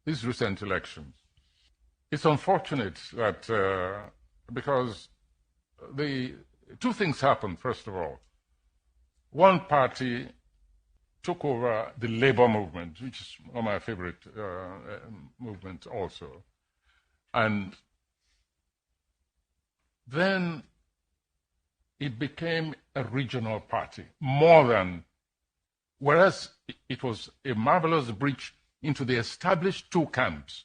these recent elections. It's unfortunate that because the two things happened, first of all. One party took over the labor movement, which is one of my favorite movements also. And then it became a regional party, more than, whereas it was a marvelous breach into the established two camps.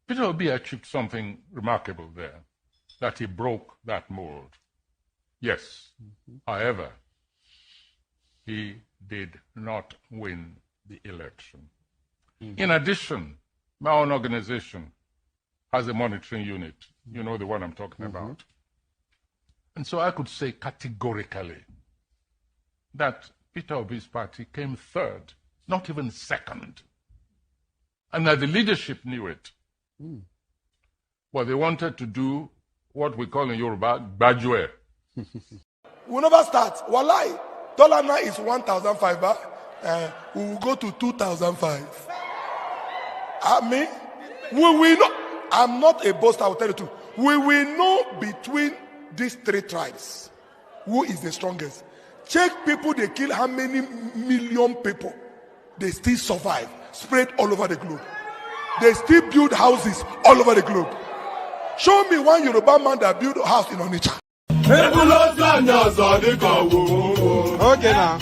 Peter Obi achieved something remarkable there, that he broke that mold. Yes, however, he did not win the election. In addition, my own organization has a monitoring unit. You know the one I'm talking about. And so I could say categorically that Peter Obi's party came third, not even second. And that the leadership knew it. Well, they wanted to do what we call in Yoruba, Bajwe. We'll never start. Wallahi, dollar now is 1,005 baht. We will go to 2,005. We will know. I'm not a boaster, I will tell you too. We will know between these three tribes who is the strongest. Check people, they kill how many million people. They still survive, spread all over the globe. They still build houses all over the globe. Show me one Yoruba man that built a house in Onitsha. Okay now.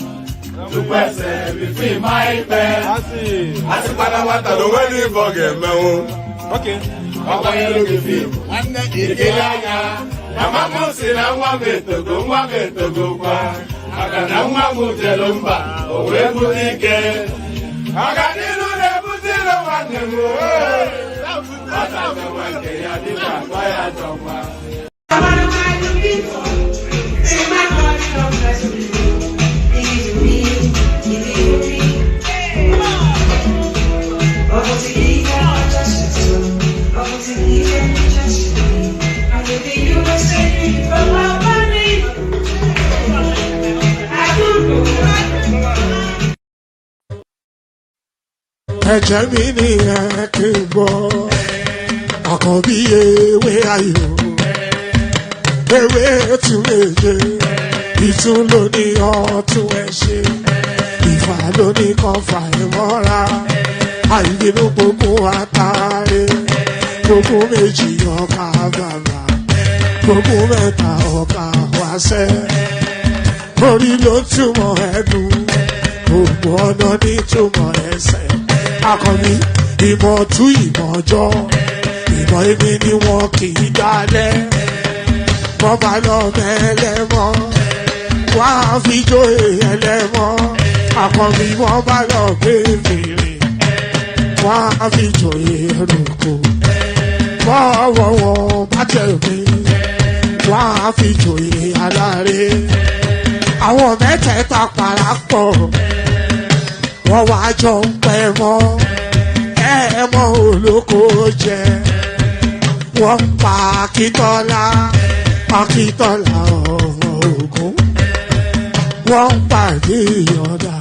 Okay. Ẹ̀jẹ̀ mi ni ẹ kí n gbọ́, àkọ́bí ewé ayò, ewé tún méje, ìtún ló ní ọ̀tún ẹ̀ ṣe, ìfà ló ní kan fà ẹ̀ mọ́ra, àìbínú gbogbo àtàrẹ, gbogbo méjì ọkà bàbà, gbogbo mẹ́ta ọkà wáṣẹ́, orí ló túmọ̀ ẹ̀dùn, gbogbo ọ̀nà ní túmọ̀ ẹsẹ̀. Akọni ìmọ̀ tú ìmọ̀ ọjọ́, ìmọ̀ èmi ni wọn kì í dálẹ̀. Wọ́n bá lọ mẹ́lẹ́mọ́, wọ́n á fi jóye ẹlẹ́mọ́. Akọni wọ́n bá lọ gbé fèrè, wọ́n á fi jóye ẹrùkù. Bọ́wọ́ wọn bá tẹ̀lé, wọ́n á fi jóye aláre. Àwọn mẹ́tẹ̀ẹ̀ta parapọ̀. Wọ́n wá jọ ń pẹ́ mọ́, ẹ̀mọ́ olóko jẹ. Wọ́n pa Akíntọ́lá ọmọ Ògún. Wọ́n pàdé Ìyọ̀dà,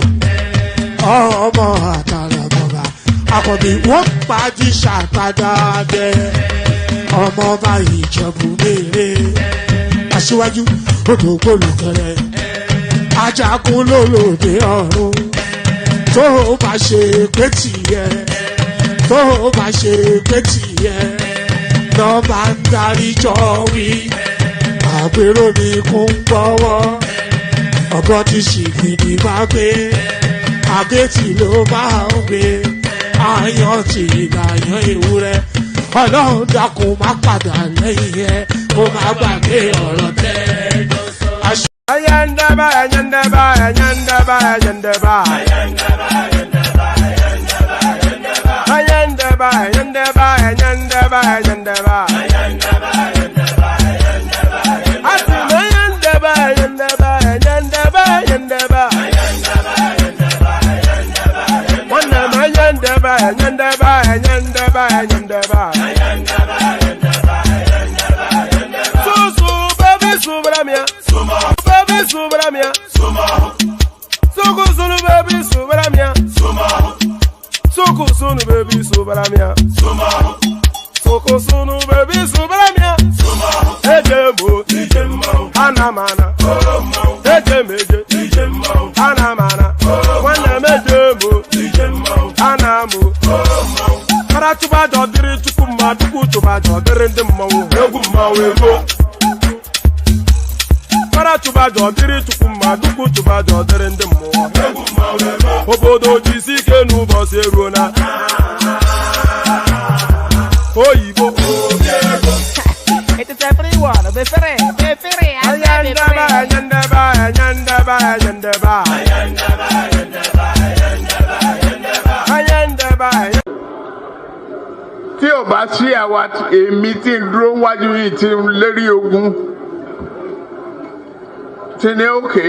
ọmọ Àtàlàbọ̀bà. Àkọ́bí wọ́n pàdé Ṣàtàdàdẹ, ọmọ ọba Ìjẹ̀bú Mèrè. Aṣíwájú odò gbólùkẹrẹ, ajagun lólòdì ọ̀run. Tó bá ṣe pé tìyẹ, tó bá ṣe pé tìyẹ, lọ bá ń darí jọ wí. Àpérò mi kún gbọ́wọ́, ọ̀gọ́ ti ṣìgìdì máa gbé, àgétì ló máa ń gbé, àyàn ti ìgbàyàn ewúrẹ́. Ọlọ́run dákun má padà lẹ́yìn ẹ̀, kó má gbàgbé ọ̀rọ̀ tẹ́. Ayandaba, ayandaba, ayandaba, ayandaba. Ayandaba, ayandaba, ayandaba, ayandaba. Ayandaba, ayandaba, ayandaba, ayandaba, ayandaba. Ayandaba, ayandaba, ayandaba, ayandaba. Susu, baby, subramia. Baby, subramia. Suku, sunu, baby, subramia. Suku, sunu, baby, subramia. Soko sunu baby subramia. Ejemo, anamana. Ejemeje, anamana. Wana mejemo, anamu. Karatuba jodiri chukuma duku tuba jodiri ndimmawu. Egu mawego. Karatuba jodiri chukuma duku tuba jodiri ndimmawu. Egu mawego. Obodo jisike nubosi rona. Oyibo. It is everyone. Be free. Tí o bá sí àwa èmi tí ń dúró wájú yìí tí ń lérí ogun tí ní òkè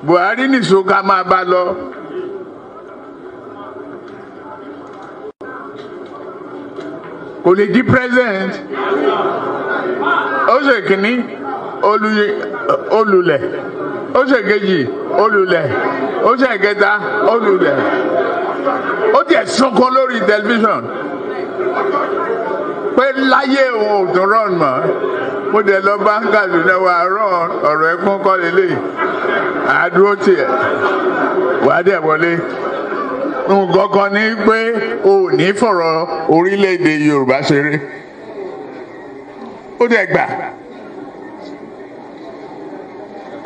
Buhari nìṣó ká máa bá lọ. Kò lè di president. Ó ṣe kìíní olùlẹ̀, ó ṣe kejì olùlẹ̀, ó ṣe kẹta olùlẹ̀. Ó tiẹ̀ sọ́kọ́ lórí tẹlifíṣàn pé láyé òun ò tún rán mọ́. Mo dẹ̀ lọ bá ń Kaduna wà rán ọ̀rọ̀ ẹ̀kún kọ́ lélẹ̀. Àdúró tiẹ̀ wàá dẹ̀ wọlé. Nǹkan kan ní pé o ò ní fọ̀rọ̀ orílẹ̀-èdè Yorùbá ṣeré. Ó dẹ̀ gbà.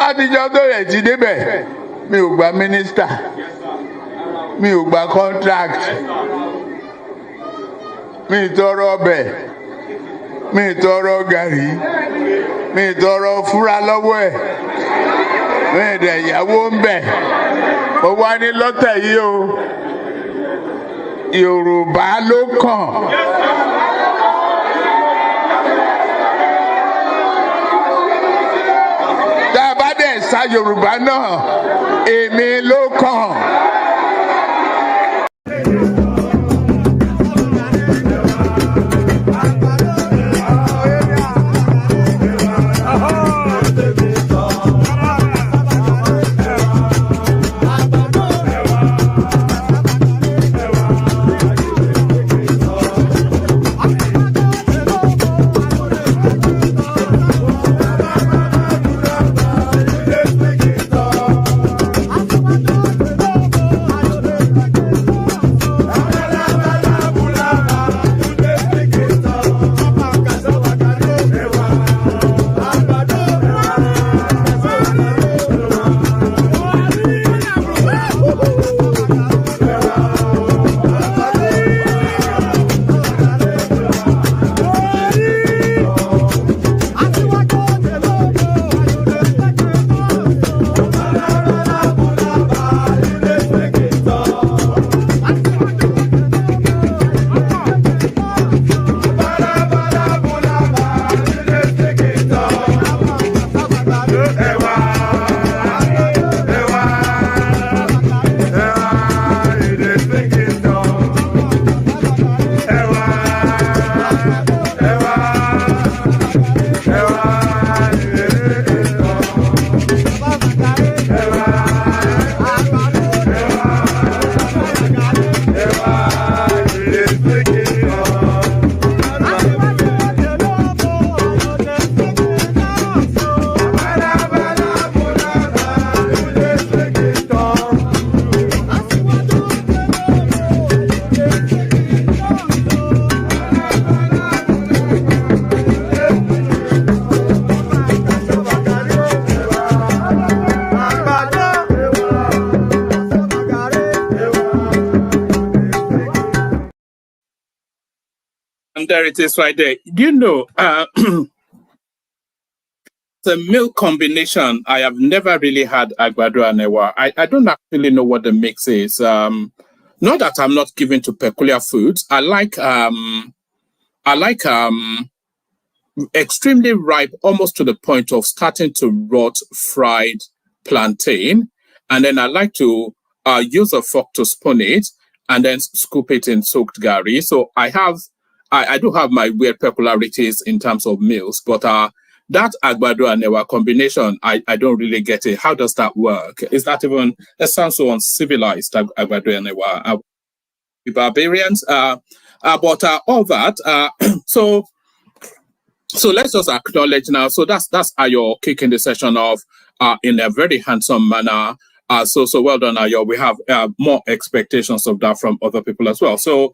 Àtijọ́ tó rẹ̀ ti débẹ̀, mi ò gba mínísítà, mi ò gba contract, mi ì tọrọ ọbẹ̀, mi ì tọrọ gàrí, mi ì tọrọ fúra lọ́wọ́ ẹ̀, mi ì dẹ̀ ìyàwó ń bẹ̀. Mo wá ní lọ́tẹ̀ yìí o, Yorùbá ló kàn. Tá a bá dẹ̀ sa Yorùbá náà, èmi ló kàn. There it is right there. Do you know, the milk combination, I have never really had agbado and ewa. I don't actually know what the mix is. Not that I'm not given to peculiar foods. I like extremely ripe, almost to the point of starting to rot fried plantain. And then I like to use a fork to spoon it and then scoop it in soaked gari. So I do have my weird peculiarities in terms of meals, but that agbado and ewa combination, I don't really get it. How does that work? Is that even, that sounds so uncivilized, agbado and ewa. We barbarians. But all that, so let's just acknowledge now. So that's Ayo kicking the session off in a very handsome manner. So well done, Ayo. We have more expectations of that from other people as well. So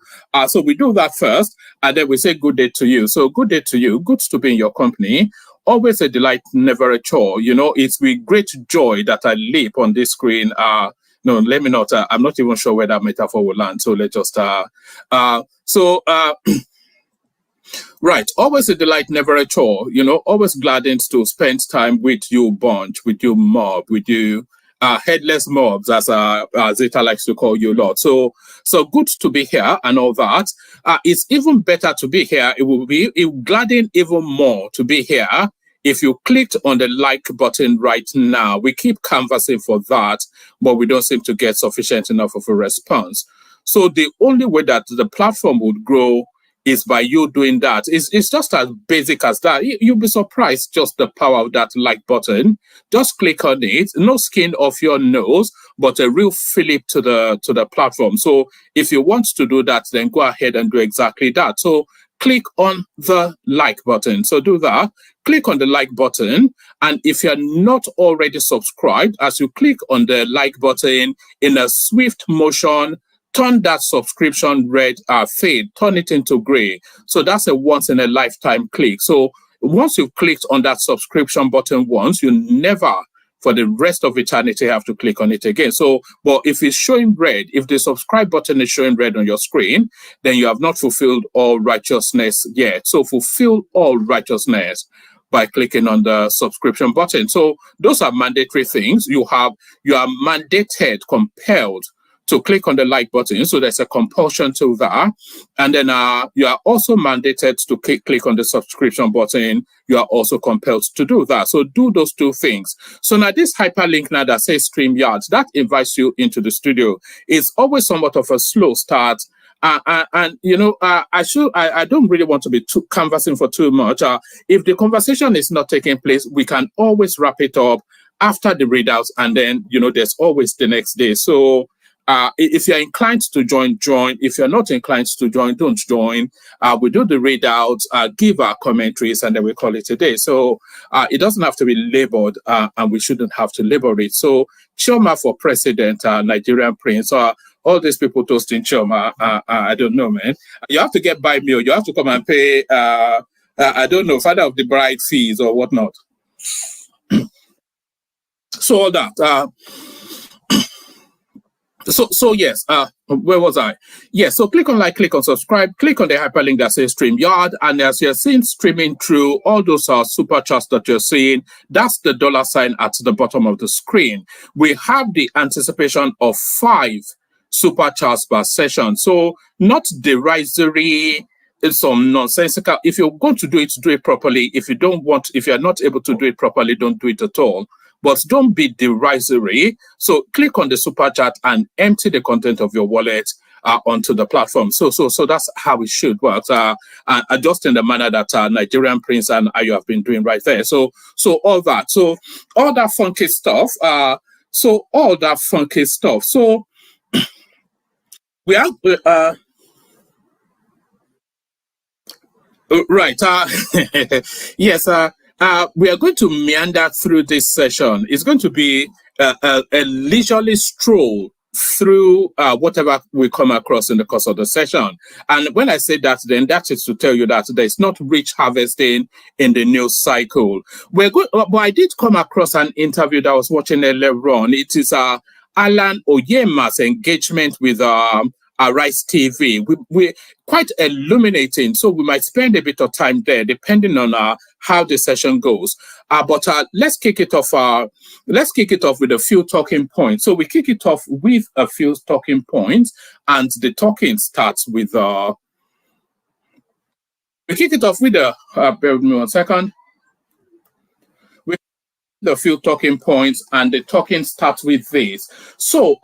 we do that first, and then we say good day to you. So good day to you. Good to be in your company. Always a delight, never a chore. You know, it's with great joy that I leap on this screen. No, let me not. I'm not even sure where that metaphor will land. So let's just. Right. Always a delight, never a chore. You know, always gladdened to spend time with you bunch, with you mob, with you headless mobs, as Zeta likes to call you, Lord. So good to be here and all that. It's even better to be here. It will gladden even more to be here if you clicked on the like button right now. We keep canvassing for that, but we don't seem to get sufficient enough of a response. So the only way that the platform would grow is by you doing that. It's just as basic as that. You'll be surprised just the power of that like button. Just click on it. No skin off your nose, but a real fillip to the platform. So if you want to do that, then go ahead and do exactly that. So click on the like button. So do that. Click on the like button. And if you're not already subscribed, as you click on the like button in a swift motion, turn that subscription red fade, turn it into gray. So that's a once in a lifetime click. So once you've clicked on that subscription button once, you never for the rest of eternity have to click on it again. So, but if it's showing red, if the subscribe button is showing red on your screen, then you have not fulfilled all righteousness yet. So fulfill all righteousness by clicking on the subscription button. So those are mandatory things. You are mandated, compelled to click on the like button. So there's a compulsion to that. And then you are also mandated to click on the subscription button. You are also compelled to do that. So do those two things. So now this hyperlink now that says StreamYard, that invites you into the studio. It's always somewhat of a slow start. And you know, I don't really want to be too canvassing for too much. If the conversation is not taking place, we can always wrap it up after the readouts. And then, you know, there's always the next day. So if you're inclined to join. If you're not inclined to join, don't join. We do the readouts, give our commentaries, and then we call it a day. So it doesn't have to be labeled, and we shouldn't have to label it. So Chioma for president, Nigerian prince, all these people toasting Chioma, I don't know, man. You have to get by meal. You have to come and pay, I don't know, father of the bride fees or whatnot. So all that. So yes, where was I? Yes, so click on like, click on subscribe, click on the hyperlink that says StreamYard, and as you're seeing streaming through, all those are super chats that you're seeing. That's the $ at the bottom of the screen. We have the anticipation of 5 super chats per session. So not derisory, it's some nonsensical. If you're going to do it properly. If you're not able to do it properly, don't do it at all. But don't be derisory. So click on the super chat and empty the content of your wallet onto the platform. So that's how it should work. Just in the manner that Nigerian Prince and Ayo have been doing right there. So all that. So all that funky stuff. So we have right. Yes. We are going to meander through this session. It's going to be a leisurely stroll through whatever we come across in the course of the session. And when I say that, then that is to tell you that there's not rich harvesting in the news cycle. But I did come across an interview that I was watching earlier on. It is Alan Oyenma's engagement with Arise TV. We quite illuminating, so we might spend a bit of time there depending on how the session goes. But let's kick it off. Let's kick it off with a few talking points. So we kick it off with a few talking points, and the talking starts with we kick it off with bear with me 1 second. With a few talking points, and the talking starts with this. So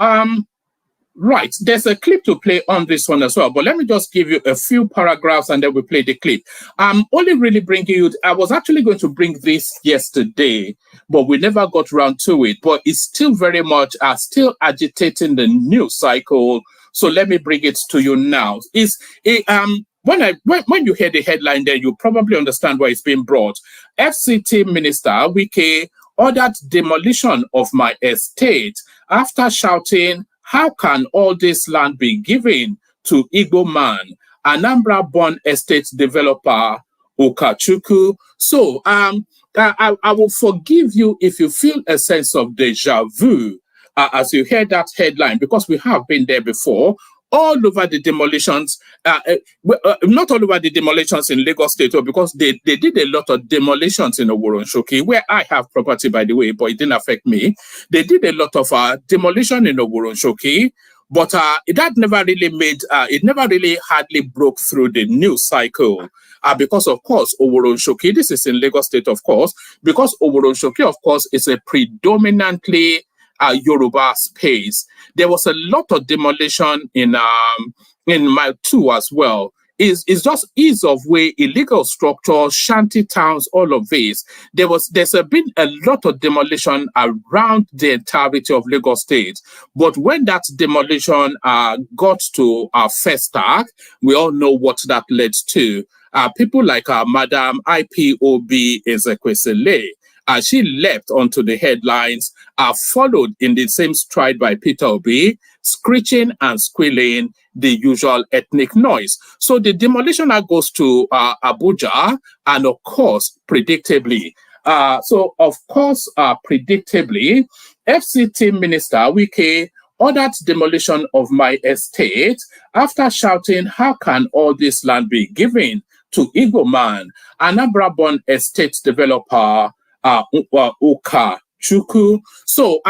right, there's a clip to play on this one as well, but let me just give you a few paragraphs and then we play the clip. I'm only really bringing you, I was actually going to bring this yesterday, but we never got around to it, but it's still very much still agitating the news cycle. So let me bring it to you now. When you hear the headline there, you probably understand why it's being brought. FCT Minister Wike ordered demolition of my estate after shouting, "How can all this land be given to Igbo man?" Anambra-born estate developer Ukachukwu. So I will forgive you if you feel a sense of deja vu as you hear that headline, because we have been there before. All over the demolitions, not all over the demolitions in Lagos State, because they did a lot of demolitions in Oworonshoki, where I have property, by the way, but it didn't affect me. They did a lot of demolition in Oworonshoki, but that never really it never really hardly broke through the news cycle. Because, of course, Oworonshoki, this is in Lagos State, of course, because Oworonshoki, of course, is a predominantly Yoruba space. There was a lot of demolition in Mile 2 as well. It's just ease of way, illegal structures, shanty towns, all of this. There's been a lot of demolition around the entirety of Lagos State. But when that demolition got to Festac, we all know what that led to. People like Madam IPOB Ezekwesili, she leapt onto the headlines, followed in the same stride by Peter Obi, screeching and squealing, the usual ethnic noise. So the demolition now goes to Abuja, and of course, predictably, FCT Minister Wike ordered demolition of my estate after shouting, "How can all this land be given to Igbo man?" Anambra-born estate developer Ukachukwu. So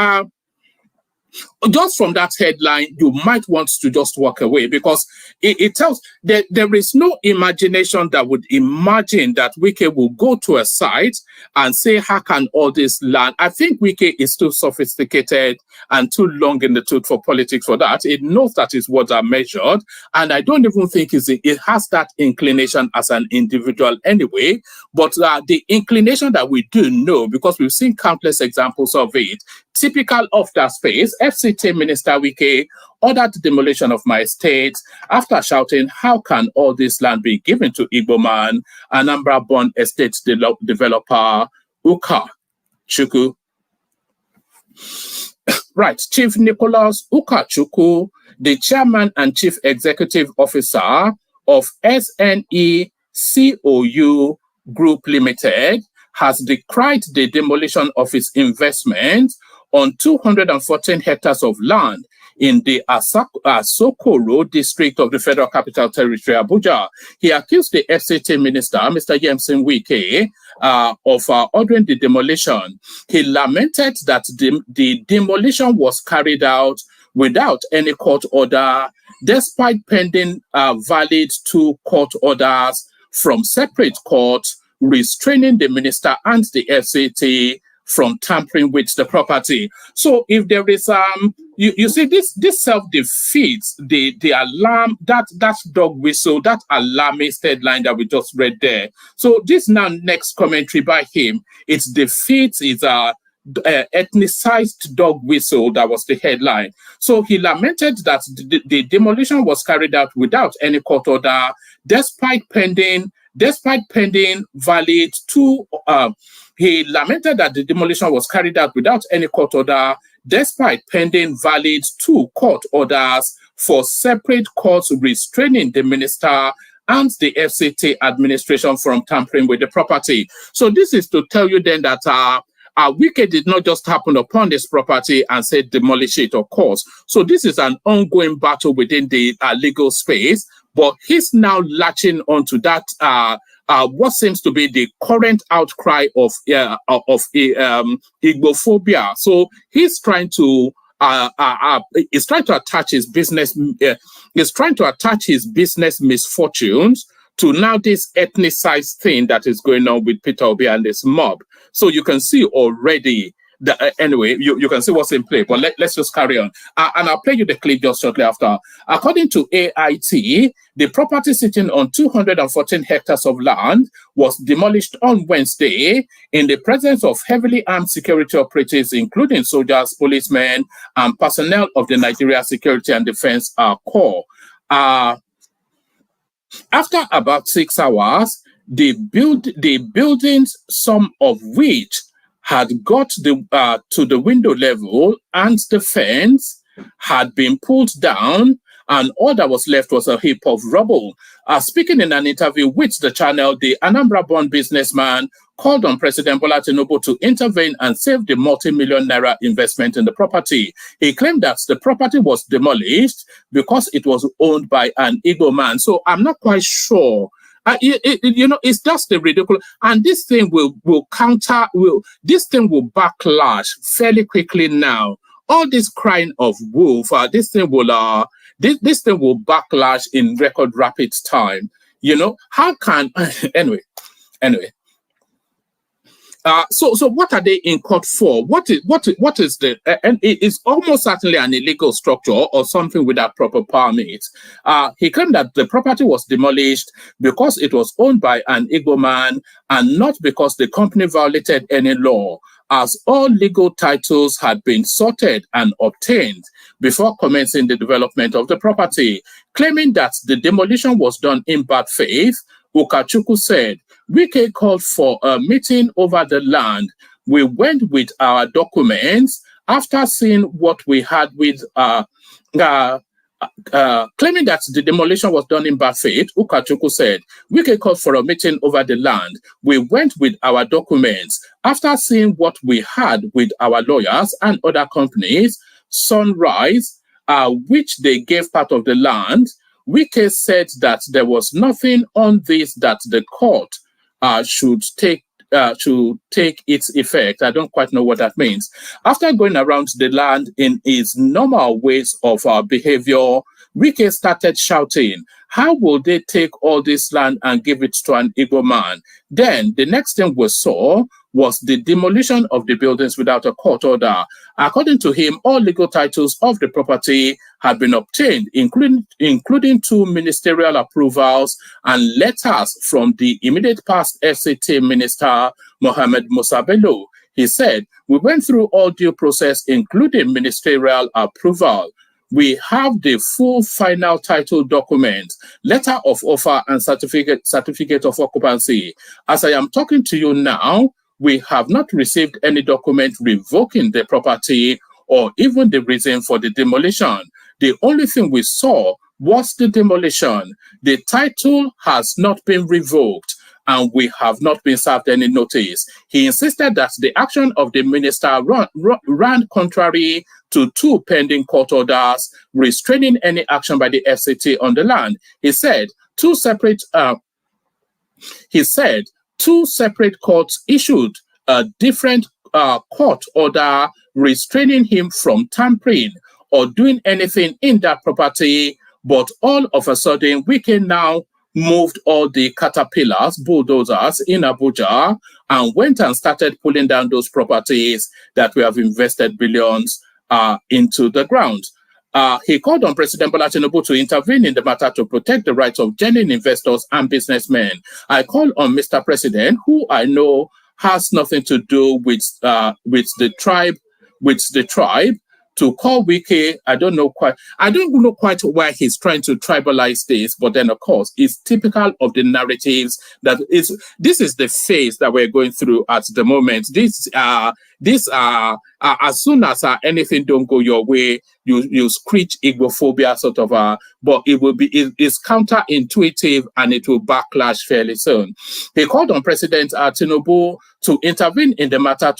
just from that headline, you might want to just walk away, because it tells that there is no imagination that would imagine that Wike will go to a site and say, "How can all this land?" I think Wike is too sophisticated and too long in the tooth for politics for that. It knows that his words are measured, and I don't even think it has that inclination as an individual anyway. But the inclination that we do know, because we've seen countless examples of it, typical of that space, FCT Minister Wike ordered demolition of my estate after shouting, "How can all this land be given to Igbo man?" Anambra-born estate developer Ukachukwu. Right, Chief Nicholas Ukachukwu, the chairman and chief executive officer of SNECOU Group Limited, has decried the demolition of its investment on 214 hectares of land in the Asokoro district of the Federal Capital Territory, Abuja. He accused the FCT minister, Mr. Yemson Wike, of ordering the demolition. He lamented that the demolition was carried out without any court order, despite pending valid 2 court orders from separate courts restraining the minister and the FCT from tampering with the property. So if there is you see this self defeats the alarm, that dog whistle, that alarmist headline that we just read there. So this now next commentary by him, it defeats his ethnicized dog whistle that was the headline. So he lamented that the demolition was carried out without any court order, despite pending valid 2 he lamented that the demolition was carried out without any court order, despite pending valid 2 court orders for separate courts restraining the minister and the FCT administration from tampering with the property. So this is to tell you then that Wike did not just happen upon this property and said demolish it, of course. So this is an ongoing battle within the legal space, but he's now latching onto that what seems to be the current outcry of Igbophobia. So he's trying to attach his business. He's trying to attach his business misfortunes to now this ethnicized thing that is going on with Peter Obi and this mob. So you can see already anyway, you can see what's in play, but let's just carry on. And I'll play you the clip just shortly after. According to AIT, the property sitting on 214 hectares of land was demolished on Wednesday in the presence of heavily armed security operatives, including soldiers, policemen, and personnel of the Nigeria Security and Defense Corps. After about 6 hours, the buildings, some of which had got to the window level and the fence had been pulled down, and all that was left was a heap of rubble. Speaking in an interview with the channel, the Anambra-born businessman called on President Bola Tinubu to intervene and save the multi-million naira investment in the property. He claimed that the property was demolished because it was owned by an Igbo man. So I'm not quite sure. It's just a ridiculous, and this thing will backlash fairly quickly now. All this crying of wolf, this thing will backlash in record rapid time. How can anyway. So what are they in court for? What is the and it is almost certainly an illegal structure or something without proper permit. He claimed that the property was demolished because it was owned by an Igbo man and not because the company violated any law, as all legal titles had been sorted and obtained before commencing the development of the property. Claiming that the demolition was done in bad faith, Ukachukwu said, Wike called for a meeting over the land. We went with our documents after seeing what we had with claiming that the demolition was done in bad faith. Ukachukwu said, Wike called for a meeting over the land. We went with our documents after seeing what we had with our lawyers and other companies. Sunrise, which they gave part of the land. Wike said that there was nothing on this that the court should take its effect. I don't quite know what that means. After going around the land in his normal ways of behavior, Wike started shouting, how will they take all this land and give it to an Igbo man? Then the next thing we saw was the demolition of the buildings without a court order. According to him, all legal titles of the property had been obtained, including 2 ministerial approvals and letters from the immediate past FCT Minister, Mohammed Musa Bello. He said, we went through all due process, including ministerial approval. We have the full final title document, letter of offer, and certificate of occupancy. As I am talking to you now, we have not received any document revoking the property or even the reason for the demolition. The only thing we saw was the demolition. The title has not been revoked, and we have not been served any notice. He insisted that the action of the minister ran contrary to 2 pending court orders restraining any action by the FCT on the land. He said two separate courts issued a different court order restraining him from tampering or doing anything in that property, but all of a sudden, Wike now moved all the caterpillars, bulldozers in Abuja, and went and started pulling down those properties that we have invested billions into the ground. He called on President Bola Tinubu to intervene in the matter to protect the rights of genuine investors and businessmen. I call on Mr. President, who I know has nothing to do with the tribe, to call Wike. I don't know quite why he's trying to tribalize this, but then of course it's typical of the narratives this is the phase that we're going through at the moment. As soon as anything don't go your way, you screech Igbophobia sort of, but it's counterintuitive and it will backlash fairly soon. He called on President Tinubu to intervene in the matter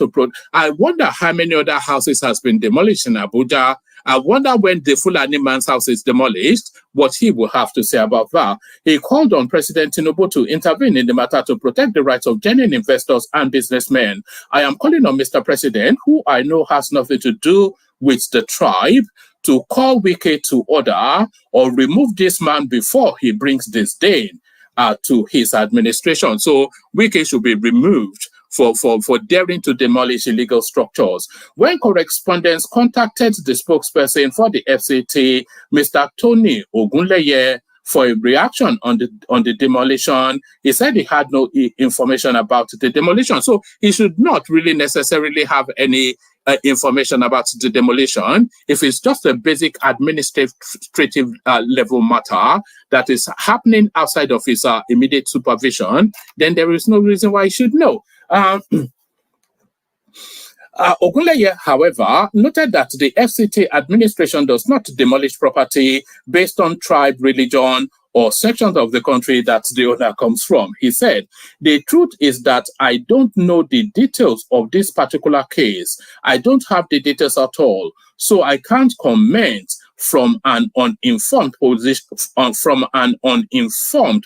I wonder how many other houses has been demolished in Abuja. I wonder when the Fulani man's house is demolished, what he will have to say about that. He called on President Tinubu to intervene in the matter to protect the rights of genuine investors and businessmen. I am calling on Mr. President, who I know has nothing to do with the tribe, to call Wike to order or remove this man before he brings disdain to his administration. So Wike should be removed daring to demolish illegal structures. When correspondents contacted the spokesperson for the FCT, Mr. Tony Ogunleye, for a reaction on the demolition, he said he had no information about the demolition. So he should not really necessarily have any information about the demolition. If it's just a basic administrative level matter that is happening outside of his immediate supervision, then there is no reason why he should know. Ogunleye, however, noted that the FCT administration does not demolish property based on tribe, religion, or sections of the country that the owner comes from. He said, the truth is that I don't know the details of this particular case. I don't have the details at all, so I can't comment from an uninformed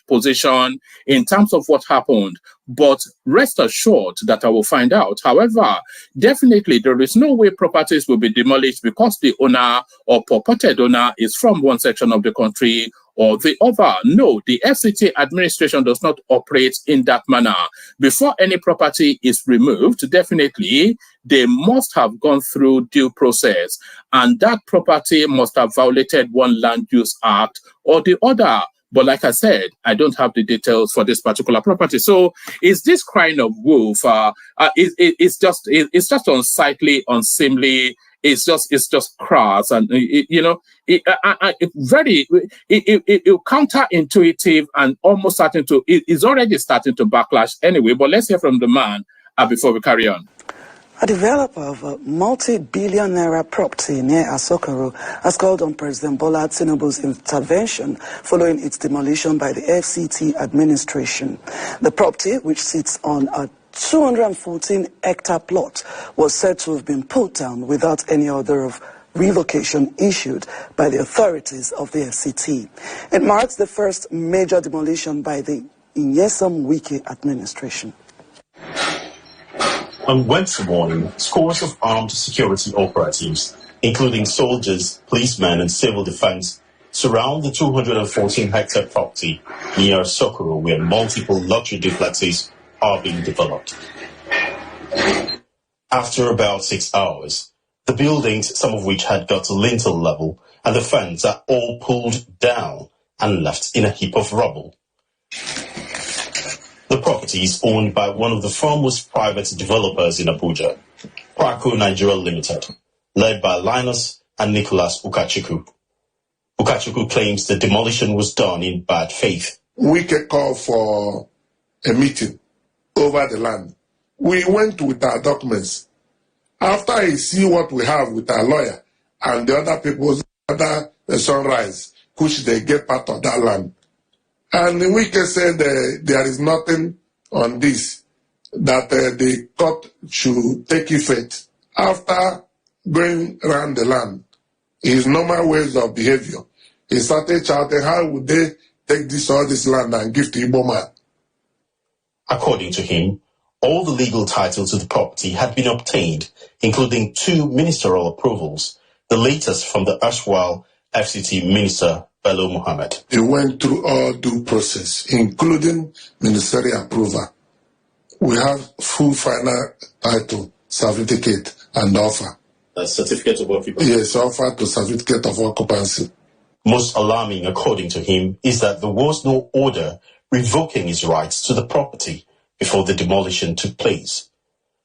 position in terms of what happened. But rest assured that I will find out. However, definitely there is no way properties will be demolished because the owner or purported owner is from one section of the country or the other. No, the FCT administration does not operate in that manner. Before any property is removed, definitely they must have gone through due process, and that property must have violated one land use act or the other. But like I said, I don't have the details for this particular property. So is this crying of wolf? It's just unsightly, unseemly. It's just crass, and very counterintuitive, and almost starting to. It's already starting to backlash anyway. But let's hear from the man before we carry on. A developer of a multi-billion naira property near Asokoro has called on President Bola Tinubu's intervention following its demolition by the FCT administration. The property, which sits on a 214-hectare plot, was said to have been pulled down without any order of relocation issued by the authorities of the FCT. It marks the first major demolition by the Nyesom Wike administration. On Wednesday morning, scores of armed security operatives, including soldiers, policemen, and civil defense, surround the 214-hectare property near Sokoro, where multiple luxury duplexes are being developed. After about 6 hours, the buildings, some of which had got to lintel level, and the fence are all pulled down and left in a heap of rubble. The property is owned by one of the foremost private developers in Abuja, Praco Nigeria Limited, led by Linus and Nicholas Ukachukwu. Ukachukwu claims the demolition was done in bad faith. We can call for a meeting over the land. We went with our documents. After I see what we have with our lawyer and the other people's other Sunrise, which they get part of that land. And we can say that there is nothing on this, that the court should take effect after going around the land. His normal ways of behavior. He started shouting, how would they take all this land and give to Igbo man? According to him, all the legal title to the property had been obtained, including 2 ministerial approvals, the latest from the erstwhile FCT Minister Bello Muhammad. He went through all due process, including ministerial approval. We have full final title, certificate, and offer. A certificate of occupancy? Yes, offer to certificate of occupancy. Most alarming, according to him, is that there was no order revoking his rights to the property before the demolition took place.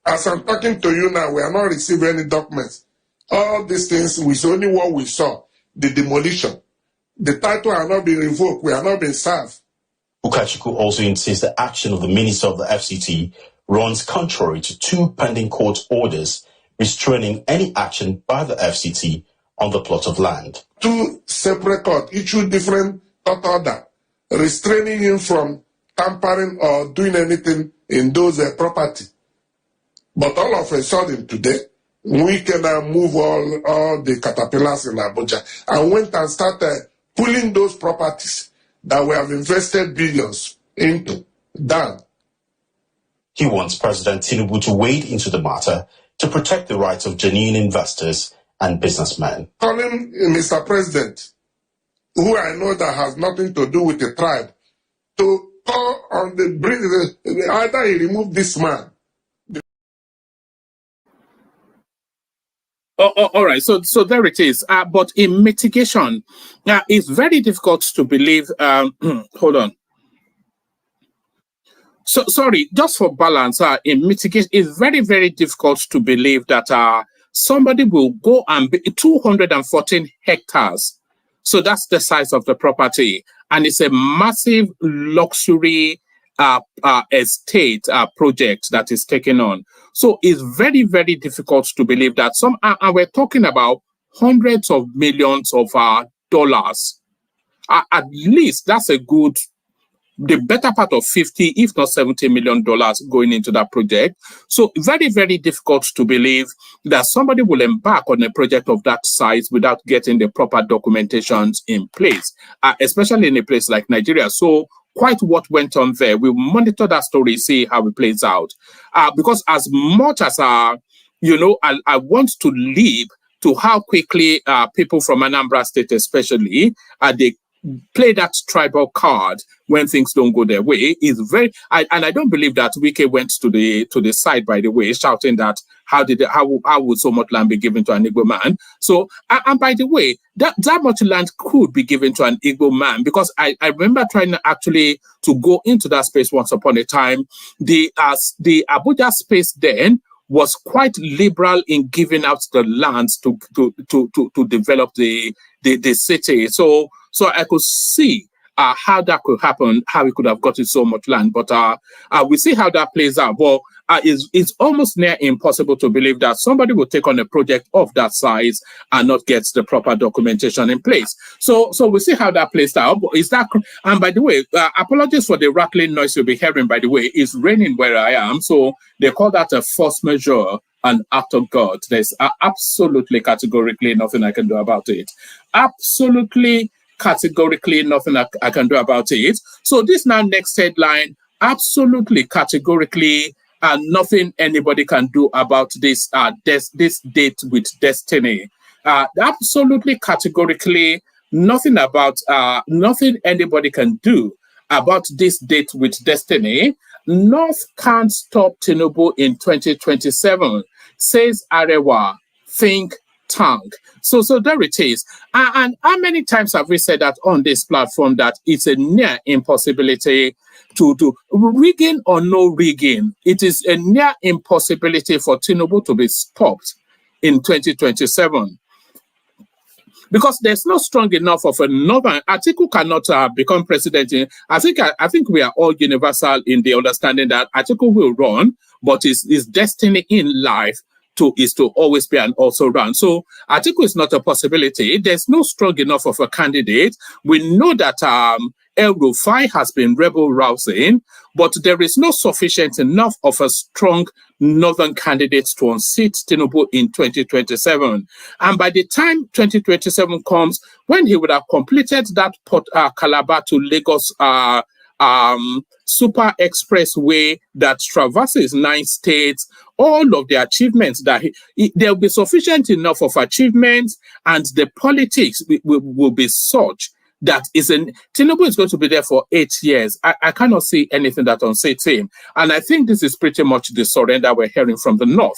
As I'm talking to you now, we are not receiving any documents. All these things is only what we saw, the demolition. The title has not been revoked. We are not being served. Ukachukwu also insists the action of the minister of the FCT runs contrary to 2 pending court orders restraining any action by the FCT on the plot of land. 2 separate courts issued different court order restraining him from tampering or doing anything in those property. But all of a sudden today, we can move all the caterpillars in Abuja and went and started pulling those properties that we have invested billions into down. He wants President Tinubu to wade into the matter to protect the rights of genuine investors and businessmen. Calling Mr. President, who I know that has nothing to do with the tribe, to call on the bridge, either he remove this man All right, so there it is. But in mitigation, it's very difficult to believe. Hold on. So sorry, just for balance, in mitigation, it's very difficult to believe that somebody will go and be 214 hectares. So that's the size of the property, and it's a massive luxury estate project that is taken on. So it's very difficult to believe that and we're talking about hundreds of millions of dollars. At least that's the better part of 50, if not $70 million going into that project. So very difficult to believe that somebody will embark on a project of that size without getting the proper documentations in place, especially in a place like Nigeria. So quite what went on there. We'll monitor that story, see how it plays out. Because as much as, I want to leap to how quickly people from Anambra State especially, they play that tribal card when things don't go their way is very. And I don't believe that Wike went to the side, by the way, shouting that how would so much land be given to an Igbo man? So and by the way, that much land could be given to an Igbo man, because I remember trying actually to go into that space once upon a time. The Abuja space then was quite liberal in giving out the lands to develop the city. So I could see how that could happen, how we could have gotten so much land. But we see how that plays out. But it's almost near impossible to believe that somebody will take on a project of that size and not get the proper documentation in place. So we see how that plays out. But and by the way, apologies for the rattling noise you'll be hearing, by the way. It's raining where I am. So they call that a force majeure, an act of God. There's absolutely categorically nothing I can do about it. Absolutely categorically nothing I can do about it. So this now next headline, absolutely categorically nothing anybody can do about this this date with destiny. Absolutely categorically nothing anybody can do about this date with destiny. North can't stop Tinubu in 2027, says Arewa think tank. So there it is. And how many times have we said that on this platform that it's a near impossibility to do, rigging or no rigging? It is a near impossibility for Tinubu to be stopped in 2027. Because there's not strong enough of a northern. Atiku cannot become president. I think we are all universal in the understanding that Atiku will run, but his destiny in life is to always be and also run. So Atiku is not a possibility. There's no strong enough of a candidate. We know that El Rufai has been rebel rousing, but there is no sufficient enough of a strong northern candidate to unseat Tinubu in 2027. And by the time 2027 comes, when he would have completed that Calabar to Lagos super expressway that traverses 9 states, all of the achievements that there will be sufficient enough of achievements, and the politics will be such that Tinubu is going to be there for 8 years. I cannot see anything that unseats him. And I think this is pretty much the surrender we're hearing from the North.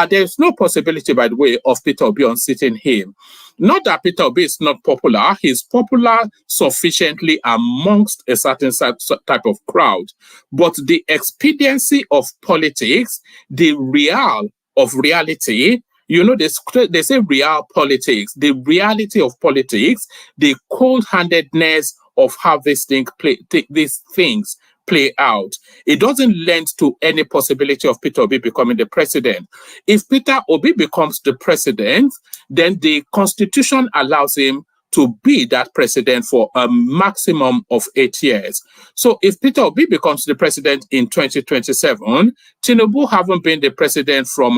There's no possibility, by the way, of Peter Obi unseating him. Not that Peter Obi is not popular. He's popular sufficiently amongst a certain type of crowd. But the expediency of politics, the real of reality, they say real politics, the reality of politics, the cold-handedness of how these things play out. It doesn't lend to any possibility of Peter Obi becoming the president. If Peter Obi becomes the president, then the Constitution allows him to be that president for a maximum of 8 years. So if Peter Obi becomes the president in 2027, Tinubu haven't been the president from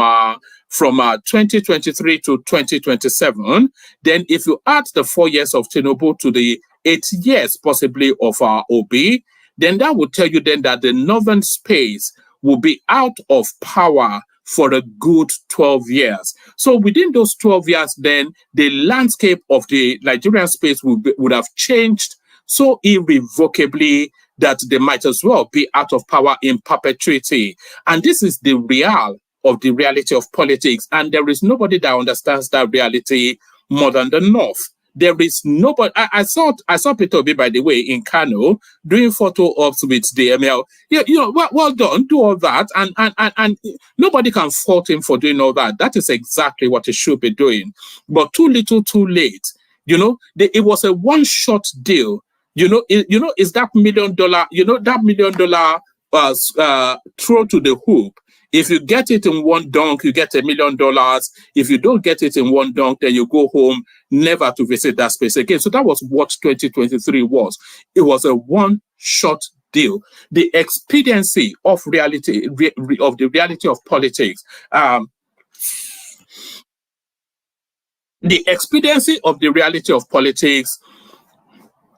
2023 to 2027, then if you add the 4 years of Tinubu to the 8 years possibly of Obi, then that would tell you then that the northern space will be out of power for a good 12 years. So within those 12 years, then the landscape of the Nigerian space would have changed so irrevocably that they might as well be out of power in perpetuity. And this is the real of the reality of politics. And there is nobody that understands that reality more than the North. There is nobody. I saw Peter Obi, by the way, in Kano doing photo ops with the ML. Well done, do all that, and nobody can fault him for doing all that. That is exactly what he should be doing. But too little, too late. It was a one-shot deal. Is that $1 million? That $1 million throw to the hoop. If you get it in one dunk, you get $1 million. If you don't get it in one dunk, then you go home, never to visit that space again. So that was what 2023 was. It was a one-shot deal. The expediency of reality of the reality of politics. The expediency of the reality of politics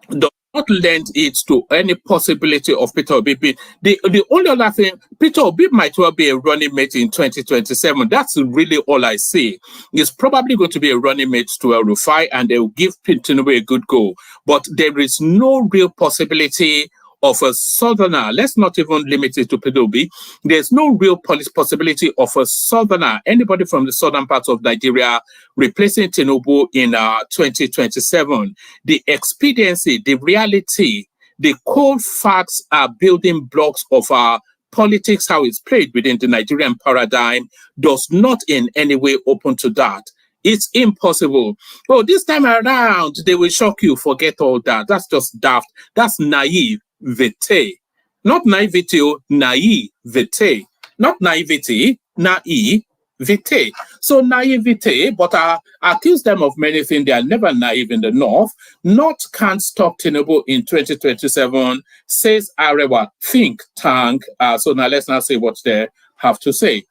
does not lend it to any possibility of Peter Obi being the only other thing. Peter Obi might well be a running mate in 2027. That's really all I see. He's probably going to be a running mate to El Rufai, and they'll give Tinubu a good go. But there is no real possibility of a southerner. Let's not even limit it to Peter Obi. There's no real possibility of a southerner, anybody from the southern part of Nigeria, replacing Tinubu in 2027. The expediency, the reality, the cold facts are building blocks of our politics, how it's played within the Nigerian paradigm, does not in any way open to that. It's impossible. Oh, this time around, they will shock you. Forget all that. That's just daft. That's naive. Not naivety, naivete. Not naivety, naivete. So naivete, but I accuse them of many things. They are never naive in the North. Not can't stop Tinubu in 2027, says Arewa think tank. So now let's now see what they have to say.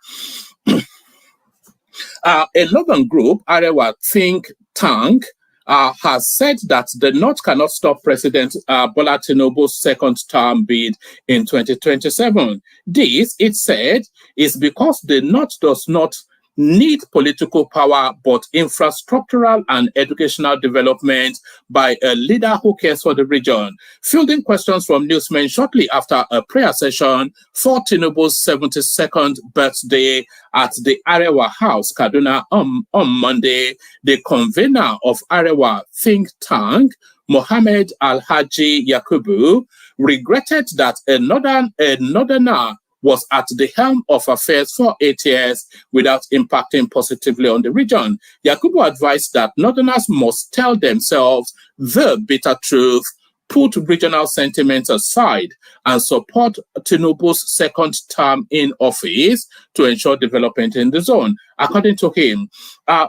A northern group, Arewa think tank, has said that the North cannot stop President Bola Tinubu's second term bid in 2027. This, it said, is because the North does not need political power, but infrastructural and educational development by a leader who cares for the region. Fielding questions from newsmen shortly after a prayer session for Tinubu's 72nd birthday at the Arewa House, Kaduna, on Monday, the convener of Arewa think tank, Mohammed Al-Haji Yakubu, regretted that a northerner was at the helm of affairs for 8 years without impacting positively on the region. Yakubu advised that northerners must tell themselves the bitter truth, put regional sentiments aside, and support Tinubu's second term in office to ensure development in the zone. According to him,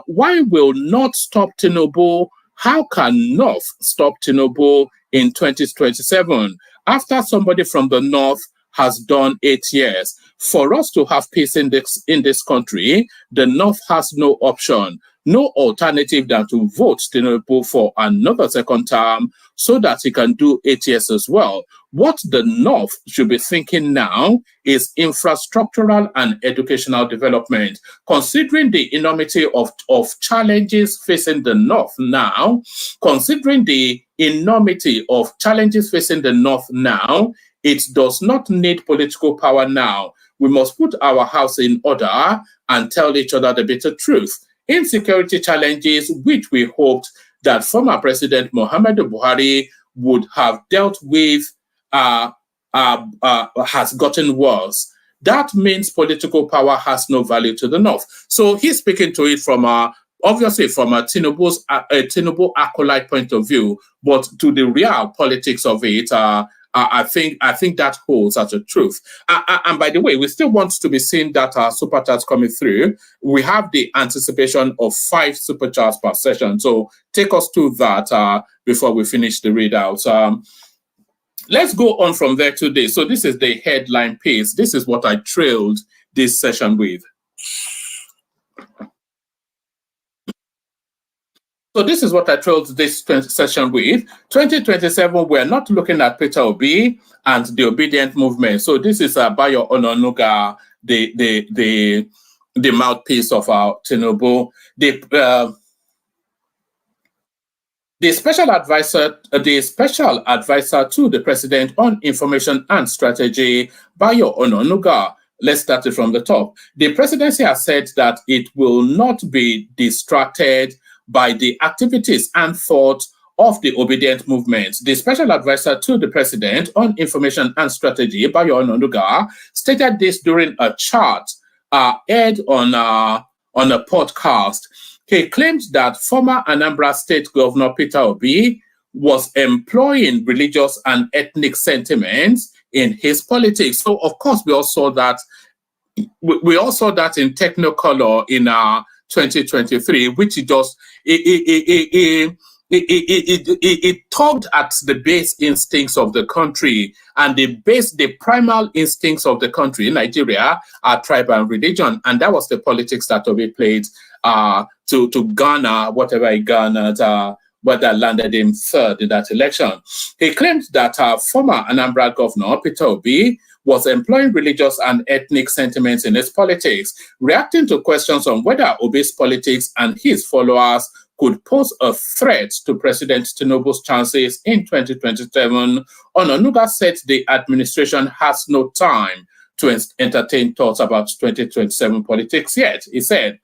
why will not stop Tinubu? How can North stop Tinubu in 2027 after somebody from the North has done 8 years? For us to have peace in this country, the North has no option, no alternative than to vote Tinubu for another second term so that he can do 8 years as well. What the North should be thinking now is infrastructural and educational development. Considering the enormity of challenges facing the North now, it does not need political power now. We must put our house in order and tell each other the bitter truth. Insecurity challenges, which we hoped that former President Muhammadu Buhari would have dealt with, has gotten worse. That means political power has no value to the North. So he's speaking to it from obviously from a Tinubu acolyte point of view, but to the real politics of it, I think that holds as a truth. And by the way, we still want to be seeing that super chats coming through. We have the anticipation of 5 super chats per session. So take us to that before we finish the readouts. Let's go on from there today. So this is the headline piece. This is what I trailed this session with. So this is what I trailed this session with. 2027, we're not looking at Peter Obi and the obedient movement. So this is Bayo Ononuga, the mouthpiece of our Tinubu. The special advisor to the president on information and strategy, Bayo Ononuga, let's start it from the top. The presidency has said that it will not be distracted by the activities and thought of the obedient movement. The special advisor to the president on information and strategy, Bayo Onanuga, stated this during a chat aired on a podcast. He claimed that former Anambra State Governor Peter Obi was employing religious and ethnic sentiments in his politics. So, of course, we all saw that. We all saw that in Technicolor in 2023, which it tugged at the base instincts of the country, and the primal instincts of the country in Nigeria are tribe and religion, and that was the politics that Obi played to garner whatever he garnered, whether landed him third in that election. He claimed that former Anambra Governor Peter Obi was employing religious and ethnic sentiments in his politics, reacting to questions on whether Obi's politics and his followers could pose a threat to President Tinubu's chances in 2027. Onanuga said the administration has no time to entertain thoughts about 2027 politics yet. He said,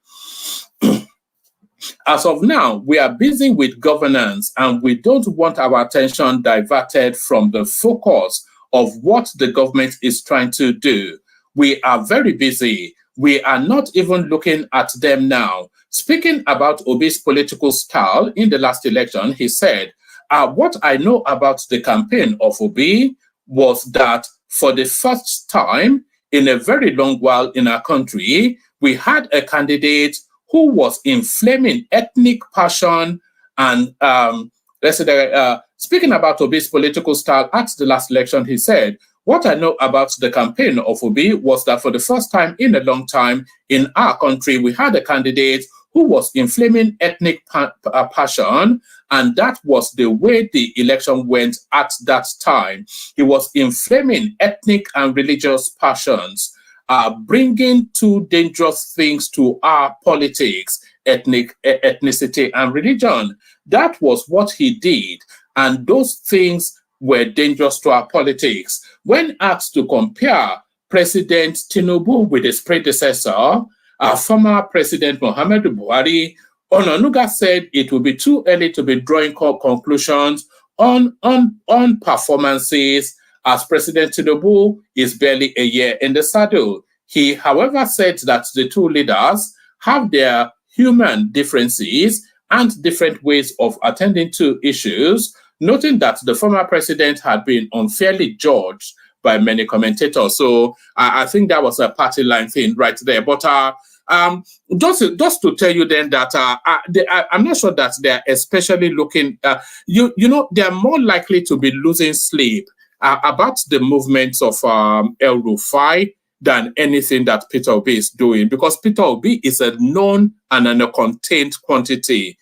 as of now, we are busy with governance and we don't want our attention diverted from the focus of what the government is trying to do. We are very busy. We are not even looking at them now. Speaking about Obi's political style in the last election, he said, what I know about the campaign of Obi was that for the first time in a very long while in our country, we had a candidate who was inflaming ethnic passion and speaking about Obi's political style at the last election, he said, what I know about the campaign of Obi was that for the first time in a long time in our country, we had a candidate who was inflaming ethnic passion, and that was the way the election went at that time. He was inflaming ethnic and religious passions, bringing two dangerous things to our politics, ethnicity and religion. That was what he did, and those things were dangerous to our politics. When asked to compare President Tinubu with his predecessor, former President Muhammadu Buhari, Onanuga said it would be too early to be drawing conclusions on performances, as President Tinubu is barely a year in the saddle. He, however, said that the two leaders have their human differences and different ways of attending to issues, noting that the former president had been unfairly judged by many commentators. So I think that was a party line thing right there. But just to tell you then that I'm not sure that they're especially looking, they're more likely to be losing sleep about the movements of El Rufai than anything that Peter Obi is doing, because Peter Obi is a known and a contained quantity.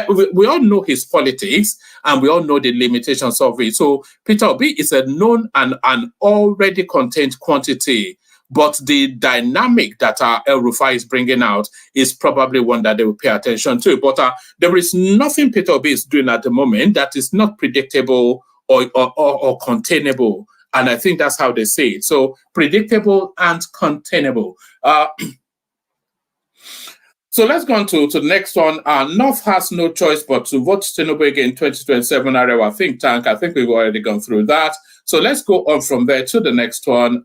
We all know his politics and we all know the limitations of it. So Peter Obi is a known and an already contained quantity. But the dynamic that El Rufai is bringing out is probably one that they will pay attention to. But there is nothing Peter Obi is doing at the moment that is not predictable or containable. And I think that's how they say it. So predictable and containable. So let's go on to the next one. North has no choice but to vote Tinubu again in 2027 Arewa think tank. I think we've already gone through that. So let's go on from there to the next one.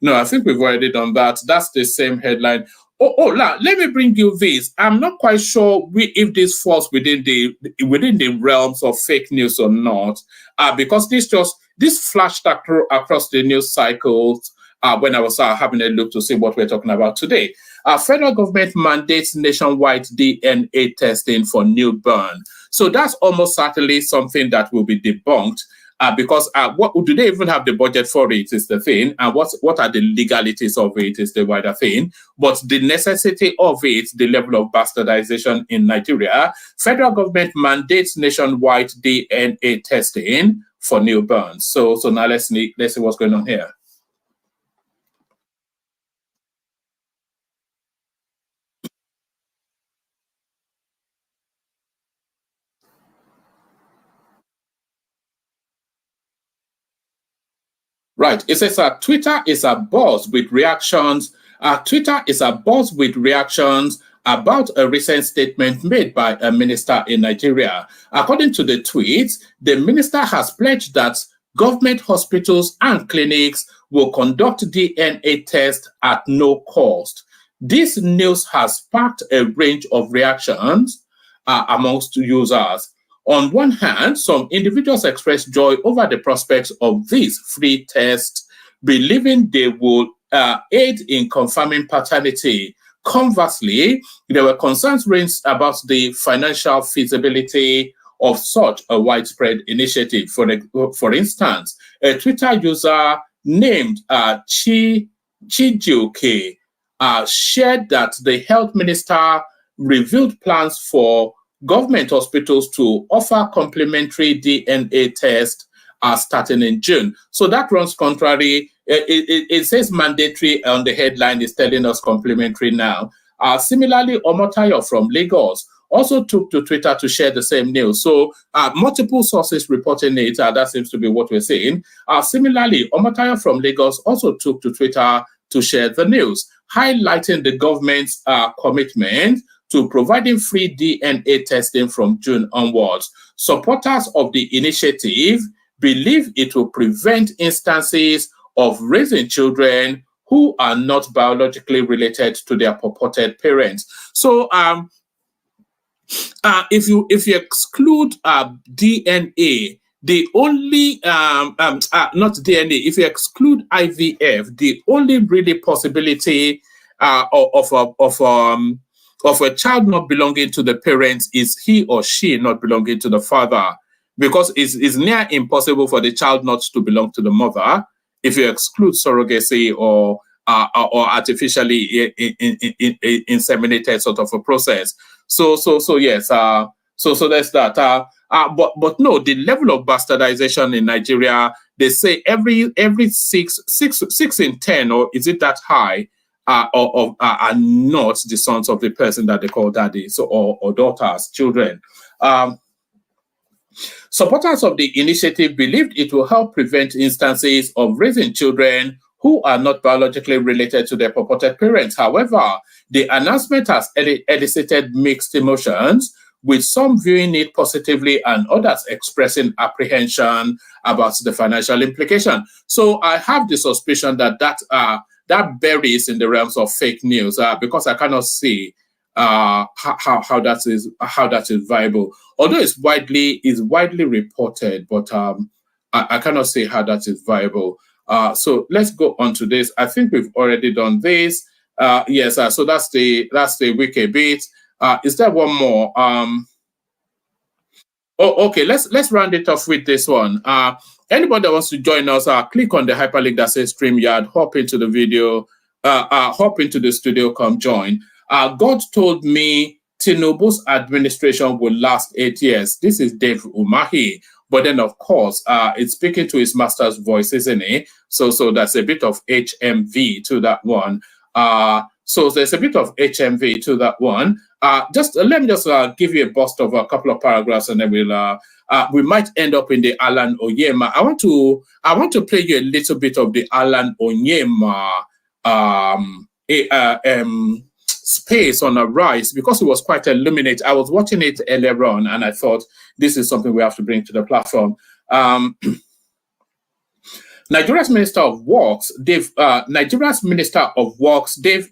No, I think we've already done that. That's the same headline. Let me bring you this. I'm not quite sure if this falls within the realms of fake news or not, because this flashed across the news cycles when I was having a look to see what we're talking about today. Federal government mandates nationwide DNA testing for newborn. So that's almost certainly something that will be debunked. Because what do they even have the budget for it is the thing, and what are the legalities of it is the wider thing. But the necessity of it, the level of bastardization in Nigeria, federal government mandates nationwide DNA testing for newborns. So now let's see what's going on here. Right. It says Twitter is abuzz with reactions. Twitter is abuzz with reactions about a recent statement made by a minister in Nigeria. According to the tweet, the minister has pledged that government hospitals and clinics will conduct DNA tests at no cost. This news has sparked a range of reactions amongst users. On one hand, some individuals expressed joy over the prospects of these free tests, believing they will aid in confirming paternity. Conversely, there were concerns raised about the financial feasibility of such a widespread initiative. For instance, a Twitter user named Chijioke shared that the health minister revealed plans for government hospitals to offer complimentary DNA tests starting in June. So that runs contrary. It says mandatory on the headline, is telling us complimentary now. Similarly, Omotayo from Lagos also took to Twitter to share the same news. So multiple sources reporting it. That seems to be what we're saying. Similarly, Omotayo from Lagos also took to Twitter to share the news, highlighting the government's commitment to providing free DNA testing from June onwards. Supporters of the initiative believe it will prevent instances of raising children who are not biologically related to their purported parents. So if you exclude DNA, the only not DNA, if you exclude IVF, the only really possibility of a child not belonging to the parents is he or she not belonging to the father, because it's near impossible for the child not to belong to the mother if you exclude surrogacy or artificially inseminated sort of a process. So yes. So there's that. But no, the level of bastardization in Nigeria, they say every 6 in 10, or is it that high, are not the sons of the person that they call daddy, so or daughters, children. Supporters of the initiative believed it will help prevent instances of raising children who are not biologically related to their purported parents. However, the announcement has elicited mixed emotions, with some viewing it positively and others expressing apprehension about the financial implication. So I have the suspicion that buries in the realms of fake news, because I cannot see how that is viable. Although it's widely reported, but I cannot say how that is viable. So let's go on to this. I think we've already done this. Yes. So that's the wiki bit. Is there one more? Okay. Let's round it off with this one. Anybody that wants to join us, click on the hyperlink that says StreamYard. Hop into the video. Hop into the studio. Come join. God told me Tinubu's administration will last 8 years. This is Dave Umahi. But then, of course, it's speaking to his master's voice, isn't it? So that's a bit of HMV to that one. So there's a bit of HMV to that one. Let me just give you a bust of a couple of paragraphs, and then we might end up in the Airline Oyenma. I want to play you a little bit of the Airline Oyenma space on a rise, because it was quite illuminating. I was watching it earlier on, and I thought this is something we have to bring to the platform. Nigeria's Minister of Works, Dave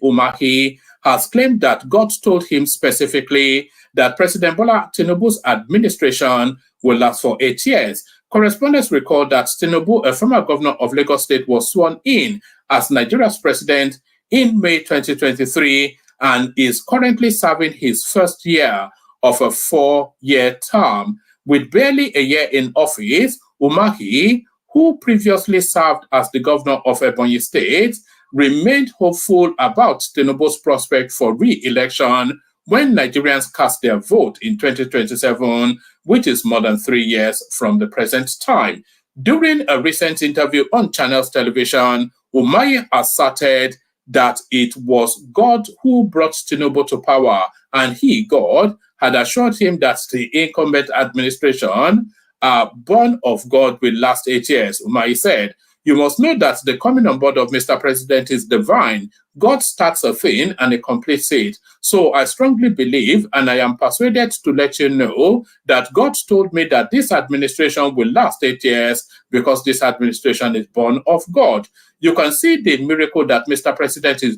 Umahi, has claimed that God told him specifically that President Bola Tinubu's administration will last for 8 years. Correspondents recall that Tinubu, a former governor of Lagos State, was sworn in as Nigeria's president in May 2023 and is currently serving his first year of a 4-year term. With barely a year in office, Umahi, who previously served as the governor of Ebonyi State, remained hopeful about Tinubu's prospect for re-election when Nigerians cast their vote in 2027, which is more than 3 years from the present time. During a recent interview on Channels Television, Umahi asserted that it was God who brought Tinubu to power, and he, God, had assured him that the incumbent administration, born of God, will last 8 years. Umahi said, You must know that the coming on board of Mr. President is divine. God starts a thing and he completes it. So I strongly believe, and I am persuaded to let you know, that God told me that this administration will last 8 years because this administration is born of God. You can see the miracle that Mr. President is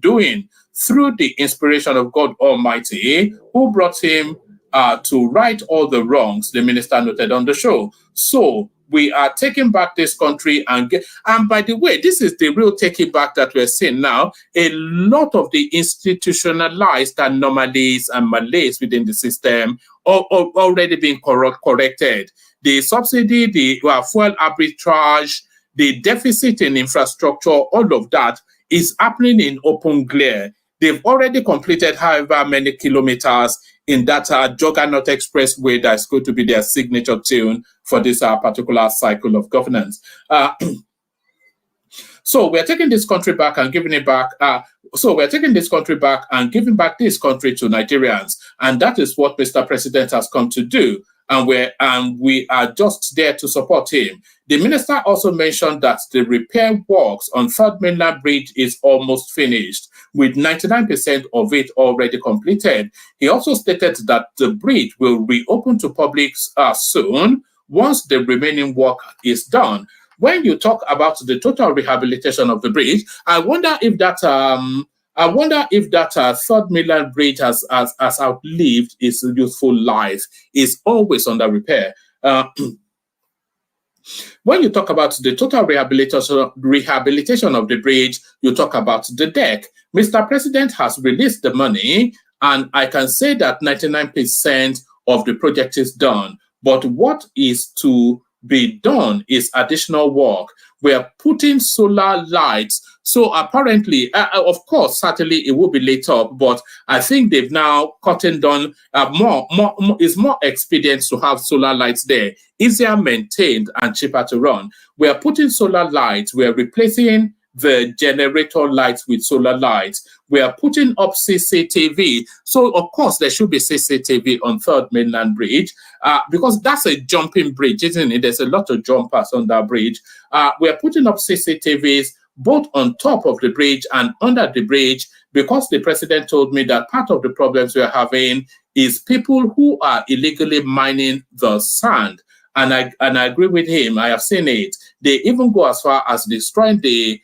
doing through the inspiration of God Almighty, who brought him to right all the wrongs, the minister noted on the show. So we are taking back this country and by the way, this is the real taking back that we're seeing now. A lot of the institutionalized anomalies and malaise within the system are already being corrected. The subsidy, the fuel arbitrage, the deficit in infrastructure, all of that is happening in open glare. They've already completed however many kilometers in that Juggernaut Expressway that's going to be their signature tune for this particular cycle of governance. So we're taking this country back and giving it back. So we're taking this country back and giving back this country to Nigerians. And that is what Mr. President has come to do. And we are just there to support him. The minister also mentioned that the repair works on Third Mainland Bridge is almost finished, with 99% of it already completed. He also stated that the bridge will reopen to public soon once the remaining work is done. When you talk about the total rehabilitation of the bridge, I wonder if that Third Mainland Bridge has outlived its youthful life. Is always under repair. When you talk about the total rehabilitation of the bridge, you talk about the deck. Mr. President has released the money, and I can say that 99% of the project is done. But what is to be done is additional work. We are putting solar lights. So apparently, of course, certainly it will be lit up, but I think they've now gotten done it's more expedient to have solar lights there, easier maintained and cheaper to run. We are putting solar lights. We are replacing the generator lights with solar lights. We are putting up CCTV. So, of course, there should be CCTV on Third Mainland Bridge because that's a jumping bridge, isn't it? There's a lot of jumpers on that bridge. We are putting up CCTVs both on top of the bridge and under the bridge because the president told me that part of the problems we are having is people who are illegally mining the sand. And I agree with him. I have seen it. They even go as far as destroying the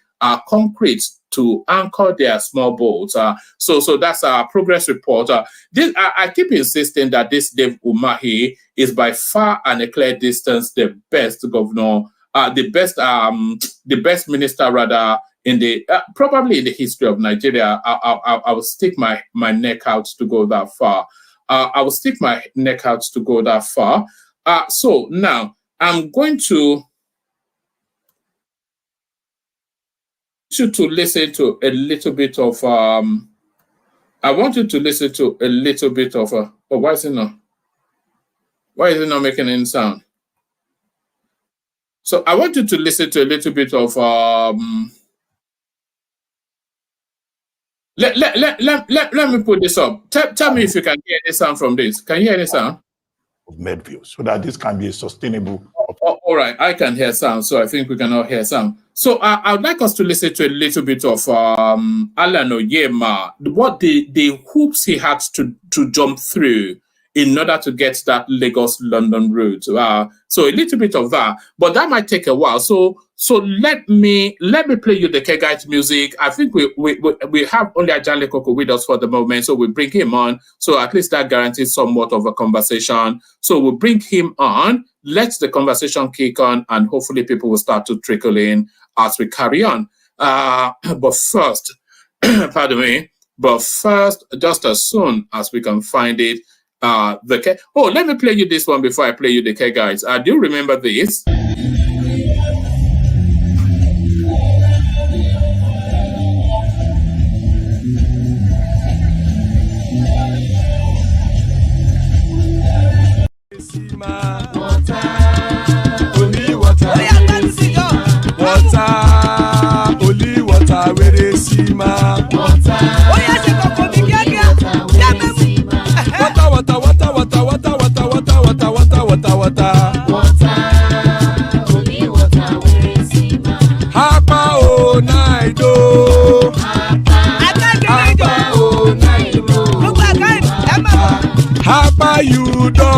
concrete to anchor their small boats. So that's our progress report. I keep insisting that this Dave Umahi is by far and a clear distance the best governor, the best minister rather in the probably in the history of Nigeria. I will stick my neck out to go that far. I will stick my neck out to go that far. So now I'm going to listen to a little bit of I want you to listen to a little bit of oh, why is it not making any sound? So I want you to listen to a little bit of let me put this up. Tell me if you can hear any sound from this. Can you hear any sound? Of Medview, so that this can be a sustainable. All right, I can hear sound, so I think we can all hear sound. So I would like us to listen to a little bit of Alan Oyenma, what the hoops he had to jump through in order to get that Lagos-London route. So a little bit of that, but that might take a while. So let me play you the Kegite music. I think we have only Ajale Koko with us for the moment, so we bring him on. So at least that guarantees somewhat of a conversation. So we'll bring him on, let the conversation kick on, and hopefully people will start to trickle in as we carry on. But first, pardon me, just as soon as we can find it, let me play you this one before I play you the Kegites. Do you remember this? Water, only water, where is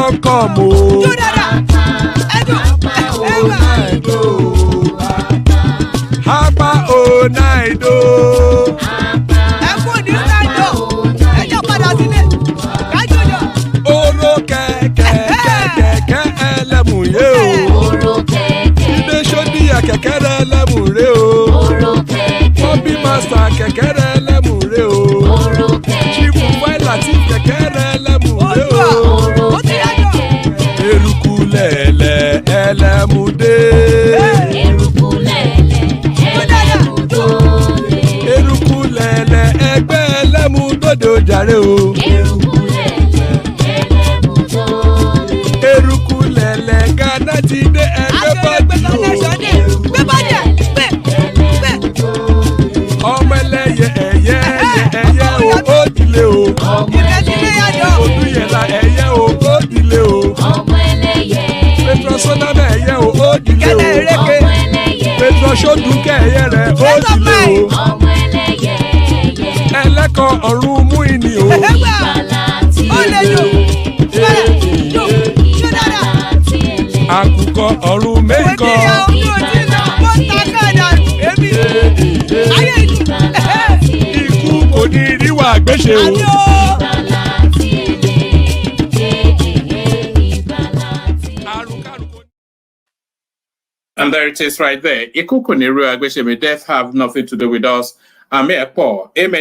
don come o. Hapa o naido. Oro kẹ̀kẹ́ ẹlẹ́mùrè o. Ilé sọ́díyà kẹ̀kẹ́ rẹ̀ ẹlẹ́mùrè o. Bobby Master kẹ̀kẹ́ rẹ̀ ẹlẹ́mùrè o. Chifu Faila ti kẹ̀kẹ́ rẹ̀ ẹlẹ́mùrè o. Eruku lẹ̀lẹ̀ ẹlẹ́mùdé. Eruku lẹ̀lẹ̀ ẹgbẹ́ ẹlẹ́mùdódò jàre o. Eruku lẹ̀lẹ̀ Ghana ti dé ẹgbẹ́ bọ́dì o. Ọmọ ẹlẹ́yẹ ẹ̀yẹ o ó dilé o. Odúyẹ̀lá ẹ̀yẹ o ó dilé o. Petrosoname ẹ̀yẹ o ó dilé o. Petrosodunke ẹ̀yẹ rẹ̀ ó dilé o. Ẹlẹ́kọ̀ ọ̀run mú ìní o. Àkùkọ ọ̀run mẹ́kọ̀. Ikú kò ní ríwà gbéṣe o. And there it is right there. Ikú kò ní ríwà gbéṣe. May death have nothing to do with us. Amen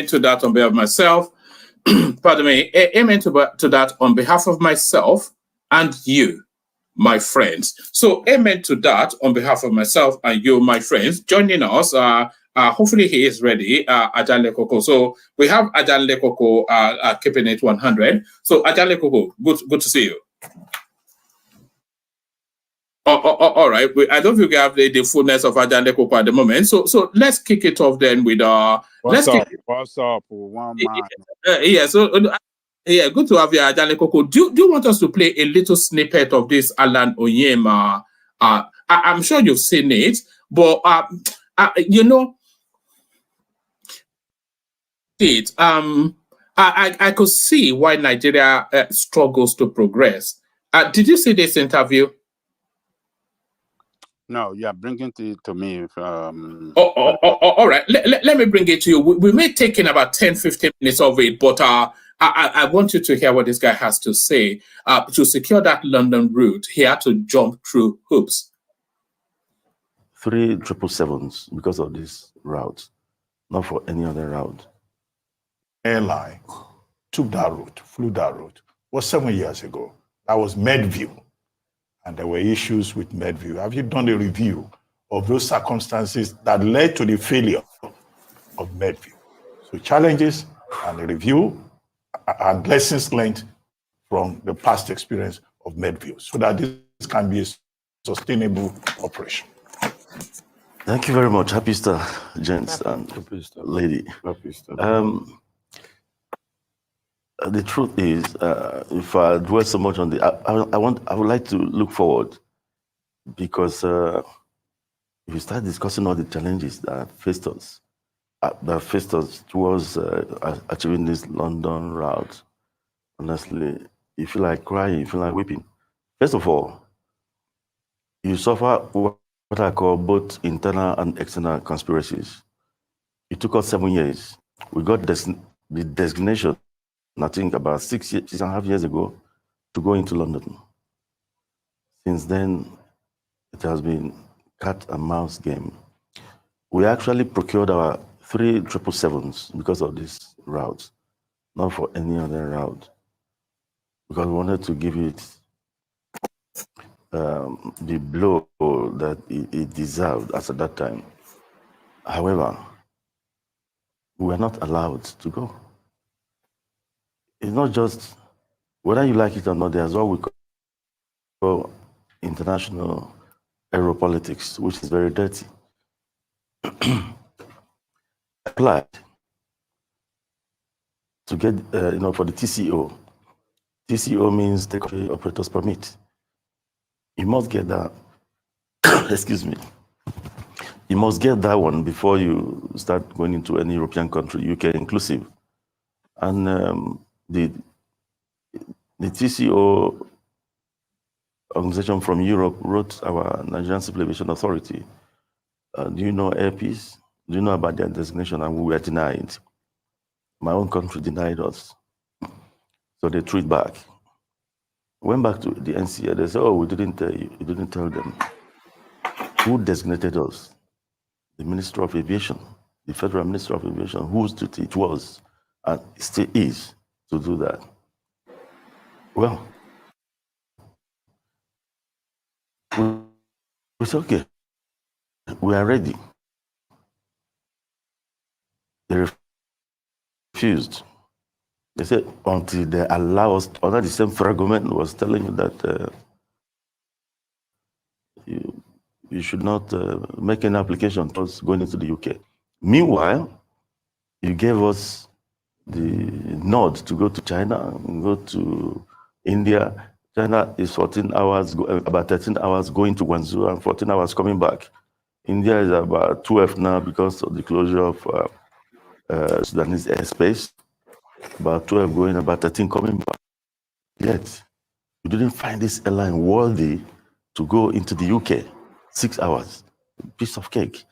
to that on behalf of myself. Pardon me. Amen to that on behalf of myself and you, my friends. So amen to that on behalf of myself and you, my friends. Joining us, hopefully he is ready, Ajanle Koko. So we have Ajanle Koko keeping it 100. So Ajanle Koko, good to see you. All right. I don't think we have the fullness of Ajanle Koko at the moment. So let's kick it off then with What's up? One man. Yeah, good to have you, Ajanle Koko. Do you want us to play a little snippet of this Alan Oyenma? I'm sure you've seen it, but you know, I could see why Nigeria struggles to progress. Did you see this interview? No, yeah, bring it to me. All right. Let me bring it to you. We may take in about 10-15 minutes of it, but I want you to hear what this guy has to say. To secure that London route, he had to jump through hoops. 3 777s because of this route, not for any other route. Airline took that route, flew that route. It was 7 years ago. That was Medview. And there were issues with Medview. Have you done a review of those circumstances that led to the failure of Medview? So challenges and a review and lessons learned from the past experience of Medview so that this can be a sustainable operation. Thank you very much. Happy Easter, gents and lady. Happy Easter. The truth is, if I dwell so much on the, I would like to look forward, because if you start discussing all the challenges that faced us towards achieving this London route, honestly, you feel like crying, you feel like weeping. First of all, you suffer what I call both internal and external conspiracies. It took us 7 years. We got the designation, I think about 6.5 years ago, to go into London. Since then, it has been cat and mouse game. We actually procured our 3 777s because of this route, not for any other route, because we wanted to give it the blow that it deserved as at that time. However, we were not allowed to go. It's not just whether you like it or not, there's what we call international aeropolitics, which is very dirty. Applied to get, for the TCO. TCO means the country operator's permit. You must get that, excuse me. You must get that one before you start going into any European country, UK inclusive. And the TCO organization from Europe wrote our Nigerian Civil Aviation Authority. Do you know Airpeace? Do you know about their designation? And we were denied. My own country denied us. So they threw it back. Went back to the NCA. They said, oh, we didn't tell you. You didn't tell them. Who designated us? The Minister of Aviation, the Federal Minister of Aviation, whose duty it was and still is to do that. Well, we said, okay, we are ready. They refused. They said until they allow us, under the same federal government was telling you that you should not make an application towards going into the UK. Meanwhile, you gave us the nod to go to China, go to India. China is 14 hours, about 13 hours going to Guangzhou and 14 hours coming back. India is about 12 now because of the closure of Sudanese airspace. About 12 going, about 13 coming back. Yet, you didn't find this airline worthy to go into the UK. 6 hours, piece of cake.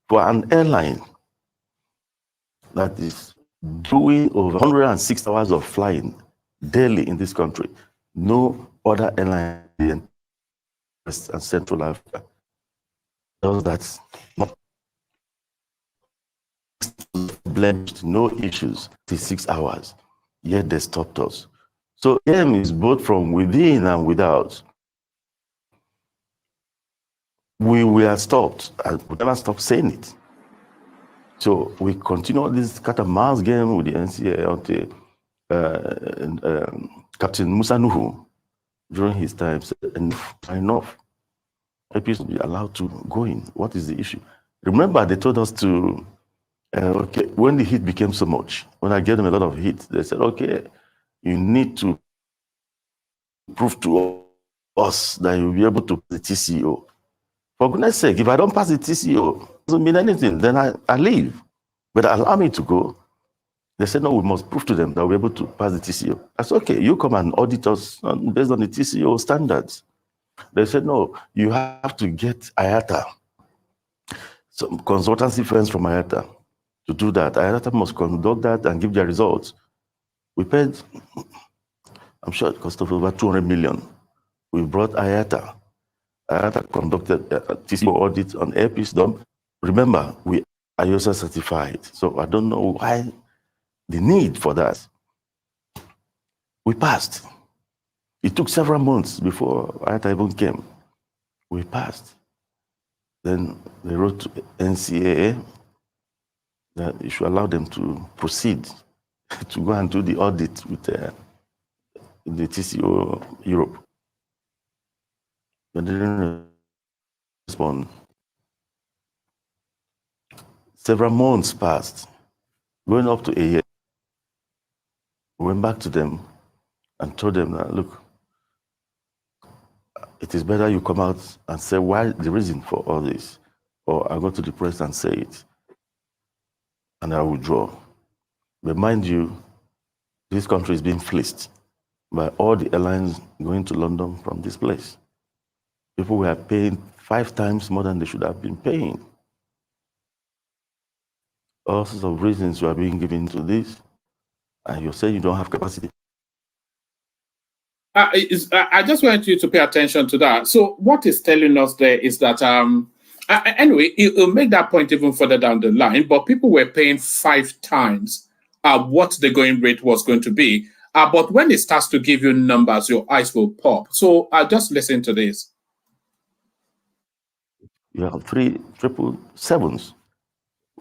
For an airline that is doing over 106 hours of flying daily in this country, no other airline in West and Central Africa does that. Not blemished, no issues, 6 hours, yet they stopped us. So aim is both from within and without. We were stopped, and we never stopped saying it. So we continue this cat and mouse game with the NCA until Captain Musa Nuhu, during his time, said, enough. Airpeace will be allowed to go in. What is the issue? Remember, they told us to, okay, when the heat became so much, when I gave them a lot of heat, they said, okay, you need to prove to us that you'll be able to pass the TCO. For goodness sake, if I don't pass the TCO, it doesn't mean anything, then I leave. But allow me to go. They said, no, we must prove to them that we're able to pass the TCO. I said, okay, you come and audit us based on the TCO standards. They said, no, you have to get IATA, some consultancy firms from IATA to do that. IATA must conduct that and give their results. We paid, I'm sure it cost over 200 million. We brought IATA. IATA conducted a TCO audit on Airpeace dump. Remember, we are IOSA certified, so I don't know why the need for that. We passed. It took several months before IATA even came. We passed. Then they wrote to NCAA that you should allow them to proceed to go and do the audit with the TCO Europe. They didn't respond. Several months passed, going up to a year. We went back to them and told them that, look, it is better you come out and say why the reason for all this, or I go to the press and say it, and I withdraw. But mind you, this country is being fleeced by all the airlines going to London from this place. People were paying 5 times more than they should have been paying. All sorts of reasons you are being given to this, and you're saying you don't have capacity. I just want you to pay attention to that. So what it's telling us there is that, anyway, it'll make that point even further down the line, but people were paying 5 times what the going rate was going to be. But when it starts to give you numbers, your eyes will pop. So just listen to this. You have 3 777s,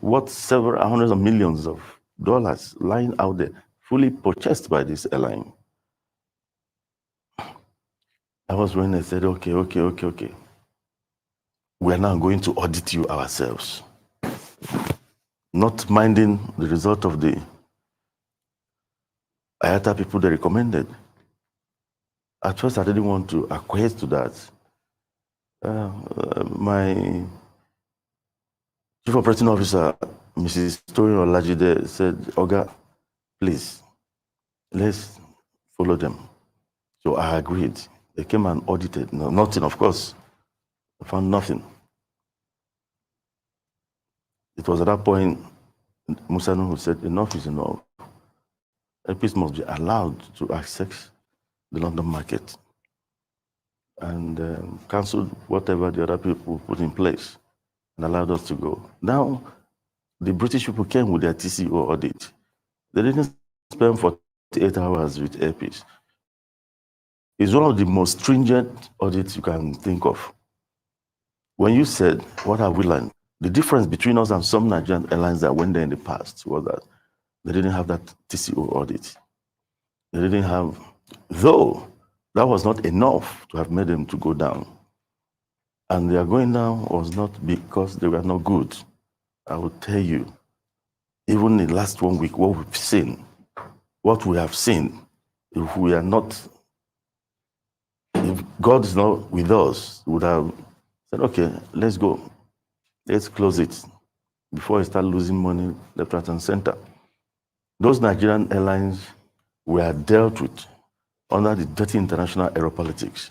worth several hundreds of millions of dollars lying out there, fully purchased by this airline. That was when they said, okay. We are now going to audit you ourselves. Not minding the result of the IATA people they recommended. At first, I didn't want to acquiesce to that. My chief operating officer, Mrs. Toyin Olajide, said, Oga, please, let's follow them. So I agreed. They came and audited. No, nothing, of course. They found nothing. It was at that point Musa Nuhu said, enough is enough. Airpeace must be allowed to access the London market, and cancelled whatever the other people put in place and allowed us to go. Now, the British people came with their TCO audit. They didn't spend 48 hours with Airpeace. It's one of the most stringent audits you can think of. When you said, what have we learned? The difference between us and some Nigerian airlines that went there in the past was that they didn't have that TCO audit. They didn't have, though that was not enough to have made them to go down. And their going down was not because they were not good. I will tell you, even in the last 1 week, what we have seen, if we are not, if God is not with us, we would have said, okay, let's go. Let's close it before we start losing money left, right, and center. Those Nigerian airlines were dealt with under the dirty international aeropolitics,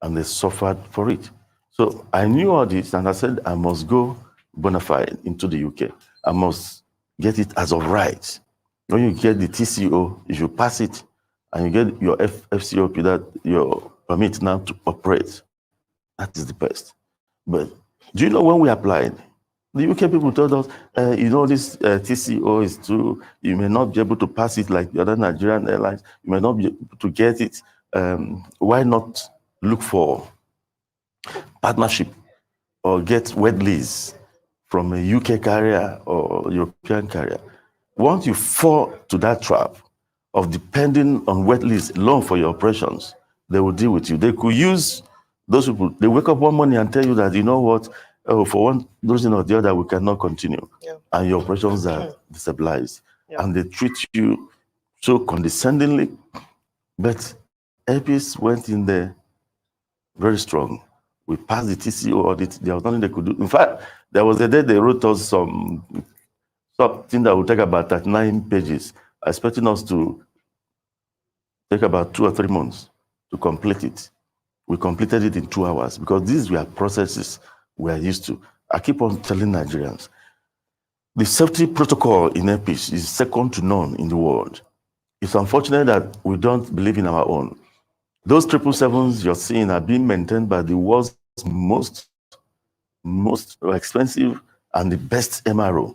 and they suffered for it. So I knew all this, and I said, I must go bona fide into the UK. I must get it as of right. When you get the TCO, if you pass it, and you get your FCOP, that your permit now to operate, that is the best. But do you know when we applied, the UK people told us, you know, this TCO is too, you may not be able to pass it like the other Nigerian airlines, you may not be able to get it. Why not look for partnership or get wet lease from a UK carrier or European carrier? Once you fall to that trap of depending on wet lease alone for your operations, they will deal with you. They could use those people. They wake up one morning and tell you that, you know what, for one reason or the other, we cannot continue. Yeah. And your operations are destabilized. Yeah. And they treat you so condescendingly. But Airpeace went in there very strong. We passed the TCO audit. There was nothing they could do. In fact, there was a day they wrote us something that would take about 39 pages, expecting us to take about 2 or 3 months to complete it. We completed it in 2 hours because these were processes we are used to. I keep on telling Nigerians, the safety protocol in Airpeace is second to none in the world. It's unfortunate that we don't believe in our own. Those 777s you're seeing are being maintained by the world's most expensive and the best MRO.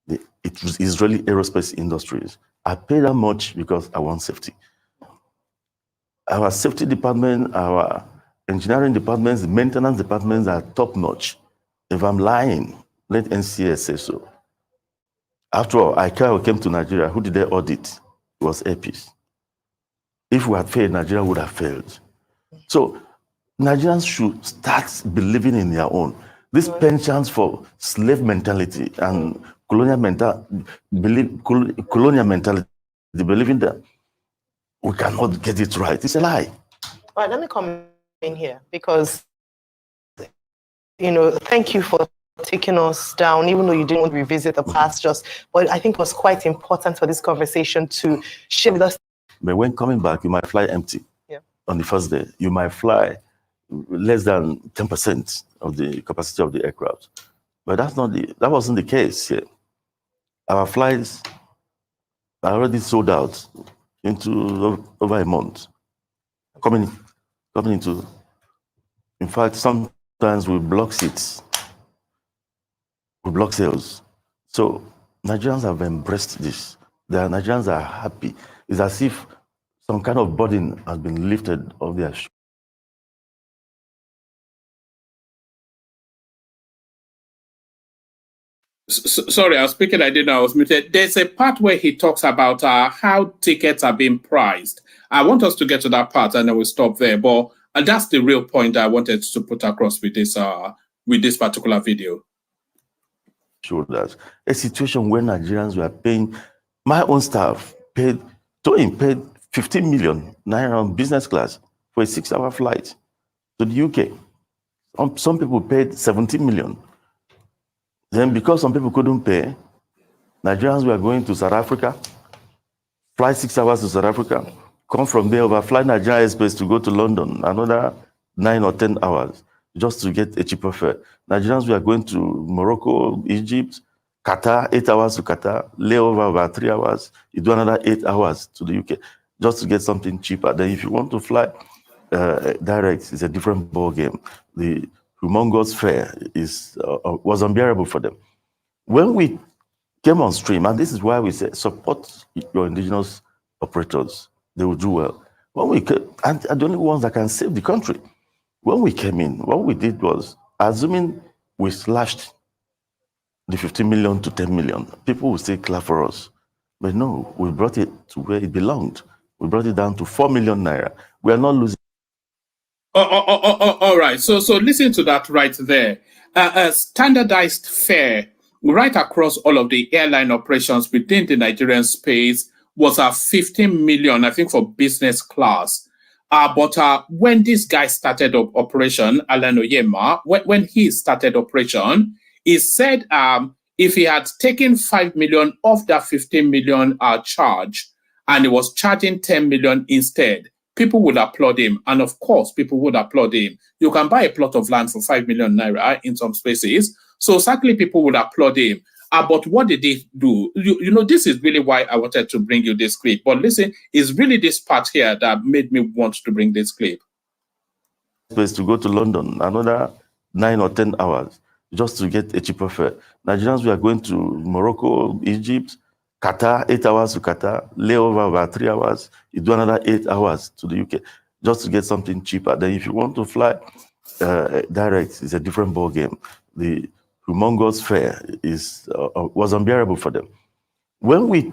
It was Israeli Aerospace Industries. I pay that much because I want safety. Our safety department, our engineering departments, the maintenance departments are top-notch. If I'm lying, let NCS say so. After all, ICAO came to Nigeria. Who did they audit? It was Airpeace. If we had failed, Nigeria would have failed. So Nigerians should start believing in their own. This penchant for slave mentality and colonial mentality, believing that we cannot get it right, it's a lie. All right, let me come in here because, you know, thank you for taking us down, even though you didn't want to revisit the past, but I think it was quite important for this conversation to share with us. But when coming back, you might fly empty. Yeah. On the first day. You might fly less than 10% of the capacity of the aircraft. But that wasn't the case here. Our flights are already sold out into over a month. Coming into, in fact, sometimes we block seats. We block sales. So Nigerians have embraced this. The Nigerians are happy. It's as if some kind of burden has been lifted off their shoulders. Sorry, I was speaking. I didn't know I was muted. There's a part where he talks about how tickets are being priced. I want us to get to that part and then we'll stop there. But that's the real point I wanted to put across with this particular video. Sure, that's a situation where Nigerians were paying. My own staff paid 15 million naira on business class for a 6-hour flight to the UK. Some people paid 17 million. Then because some people couldn't pay, Nigerians were going to South Africa, fly 6 hours to South Africa, come from there, overfly Nigeria airspace to go to London, another 9 or 10 hours just to get a cheaper fare. Nigerians, we are going to Morocco, Egypt, Qatar, 8 hours to Qatar, layover about 3 hours. You do another 8 hours to the UK just to get something cheaper. Then if you want to fly direct, it's a different ball game. The humongous fare was unbearable for them. When we came on stream, and this is why we say support your indigenous operators, they will do well. When we came, and the only ones that can save the country. When we came in, what we did was, assuming we slashed the 15 million to 10 million, people will say clap for us. But no, we brought it to where it belonged. We brought it down to 4 million naira. We are not losing. All right. So listen to that right there. A standardized fare right across all of the airline operations within the Nigerian space was 15 million, I think, for business class. But when this guy started operation, Airline Oyenma, when he started operation, he said if he had taken 5 million off that 15 million charge and he was charging 10 million instead, people would applaud him. And of course, people would applaud him. You can buy a plot of land for 5 million naira in some spaces. So certainly people would applaud him. But what did they do? You know, this is really why I wanted to bring you this clip. But listen, it's really this part here that made me want to bring this clip. To go to London, another 9 or 10 hours just to get a cheaper fare. Nigerians, we are going to Morocco, Egypt, Qatar, 8 hours to Qatar, layover about 3 hours. You do another 8 hours to the UK just to get something cheaper. Then if you want to fly direct, it's a different ball game. The humongous fare was unbearable for them. When we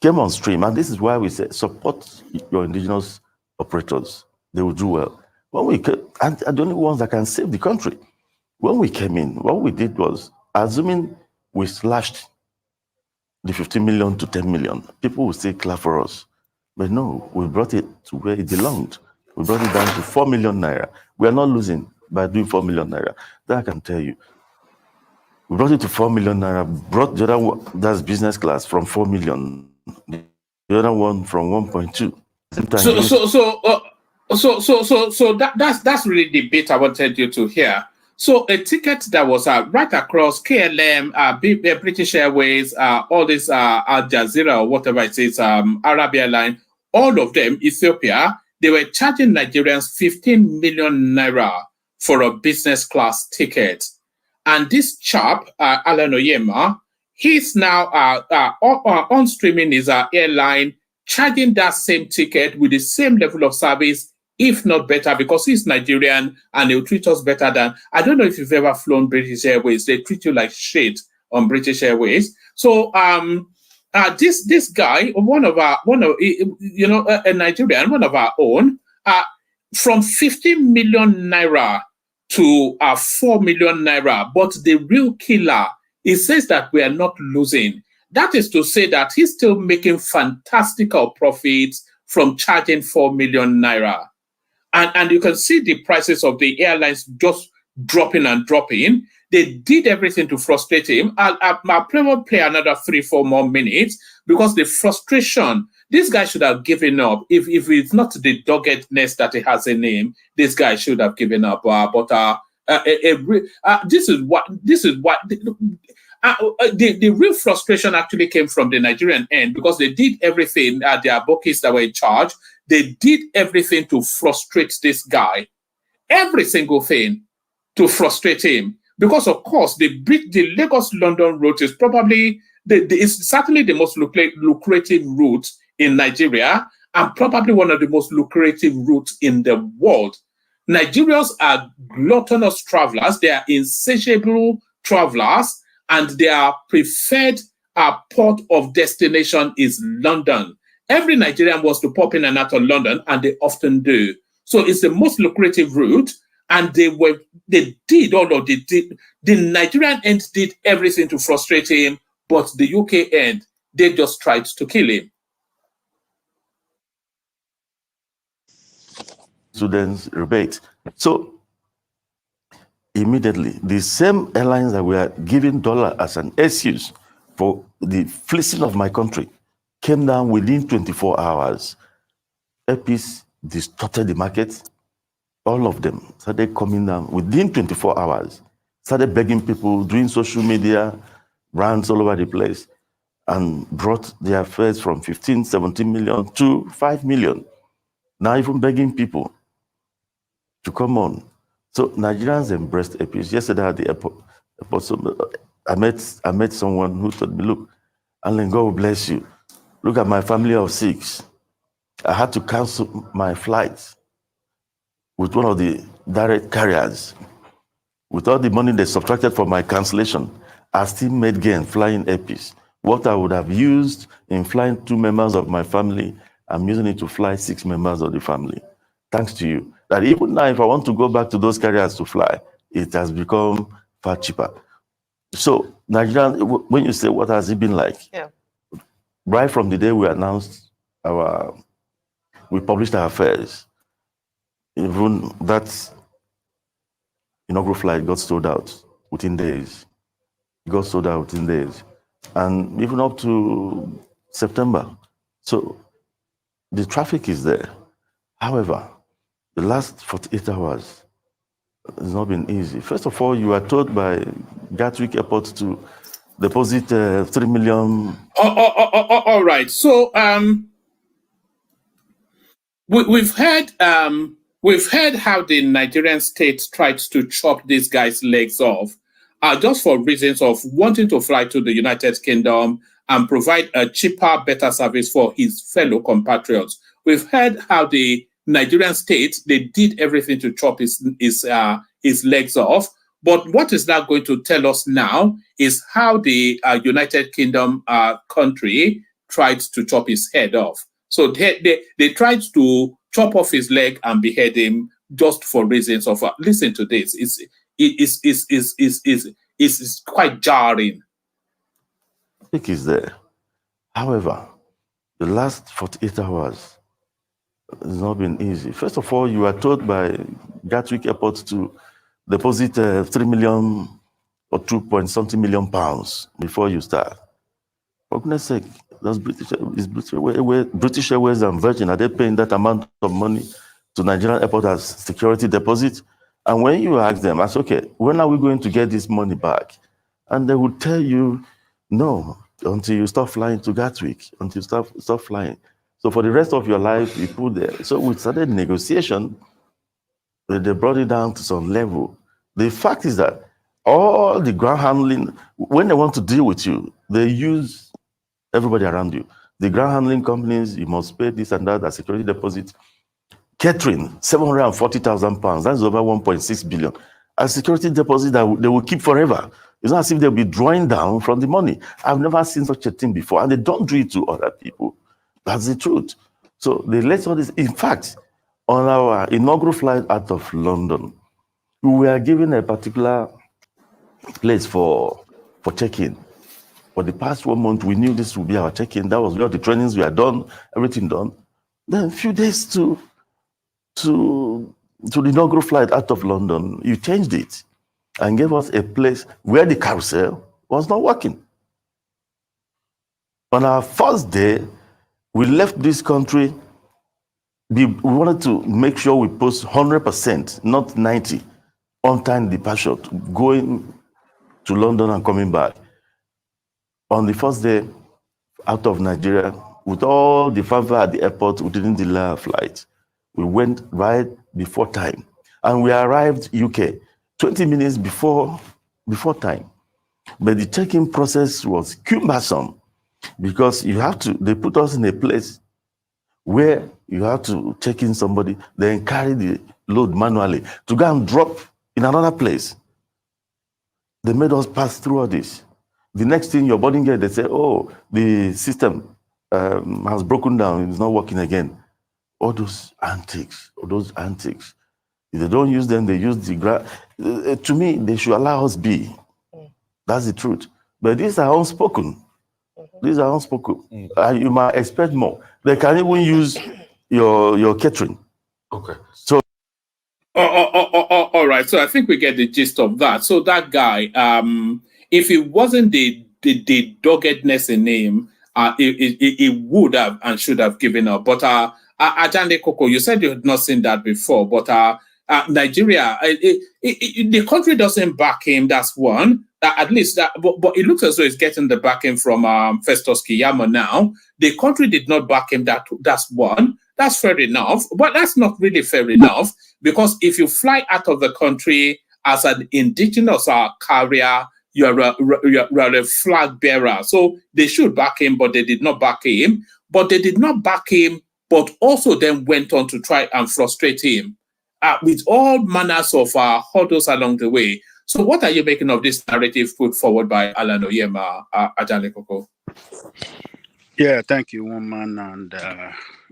came on stream, and this is why we say support your indigenous operators, they will do well. When we came, and the only ones that can save the country. When we came in, what we did was, assuming we slashed the 15 million to 10 million, people will say clap for us. But no, we brought it to where it belonged. We brought it down to 4 million naira. We are not losing by doing 4 million naira. That I can tell you. We brought it to 4 million naira, brought the other one, that's business class, from 4 million, the other one from 1.2. So that's really the bit I wanted you to hear. So a ticket that was right across KLM, British Airways, all this Al Jazeera or whatever it is, Arab Airline, all of them, Ethiopia, they were charging Nigerians 15 million naira for a business class ticket. And this chap, Airline Oyenma, he's now on streaming his airline, charging that same ticket with the same level of service, if not better, because he's Nigerian and he'll treat us better than, I don't know if you've ever flown British Airways, they treat you like shit on British Airways. So this guy, a Nigerian, one of our own, from 15 million naira to 4 million naira, but the real killer, he says that we are not losing. That is to say that he's still making fantastical profits from charging 4 million naira. And you can see the prices of the airlines just dropping and dropping. They did everything to frustrate him. I'll play another 3-4 more minutes because the frustration, this guy should have given up. If it's not the doggedness that he has in him, this guy should have given up. This is what the real frustration actually came from the Nigerian end, because they did everything, their bookies that were in charge, they did everything to frustrate this guy. Every single thing to frustrate him. Because, of course, the Lagos-London route is probably, it's certainly the most lucrative route in Nigeria, and probably one of the most lucrative routes in the world. Nigerians are gluttonous travelers. They are insatiable travelers, and their preferred port of destination is London. Every Nigerian wants to pop in and out of London, and they often do. So it's the most lucrative route, and the Nigerian end did everything to frustrate him, but the UK end, they just tried to kill him. Students rebate. So immediately, the same airlines that were giving dollar as an excuse for the fleecing of my country came down within 24 hours. Airpeace distorted the market. All of them started coming down within 24 hours, started begging people, doing social media, brands all over the place, and brought their fares from 15, 17 million to 5 million. Now even begging people to come on. So Nigerians embraced Airpeace. Yesterday at the airport I met someone who told me, look, Alan, God will bless you. Look at my family of 6. I had to cancel my flights with one of the direct carriers. With all the money they subtracted from my cancellation, I still made gain flying Airpeace. What I would have used in flying 2 members of my family, I'm using it to fly 6 members of the family. Thanks to you. That even now, if I want to go back to those carriers to fly, it has become far cheaper. So, Nigerian, when you say what has it been like? Yeah. Right from the day we announced we published our fares, even that inaugural flight got sold out within days. It got sold out within days. And even up to September. So the traffic is there. However, the last 48 hours has not been easy. First of all, you are told by Gatwick Airport to deposit 3 million. All right. So we've heard how the Nigerian state tried to chop these guys' legs off, just for reasons of wanting to fly to the United Kingdom and provide a cheaper, better service for his fellow compatriots. We've heard how the Nigerian state, they did everything to chop his legs off. But what is that going to tell us now is how the United Kingdom country tried to chop his head off. So they tried to chop off his leg and behead him just for reasons of listen to this. It's quite jarring. I think it's there. However, the last 48 hours has not been easy. First of all, you are told by Gatwick Airport to deposit 3 million or 2-point-something million pounds before you start. For goodness sake, those British Airways and Virgin, are they paying that amount of money to Nigerian airport as security deposit? And when you ask them, I say, okay, when are we going to get this money back? And they will tell you, no, until you stop flying to Gatwick, until you stop flying. So for the rest of your life, you put there. So we started negotiation. They brought it down to some level. The fact is that all the ground handling, when they want to deal with you, they use everybody around you. The ground handling companies, you must pay this and that as security deposit. Catering, 740,000 pounds. That's over 1.6 billion. A security deposit that they will keep forever. It's not as if they'll be drawing down from the money. I've never seen such a thing before, and they don't do it to other people. That's the truth. So they let all this. In fact, on our inaugural flight out of London, we were given a particular place for check-in. For the past 1 month, we knew this would be our check-in. That was where the trainings were done, everything done. Then a few days to the inaugural flight out of London, you changed it and gave us a place where the carousel was not working. On our first day, we left this country. We wanted to make sure we post 100%, not 90%, on-time departure, going to London and coming back. On the first day out of Nigeria, with all the fanfare at the airport, we didn't delay our flight. We went right before time. And we arrived UK 20 minutes before time. But the check-in process was cumbersome because they put us in a place where you have to check in somebody, then carry the load manually to go and drop in another place. They made us pass through all this. The next thing, your boarding gate, they say, oh, the system has broken down, it's not working again. All those antics. If they don't use them, they use the ground. To me, they should allow us be. That's the truth. But these are unspoken. These are unspoken. You might expect more. They can even use your catering. Okay. So. All right. So I think we get the gist of that. So that guy, if it wasn't the doggedness in him, it would have and should have given up. But Ajande Koko, you said you had not seen that before, but Nigeria, the country doesn't back him. That's one. At least that, but it looks as though it's getting the backing from Festus Keyamo now. The country did not back him. That's one. That's fair enough, but that's not really fair enough, because if you fly out of the country as an indigenous carrier, you're a flag bearer. So they should back him, but they did not back him. But they did not back him, but also then went on to try and frustrate him with all manners of hurdles along the way. So what are you making of this narrative put forward by Alan Oyenma, Ajale Koko? Yeah, thank you, woman, and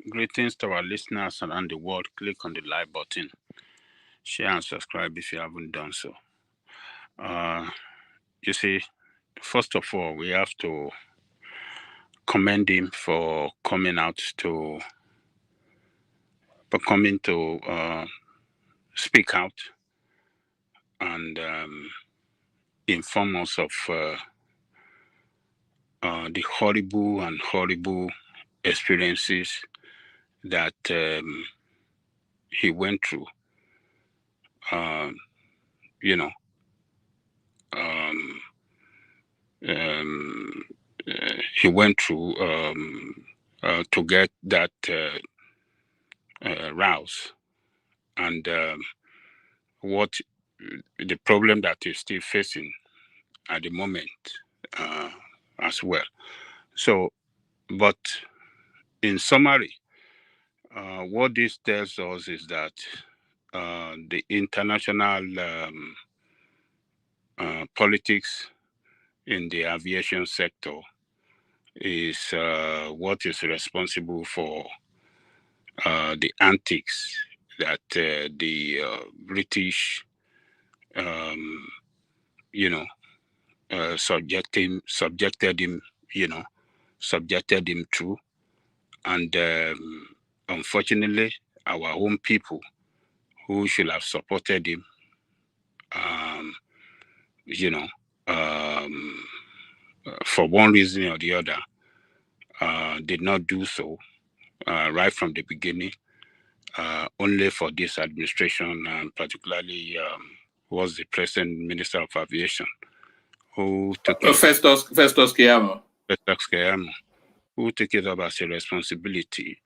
greetings to our listeners around the world. Click on the like button, share and subscribe if you haven't done so. You see, first of all, we have to commend him for coming to speak out and inform us of the horrible experiences that he went through. He went through to get that rouse, and what the problem that he's still facing at the moment as well. So, but in summary, what this tells us is that the international politics in the aviation sector is what is responsible for the antics that the British, subjected him to, and unfortunately, our own people who should have supported him, for one reason or the other, did not do so right from the beginning. Only for this administration, and particularly was the present Minister of Aviation, who took it, Festus Keyamo, who took it up as a responsibility,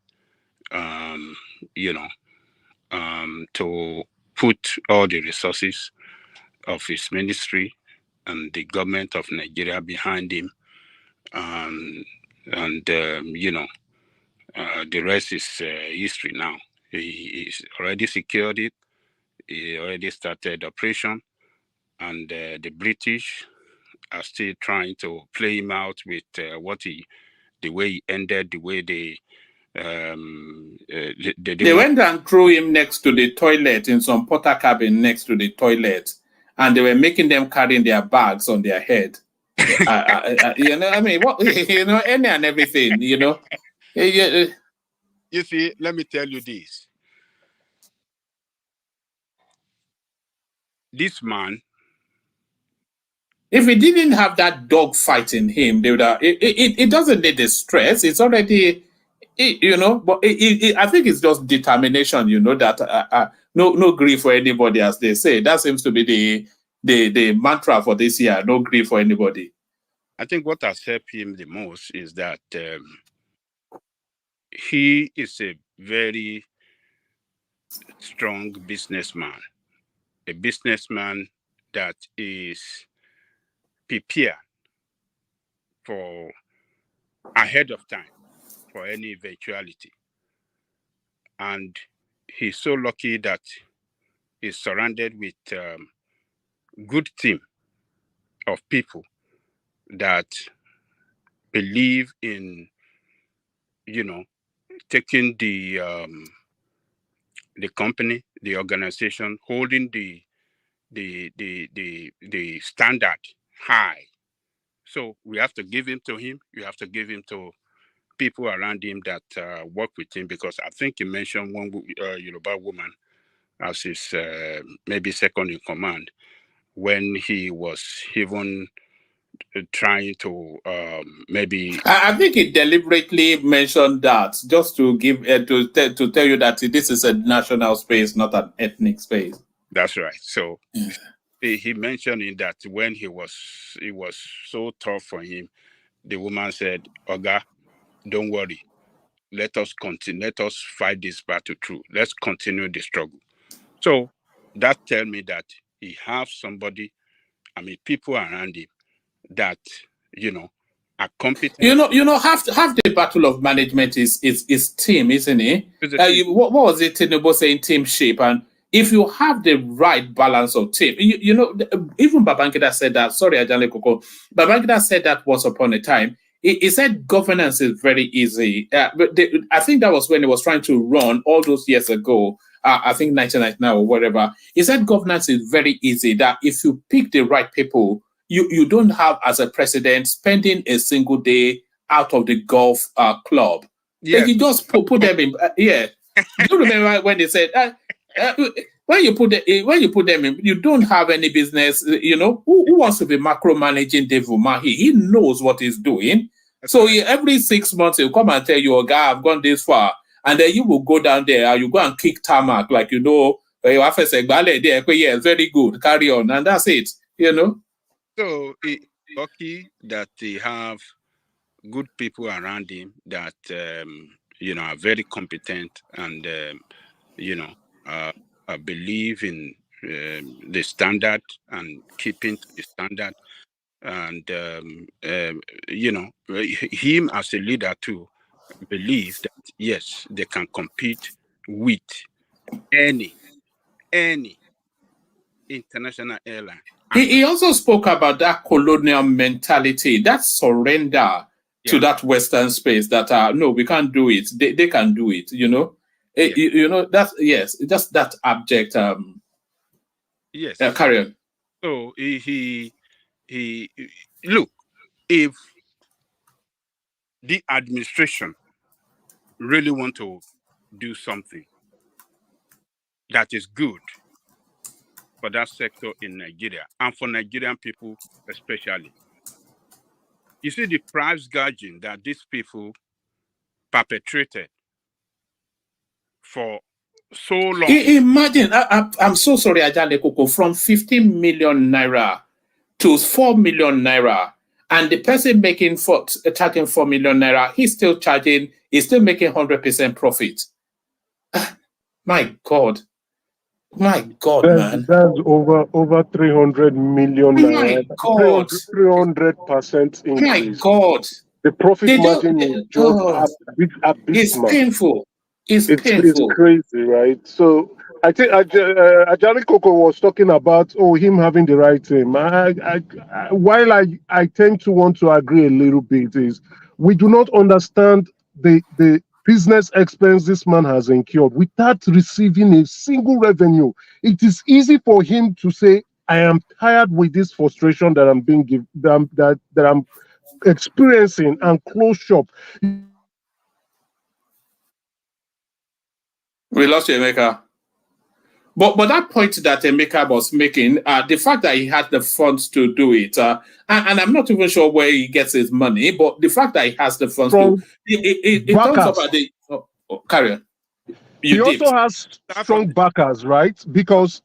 to put all the resources of his ministry and the government of Nigeria behind him, and the rest is history now. He's already secured it. He already started operation, and the British are still trying to play him out with the way he ended, the way they went and threw him next to the toilet in some porter cabin next to the toilet, and they were making them carrying their bags on their head. I mean, what, any and everything, You see, let me tell you this. This man, if he didn't have that dog fight in him, they would have, it doesn't need the stress. It's already, but I think it's just determination, that no grief for anybody, as they say. That seems to be the mantra for this year, no grief for anybody. I think what has helped him the most is that he is a very strong businessman, a businessman that is prepared for ahead of time for any eventuality. And he's so lucky that he's surrounded with good team of people that believe in, taking the company, the organization, holding the standard high. So we have to give him to him. You have to give him to people around him that work with him, because I think you mentioned one Yoruba woman as his maybe second in command, when he was even trying to maybe. I think he deliberately mentioned that just to give to tell you that this is a national space, not an ethnic space. That's right. So he mentioned in that when it was so tough for him, the woman said, "Oga, don't worry. Let us continue. Let us fight this battle through. Let's continue the struggle." So that tells me that he has somebody, people around him that, are competent. Half the battle of management is team, isn't it? What was it Tinubu saying? Team shape. And if you have the right balance of team, even Babangida said that. Sorry, Ajale Koko. Babangida said that once upon a time. He said governance is very easy. I think that was when he was trying to run all those years ago. I think 1999 or whatever. He said governance is very easy. That if you pick the right people, you don't have as a president spending a single day out of the golf club. Yeah, you just put them in. Do you remember when they said when you put them in, you don't have any business. Who wants to be macro-managing Dave Umahi? He knows what he's doing. So every 6 months he'll come and tell you, "Oh, guy, I've gone this far," and then you will go down there. You go and kick tarmac, like you have to say, "Yeah, very good, carry on," and that's it. So it's lucky that they have good people around him that are very competent and believe in the standard and keeping to the standard, and him as a leader too believe that yes, they can compete with any international airline. He also spoke about that colonial mentality, that surrender to that Western space. That no, we can't do it. They can do it. That's just that abject. Yes. Carry on. So he look, if the administration really want to do something that is good for that sector in Nigeria and for Nigerian people especially, you see the price gouging that these people perpetrated for so long. Imagine, I'm so sorry, Ajale Koko, from 15 million naira to 4 million naira, and the person charging 4 million naira, he's still making 100% profit. My God, man. That's over 300 million naira. 300% increase. My God. The profit margin is just it's painful. It's crazy, right? So I think Ajali Koko was talking about him having the right team. While I tend to want to agree a little bit, is we do not understand the business expense this man has incurred without receiving a single revenue. It is easy for him to say, "I am tired with this frustration that I'm being given, that I'm experiencing, and close shop." We lost you, Emeka. But that point that Emeka was making, the fact that he had the funds to do it, and I'm not even sure where he gets his money, but the fact that he has the funds it talks about the carry on. He also has strong backers, right? Because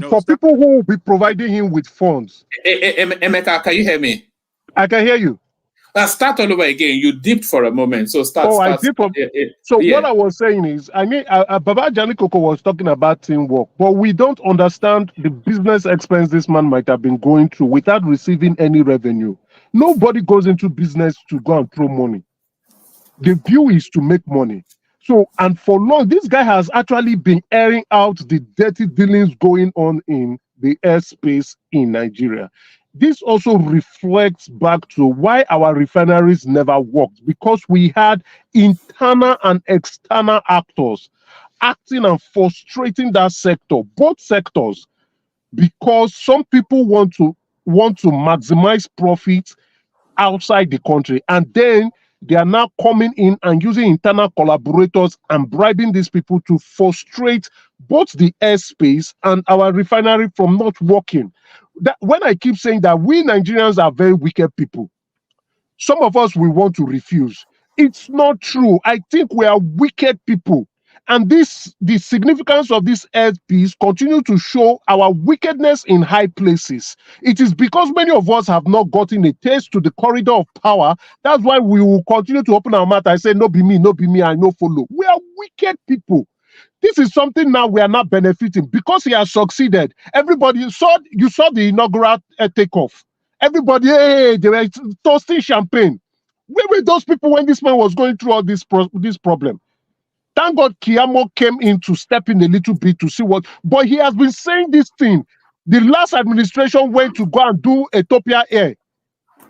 for people who will be providing him with funds. Emeka, can you hear me? I can hear you. Start all over again. You dipped for a moment, so start. I dipped. What I was saying is, Baba Ajani Koko was talking about teamwork, but we don't understand the business expense this man might have been going through without receiving any revenue. Nobody goes into business to go and throw money. The view is to make money. So, and for long, this guy has actually been airing out the dirty dealings going on in the airspace in Nigeria. This also reflects back to why our refineries never worked, because we had internal and external actors acting and frustrating that sector, both sectors, because some people want to maximize profits outside the country, and then They are now coming in and using internal collaborators and bribing these people to frustrate both the airspace and our refinery from not working. When I keep saying that we Nigerians are very wicked people, some of us will want to refuse. It's not true. I think we are wicked people. And the significance of this earth piece continue to show our wickedness in high places. It is because many of us have not gotten a taste to the corridor of power. That's why we will continue to open our mouth and say, no be me, I no follow. We are wicked people. This is something now we are not benefiting because he has succeeded. Everybody saw, you saw the inaugural takeoff. Everybody, hey, they were toasting champagne. Where were those people when this man was going through all this problem? Thank God Kiamo came in to step in a little bit to see what, but he has been saying this thing. The last administration went to go and do Ethiopia Air.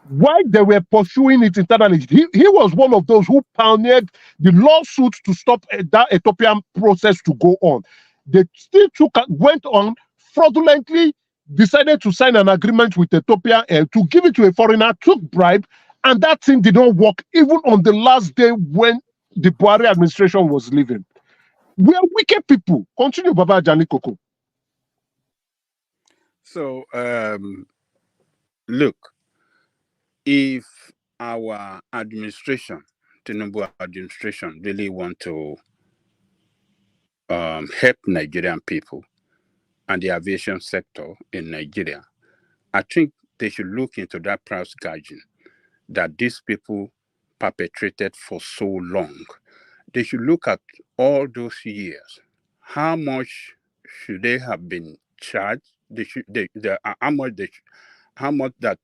Why they were pursuing it internally, he was one of those who pioneered the lawsuit to stop that Ethiopian process to go on. They still went on fraudulently, decided to sign an agreement with Ethiopia Air to give it to a foreigner, took bribe, and that thing did not work even on the last day when the Buhari administration was leaving. We are wicked people. Continue, Baba Jani Koko. So, look, if our administration, Tinubu administration, really want to help Nigerian people and the aviation sector in Nigeria, I think they should look into that price gouging that these people perpetrated for so long. They should look at all those years. How much should they have been charged? How much that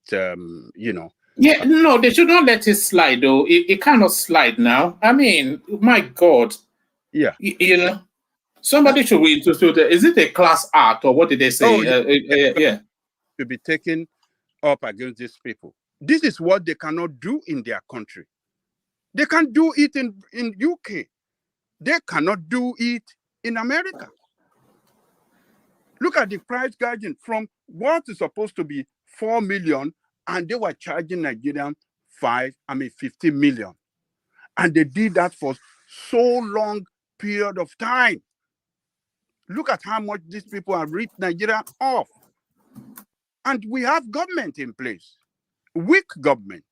Yeah, no, they should not let it slide though. It cannot slide now. I mean, my God. Yeah. You know, somebody should be into. Is it a class act or what did they say? Oh, yeah. To be taken up against these people. This is what they cannot do in their country. They can't do it in UK. They cannot do it in America. Look at the price gouging from what is supposed to be 4 million, and they were charging Nigerian 50 million. And they did that for so long period of time. Look at how much these people have ripped Nigeria off. And we have government in place, weak government.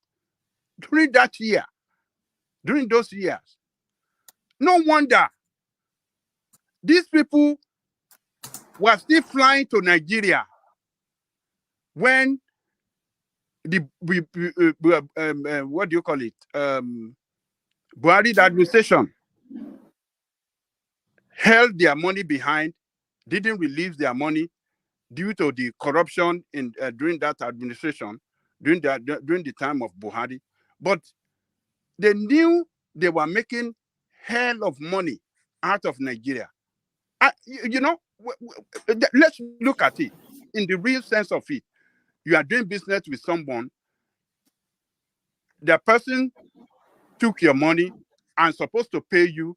During those years, no wonder these people were still flying to Nigeria when the what do you call it? Buhari administration held their money behind, didn't release their money due to the corruption in during that administration, during the time of Buhari. But they knew they were making hell of money out of Nigeria. Let's look at it in the real sense of it. You are doing business with someone, the person took your money and supposed to pay you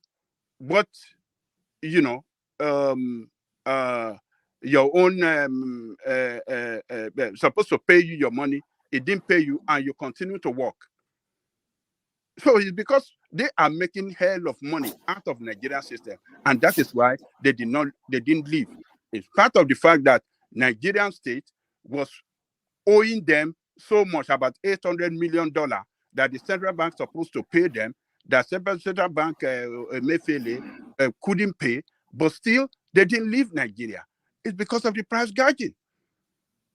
what, your own, supposed to pay you your money. It didn't pay you and you continue to work. So it's because they are making hell of money out of Nigerian system. And that is why they didn't leave. It's part of the fact that Nigerian state was owing them so much, about $800 million, that the central bank supposed to pay them, that central bank couldn't pay, but still they didn't leave Nigeria. It's because of the price gouging.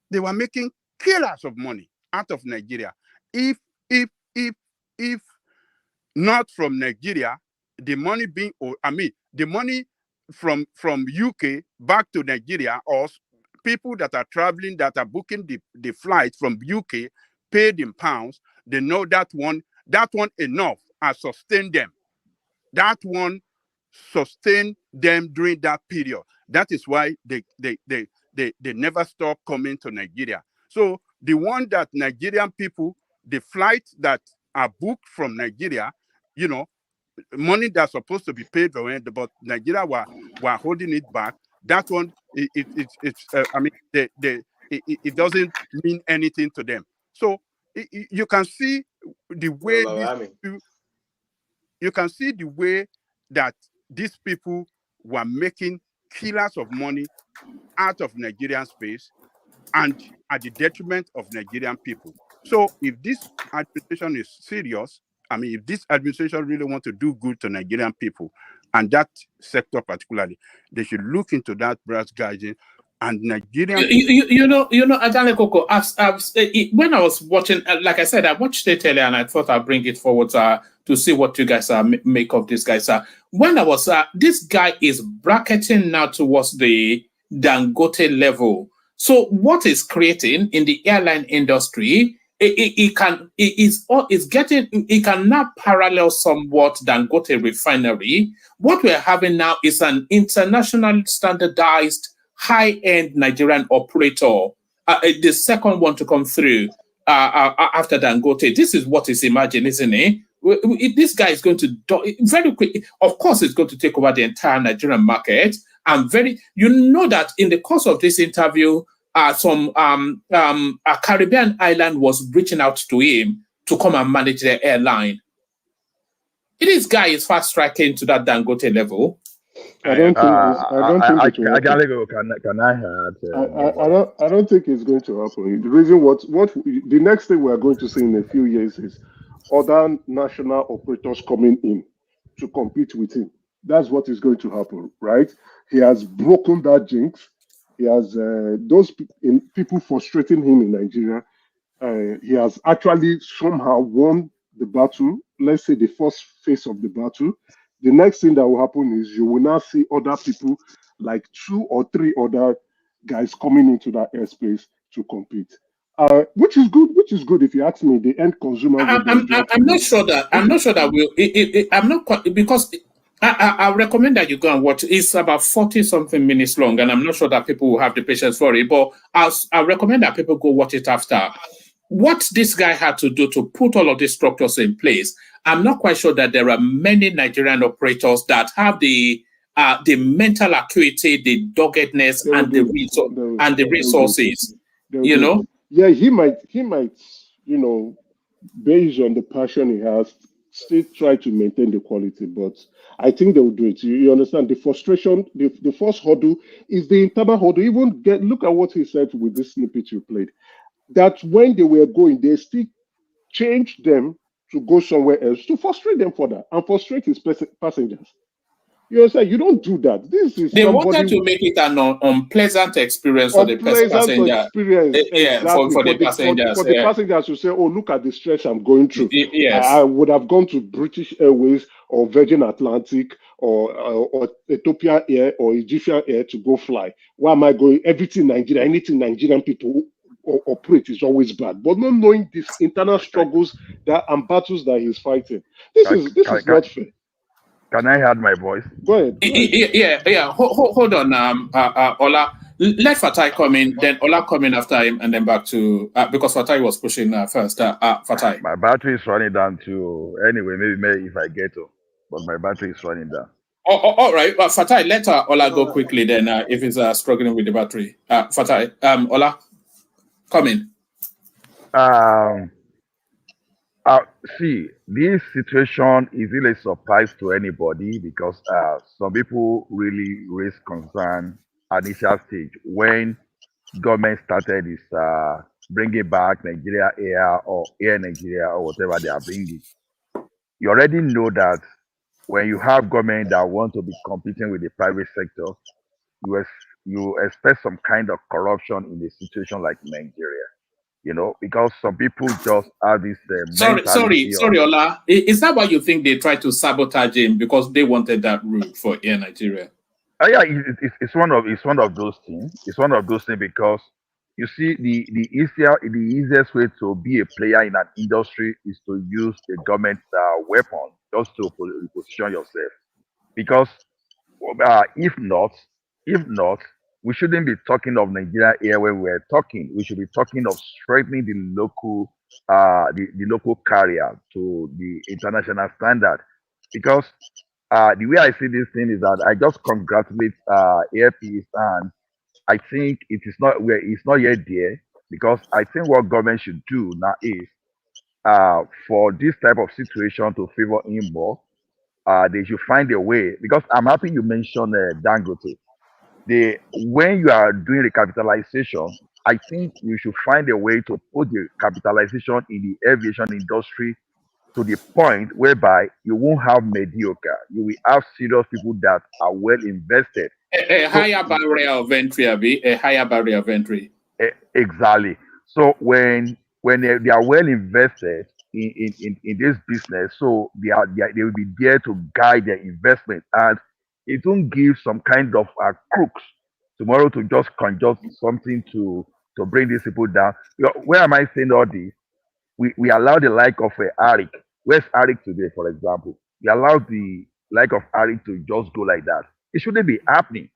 They were making killers of money out of Nigeria. If not from Nigeria, the money the money from UK back to Nigeria, or people that are traveling, that are booking the flight from UK, paid in pounds, they know that one enough has sustained them. That one sustained them during that period. That is why they never stop coming to Nigeria. So the one that Nigerian people, the flights that are booked from Nigeria, money that's supposed to be paid for it, but Nigeria were holding it back. That one, it doesn't mean anything to them. So you can see the way these people you can see the way that these people were making killers of money out of Nigerian space and at the detriment of Nigerian people. So if this administration is serious, I mean, if this administration really wants to do good to Nigerian people and that sector particularly, they should look into that brass guiding and Nigerian. You know, Ajane Koko, when I was watching, like I said, I watched it earlier and I thought I'd bring it forward to see what you guys make of this guy. When I was, this guy is bracketing now towards the Dangote level. So what is creating in the airline industry, it can now parallel somewhat Dangote refinery. What we're having now is an international standardized high-end Nigerian operator, the second one to come through after Dangote. This is what is emerging, isn't it? This guy is going to very quick. Of course, it's going to take over the entire Nigerian market. And you know that in the course of this interview, a Caribbean island was reaching out to him to come and manage their airline. This guy is fast tracking to that Dangote level. I don't think it's going to happen. The reason the next thing we are going to see in a few years is other national operators coming in to compete with him. That's what is going to happen, right? He has broken that jinx. He has those people frustrating him in Nigeria. He has actually somehow won the battle. Let's say the first phase of the battle. The next thing that will happen is you will now see other people, like 2 or 3 other guys coming into that airspace to compete. Which is good. Which is good if you ask me. The end consumer. I'm not sure that we'll. I'm not quite, because I recommend that you go and watch. It's about 40-something minutes long, and I'm not sure that people will have the patience for it. But I recommend that people go watch it after. What this guy had to do to put all of these structures in place, I'm not quite sure that there are many Nigerian operators that have the mental acuity, the doggedness, and the resources. You know. Yeah, he might, based on the passion he has, still try to maintain the quality, but I think they will do it. You understand the frustration, the first hurdle is the internal hurdle. Even look at what he said with this snippet you played. That when they were going, they still changed them to go somewhere else to frustrate them further and frustrate his passengers. You understand? You don't do that. They wanted to make it an unpleasant experience for the passenger. Exactly. For the passengers. For the passengers to say, "Oh, look at the stress I'm going through." Yes. I would have gone to British Airways or Virgin Atlantic or Ethiopia Air or Egyptian Air to go fly. Why am I going? Everything Nigeria, anything Nigerian people operate is always bad. But not knowing these internal struggles and battles that he's fighting. This is not fair. Can I add my voice? Go ahead. Yeah. Hold on, Ola. Let Fatai come in, then Ola come in after him, and then back to because Fatai was pushing first. Fatai. My battery is running down too. Anyway, maybe if I get to, but my battery is running down. All right, Fatai. Let Ola go quickly. Then, if he's struggling with the battery, Fatai. Ola, come in. See, this situation is really a surprise to anybody because some people really raised concern at initial stage when government started this bringing back Nigeria Air or Air Nigeria or whatever they are bringing. You already know that when you have government that want to be competing with the private sector, you expect some kind of corruption in a situation like Nigeria. You know, because some people just have this. Sorry, Ola. Is that why you think they tried to sabotage him because they wanted that route for Air Nigeria? Yeah, it's one of those things. It's one of those things because you see, the easiest way to be a player in an industry is to use the government weapon just to position yourself. Because if not, we shouldn't be talking of Nigeria Air when we're talking. We should be talking of strengthening the local carrier to the international standard. Because the way I see this thing is that I just congratulate Air Peace, and I think it's not yet there, because I think what government should do now is for this type of situation to favor him more, they should find a way, because I'm happy you mentioned Dangote. When you are doing recapitalization, I think you should find a way to put the capitalization in the aviation industry to the point whereby you won't have mediocre. You will have serious people that are well invested. A higher barrier of entry, Abi, a higher barrier of entry. Exactly. So when they are well invested in this business, so they will be there to guide their investment, and it won't give some kind of crooks tomorrow to just conjure something to bring these people down. Where am I saying all this? We allow the like of Arik. Where's Arik today, for example? We allow the like of Arik to just go like that. It shouldn't be happening.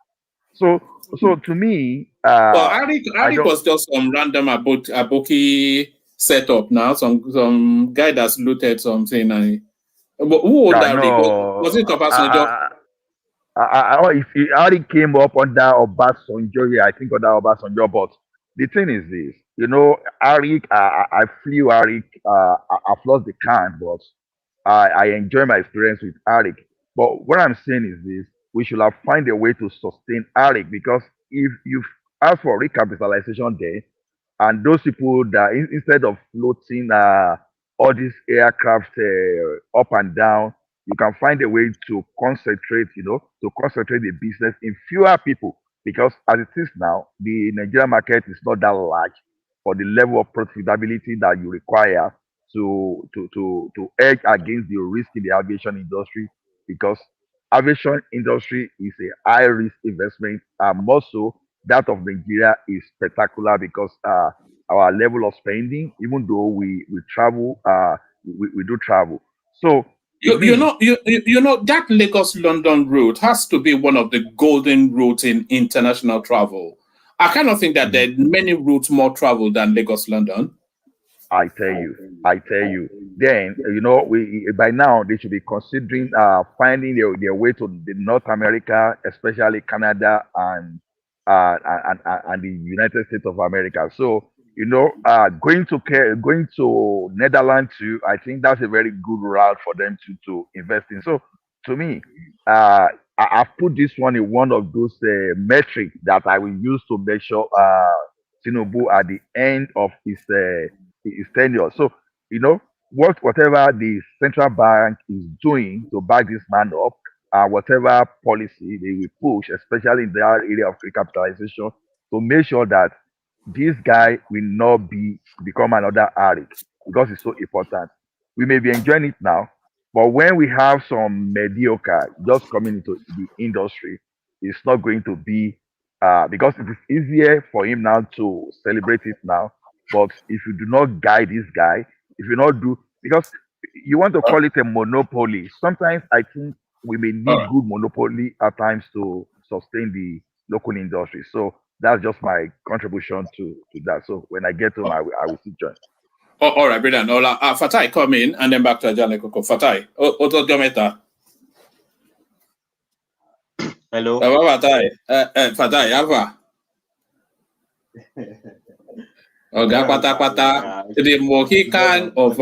So to me, Well, Arik was just some random Aboki setup now. Some guy that's looted something. Who owned Arik? No, Was it Obasanjo? if Arik came up under Obasanjo, yeah, I think under Obasanjo. But the thing is this, Arik, I flew Arik. I've lost the can, but I enjoy my experience with Arik. But what I'm saying is this: we should have find a way to sustain Arik, because if you ask for recapitalization there, and those people that instead of floating all these aircraft up and down, you can find a way to concentrate, to concentrate the business in fewer people, because as it is now, the Nigerian market is not that large for the level of profitability that you require to edge against the risk in the aviation industry, because aviation industry is a high risk investment, and more so that of Nigeria is spectacular, because our level of spending, even though we travel, we do travel. So You know that Lagos London route has to be one of the golden routes in international travel. I kind of think that there are many routes more traveled than Lagos London. I tell you. Then we by now they should be considering finding their way to the North America, especially Canada and the United States of America. So going to Netherlands too, I think that's a very good route for them to invest in. So to me, I've put this one in one of those metrics that I will use to measure Tinubu at the end of his tenure. So whatever the central bank is doing to back this man up, whatever policy they will push, especially in the area of recapitalization, to make sure that this guy will not become another Arik, because it's so important. We may be enjoying it now, but when we have some mediocre just coming into the industry, it's not going to be because it is easier for him now to celebrate it now. But if you do not guide this guy, if you not do, because you want to call it a monopoly, sometimes I think we may need good monopoly at times to sustain the local industry. So that's just my contribution to that. So when I get home, I will still join. All right, brilliant. Fatai, come in and then back to Ajale Koko. Fatai, Oto Jometa. Hello. Fatai, Ava. Oga Pata, the Mohican of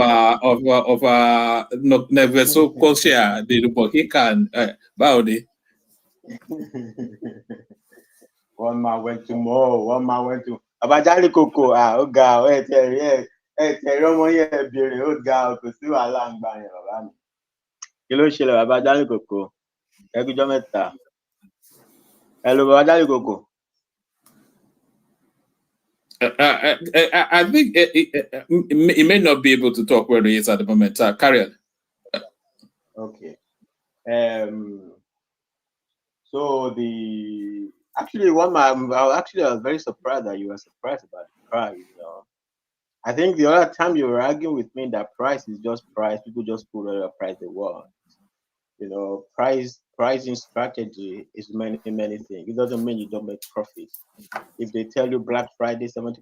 Neveso Kosia, the Mohican Baudi. One man went to more, one man went to Abajali Koko. Oga, ọmọ yẹn bèrè Oga, kò sí wàhálà ń gbà yẹn bàbá mi. Kí ló ṣẹlẹ̀ Abajali Koko? Ẹgbẹ́jọ́ mẹ́ta. Hello, Abajali Koko. I think he may not be able to talk where he is at the moment. Carry on. Okay. So I was very surprised that you were surprised about the price. I think the other time you were arguing with me that price is just price. People just put whatever price they want. Pricing strategy is many things. It doesn't mean you don't make profit. If they tell you Black Friday 70%,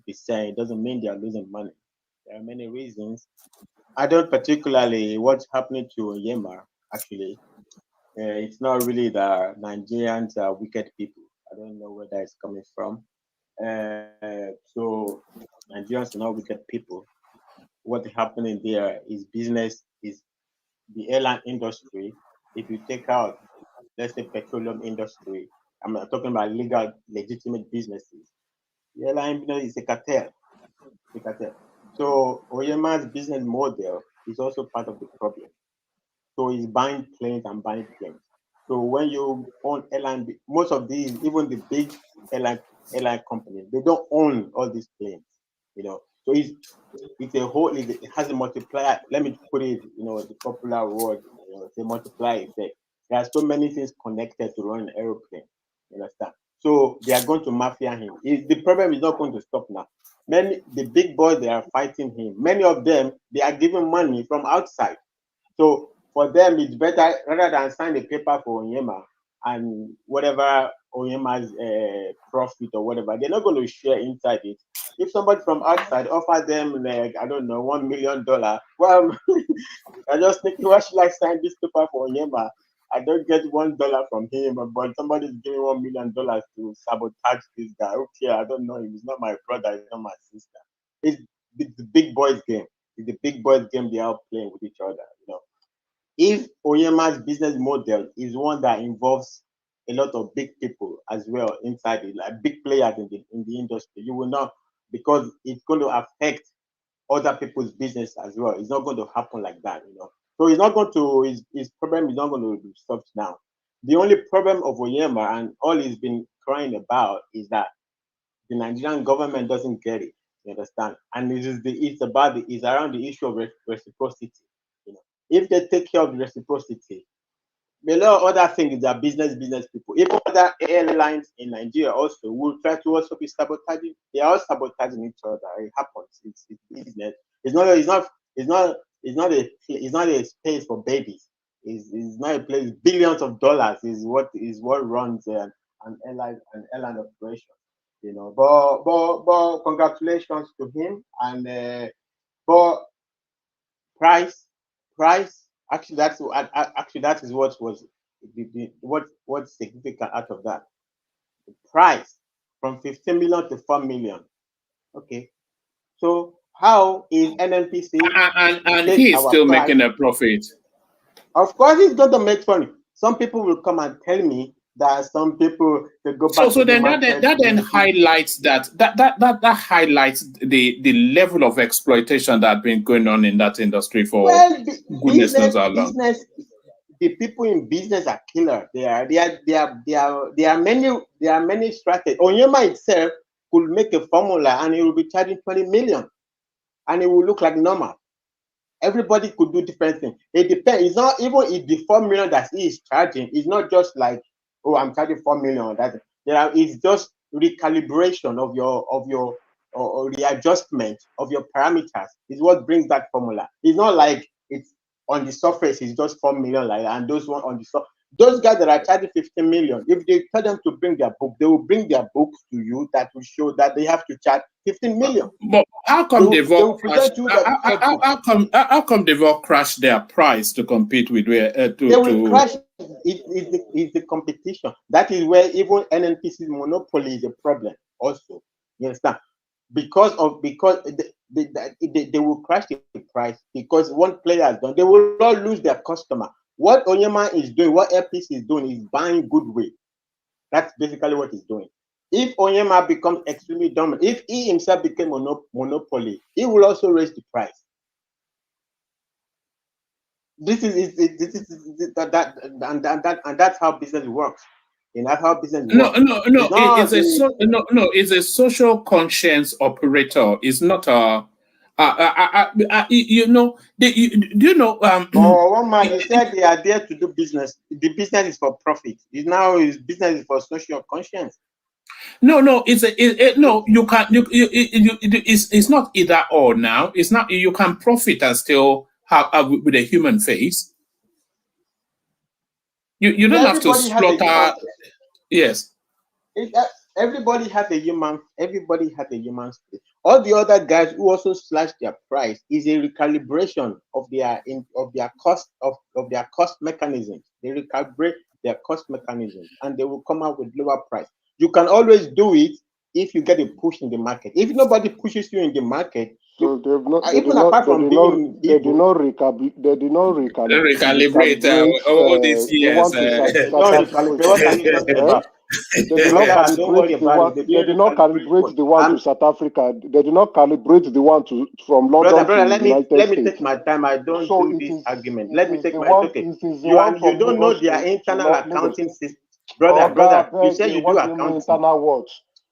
it doesn't mean they are losing money. There are many reasons. I don't particularly what's happening to Oyenma, actually. It's not really the Nigerians are wicked people. I don't know where that is coming from. So Nigerians are not wicked people. What's happening there is business, is the airline industry if you take out, let's say, petroleum industry, I'm not talking about legal, legitimate businesses. The airline business is a cartel. It's a cartel. So Oyenma's business model is also part of the problem. So he's buying planes and buying planes. So when you own airline, most of these, even the big airline companies, they don't own all these planes. So it's a whole. It has a multiplier. Let me put it, the popular word. It's a multiplier effect. There are so many things connected to run an aeroplane. You understand? So they are going to mafia him. The problem is not going to stop now. The big boys, they are fighting him. Many of them, they are giving money from outside. So for them, it's better rather than sign the paper for Oyenma and whatever Oyenma's profit or whatever, they're not going to share inside it. If somebody from outside offer them, like, I don't know, $1 million, well, I just think, why should I sign this paper for Oyenma? I don't get $1 from him, but somebody's giving $1 million to sabotage this guy. Okay, I don't know. He's not my brother. He's not my sister. It's the big boys game. It's the big boys game. They are playing with each other. If Oyenma's business model is one that involves a lot of big people as well inside it, like big players in the industry, you will not, because it's going to affect other people's business as well. It's not going to happen like that. So it's not going to, his problem is not going to be solved now. The only problem of Oyenma and all he's been crying about is that the Nigerian government doesn't get it. You understand? And it's around the issue of reciprocity. If they take care of the reciprocity, a lot of other things are business people. Even other airlines in Nigeria also will try to also be sabotaging. They are all sabotaging each other. It happens. It's business. It's not a space for babies. It's not a place. Billions of dollars is what runs an airline operation. But congratulations to him. And but price. Actually, that is what was what's significant out of that. The price from 15 million to 4 million. Okay, so how is NNPC and he is still making a profit? Of course, he's going to make money. Some people will come and tell me that some people they go back. So then that then highlights that highlights the level of exploitation that has been going on in that industry for goodness knows how long. The people in business are killer. There are many strategies. Oyenma itself could make a formula and he will be charging 20 million, and it will look like normal. Everybody could do different things. It depends. It's not even if the 4 million that he is charging. It's not just like, oh, I'm charging 4 million. It's just recalibration of your or readjustment of your parameters is what brings that formula. It's not like it's on the surface. It's just 4 million like that, and those one on the surface. Those guys that are charging 15 million, if they tell them to bring their book, they will bring their books to you that will show that they have to charge 15 million. But how come they've all crashed? How come they've all crashed their price to compete with where they will crash? It's the competition. That is where even NNPC's monopoly is a problem. Also, you understand? Because they will crash the price because one player has done. They will all lose their customer. What Oyenma is doing, what LPC is doing, is buying goodwill. That's basically what he's doing. If Oyenma becomes extremely dominant, if he himself became monopoly, he will also raise the price. This is that and that's how business works. And that's how business works. It's a social conscience operator. It's not a. One man, he said they are there to do business. The business is for profit. His business is for social conscience. No, you can't. It's not either or now. It's not. You can profit and still have with a human face. You don't have to slaughter. Yes. Everybody has a human. Everybody has a human space. All the other guys who also slash their price is a recalibration of their cost mechanisms. They recalibrate their cost mechanisms and they will come out with lower price. You can always do it if you get a push in the market. If nobody pushes you in the market, so they've not, they even did not, apart they from did not, being they did evil, not Recalibrate all these the years. one to they don't recalibrate. What are you talking about? They did not Brother, don't worry calibrate the about one. it. They They didn't did not recalibrate calibrate what? the one to South Africa. They did not calibrate the one to from London Brother, to let me United States. take my time. I don't So do it this is argument. it Let me is take the my one okay. it is the You one are you from don't know Lagos their internal Lagos. accounting system. Brother, I you say beg you do what do you mean accounting. internal what?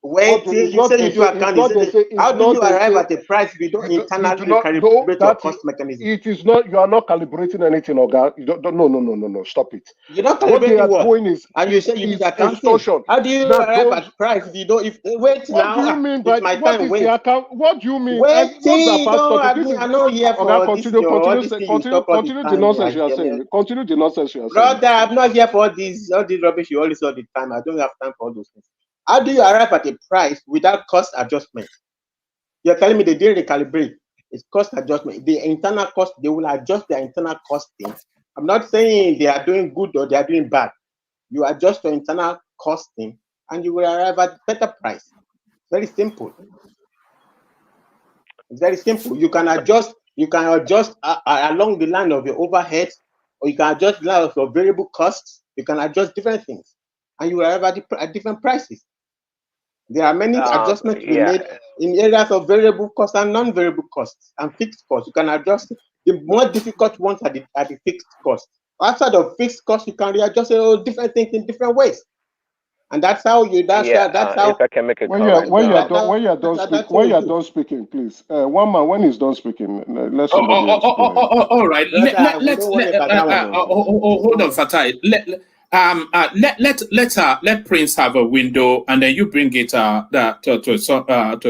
Wait till It's you not say they you do say it's accounting. not they say How it's do you not they arrive say at a price if you don't internally no calibrate your cost mechanism? it is not, you are not calibrating anything, Oga. You don't no, stop it. You're not What they are calibrating what? doing is And you say you did accounting. extortion. How do you Now arrive don't. at price if you don't? If wait What now, do you mean by it's my what time. is Wait. the account? What do you mean? Wait, What's the past don't talking? This is I'm not here Oga. for this your all this thing you talk all the Continue the time. nonsense you are saying. Continue the nonsense you are saying. Brother, I'm not here for all this rubbish you always all the time. I don't have time for all those things. How do you arrive at a price without cost adjustment? You're telling me they didn't recalibrate. It's cost adjustment. The internal cost, they will adjust their internal costing. I'm not saying they are doing good or they are doing bad. You adjust your internal costing and you will arrive at better price. Very simple. It's very simple. You can adjust along the line of your overheads, or you can adjust the line of your variable costs. You can adjust different things, and you will arrive at different prices. There are many adjustments to be made in areas of variable costs and non-variable costs and fixed costs. You can adjust the more difficult ones at the fixed cost. Outside of fixed costs, you can readjust different things in different ways. And that's how you. That's how. If I can make a when comment, you're done speaking, please. One man, when he's done speaking, let somebody else go ahead. All right. Hold on, Fatai. Let Prince have a window, and then you bring it to a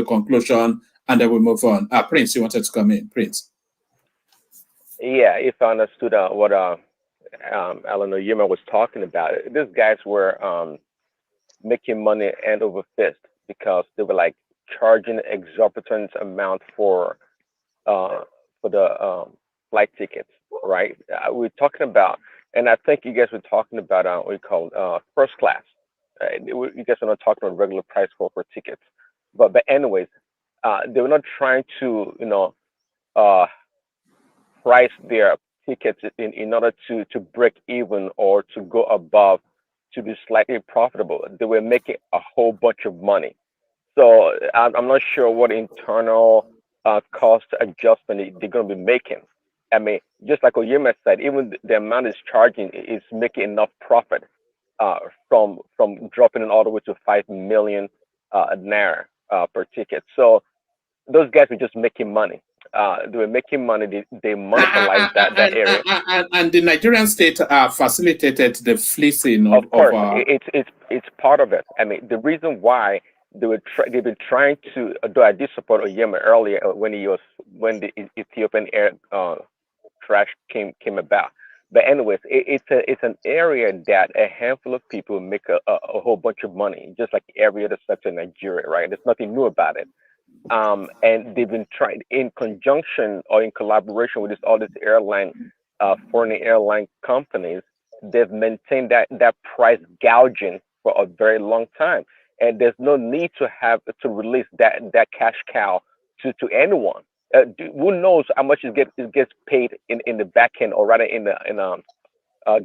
conclusion, and then we move on. Prince, you wanted to come in, Prince. Yeah, if I understood what Alan Oyenma was talking about, these guys were making money hand over fist because they were like charging exorbitant amount for the flight tickets, right? We're talking about, and I think you guys were talking about what you call first class. You guys are not talking about regular price for tickets, but anyways, they were not trying to price their tickets in order to break even or to go above to be slightly profitable. They were making a whole bunch of money. So I'm not sure what internal cost adjustment they're going to be making. I mean, just like Oyenma said, even the amount it's charging is making enough profit from dropping it all the way to 5 million naira per ticket. So those guys were just making money. They were making money. They monopolized that area. And the Nigerian state facilitated the fleecing of course. It's part of it. I mean, the reason why they've been trying to. Though I did support Oyenma earlier when the Ethiopian air crash came about. But anyways, it's an area that a handful of people make a whole bunch of money, just like every other sector in Nigeria, right? There's nothing new about it. And they've been trying in conjunction or in collaboration with all these foreign airline companies. They've maintained that price gouging for a very long time, and there's no need to release that cash cow to anyone. Who knows how much it gets paid in the back end, or rather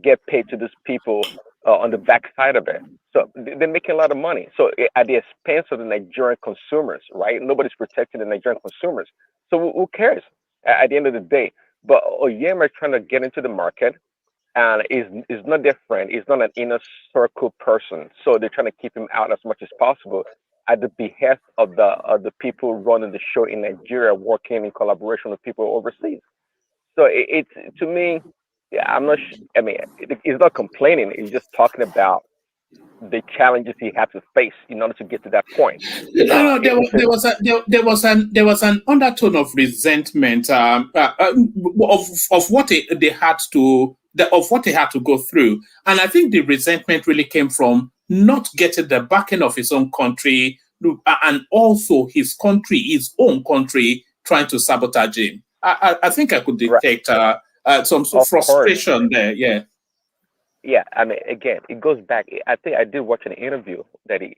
get paid to these people on the back side of it. So they're making a lot of money. So at the expense of the Nigerian consumers, right? Nobody's protecting the Nigerian consumers. So who cares at the end of the day? But Oyenma is trying to get into the market, and is not their friend. He's not an inner circle person. So they're trying to keep him out as much as possible at the behest of the people running the show in Nigeria, working in collaboration with people overseas. So it's to me, yeah, I'm not. I mean, he's not complaining. He's just talking about the challenges he had to face in order to get to that point. There was an undertone of resentment of what they had to go through, and I think the resentment really came from not getting the backing of his own country, and also his own country, trying to sabotage him. I think I could detect some frustration there. Yeah. yeah, I mean, again, it goes back. I think I did watch an interview that he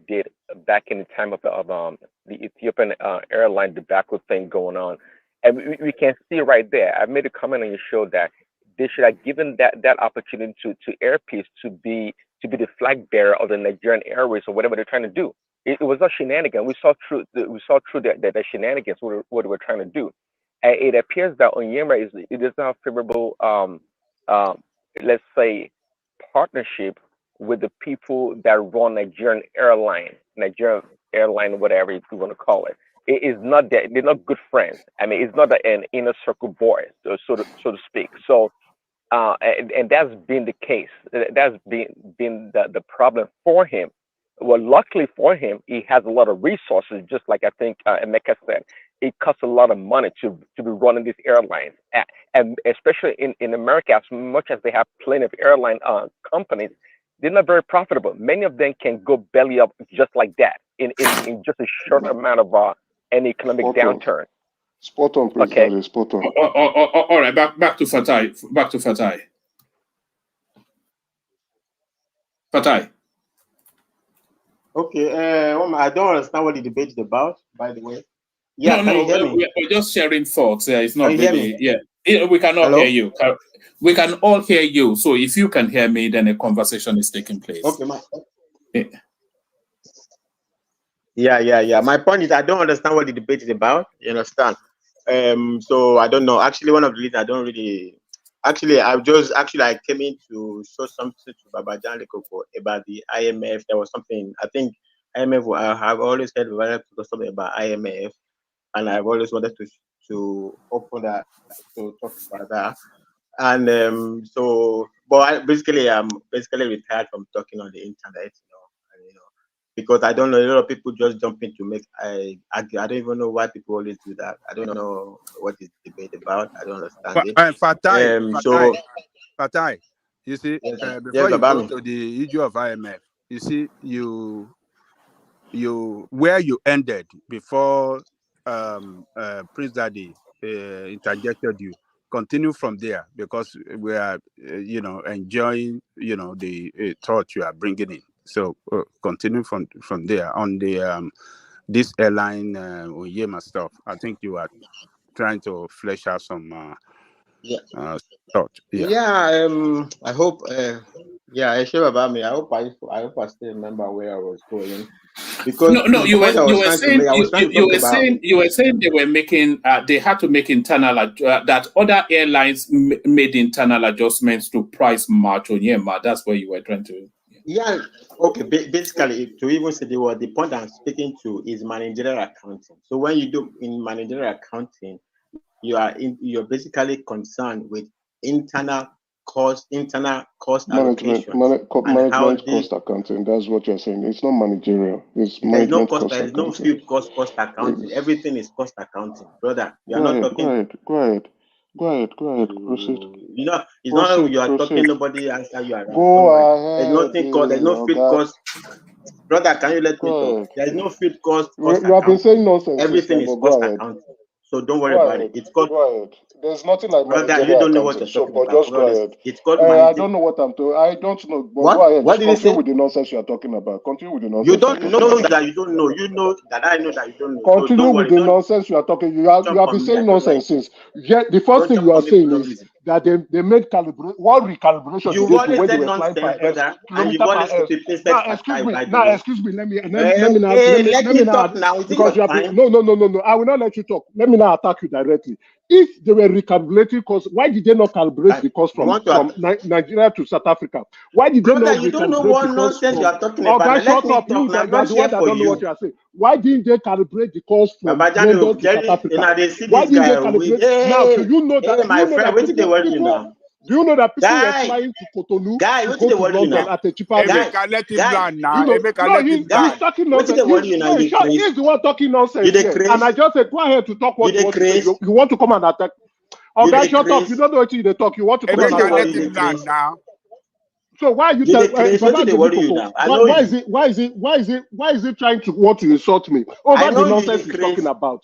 did back in the time of the Ethiopian airline debacle thing going on, and we can see right there. I made a comment on your show that they should have given that opportunity to Air Peace to be the flag bearer of the Nigerian Airways or whatever they're trying to do. It was a shenanigan. We saw through the shenanigans what they were trying to do. And it appears that Onyema is not favorable. Let's say, partnership with the people that run Nigerian airline, whatever you want to call it. It is not that they're not good friends. I mean, it's not an inner circle boy, so to speak. So, and that's been the case. That's been the problem for him. Well, luckily for him, he has a lot of resources. Just like I think Emeka said, it costs a lot of money to be running these airlines, and especially in America, as much as they have plenty of airline companies, they're not very profitable. Many of them can go belly up just like that in just a short amount of an economic downturn. Spot on, Prince. Okay. Spot on. All right, back to Fatai. Back to Fatai. Fatai. Okay. I don't understand what the debate is about, by the way. Yeah, can you hear me? We're just sharing thoughts. It's not Can you really. hear Yeah, we cannot Hello? hear you. We can all hear you. So if you can hear me, then a conversation is taking place. Okay, Yeah. My point is, I don't understand what the debate is about. You understand? So I don't know. Actually, one of the reasons I don't really. Actually, I came in to show something to Babajan Lekoko about the IMF. There was something, I think IMF, I have always heard something about IMF, and I've always wanted to open that, to talk about that. And I'm basically retired from talking on the internet, because I don't know, a lot of people just jump in to make. I don't even know why people always do that. I don't know what is the debate about. I don't understand it. Fatai, you see, before you go to the issue of IMF, you see, you where you ended before Prince Daddy interjected you. Continue from there, because we are, enjoying, the thought you are bringing in. So continue from there on the this airline Oyenma stuff. I think you are trying to flesh out some thought. I hope. It's sure about me. I hope I still remember where I was going. Because you were saying they were making they had to make internal that other airlines made internal adjustments to price match Onyema. That's where you were trying to. Yeah. Okay. Basically, to even say the point I'm speaking to is managerial accounting. So when you do in managerial accounting, you're basically concerned with internal cost allocation. Management cost accounting. That's what you're saying. It's not managerial. It's management cost accounting. There's no field cost accounting. Everything is cost accounting, brother. You are not talking. Go ahead. Proceed. It's not you are talking. Nobody answer you around. Go ahead. There's nothing called. There's no field cost. Brother, can you let me talk? There's no field cost. You have been saying nonsense. Everything is cost accounting. So don't worry about it. It's called. Go ahead. There's nothing like brother, you don't know what you're talking about. Just go ahead. It's called I don't know what I'm talking. I don't know. But what? Go ahead. What did you say? Continue with the nonsense you are talking about. Continue with the nonsense. You don't know that you don't know. You know that I know that you don't know. Continue with the nonsense you are talking. You have been saying nonsense since. The first thing you are saying is that they made calibration. What recalibration? You always said nonsense, brother. And you always excuse me. Let me talk now. Because you have been. No. I will not let you talk. Let me not attack you directly. If they were recalculating costs, why did they not calibrate the cost from Nigeria to South Africa? Why did they not recalibrate? You don't know what nonsense you are talking about. Okay, shut up. You are the one that don't know what you are saying. Why didn't they calibrate the cost from London to South Africa? Why didn't they calibrate? Now, do you know that? My friend, what did they worry you now? Do you know that people were flying to Cotonou to go to London at a cheaper rate? Let him land now. He's talking nonsense. He's the one talking nonsense. And I just said, go ahead to talk what you want to come and attack. Okay, shut up. You don't know what you talk. You want to come and attack. Let him land now. So why are you why is it trying to want to insult me over the nonsense he's talking about?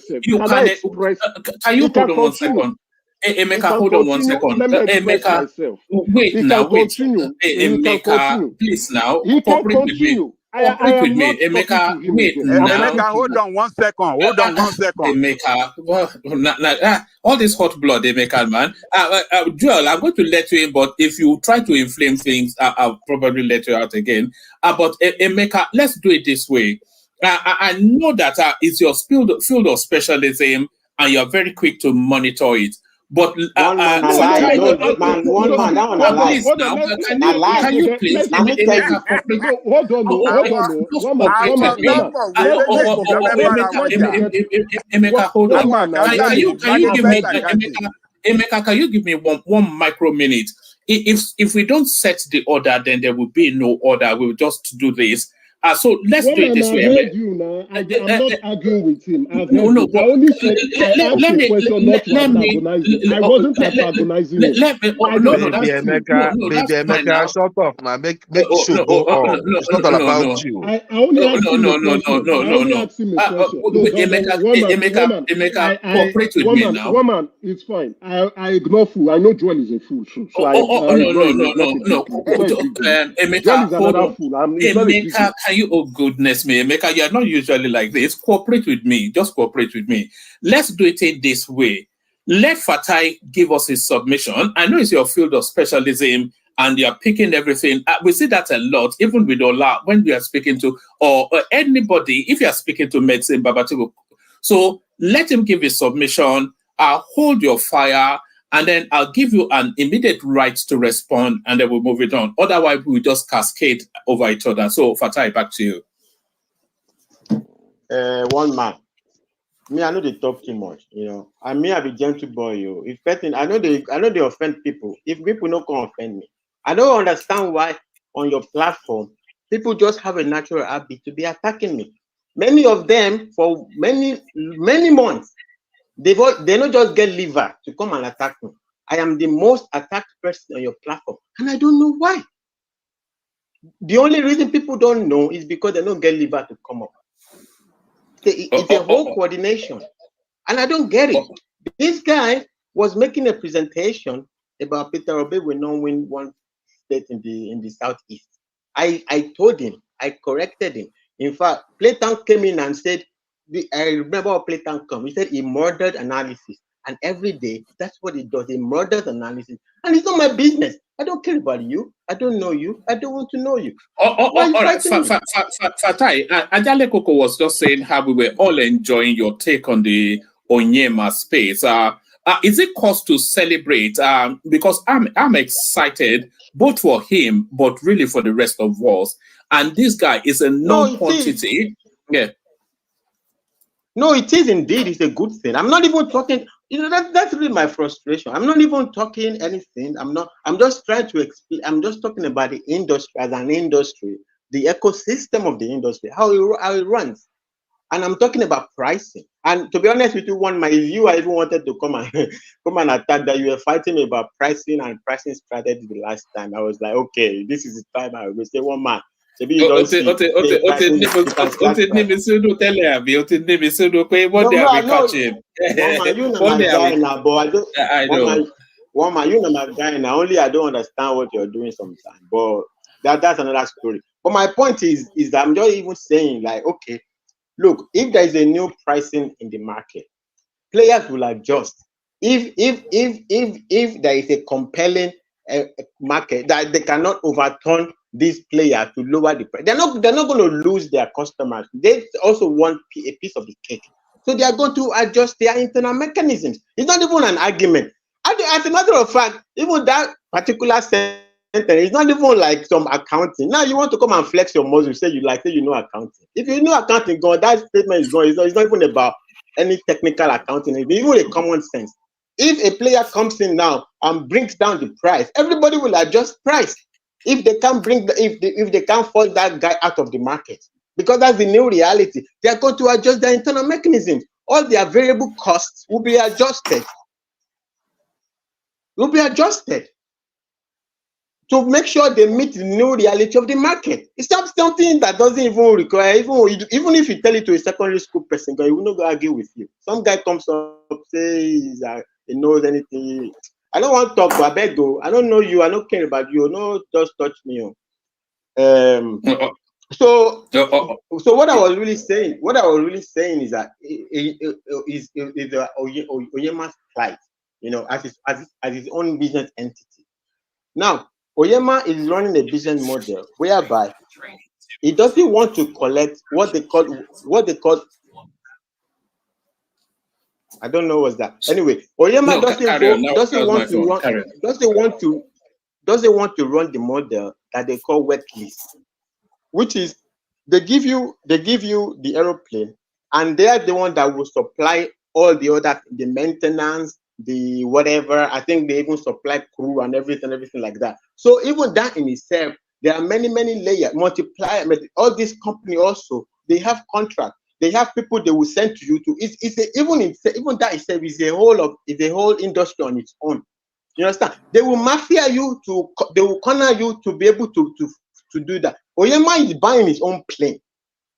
myself. You Can I express? can you He can hold on 1 continue. second? He Emeka, can hold on 1 continue. second. Let me express Emeka, myself. wait He now, can wait. continue. He can Emeka, continue. please now, He can cooperate with me. continue. I Cooperate with am me. not talking Emeka, to him wait again. I'm now. talking Emeka, to hold you. on 1 second. Hold on 1 second. Emeka, all this hot blood, Emeka, man. Joel, I'm going to let you in, but if you try to inflame things, I'll probably let you out again. But Emeka, let's do it this way. I know that it's your field of specialism, and you're very quick to monitor it. But one man alive, man, one man, that one alive. Hold on, can you please, Emeka, cooperate? No, hold on, one man, Emeka, hold on. Emeka, Emeka, can you give me one micro minute? If we don't set the order, then there will be no order. We'll just do this. So let's do it this way. I heard you now. I'm not arguing with him. I only said I asked a question not to antagonize him. I wasn't antagonizing him. Baby Emeka, shut up now. Make show go on. It's not all about you. I only asked him a question. I only asked him a question. Cooperate with me now. Woman, it's fine. I ignore fool. I know Joel is a fool. So I no. Joel is another fool. Emeka, can you, oh goodness me, Emeka, you are not usually like this. Cooperate with me. Just cooperate with me. Let's do it in this way. Let Fatai give us his submission. I know it's your field of specialism and you're picking everything. We see that a lot, even with Ola, when we are speaking to, or anybody, if you are speaking to medicine, Babatigo. So let him give his submission. I'll hold your fire, and then I'll give you an immediate right to respond, and then we'll move it on. Otherwise, we'll just cascade over each other. So, Fatai, back to you. One man. Me, I know they talk too much, you know. And me, I be gentle boy, you. If person, I know they offend people. If people don't come offend me, I don't understand why on your platform people just have a natural habit to be attacking me. Many of them for many months, they don't just get liver to come and attack me. I am the most attacked person on your platform, and I don't know why. The only reason people don't know is because they don't get liver to come up. It's a whole coordination, and I don't get it. This guy was making a presentation about Peter Obi will not win one state in the southeast. I told him, I corrected him. In fact, Playtown came in and said, I remember how Playtown come. He said he murdered analysis, and every day that's what he does. He murders analysis, and it's not my business. I don't care about you. I don't know you. I don't want to know you. All right, Fatai, Ajale Koko was just saying how we were all enjoying your take on the Oyenma space. Is it cause to celebrate? Because I'm excited both for him, but really for the rest of us. And this guy is a known quantity. Yeah. No, it is indeed. It's a good thing. I'm not even talking. You know, that's really my frustration. I'm not even talking anything. I'm just trying to explain. I'm just talking about the industry as an industry, the ecosystem of the industry, how it runs. And I'm talking about pricing. And to be honest with you, I even wanted to come and attack that you were fighting me about pricing and pricing strategy the last time. I was like, okay, this is the time I will say one man. Maybe you don't see. Woman, you know my guy now. Only I don't understand what you're doing sometimes. But that's another story. But my point is that I'm just even saying, like, okay, look, if there is a new pricing in the market, players will adjust. If there is a compelling market that they cannot overturn this player to lower the price, they're not going to lose their customers. They also want a piece of the cake, so they are going to adjust their internal mechanisms. It's not even an argument. As a matter of fact, even that particular sentence, it's not even like some accounting. Now you want to come and flex your muscle, say you know accounting. If you know accounting, God, that statement is gone. It's not even about any technical accounting. It's even a common sense. If a player comes in now and brings down the price, everybody will adjust price. If they can't if they can't force that guy out of the market, because that's the new reality, they are going to adjust their internal mechanisms. All their variable costs will be adjusted. To make sure they meet the new reality of the market. It's not something that doesn't even require, even if you tell it to a secondary school person, he will not go argue with you. Some guy comes up, says he knows anything. I don't want to talk, but I beg you. I don't know you. I don't care about you. No, just touch me. So what I was really saying is that is Oyema's plight, you know, as his own business entity. Now, Oyenma is running a business model whereby he doesn't want to collect what they call. I don't know what's that. Anyway, Oyenma doesn't want to run the model that they call wet lease, which is they give you the aeroplane, and they are the one that will supply all the maintenance, the whatever. I think they even supply crew and everything like that. So even that in itself There are many layers. Multiply. All these companies also, they have contracts. They have people they will send to you to. Even that itself is a whole industry on its own. You understand? They will mafia you they will corner you to be able to do that. Oyenma is buying his own plane.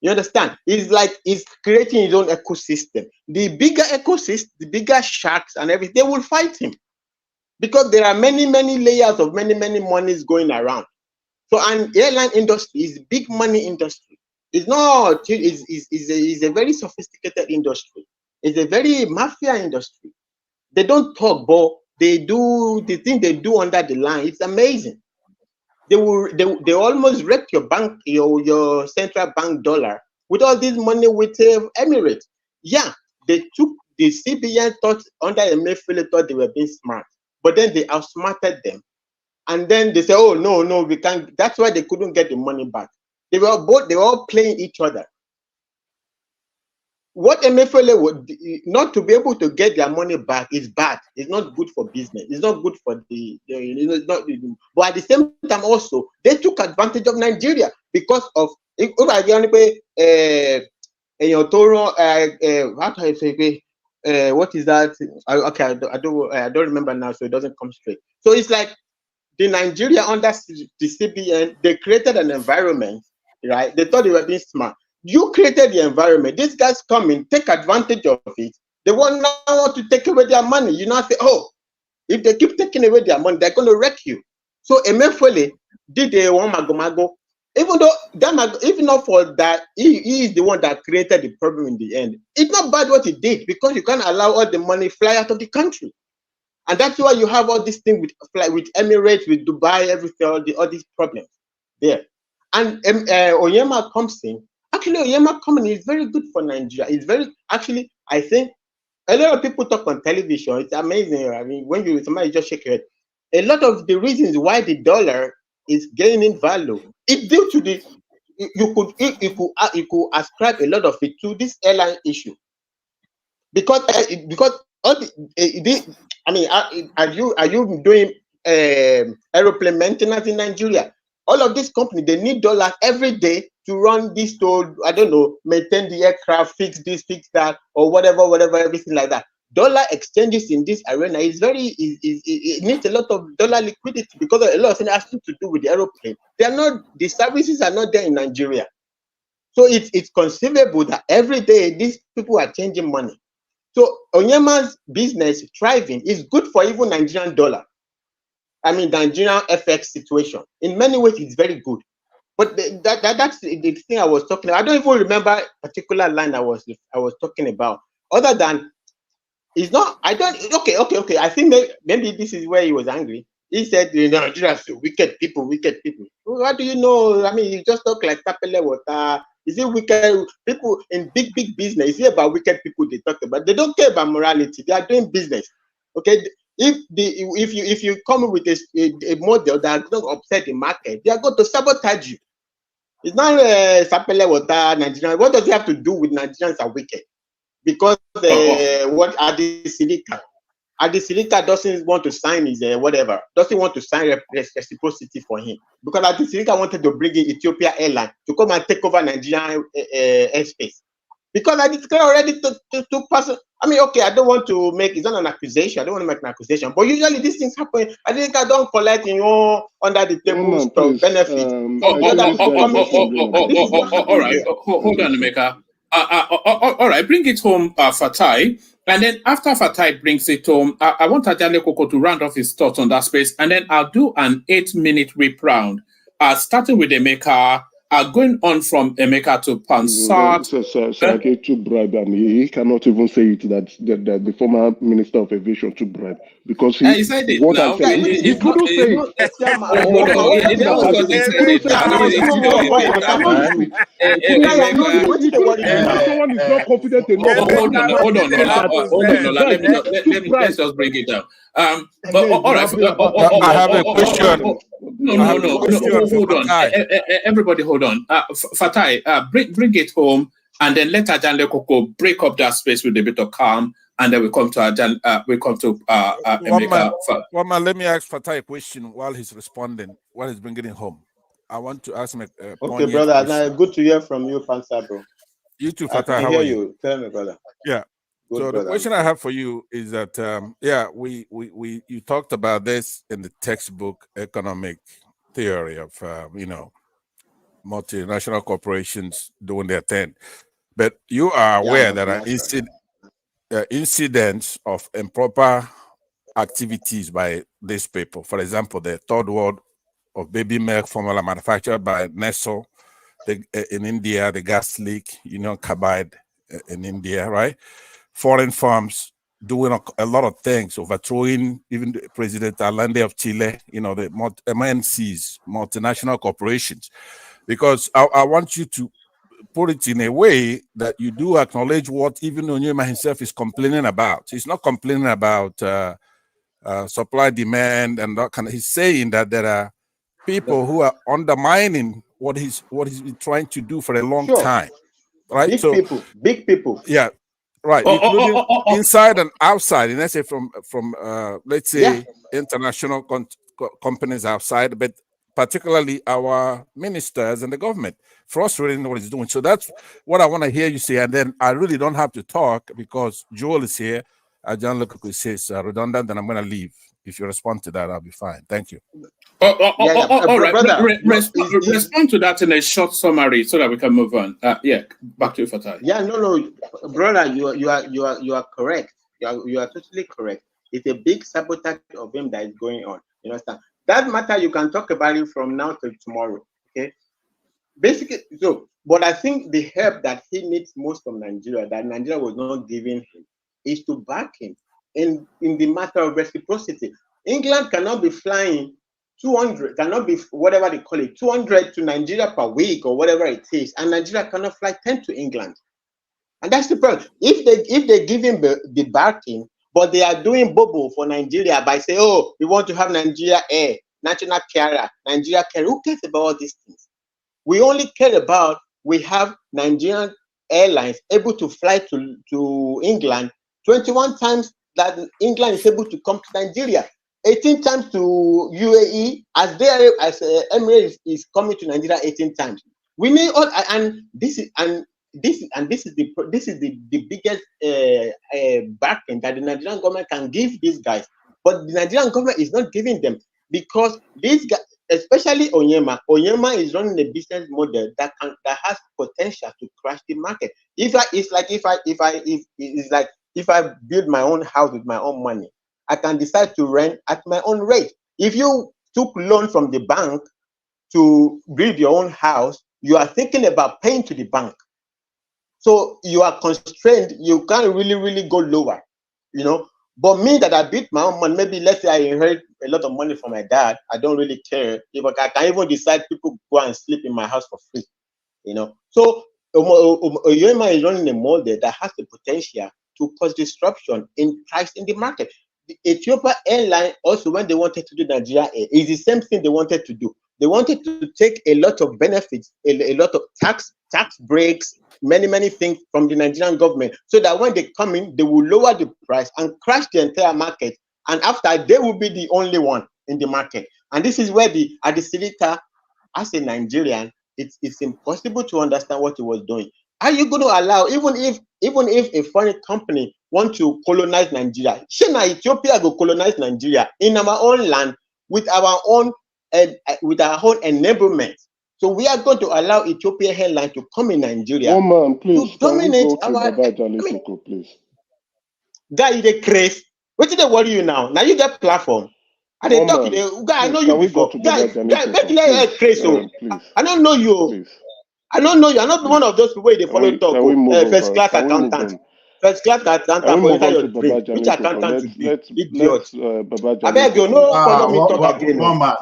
You understand? He's creating his own ecosystem. The bigger ecosystem, the bigger sharks and everything, they will fight him because there are many layers of many monies going around. So an airline industry is big money industry. It's not. It's a very sophisticated industry. It's a very mafia industry. They don't talk, but they do the thing they do under the line. It's amazing. They almost wreck your bank, your central bank dollar with all this money with Emirates. Yeah, they took the CBN thought under Emefiele thought they were being smart, but then they outsmarted them, and then they say, "Oh no, we can't." That's why they couldn't get the money back. They were all playing each other. What Emefiele would not to be able to get their money back is bad. It's not good for business. It's not good for it's not. But at the same time, also they took advantage of Nigeria because of how do I say what is that? Okay, I don't remember now, so it doesn't come straight. So it's like the Nigeria under the CBN, they created an environment, right? They thought they were being smart. You created the environment. These guys come in, take advantage of it. They want to take away their money. You know, say, oh, if they keep taking away their money, they're going to wreck you. So Emefiele did a one mago. Even though even not for that, he is the one that created the problem in the end. It's not bad what he did because you can't allow all the money fly out of the country. And that's why you have all these things with Emirates, with Dubai, everything, all these problems there. And Oyenma comes in. Actually, Oyenma coming is very good for Nigeria. It's very, actually, I think a lot of people talk on television. It's amazing. I mean, when somebody just shake your head. A lot of the reasons why the dollar is gaining value, it's due to the, you could ascribe a lot of it to this airline issue. Because all I mean, are you doing aeroplane maintenance in Nigeria? All of these companies, they need dollars every day to run this, to, I don't know, maintain the aircraft, fix this, fix that, or whatever, everything like that. Dollar exchanges in this arena is it needs a lot of dollar liquidity because a lot of things has to do with the aeroplane. The services are not there in Nigeria. So it's conceivable that every day these people are changing money. So Onyema's business thriving is good for even Nigerian dollar. I mean, Nigerian FX situation. In many ways, it's very good. But that's the thing I was talking about. I don't even remember a particular line I was talking about. Other than, it's not, I don't, okay. I think maybe this is where he was angry. He said, Nigeria are wicked people. Well, what do you know? I mean, you just talk like tapele water. Is it wicked people in big business? Is it about wicked people they talk about? They don't care about morality. They are doing business. Okay. If you come with a model that doesn't upset the market, they are going to sabotage you. It's not sapele water Nigerian. What does it have to do with Nigerians are wicked? Because what Adi Silika doesn't want to sign his doesn't want to sign reciprocity for him, because Adi Silika wanted to bring in Ethiopia Airline to come and take over Nigerian airspace. Because Adi Silika already to pass. I mean, okay, I don't want to make, it's not an accusation. I don't want to make an accusation, but usually these things happen. Adi Silika don't collect, under the table stuff, benefits. All right, hold on, Emeka. All right, bring it home, Fatai. And then after Fatai brings it home, I want Ajale Koko to round off his thoughts on that space. And then I'll do an 8-minute whip round, starting with Emeka, going on from Emeka to Pansat. Sake took bribe, and he cannot even say it that the former Minister of Aviation took bribe, because he said it now. He couldn't say someone is not confident enough. Hold on, let's just bring it down. All right. I have a question. No, hold on. Everybody hold on. Fatai, bring it home, and then let Ajale Koko break up that space with a bit of calm, and then we come to Emeka. One man, let me ask Fatai a question while he's responding, while he's bringing it home. I want to ask him a Okay, poignant brother. question. Now, good to hear from you, Pansa, bro. You too, I Fatah. can How hear are you? you. Tell me, brother. Yeah. Good, So the brother. question I have for you is that you talked about this in the textbook economic theory of multinational corporations doing their thing, but you are aware that incidents of improper activities by these people. For example, the third world of baby milk formula manufactured by Nestle in India, the gas leak, Union Carbide in India, right? Foreign firms doing a lot of things, overthrowing even the President Allende of Chile, the MNCs, multinational corporations. Because I want you to put it in a way that you do acknowledge what even Oyenma himself is complaining about. He's not complaining about supply, demand, and that kind of. He's saying that there are people who are undermining what he's been trying to do for a long time, right? Big people. Yeah, right, including inside and outside. And let's say from let's say international companies outside, but particularly our ministers and the government, frustrating what he's doing. So that's what I want to hear you say, and then I really don't have to talk because Joel is here. John Lukaku says redundant, and I'm going to leave. If you respond to that, I'll be fine. Thank you. All right. Respond to that in a short summary so that we can move on. Back to you, Fatah. Yeah, no, brother, you are correct. You are totally correct. It's a big sabotage of him that is going on. You understand? That matter you can talk about it from now till tomorrow. Okay. Basically, but I think the help that he needs most from Nigeria, that Nigeria was not giving him, is to back him in the matter of reciprocity. England cannot be flying 200, cannot be whatever they call it, 200 to Nigeria per week or whatever it is, and Nigeria cannot fly 10 to England. And that's the problem. If they give him the backing, but they are doing bobo for Nigeria by saying, oh, we want to have Nigeria Air, National Carrier, Nigeria Carrier. Who cares about all these things? We only care about we have Nigerian airlines able to fly to England 21 times that England is able to come to Nigeria, 18 times to UAE, as Emirates is coming to Nigeria 18 times. We need all, and this is the biggest backing that the Nigerian government can give these guys, but the Nigerian government is not giving them because these guys, especially Oyenma is running a business model that has potential to crash the market. If I build my own house with my own money, I can decide to rent at my own rate. If you took loan from the bank to build your own house, you are thinking about paying to the bank. So you are constrained. You can't really go lower, But me that I built my own money, maybe let's say I inherit a lot of money from my dad, I don't really care. I can even decide people go and sleep in my house for free, So Oyenma is running a model that has the potential to cause disruption in price in the market. The Ethiopia Airline also, when they wanted to do Nigeria Air, is the same thing they wanted to do. They wanted to take a lot of benefits, a lot of tax breaks, many things from the Nigerian government, so that when they come in, they will lower the price and crash the entire market. And after, they will be the only one in the market. And this is where at the Silita, as a Nigerian, it's impossible to understand what he was doing. Are you going to allow, even if a foreign company want to colonize Nigeria, Ethiopia go colonize Nigeria in our own land with our own enablement? So we are going to allow Ethiopia Airline to come in Nigeria please, to dominate our. Please. Guy, you dey craze. What did they worry you now? Now you get platform. I didn't talk to you. Guy, I know you before. Guy, make you crazy. So I don't know you. Please. I don't know you. I'm not one of those people they follow talk. First class accountant. First class accountant for inside your brain. Which accountant is this? Idiot. I beg you, no follow me talk again. One man.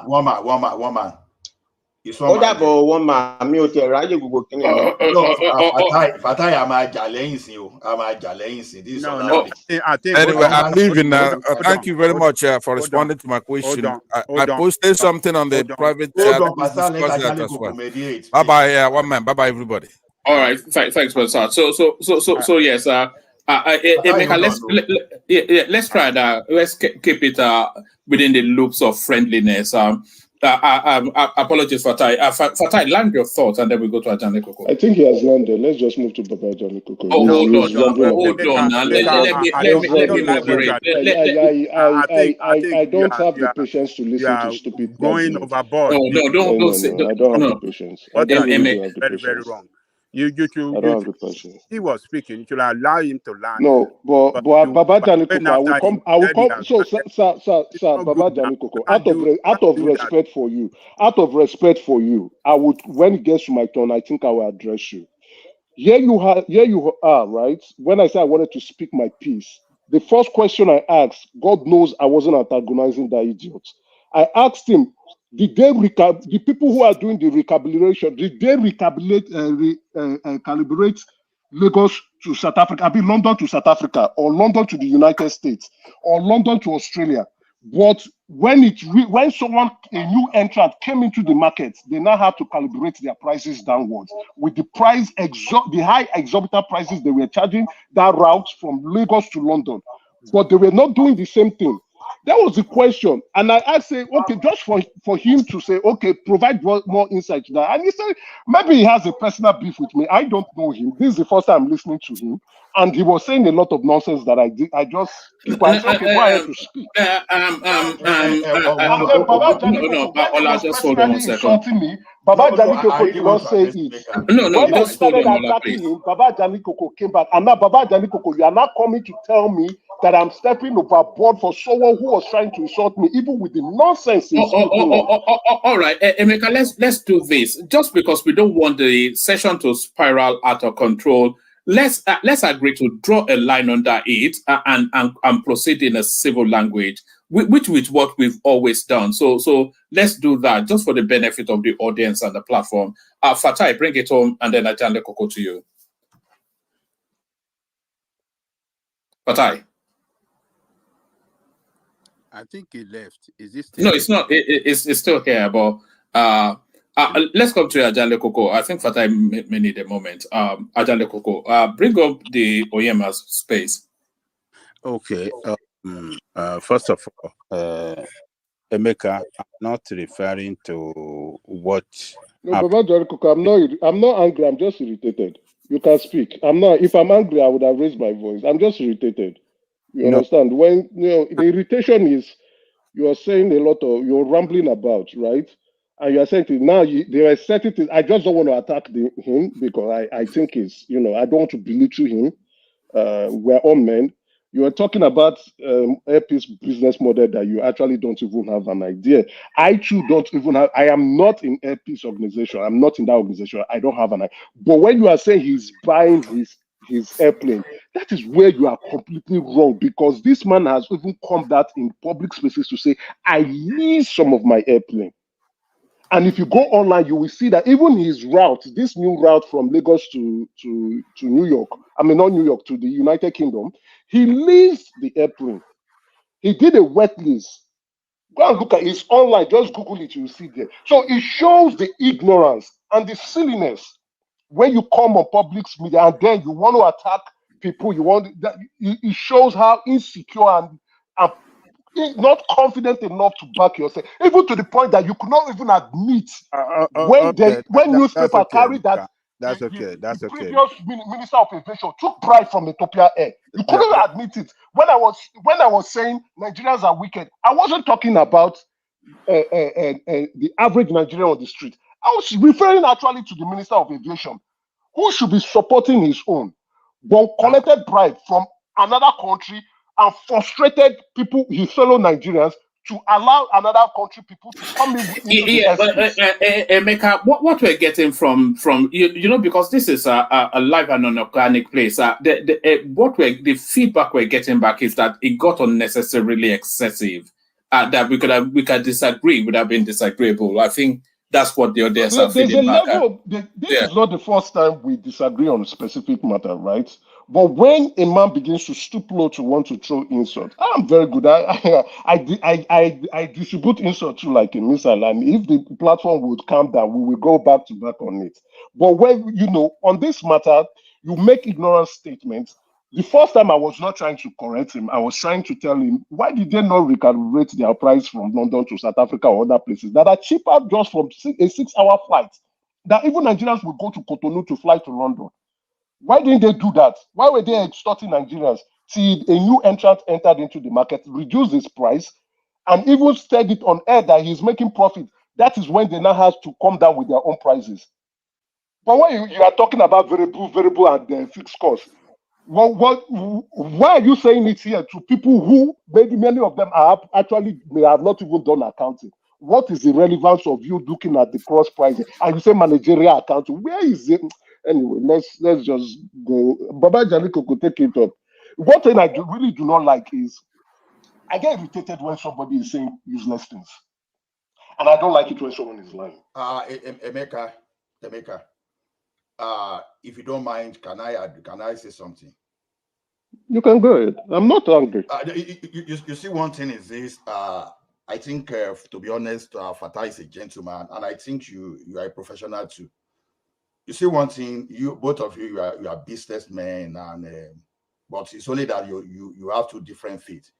It's one man. For one man, me okay, right? You go no, Fatai, I'm a jaleinsi. This is no. Anyway, I'm leaving now. Thank you very much for responding to my question. I posted something on the private chat. Bye bye, one man. Bye bye, everybody. All right, thanks, Professor. So yes, let's try that. Let's keep it within the loops of friendliness. Apologies, Fatai. Fatai, land your thoughts, and then we go to Ajane Koko. I think he has landed. Let's just move to Baba Ajani Koko. Oh, hold on. Let me elaborate. I don't have the patience to listen to stupid going overboard. No, I don't have the patience. I don't really have the very, patience. very wrong. I don't have the patience. He was speaking. You should allow him to land. No, but Baba Ajani Koko, I will come. So, sir, Baba Ajani Koko, out of respect for you, I would, when it gets to my turn, I think I will address you. Here you are, right? When I said I wanted to speak my piece, the first question I asked, God knows I wasn't antagonizing that idiot. I asked him, did they the people who are doing the recalibration, did they calibrate Lagos to South Africa, I mean London to South Africa, or London to the United States, or London to Australia? But when a new entrant came into the market, they now have to calibrate their prices downwards with the high exorbitant prices they were charging that route from Lagos to London. But they were not doing the same thing. That was the question. And I asked, okay, just for him to say, okay, provide more insight to that. And he said, maybe he has a personal beef with me. I don't know him. This is the first time I'm listening to him. And he was saying a lot of nonsense that I just keep quiet. Okay, go ahead to speak. And then Baba Ajani Koko, when he was personally insulting me, Baba Ajani Koko did not say it. When I started attacking him, Baba Ajani Koko came back. And now Baba Ajani Koko, you are not coming to tell me that I'm stepping overboard for someone who was trying to insult me, even with the nonsense he's speaking of. All right, Emeka, let's do this. Just because we don't want the session to spiral out of control, let's agree to draw a line under it and proceed in a civil language, which is what we've always done. So let's do that just for the benefit of the audience and the platform. Fatai, bring it home, and then Ajane Koko to you. Fatai. I think he left. Is this still? No, it's not. It's still here, but let's come to Ajane Koko. I think Fatai may need a moment. Ajane Koko, bring up the Oyenma space. Okay. First of all, Emeka, I'm not referring to what. No, Baba Ajani Koko, I'm not angry. I'm just irritated. You can speak. I'm not. If I'm angry, I would have raised my voice. I'm just irritated. You understand? When the irritation is you're saying a lot of, you're rambling about, right? And you're saying now there are certain things. I just don't want to attack him because I think it's, I don't want to belittle him. We're all men. You are talking about Airpeace business model that you actually don't even have an idea. I too don't even have. I am not in Airpeace organization. I'm not in that organization. I don't have an idea. But when you are saying he's buying his airplane, that is where you are completely wrong, because this man has even come out in public spaces to say, I lease some of my airplane. And if you go online, you will see that even his route, this new route from Lagos to New York, I mean, not New York, to the United Kingdom, he leased the airplane. He did a wet lease. Go and look at it. It's online. Just Google it, you'll see there. So it shows the ignorance and the silliness when you come on public media and then you want to attack people. It shows how insecure and not confident enough to back yourself, even to the point that you could not even admit when newspaper carried that. That's okay. That's okay. Previous Minister of Aviation took bribe from Ethiopia Air. You couldn't admit it. When I was saying Nigerians are wicked, I wasn't talking about the average Nigerian on the street. I was referring actually to the Minister of Aviation, who should be supporting his own, but collected bribe from another country and frustrated people, his fellow Nigerians, to allow another country people to come in into the airspace. Emeka, what we're getting from because this is a live and unorganic place. The feedback we're getting back is that it got unnecessarily excessive. That we could disagree without being disagreeable. I think that's what the audience are feeling back. This is not the first time we disagree on a specific matter, right? But when a man begins to stoop low to want to throw insult, I'm very good. I distribute insult to like a missile, and if the platform would calm down, we will go back to back on it. But when on this matter, you make ignorant statements, The first time I was not trying to correct him. I was trying to tell him, why did they not recalibrate their price from London to South Africa or other places that are cheaper just from a 6-hour flight? That even Nigerians would go to Cotonou to fly to London. Why didn't they do that? Why were they extorting Nigerians till a new entrant entered into the market, reduced his price, and even said it on air that he's making profit? That is when they now have to come down with their own prices. But when you are talking about variable and fixed costs, why are you saying it here to people who maybe many of them are actually may have not even done accounting? What is the relevance of you looking at the cross pricing? And you say managerial accounting. Where is it? Anyway, let's just go. Baba Jaliko could take it up. One thing I really do not like is I get irritated when somebody is saying useless things. And I don't like it when someone is lying. Emeka, if you don't mind, can I say something? You can go ahead. I'm not angry. You see, one thing is this. I think, to be honest, Fatah is a gentleman, and I think you are a professional too. You see, one thing, both of you are businessmen, and but it's only that you have two different feet.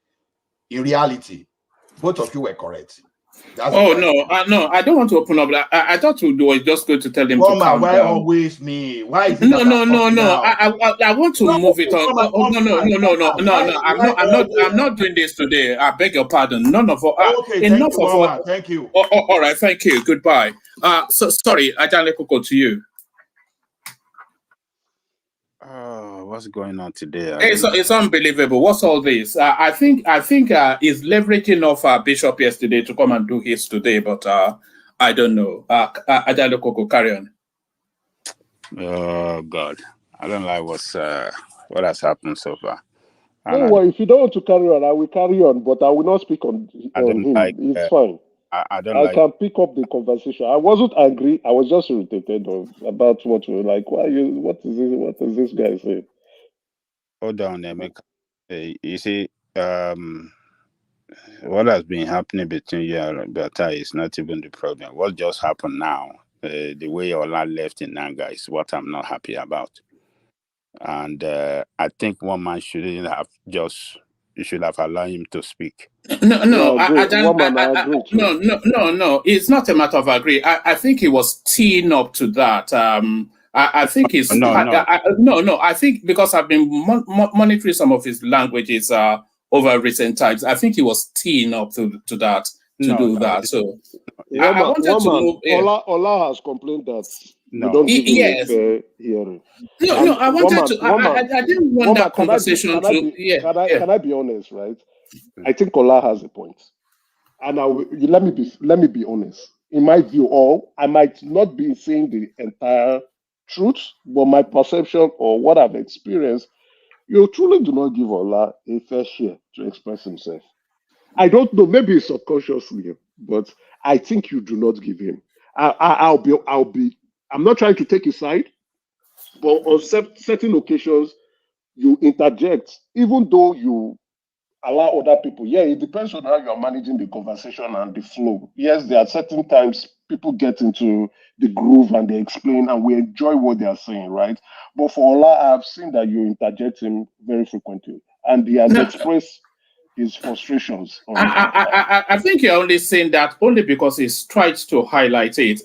In reality, both of you were correct. No, I don't want to open up. I thought you were just going to tell them to calm down. Why always me? Why is it No. I want to move it on. No. I'm not doing this today. I beg your pardon. None of okay. Enough of what. Thank you. All right. Thank you. Goodbye. So sorry, Ajane Koko, to you. What's going on today? It's unbelievable. What's all this? I think he's leveraging off Bishop yesterday to come and do his today, but I don't know. Ajalo Koko, carry on. Oh God, I don't like what has happened so far. No worry, if you don't want to carry on, I will carry on, but I will not speak on him. It's fine. I can pick up the conversation. I wasn't angry. I was just irritated about what we were like. What is this guy saying? Hold on, Emeka. You see, what has been happening between you and Bata is not even the problem. What just happened now, the way Ola left in anger is what I'm not happy about. And I think one man shouldn't have you should have allowed him to speak. No. It's not a matter of agree. I think he was teeing up to that. I think he's no. I think because I've been monitoring some of his languages over recent times. I think he was teeing up to that do that. So I wanted to move. Ola has complained that we don't give him a fair hearing. No, I wanted to. I didn't want that conversation to. Can I be honest, right? I think Ola has a point, and let me be honest. In my view, I might not be saying the entire truth, but my perception or what I've experienced, you truly do not give Ola a fair share to express himself. I don't know, maybe it's subconsciously, but I think you do not give him. I'm not trying to take his side, but on certain occasions, you interject, even though you allow other people. Yeah, it depends on how you are managing the conversation and the flow. Yes, there are certain times people get into the groove and they explain and we enjoy what they are saying, right? But for Ola, I've seen that you interject him very frequently, and he has expressed his frustrations. I think you're only saying that only because he's tried to highlight it.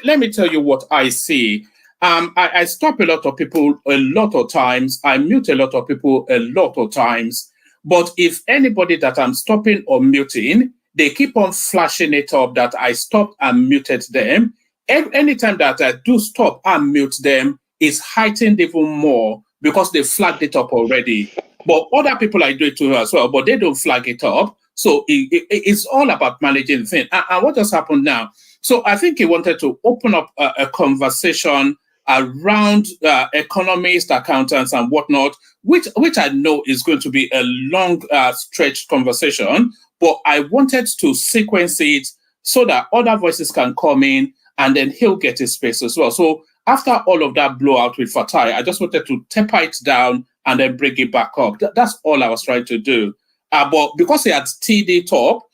Let me tell you what I see. I stop a lot of people a lot of times. I mute a lot of people a lot of times. But if anybody that I'm stopping or muting, they keep on flashing it up that I stopped and muted them. Anytime that I do stop and mute them, it's heightened even more because they flagged it up already. But other people I do it to as well, but they don't flag it up. So it's all about managing the thing. And what just happened now? So I think he wanted to open up a conversation around economists, accountants, and whatnot, which I know is going to be a long stretched conversation. But I wanted to sequence it so that other voices can come in, and then he'll get his space as well. So after all of that blowout with Fatai, I just wanted to taper it down and then bring it back up. That's all I was trying to do. But because he had teed it up,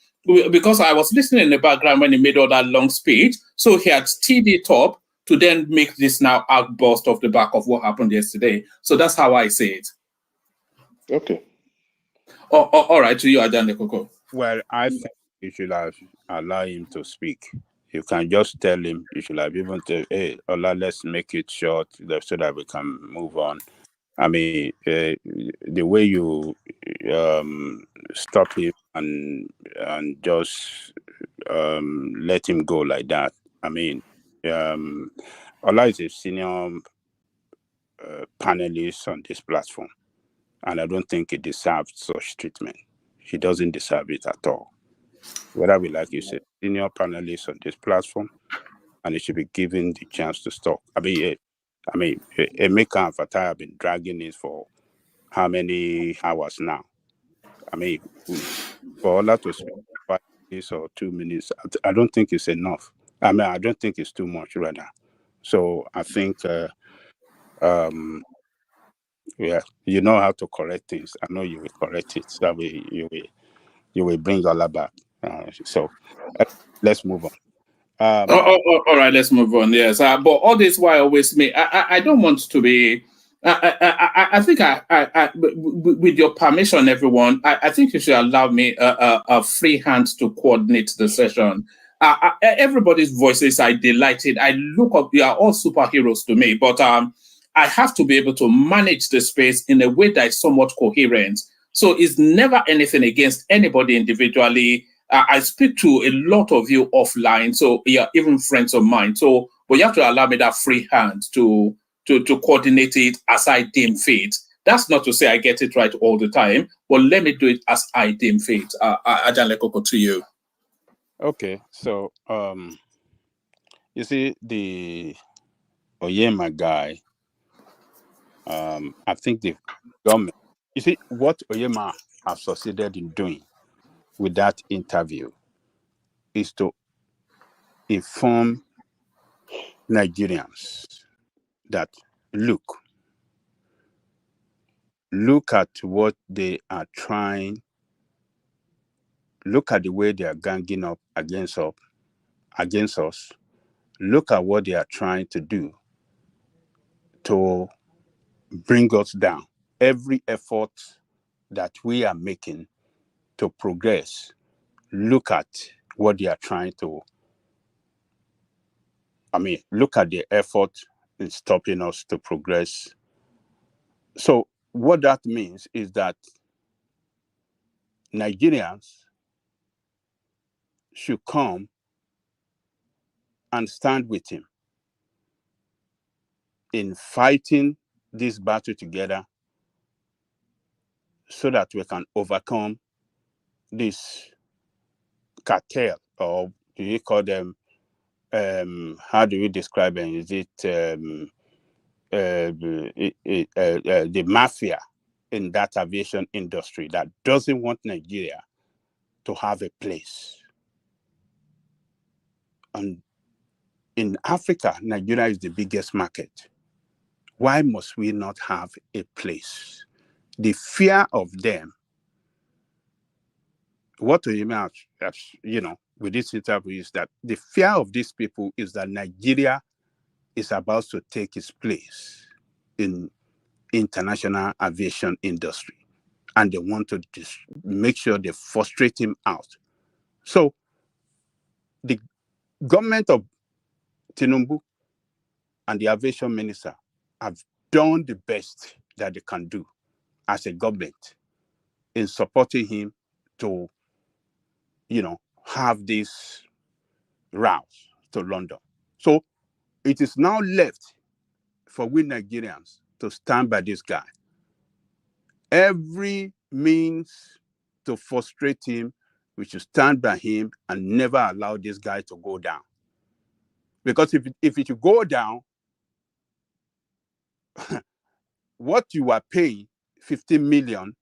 because I was listening in the background when he made all that long speech, so he had teed it up to then make this now outburst off the back of what happened yesterday. So that's how I say it. Okay. All right, to you, Adan Lekoko. Well, I think you should have allow him to speak. You can just tell him, you should have even tell, hey, Ola, let's make it short so that we can move on. I mean, the way you stop him and just let him go like that. I mean, Ola is a senior panelist on this platform, and I don't think he deserves such treatment. He doesn't deserve it at all. Whether we like you say, senior panelist on this platform, and he should be given the chance to talk. Emeka and Fatai have been dragging this for how many hours now? I mean, for Ola to speak 5 minutes or 2 minutes, I don't think it's enough. I mean, I don't think it's too much, rather. So I think, yeah, you know how to correct things. I know you will correct it. That way, you will bring Ola back. So let's move on. All right, let's move on. Yes, but all this while always me, I don't want to be. I think with your permission, everyone, I think you should allow me a free hand to coordinate the session. Everybody's voices are delighted. I look up, you are all superheroes to me, but I have to be able to manage the space in a way that is somewhat coherent. So it's never anything against anybody individually. I speak to a lot of you offline, so you're even friends of mine. So, but you have to allow me that free hand to coordinate it as I deem fit. That's not to say I get it right all the time, but let me do it as I deem fit. Ajan Lekoko, to you. Okay, so you see the Oyenma guy. I think the government. You see what Oyenma have succeeded in doing with that interview is to inform Nigerians that look at what they are trying, look at the way they are ganging up against us, look at what they are trying to do to bring us down. Every effort that we are making to progress, look at what they are trying to, look at the effort in stopping us to progress. So what that means is that Nigerians should come and stand with him in fighting this battle together so that we can overcome this cartel, or do you call them, how do we describe them? Is it the mafia in that aviation industry that doesn't want Nigeria to have a place? And in Africa, Nigeria is the biggest market. Why must we not have a place? The fear of them, what do you mean, with this interview is that the fear of these people is that Nigeria is about to take its place in international aviation industry, and they want to make sure they frustrate him out. So the government of Tinubu and the aviation minister have done the best that they can do as a government in supporting him to, have this route to London. So it is now left for we Nigerians to stand by this guy. Every means to frustrate him, we should stand by him and never allow this guy to go down. Because if it should go down, what you are paying, 15 million,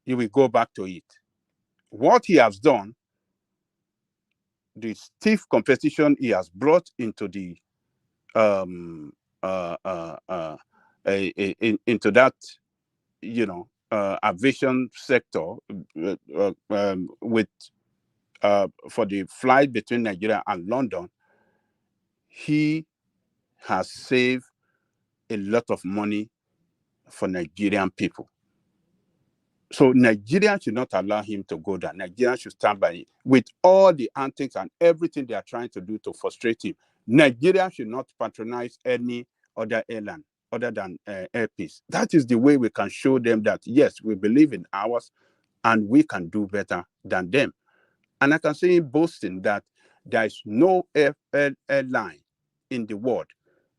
you will go back to it. What he has done, the stiff competition he has brought into the into that, aviation sector with for the flight between Nigeria and London, he has saved a lot of money for Nigerian people. So Nigeria should not allow him to go down. Nigeria should stand by him. With all the antics and everything they are trying to do to frustrate him, Nigeria should not patronize any other airline other than Air Peace. That is the way we can show them that, yes, we believe in ours and we can do better than them. And I can say in boasting that there is no airline in the world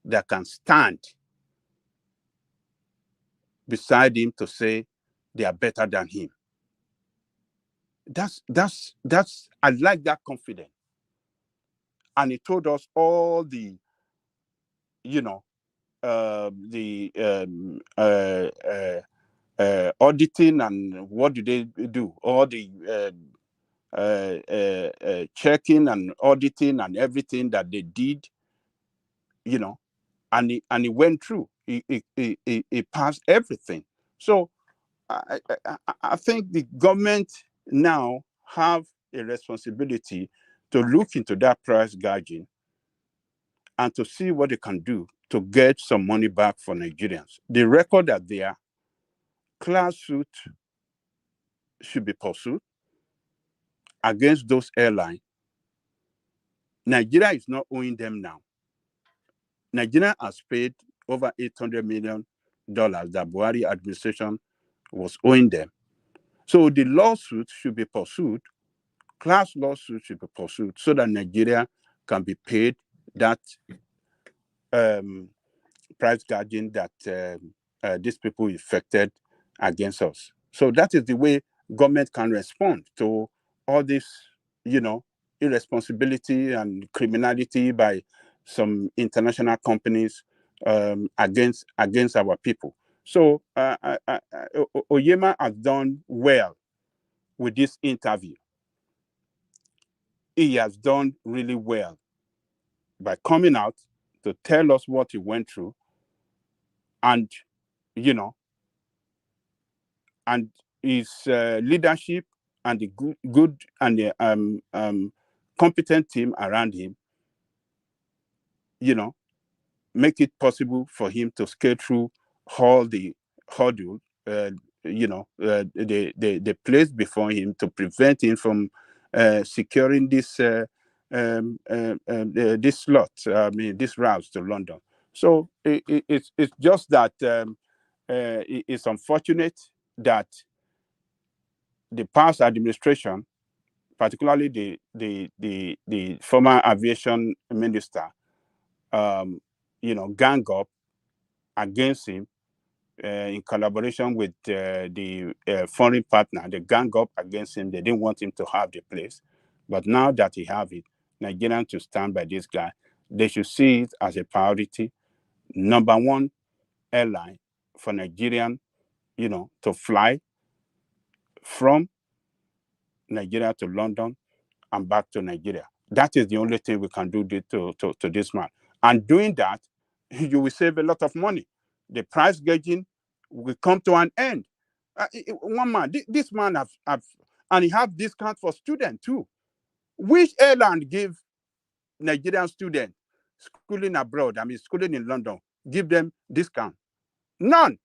that can stand beside him to say they are better than him. That's I like that confidence. And he told us all the, you know, the auditing and what do they do, all the checking and auditing and everything that they did, you know, and he went through. He passed everything. So I think the government now have a responsibility to look into that price gouging and to see what they can do to get some money back for Nigerians. The record that they are, class suit should be pursued against those airlines. Nigeria is not owing them now. Nigeria has paid over $800 million that Buhari administration was owing them. So the lawsuit should be pursued, class lawsuit should be pursued so that Nigeria can be paid that price gouging that these people effected against us. So that is the way government can respond to all this, you know, irresponsibility and criminality by some international companies against our people. So Oyenma has done well with this interview. He has done really well by coming out to tell us what he went through, and, you know, and his leadership and the good and the competent team around him, you know, make it possible for him to scale through all the hurdle, you know, they placed before him to prevent him from securing this this slot, this route to London. So it's just that it's unfortunate that the past administration, particularly the former aviation minister, you know, gang up against him in collaboration with the foreign partner. They gang up against him. They didn't want him to have the place. But now that he have it, Nigerians should stand by this guy. They should see it as a priority. Number one airline for Nigerian, you know, to fly from Nigeria to London and back to Nigeria. That is the only thing we can do to this man. And doing that, you will save a lot of money. The price gauging will come to an end. One man, this man have and he have discount for students too. Which airline give Nigerian students schooling abroad, schooling in London, give them discount? None.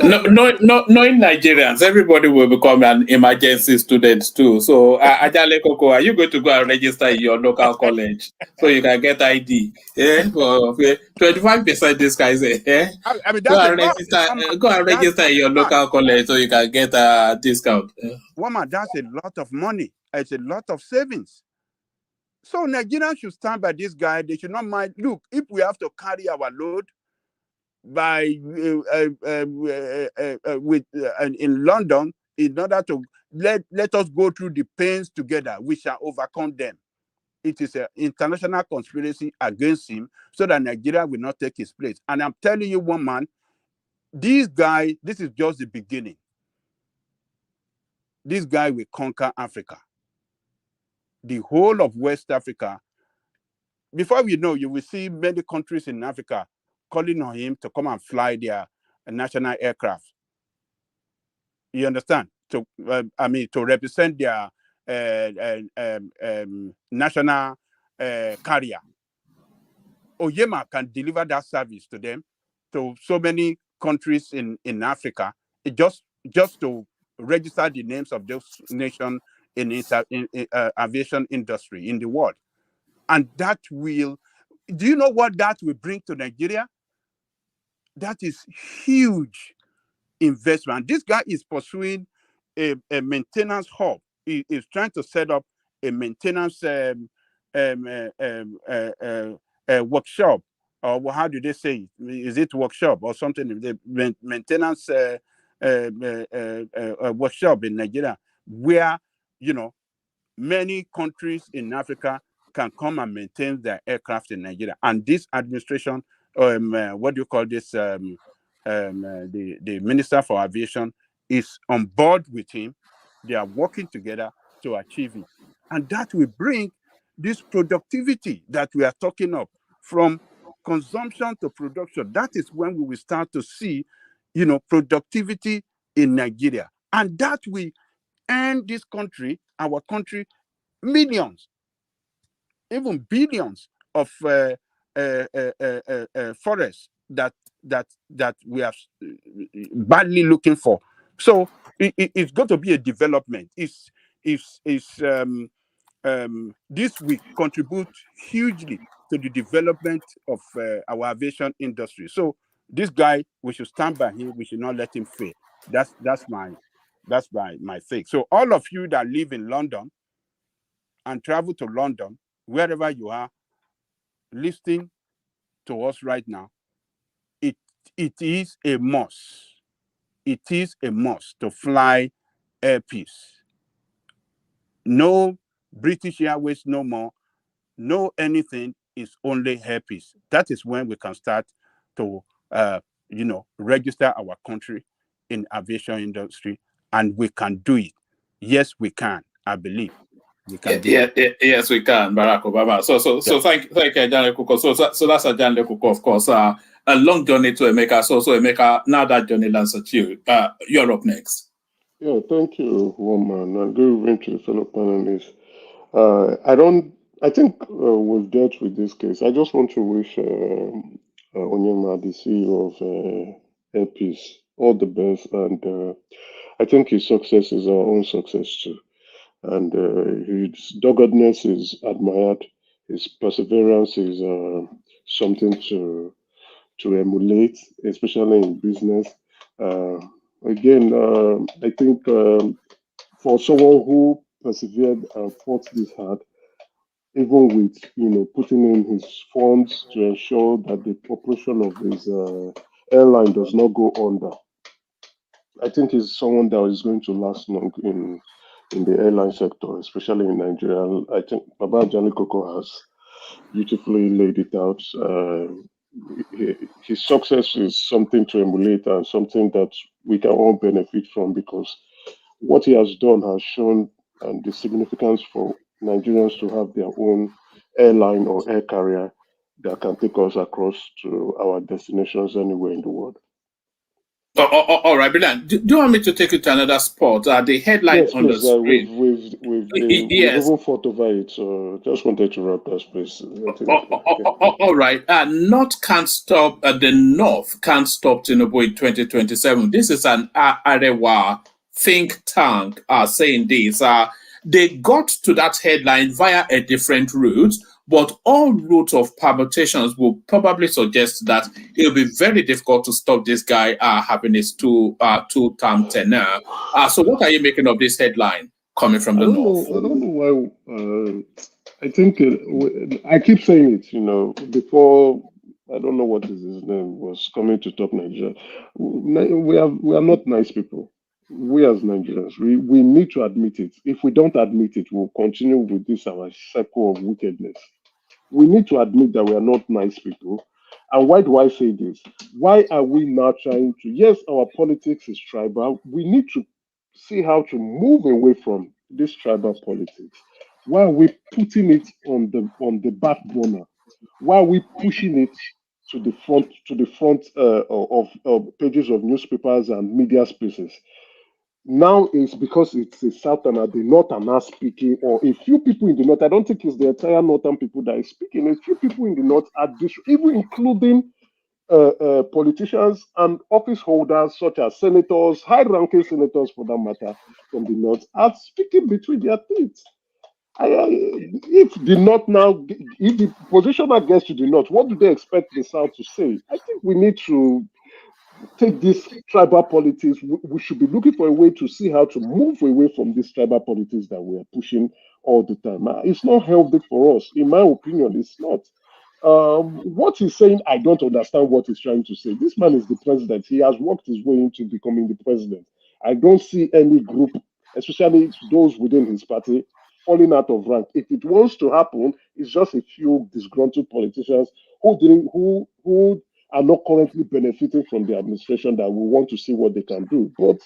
Knowing Nigerians, everybody will become an emergency student too. So, Ajale Koko, are you going to go and register in your local college so you can get ID? Yeah, for 25% discount. Go and register in your local college so you can get a discount. Woman, that's a lot of money. It's a lot of savings. So Nigerians should stand by this guy. They should not mind. Look, if we have to carry our load by in London in order to let us go through the pains together, we shall overcome them. It is an international conspiracy against him so that Nigeria will not take his place. And I'm telling you, one man, this guy, this is just the beginning. This guy will conquer Africa, the whole of West Africa. Before we know, you will see many countries in Africa calling on him to come and fly their national aircraft. You understand? To represent their national carrier. Oyenma can deliver that service to them, to so many countries in Africa, just to register the names of those nations in aviation industry in the world. And that will, do you know what that will bring to Nigeria? That is huge investment. This guy is pursuing a maintenance hub. He is trying to set up a maintenance workshop, or how do they say it? Is it workshop or something? The maintenance workshop in Nigeria, where many countries in Africa can come and maintain their aircraft in Nigeria. And this administration, what do you call this? The Minister for Aviation is on board with him. They are working together to achieve it. And that will bring this productivity that we are talking of, from consumption to production. That is when we will start to see, productivity in Nigeria. And that will earn this country, our country, millions, even billions of forests that we are badly looking for. So it's going to be a development. This will contribute hugely to the development of our aviation industry. So this guy, we should stand by him. We should not let him fail. That's my take. So all of you that live in London and travel to London, wherever you are, listening to us right now, it is a must. It is a must to fly Air Peace. No British Airways no more. No anything, is only Air Peace. That is when we can start to register our country in aviation industry, and we can do it. Yes, we can. I believe we can do it. Yes, we can, Barack Obama. So thank you, John Kuko. So that's a John Kuko, of course. A long journey to Emeka. So Emeka, now that journey lands at you. You're up next. Yeah, thank you, Woman. And good evening to the fellow panelists. I think we've dealt with this case. I just want to wish Oyenma, the CEO of Air Peace, all the best. And I think his success is our own success too. And his doggedness is admired. His perseverance is something to emulate, especially in business. I think for someone who persevered and fought this hard, even with putting in his funds to ensure that the operation of his airline does not go under, I think he's someone that is going to last long in the airline sector, especially in Nigeria. I think Baba Jani Koko has beautifully laid it out. His success is something to emulate and something that we can all benefit from, because what he has done has shown the significance for Nigerians to have their own airline or air carrier that can take us across to our destinations anywhere in the world. All right, brilliant. Do you want me to take you to another spot? The headline yes, on please, the screen. We've even fought over it, so just wanted to wrap that space. All right. North can't stop. The North can't stop Tinubu in 2027. This is an Arewa think tank saying this. They got to that headline via a different route, but all routes of permutations will probably suggest that it will be very difficult to stop this guy having his two-term tenure. So what are you making of this headline coming from the North? I don't know why. I think I keep saying it, before, I don't know what is his name, was coming to top Nigeria. We are not nice people. We as Nigerians, we need to admit it. If we don't admit it, we'll continue with this our circle of wickedness. We need to admit that we are not nice people. And why do I say this? Why are we now trying to? Yes, our politics is tribal. We need to see how to move away from this tribal politics. Why are we putting it on the back burner? Why are we pushing it to the front of pages of newspapers and media spaces? Now it's because it's a southern and the north are not speaking, or a few people in the north. I don't think it's the entire northern people that is speaking. A few people in the north are even including politicians and office holders such as senators, high-ranking senators for that matter, from the north, are speaking between their teeth. If the north now, if the positioner gets to the north, what do they expect the south to say? I think we need to take this tribal politics. We should be looking for a way to see how to move away from this tribal politics that we are pushing all the time. It's not healthy for us. In my opinion, it's not. What he's saying, I don't understand what he's trying to say. This man is the president. He has worked his way into becoming the president. I don't see any group, especially those within his party, falling out of rank. If it wants to happen, it's just a few disgruntled politicians who are not currently benefiting from the administration that we want to see what they can do. But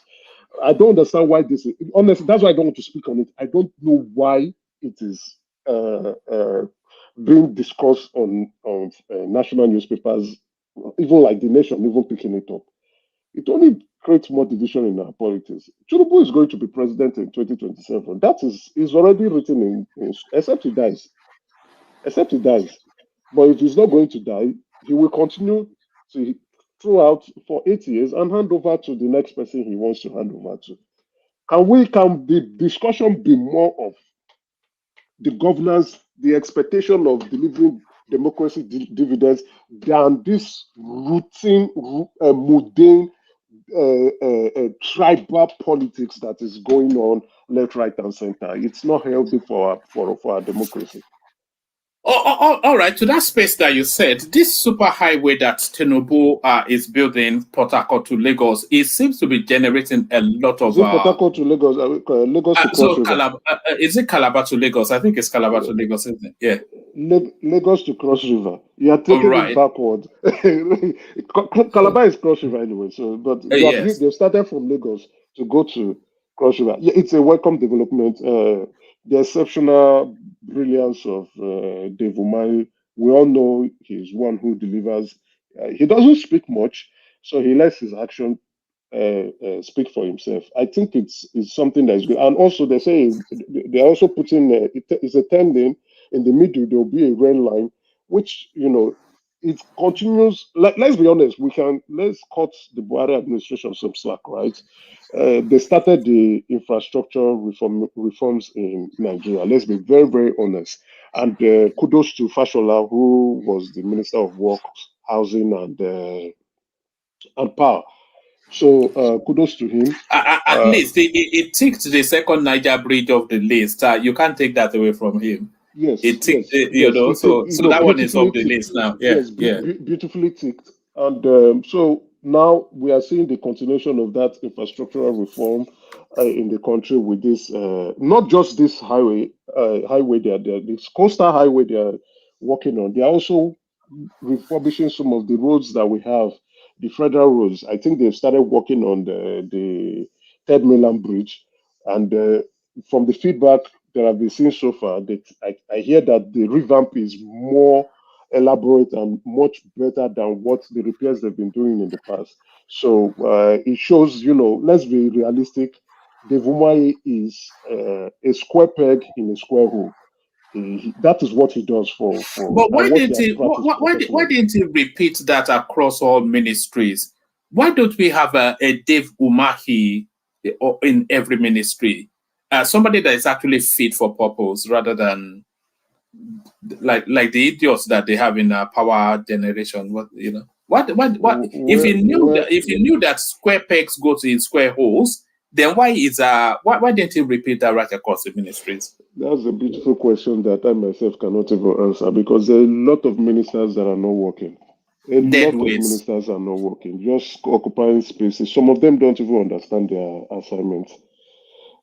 I don't understand why this is, honestly, that's why I don't want to speak on it. I don't know why it is being discussed on national newspapers, even like The Nation, even picking it up. It only creates more division in our politics. Tinubu is going to be president in 2027. That is already written except he dies. Except he dies. But if he's not going to die, he will continue to throughout for 8 years and hand over to the next person he wants to hand over to. Can the discussion be more of the governance, the expectation of delivering democracy dividends than this routine, mundane tribal politics that is going on left, right, and center? It's not healthy for our democracy. All right, to that space that you said, this super highway that Tinubu is building, Port Harcourt to Lagos, it seems to be generating a lot of. Is it Port Harcourt to Lagos? Lagos to Cross River. Is it Calabar to Lagos? I think it's Calabar to Lagos, isn't it? Yeah. Lagos to Cross River. You are taking it backward. Calabar is Cross River anyway. So, but they started from Lagos to go to Cross River. Yeah, it's a welcome development. The exceptional brilliance of Dave Umahi. We all know he's one who delivers. He doesn't speak much, so he lets his action speak for himself. I think it's something that is good. And also, they say they're also putting it's a 10 lane. In the middle, there will be a red line, which, it continues. Let's be honest, let's cut the Buhari administration some slack, right? They started the infrastructure reforms in Nigeria. Let's be very, very honest. And kudos to Fashola, who was the Minister of Works, Housing, and Power. So kudos to him. At least it ticked the second Niger bridge of the list. You can't take that away from him. Yes, it ticked, yes, so that one is off the list now. Yeah, yes, beautifully ticked. And so now we are seeing the continuation of that infrastructural reform in the country with this, not just this highway, this coastal highway they are working on. They are also refurbishing some of the roads that we have, the federal roads. I think they've started working on the Third Mainland Bridge, and from the feedback that I've been seeing so far, that I hear that the revamp is more elaborate and much better than what the repairs they've been doing in the past. So it shows, let's be realistic. Dave Umahi is a square peg in a square hole. That is what he does for. But why didn't he repeat that across all ministries? Why don't we have a Dave Umahi in every ministry? Somebody that is actually fit for purpose, rather than like the idiots that they have in power generation. What if you knew that square pegs go in square holes, then why didn't he repeat that right across the ministries? That's a beautiful question that I myself cannot even answer, because there are a lot of ministers that are not working. A lot of ministers are not working, just occupying spaces. Some of them don't even understand their assignments.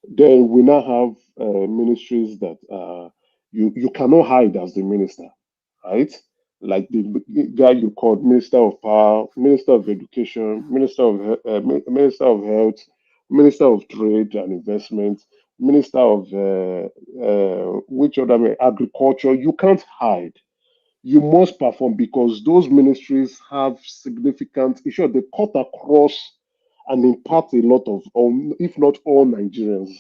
Then we now have ministries that you cannot hide as the minister, right? Like the guy you called Minister of Power, Minister of Education, Minister of Health, Minister of Trade and Investment, Minister of Agriculture. You can't hide. You must perform, because those ministries have significant issues. They cut across and impart a lot of, or if not all Nigerians,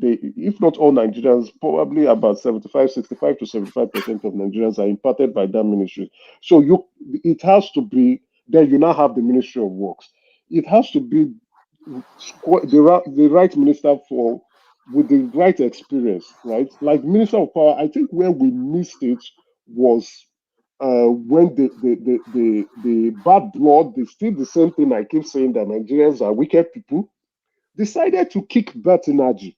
if not all Nigerians, probably about 65 to 75% of Nigerians are impacted by that ministry. So it has to be, then you now have the Ministry of Works. It has to be the right minister with the right experience, right? Like Minister of Power, I think where we missed it was when the bad blood, still the same thing I keep saying, that Nigerians are wicked people, decided to kick Bertinaji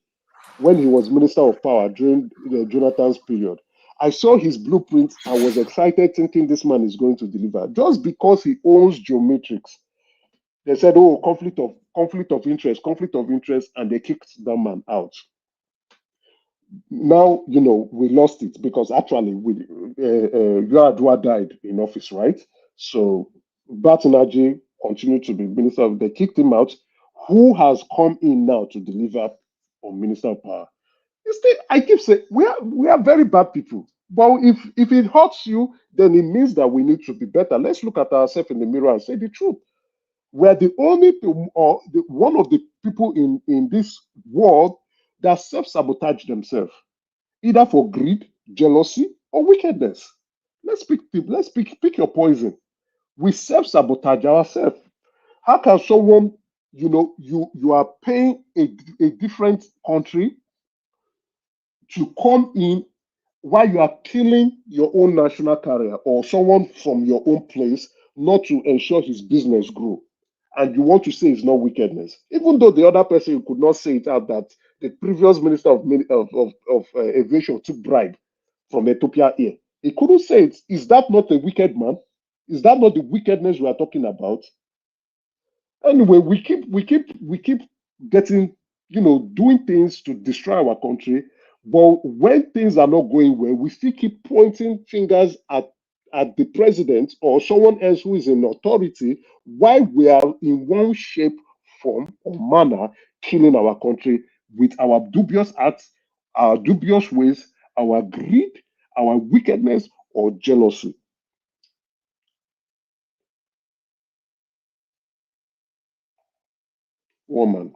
when he was Minister of Power during Jonathan's period. I saw his blueprint. I was excited thinking this man is going to deliver. Just because he owns Geometrics, they said, oh, conflict of interest, and they kicked that man out. Now, we lost it because actually Yar'Adua died in office, right? So Bertinaji continued to be minister. They kicked him out. Who has come in now to deliver on Minister of Power? I keep saying we are very bad people. But if it hurts you, then it means that we need to be better. Let's look at ourselves in the mirror and say the truth. We're the only one of the people in this world that self-sabotage themselves, either for greed, jealousy, or wickedness. Let's pick your poison. We self-sabotage ourselves. How can someone, you are paying a different country to come in while you are killing your own national carrier or someone from your own place, not to ensure his business grow? And you want to say it's not wickedness, even though the other person could not say it out, that the previous minister of aviation took bribe from Ethiopia Air. He couldn't say it. Is that not a wicked man? Is that not the wickedness we are talking about? Anyway, we keep getting, doing things to destroy our country. But when things are not going well, we still keep pointing fingers at the president or someone else who is in authority, while we are in one shape, form, or manner killing our country with our dubious acts, our dubious ways, our greed, our wickedness, or jealousy. Woman.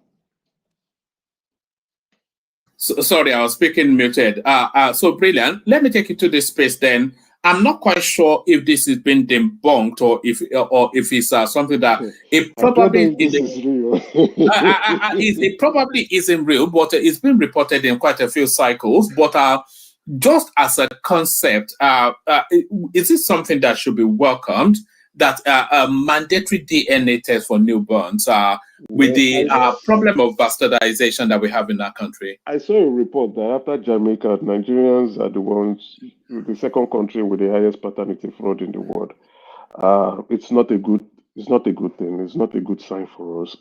So, sorry, I was speaking muted. So brilliant. Let me take you to this space then. I'm not quite sure if this has been debunked or if it's something that it probably is real. it probably isn't real, but it's been reported in quite a few cycles. But just as a concept, is it something that should be welcomed? That a mandatory DNA test for newborns with the problem of bastardization that we have in our country. I saw a report that after Jamaica, Nigerians are the second country with the highest paternity fraud in the world. It's not a good thing. It's not a good sign for us.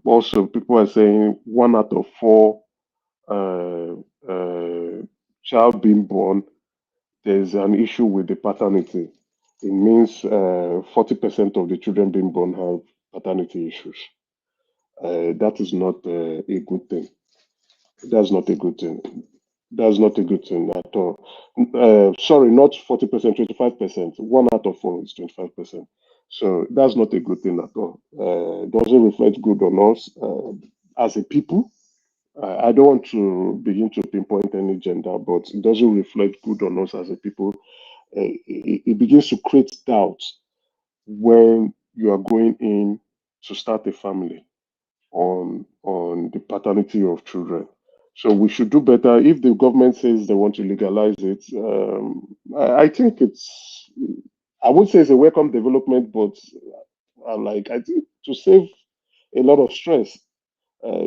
Also, people are saying 1 out of 4 child being born, there's an issue with the paternity. It means 40% of the children being born have paternity issues. That is not a good thing. That's not a good thing. That's not a good thing at all. Sorry, not 40%, 25%. 1 out of 4 is 25%. So that's not a good thing at all. Doesn't reflect good on us as a people. I don't want to begin to pinpoint any gender, but it doesn't reflect good on us as a people. It begins to create doubt when you are going in to start a family on the paternity of children. So we should do better. If the government says they want to legalize it, I think I would say it's a welcome development, but I think to save a lot of stress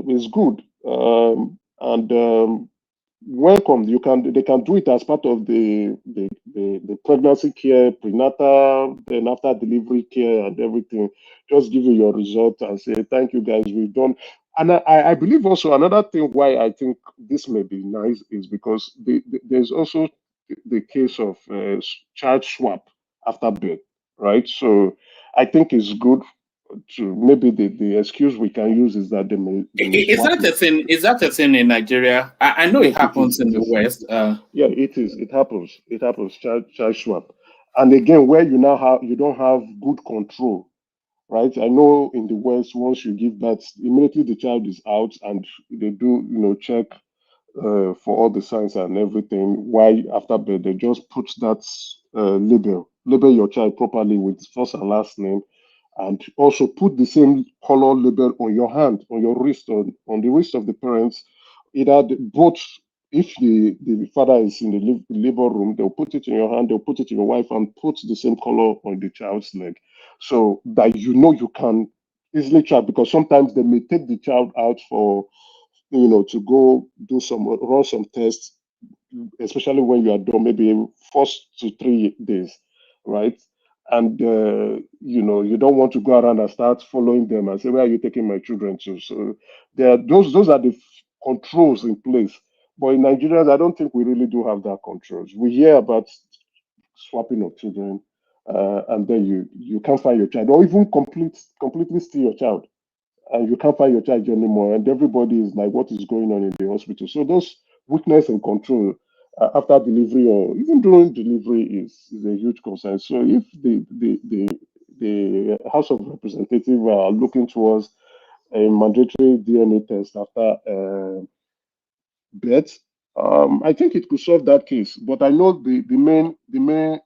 is good. And welcome. They can do it as part of the pregnancy care, prenatal, then after delivery care and everything. Just give you your result and say thank you guys, we've done. And I believe also another thing why I think this may be nice is because there's also the case of child swap after birth, right? So I think it's good to maybe the excuse we can use is that they may Is swap that a thing? Is that a thing in Nigeria? I know Yes, it happens in it the is. West. Yeah, it is. It happens. It happens. Child swap, and again, where you don't have good control right? I know in the West, once you give birth, immediately the child is out, and they do, check for all the signs and everything. Why after birth they just put that label your child properly with first and last name, and also put the same color label on your hand, on your wrist, on the wrist of the parents. Either both, if the father is in the labor room, they'll put it in your hand, they'll put it in your wife, and put the same color on the child's leg, so that you can easily track. Because sometimes they may take the child out for to go do run some tests, especially when you are done, maybe first to 3 days, right? And you don't want to go around and start following them and say, "Where are you taking my children to?" So those are the controls in place. But in Nigeria, I don't think we really do have that controls. We hear about swapping of children, and then you can't find your child, or even completely steal your child, and you can't find your child anymore, and everybody is like, what is going on in the hospital? So those weakness and control after delivery or even during delivery is a huge concern. So if the House of Representatives are looking towards a mandatory DNA test after birth, I think it could solve that case. But I know the main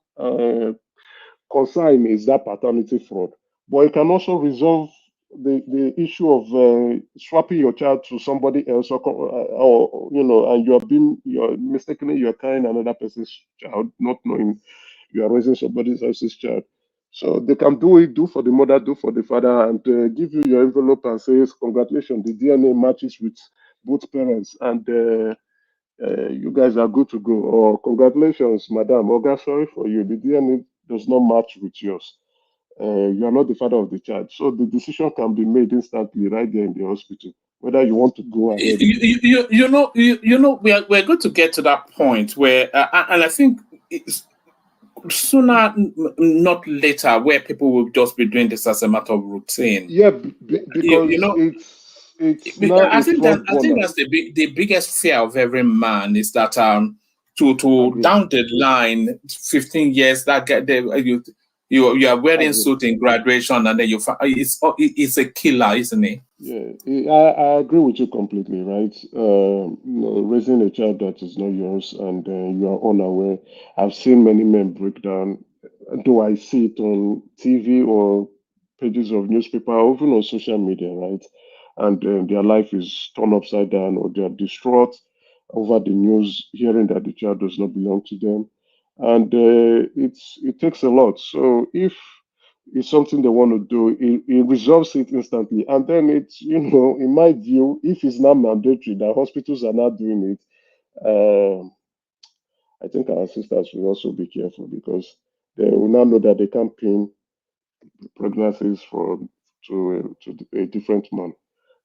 concern is that paternity fraud. But it can also resolve the issue of swapping your child to somebody else, or and you're mistakenly you're carrying another person's child, not knowing you are raising somebody else's child. So they can do for the mother, do for the father, and give you your envelope and says, "Congratulations, the DNA matches with both parents, and you guys are good to go." Or, "Congratulations, madam, Oga, sorry for you, the DNA does not match with yours. You are not the father of the child." So the decision can be made instantly right there in the hospital, whether you want to go ahead. We're going to get to that point where, and I think it's sooner, not later, where people will just be doing this as a matter of routine. Yeah, because it's now I a think front runner. that's the biggest fear of every man is that to down the line 15 years that you are wearing suit in graduation, and then it's a killer, isn't it? Yeah, I agree with you completely, right? Raising a child that is not yours, and you are unaware. I've seen many men break down, though I see it on TV or pages of newspaper or even on social media, right? And their life is turned upside down, or they are distraught over the news, hearing that the child does not belong to them, and it takes a lot. So if it's something they want to do, it resolves it instantly. And then it's, in my view, if it's not mandatory, that hospitals are not doing it, I think our sisters will also be careful, because they will now know that they can't pin pregnancies to a different man.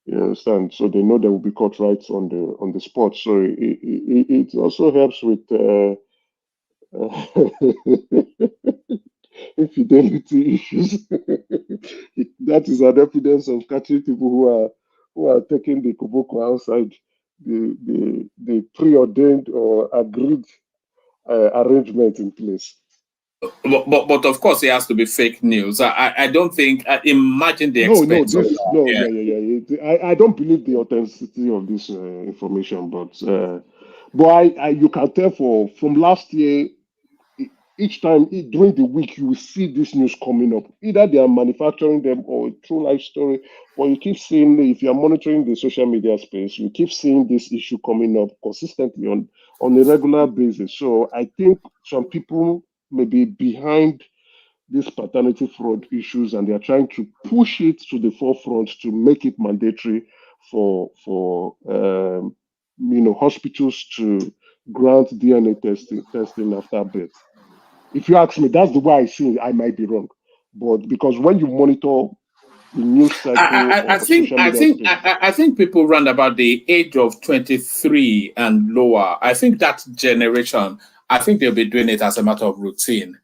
You understand? So they know they will be caught right on the spot. So it also helps with infidelity issues. That is an evidence of catching people who are taking the koboko outside the preordained or agreed arrangement in place. But of course, it has to be fake news. I don't think. Imagine the No, expense of that. no, yeah. I don't believe the authenticity of this information, but you can tell from last year, each time during the week you will see this news coming up. Either they are manufacturing them or a true life story, but you keep seeing, if you are monitoring the social media space, you keep seeing this issue coming up consistently on a regular basis. So I think some people may be behind these paternity fraud issues, and they are trying to push it to the forefront to make it mandatory for hospitals to grant DNA testing after birth. If you ask me, that's the way I see it. I might be wrong, but because when you monitor the news cycle I or social media space, I think people round about the age of 23 and lower. I think that generation, I think they'll be doing it as a matter of routine.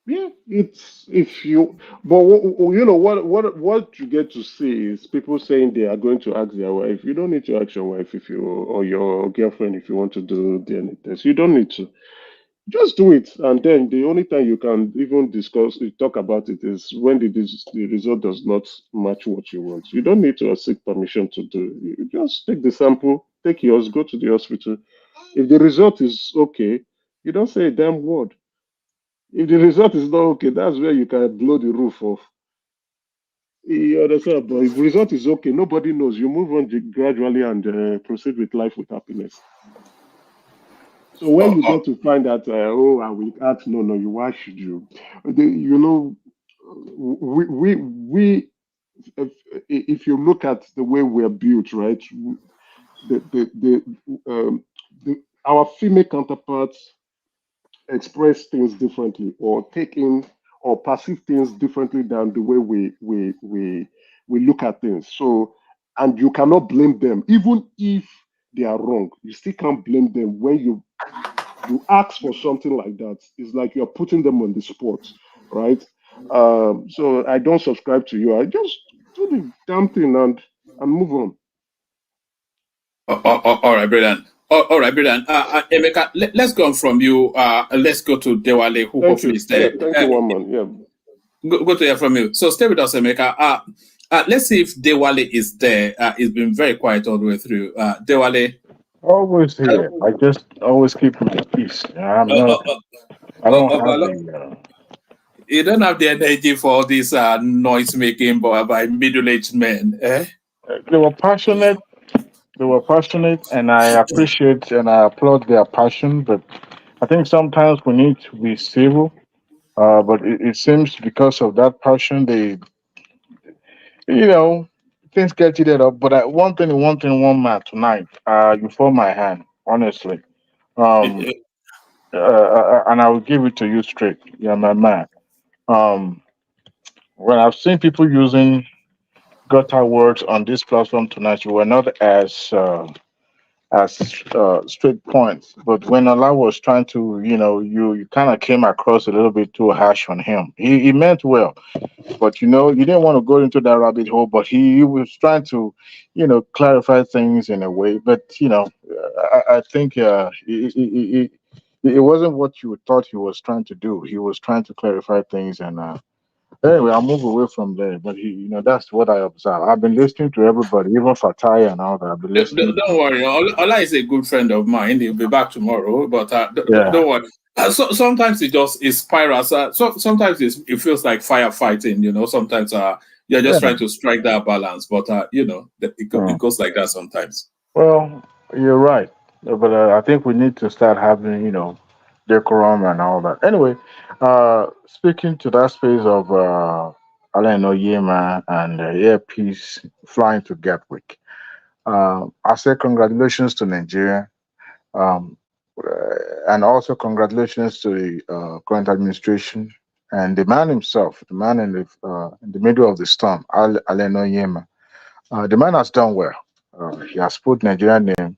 yeah, it's if you, but what you get to see is people saying they are going to ask their wife. You don't need to ask your wife or your girlfriend if you want to do DNA test. You don't need to. Just do it, and then the only time you can even talk about it is when the result does not match what you want. You don't need to seek permission to do. You just take the sample, take yours, go to the hospital. If the result is okay, you don't say a damn word. If the result is not okay, that's where you can blow the roof off. You understand? But if the result is okay, nobody knows. You move on gradually and proceed with life with happiness. So when you get to find that, oh, I will ask, no, no, you, why should you? You know, we if you look at the way we're built, right? Our female counterparts express things differently, or take in or perceive things differently than the way we look at things. So, and you cannot blame them, even if they are wrong. You still can't blame them when you ask for something like that. It's like you're putting them on the spot, right? So I don't subscribe to you. I just do the damn thing and move on. All right, brilliant. All right, brilliant. Emeka, let's go on from you. Let's go to Dewale, who Thank hopefully you. is there. Yeah, thank you, one man. Yeah. Go to hear from you. So stay with us, Emeka. Let's see if Dewale is there. He's been very quiet all the way through. Dewale. Always here. I just always keep my peace. I'm not. I don't have the. You don't have the energy for all this noise making by middle-aged men, eh? They were passionate. They were passionate, and I appreciate and I applaud their passion. But I think sometimes we need to be civil. But it seems because of that passion, you know, things get heated up. But one thing, one man tonight. You form my hand, honestly. Um, and I will give it to you straight. You're my man. Um, when I've seen people using gutter words on this platform tonight, you were not as straight points. But when Allah was trying to, you kind of came across a little bit too harsh on him. He meant well, but you didn't want to go into that rabbit hole. But he was trying to, clarify things in a way. But I think it wasn't what you thought he was trying to do. He was trying to clarify things and. Anyway, I'll move away from there. But that's what I observe. I've been listening to everybody, even Fatai and all that. I've been listening. Don't worry. Ola is a good friend of mine. He'll be back tomorrow. But Yeah. don't worry. Sometimes it spirals. Sometimes it feels like firefighting. Sometimes you're just trying to strike that balance. But it goes like that sometimes. Well, you're right. But I think we need to start having decorum and all that. Anyway, speaking to that space of Alain Oyema and Earpiece flying to Gatwick. I say congratulations to Nigeria. Um, and also congratulations to the current administration and the man himself, the man in the middle of the storm, Alain Oyema. The man has done well. He has put Nigerian name.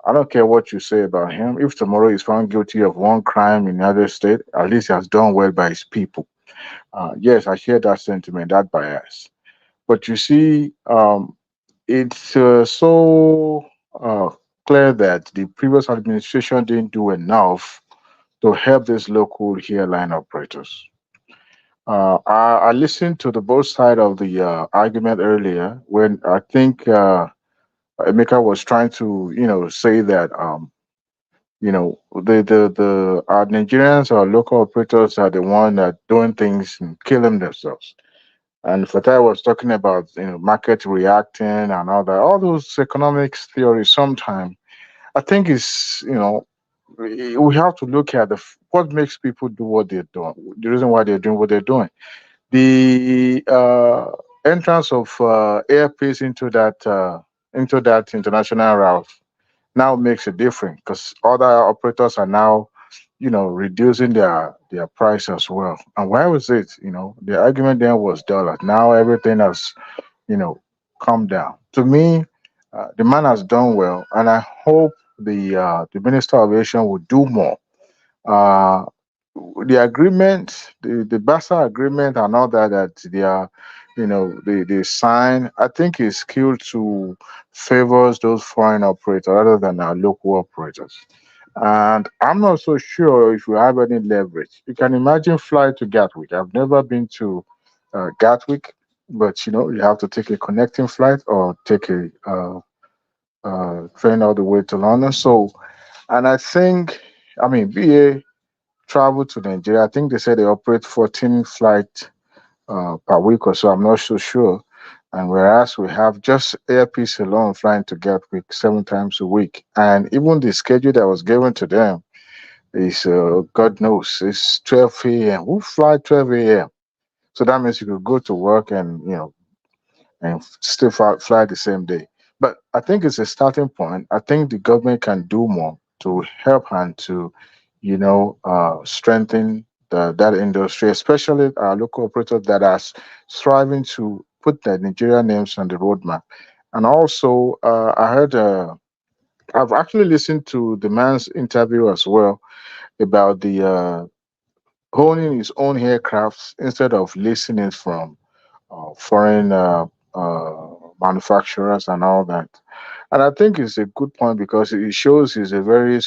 I don't care what you say about him. If tomorrow he's found guilty of one crime in another state, at least he has done well by his people. Yes, I share that sentiment, that bias. But you see, it's so clear that the previous administration didn't do enough to help these local airline operators. I listened to the both side of the argument earlier when I think Emeka was trying to, say that, the our Nigerians or local operators are the one that doing things and killing themselves. And Fatai was talking about market reacting and all that. All those economics theories. Sometimes I think it's we have to look at what makes people do what they're doing. The reason why they're doing what they're doing. The entrance of Airpeace into that international route now makes a difference because other operators are now reducing their price as well. And why was it? The argument then was dollar. Now everything has come down. To me, the man has done well, and I hope the Minister of Aviation will do more. Uh, the agreement, the BASA agreement, and all that they are, they sign, I think is skewed to favors those foreign operators rather than our local operators. And I'm not so sure if you have any leverage. You can imagine fly to Gatwick. I've never been to Gatwick, but you have to take a connecting flight or take a train all the way to London. So, and I think, I mean, BA travel to Nigeria. I think they said they operate 14 flights per week or so. I'm not so sure. And whereas we have just Airpeace alone flying to Gatwick 7 times a week, and even the schedule that was given to them is God knows it's 12 a.m. Who fly 12 a.m.? So that means you could go to work and and still fly the same day. But I think it's a starting point. I think the government can do more to help and to, strengthen that industry, especially our local operators that are striving to put the Nigerian names on the roadmap. And also, I heard, I've actually listened to the man's interview as well about the owning his own aircrafts instead of leasing it from foreign manufacturers and all that. And I think it's a good point because it shows he's a very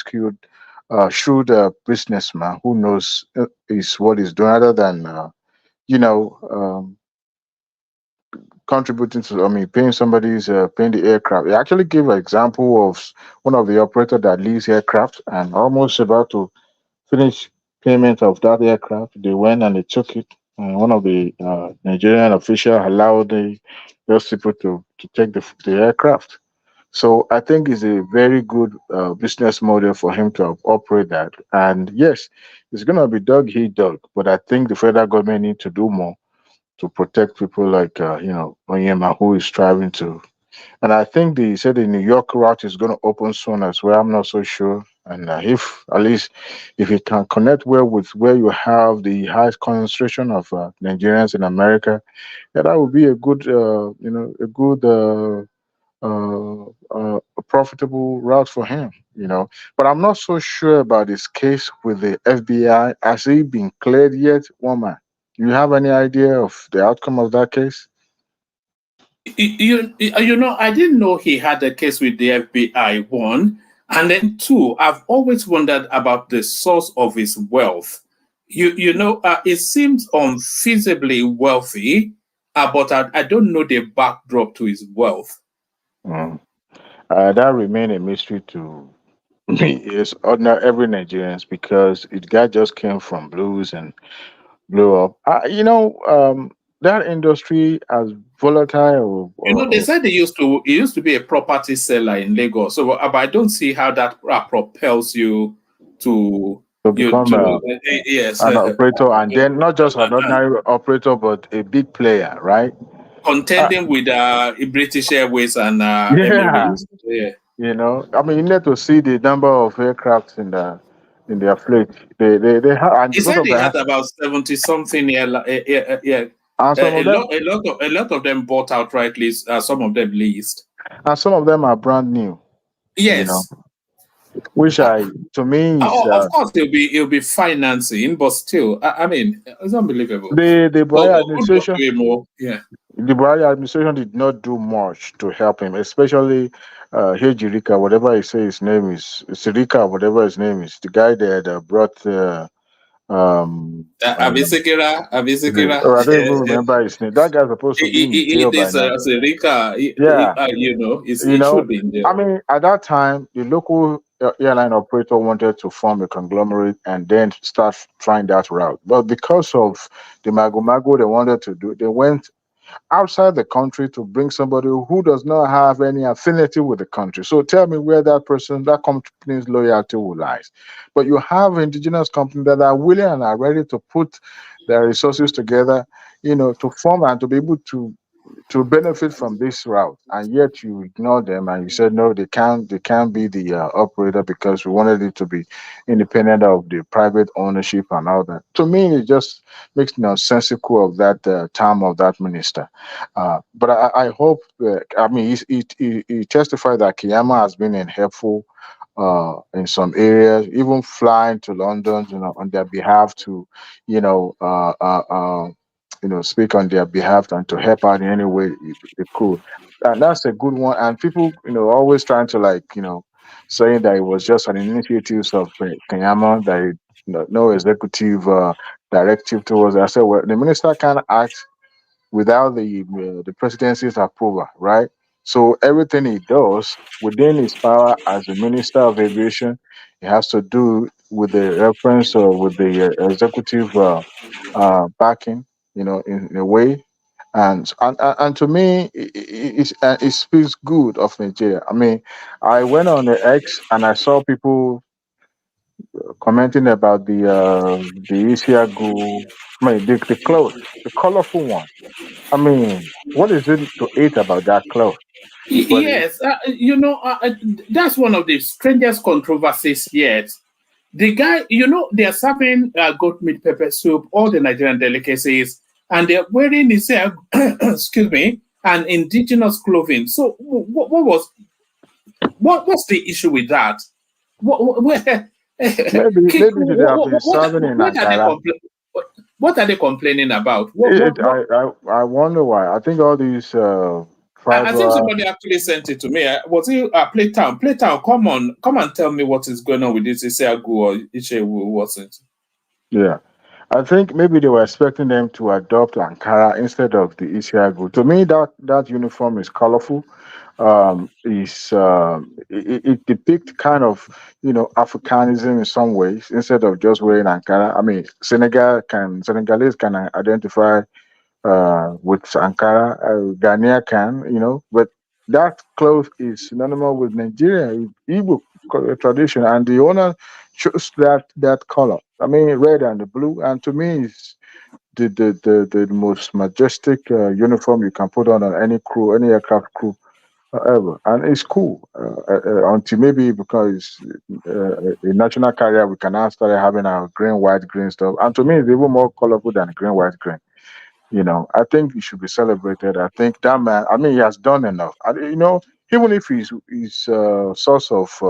shrewd businessman who knows is what he's doing, other than you know um, contributing to. I mean, paying somebody's paying the aircraft. He actually gave an example of one of the operator that leases aircraft and almost about to finish payment of that aircraft. They went and they took it. And one of the Nigerian official allowed those people to take the aircraft. So I think it's a very good business model for him to operate that. And yes, it's going to be dog eat dog, but I think the federal government need to do more to protect people like Oyenma, who is striving to. And I think they said the New York route is going to open soon as well. I'm not so sure. And if at least if it can connect well with where you have the highest concentration of Nigerians in America, yeah, that would be a good, a profitable route for him. But I'm not so sure about his case with the FBI. Has he been cleared yet, woman? Do you have any idea of the outcome of that case? I didn't know he had a case with the FBI, one. And then two, I've always wondered about the source of his wealth. It seems unfeasibly wealthy, but I don't know the backdrop to his wealth. Mm. That remain a mystery to me. It's ordinary every Nigerians because it guy just came from blues and blew up. That industry as volatile They said he used to be a property seller in Lagos. So, but I don't see how that propels you to become yes, an operator, and then not just an ordinary operator, but a big player, right? Contending with British Airways and Yeah, Emirates. Yeah. I mean, you need to see the number of aircraft in their fleet. They have, and He because said of he that, had about 70 something. Yeah. and some of them, A lot of them bought outrightly. Some of them leased. and some of them are brand new. Yes. Which to me is of course it'll be financing, but still, I mean, it's unbelievable. The Buhari administration. Yeah. The Buhari administration did not do much to help him, especially Hejirika, whatever he say his name is, Sirika, whatever his name is, the guy that brought. Abisekera. Oh, I don't even remember his name. That guy's supposed to be in jail by now. Sirika, Yeah, it should be in jail. I mean, at that time, the local airline operator wanted to form a conglomerate and then start trying that route. But because of the mago they wanted to do, they went outside the country to bring somebody who does not have any affinity with the country. So tell me where that company's loyalty will lie. But you have indigenous companies that are willing and are ready to put their resources together, to form and to be able to benefit from this route, and yet you ignore them and you said no, they can't be the operator because we wanted it to be independent of the private ownership and all that. To me, it just makes nonsensical of that term of that minister. But I hope I mean he testified that Kiyama has been in helpful in some areas, even flying to London, on their behalf to, you know, uh, uh, uh, speak on their behalf and to help out in any way they could. And that's a good one. And people, always trying to saying that it was just an initiative of Kenyama, that no executive directive towards it. I said, well, the minister can't act without the presidency's approval, right? So everything he does within his power as the minister of aviation, he has to do with the reference or with the executive backing, in a way. And to me, it speaks good of Nigeria. I mean, I went on the X and I saw people commenting about the Isiagu, I mean, the clothes, the colorful one. I mean, what is it to hate about that cloth? But Yes, that's one of the strangest controversies yet. The guy, they're serving goat meat pepper soup, all the Nigerian delicacies, and they're wearing this, excuse me, an indigenous clothing. So, what's the issue with that? Where, maybe they have been serving in Ankara. What are they complaining about? I wonder why. I think all these I think somebody actually sent it to me. Was it Playtown? Playtown, come and tell me what is going on with this Isiagu or Ichewu, wasn't? Yeah. I think maybe they were expecting them to adopt Ankara instead of the Isiagu. To me, that uniform is colorful. It depicts kind of Africanism in some ways instead of just wearing Ankara. I mean, Senegalese can identify with Ankara, Ghanaian can, but that cloth is synonymous with Nigeria, Igbo tradition, and the owner chose that color. I mean, red and the blue, and to me, it's the most majestic uniform you can put on any crew, any aircraft crew ever, and it's cool until maybe because a national carrier we can now start having our green, white, green stuff, and to me, it's even more colorful than green, white, green. I think he should be celebrated. I think that man, I mean, he has done enough. Even if his source of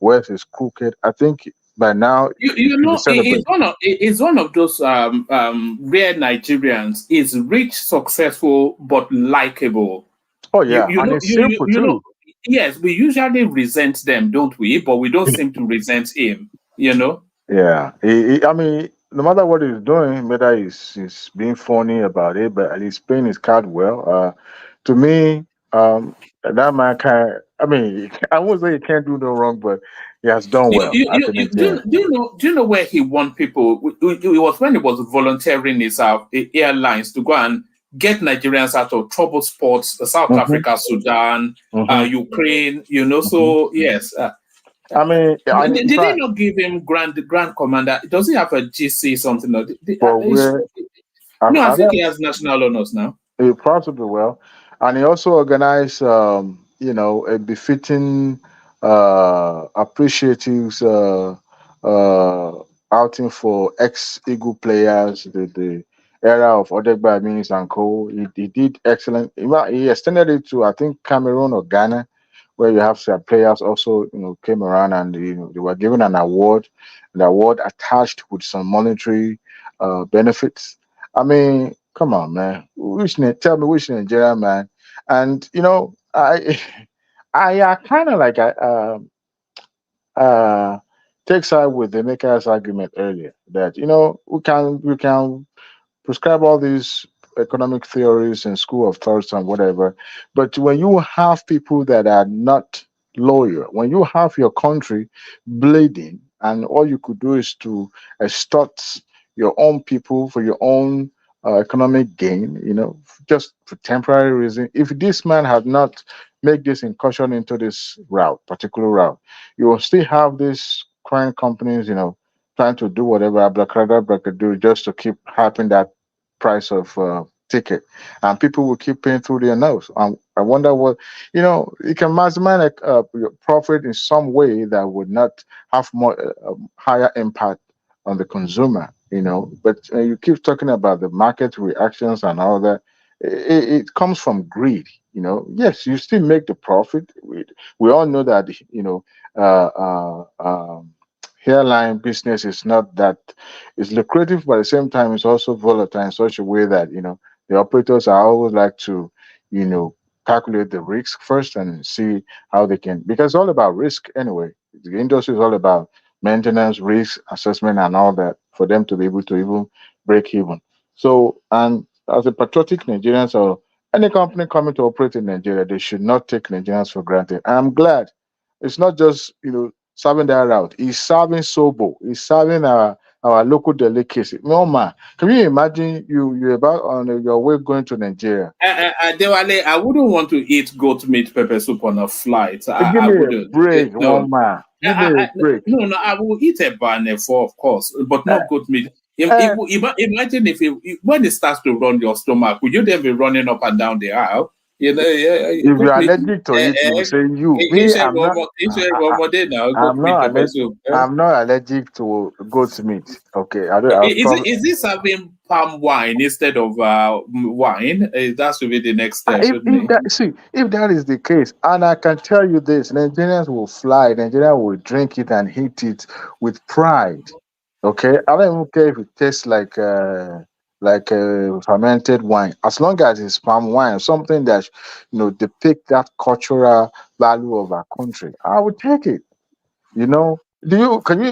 wealth is crooked, I think by now he should be celebrated. It's one of those rare Nigerians. Is rich, successful, but likable. Oh yeah, and it's simple too. Yes, we usually resent them, don't we? But we don't seem to resent him. Yeah, I mean, no matter what he's doing, whether he's being funny about it, but he's playing his card well. To me, that man can. I mean, I won't say he can't do no wrong, but he has done well. Do you know where he won people? It was when he was volunteering his airlines to go and get Nigerians out of troubled spots, South Africa, Sudan, Ukraine. So yes. I mean, did they not give him grand commander? Does he have a GC something? No, I think he has national honors now. Possibly well, and he also organized, a befitting, appreciative outing for ex-Eagle players. The era of Odegba Minis and Co. He did excellent. He extended it to I think Cameroon or Ghana, where you have some players also, came around and they were given an award, attached with some monetary benefits. I mean, come on, man. Tell me which Nigerian man. And I I kind of like take side with the maker's argument earlier that we can prescribe all these economic theories and school of thoughts and whatever. But when you have people that are not loyal, when you have your country bleeding, and all you could do is to extort your own people for your own economic gain, just for temporary reason. If this man had not made this incursion into this particular route, you will still have these crime companies, trying to do whatever abracadabra do just to keep having that price of ticket, and people will keep paying through their nose. I wonder what you can maximize your profit in some way that would not have more higher impact on the consumer. But you keep talking about the market reactions and all that. It comes from greed. Yes, you still make the profit. We all know that. Airline business is not that it's lucrative, but at the same time it's also volatile in such a way that the operators are always like to calculate the risk first and see how they can, because it's all about risk anyway. The industry is all about maintenance, risk assessment, and all that for them to be able to even break even. So, and as a patriotic Nigerian, so any company coming to operate in Nigeria, they should not take Nigerians for granted. I'm glad it's not just serving that route. It's serving Sobo. It's serving our local delicacy. No man, can you imagine you're about on your way going to Nigeria? Dewale, I wouldn't want to eat goat meat pepper soup on a flight. Give I me wouldn't. a break, No. one man. Give me a break. No, I will eat a banefo, of course, but not goat meat. Imagine when it starts to run your stomach, would you then be running up and down the aisle? If you're allergic to it, you will say you. Me, I'm not allergic to goat meat. Okay, Is this having palm wine instead of wine? That should be the next step, shouldn't it? If that is the case, and I can tell you this, Nigerians will fly. Nigerians will drink it and eat it with pride. Okay, I don't even care if it tastes like fermented wine, as long as it's palm wine, something that depict that cultural value of our country. I would take it. Can you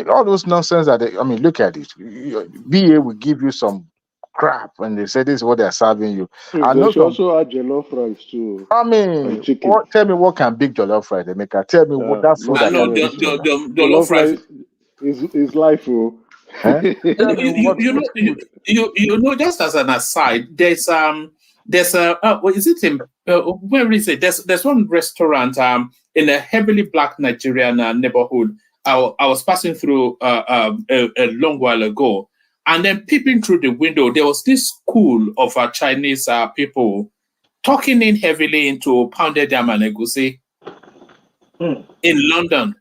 all those nonsense that look at it. BA will give you some crap and they say this is what they're serving you. I know They should also add jollof rice too. And chicken. Tell me what can big jollof rice they make? Tell me what that food I can make. Jollof rice is life, oh. Just as an aside, there's is it in where is it? There's one restaurant in a heavily black Nigerian neighborhood. I was passing through a long while ago, and then peeping through the window, there was this school of Chinese people talking in heavily into pounded yam and egusi in London.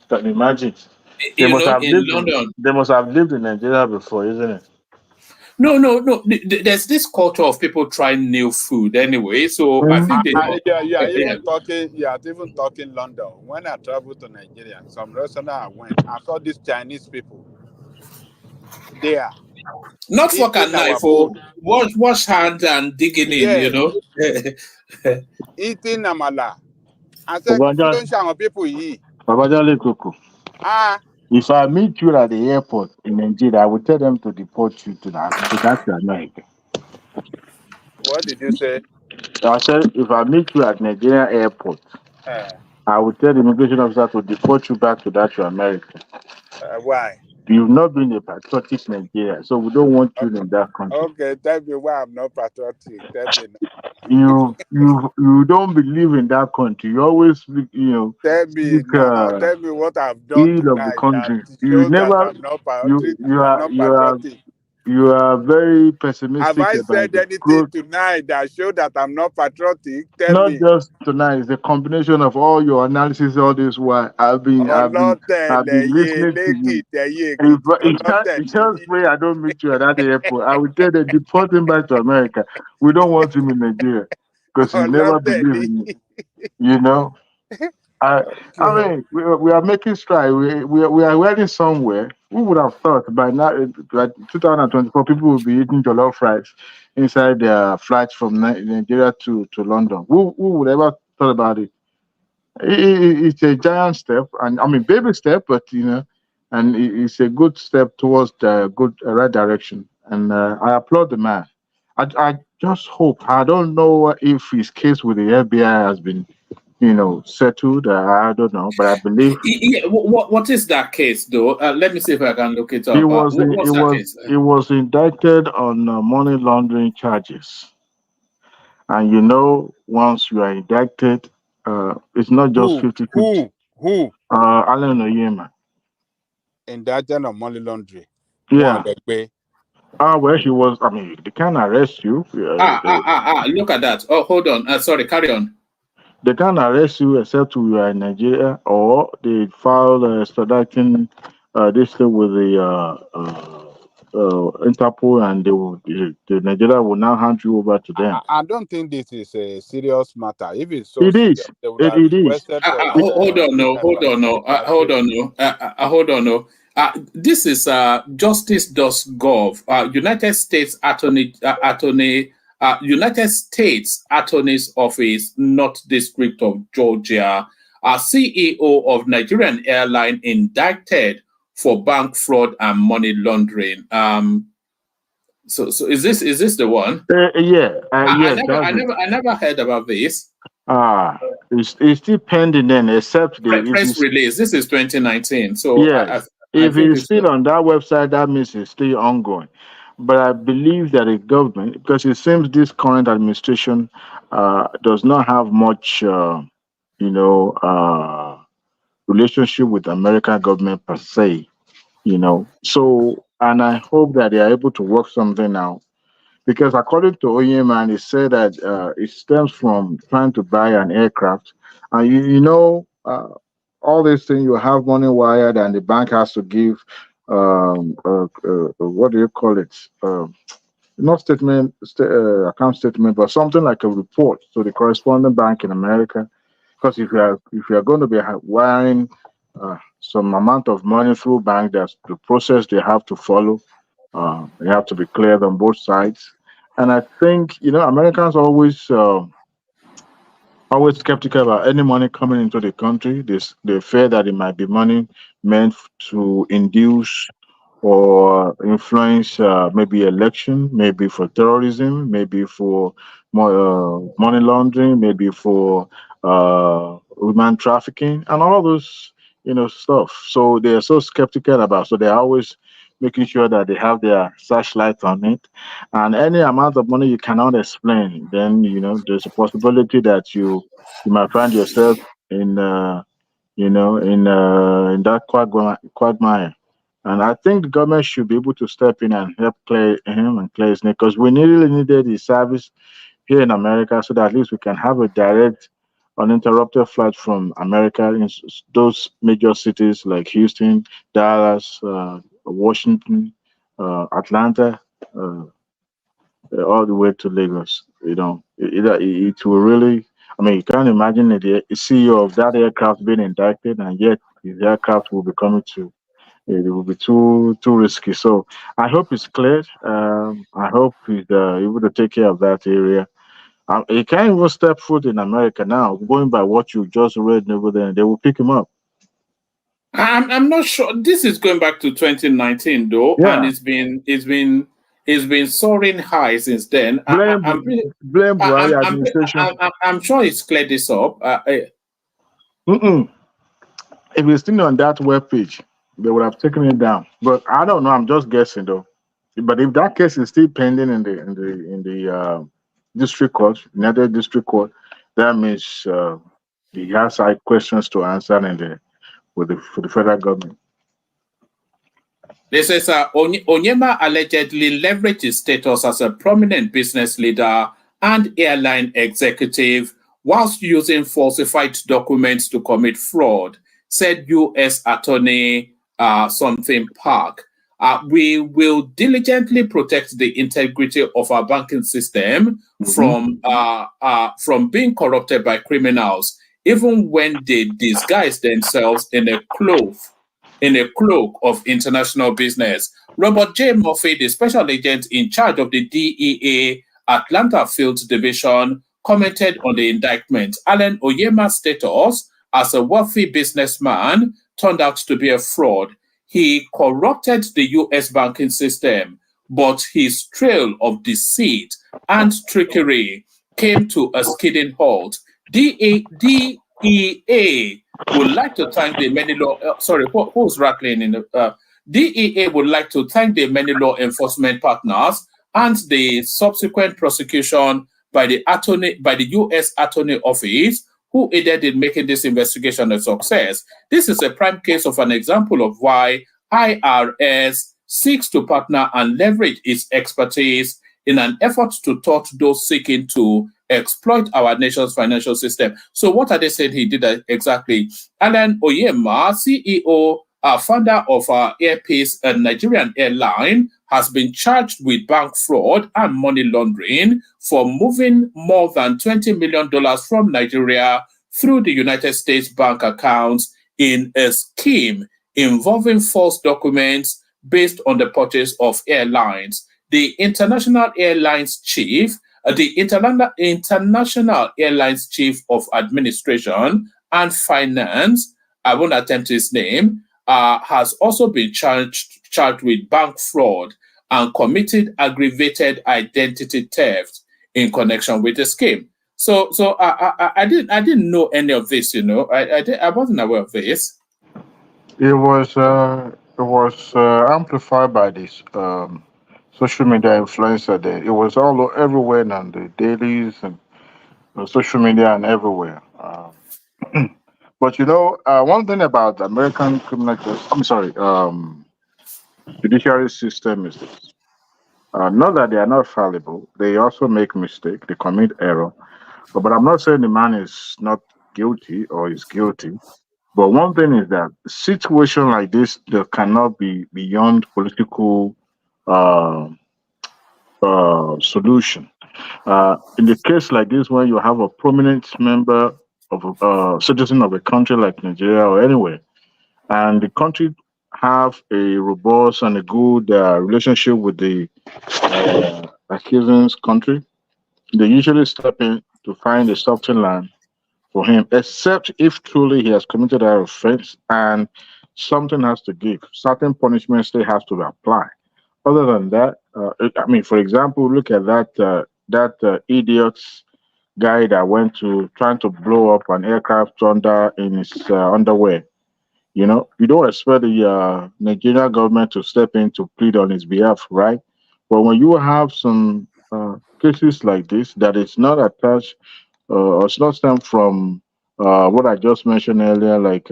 Can you imagine? They must have lived in Nigeria before, isn't it? No. There's this culture of people trying new food anyway. So I think even talking London. When I traveled to Nigeria, some restaurant I went, I saw these Chinese people there. Not fork and knife, wash hands and digging in, Eating amala. I said, don't show people eat. If I meet you at the airport in Nigeria, I will tell them to deport you to that America. What did you say? I said, if I meet you at Nigeria airport, I will tell the immigration officer to deport you back to that America. Why? You've not been a patriotic Nigeria, so we don't want you in that country. Okay, tell me why I'm not patriotic. Tell me now. You don't believe in that country. You always tell me tell me what I've done of the country. You are very pessimistic. Have I said anything tonight that show that I'm not patriotic? Tell me. Not just tonight. It's a combination of all your analysis. All this while I've been listening to you. It just pray I don't meet you at that airport. I will tell them deport him back to America. We don't want him in Nigeria because he never believe in you. I mean, we are making strides. We are heading somewhere. Who would have thought by now, by 2024, people will be eating jollof rice inside their flights from Nigeria to London? Who would ever thought about it? It's a giant step, and baby step, but and it's a good step towards the right direction. And I applaud the man. I just hope. I don't know if his case with the FBI has been settled. I don't know, but I believe. What is that case, though? Let me see if I can look it up. He was indicted on money laundering charges, and once you are indicted, it's not just 50-50. Who? Alan Oyenma. Indicted on money laundering. Yeah. Well, he was. They can't arrest you. Look at that. Oh, hold on. Sorry, carry on. They can't arrest you except you are in Nigeria, or they file extraditing this thing with the Interpol, and the Nigeria will now hand you over to them. I don't think this is a serious matter. If it's so, it is. It is. Hold on. This is justice.gov. United States Attorney United States Attorney's Office, North District of Georgia, CEO of Nigerian Airline indicted for bank fraud and money laundering. So is this the one? Yeah, I yes, that's it. never heard about this. It's still pending then, except Press release. This is 2019. So yes, I if think it's it's still on that website, that means it's still ongoing. But I believe that the government, because it seems this current administration does not have much, relationship with the American government per se, So, and I hope that they are able to work something out. Because according to Oyenma, it said that it stems from trying to buy an aircraft. And all these things, you have money wired and the bank has to give, what do you call it? Not account statement, but something like a report to the corresponding bank in America. Because if you are going to be wiring some amount of money through bank, that's the process they have to follow. They have to be cleared on both sides. And I think Americans are always skeptical about any money coming into the country. They fear that it might be money meant to induce or influence maybe election, maybe for terrorism, maybe for money laundering, maybe for human trafficking, and all those stuff. So they are so skeptical about. So they're always making sure that they have their searchlight on it. And any amount of money you cannot explain, then there's a possibility that you might find yourself in in that quagmire. And I think the government should be able to step in and help clear him and clear his name, because we really needed his service here in America, so that at least we can have a direct, uninterrupted flight from America in those major cities like Houston, Dallas, Washington, Atlanta, all the way to Lagos. It will really. I mean, you can't imagine the CEO of that aircraft being indicted, and yet his aircraft will be coming to. It will be too risky. So I hope it's cleared. I hope he's able to take care of that area. He can't even step foot in America now. Going by what you just read over there, they will pick him up. I'm not sure. This is going back to 2019 though, and it's been soaring high since then. Blame Buhari administration. I'm sure it's cleared this up. If it's still on that web page, they would have taken it down. But I don't know. I'm just guessing though. But if that case is still pending in the district court, United District Court, that means he has questions to answer for the federal government. This is Oyenma allegedly leveraged his status as a prominent business leader and airline executive whilst using falsified documents to commit fraud, said U.S. Attorney something Park. We will diligently protect the integrity of our banking system from being corrupted by criminals, even when they disguise themselves in a cloak of international business. Robert J. Murphy, the special agent in charge of the DEA Atlanta Field Division, commented on the indictment. Allen Oyenma's status as a wealthy businessman turned out to be a fraud. He corrupted the U.S. banking system, but his trail of deceit and trickery came to a skidding halt. DEA would like to thank the many law. Who's rattling in the? DEA would like to thank the many law enforcement partners and the subsequent prosecution by the U.S. Attorney Office, who aided in making this investigation a success. This is a prime case of an example of why IRS seeks to partner and leverage its expertise in an effort to thwart those seeking to exploit our nation's financial system. So what are they saying he did exactly? Allen Oyenma, CEO, founder of Airpeace, a Nigerian airline, has been charged with bank fraud and money laundering for moving more than $20 million from Nigeria through the United States bank accounts in a scheme involving false documents based on the purchase of airlines. The International Airlines chief the International Airlines Chief of Administration and Finance, I won't attempt his name, has also been charged with bank fraud and committed aggravated identity theft in connection with the scheme. So I didn't know any of this. I wasn't aware of this. It was amplified by this social media influencer there. It was everywhere on the dailies and social media and everywhere. But one thing about the American criminal justice, I'm sorry, judiciary system is this. Not that they are not fallible. They also make mistake. They commit error. But I'm not saying the man is not guilty or is guilty. But one thing is that situation like this there cannot be beyond political uh, solution. In the case like this, when you have a prominent member of citizen of a country like Nigeria or anywhere, and the country have a robust and a good relationship with the accusing's country, they usually step in to find a softer land for him, except if truly he has committed an offense and something has to give. Certain punishments still have to apply. Other than that, for example, look at that idiot's guy that went to trying to blow up an aircraft in his underwear. You don't expect the Nigerian government to step in to plead on his behalf, right? But when you have some cases like this that is not attached or it's not stemmed from what I just mentioned earlier, like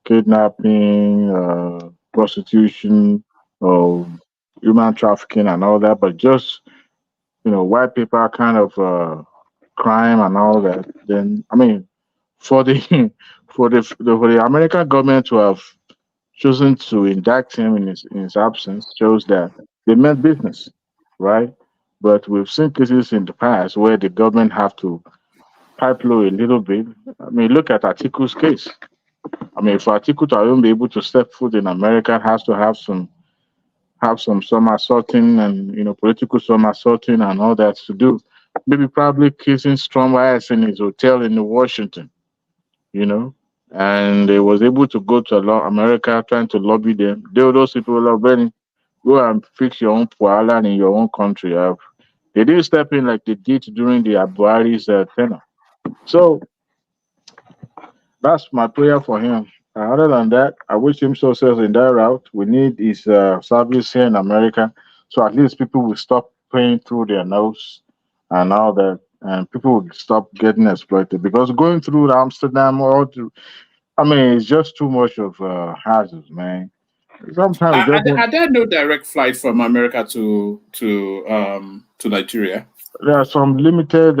kidnapping, prostitution, human trafficking, and all that, but just white paper kind of crime and all that. Then for the for the American government to have chosen to indict him in his absence shows that they meant business, right? But we've seen cases in the past where the government have to pipe low a little bit. Look at Atiku's case. For Atiku to even be able to step foot in America, has to have some somersaulting and political somersaulting and all that to do. Maybe probably kissing strong ass in his hotel in Washington, and they was able to go to America trying to lobby them. Those people are ready. Go and fix your own poala in your own country. They didn't step in like they did during the Buhari's tenure. So that's my prayer for him. Other than that, I wish him success in that route. We need his service here in America, so at least people will stop paying through their nose and all that, and people will stop getting exploited. Because going through Amsterdam it's just too much of hazards, man. Sometimes Are there no direct flights from America to Nigeria? There are some limited,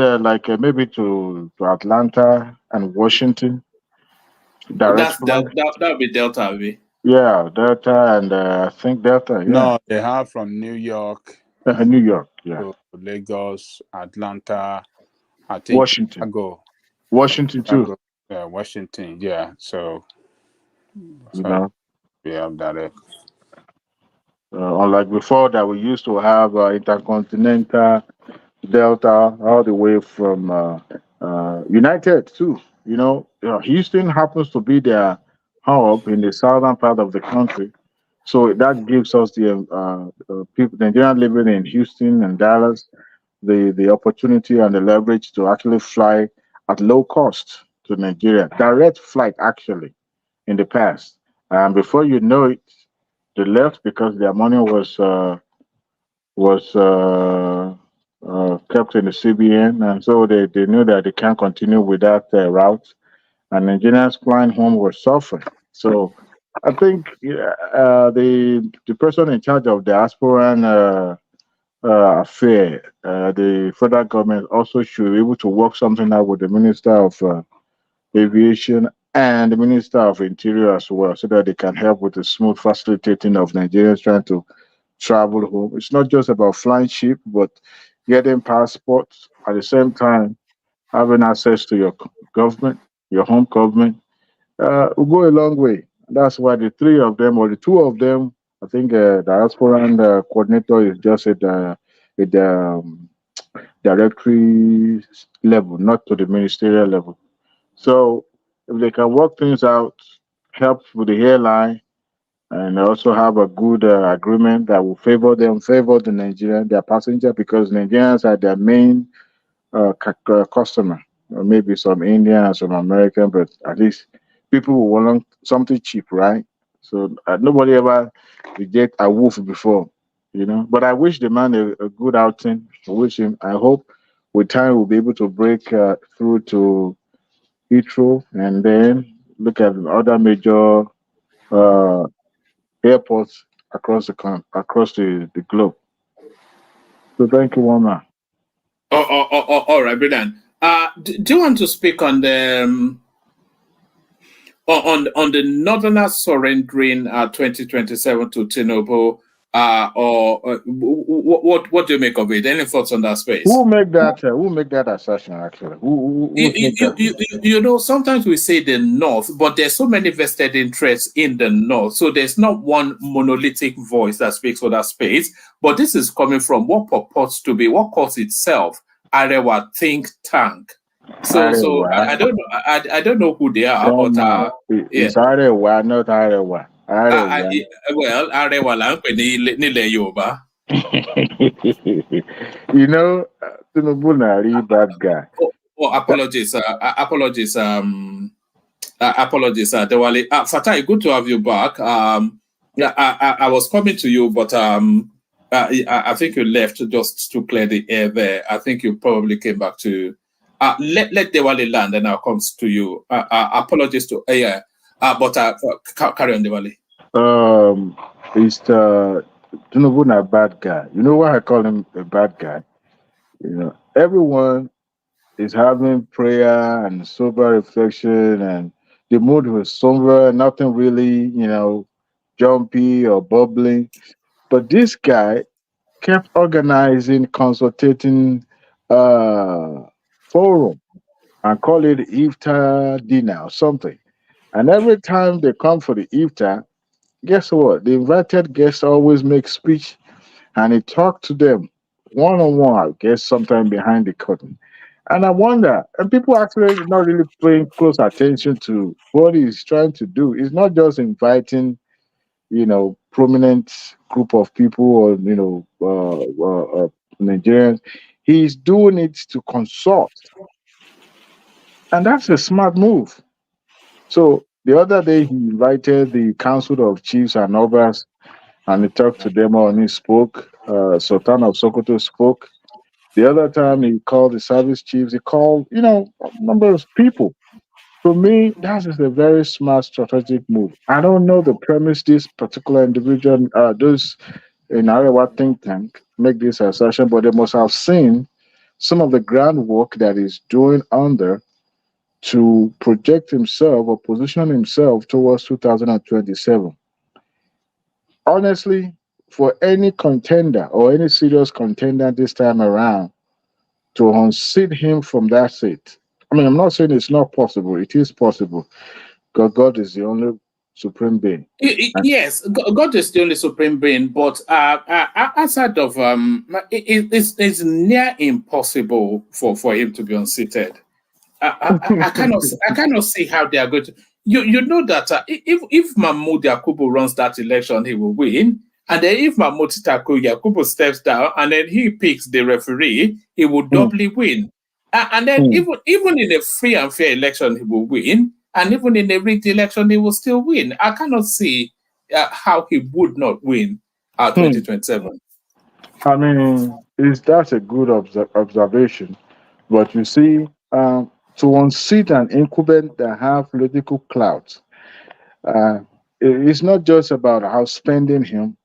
maybe to Atlanta and Washington. That would be Delta, maybe. Yeah, Delta and I think Delta. Yeah. No, they have from New York. New York, yeah. To Lagos, Atlanta, I think Washington. Chicago. Washington too. Washington, yeah. So we have direct. Unlike before that, we used to have intercontinental Delta all the way from United too. Houston happens to be their hub in the southern part of the country, so that gives us the people Nigerian living in Houston and Dallas the opportunity and the leverage to actually fly at low cost to Nigeria, direct flight actually in the past, and before you know it, they left because their money was kept in the CBN, and so they knew that they can't continue with that route, and Nigerians flying home were suffering. So I think the person in charge of diaspora affair, the federal government also should be able to work something out with the Minister of Aviation and the Minister of Interior as well, so that they can help with the smooth facilitating of Nigerians trying to travel home. It's not just about flying cheap, but getting passports at the same time, having access to your government, your home government, will go a long way. That's why the three of them or the two of them, I think diaspora and coordinator is just at directory level, not to the ministerial level. So if they can work things out, help with the airline, and also have a good agreement that will favor them, favor the Nigerian, their passenger, because Nigerians are their main customer. Or maybe some Indian and some American, but at least people will want something cheap, right? So nobody ever reject a wolf before, you know. But I wish the man a good outing. I wish him. I hope with time we'll be able to break through to Heathrow and then look at other major uh, airports across the globe. So thank you, Wama. All right, brilliant. Do you want to speak on the on the Northerners surrendering 2027 to Tinubu? What do you make of it? Any thoughts on that space? Who make that? Who make that assertion? Actually, who make that? You know, sometimes we say the North, but there's so many vested interests in the North, so there's not one monolithic voice that speaks for that space. But this is coming from what purports to be, what calls itself Arewa think tank. So I don't know. I don't know who they are, but yeah. It's Arewa, not Arewa. Arewa. Well, Arewa la ń pè ní nílẹ̀ Yorùbá. You know, Tinubu na really bad guy. Apologies. Apologies. Apologies, Dewale. Fatai, good to have you back. I was coming to you, but I think you left just to clear the air there. I think you probably came back to let Dewale land, and I'll come to you. Apologies to but carry on, Dewale. It's Tinubu na bad guy. You know why I call him a bad guy? You know, everyone is having prayer and sober reflection, and the mood was somber, nothing really, you know, jumpy or bubbling. But this guy kept organizing, consultating forum and call it iftar dinner or something. And every time they come for the iftar, guess what? The invited guests always make speech and he talked to them one on one, I guess, sometime behind the curtain. And I wonder, and people actually not really paying close attention to what he's trying to do. It's not just inviting, you know, prominent group of people or, you know, Nigerians. He's doing it to consult. And that's a smart move. So the other day, he invited the Council of Chiefs and others, and he talked to them and he spoke. Sultan of Sokoto spoke. The other time, he called the service chiefs. He called, you know, a number of people. For me, that is a very smart strategic move. I don't know the premise this particular individual, those in Arewa think tank, make this assertion, but they must have seen some of the groundwork that he's doing under to project himself or position himself towards 2027. Honestly, for any contender or any serious contender this time around to unseat him from that seat, I mean, I'm not saying it's not possible. It is possible because God is the only supreme being. Yes, God is the only supreme being, but outside of it's near impossible for him to be unseated. I cannot see how they are going to. You know that if Mahmoud Yakubu runs that election, he will win. And then if Mahmoud Yakubu steps down and then he picks the referee, he will doubly win. And then even in a free and fair election, he will win. And even in a rigged election, he will still win. I cannot see how he would not win 2027. I mean, that's a good observation. But you see, to unseat an incumbent that have political clout, it's not just about outspending him.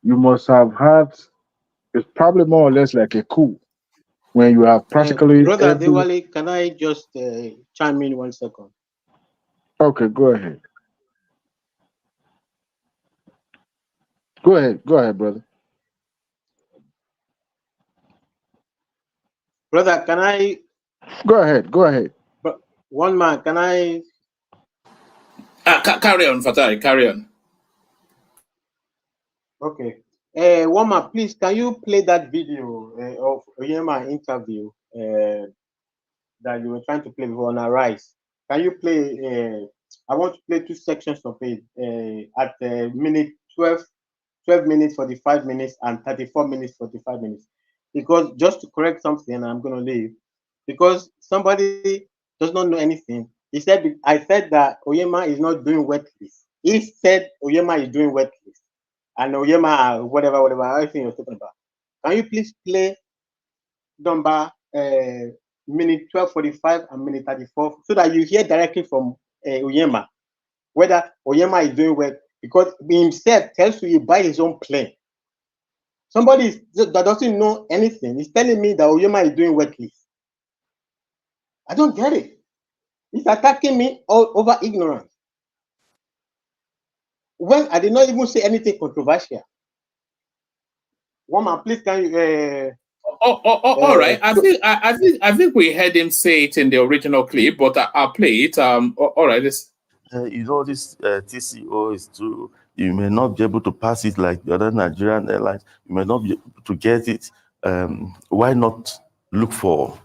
You must have had, it's probably more or less like a coup when you have practically. Brother Diwali, can I just chime in 1 second? Okay, go ahead. Go ahead, brother. Brother, can I? Go ahead. But one man, can I? Carry on, Fatai, carry on. Okay. Oyenma, please, can you play that video of Oyenma interview that you were trying to play before on Arise? Can you play? I want to play 2 sections of it at minute 12 minutes, 45 minutes, and 34 minutes, 45 minutes. Because just to correct something, I'm going to leave. Because somebody does not know anything. He said, I said that Oyenma is not doing wet list. He said Oyenma is doing wet list. And Oyenma, whatever, everything you're talking about. Can you please play number minute 12:45 and minute 34 so that you hear directly from Oyenma whether Oyenma is doing well, because he himself tells you he buy his own plane. Somebody that doesn't know anything is telling me that Oyenma is doing wet list. I don't get it. He's attacking me all over ignorance. When I did not even say anything controversial. Woman, please can you all right. I think we heard him say it in the original clip, but I'll play it. All right. You know, this TCO is too. You may not be able to pass it like the other Nigerian airlines. You may not be able to get it. Why not look for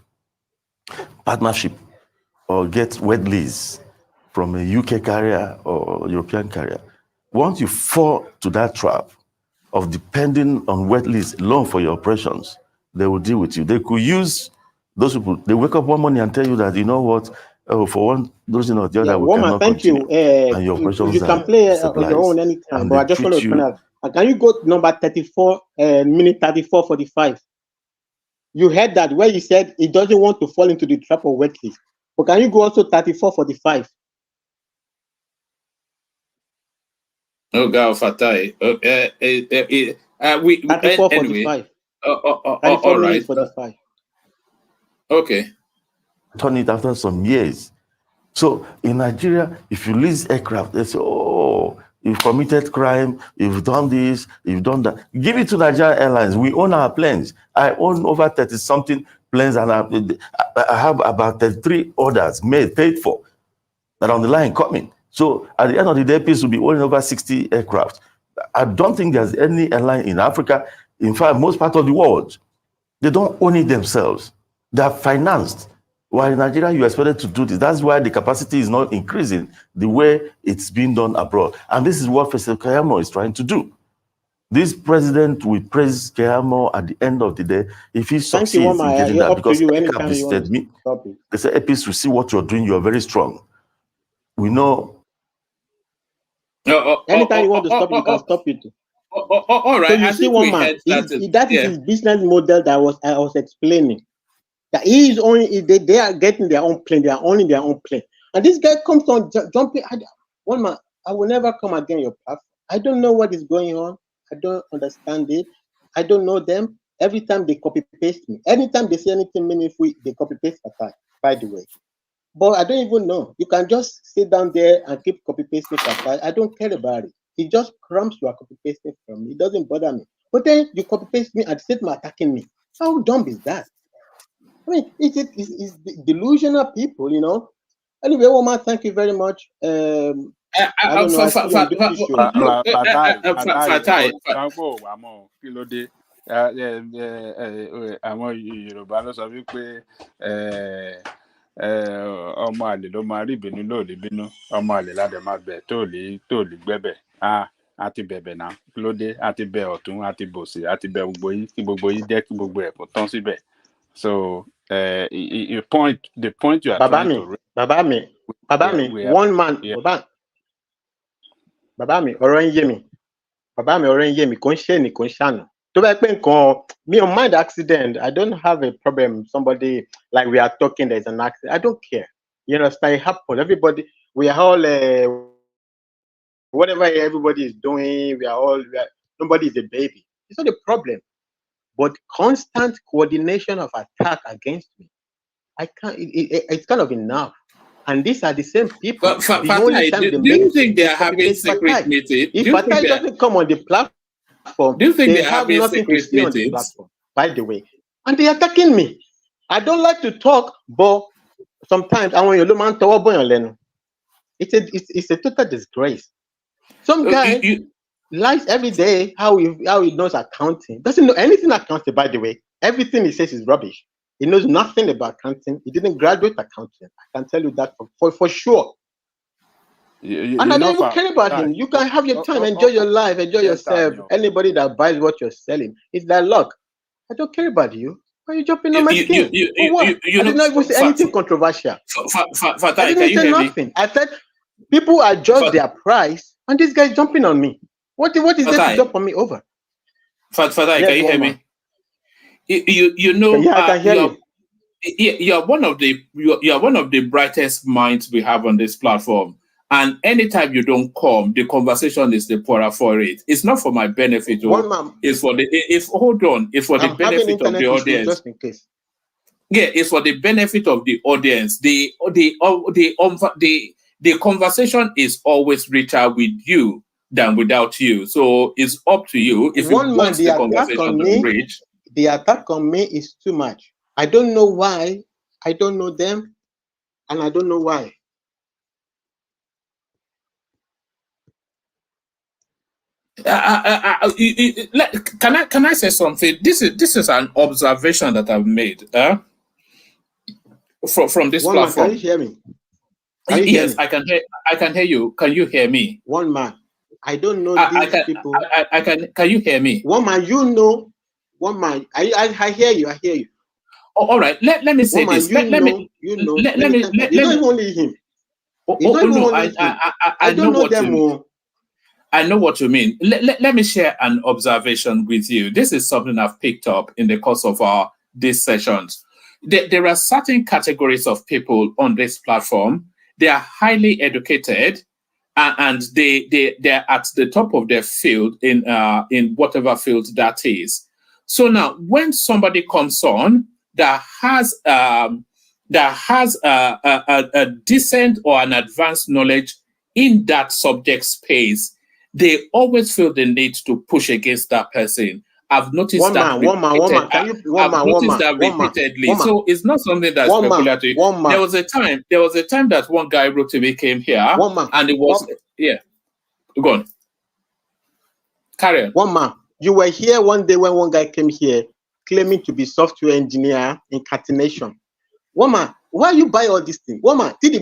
partnership or get wet lease from a UK carrier or European carrier? Once you fall to that trap of depending on wet lease alone for your operations, they will deal with you. They could use those people. They wake up one morning and tell you that, you know what, for one reason or the other, we cannot continue. And your operations you can play on your own anytime, but I just want to turn out. Can you go to number 34, minute 34:45? You heard that where he said he doesn't want to fall into the trap of wet lease. But can you go also 34:45? Oh, God, Fatai. 34:45. Anyway. 34 minutes 45. Okay. Turn it after some years. So in Nigeria, if you lease aircraft, they say, oh, you've committed crime, you've done this, you've done that. Give it to Nigerian Airlines. We own our planes. I own over 30-something planes, and I have about 33 orders paid for that are on the line coming. So at the end of the day, peace will be owning over 60 aircraft. I don't think there's any airline in Africa, in fact, most part of the world, they don't own it themselves. They are financed. While in Nigeria, you are expected to do this. That's why the capacity is not increasing the way it's being done abroad. And this is what President Keyamo is trying to do. This president will praise Keyamo at the end of the day if he succeeds in getting that. Because ECAP visited me. They said, Epis, we see what you're doing. You're very strong. We know. Anytime you want to stop it, you can stop it. All right. So you see one man, that is his business model that I was explaining. That he is only they are getting their own plane, they are owning their own plane. And this guy comes on jumping. One man, I will never come again your platform. I don't know what is going on. I don't understand it. I don't know them. Every time they copy paste me. Anytime they say anything meaningful, they copy paste Fatai, by the way. But I don't even know. You can just sit down there and keep copy pasting Fatai. I don't care about it. It just crumbs you are copy pasting from me. It doesn't bother me. But then you copy paste me and sit attacking me. How dumb is that? I mean, it's delusional people, you know. Anyway, Omar, thank you very much. I don't know. Àwọn Yorùbá ló sọ wípé ọmọ àlè ló máa rí ìbínú lóòlì bínú, ọmọ àlè ládẹ máa bẹ̀ tó lè gbẹ́bẹ̀. A ti bẹ̀bẹ̀ náà kí ló dé, a ti bẹ ọ̀tún, a ti bòsì, a ti bẹ gbogbo yín kí gbogbo yín jẹ́ kí gbogbo ẹ̀kún tán síbẹ̀. So the point you are trying to raise. Bàbá mi, one man, bàbá mi, ọ̀rọ̀ ń yé mi. Bàbá mi, ọ̀rọ̀ ń yé mi, kò ń ṣe ni kò ń ṣàná. Tó bá pé nǹkan, me on mind accident, I don't have a problem. Somebody like we are talking, there's an accident. I don't care. You know, it happens. Everybody, we are all whatever everybody is doing. Nobody is a baby. It's not a problem. But constant coordination of attack against me, I can't. It's kind of enough. And these are the same people. But Fatai, do you think they are having secret meetings? If Fatai doesn't come on the platform, do you think they have nothing to say on the platform, by the way. And they're attacking me. I don't like to talk, but sometimes I want you. It's a total disgrace. Some guy lies every day. How he knows accounting. Doesn't know anything accounting, by the way. Everything he says is rubbish. He knows nothing about accounting. He didn't graduate accounting. I can tell you that for sure. And I don't even care about him. You can have your time, enjoy your life, enjoy yourself. Anybody that buys what you're selling, it's their luck. I don't care about you. Why are you jumping on my skin? For what? I did not even say anything controversial. I didn't say nothing. I said people adjust their price, and this guy's jumping on me. What is there to jump on me over? Fatai, can you hear me? You know, yeah, I can hear you. You are one of the brightest minds we have on this platform. And anytime you don't come, the conversation is the poorer for it. It's not for my benefit. It's for the benefit of the audience. Just in case. Yeah, it's for the benefit of the audience. The conversation is always richer with you than without you. So it's up to you if you want the conversation to reach. The attack on me is too much. I don't know why. I don't know them, and I don't know why. Can I say something? This is an observation that I've made from this platform. Can you hear me? Yes, I can hear you. Can you hear me? One man, I don't know these people. Can you hear me? One man, you know. One man, I hear you. I hear you. Oh, all right. Let me say this. You don't even only him. I know what you mean. I know what you mean. Let me share an observation with you. This is something I've picked up in the course of these sessions. There are certain categories of people on this platform. They are highly educated, and they're at the top of their field in whatever field that is. So now, when somebody comes on that has a decent or an advanced knowledge in that subject space, they always feel the need to push against that person. I've noticed that repeatedly. So it's not something that's speculative. There was a time that one guy wrote to me, came here, and it was Go on. Carry on. One man. You were here one day when one guy came here claiming to be software engineer in catenation. Woman, why you buy all these things? Woman, this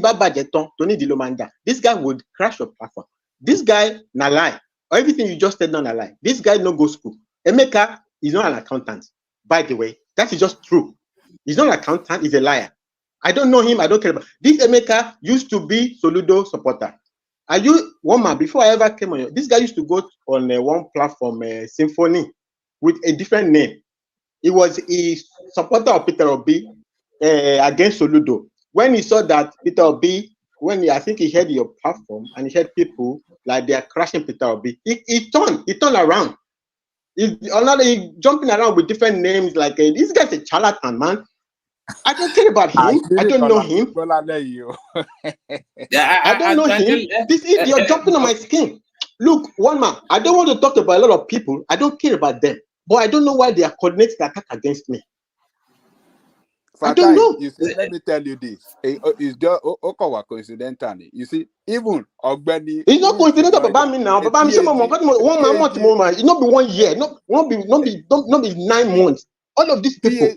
guy would crash your platform. This guy, na lie. Everything you just said, not a lie. This guy no go school. Emeka is not an accountant. By the way, that is just true. He's not an accountant, he's a liar. I don't know him, I don't care about. This Emeka used to be Soludo supporter. Are you, woman, before I ever came on here, this guy used to go on one platform, Symphony, with a different name. He was a supporter of Peter Obi against Soludo. When he saw that Peter Obi, I think he heard your platform and he heard people like they are crashing Peter Obi, he turned around. He's jumping around with different names like this guy's a charlatan, man. I don't care about him. I don't know him. I don't know him. This idiot jumping on my skin. Look, one man, I don't want to talk about a lot of people. I don't care about them. But I don't know why they are coordinating the attack against me. I don't know. You see, let me tell you this. It's just coincidental. You see, even Ogbeni. It's not coincidental about me now. But I'm saying, one month, it's not be 1 year. Not be 9 months. All of these people.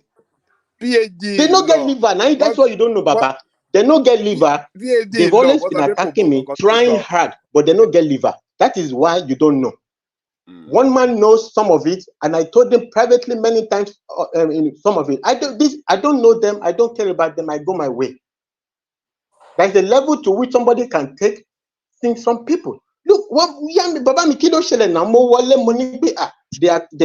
PhD. They don't get liver. Now that's why you don't know, Baba. They don't get liver. They've always been attacking me, trying hard, but they don't get liver. That is why you don't know. One man knows some of it, and I told them privately many times in some of it. I don't know them. I don't care about them. I go my way. There's a level to which somebody can take things from people. Look, they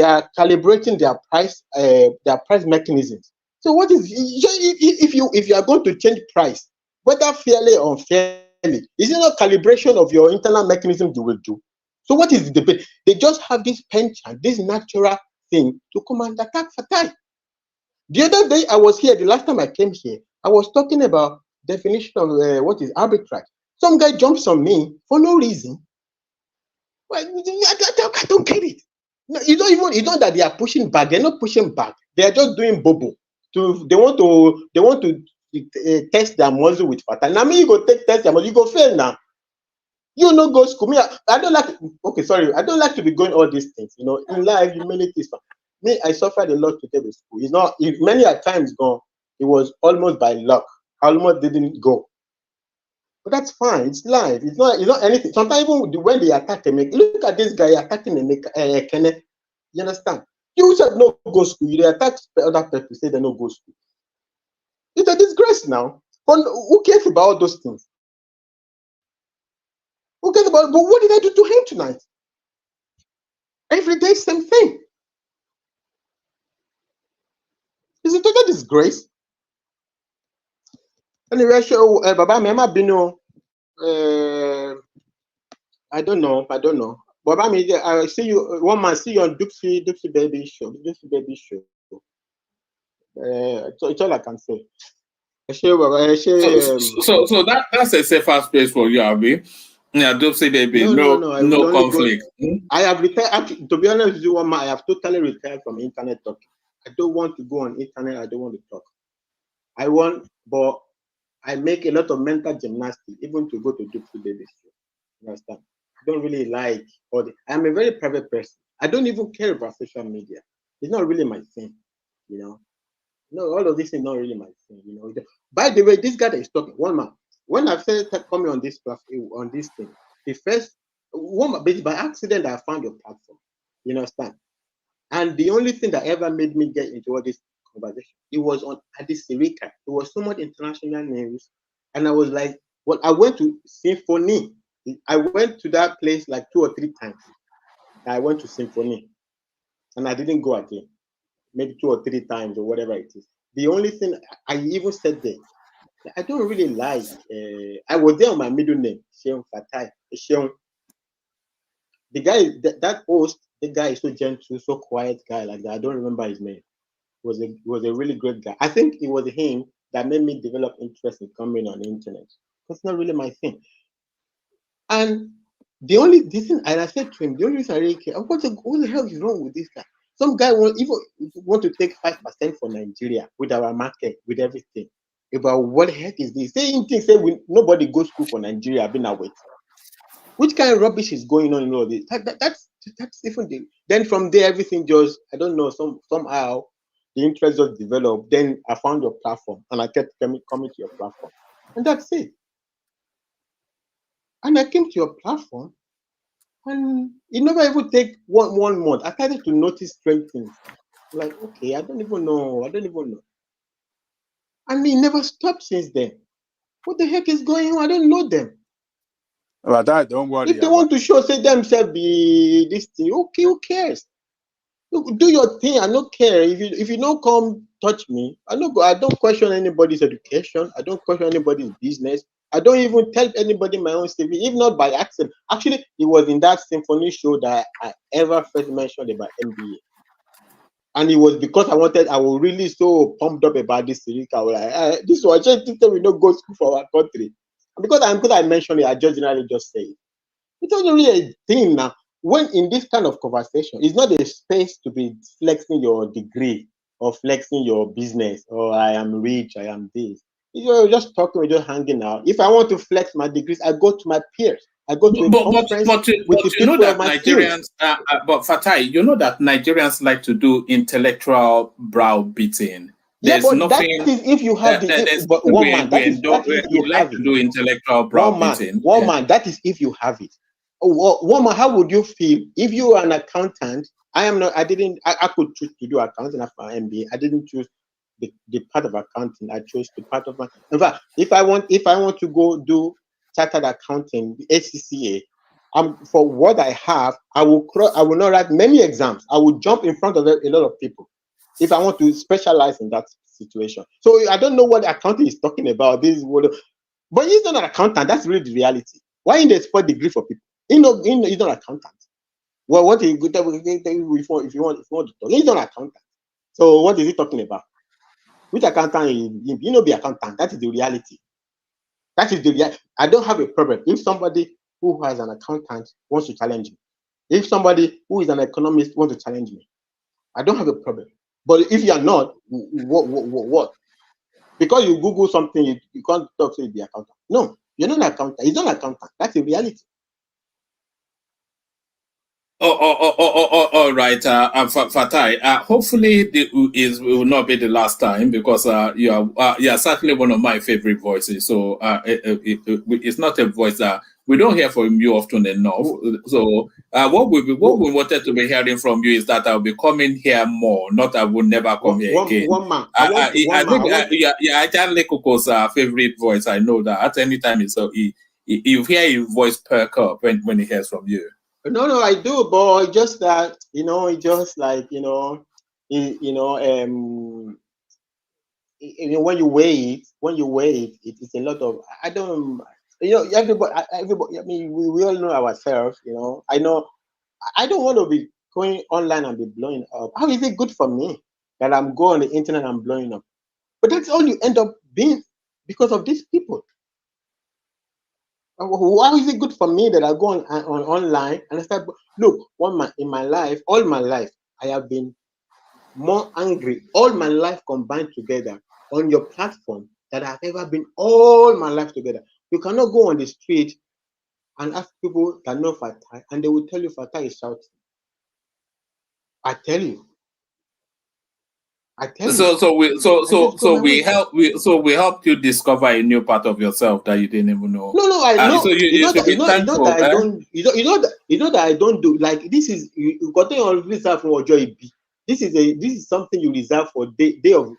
are calibrating their price mechanisms. So what is if you are going to change price, whether fairly or unfairly, is it not calibration of your internal mechanism you will do? So what is the debate? They just have this penchant, this natural thing to come and attack Fatai. The other day I was here, the last time I came here, I was talking about definition of what is arbitrage. Some guy jumps on me for no reason. Well, I don't get it. No, it's not that they are pushing back. They're not pushing back. They are just doing bobo. They want to test their muscle with Fatai. Now me, you go test your muscle, you go fail now. You know, go school. Me, I don't like. Okay, sorry, I don't like to be going all these things. You know, in life, you many things. Me, I suffered a lot to get to school. It's not. Many a times gone. It was almost by luck. I almost didn't go. But that's fine. It's life. It's not anything. Sometimes even when they attack Emeka, look at this guy attacking Kenneth. You understand? You said no go school. You attack other people, say they no go school. It's a disgrace now. But who cares about all those things? Who cares about? But what did I do to him tonight? Every day, same thing. It's a total disgrace. Anyway, sure, Baba, I don't know. Baba, I see you. One man see you on Dixie Baby Show. It's all I can say. So that's a safer space for you, Abi. Yeah, don't say baby. No conflict. I have retired. Actually, to be honest with you, I have totally retired from internet talking. I don't want to go on internet. I don't want to talk. But I make a lot of mental gymnastics, even to go to Dixie Baby Show. You understand? I don't really like all the. I'm a very private person. I don't even care about social media. It's not really my thing, you know. No, all of this is not really my thing, you know. By the way, this guy that is talking, one man, when I first coming on this thing, the first one by accident I found your platform. You understand? And the only thing that ever made me get into all this conversation, it was on Addis Sirika. It was so much international news, and I was like, well, I went to Symphony. I went to that place like 2 or 3 times. I went to Symphony, and I didn't go again. Maybe 2 or 3 times or whatever it is. The only thing I even said there, I don't really like. I was there on my middle name, Sheon Fatai. Sheon. The guy, that host, the guy is so gentle, so quiet guy like that. I don't remember his name. He was a really great guy. I think it was him that made me develop interest in coming on the internet. That's not really my thing. And the only thing, and I said to him, the only reason I really care, what the hell is wrong with this guy? Some guy want to take 5% for Nigeria with our market, with everything. About what the heck is this? Nobody goes school for Nigeria, I've been away. Which kind of rubbish is going on in all this? That's different. Then from there, everything just, I don't know, somehow the interest just developed. Then I found your platform and I kept coming to your platform. And that's it. And I came to your platform and it never even take one month. I started to notice strange things. Like, okay, I don't even know. And it never stopped since then. What the heck is going on? I don't know them. But don't worry. If they want to show, say themselves be this thing, okay, who cares? Do your thing. I don't care. If you don't come touch me, I don't question anybody's education. I don't question anybody's business. I don't even tell anybody my own CV, if not by accident. Actually, it was in that symphony show that I ever first mentioned about MBA. And it was because I was really so pumped up about this Sirika. I was like, this was just we don't go to school for our country. Because I mentioned it, I just generally just say it. It's not really a thing now. When in this kind of conversation, it's not a space to be flexing your degree or flexing your business, or I am rich, I am this. You're just talking, we're just hanging out. If I want to flex my degrees, I go to my peers. I go to a conference with the people of my Nigerians, but Fatai, you know that Nigerians like to do intellectual browbeating. There's but nothing. That is if you have one man. That is if you like to do intellectual browbeating. One man. That is if you have it. One man. How would you feel if you are an accountant? I could choose to do accounting after my MBA. I didn't choose the part of accounting. I chose the part of my. In fact, if I want to go do chartered accounting, HCCA, for what I have, I will not write many exams. I will jump in front of a lot of people if I want to specialize in that situation. So I don't know what accounting is talking about. But he's not an accountant. That's really the reality. Why in the sport degree for people? He's not an accountant. Well, what is good if you want to talk? He's not an accountant. So what is he talking about? Which accountant? You know, be accountant. That is the reality. I don't have a problem if somebody who has an accountant wants to challenge me. If somebody who is an economist wants to challenge me, I don't have a problem. But if you are not, what? Because you Google something, you can't talk to the accountant. No, you're not an accountant. He's not an accountant. That's the reality. All right, Fatai. Hopefully, it will not be the last time because you are certainly one of my favorite voices. So it's not a voice that we don't hear from you often enough. So what we wanted to be hearing from you is that I'll be coming here more, not I will never come here again. I think Ajahn Koko's favorite voice. I know that at any time you hear his voice perk up when he hears from you. No, I do, but just that, it's just like, when you weigh it, it's a lot of, I don't, everybody, I mean, we all know ourselves, I know, I don't want to be going online and be blowing up. How is it good for me that I'm going on the internet and blowing up? But that's all you end up being because of these people. Why is it good for me that I go on online and I start, look, in my life, all my life, I have been more angry, all my life combined together on your platform that I've ever been all my life together. You cannot go on the street and ask people that know Fatai, and they will tell you Fatai is shouting. I tell you. We helped you discover a new part of yourself that you didn't even know. No, I know. So you should be thankful. That I don't. You know that I don't do, like, this is you got to reserve for joy. This is something you reserve for day of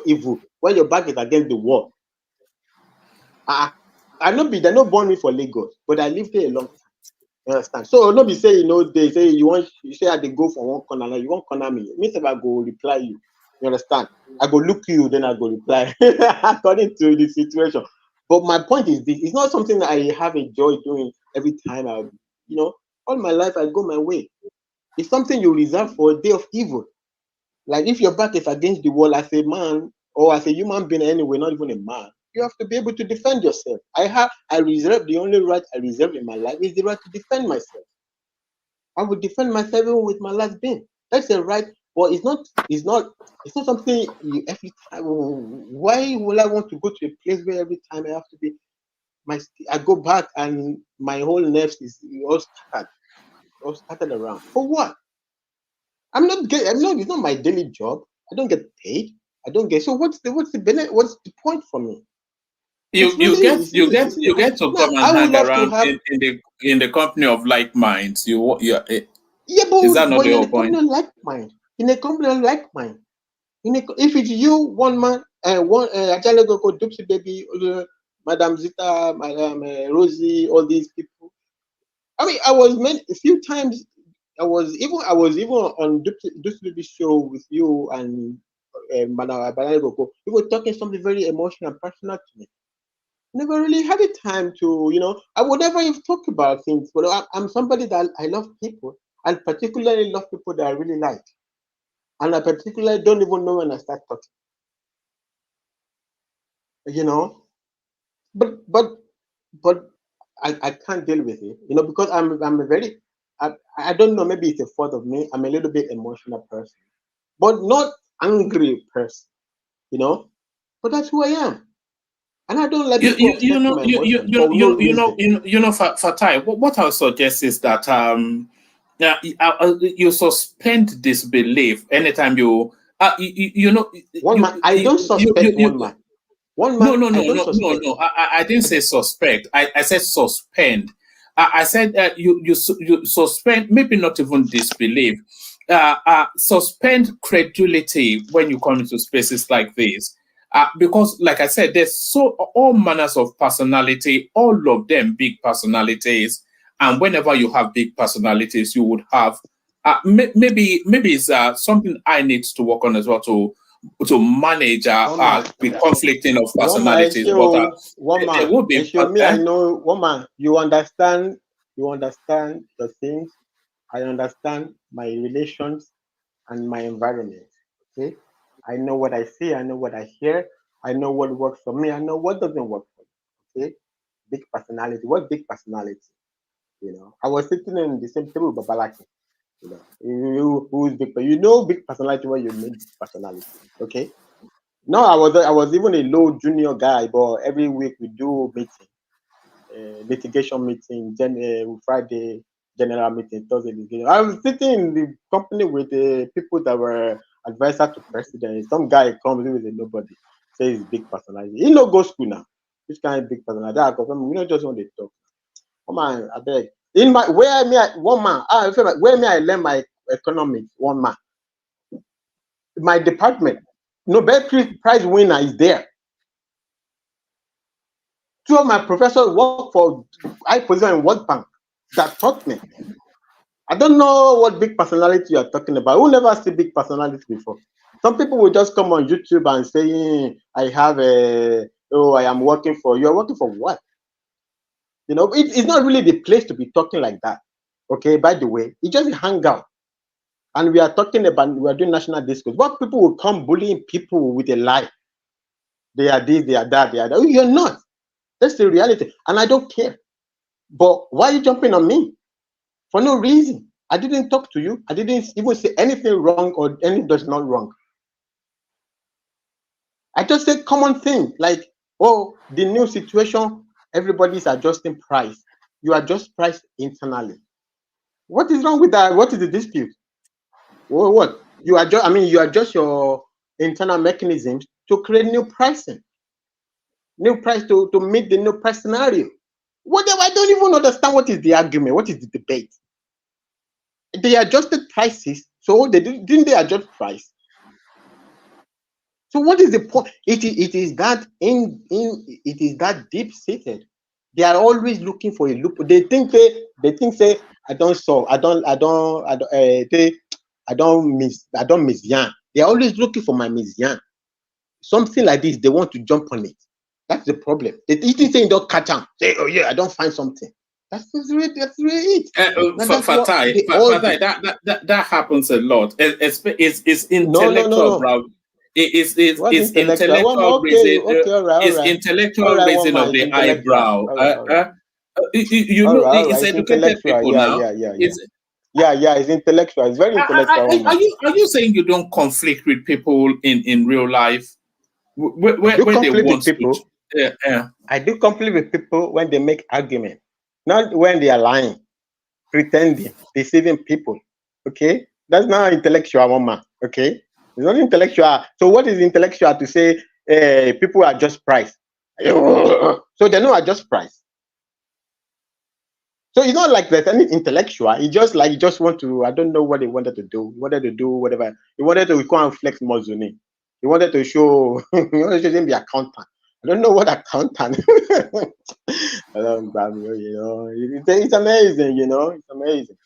evil, when your back is against the wall. They not born me for Lagos, but I lived there a long time. You understand? So not be say, they say you say I go for one corner, like you won't corner me. It means if I go reply you. You understand? I go look you, then I go reply according to the situation. But my point is this: it's not something that I have a joy doing every time. All my life I go my way. It's something you reserve for a day of evil. Like if your back is against the wall as a man or as a human being anyway, not even a man, you have to be able to defend yourself. The only right I reserve in my life is the right to defend myself. I would defend myself even with my last being. That's a right. Well, it's not something you every time. Why will I want to go to a place where every time I have to be I go back and my whole nerves is all scattered around. For what? It's not my daily job. I don't get paid. I don't get. So what's the benefit? What's the point for me? You get to come and hang around in the company of like minds. Is that not the whole point? In a company of like mind. If it's you, one man, one Ajalego, Dupsy Baby, Madam Zita, Madam Rosie, all these people. I mean, I was meant a few times. I was even on Dupsy Baby show with you and Madam Ajalego. We were talking something very emotional and personal to me. Never really had a time to, I would never have talked about things, but I'm somebody that I love people, and particularly love people that I really like. And I particularly don't even know when I start talking. But I can't deal with it, because I'm a very, I don't know, maybe it's a fault of me. I'm a little bit emotional person, but not angry person, but that's who I am. And I don't let people upset my emotions for no reason. Fatai, what I'll suggest is that you suspend disbelief anytime you one man. I don't suspect one man. One man. No. I didn't say suspect. I said suspend. I said you suspend, maybe not even disbelief. Suspend credulity when you come into spaces like this. Because, like I said, there's all manners of personality, all of them big personalities. And whenever you have big personalities, you would have maybe it's something I need to work on as well to manage the conflicting of personalities. There will be. I know, woman. You understand the things. I understand my relations and my environment. Okay. I know what I see, I know what I hear, I know what works for me, I know what doesn't work for me. Okay? Big personality. What big personality? I was sitting in the same table with Babalaki. Who is big? Big personality when you mean big personality. Okay? No, I was even a low junior guy, but every week we do meeting, litigation meeting, Friday, general meeting Thursday. I was sitting in the company with the people that were advisor to president. Some guy comes with a nobody, says he's big personality. He no go school now. This kind of big personality. I confirm, we don't just want to talk. Come on, I beg. In my where me I, one man, I feel like where me I learn my economics, one man. My department, Nobel Prize winner is there. Two of my professors work for high position in World Bank that taught me. I don't know what big personality you are talking about. Who never see big personality before? Some people will just come on YouTube and say, I have a, oh, I am working for, you're working for what? You know, it's not really the place to be talking like that. Okay, by the way, it's just a hangout. And we are talking about, we are doing national discourse. What people will come bullying people with a lie. They are this, they are that, they are that. You're not. That's the reality. And I don't care. But why are you jumping on me? For no reason. I didn't talk to you. I didn't even say anything wrong or anything that's not wrong. I just said common thing like, oh, the new situation, everybody's adjusting price. You adjust price internally. What is wrong with that? What is the dispute? What? You adjust, I mean, you adjust your internal mechanisms to create new pricing. New price to meet the new price scenario. Whatever, I don't even understand what is the argument, what is the debate. They adjusted prices, so didn't they adjust price? So what is the point? It is that it is that deep seated. They are always looking for a loop. They think say I don't miss yan. They are always looking for my miss yan. Something like this, they want to jump on it. That's the problem. They think saying don't catch them. Say, oh yeah, I don't find something. That's really it. Fatai, that happens a lot. It's intellectual browsing. It's intellectual raising of the eyebrow. It's educated people now. It's intellectual. It's very intellectual. Are you saying you don't conflict with people in real life? Where they want people? I do conflict with people when they make argument, not when they are lying, pretending, deceiving people. Okay, that's not intellectual, woman. Okay, it's not intellectual. So what is intellectual to say? People adjust price. So they don't adjust price. So it's not like there's any intellectual. It's just like you just want to. I don't know what they wanted to do. Wanted to do whatever. He wanted to go and flex more money. He wanted to show. He wanted to show him the accountant. I don't know what accountant. I don't you know. It's amazing, you know. It's amazing.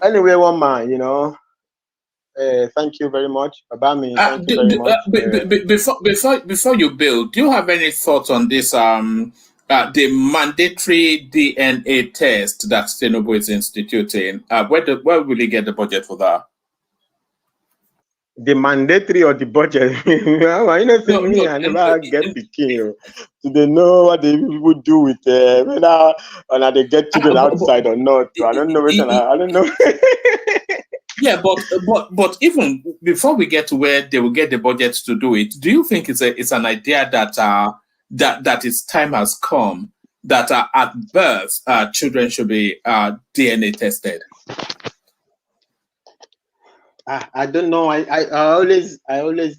Anyway, one man, you know. Thank you very much, Abami. Thank you very much. Before you build, do you have any thoughts on this? The mandatory DNA test that Tinubu is instituting. Where will he get the budget for that? The mandatory or the budget? I never get the key. So they know what the people do with whether or they get children outside or not. I don't know. I don't know. Yeah, but even before we get to where they will get the budget to do it, do you think it's an idea that its time has come that at birth children should be DNA tested? I don't know. I always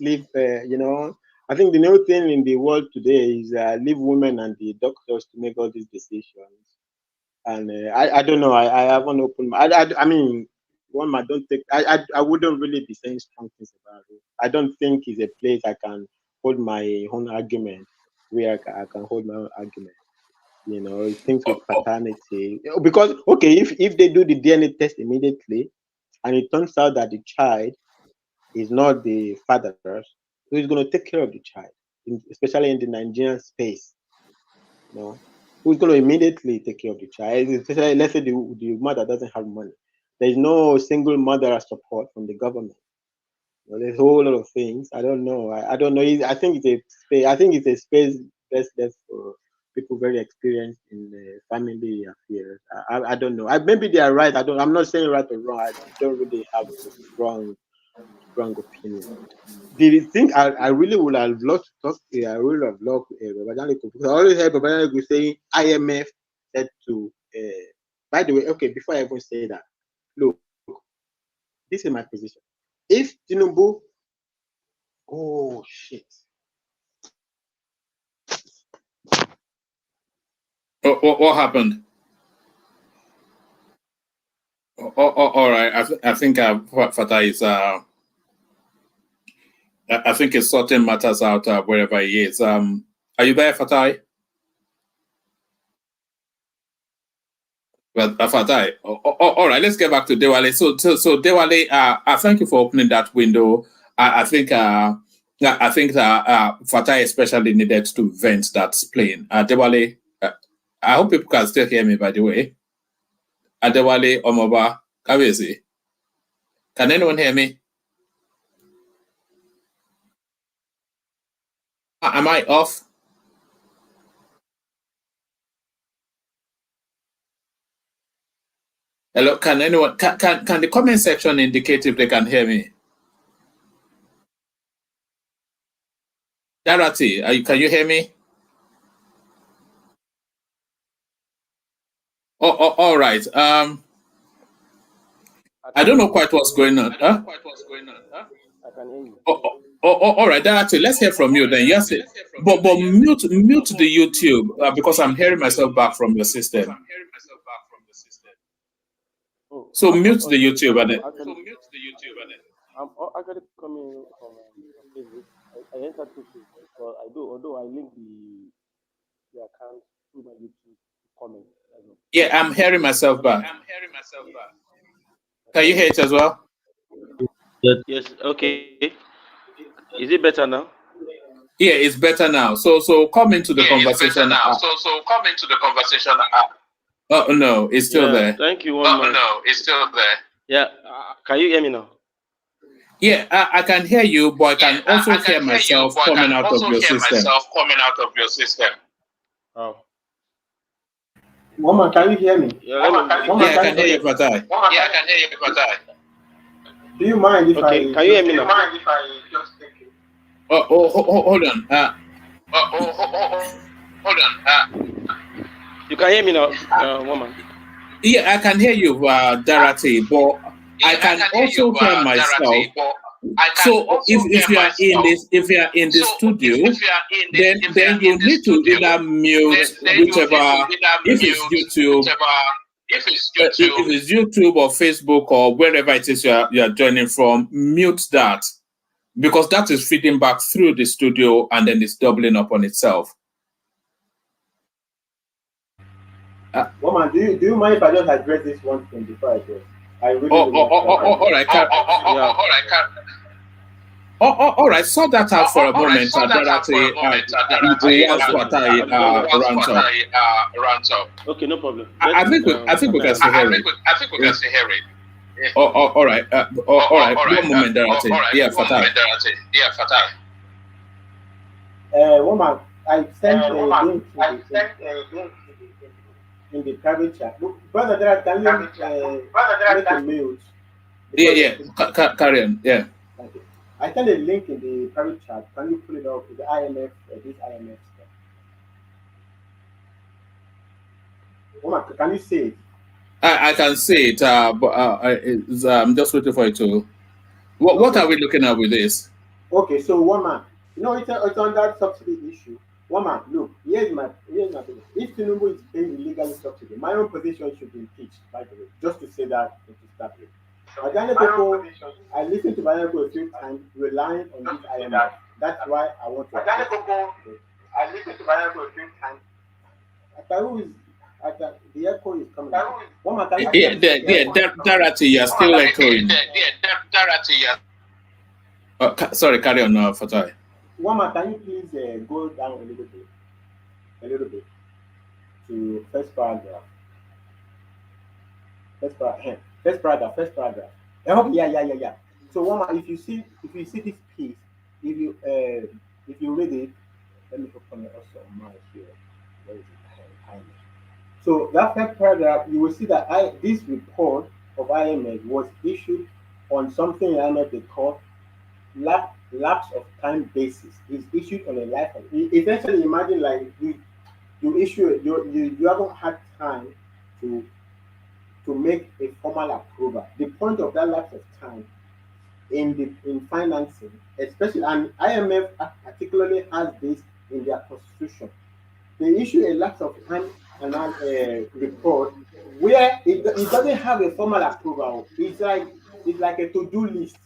leave. You know, I think the new thing in the world today is leave women and the doctors to make all these decisions. And I don't know. I haven't opened. I mean, one I don't think. I wouldn't really be saying strong things about it. I don't think it's a place I can hold my own argument. Where I can hold my own argument. You know, things with paternity. Because okay, if they do the DNA test immediately, and it turns out that the child is not the father's, who is going to take care of the child, especially in the Nigerian space? You know, who's going to immediately take care of the child? Especially, let's say the mother doesn't have money. There is no single mother support from the government. You know, there's a whole lot of things. I don't know. I don't know. I think it's a space best left for people very experienced in family affairs. I don't know. Maybe they are right. I'm not saying right or wrong. I don't really have a strong opinion. The thing I really would have loved to talk. I would have loved because I always heard Babajaniku saying IMF said to By the way, okay, before I even say that, look, this is my position. If Tinubu, oh shit. What happened? All right. I think Fatah is. I think it's sorting matters out wherever he is. Are you there, Fatah? Well, Fatai. All right, let's get back to Dewale. So Dewale, I thank you for opening that window. I think Fatai especially needed to vent that spleen. Dewale, I hope people can still hear me. By the way, Dewale Omoba Kawezi, can anyone hear me? Am I off? Hello, can anyone can the comment section indicate if they can hear me? Darati, can you hear me? All right. I don't know quite what's going on. Huh? I can hear you. All right. Darati, let's hear from you then. Yes, but mute the YouTube because I'm hearing myself back from your system. So mute the YouTube and then. I'm actually coming from Facebook. I entered to Facebook, but although I link the account through my YouTube comment. Yeah, I'm hearing myself back. Can you hear it as well? Yes. Okay. Is it better now? Yeah, it's better now. So come into the conversation. It's better now. So come into the conversation. Oh no, it's still there. Thank you. No, it's still there. Yeah. Can you hear me now? Yeah, I can hear you, but I can also hear myself coming out of your system. Oh. Mama, can you hear me? Yeah, I can hear you, Fatai. Yeah, I can hear you, Fatai. Do you mind if I? Can you hear me now? Hold on. Hold on. You can hear me now, woman. Yeah, I can hear you, Darati, but I can also hear myself. So if you are in the studio, then you need to either mute whichever, if it's YouTube or Facebook or wherever it is you are joining from, mute that, because that is feeding back through the studio and then it's doubling up on itself. Woman, do you mind if I just address this one thing before I address? I really all right. All right, sort that out for a moment. Okay, no problem. I think we can still hear it. All right. All right. One moment, Darati. Yeah, Fatai. Woman, I sent a link in the private chat. Brother, can you make a mute? Yeah. Carry on. Yeah. Thank you. I sent a link in the private chat. Can you pull it up with the IMF, this IMF stuff? Woman, can you see it? I can see it, but I'm just waiting for it to. What are we looking at with this? Okay, so woman, it's on that subsidy issue. Woman, look, here's my position. If Tinubu is paying illegally subsidy, my own position should be impeached, by the way, just to say that to start with. I listened to Banana a few times relying on this IMF. That's why I want to. I listened to Banana a few times. The echo is coming. Darati, you're still echoing. Sorry, carry on now, Fatai. Wama, can you please go down a little bit to first paragraph. First paragraph. Oh, yeah. So Wama, if you see this piece, if you read it, let me open it also on my here. Where is it? So that first paragraph, you will see that this report of IMF was issued on something IMF they call lapse of time basis. Is issued on a life of. Essentially, imagine like you issue it, you haven't had time to to make a formal approval. The point of that lapse of time in financing, especially, and IMF particularly has this in their constitution. They issue a lapse of time and report where it doesn't have a formal approval. It's like a to-do list.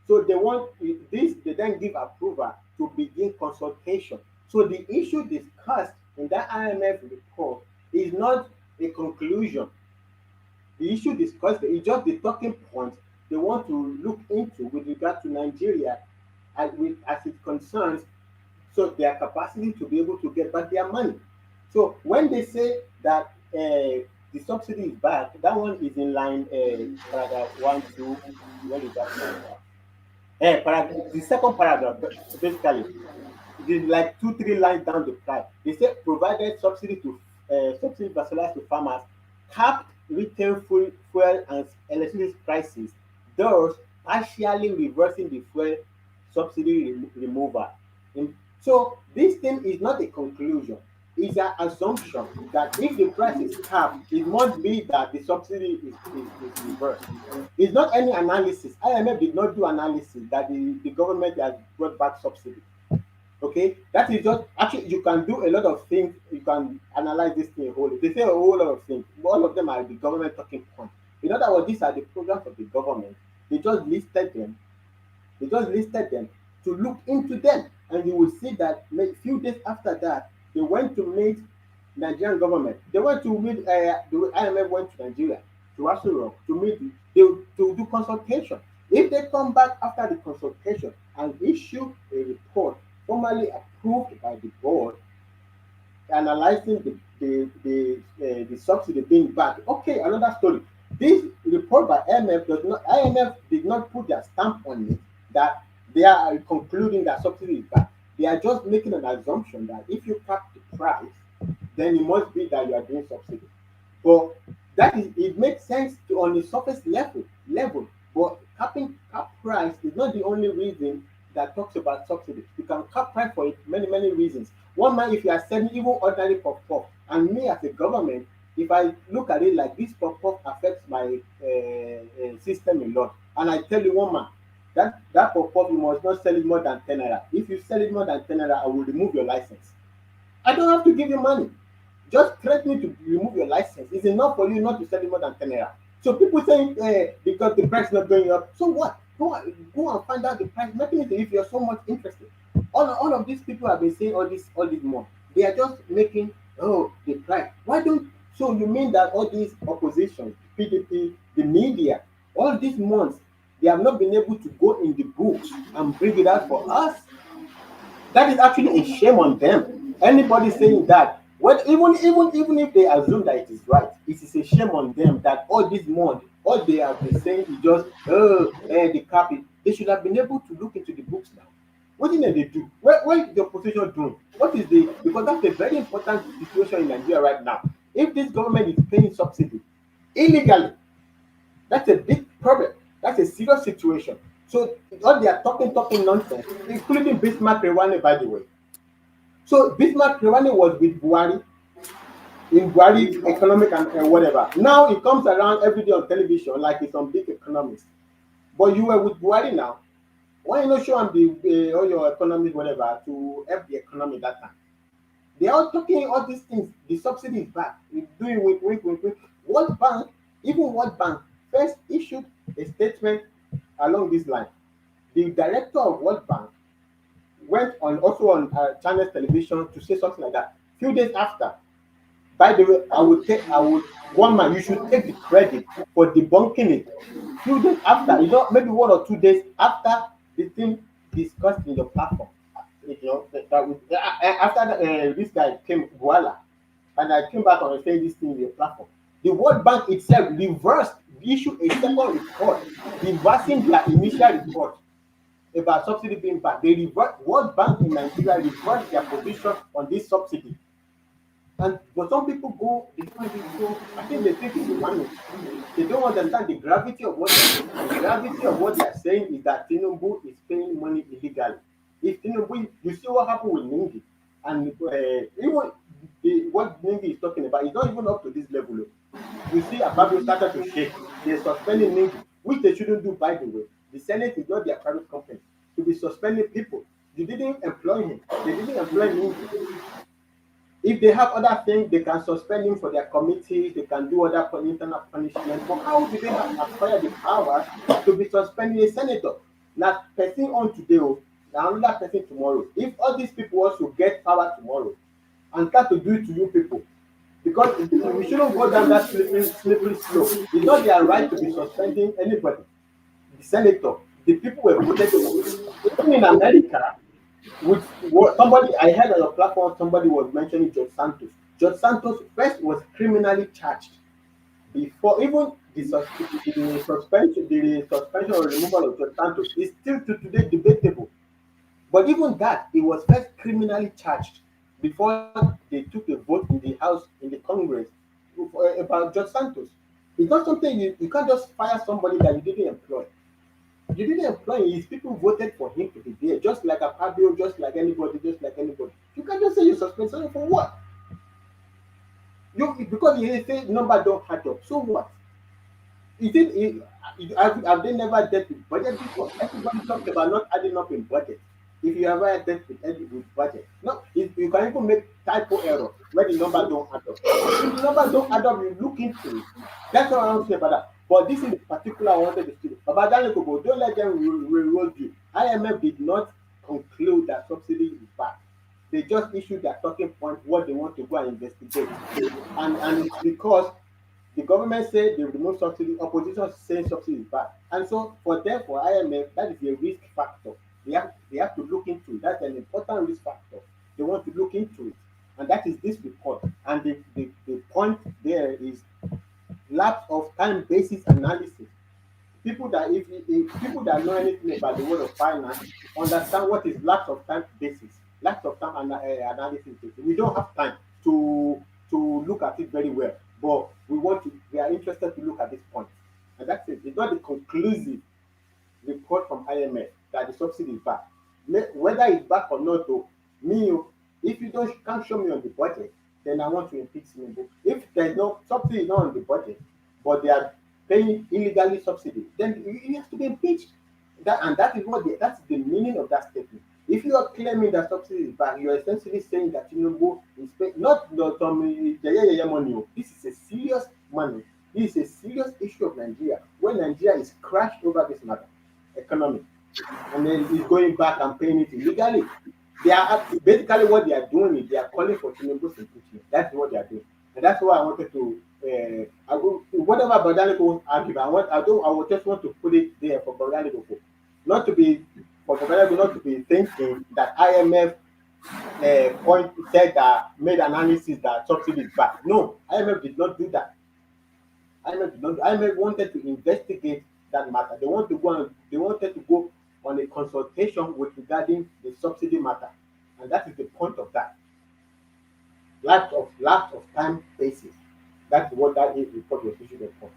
So they want this. They then give approval to begin consultation. So the issue discussed in that IMF report is not a conclusion. The issue discussed is just the talking points they want to look into with regard to Nigeria as it concerns so their capacity to be able to get back their money. So when they say that the subsidy is back, that one is in line paragraph 1, 2. Where is that paragraph? The second paragraph, basically, it is like 2, 3 lines down the track. They say provided subsidy subsidy to farmers, capped retail fuel and electricity prices, thus partially reversing the fuel subsidy removal. So this thing is not a conclusion. It's an assumption that if the price is capped, it must be that the subsidy is reversed. It's not any analysis. IMF did not do analysis that the government has brought back subsidy. Okay, that is just actually you can do a lot of things. You can analyze this thing wholly. They say a whole lot of things. All of them are the government talking points. In other words, these are the programs of the government. They just listed them. They just listed them to look into them, and you will see that a few days after that, they went to meet Nigerian government. They went to meet the IMF went to Nigeria to Asuro to meet to do consultation. If they come back after the consultation and issue a report formally approved by the board, analyzing the subsidy being back. Okay, another story. This report by IMF did not put their stamp on it that they are concluding that subsidy is back. They are just making an assumption that if you cap the price, then it must be that you are doing subsidy. But it makes sense on the surface level. But capping cap price is not the only reason that talks about subsidy. You can cap price for it many reasons. One man, if you are selling even ordinary puff, and me as a government, if I look at it like this puff affects my system a lot, and I tell you one man, that puff you must not sell it more than 10 naira. If you sell it more than 10 naira, I will remove your license. I don't have to give you money. Just threatening to remove your license is enough for you not to sell it more than 10 naira. So people saying because the price is not going up, so what? Go and find out the price. Mechanism if you're so much interested. All of these people have been saying all this month. They are just making the price. Why don't so you mean that all these opposition, PDP, the media, all these months, they have not been able to go in the books and bring it out for us? That is actually a shame on them. Anybody saying that, well, even if they assume that it is right, it is a shame on them that all this month, all they have been saying is just the cap. They should have been able to look into the books now. What did they do? What is the opposition doing? Because that's a very important situation in Nigeria right now. If this government is paying subsidy illegally, that's a big problem. That's a serious situation. So all they are talking nonsense, including Bismarck Rewane, by the way. So Bismarck Rewane was with Buhari in Buhari's economic and whatever. Now it comes around every day on television like it's some big economist. But you were with Buhari now. Why you not show them all your economists, whatever, to help the economy that time? They are talking all these things. The subsidy is back. We're doing wink. World Bank first issued a statement along this line. The director of World Bank went on China's television to say something like that. Few days after, by the way, I would one man, you should take the credit for debunking it. Few days after, maybe 1 or 2 days after the thing discussed in your platform, after this guy came, Voila, and I came back on saying this thing in your platform. The World Bank itself issued a second report, reversing their initial report about subsidy being back. World Bank in Nigeria reversed their position on this subsidy. But some people I think they think it's money. They don't understand the gravity of what they're saying. The gravity of what they're saying is that Tinubu is paying money illegally. If Tinubu, you see what happened with Ningi, and even what Ningi is talking about is not even up to this level. You see, Ababio started to shake. They're suspending him, which they shouldn't do, by the way. The Senate is not their private company to be suspending people. You didn't employ him. They didn't employ him. If they have other things, they can suspend him for their committees. They can do other internal punishment. But how do they acquire the power to be suspending a senator? Now, person on today, now another person tomorrow. If all these people also get power tomorrow and start to do it to you people, because we shouldn't go down that slippery slope. It's not their right to be suspending anybody. The senator, the people were voted for. Even in America, with somebody I heard on your platform, somebody was mentioning George Santos. George Santos first was criminally charged before even the suspension or removal of George Santos is still to today debatable. But even that, he was first criminally charged before they took a vote in the House, in the Congress, about George Santos. It's not something you can't just fire somebody that you didn't employ. You didn't employ him. People voted for him to be there, just like a Fabio, just like anybody, just like anybody. You can't just say you suspend someone for what? Because you say number don't add up. So what? Have they never dealt with budget before? Everybody talks about not adding up in budget. If you ever dealt with budget, no, you can even make typo error where the numbers don't add up. If the numbers don't add up, you look into it. That's what I want to say about that. But this in particular, I wanted to say about that. Don't let them railroad you. IMF did not conclude that subsidy is back. They just issued their talking point, what they want to go and investigate, and it's because the government said they remove subsidy, opposition saying subsidy is bad. And so for them, for IMF, that is a risk factor. They have to look into it. That's an important risk factor. They want to look into it. And that is this report. And the point there is lapse of time basis analysis. People that if people that know anything about the world of finance understand what is lapse of time basis, lapse of time analysis. We don't have time to look at it very well, but we are interested to look at this point, and that's it. It's not the conclusive report from IMF that the subsidy is back. Whether it's back or not, though, if you can't show me on the budget, then I want to impeach Tinubu. If there's no subsidy not on the budget, but they are paying illegally subsidy, then he has to be impeached. That is that's the meaning of that statement. If you are claiming that subsidy is back, you are essentially saying that Tinubu is paying not some money. This is a serious money. This is a serious issue of Nigeria, where Nigeria is crashed over this matter, economic, and then he's going back and paying it illegally. They are basically what they are doing is they are calling for Tinubu's impeachment. That's what they are doing, and that's why I wanted to. Whatever Badaliko argue, I would just want to put it there for Badaliko, not to be thinking that IMF point said that made analysis that subsidy is back. No, IMF did not do that. IMF wanted to investigate that matter. They wanted to go on a consultation with regarding the subsidy matter, and that is the point of that. Lapse of time basis. That's what that report was issued upon.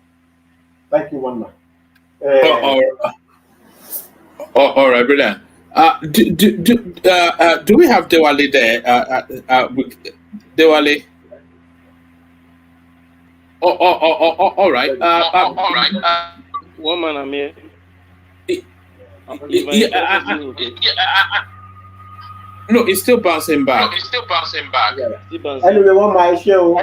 Thank you, one man. All right, brilliant. Do we have Dewale there? With Dewale? All right. One man, I'm here. No, it's still bouncing back. Anyway, one man show.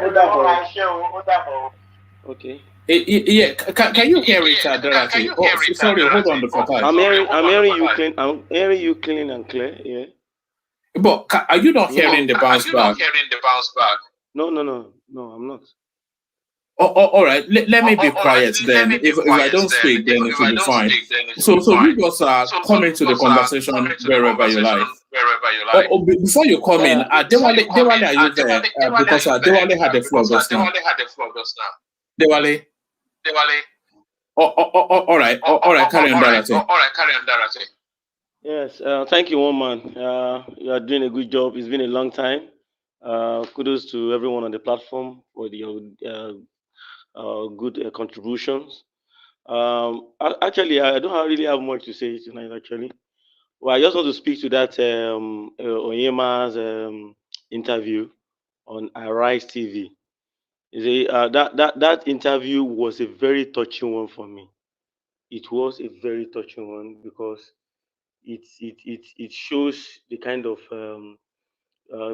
Okay. Yeah, can you hear it, Dorothy? Sorry, hold on for time. I'm hearing you clean. I'm hearing you clean and clear. Yeah. But are you not hearing the bounce back? No, I'm not. All right. Let me be quiet then. If I don't speak, then it will be fine. So you guys are coming to the conversation wherever you like. Before you come in, Dewale, are you there? Because Dewale had the floor just now. Dewale. All right. Carry on, Dorothy. Yes. Thank you, one man. You are doing a good job. It's been a long time. Kudos to everyone on the platform for your good contributions. Actually, I don't really have much to say tonight. Actually, well, I just want to speak to that Oyenma's interview on Arise TV. That interview was a very touching one for me. It was a very touching one because it shows the kind of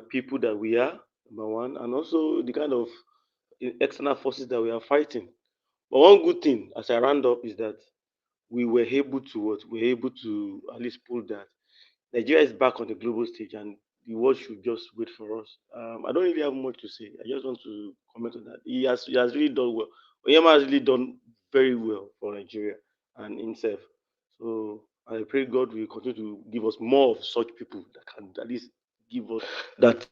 people that we are, number one, and also the kind of external forces that we are fighting. But one good thing, as I round up, is that we were able to at least pull that. Nigeria is back on the global stage, and the world should just wait for us. I don't really have much to say. I just want to comment on that. He has really done well. Oyema has really done very well for Nigeria and himself. So I pray God will continue to give us more of such people that can at least give us that.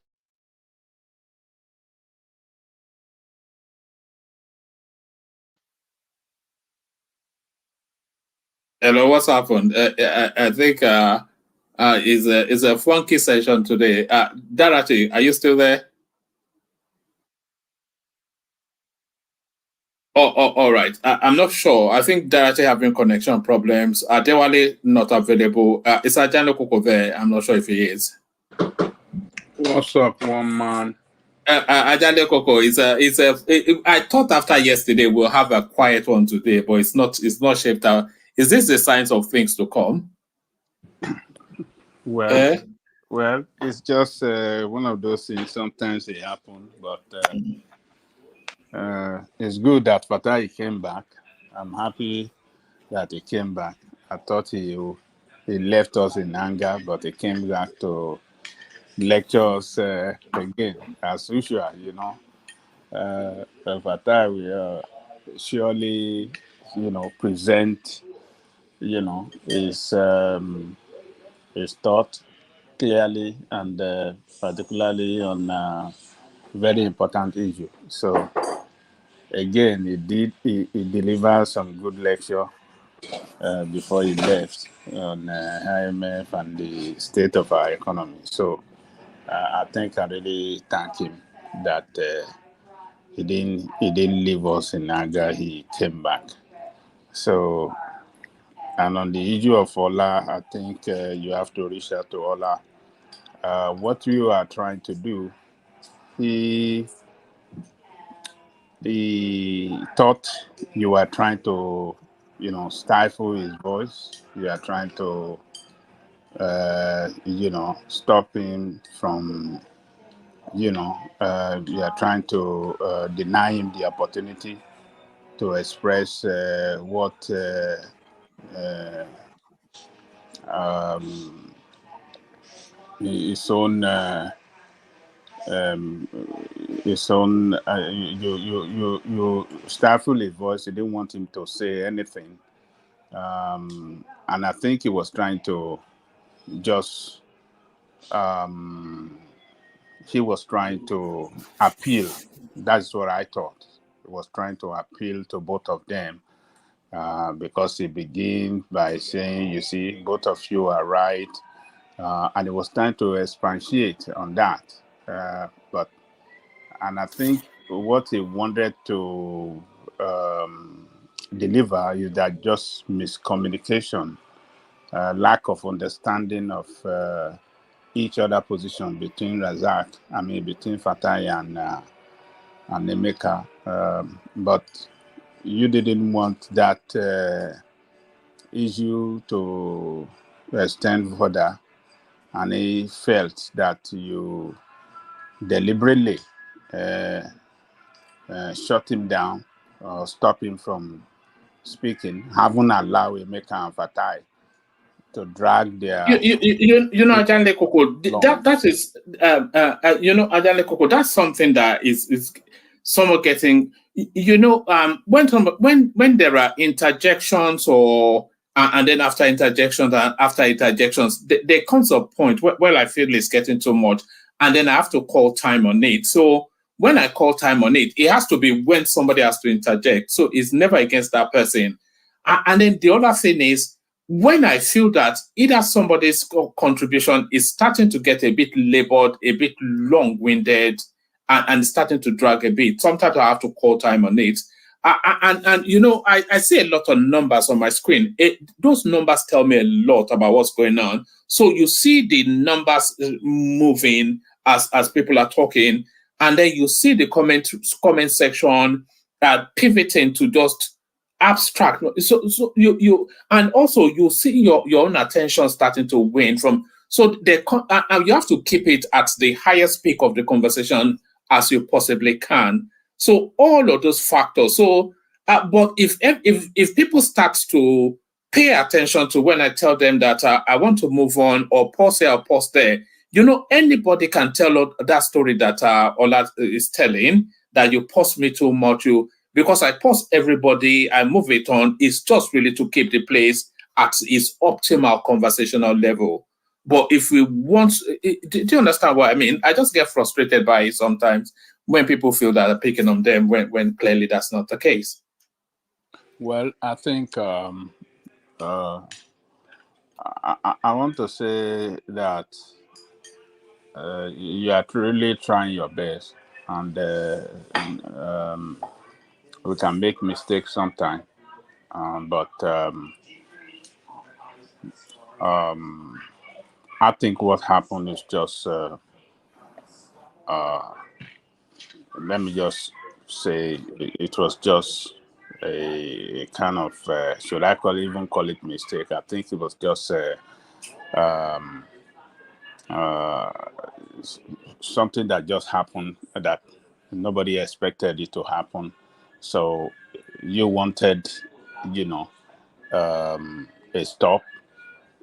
Hello, what's happened? I think it's a funky session today. Dorothy, are you still there? All right. I'm not sure. I think Dorothy having connection problems. Adewale not available. Is Ajano Koko there? I'm not sure if he is. What's up, one man? Ajale Koko I thought after yesterday we'll have a quiet one today, but it's not shaped out. Is this the signs of things to come? Well, well, it's just one of those things. Sometimes they happen, but it's good that Fatai came back. I'm happy that he came back. I thought he left us in anger, but he came back to lecture us again, as usual, you know. Fatai will surely, present, his thought clearly and particularly on very important issue. So again, he delivered some good lecture before he left on IMF and the state of our economy. So I think I really thank him that he didn't leave us in anger. He came back. So, and on the issue of Ola, I think you have to reach out to Ola. What you are trying to do, he thought you were trying to, stifle his voice. You are trying to, stop him from, you are trying to deny him the opportunity to express what his own you stifle his voice. You didn't want him to say anything, and I think he was trying to just he was trying to appeal. That's what I thought. He was trying to appeal to both of them because he began by saying, "You see, both of you are right," and he was trying to expatiate on that, and I think what he wanted to deliver is that just miscommunication, lack of understanding of each other position between between Fatai and Emeka. But you didn't want that issue to extend further, and he felt that you deliberately shut him down or stop him from speaking, haven't allowed Emeka and Fatai to drag their Ajale Koko, that is Ajale Koko, that's something that is somewhat getting when there are interjections or and then after interjections and after interjections, there comes a point where I feel it's getting too much, and then I have to call time on it. So when I call time on it, it has to be when somebody has to interject. So it's never against that person. And then the other thing is, when I feel that either somebody's contribution is starting to get a bit labored, a bit long-winded, and starting to drag a bit, sometimes I have to call time on it. I see a lot of numbers on my screen. Those numbers tell me a lot about what's going on. So you see the numbers moving as people are talking. and then you see the comment section pivoting to just abstract. So you and also you see your own attention starting to wane from. So you have to keep it at the highest peak of the conversation as you possibly can. So all of those factors. So, but if people start to pay attention to when I tell them that I want to move on or pause here or pause there, anybody can tell that story that Ola is telling, that you pause me too much. Because I pause everybody, I move it on. It's just really to keep the place at its optimal conversational level. But if we want, do you understand what I mean? I just get frustrated by it sometimes when people feel that I'm picking on them when clearly that's not the case. Well, I think I want to say that you are really trying your best, and we can make mistakes sometimes, but I think what happened is just let me just say it was just a kind of should I even call it mistake? I think it was just something that just happened that nobody expected it to happen. So you wanted, a stop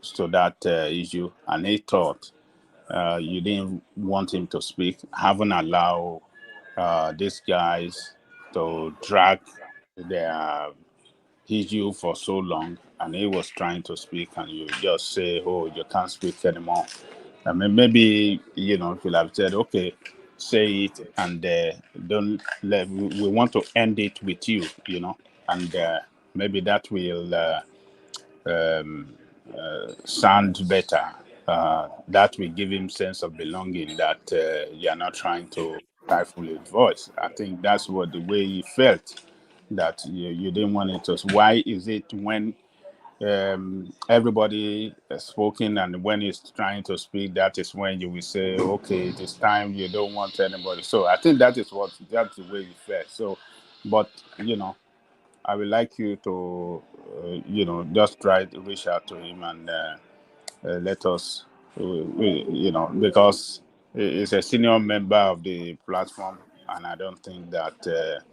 to that issue, and he thought you didn't want him to speak, haven't allowed these guys to drag their issue for so long, and he was trying to speak, and you just say, "Oh, you can't speak anymore." I mean, maybe you could have said, "Okay, say it," and don't let. We want to end it with you, and maybe that will sound better. That will give him sense of belonging. That you are not trying to stifle his voice. I think that's what the way he felt. That you didn't want it to. Why is it when everybody is spoken and when he's trying to speak, that is when you will say, okay, it is time, you don't want anybody. So I think that's the way he felt. So, but I would like you to just try to reach out to him and let us because he's a senior member of the platform, and I don't think that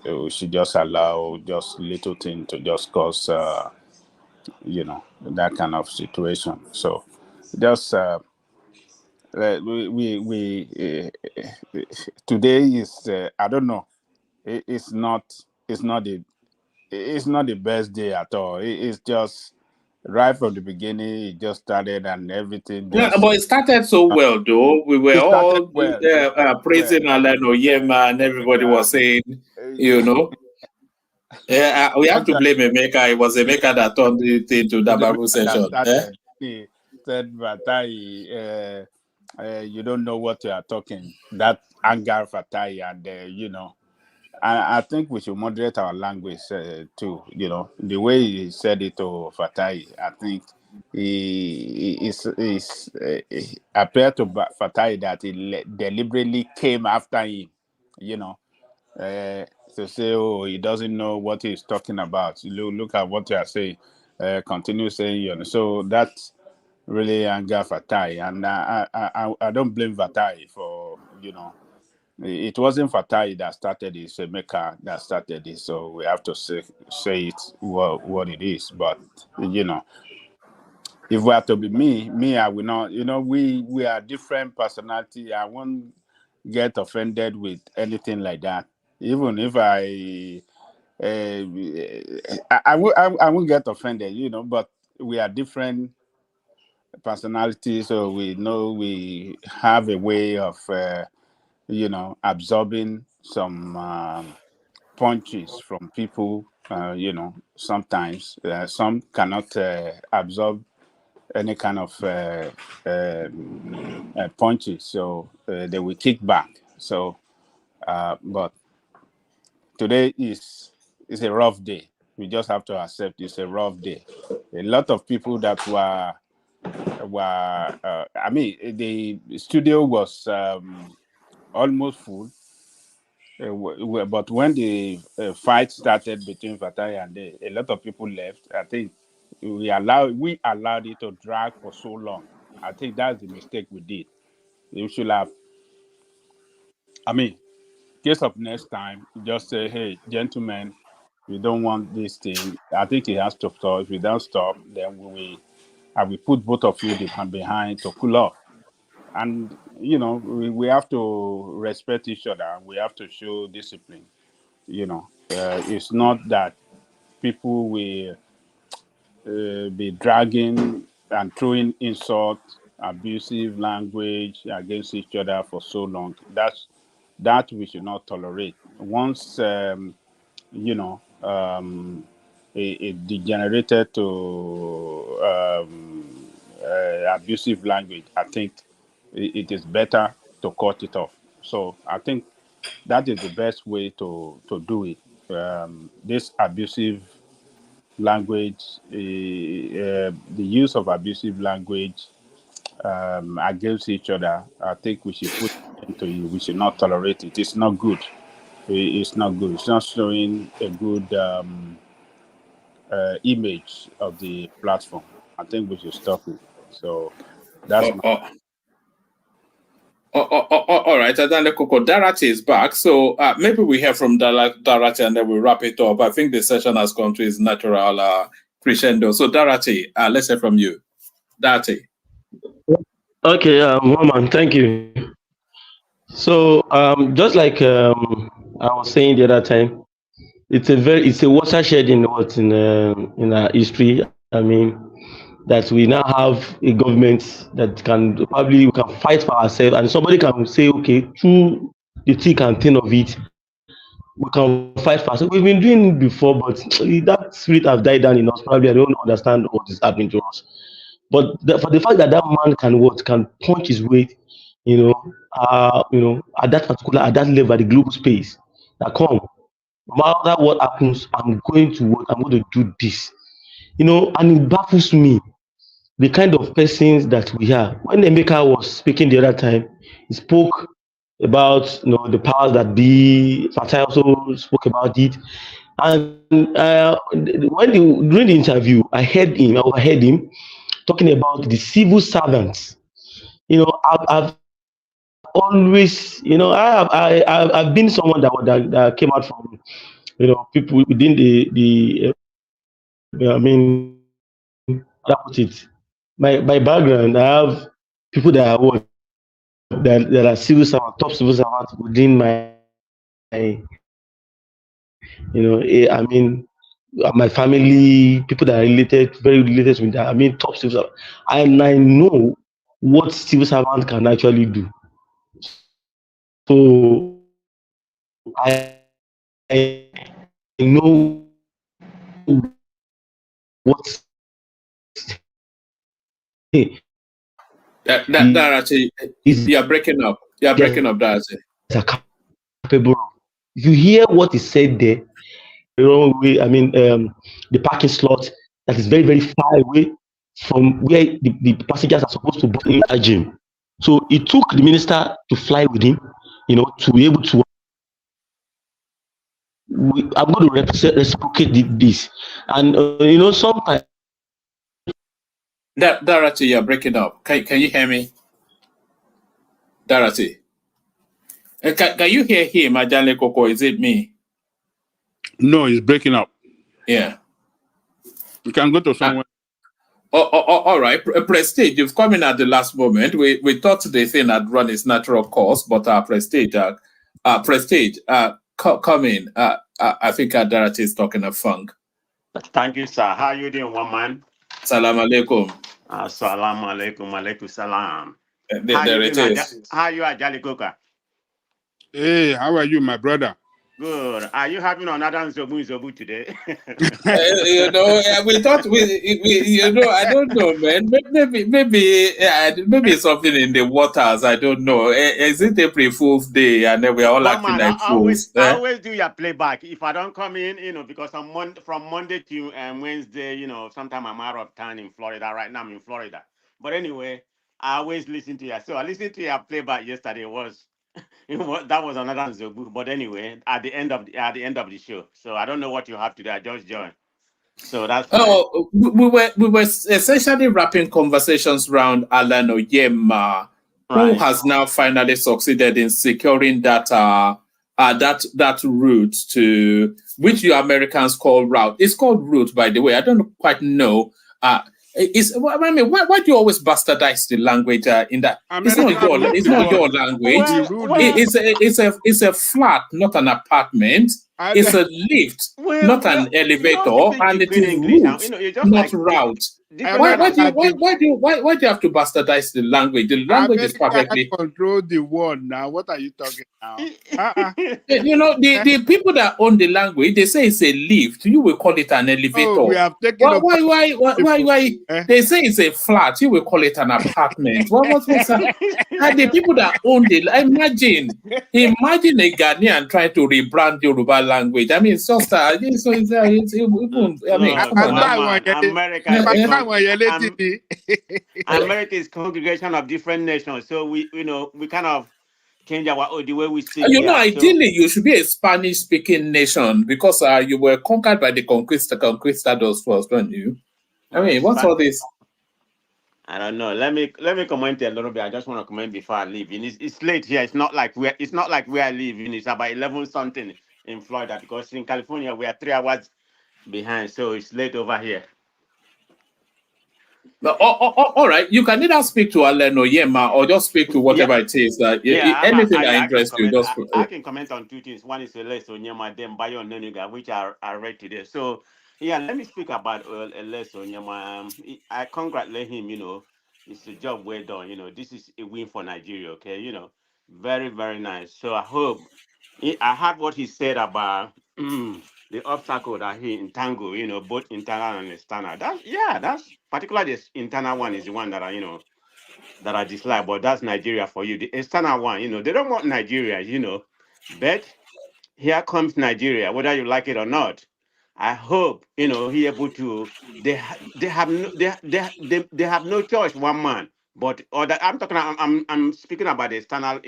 we should just allow just little thing to just cause that kind of situation. So just today is I don't know, it's not the best day at all. It's just right from the beginning. It just started and everything Yeah, just but it started so well, though. We were it started all well. It started praising well. Alan Oyenma, and everybody was saying, yeah, we have to blame Emeka. It was Emeka that turned it into the Bible session. Started. He said, Fatai, you don't know what you are talking. That anger Fatai, and I think we should moderate our language too. The way he said it to Fatai, I think he appeared to Fatai that he deliberately came after him. To say, oh, he doesn't know what he's talking about. Look at what you are saying. Continue saying, So that really anger Fatai, and I don't blame Fatai for, it wasn't Fatai that started it, it's Emeka that started it. So we have to say it what it is. But if we have to be me, I will not. We are different personality. I won't get offended with anything like that. Even if I won't get offended, but we are different personalities, so we know we have a way of, absorbing some punches from people. Sometimes some cannot absorb any kind of punches, so they will kick back. So, but today is a rough day. We just have to accept it's a rough day. A lot of people that were were, I mean, the studio was almost full. But when the fight started between Fatai and a lot of people left. I think we allowed it to drag for so long. I think that's the mistake we did. We should have, I mean, case of next time, just say, hey, gentlemen, we don't want this thing. I think it has to stop. If we don't stop, then I will put both of you behind to cool off. And, we have to respect each other. We have to show discipline. It's not that people will be dragging and throwing insult, abusive language against each other for so long. That we should not tolerate. Once it degenerated to abusive language, I think it is better to cut it off. So I think that is the best way to do it. This abusive language, the use of abusive language against each other, I think we should put into it. We should not tolerate it. It's not good. It's not good. It's not showing a good image of the platform. I think we should stop it. So that's all right. And then the Coco Darati is back. So maybe we hear from Darati and then we wrap it up. I think the session has come to its natural crescendo. So Darati, let's hear from you. Darati. Okay, Woman, thank you. So just like I was saying the other time, it's a watershed in our history. I mean, that we now have a government that we can fight for ourselves, and somebody can say, okay, through the thick and thin of it, we can fight for ourselves. We've been doing it before, but that spirit has died down in us. Probably I don't understand what is happening to us. But for the fact that man can punch his weight, at that level, at the global space, that come, no matter what happens, I'm going to do this. And it baffles me the kind of persons that we are. When Emeka was speaking the other time, he spoke about the powers that be. Fatai also spoke about it, and during the interview, I overheard him talking about the civil servants. I've always, I've been someone that came out from, people within I mean, that put it. My background, I have people that are civil servants, top civil servants within I mean, my family, people that are very related to me, that I mean, top civil servants. And I know what civil servants can actually do. So I know what Darati, you're breaking up. You're breaking up, Darati. Capable. If you hear what is said there, the parking slot that is very, very far away from where the passengers are supposed to board in a gym. So it took the minister to fly with him, to be able to. I'm going to reciprocate this, and sometimes. Darati, you're breaking up. Can you hear me, Darati? Can you hear him, Ajale Koko? Is it me? No, it's breaking up. Yeah. You can go to somewhere. All right. Prestige, you've come in at the last moment. We thought the thing had run its natural course, but Prestige, come in. I think Darati is talking of funk. Thank you, sir. How you doing, woman? Salam alaikum. Salam alaikum, alaikum salam. There it is. How you, Ajali Koka? Hey, how are you, my brother? Good. Are you having another Zobu today? We thought I don't know, man. Maybe something in the waters. I don't know. Is it April Fool's Day and then we're all acting like fools? I always do your playback. If I don't come in, because from Monday to Wednesday, sometime I'm out of town in Florida. Right now I'm in Florida. But anyway, I always listen to you. So I listened to your playback yesterday. That was another Zobu. But anyway, at the end of the show. So I don't know what you have to do. I just joined. So that's fine. Oh, we were essentially wrapping conversations around Alan Oyenma, who Right. has now finally succeeded in securing that route to which you Americans call route. It's called route, by the way. I don't quite know. I mean, why do you always bastardize the language in that? America rule It's the not your world. language. We rule the world. It's a flat, not an apartment. It's a lift, not an You don't elevator, speak and the it Queen is English, and route, you're just not like route. different kind of. Why do you have to bastardize the language? The language is America perfectly. control the world now. What are you talking now? You know, the people that own the language, they say it's a lift. You will call it an elevator. Oh, we have taken up. Why? They say it's a flat. You will call it an apartment. What's that? And the people that own imagine a Ghanaian trying to rebrand Yoruba language. I mean, it's just I mean, come on now. America is congregation of different nations, so we kind of change the way we speak You know, here. So ideally, you should be a Spanish-speaking nation because you were conquered by the conquistadors first, weren't you? I mean, what's all this? I don't know. Let me comment a little bit. I just want to comment before I leave. And it's late here. It's not like where I live. It's about 11 something in Florida because in California we are 3 hours behind, so it's late over here. All right, you can either speak to Alan Oyenma or just speak to whatever it is. Anything that interests you, just. I can comment on two things. One is Eles Onyema, then Bayo Neniga, which I read today. So yeah, let me speak about Eles Onyema. I congratulate him. It's a job well done. This is a win for Nigeria. Okay, very very nice. So I hope I heard what he said about the obstacle that he entangled. Both internal and external. That's particularly the internal one is the one that that I dislike, but that's Nigeria for you. The external one, they don't want Nigeria, but here comes Nigeria, whether you like it or not. I hope he able to. They have no they have no choice. One man, but other. I'm speaking about the external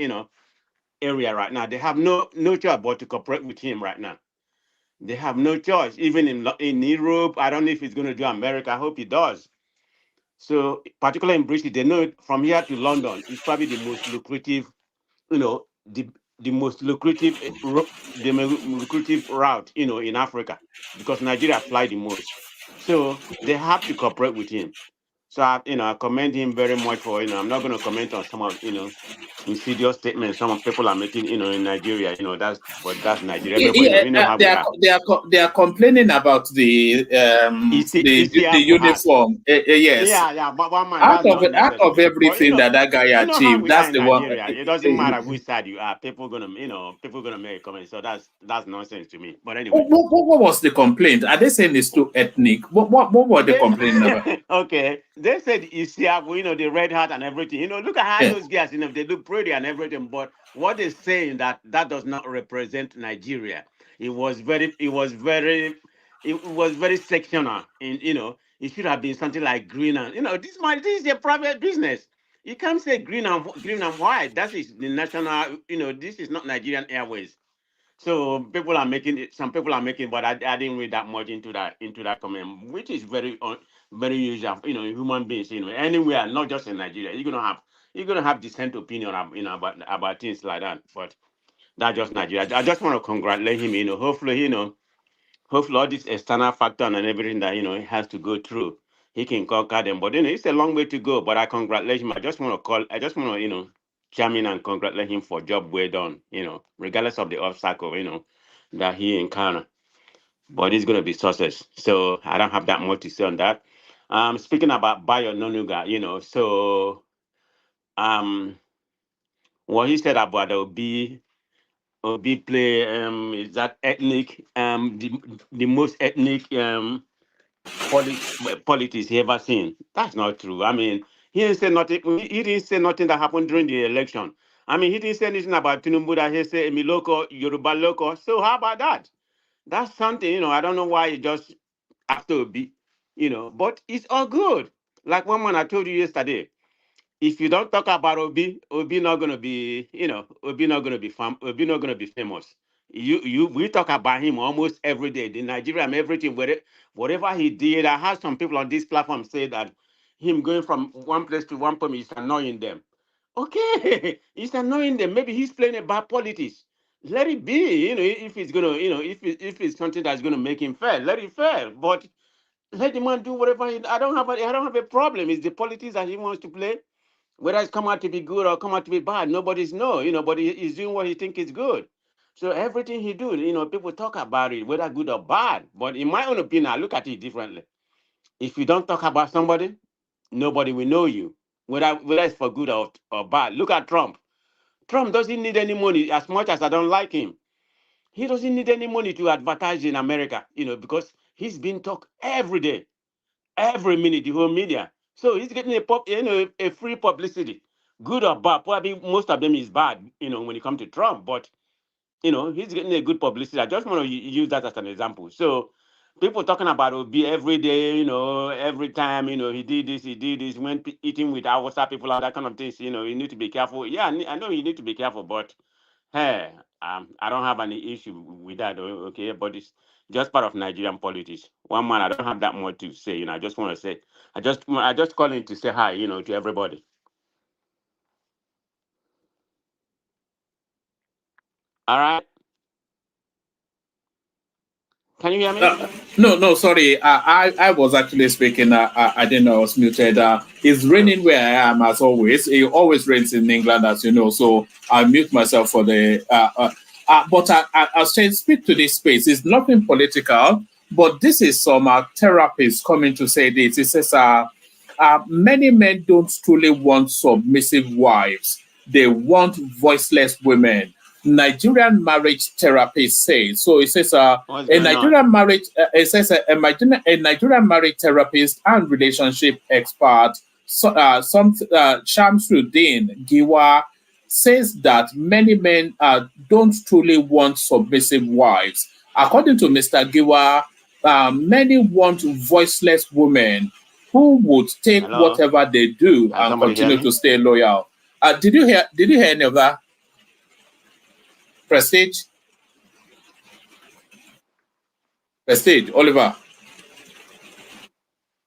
area right now. They have no choice but to cooperate with him right now. They have no choice. Even in Europe, I don't know if he's going to do America. I hope he does. So, particularly in British, they know from here to London is probably the most lucrative, the most lucrative, lucrative route, in Africa because Nigeria fly the most. So they have to cooperate with him. So I commend him very much for I'm not going to comment on some of insidious statements some people are making in Nigeria. That's Nigeria. Everybody how we are. They are complaining about the uniform. Yes. Yeah, but one man out of everything but, that guy achieved, that's the one. Nigeria. It doesn't matter which side you are. People gonna make a comment. So that's nonsense to me. But anyway, what was the complaint? Are they saying it's too ethnic? What were they complaining about? Okay, they said Isiagu, the red hat and everything. Look at how those guys, they look pretty and everything. But what they're saying that does not represent Nigeria. It was very sectional. And it should have been something like green and this is a private business. You can't say green and white. That is the national. This is not Nigerian Airways. So people are making it. Some people are making, but I didn't read that much into that comment, which is very very usual. Human beings. Anywhere, not just in Nigeria, you're gonna have dissenting opinion. About things like that. But that's just Nigeria. I just want to congratulate him. Hopefully all this external factor and everything that he has to go through, he can conquer them. But it's a long way to go. But I congratulate him. I just want to chime in and congratulate him for job well done. Regardless of the obstacle, that he encountered. But it's gonna be success. So I don't have that much to say on that. Speaking about Bayo Nonuga, what he said about the Obi play is that ethnic the most ethnic politics he ever seen. That's not true. I mean, he didn't say nothing. He didn't say nothing that happened during the election. I mean, he didn't say anything about Tinubu that he said Emi loco, Yoruba loco. So how about that? That's something. I don't know why he just after Obi. But it's all good. Like one man I told you yesterday, if you don't talk about Obi not gonna be, Obi not gonna be Obi not gonna be famous. We talk about him almost every day. The Nigerian everything, whatever he did. I had some people on this platform say that him going from one place to one place is annoying them. Okay, it's annoying them. Maybe he's playing about politics. Let it be. If it's gonna, if it's something that's gonna make him fair, let it fair. But let the man do whatever. I don't have a problem. It's the politics that he wants to play. Whether it's come out to be good or come out to be bad, nobody's know. But he's doing what he think is good. So everything he do, people talk about it, whether good or bad. But in my own opinion, I look at it differently. If you don't talk about somebody, nobody will know you, whether it's for good or bad. Look at Trump. Trump doesn't need any money. As much as I don't like him, he doesn't need any money to advertise in America, because he's been talked every day, every minute, the whole media. So he's getting a free publicity, good or bad. Probably most of them is bad, when it comes to Trump. But he's getting a good publicity. I just want to use that as an example. So people talking about Obi every day, every time, he did this, went eating with our WhatsApp people, all that kind of things. You need to be careful. Yeah, I know you need to be careful, but hey, I don't have any issue with that. Okay, but it's just part of Nigerian politics. One man, I don't have that much to say. I just want to say, I just calling to say hi, to everybody. All right. Can you hear me? No, sorry. I was actually speaking. I didn't know I was muted. It's raining where I am, as always. It always rains in England, as you know. So I mute myself for the. But I'll say, speak to this space. It's nothing political, but this is some therapists coming to say this. It says, many men don't truly want submissive wives. They want voiceless women. Nigerian marriage therapist says. So it says a Nigerian marriage. It says a Nigerian marriage therapist and relationship expert, Shamsuddin Giwa, says that many men don't truly want submissive wives. According to Mr. Giwa, many want voiceless women who would take whatever they do and continue to stay loyal. Did you hear any of that? Prestige, Oliver.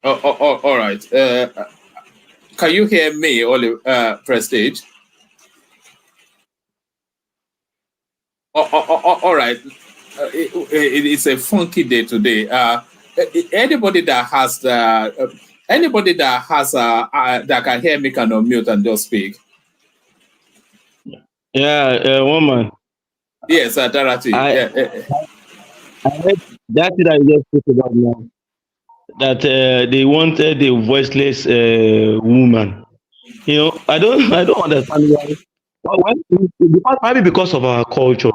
All right. Can you hear me, Oliver? Prestige. All right. It's a funky day today. Anybody that that can hear me can unmute and just speak. Yeah, woman. Yes, Darati. I heard that thing that you just spoke about now. That they wanted a voiceless woman. I don't understand why. Maybe because of our culture,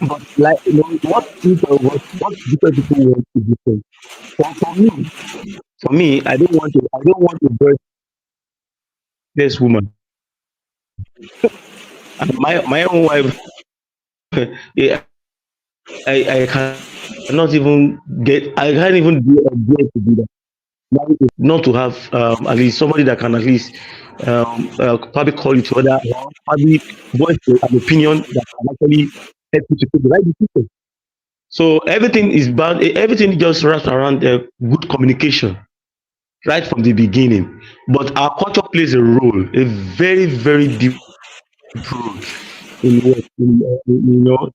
But what different people want to different. For me, I don't want to birth this woman. And my own wife, yeah, I cannot even I can't even do a day to do that. Not to have at least somebody that can at least probably call each other, or probably voice an opinion that can actually help you to take the right decision. So everything just wraps around good communication right from the beginning. But our culture plays a role, a very, very deep role in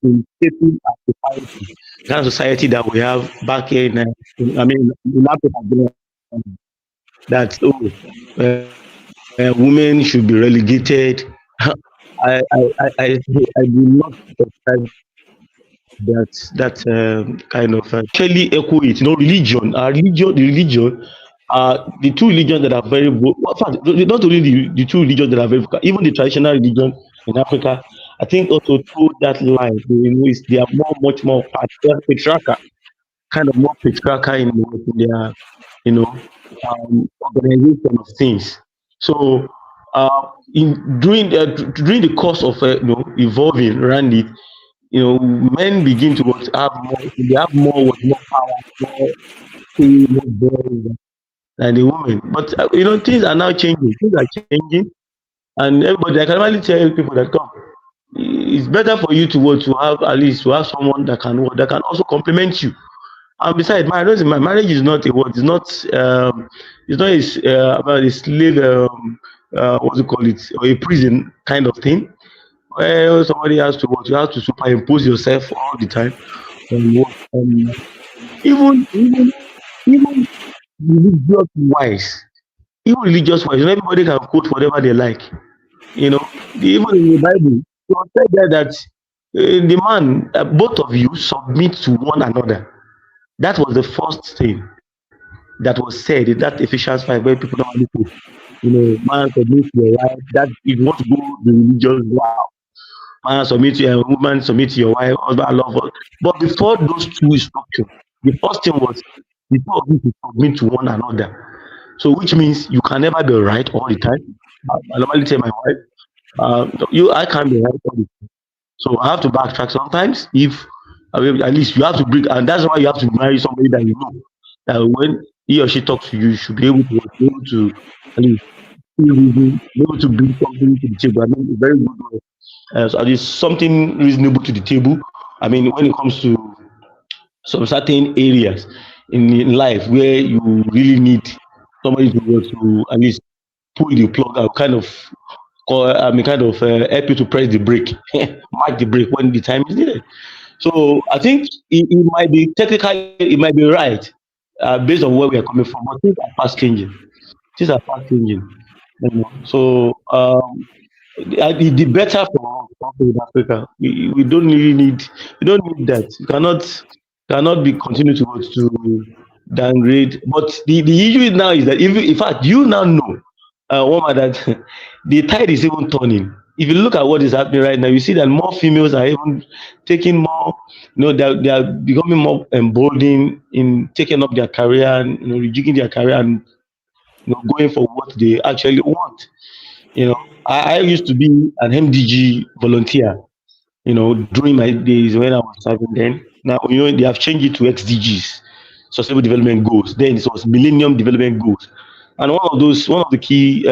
in shaping our society, the kind of society that we have back here in Africa, that women should be relegated. I do not subscribe that kind of actually echo it. Religion, the religion, the two religions that are very, in fact, not only the two religions that are very, even the traditional religion in Africa, I think also through that line, they are much more patriarchal, kind of more patriarchal in their, organization of things. So, during the course of evolving around it, men begin to have more. They have more power, more than the woman. But things are now changing. Things are changing, and everybody. I can only tell people that come. It's better for you to have at least to have someone that can work, that can also complement you. And besides, marriage is not a what? It's not about a slave. What do you call it? Or a prison kind of thing. Where somebody has to what? You have to superimpose yourself all the time. And what? Even religious wise, everybody can quote whatever they like. Even in the Bible, it was said there that the man, both of you submit to one another. That was the first thing that was said in that Ephesians 5, where people normally say, man submit to your wife. That if you want to go the religious wow, man submit to your woman, submit to your wife, husband, love her. But before those two instructions, the first thing was the two of you to submit to one another. So which means you can never be right all the time. I normally tell my wife, I can't be right all the time. So I have to backtrack sometimes. At least you have to bring, and that's why you have to marry somebody that you know that when he or she talks to you, you should be able to at least be able to bring something to the table. I mean, a very good way. So at least something reasonable to the table. I mean, when it comes to some certain areas in life where you really need somebody to at least pull the plug out, kind of help you to press the brake, mark the brake when the time is needed. So I think it might be technically, it might be right based on where we are coming from, but things are fast changing. Things are fast changing. So the better for us in Africa. We don't really need. We don't need that. You cannot be continue to downgrade. But the issue now is that if in fact you now know, woman, that the tide is even turning. If you look at what is happening right now, you see that more females are even taking more. They are becoming more emboldened in taking up their career and rejigging their career and going for what they actually want. I used to be an MDG volunteer, during my days when I was serving then. Now, they have changed it to XDGs, Sustainable Development Goals. Then it was Millennium Development Goals. And one of the key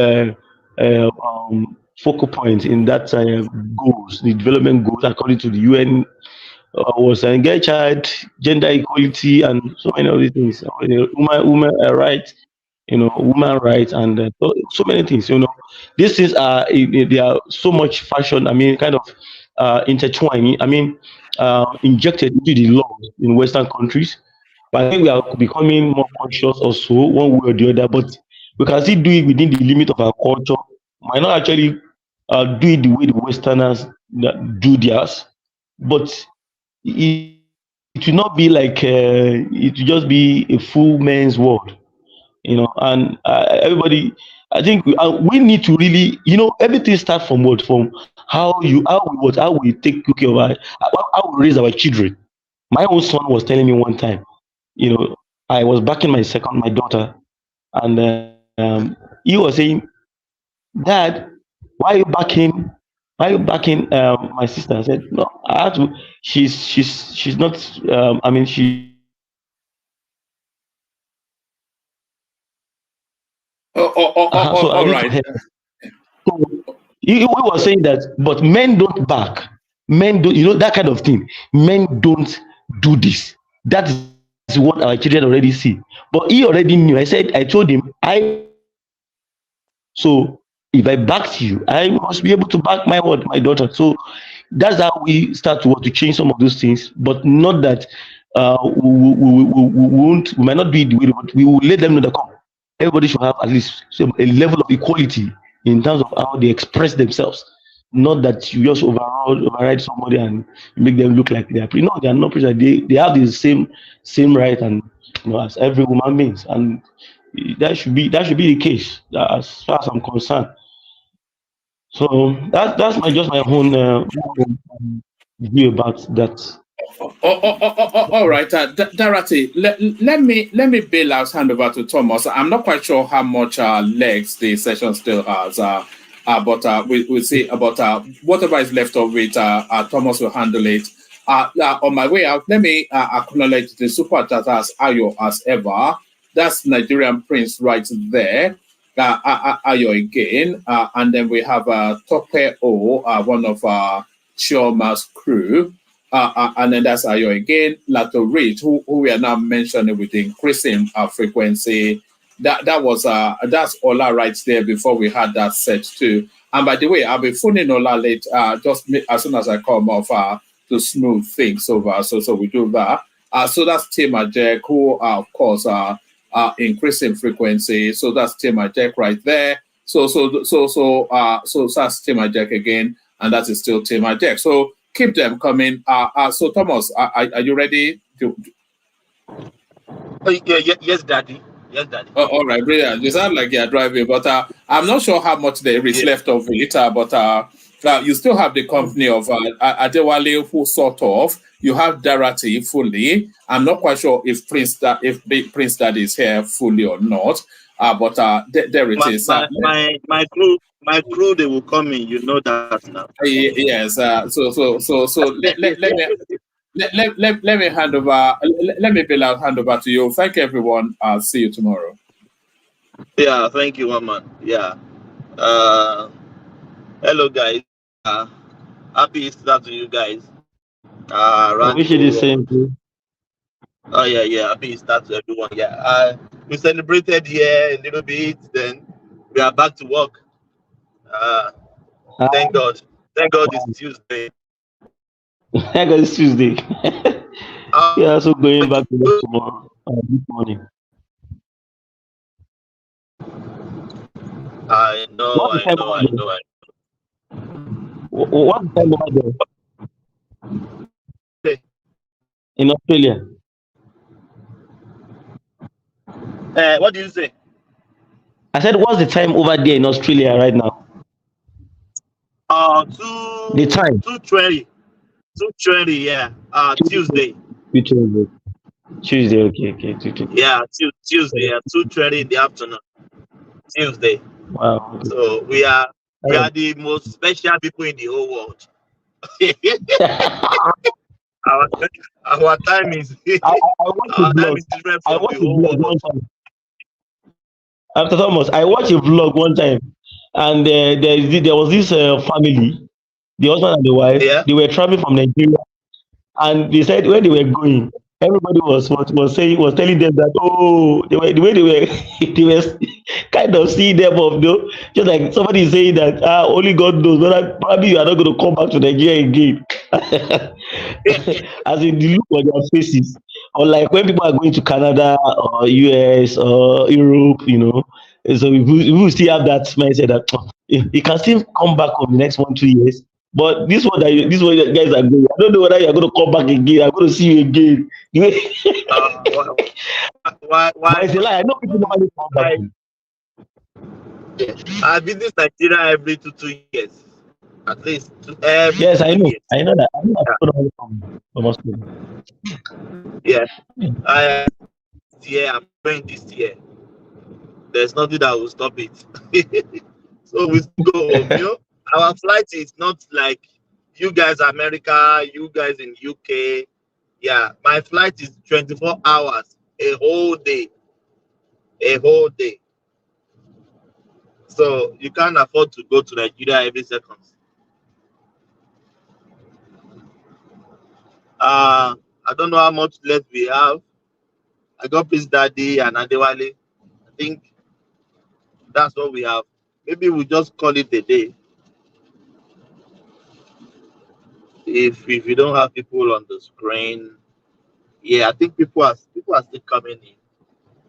focal points in that goals, the development goals according to the UN, was engage child, gender equality, and so many other things. Women rights, women rights, and so many things. These things they are so much fashion. I mean, kind of intertwined. I mean, injected into the law in Western countries. But I think we are becoming more conscious also, one way or the other. But we can still do it within the limit of our culture. Might not actually do it the way the Westerners do theirs, but it will not be like it will just be a full men's world, and everybody. I think we need to really, everything starts from what, from how we take care of how we raise our children. My own son was telling me one time, I was backing my daughter, and he was saying, "Dad, why are you backing? Why are you backing my sister?" I said, "No, I have to. She's not. I mean, she." So I All need to right. help. So he was saying that, but men don't back. Men don't, that kind of thing. Men don't do this. That is what our children already see. But he already knew. I told him, so if I backed you, I must be able to back my daughter. So that's how we start to change some of those things, but not that we might not be the way, but we will let them know that everybody should have at least a level of equality in terms of how they express themselves. Not that you just override somebody and make them look like they are pretty. No, they are not pretty. They have the same right and as every human beings, and that should be the case as far as I'm concerned. So that's just my own view about that. All right, Darati, let me bail out, hand over to Thomas. I'm not quite sure how much legs the session still has, but we'll see about whatever is left of it. Thomas will handle it, On my way out, let me acknowledge the super chat as Ayo as ever. That's Nigerian Prince right there. Ayo again. And then we have Tope O, one of Chioma's crew. And then that's Ayo again. Lato Rich, who we are now mentioning with the increasing frequency. That was that's Ola right there before we had that set too. And by the way, I'll be phoning Ola late, just as soon as I come off to smooth things over. So we do that. So that's Tim Ajek, who of course increasing frequency. So that's Tim Ajek right there. So that's Tim Ajek again, and that is still Tim Ajek. So keep them coming. So Thomas, are you ready? Yes, Daddy. Yes, Daddy. Oh, all right, brilliant. You sound like you're driving, but I'm not sure how much there is left of it. But you still have the company of Adewale, who sort of. You have Darati fully. I'm not quite sure if Prince Daddy is here fully or not. But there it is. My crew, they will come in. You know that now. Yes. So let me hand over. Let me Bill out hand over to you. Thank you, everyone. I'll see you tomorrow. Yeah, thank you, man. Yeah. Hello, guys. Happy Easter to you guys. I wish you the same too. Oh yeah. Happy Easter to everyone. Yeah. We celebrated here a little bit. Then we are back to work. Thank God. Thank God it's Tuesday. Thank God it's Tuesday. We are also going back to work tomorrow. This morning. I know. What's the time over there? In Australia. What do you say? I said, what's the time over there in Australia right now? The time. 2:20. 2:20. Yeah. Tuesday. Tuesday. Okay. 2:20. Yeah, Tuesday. Yeah, 2:20 in the afternoon. Tuesday. Wow. Okay. So we are the most special people in the whole world. our time is different from the whole world. After Thomas, I watched a vlog one time, and there was this family, the husband and the wife. They were traveling from Nigeria, and they said when they were going, everybody was telling them that the way they were they were kind of seeing them just like somebody is saying that only God knows, but probably you are not going to come back to Nigeria again. As in the look on their faces, or like when people are going to Canada or US or Europe, so we will still have that mindset that you can still come back on the next 1-2 years. But this one you guys are going, I don't know whether you're going to come back again. I'm going to see you again. Why? It's a lie. I know people normally come back. I visit Nigeria every 2 years, at least. Yes, I know. Years. I know that. I know that people normally come Australia. Yeah. I'm going this year. There's nothing that will stop it. So we go home. Our flight is not like you guys America, you guys in UK. Yeah, my flight is 24 hours, a whole day. So you can't afford to go to Nigeria every second. I don't know how much left we have. I got Prince Daddy and Adewale. I think that's what we have. Maybe we just call it a day. If you don't have people on the screen, yeah, I think people are still coming in.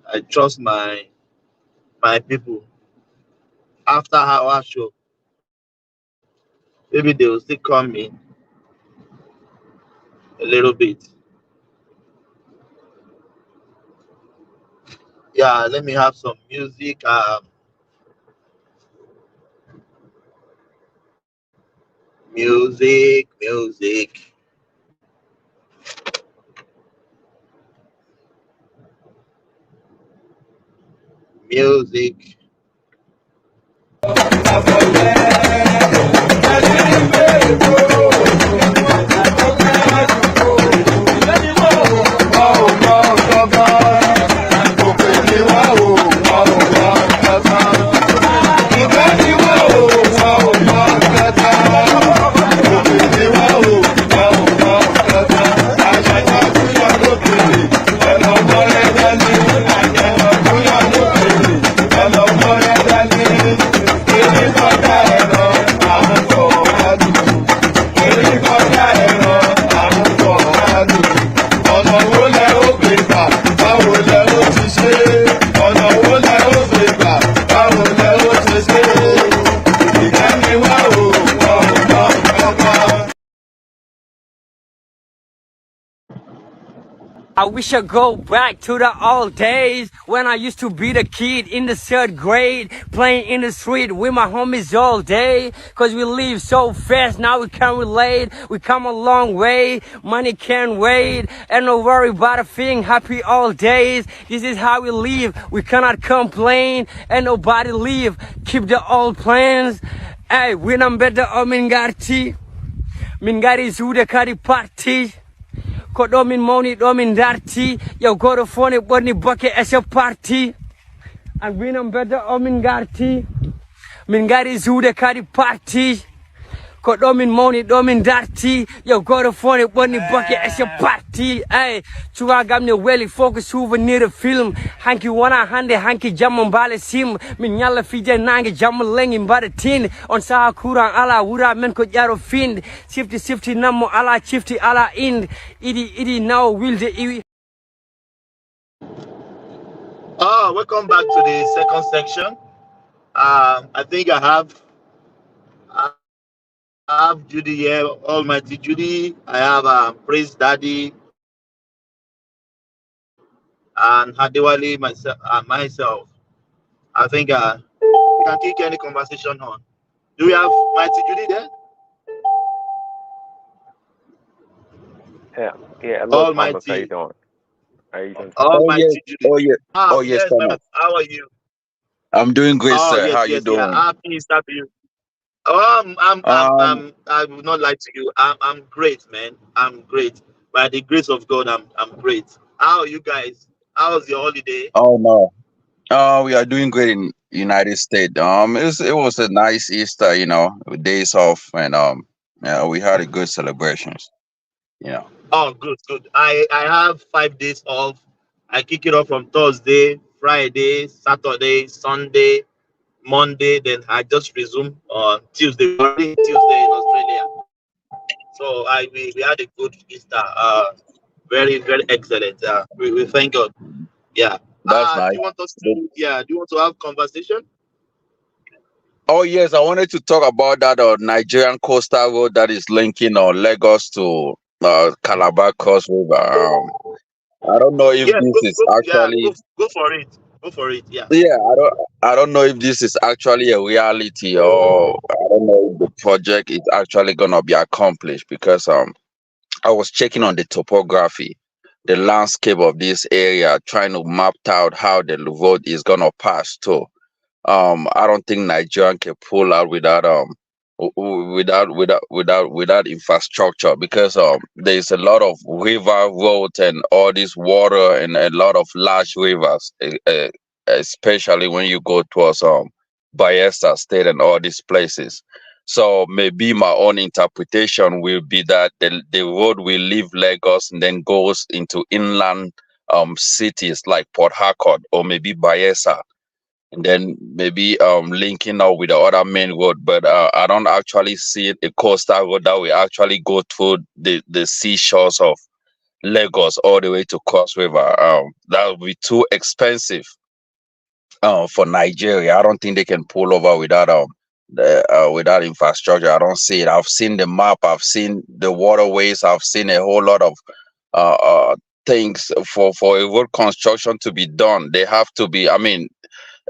I trust my people. After our show, maybe they will still come in a little bit. Yeah, let me have some music. Music. I wish I go back to the old days when I used to be the kid in the 3rd grade, playing in the street with my homies all day. Cause we live so fast, now we can't relate. We come a long way, money can't wait. And no worry about a thing, happy all days. This is how we live, we cannot complain. And nobody leave, keep the old plans. Hey, when I'm better, I'm in Garti. Mingari Zuda Kari Party. Ko ɗo min mawni ɗo min darti yow goto fone ɓorni boke e so parti an winam bedda o min garti min gari zuude kadi parti ko ɗo min mawni ɗo min darti yow goto fone ɓorni boke e so parti ey cugagam ne weeli fof ko souvenir film hanki wona hande hanki jamma mbaale sim min ñalla fije nangue jamma lengi mbaɗa tinde on saha courant ala wura men ko ƴaro finde sifti nammo ala cifti ala inde idi nawa wilde iwi. Welcome back to the second section. I think I have Judy here, Almighty Judy. I have Praise Daddy and Hadewali myself. I think we can kick any conversation on. Do we have Mighty Judy there? Yeah. Hello, Thomas. How you doing? Almighty Judy. Yes. Yes, Thomas. how are you? I'm doing great, sir. Yes, How you doing? Yeah. Happy Easter to you. I will not lie to you. I'm great, man. I'm great. By the grace of God, I'm great. How are you guys? How was your holiday? Oh no. We are doing great in United States. It was a nice Easter, with days off, and we had a good celebrations. Oh, good. I have 5 days off. I kick it off from Thursday, Friday, Saturday, Sunday, Monday. Then I just resume on Tuesday. Tuesday in Australia. So we had a good Easter. Very, very excellent. We thank God. Yeah. That's nice. Do you want to have conversation? Oh yes, I wanted to talk about that Nigerian coastal road that is linking Lagos to Calabar Cross River. I don't know if this is actually. Go for it. Go for it. Yeah. Yeah, I don't know if this is actually a reality, or I don't know if the project is actually gonna be accomplished, because I was checking on the topography, the landscape of this area, trying to map out how the road is gonna pass to. I don't think Nigeria can pull out without infrastructure, because there's a lot of river roads and all this water and a lot of large rivers, especially when you go towards Bayelsa State and all these places. So maybe my own interpretation will be that the road will leave Lagos and then goes into inland cities like Port Harcourt or maybe Bayelsa, and then maybe linking up with the other main road. But I don't actually see a coastal road that will actually go through the seashores of Lagos all the way to Cross River. That would be too expensive for Nigeria. I don't think they can pull over without infrastructure. I don't see it. I've seen the map. I've seen the waterways. I've seen a whole lot of things for a road construction to be done. They have to be. I mean,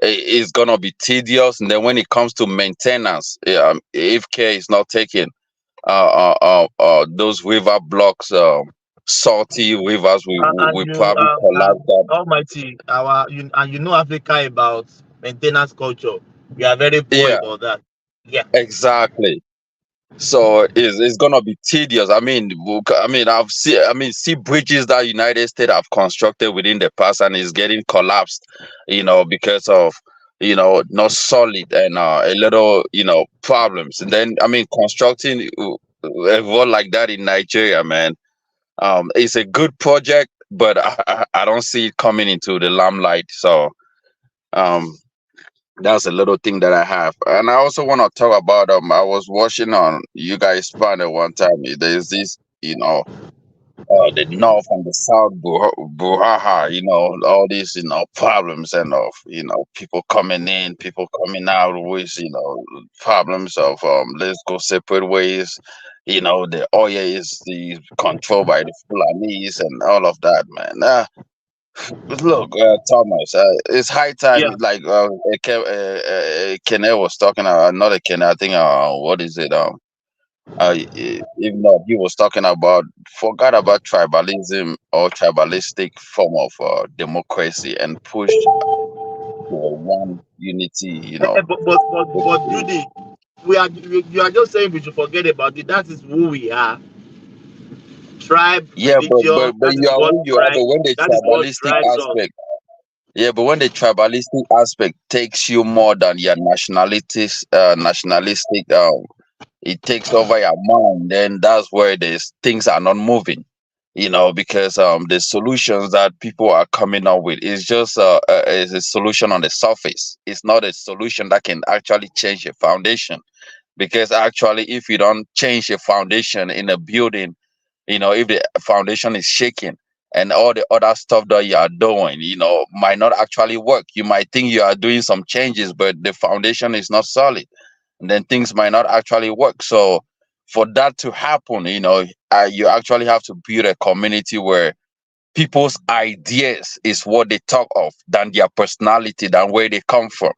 it's gonna be tedious, and then when it comes to maintenance, if care is not taken, those river blocks, salty rivers, we probably collapse that. Almighty, you know Africa about maintenance culture. We are very poor about that. Yeah. Exactly. So it's gonna be tedious. I mean, see bridges that United States have constructed within the past, and it's getting collapsed, because of not solid and a little problems. And then constructing a road like that in Nigeria, man, it's a good project, but I don't see it coming into the limelight. So that's a little thing that I have. And I also want to talk about I was watching on you guys panel one time. There's this the north and the south, Buhaha, all these, problems and of, people coming in, people coming out with, problems of, let's go separate ways. The oil is controlled by the Fulanis and all of that, man. Look, Thomas, it's high time. Yeah, Like Kene was talking, not a Kene, I think, what is it? If not, he was talking about forgot about tribalism or tribalistic form of democracy and pushed to a one unity. but Judy, you are just saying we should forget about it. That is who we are. Tribe, Yeah, religion. but you are who you are. But when the That is what tribalistic drives us. aspect, yeah, but when the tribalistic aspect takes you more than your nationalistic, it takes over your mind, then that's where these things are not moving. Because the solutions that people are coming up with is a solution on the surface. It's not a solution that can actually change a foundation. Because actually, if you don't change a foundation in a building, if the foundation is shaking and all the other stuff that you are doing, might not actually work. You might think you are doing some changes, but the foundation is not solid, and then things might not actually work. So for that to happen, you actually have to build a community where people's ideas is what they talk of than their personality, than where they come from.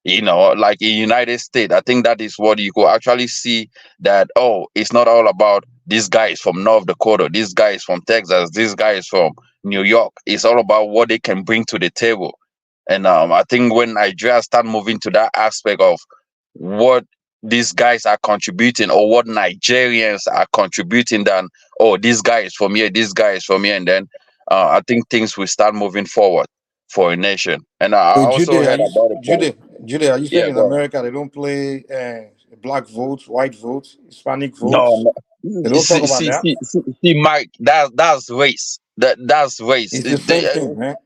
Like in United States, I think that is what you could actually see, that, oh, it's not all about this guy is from North Dakota, this guy is from Texas, this guy is from New York. It's all about what they can bring to the table. And I think when Nigeria start moving to that aspect of what these guys are contributing or what Nigerians are contributing, than, oh, this guy is from here, this guy is from here, and then I think things will start moving forward for a nation. And I So also heard about the point. Jude, are you saying Yeah, in go ahead. America they don't play black votes, white votes, Hispanic No, votes? no. They don't talk about that. Mike, that's race. That's race. It's the same thing, man.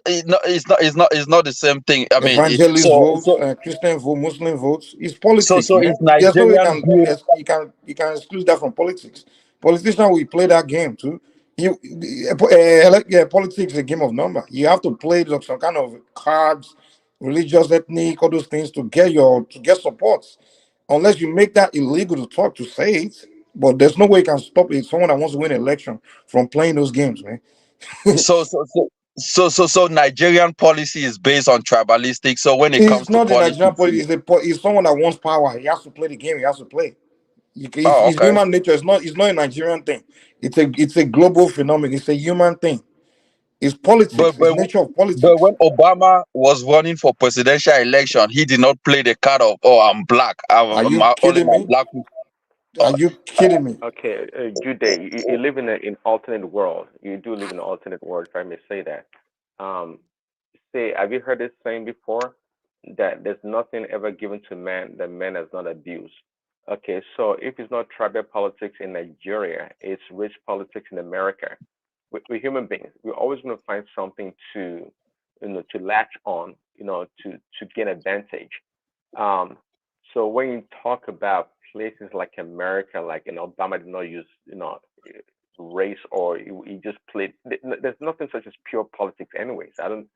It's not the same thing. I mean, Evangelist votes, Christian vote, Muslim votes. It's politics, so man. it's There's no way you Nigerian can build. you can exclude that from politics. Politicians will play that game too. Politics is a game of number. You have to play some kind of cards, religious, ethnic, all those things to get support. Unless you make that illegal to talk to say it, but there's no way you can stop it. Someone that wants to win an election from playing those games, man. So Nigerian policy is based on tribalistic. So when it It's comes to not the Nigerian politics, politics. It's someone that wants power. He has to play the game. He has to play. oh, It's okay. human nature. It's not a Nigerian thing. It's a global phenomenon. It's a human thing. It's But politics. It's but nature of but politics. when Obama was running for presidential election, he did not play the card of, oh, I'm black. Are you Only kidding my me? black people. Are you kidding me? Okay, Jude, you live in an alternate world. You do live in an alternate world, if I may say that. Have you heard this saying before? That there's nothing ever given to man that man has not abused. Okay, so if it's not tribal politics in Nigeria, it's rich politics in America. We're human beings. We're always going to find something to, to latch on, to gain advantage. Um, so when you talk about places like America, like Obama did not use, race, or he just played. There's nothing such as pure politics, anyways. I don't.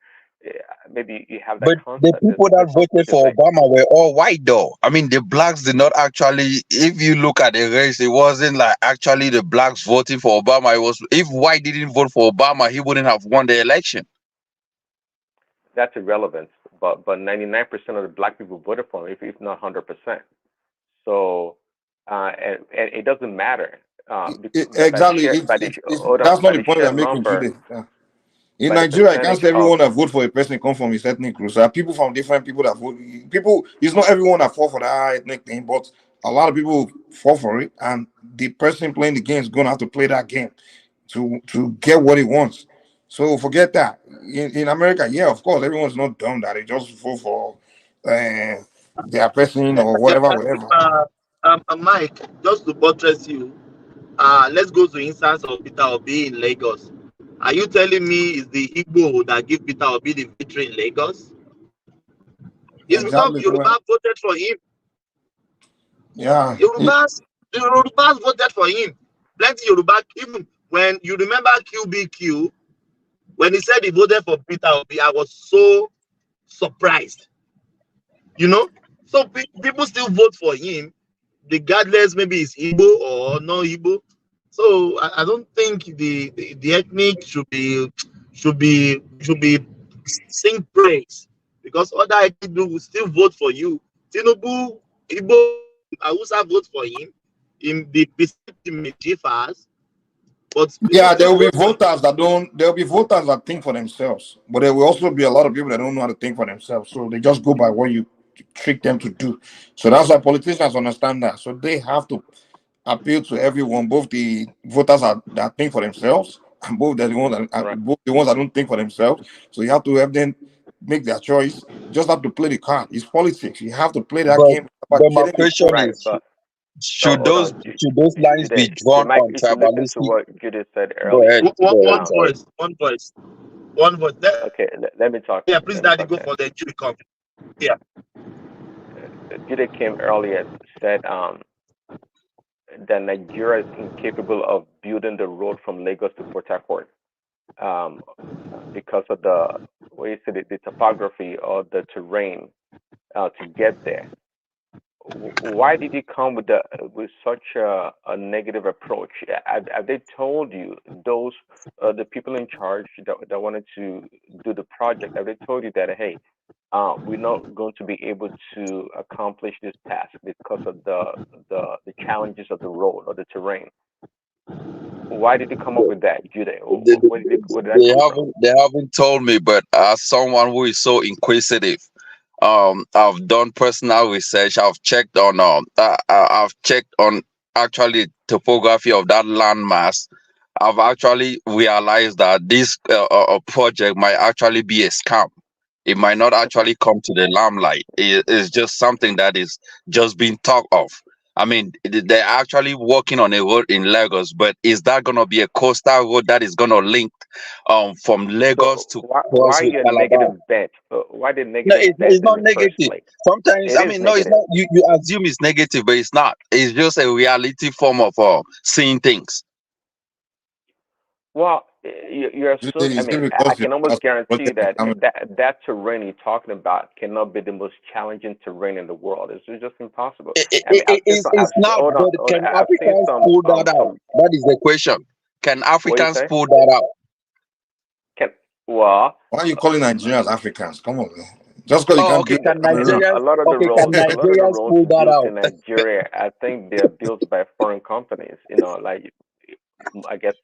Maybe you have that But the concept. people that There's some voted places for like Obama were all white, though. I mean, the blacks did not actually. If you look at the race, it wasn't like actually the blacks voting for Obama. It was, if white didn't vote for Obama, he wouldn't have won the election. that's irrelevant. But 99% of the black people voted for him, if not 100%. So and it doesn't matter Exactly. That's not by the the point sheer we're making, number, Jude. In by the Nigeria, I can't percentage say of. everyone that vote for a person come from his ethnic group. So there are people from different people that vote. People, it's not everyone that fall for that ethnic thing, but a lot of people fall for it, and the person playing the game is gonna have to play that game to get what he wants. So forget that. In America, yeah, of course, everyone's not dumb that they just vote for their person or Yeah, whatever, whatever. Mike, just to buttress you, let's go to instance of Peter Obi in Lagos. Are you telling me it's the Igbo that give Peter Obi the victory in Lagos? It's because Exactly. Yoruba voted for him. Yeah. The Yorubas voted for him. Plenty Yoruba, even when you remember QBQ, when he said he voted for Peter Obi, I was so surprised. You know, so people still vote for him, regardless maybe it's Igbo or no Igbo. So I don't think the ethnic should be sing praise, because other ethnic group will still vote for you. Tinubu, Igbo, Hausa vote for him in the percentage fast, but people Yeah, there still will be vote for him. voters that don't. There will be voters that think for themselves, but there will also be a lot of people that don't know how to think for themselves. So they just go by what you trick them to do. So that's why politicians understand that. So they have to appeal to everyone, both the voters that think for themselves, and both the ones that both the ones that don't think for themselves. So you have to have them make their choice. You just have to play the card. It's politics. You have to play that But game. It's about my killing the question Right, is, but so should hold those on, lines be Jude. drawn Mike, on if you listen to tribalistic? what Judith said Go earlier, ahead. One Sorry. voice, one voice. okay, let me talk. Yeah, please, Let me Daddy, talk go then. for the jury come. Yeah. Judith came earlier, said that Nigeria is incapable of building the road from Lagos to Port Harcourt because of the topography or the terrain to get there. Why did he come with such a negative approach? Have they told you, those the people in charge that wanted to do the project? Have they told you that, hey, we're not going to be able to accomplish this task because of the challenges of the road or the terrain? Why did you come up with that, Jude? Where did that come from? They haven't told me, but as someone who is so inquisitive, I've done personal research. I've checked on actually topography of that landmass. I've actually realized that this project might actually be a scam. It might not actually come to the limelight. It's just something that is just being talked of. I mean, they're actually working on a road in Lagos, but is that going to be a coastal road that is going to link from Lagos So to cross why with your Calabar? negative bet? Why the No, negative bet it's in not the first negative. place? Sometimes, It I is mean, no, it's negative. not. You assume it's negative, but it's not. It's just a reality form of seeing things. Well, you're Is assuming. I it mean, I because you can almost guarantee you that are that terrain you're talking about cannot be the most challenging terrain in the world. It's just impossible. I mean, It's not. But can I've seen Africans pull that out? That is the question. Can what do you Africans say? pull that out? Can well, Why are you calling Nigerians Africans? Come on, man. Just because you Oh, can't okay. build in Can Cameroon. Nigerians? a lot of the Okay, can roads, Nigerians pull that built out? in Nigeria, I think they're built by foreign companies. Like I guess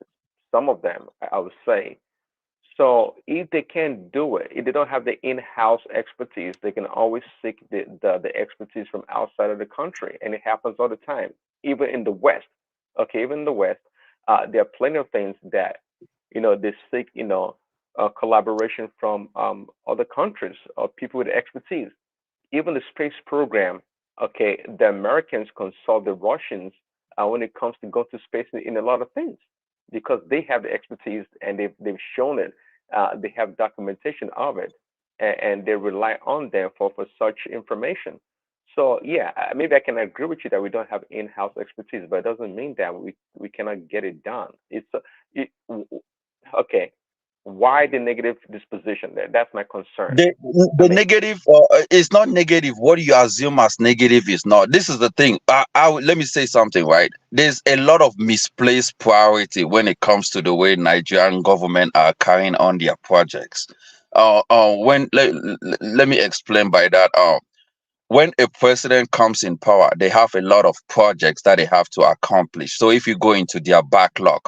some of them, I would say. So if they can't do it, if they don't have the in-house expertise, they can always seek the expertise from outside of the country, and it happens all the time, even in the West. Okay, even in the West, there are plenty of things that they seek collaboration from other countries or people with expertise. Even the space program, okay, the Americans consult the Russians when it comes to go to space in a lot of things because they have the expertise and they've shown it. They have documentation of it, and they rely on them for such information. So yeah, maybe I can agree with you that we don't have in-house expertise, but it doesn't mean that we cannot get it done. It, okay. Why the negative disposition? That's my concern. The I the mean, negative is not negative. What you assume as negative is not. This is the thing. Let me say something. Right, there's a lot of misplaced priority when it comes to the way Nigerian government are carrying on their projects. Let me explain by that. When a president comes in power, they have a lot of projects that they have to accomplish. So if you go into their backlog,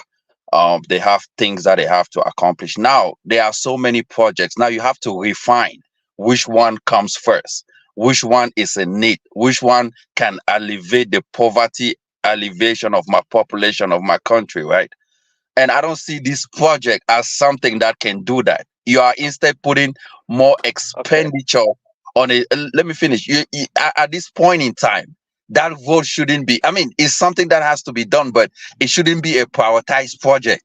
they have things that they have to accomplish. Now there are so many projects. Now you have to refine which one comes first, which one is a need, which one can alleviate the poverty alleviation of my population of my country, right? And I don't see this project as something that can do that. You are instead putting more okay, expenditure on it. Let me finish. At this point in time, that vote shouldn't be. I mean, it's something that has to be done, but it shouldn't be a prioritized project.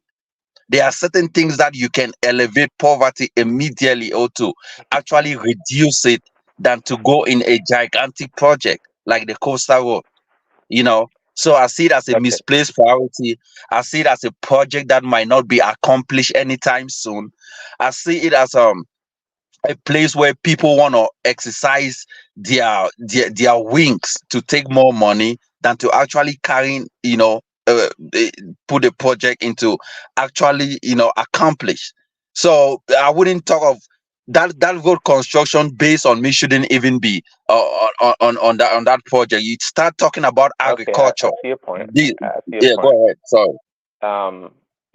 There are certain things that you can elevate poverty immediately or to actually reduce it than to go in a gigantic project like the coastal road. You know, So I see it as a Okay. misplaced priority. I see it as a project that might not be accomplished anytime soon. I see it as a place where people want to exercise their wings to take more money than to actually put a project into actually accomplish. So I wouldn't talk of that road construction based on me shouldn't even be on that project. You start talking about Okay, I agriculture. see your point. The- I see your yeah, point. go ahead. Sorry.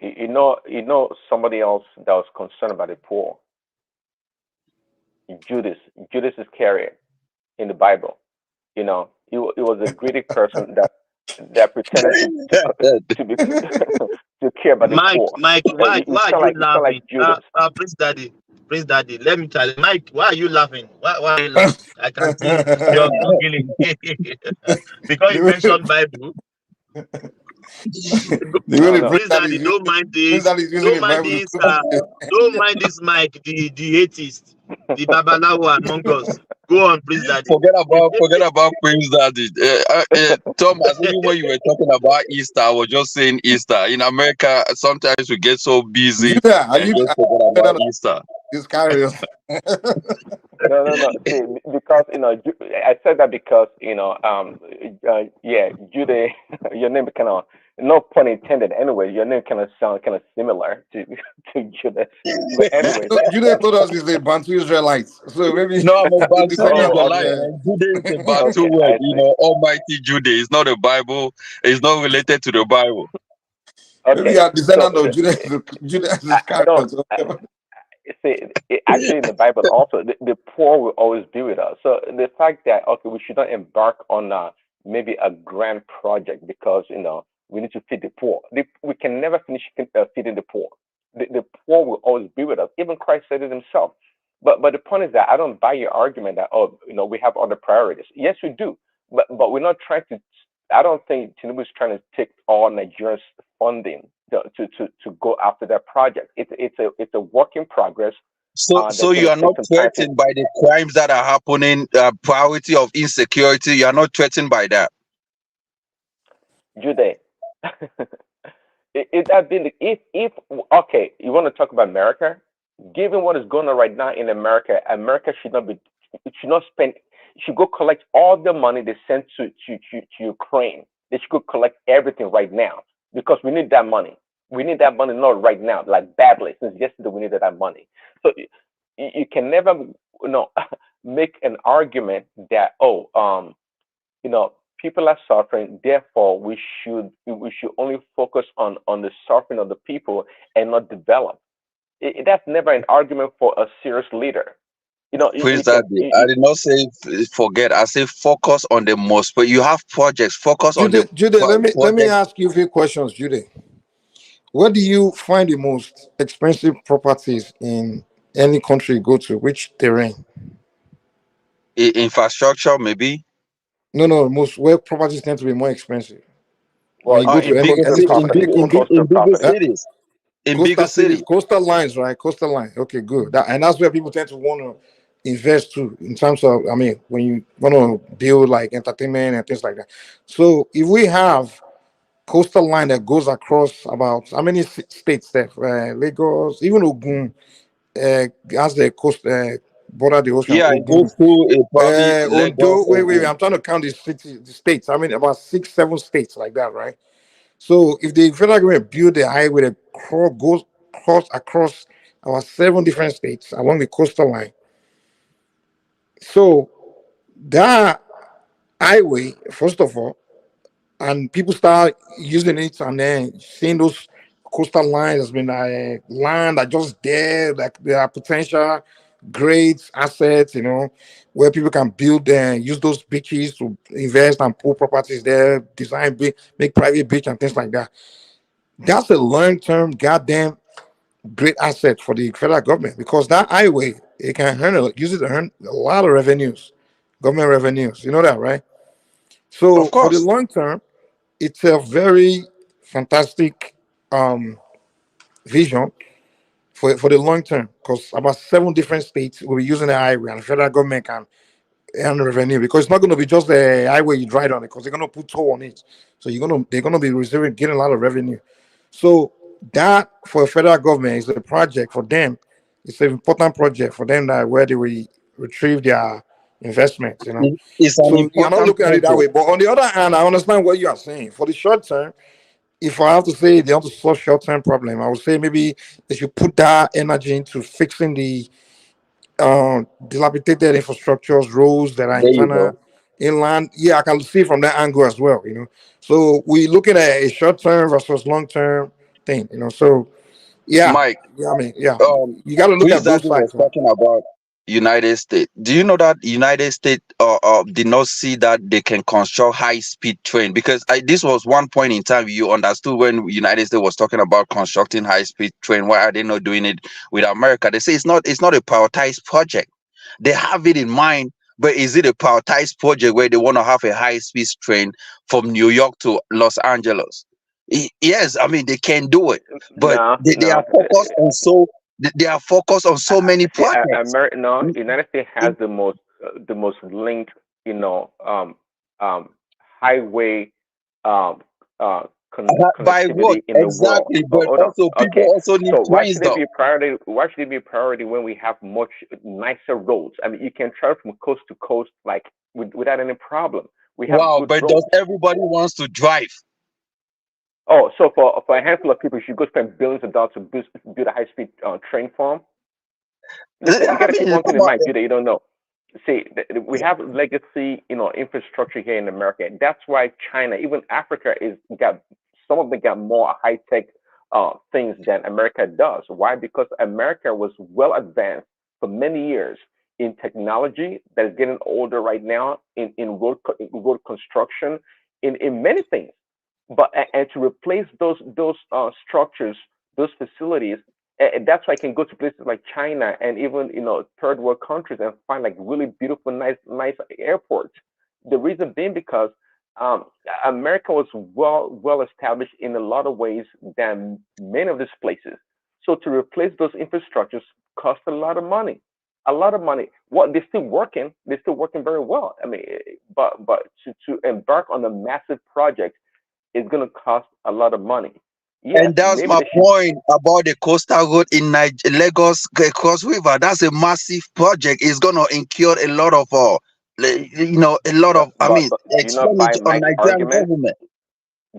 You know somebody else that was concerned about the poor. Judas Iscariot in the Bible. You know, he was a greedy person that pretended to be to care about the Mike, poor. Mike, why It's are kind of you like laughing? Judas. Prince Daddy, let me tell you, Mike, why are you laughing? Why are you laughing? I can see you're giggling because you The way mentioned Bible. the way No, the no. Prince Prince Daddy Daddy, is using, Prince Daddy is using don't the mind Bible to this, scoop shit. don't mind this, Mike, the atheist, the Babalawo among us. Go on, Prince Daddy. Forget about Queen's Daddy. Thomas, even when you were talking about Easter, I was just saying Easter. In America, sometimes we get so busy Judah, are and you just forget about Easter. Iscariot? No. See, because I said that because Judah, your name kind of, no pun intended. Anyway, your name kind of sound kind of similar to Judah. But anyway, Judah told us he's a Bantu Israelite, so maybe No, I'm a the Bantu descendant of. Israelite. And Judah is a Bantu okay, word. I see. Almighty Judah. It's not the Bible. It's not related to the Bible. Maybe Okay, you are so descendant of Judah I don't. Iscariot. See, actually, in the Bible also, the poor will always be with us. So the fact that okay, we should not embark on maybe a grand project because we need to feed the poor. We can never finish feeding the poor. The poor will always be with us. Even Christ said it himself. But the point is that I don't buy your argument that we have other priorities. Yes, we do. But we're not trying to. I don't think Tinubu is trying to take all Nigerians' funding to go after that project. It's a work in progress. So That's you going are to take not some time to. threatened by the crimes that are happening, priority of insecurity. You are not threatened by that. Jude. It has been if okay, you want to talk about America? Given what is going on right now in America, America should not be, it should not spend, it should go collect all the money they sent to Ukraine. They should go collect everything right now because we need that money. We need that money not right now, like badly. Since yesterday we needed that money. So you can never make an argument that people are suffering, therefore we should only focus on the suffering of the people and not develop. That's never an argument for a serious leader. Praise You can that. I did not say forget. I say focus on the most. But you have projects. Focus on the Judah, let me project. ask you a few questions, Judah. Where do you find the most expensive properties in any country you go to? Which terrain? Infrastructure, maybe. No, most where properties tend to be more expensive. When well you go In to bigger any city, part of the country. in coastal bigger property. cities. In bigger Coastal cities, cities. coastal lines, right? Coastal line. Okay, good. And that's where people tend to want to invest too, in terms of, I mean, when you want to build like entertainment and things like that. So if we have coastal line that goes across about how many states there? Lagos, even Ogun, has the coast border the ocean. Yeah, it goes Ogun, through probably Lagos Ondo. Wait. or I'm trying to count the states. I mean, about 6, 7 states like that, right? So if the federal government build a highway that goes across our 7 different states along the coastal line, so that highway, first of all, and people start using it and then seeing those coastal lines has been land that just there, like there are potential great assets, where people can build and use those beaches to invest and put properties there, make private beach and things like that. That's a long-term goddamn great asset for the federal government because that highway it can use it to earn a lot of revenues, government revenues. You know that, right? So of for the course. long term, it's a very fantastic vision for the long term because about 7 different states will be using the highway and the federal government can earn revenue, because it's not going to be just the highway you drive on it, because they're going to put toll on it. So they're going to be receiving, getting a lot of revenue. So that for the federal government is a project for them. It's an important project for them, that where they will retrieve their investments. It's an So you're not important looking at it that project. way. But on the other hand, I understand what you are saying. For the short term, if I have to say they have to solve short-term problem, I would say maybe they should put that energy into fixing the dilapidated infrastructures, roads that are There you internal, go. inland. Yeah, I can see from that angle as well. So we're looking at a short-term versus long-term thing. So yeah, Mike, yeah, you got to look Prince at both Daddy was sides. talking about United States. Do you know that United States did not see that they can construct high speed train? Because this was one point in time you understood when United States was talking about constructing high speed train. Why are they not doing it with America? They say it's not a prioritized project. They have it in mind, but is it a prioritized project where they want to have a high speed train from New York to Los Angeles? Yes, I mean they can do it, but No, they are no. focused on they are focused on so many See, projects. No, United States has the most linked, um, highway, um, By road, connectivity in the world. exactly. Oh, But hold on. also people Okay, also need so why trains should it though. be a priority? Why should it be a priority when we have much nicer roads? I mean, you can travel from coast to coast like without any problem. We have Wow, good but does roads. everybody wants to drive? Oh, so for a handful of people, you should go spend billions of dollars to build a high speed train farm. Listen, you I got to keep mean, one thing come in on. mind, you don't know. See, we have legacy, infrastructure here in America. That's why China, even Africa, some of them got more high tech things than America does. Why? Because America was well advanced for many years in technology that is getting older right now in road construction, in many things. But and to replace those structures, those facilities, and that's why I can go to places like China and even third world countries and find like really beautiful, nice airports. The reason being because um, America was well established in a lot of ways than many of these places. So to replace those infrastructures costs a lot of money, a lot of money. What they're still working, very well. I mean, but to embark on a massive project is going to cost a lot of money. Yes, And that's maybe my they should. point about the coastal road in Lagos Cross River. That's a massive project. It's gonna incur a lot of a lot But of but do you not buy expenditure on Mike's Nigerian argument? government.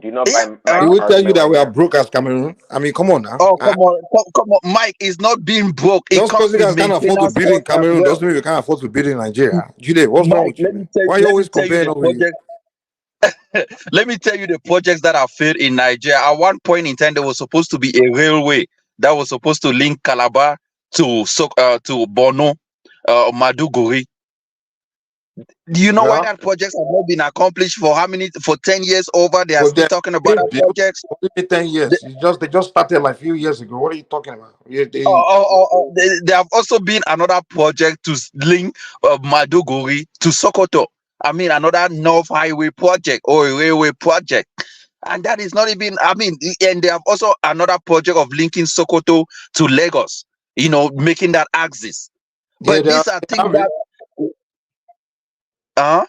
Do you not Yeah. buy Mike's He will tell you argument that right we are there? broke as Cameroon. I mean, come on now. Oh, come on. Mike is not being broke. It Just because comes you with guys can't afford to maintenance build in cost as Cameroon well. doesn't mean we can't afford to build in Nigeria. Jude, what's wrong Mike, with you, man? Why are you let me always tell you comparing the us with you? project. Let me tell you the projects that are failed in Nigeria. At one point in time, there was supposed to be a railway that was supposed to link Calabar to Bono, Maduguri. Do you know why Yeah, that projects have not been accomplished for how many? For 10 years over, they are but still they're talking about being that built. projects. Only 10 years. They just started like a few years ago. What are you talking about? There have also been another project to link Maduguri to Sokoto. I mean, another North Highway project or a railway project. And that is not even, I mean, and they have also another project of linking Sokoto to Lagos, making that axis. Yeah, But these are they things have it. that, uh,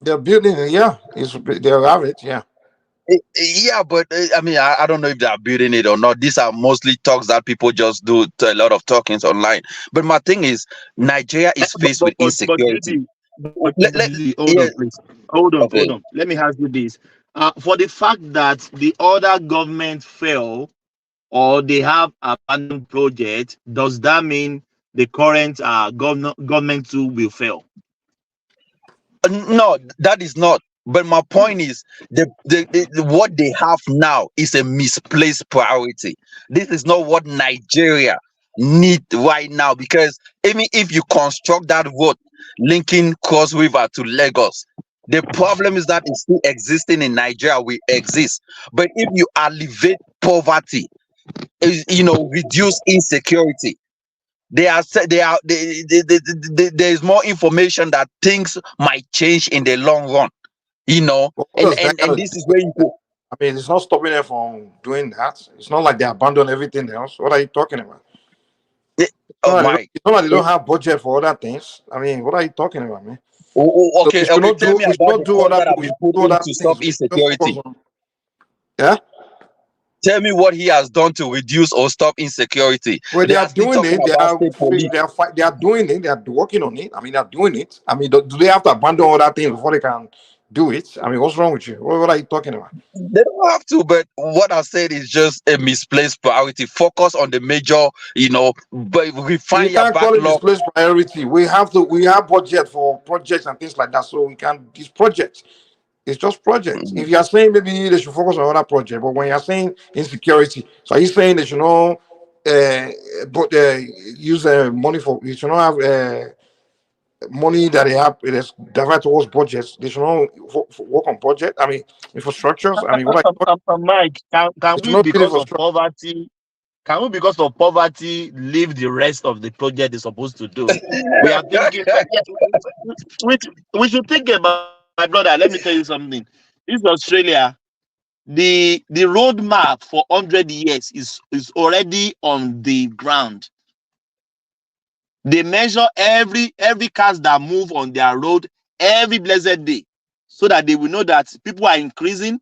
They're building it. Yeah, they have it. Yeah. yeah, but I mean, I don't know if they are building it or not. These are mostly talks that people just do to a lot of talkings online. But my thing is, Nigeria is faced with But insecurity. Judy, but Judy, hold Yeah, on, please. Hold on, okay. hold on. Let me ask you this. For the fact that the other government fail or they have abandoned project, does that mean the current government too will fail? No, that is not. But my point is, what they have now is a misplaced priority. This is not what Nigeria need right now. Because even if you construct that road linking Cross River to Lagos, the problem is that it's still existing in Nigeria. We exist, but if you alleviate poverty, reduce insecurity, there is more information that things might change in the long run, But what and does that and got and to this do is with where you that? go. I mean, it's not stopping them from doing that. It's not like they abandon everything else. What are you talking about? Oh my. It's not like they don't have budget for other things. I mean, what are you talking about, man? So Okay, we should okay. not Tell do me we should about not the do funds other that have we been should put do in other to things. stop We should just focus insecurity. on yeah. Tell me what he has done to reduce or stop insecurity. Well, they They are are still doing talking it. They about are state police. they are doing it. They are working on it. I mean, they are doing it. I mean, do they have to abandon other things before they can do it? I mean, what's wrong with you? What are you talking about? They don't have to, but what I said is just a misplaced priority. Focus on the major, but You refine your can't call it backlog. misplaced priority. We have budget for projects and things like that. So we can these projects. It's just projects. If you are saying maybe they should focus on other projects, but when you are saying insecurity, so are you saying they should not but use money for you should not have money that they have it is divert towards budgets. They should not work on budget. I mean infrastructures. I mean what are you talking? Mike, can They should we, not build because of infrastructure. poverty, leave the rest of the project they're supposed to do? We are thinking, yeah, we should think about, my brother. Let me tell you something. This is Australia. The roadmap for 100 years is already on the ground. They measure every cars that move on their road every blessed day, so that they will know that people are increasing,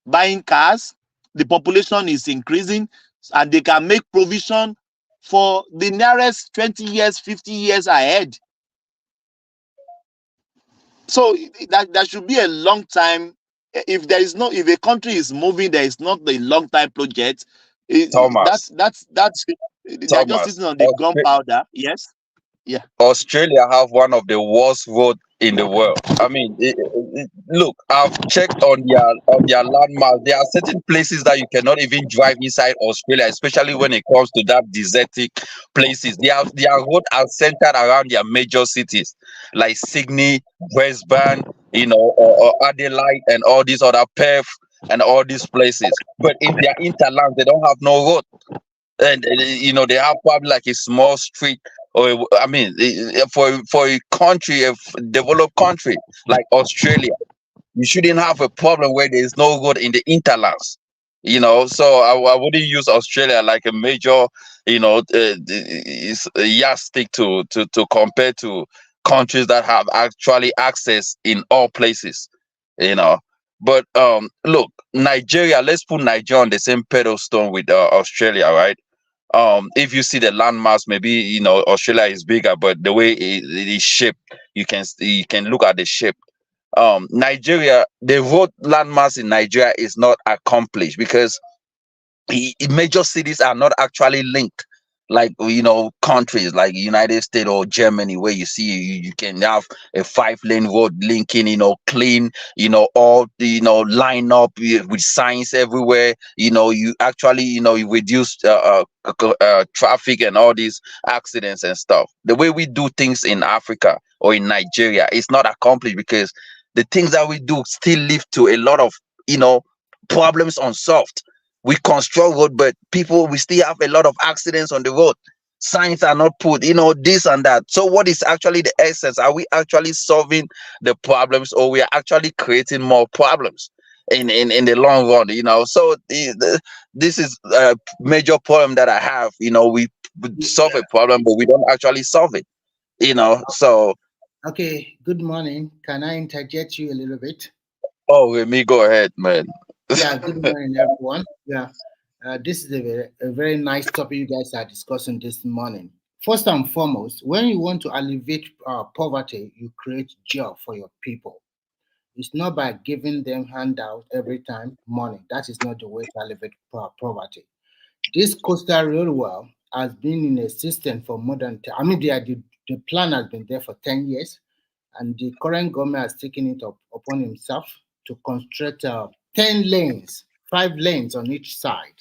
buying cars, the population is increasing, and they can make provision for the nearest 20 years, 50 years ahead. So that should be a long time. If a country is moving, there is not a long time project. Thomas, They're just Thomas, sitting on the gunpowder. Yes, yeah. Australia have one of the worst roads in the world. I mean, look, I've checked on their landmarks. There are certain places that you cannot even drive inside Australia, especially when it comes to that desertic places. Their roads are centered around their major cities like Sydney, Brisbane, or Adelaide, and all these other Perth and all these places. But in their interland, they don't have no road, and they have probably like a small street, or I mean, for a country, developed country like Australia, you shouldn't have a problem where there is no road in the interlands. So I wouldn't use Australia like a major, yardstick to compare to countries that have actually access in all places. you know but look, Nigeria, let's put Nigeria on the same pedestal with Australia, right? If you see the landmass, maybe Australia is bigger, but the way it is shaped, you can look at the shape. Nigeria, the road landmass in Nigeria is not accomplished because major cities are not actually linked, like countries like United States or Germany, where you can have a 5-lane road linking, clean, all line up with signs everywhere. You actually you reduce traffic and all these accidents and stuff. The way we do things in Africa or in Nigeria is not accomplished because the things that we do still leave to a lot of problems unsolved. We construct road, but we still have a lot of accidents on the road. Signs are not put, this and that. So what is actually the essence? Are we actually solving the problems, or we are actually creating more problems in the long run? So this is a major problem that I have. We solve a problem, but we don't actually solve it. So Okay, good morning. Can I interject you a little bit? oh, Remy, go ahead, man. Yeah, good morning, everyone. Yeah, this is a very nice topic you guys are discussing this morning. First and foremost, when you want to alleviate poverty, you create job for your people. It's not by giving them handout every time money. That is not the way to alleviate poverty. This coastal railway has been in existence for more than, I mean, the plan has been there for 10 years, and the current government has taken it upon himself to construct 10 lanes, 5 lanes on each side.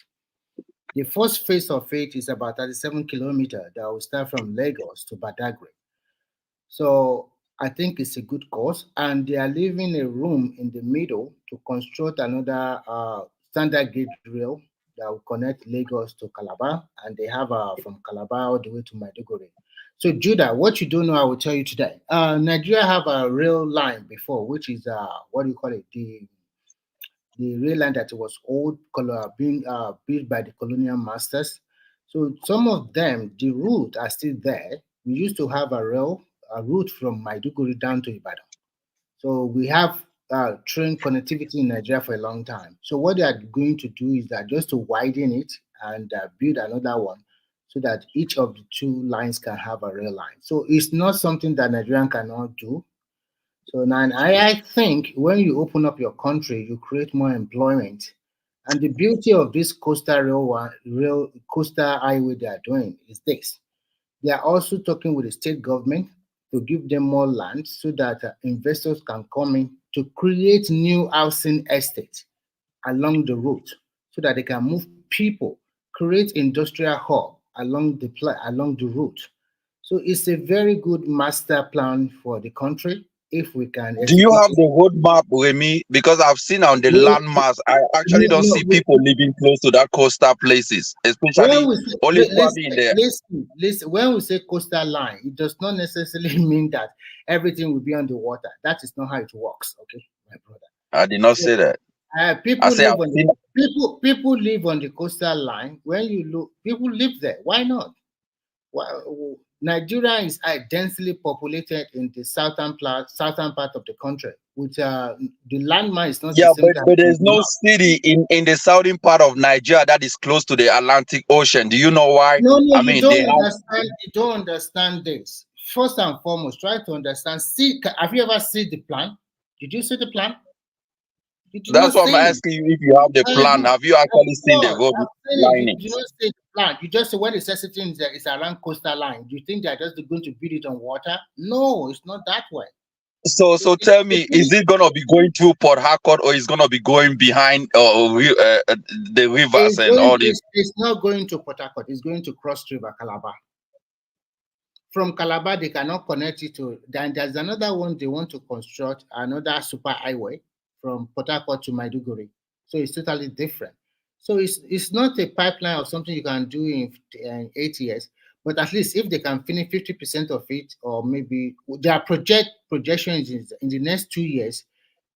The first phase of it is about 37 kilometers that will start from Lagos to Badagry. So I think it's a good cause, and they are leaving a room in the middle to construct another standard gauge rail that will connect Lagos to Calabar, and they have from Calabar all the way to Maiduguri. So Judah, what you don't know, I will tell you today. Nigeria have a rail line before, which is what do you call it? The rail line that was being built by the colonial masters. So some of them, the route are still there. We used to have a route from Maiduguri down to Ibadan. So we have train connectivity in Nigeria for a long time. So what they are going to do is that just to widen it and build another one so that each of the two lines can have a rail line. So it's not something that Nigerian cannot do. So now I think when you open up your country, you create more employment. And the beauty of this rail coastal highway they are doing is this. They are also talking with the state government to give them more land so that investors can come in to create new housing estates along the route so that they can move people, create industrial hub along the route. So it's a very good master plan for the country if we can Do you execute have it. the roadmap with me? Because I've seen on the We, landmass, I actually no, don't no, see people living close to that coastal places, when especially we say, only probably in the. listen, when we say coastal line, it does not necessarily mean that everything will be on the water. That is not how it works, okay, my brother. I did not So, say that. I people say I've live on the seen. people live on the coastal line. When you look, people live there. Why not? Why, Nigeria is densely populated in the southern part of the country, which the landmass is not the Yeah, same time but in there's the no north. city in the southern part of Nigeria that is close to the Atlantic Ocean. Do you know why? No, no, I you mean, they don't have. understand. You don't understand this. First and foremost, try to understand. See, have you ever seen the plan? Did you see the plan? You did That's not why I'm see it. asking you if you have the plan. Have you Of actually seen the course, road I've seen it. You did linings? not see the plan. You just say when it says it's around coastal line. Do you think they're just going to build it on water? No, it's not that way. So It's tell me, is it gonna be going through Port Harcourt or is gonna be going behind the rivers and all this? it's not going to Port Harcourt. It's going to cross River Calabar. From Calabar, they cannot connect it to. Then there's another one they want to construct another super highway from Port Harcourt to Maiduguri. So it's totally different. So it's not a pipeline or something you can do in 8 years, but at least if they can finish 50% of it, or maybe their projections is in the next 2 years,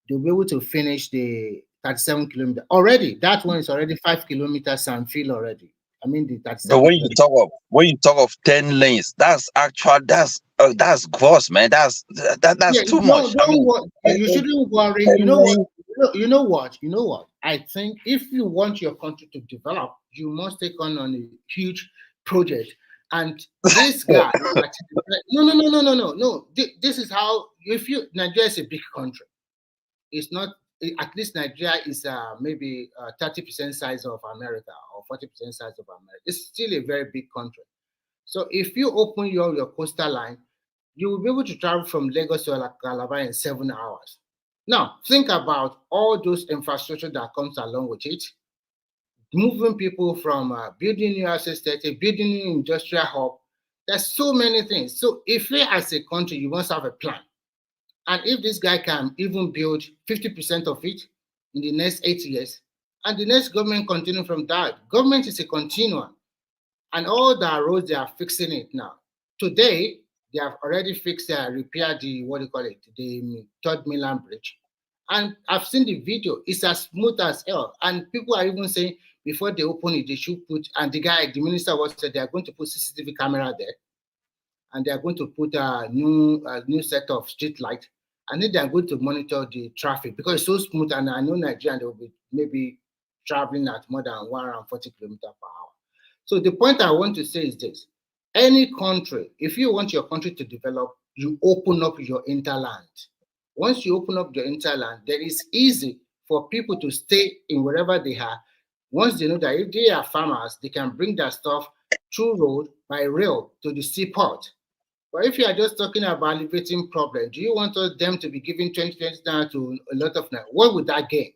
they'll be able to finish the 37 kilometer. Already, that one is already 5 kilometers and fill already. I mean the But 37 kilometers. when you talk of 10 lanes, that's gross, man. That's Yeah, too much. I don't mean, worry. You shouldn't worry. 10 You know what? lanes. You know what? I think if you want your country to develop, you must take on a huge project. And this guy, no. This is how. If you Nigeria is a big country, it's not. At least Nigeria is maybe 30% size of America or 40% size of America. It's still a very big country. So if you open your coastal line, you will be able to travel from Lagos to Calabar in 7 hours. Now, think about all those infrastructure that comes along with it, moving people from building new estate, building new industrial hub. There's so many things. So if we as a country, you must have a plan. And if this guy can even build 50% of it in the next 8 years, and the next government continue from that, government is a continuum. And all the roads, they are fixing it now. Today, they have already fixed, repaired the third mainland bridge. And I've seen the video, it's as smooth as hell. And people are even saying before they open it, they should put, and the minister was said they are going to put CCTV camera there. And they are going to put a new set of street light. And then they are going to monitor the traffic because it's so smooth. And I know Nigerians, they will be maybe traveling at more than 140 kilometers per hour. So the point I want to say is this. Any country, if you want your country to develop, you open up your interland. Once you open up your interland, then it's easy for people to stay in wherever they are. Once they know that if they are farmers, they can bring their stuff through road by rail to the seaport. But if you are just talking about alleviating problems, do you want them to be giving 20 down to a lot of now? What would that gain?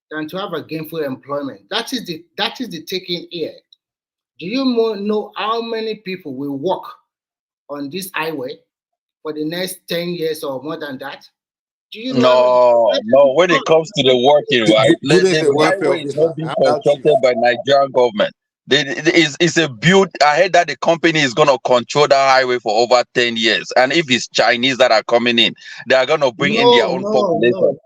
Than to have a gainful employment. That is the taking here. Do you know how many people will work on this highway for the next 10 years or more than that? Do you know how many? No. When it comes to the working, right? Who is a The welfare highway is not officer? being How about you? constructed by Nigerian government. It's a build. I heard that the company is gonna control that highway for over 10 years, and if it's Chinese that are coming in, they are gonna bring in their own population.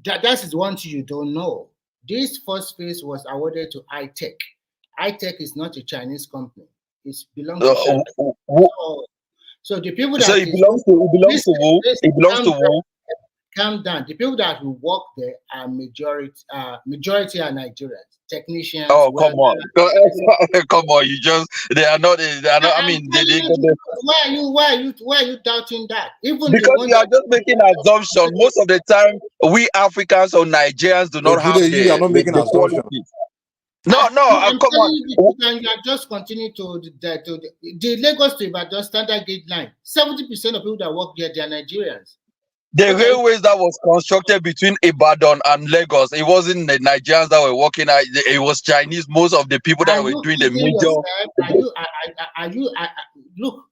That is one thing you don't know. This first phase was awarded to high tech. iTech is not a Chinese company. It belongs to China. So the people So that it is belongs to listen, who? listen, It belongs to who? calm down. The people that will work there are majority are Nigerians, technicians, Oh, come welders. on. Come on, you just they are not I I'm mean telling you the truth. Why are you doubting that? Even the because one you are that just making assumption. Most of the time, we Africans or Nigerians do not have Today, you are not making the assumptions. qualities. No, I'm come telling on. you the truth, and you are just continuing to the Lagos to Ibadan standard gauge line. 70% of people that work there, they are Nigerians. The railways that was constructed between Ibadan and Lagos, it wasn't the Nigerians that were working. It was Chinese. Most of the people that Are were you doing the kidding major. yourself? Look.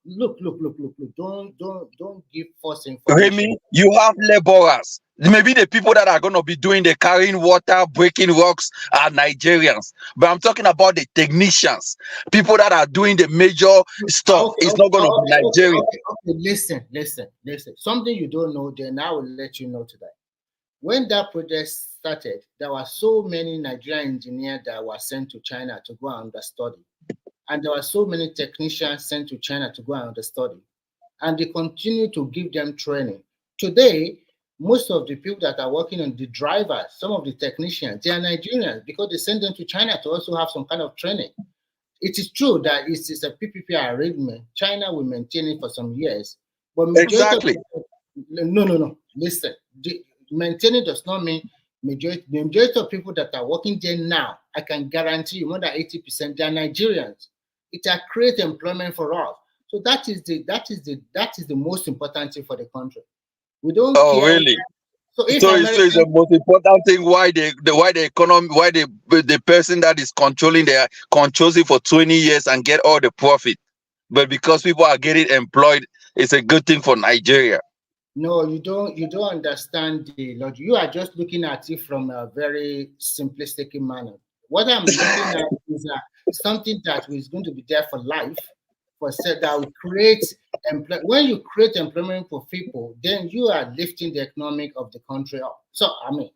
Don't give false information. Remy, you have laborers. Maybe the people that are going to be doing the carrying water, breaking rocks are Nigerians. But I'm talking about the technicians, people that are doing the major stuff. It's not going to be Nigerian. Okay. Listen. Something you don't know, then I will let you know today. When that project started, there were so many Nigerian engineers that were sent to China to go and understudy. And there were so many technicians sent to China to go and understudy. And they continue to give them training. Today, most of the people that are working on the drivers, some of the technicians, they are Nigerians because they send them to China to also have some kind of training. It is true that it is a PPP arrangement. China will maintain it for some years, but exactly. No. Listen, maintaining does not mean the majority of people that are working there now. I can guarantee you more than 80% they are Nigerians. It has created employment for us. So that is the most important thing for the country. We don't care. Oh, really? So if So it's the most important thing why the economy, why the person that is controlling controls it for 20 years and get all the profit. But because people are getting employed, it's a good thing for Nigeria. No, you don't understand the logic. You are just looking at it from a very simplistic manner. What I'm looking at is something that is going to be there for life, that will create when you create employment for people, then you are lifting the economic of the country up. So I mean,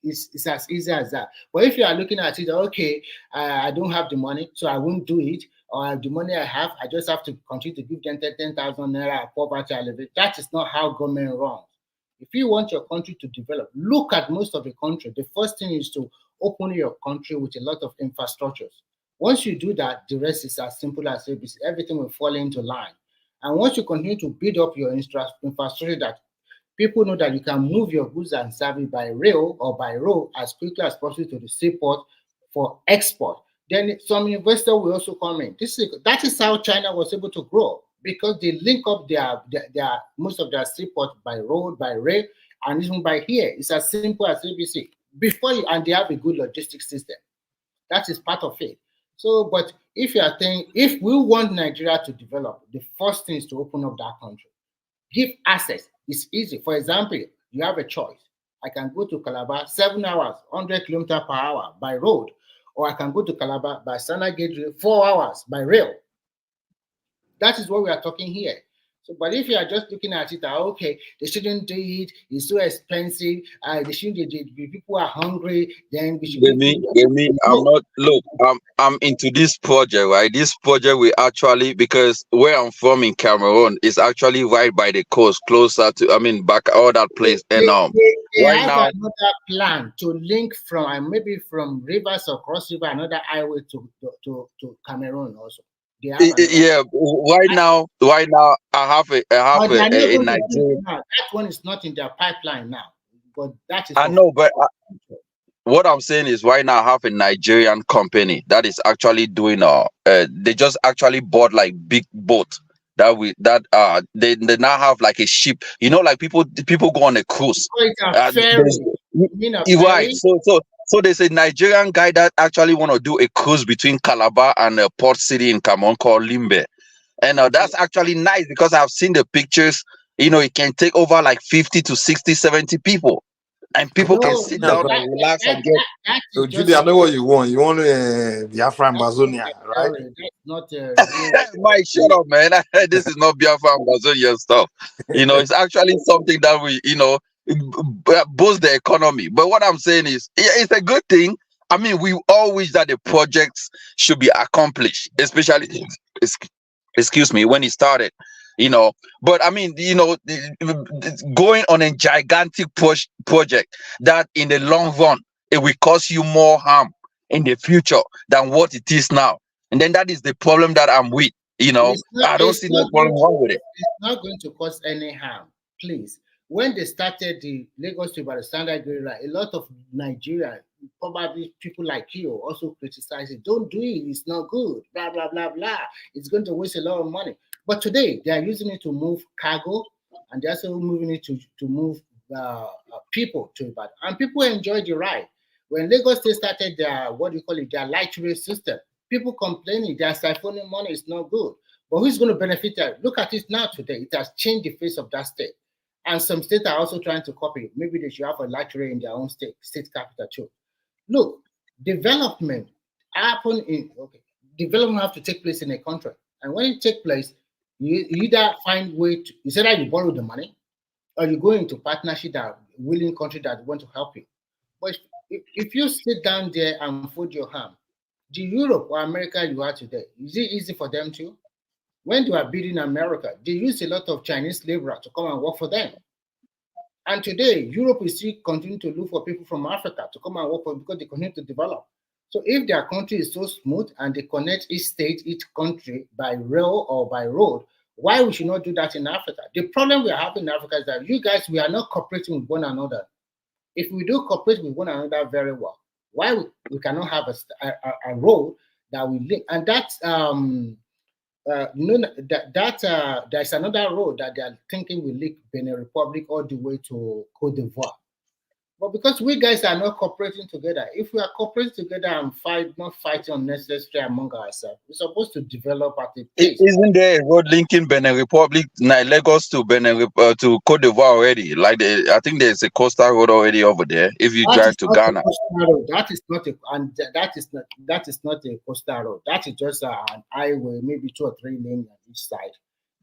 it's as easy as that. But if you are looking at it, okay, I don't have the money, so I won't do it, or the money I have, I just have to continue to give them 10,000 naira poverty alleviation. That is not how government runs. If you want your country to develop, look at most of the country. The first thing is to open your country with a lot of infrastructures. Once you do that, the rest is as simple as ABC. Everything will fall into line. And once you continue to build up your infrastructure that people know that you can move your goods and service by rail or by road as quickly as possible to the seaport for export, then some investor will also come in. That is how China was able to grow, because they link up their most of their seaport by road, by rail, and even by here. It's as simple as ABC. And they have a good logistics system. That is part of it. So, but if you are saying, if we want Nigeria to develop, the first thing is to open up that country. Give access. It's easy. For example, you have a choice. I can go to Calabar 7 hours, 100 kilometers per hour by road, or I can go to Calabar by standard gauge 4 hours by rail. That is what we are talking here. So, but if you are just looking at it, okay, they shouldn't do it. It's so expensive. They shouldn't. People are hungry. Then we should. I'm not. Look, I'm into this project, right? This project we actually, because where I'm from in Cameroon is actually right by the coast, closer to, back all that place. And they right have now, another plan to link from maybe from rivers or cross river, another highway to Cameroon also. Yeah, right now, I have a Nigerian. That one is not in their pipeline now, but that is. I know, but what I'm saying is, right now I have a Nigerian company that is actually doing they just actually bought like big boat they now have like a ship. Like people go on a cruise. Right. So there's a Nigerian guy that actually want to do a cruise between Calabar and a port city in Cameroon called Limbe. And that's actually nice because I've seen the pictures. It can take over like 50 to 60, 70 people. And people can sit down and relax and get. So, Judy, I know what you want. You want Biafra and Bazonia, right? Not Mike, shut up, man. This is not Biafra and Bazonia stuff. It's actually something that we, boost the economy. But what I'm saying is, it's a good thing. I mean, we all wish that the projects should be accomplished, especially, excuse me, when it started, you know. But I mean, you know, going on a gigantic project that in the long run, it will cause you more harm in the future than what it is now. And then that is the problem that I'm with, you know. I don't see no problem wrong with it. It's not going to cause any harm, please. When they started the Lagos to Ibadan standard gauge line, a lot of Nigerians, probably people like you, also criticize it. Don't do it. It's not good. Blah blah blah blah. It's going to waste a lot of money. But today they are using it to move cargo, and they're also moving it to move people to Ibadan, and people enjoy the ride. When Lagos State started their what do you call it, their light rail system, people complaining they are siphoning money. It's not good. But who's going to benefit that? Look at it now today. It has changed the face of that state. And some states are also trying to copy it. Maybe they should have a luxury in their own state capital too. Look, development happen in development have to take place in a country. And when it takes place, you either find way to you say that you borrow the money or you go into partnership that willing country that want to help you. But if you sit down there and fold your hand, the Europe or America you are today, is it easy for them to? When they are building America, they use a lot of Chinese labor to come and work for them. And today, Europe is still continuing to look for people from Africa to come and work for because they continue to develop. So if their country is so smooth and they connect each state, each country by rail or by road, why we should not do that in Africa? The problem we are having in Africa is that you guys, we are not cooperating with one another. If we do cooperate with one another very well, why we cannot have a road that we link? And that's there's another road that they are thinking will link Benin Republic all the way to Cote d'Ivoire. But because we guys are not cooperating together, if we are cooperating together and not fighting unnecessarily among ourselves, we're supposed to develop at a pace. Isn't there a road linking Benin Republic, Lagos to to Cote d'Ivoire already? Like I think there's a coastal road already over there. If you drive to Ghana, that is not a coastal road. That is just an highway, maybe 2 or 3 lanes on each side.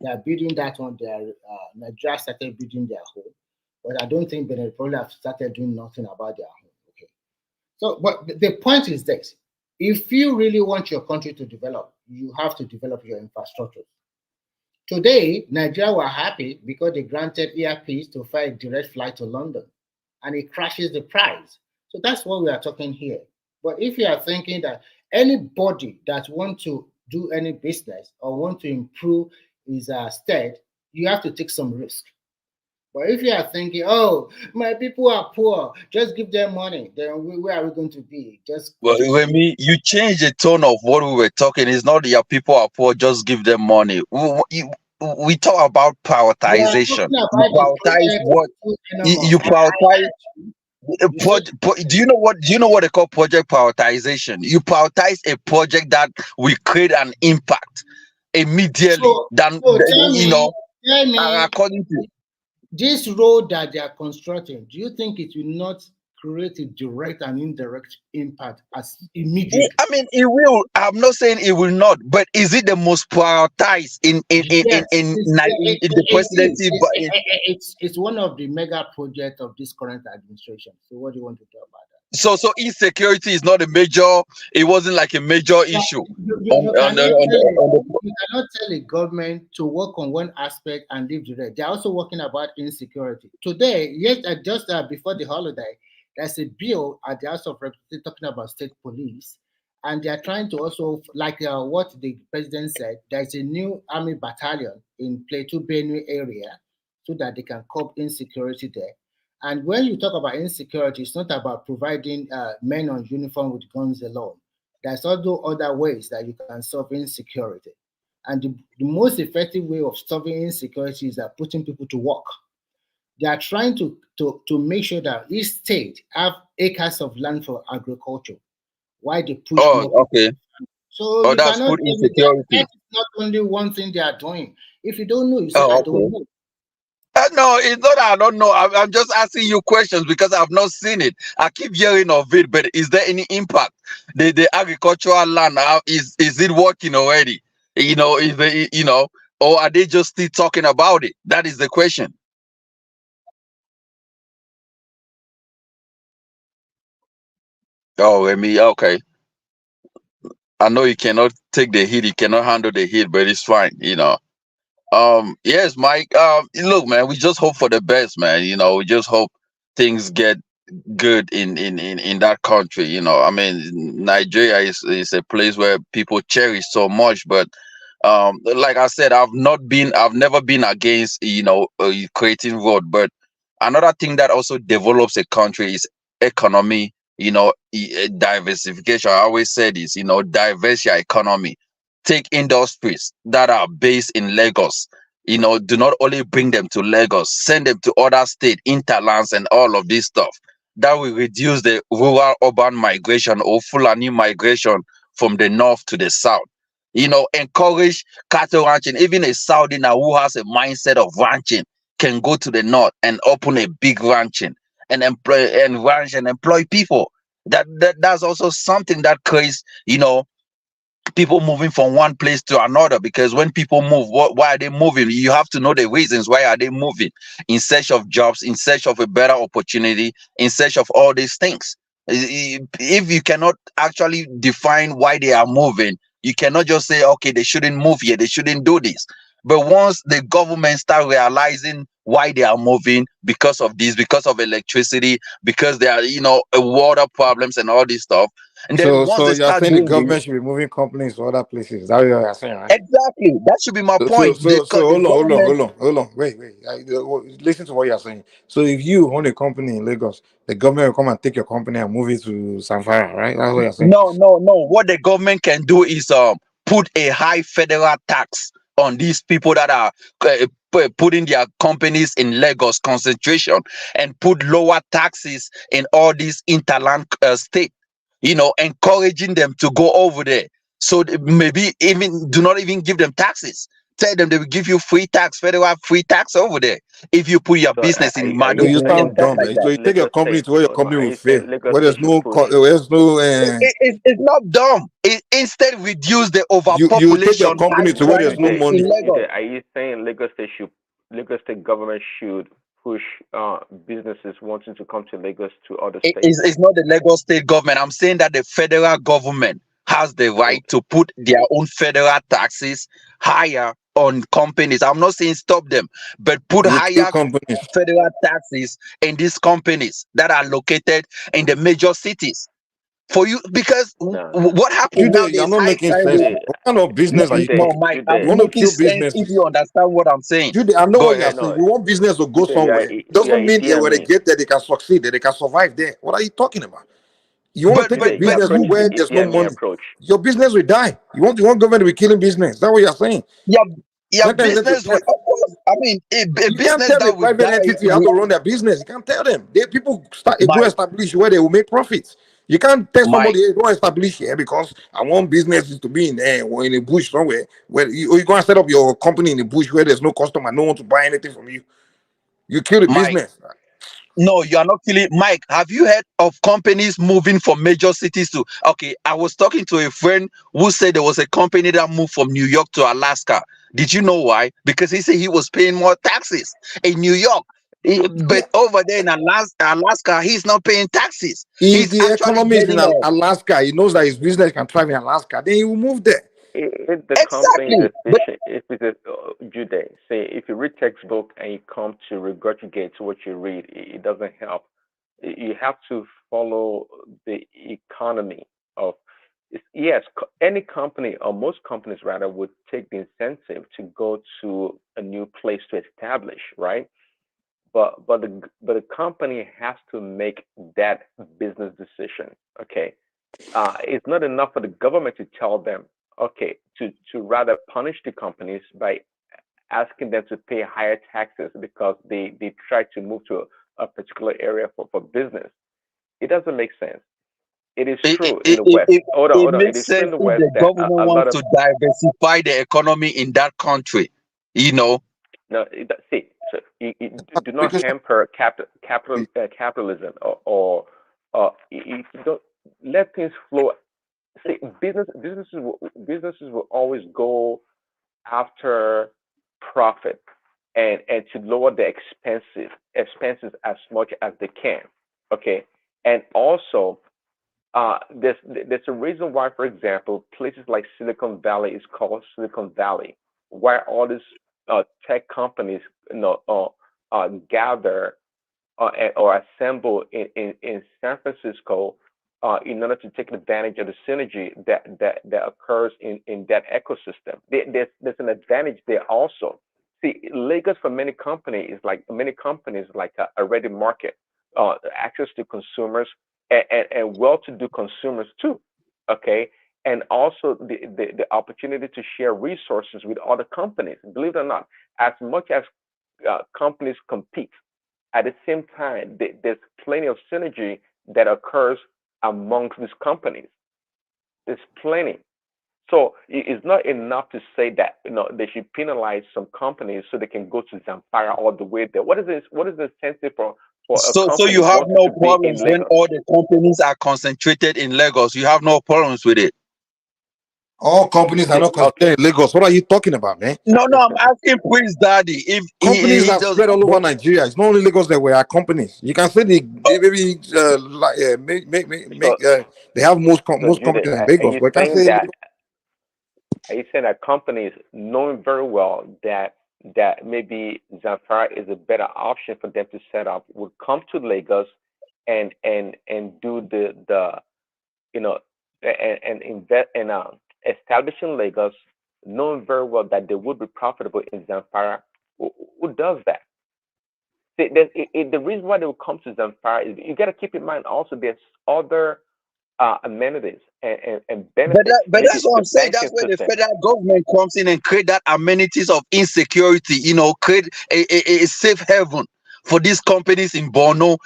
They are building that on their Nigeria started building their home. But I don't think Benin Republic have started doing nothing about their home. Okay. So, but the point is this: if you really want your country to develop, you have to develop your infrastructure. Today, Nigeria were happy because they granted ERPs to fly a direct flight to London, and it crashes the price. So that's what we are talking here. But if you are thinking that anybody that want to do any business or want to improve his state, you have to take some risk. But if you are thinking, oh, my people are poor, just give them money, then where are we going to be? Well, Remy, you change the tone of what we were talking. It's not your people are poor, just give them money. We talk about prioritization. You prioritize what you prioritize. Do you know what they call project prioritization? You prioritize a project that will create an impact immediately. According to this road that they are constructing, do you think it will not create a direct and indirect impact as immediately? I mean, it will. I'm not saying it will not, but is it the most prioritized in the presidency? It's one of the mega projects of this current administration. So, what do you want to talk about that? So insecurity is not a major. It wasn't like a major issue. You cannot tell a government to work on one aspect and leave the rest. They're also working about insecurity. Today, just before the holiday, there's a bill at the House of Representatives talking about state police, and they're trying to also, like what the president said, there's a new army battalion in Plateau Benue area so that they can curb insecurity there. And when you talk about insecurity, it's not about providing men on uniform with guns alone. There's also other ways that you can solve insecurity. And the most effective way of solving insecurity is that putting people to work. They are trying to make sure that each state have acres of land for agriculture. Why they push more okay. So that's food insecurity. That's not only one thing they are doing. If you don't know, you say, I don't know. No, it's not. I don't know. I'm just asking you questions because I've not seen it. I keep hearing of it, but is there any impact? The agricultural land is it working already? Or are they just still talking about it? That is the question. Oh, I mean, okay. I know you cannot take the heat, you cannot handle the heat, but it's fine, you know. Yes, Mike. Look, man, we just hope for the best, man. You know, we just hope things get good in that country. You know, I mean, Nigeria is a place where people cherish so much, but like I said, I've never been against, you know, creating road, but another thing that also develops a country is economy. You know, diversification. I always say this. You know, diverse your economy. Take industries that are based in Lagos. You know, do not only bring them to Lagos, send them to other state, interlands, and all of this stuff. That will reduce the rural urban migration or Fulani migration from the north to the south. You know, encourage cattle ranching. Even a Southerner who has a mindset of ranching can go to the north and open a big ranching and employ people. That's also something that creates, you know, people moving from one place to another, because when people move, why are they moving? You have to know the reasons why are they moving: in search of jobs, in search of a better opportunity, in search of all these things. If you cannot actually define why they are moving, you cannot just say, okay, they shouldn't move here, they shouldn't do this. But once the government start realizing why they are moving, because of this, because of electricity, because there are, you know, water problems and all this stuff, and then once So they you're start saying the doing this. government should be moving companies to other places? That's what you're saying, right? Exactly. That should be my So point. The government. hold on. Wait. Listen to what you're saying. So if you own a company in Lagos, the government will come and take your company and move it to Sanfara, right? That's what you're saying. No. What the government can do is put a high federal tax on these people that are putting their companies in Lagos concentration, and put lower taxes in all these interland states. You know, encouraging them to go over there. So maybe even do not even give them taxes. Tell them they will give you free tax, federal free tax over there if you put your So business in are So you you Maiduguri and sound saying stuff that dumb, like man. So that. you take your Lagos company State? to where your No, company are will you fail, saying Lagos where State should push? It's not dumb. Instead, reduce the you take your overpopulation, high company to where crime there's no rate in money. Lagos. Are you saying Lagos State government should push businesses wanting to come to Lagos to other states? It's not the Lagos state government. I'm saying that the federal government has the right Okay. to put their own federal taxes higher on companies. I'm not saying stop them, but put You kill higher companies. federal taxes in these companies that are located in the major cities. For you, because No. what happened now? You're There's not high making crime sense. rate. Jude, What kind of business are you No, talking? Mike, I'm You Jude, want to making kill sense if businesses. you understand what I'm saying. Jude, I know Go what you're ahead. saying. no, You want business to go Jude, somewhere. you are Doesn't mean Idi when they Amin. get there, they can succeed, that they can survive there. What are you talking about? You want to But take a but Jude, your but business approach is where the there's Idi no Amin money. approach. Your business will die. You want government to be killing business. That's what you're saying. your Let them business will, test. of course. I mean, a You can't business tell a that will private die entity how to run their business. You can't tell them. People start go Mike, establish where they will make profits. You can't tell Mike, somebody, hey, don't establish here because I want businesses to be in there or in a bush somewhere where you go and set up your company in a bush where there's no customer, no one to buy anything from you. You kill the Mike. business. No, you are not killing. Mike, have you heard of companies moving from major cities to? Okay, I was talking to a friend who said there was a company that moved from New York to Alaska. Did you know why? Because he said he was paying more taxes in New York. Yeah. But over there in Alaska, he's not paying taxes. If He's the actually economy is in getting a Alaska, he knows that his business can thrive in Alaska, then he will move there. If the company is exactly. But efficient, if it's a Jude, say if you read textbook and you come to regurgitate what you read, it doesn't help. You have to follow the economy of. Yes, any company or most companies rather would take the incentive to go to a new place to establish, right? But the company has to make that business decision. Okay, it's not enough for the government to tell them, okay, to rather punish the companies by asking them to pay higher taxes because they try to move to a particular area for business. It doesn't make sense. It is it, it, true in it, the it, West. it it Hold on. It makes is true in sense the if West the that government a lot wants of to diversify the economy in that country. You know, no. See, so you do not Because hamper capitalism you don't let things flow. See, businesses will always go after profit and to lower the expenses as much as they can. Okay, and also There's a reason why, for example, places like Silicon Valley is called Silicon Valley, where all these tech companies, gather or assemble in San Francisco in order to take advantage of the synergy that occurs in that ecosystem. There's an advantage there also. See, Lagos for many companies is like a ready market, access to consumers and well-to-do consumers too. Okay, and also the opportunity to share resources with other companies. Believe it or not, as much as companies compete, at the same time, there's plenty of synergy that occurs amongst these companies. There's plenty. So it's not enough to say that they should penalize some companies so they can go to Zamfara all the way there. What is this? What is the incentive for a So company you have wanting no to be in problems when Lagos? all the companies are concentrated in Lagos. You have no problems with it. All companies are not concentrated in Lagos. What are you talking about, man? No, I'm asking Prince Daddy if Companies he are does. spread all over Nigeria. It's not only Lagos that we are companies. You can say they maybe they have most So most Jude, companies in are Lagos, you but I can't saying say that? Are you saying that companies knowing very well that maybe Zamfara is a better option for them to set up would come to Lagos and do the and invest in establishing Lagos, knowing very well that they would be profitable in Zamfara? Who does that? The reason why they will come to Zamfara is you got to keep in mind also there's other amenities and benefits. But Maybe that's what the I'm saying. That's banking where the system. federal government comes in and create that amenities of insecurity. Create a safe haven for these companies in Borno,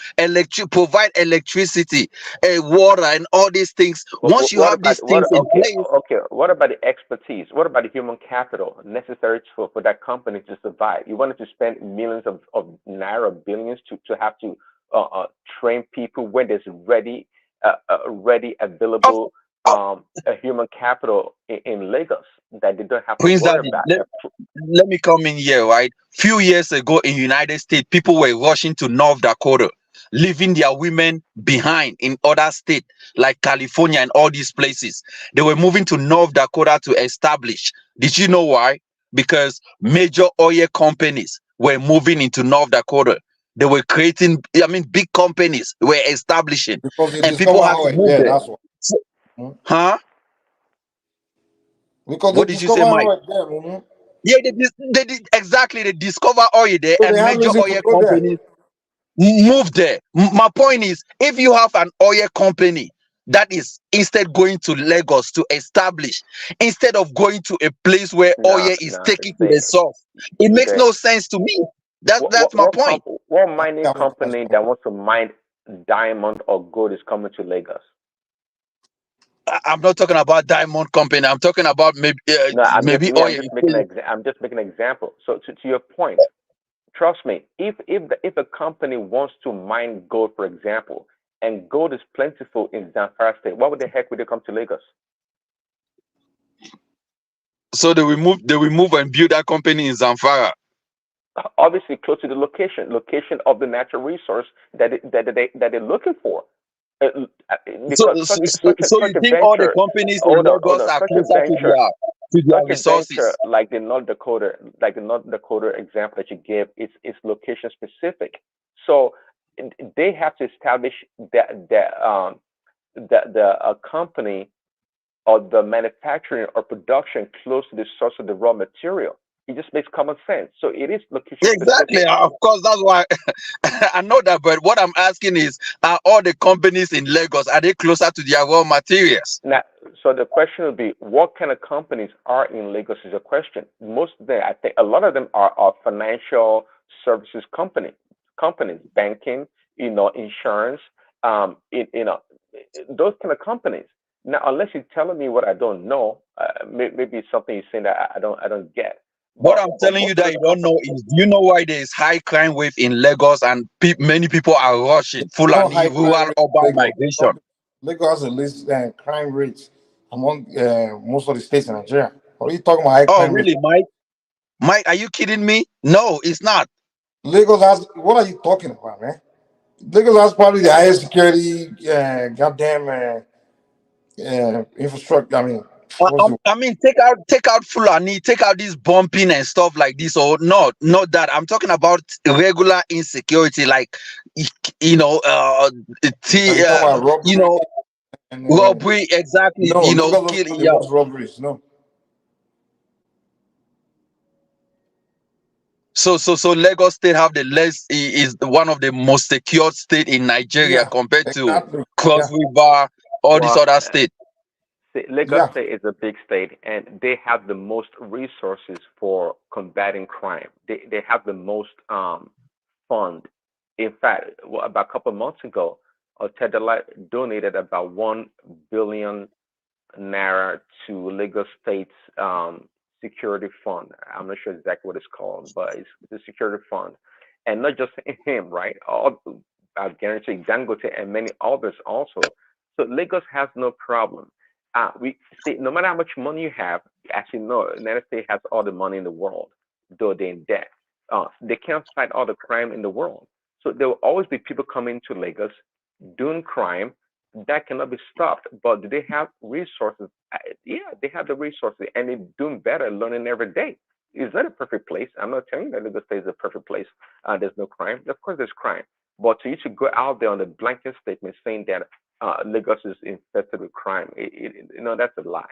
provide electricity, water, and all these things. Once you have these things in place, What about the expertise? What about the human capital necessary for that company to survive? You wanted to spend millions of naira, billions to have to train people when there's ready available a human capital in Lagos that they don't have to Prince worry Daddy, about. let me come in here, right? Few years ago in United States, people were rushing to North Dakota, leaving their women behind in other states like California and all these places. They were moving to North Dakota to establish. Did you know why? Because major oil companies were moving into North Dakota. They were creating, big companies were establishing, because they and discover people had to oil move there. there. That's what. Huh? Because they What did you say, discover Mike? oil there. Yeah, they did exactly. They discover oil there, So they and have major reason to oil go there. companies move there. My point is, if you have an oil company that is instead going to Lagos to establish, instead of going to a place where oil is taken to the source, it makes no sense to me. That's my point. What mining company that wants to mine diamond or gold is coming to Lagos? I'm not talking about diamond company. I'm talking about maybe oil. I'm just making an example. So to your point, trust me, if a company wants to mine gold, for example, and gold is plentiful in Zamfara State, why would the heck would they come to Lagos? So they will move and build that company in Zamfara. Obviously, close to the location of the natural resource that they're looking for. Because So you think all the companies in Lagos are closer to their resources? Like the North Dakota example that you gave, it's location specific. So they have to establish the company or the manufacturing or production close to the source of the raw material. It just makes common sense. So it is location Exactly. specific. Of course, that's why I know that. But what I'm asking is, are all the companies in Lagos, are they closer to their raw materials? Now, so the question would be, what kind of companies are in Lagos is a question. Most of them, I think a lot of them are financial services companies, banking, insurance, those kind of companies. Now, unless you're telling me what I don't know, maybe it's something you're saying that I don't get. What I'm telling you that you don't know is, do you know why there is high crime wave in Lagos and many people are rushing Fulani rural urban migration? Lagos has the least crime rates among most of the states in Nigeria. What are you talking about? High crime really, Mike? Mike, are you kidding me? No, it's not. Lagos has. What are you talking about, man? Lagos has probably the highest security, Yeah, infrastructure. I mean, what's the I mean, take out Fulani, take out this bumping and stuff like this, or not that. I'm talking about regular insecurity, like you know, are you talking about you robbery know, and robbery, exactly. no, You know, Lagos kill, doesn't have the yeah. most robberies. No. So Lagos State have the less is one of the most secure state in Nigeria Yeah, compared to exactly. Cross Yeah, River, all these Well, other states. Lagos yeah. State is a big state, and they have the most resources for combating crime. They have the most fund. In fact, well, about a couple of months ago, Tedala donated about 1 billion naira to Lagos State's security fund. I'm not sure exactly what it's called, but it's a security fund, and not just him, right? All I guarantee Dangote and many others also. So Lagos has no problem. We see, no matter how much money you have, actually, no, the United States has all the money in the world, though they're in debt. They can't fight all the crime in the world. So there will always be people coming to Lagos doing crime that cannot be stopped. But do they have resources? Yeah, they have the resources, and they're doing better, learning every day. It's not a perfect place. I'm not telling you that Lagos State is a perfect place. There's no crime. Of course, there's crime. But to you to go out there on a blanket statement saying that Lagos is infested with crime, that's a lie.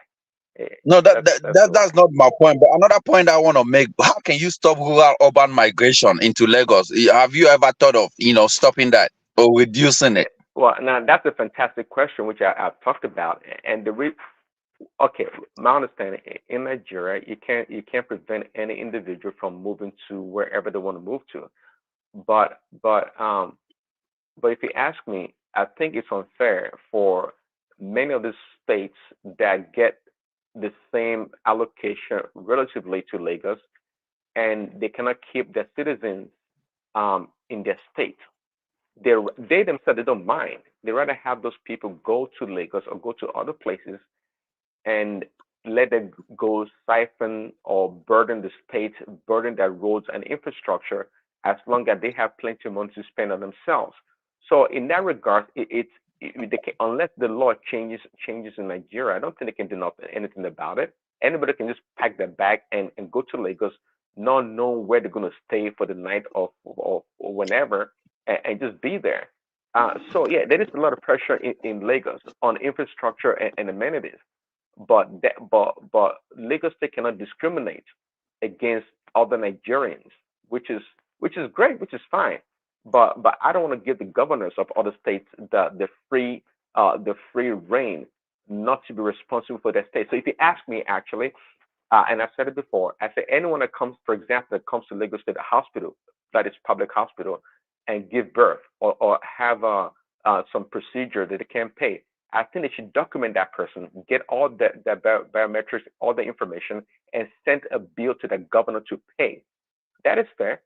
Eh, No, that's a lie. that's not my point. But another point I want to make: how can you stop rural urban migration into Lagos? Have you ever thought of stopping that or reducing it? Well, now that's a fantastic question, which I've talked about. And okay, my understanding in Nigeria, you can't prevent any individual from moving to wherever they want to move to. But but if you ask me, I think it's unfair for many of the states that get the same allocation relatively to Lagos, and they cannot keep their citizens in their state. They themselves they don't mind. They rather have those people go to Lagos or go to other places and let them go siphon or burden the state, burden their roads and infrastructure as long as they have plenty of money to spend on themselves. So in that regard, unless the law changes in Nigeria, I don't think they can do anything about it. Anybody can just pack their bag and go to Lagos, not know where they're going to stay for the night or whenever, and just be there. So yeah, there is a lot of pressure in Lagos on infrastructure and amenities, but Lagos State cannot discriminate against other Nigerians, which is great, which is fine. But I don't want to give the governors of other states the free reign not to be responsible for their state. So if you ask me, actually, and I've said it before, I say anyone that comes, for example, that comes to Lagos State Hospital, that is public hospital, and give birth or have some procedure that they can't pay, I think they should document that person, get all the biometrics, all the information, and send a bill to the governor to pay. That is fair.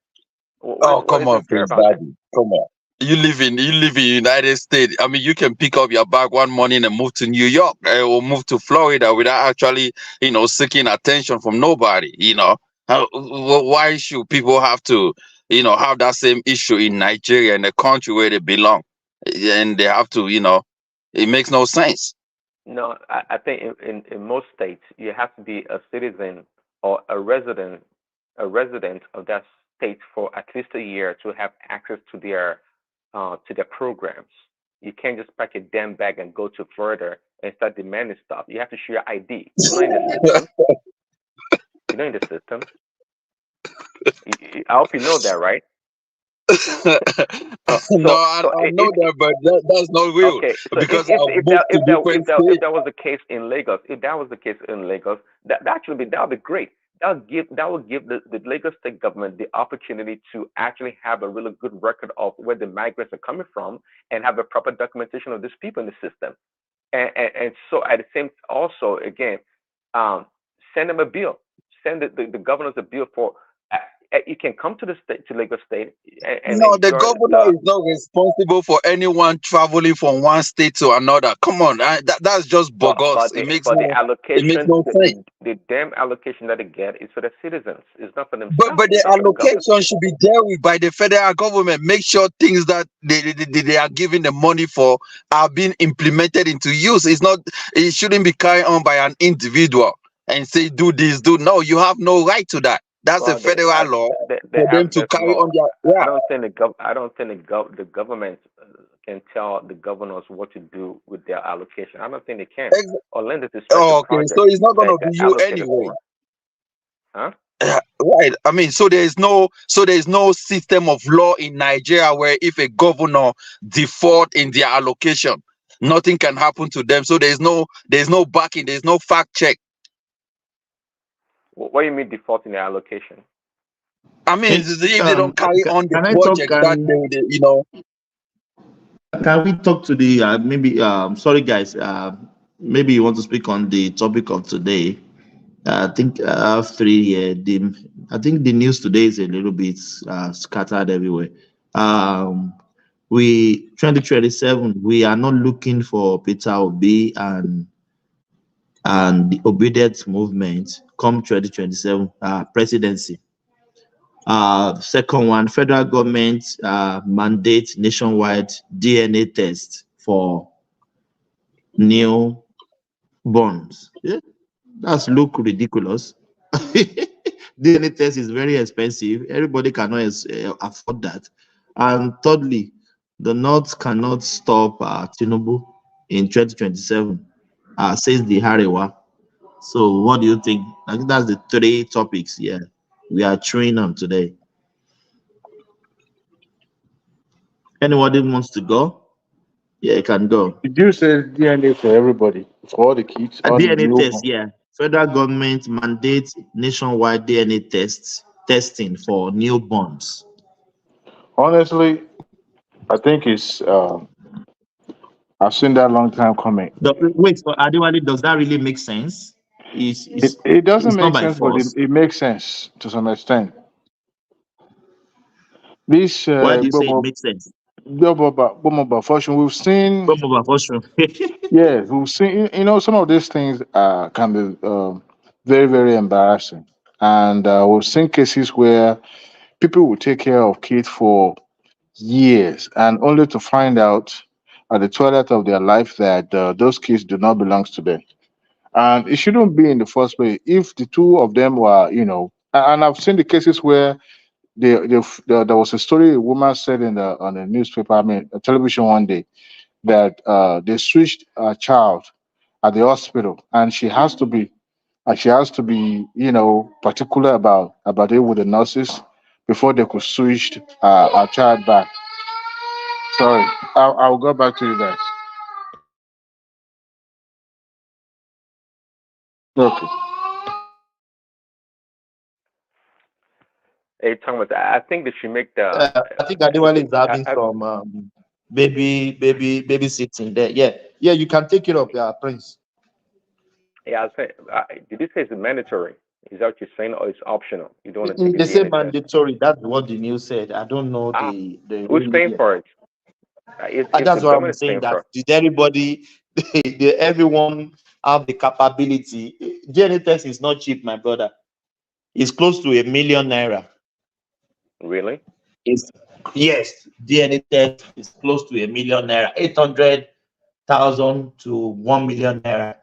Oh, What come on, isn't fair Prince about that? Daddy. Come on. You live in United States. I mean, you can pick up your bag one morning and move to New York or move to Florida without actually, seeking attention from nobody. Why should people have to, have that same issue in Nigeria, in the country where they belong, and they have to, it makes no sense. No, I think in most states you have to be a citizen or a resident of that state for at least a year to have access to their programs. You can't just pack a damn bag and go to Florida and start demanding stuff. You have to show your ID. You're not in the system. You're not in the system. I hope you know that, right? So No, so I, so I know if that, but that's not real Okay, so if because if I've if moved that to if that different if that if states. that was the case in Lagos, if that was the case in Lagos, that would be great. That would give the Lagos state government the opportunity to actually have a really good record of where the migrants are coming from and have a proper documentation of these people in the system. And so at the same also again, um, send them a bill. Send the governors a bill for if can come to the state, to Lagos State, and No, the enjoy governor the. is not responsible for anyone traveling from one state to another. Come on, that's just bogus. But the It makes allocation, no sense. the damn allocation that they get is for the citizens. It's not for But themselves. the It's not for the government. allocation should be dealt with by the federal government. Make sure things that they are giving the money for are being implemented into use. It shouldn't be carried on by an individual and say do this, do no. You have no right to that. That's a Well, federal law they for them have to this carry law. on their I yeah. don't think I don't think the government can tell the governors what to do with their allocation. I don't think they can. Unless it's a special Oh, okay, project so it's not that gonna is be you allocated anyway. for. Huh? Right. I mean, so there is no system of law in Nigeria where if a governor default in their allocation, nothing can happen to them. So there's no backing, there's no fact check. What do you mean default in their allocation? I mean, if they don't carry on the Can I talk? project that Can we talk to the maybe? Sorry, guys. Maybe you want to speak on the topic of today. I think I have three here. I think the news today is a little bit scattered everywhere. We 2027. We are not looking for Peter Obi and the obedient movement come 2027 presidency. Second one, federal government mandate nationwide DNA test for new bonds. Yeah, that's look ridiculous. DNA test is very expensive. Everybody cannot afford that. And thirdly, the North cannot stop Tinubu in 2027, says the Hariwa. So, what do you think? I think that's the three topics. Yeah, we are chewing on today. Anybody wants to go? Yeah, you can go. Did you say DNA for everybody, for all the kids, A all the DNA new? test, yeah. Federal government mandates nationwide DNA testing for newborns. Honestly, I think it's. I've seen that long time coming. Wait, for Adewale, does that really make sense? It doesn't It's not make by sense, but force. it makes sense to some extent. This Why do you say it makes sense? function we've seen. Function. Yes, we've seen. Some of these things can be very, very embarrassing, and we've seen cases where people will take care of kids for years, and only to find out at the twilight of their life that those kids do not belong to them. And it shouldn't be in the first place. If the two of them were, and I've seen the cases where there was a story a woman said on the newspaper, I mean, television one day, that they switched a child at the hospital, and she has to be, particular about it with the nurses before they could switch our child back. Sorry, I'll go back to you guys. Okay. Hey Thomas, I think they should make the. I think Adewale is having some babysitting there. Yeah, you can take it up, Prince. Yeah, I say. Did you say it's mandatory? Is that what you're saying, or it's optional? You don't want to take a They say DNA test? mandatory. That's what the news said. I don't know Who's paying for it? If that's the what I'm government is saying. paying for That it. did everybody, everyone have the capability? DNA test is not cheap, my brother. It's close to ₦1 million. Really? Yes, DNA test is close to ₦1 million, 800,000 to 1 million naira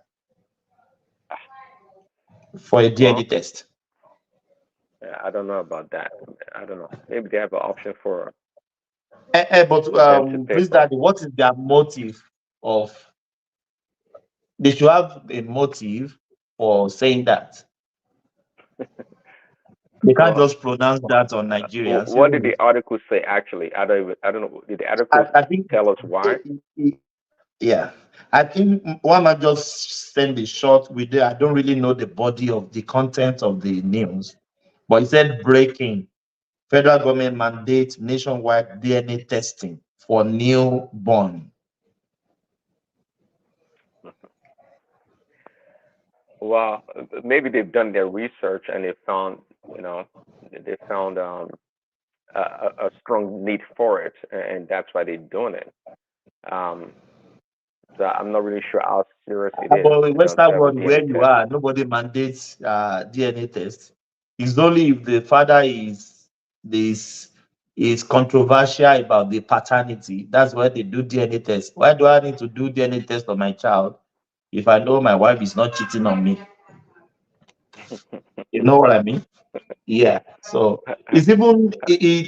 for a DNA test. Yeah, I don't know about that. I don't know. Maybe they have an option for. But them to pay please, for it. Daddy, what is their motive of? They should have a motive for saying that. They can't just pronounce that on Nigerians. What did the article say? Actually, I don't know. Did the article tell us why? Yeah, I think why not just send a short with it? I don't really know the body of the content of the news, but it said breaking: federal government mandates nationwide DNA testing for newborn. Well, maybe they've done their research and they found You know, they found a strong need for it, and that's why they're doing it. So I'm not really sure how serious it is, But in you know, to Western have a world where DNA you test. are, nobody mandates DNA test. It's only if the father is this is controversial about the paternity. That's why they do DNA test. Why do I need to do DNA test on my child if I know my wife is not cheating on me? You know what I mean? Yeah. So it's even dear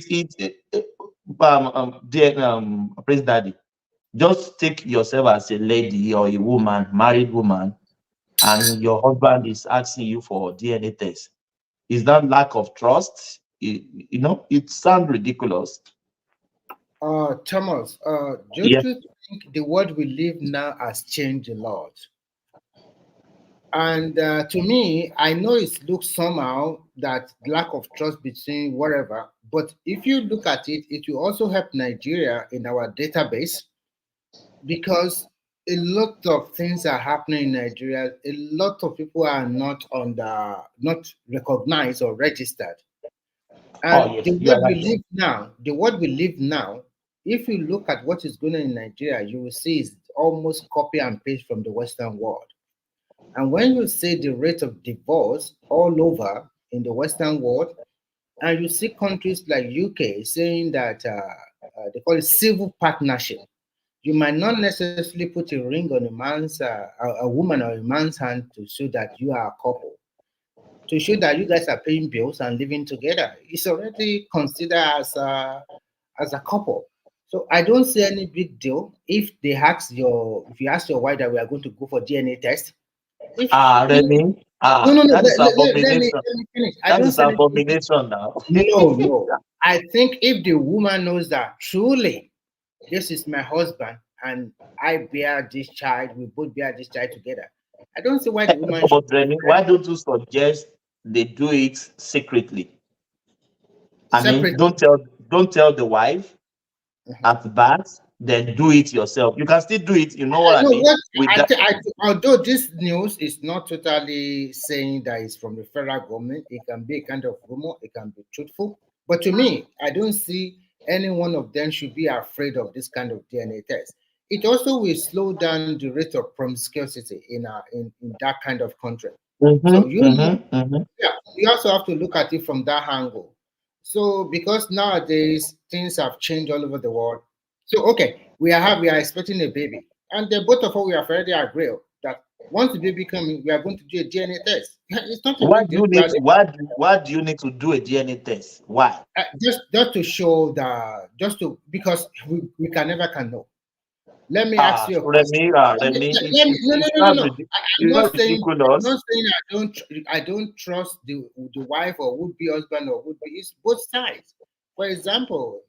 Prince Daddy. Just take yourself as a lady or a woman, married woman, and your husband is asking you for DNA test. Is that lack of trust? You know, it sounds ridiculous. Thomas, don't Yeah. you think the world we live now has changed a lot? And to me, I know it looks somehow that lack of trust between whatever, but if you look at it, it will also help Nigeria in our database because a lot of things are happening in Nigeria. A lot of people are not recognized or registered. Oh And yes, the you are world we right. live now, the world we live now, if you look at what is going on in Nigeria, you will see it's almost copy and paste from the Western world. And when you see the rate of divorce all over in the Western world, and you see countries like UK saying that they call it civil partnership, you might not necessarily put a ring on a woman or a man's hand to show that you are a couple, to show that you guys are paying bills and living together. It's already considered as a couple. So I don't see any big deal if you ask your wife that we are going to go for DNA test. If Remy, no, that is let abomination. me finish. I That don't is say anything. abomination now. No. I think if the woman knows that truly this is my husband and I bear this child, we both bear this child together. I don't see why the woman should But Remy, why don't you suggest they do it secretly? I mean, separate. don't tell the wife at birth, then do it yourself. You can still do it, you know what I No, mean? what With that. although this news is not totally saying that it's from the federal government, it can be a kind of rumor, it can be truthful. But to me, I don't see any one of them should be afraid of this kind of DNA test. It also will slow down the rate of promiscuity in that kind of country. So yeah, you also have to look at it from that angle. So because nowadays things have changed all over the world. So okay, we are expecting a baby, and the both of us we have already agreed that once the baby comes, we are going to do a DNA test. It's not a Why big do deal. you need to why do you need to do a DNA test? Why? Just to show that because we can never can know. Let me ask you a question. Remy, No. it's not I'm ridiculous. not saying I don't trust the wife or would be husband or would be. It's both sides. For example,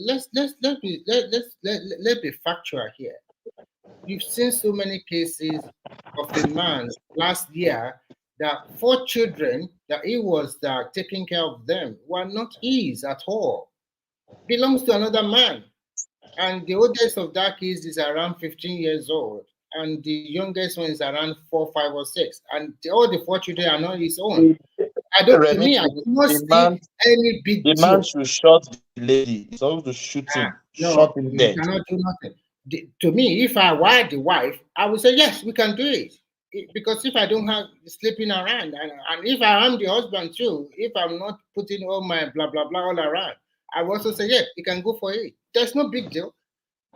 let's be factual here. You've seen so many cases of a man last year that 4 children that he was taking care of them were not his at all. Belongs to another man. And the oldest of that kids is around 15 years old. And the youngest one is around 4, 5, or 6. And all the 4 children are not his own. To Remy, me, I do not see any big the man deal. should shot the lady. He's supposed to shoot him, shot No, him you dead. cannot do nothing. To me, if I were the wife, I would say, yes, we can do it. Because if I don't have sleeping around, and if I am the husband too, if I'm not putting all my blah, blah, blah all around, I will also say, yes, you can go for it. There's no big deal.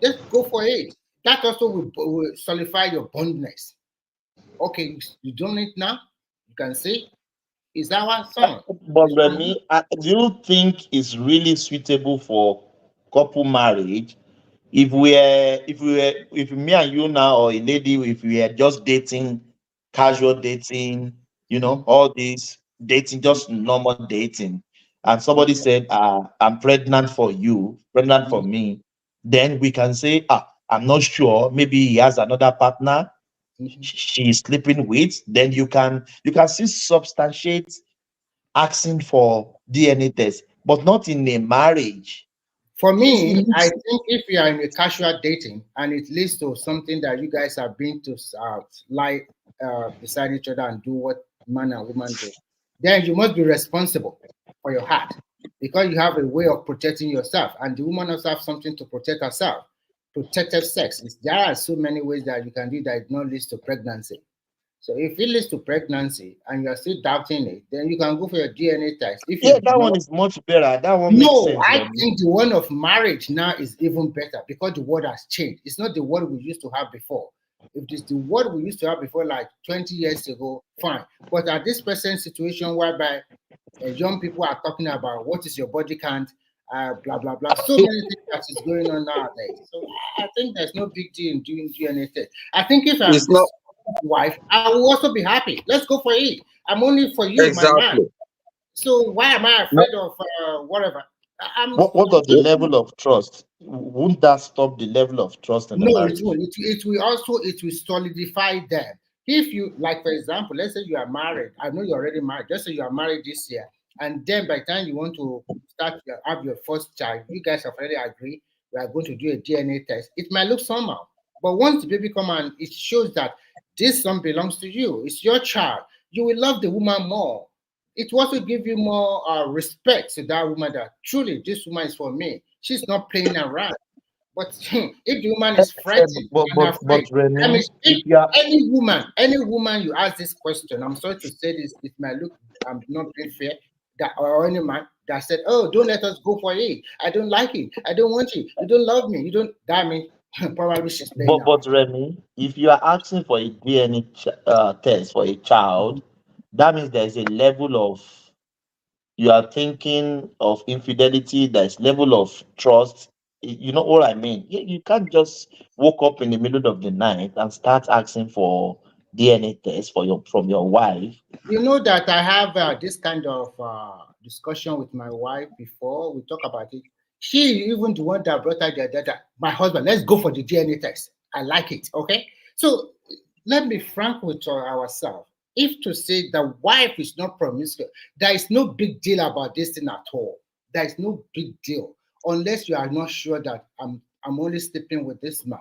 Just go for it. That also will solidify your bondness. Okay, you done it now. You can see it's our son. But Remy, do you think it's really suitable for couple marriage if me and you now or a lady if we are just dating, casual dating, all this dating, just normal dating, and somebody said, I'm pregnant for you, pregnant for me, then we can say, I'm not sure, maybe he has another partner she is sleeping with, then you can still substantiate asking for DNA test, but not in a marriage. For me, I think if you are in a casual dating and it leads to something that you guys have been to lie beside each other and do what man and woman do, then you must be responsible for your heart because you have a way of protecting yourself, and the woman also have something to protect herself. Protected sex. There are so many ways that you can do that it not leads to pregnancy. So if it leads to pregnancy and you're still doubting it, then you can go for your DNA test. If Yeah, you do that not, one is much better. That one makes no, sense, I Remy. think the one of marriage now is even better because the world has changed. It's not the world we used to have before. If it's the world we used to have before, like 20 years ago, fine. But at this present situation whereby young people are talking about what is your body count, blah blah blah. So many things that is going on nowadays. So I think there's no big deal in doing DNA test. I think if I'm It's not this wife, I will also be happy. Let's go for it. I'm only for you, my man. exactly. So why am I No, afraid of whatever? what of the level of trust? Won't that stop the level of trust in the No, it marriage? will. It will also it will solidify them. If you like, for example, let's say you are married. I know you're already married. Just say you are married this year, and then by the time you want to have your first child, you guys have already agreed we are going to do a DNA test. It might look somehow, but once the baby come and it shows that this son belongs to you, it's your child. You will love the woman more. It will also give you more respect to that woman that truly this woman is for me. She's not playing around. But if the woman is frightened and But afraid, that Remy, means if if you are any woman you ask this question, I'm sorry to say this, it might look I'm not being fair, that or any man that said, "Oh, don't let us go for it. I don't like it. I don't want you. You don't love me. You don't." That means probably she's playing around. but Remy, if you are asking for a DNA test for a child, that means there is a level of you are thinking of infidelity. There's level of trust. You know what I mean? You can't just wake up in the middle of the night and start asking for DNA test for your from your wife. You know that I have this kind of discussion with my wife before. We talk about it. She even the one that brought out the data. My husband, let's go for the DNA test. I like it. Okay. So let me frank with ourselves. If to say the wife is not promiscuous, there is no big deal about this thing at all. There is no big deal unless you are not sure that I'm only sleeping with this man.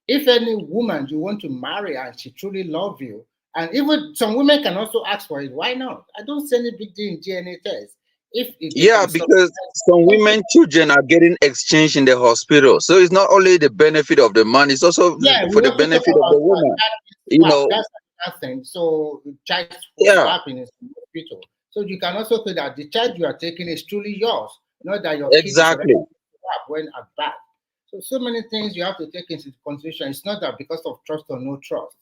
If any woman you want to marry and she truly love you, and even some women can also ask for it, why not? I don't see any big deal in DNA test. If they Yeah, can support, because some women children are getting exchanged in the hospital. So it's not only the benefit of the man, it's also yeah, we for the also talk benefit of about the woman. child You swap. know, That's another thing. So child yeah, swapping is in the hospital. So you can also say that the child you are taking is truly yours, not that your kid is already exactly. swapped when at birth. So many things you have to take into consideration. It's not that because of trust or no trust.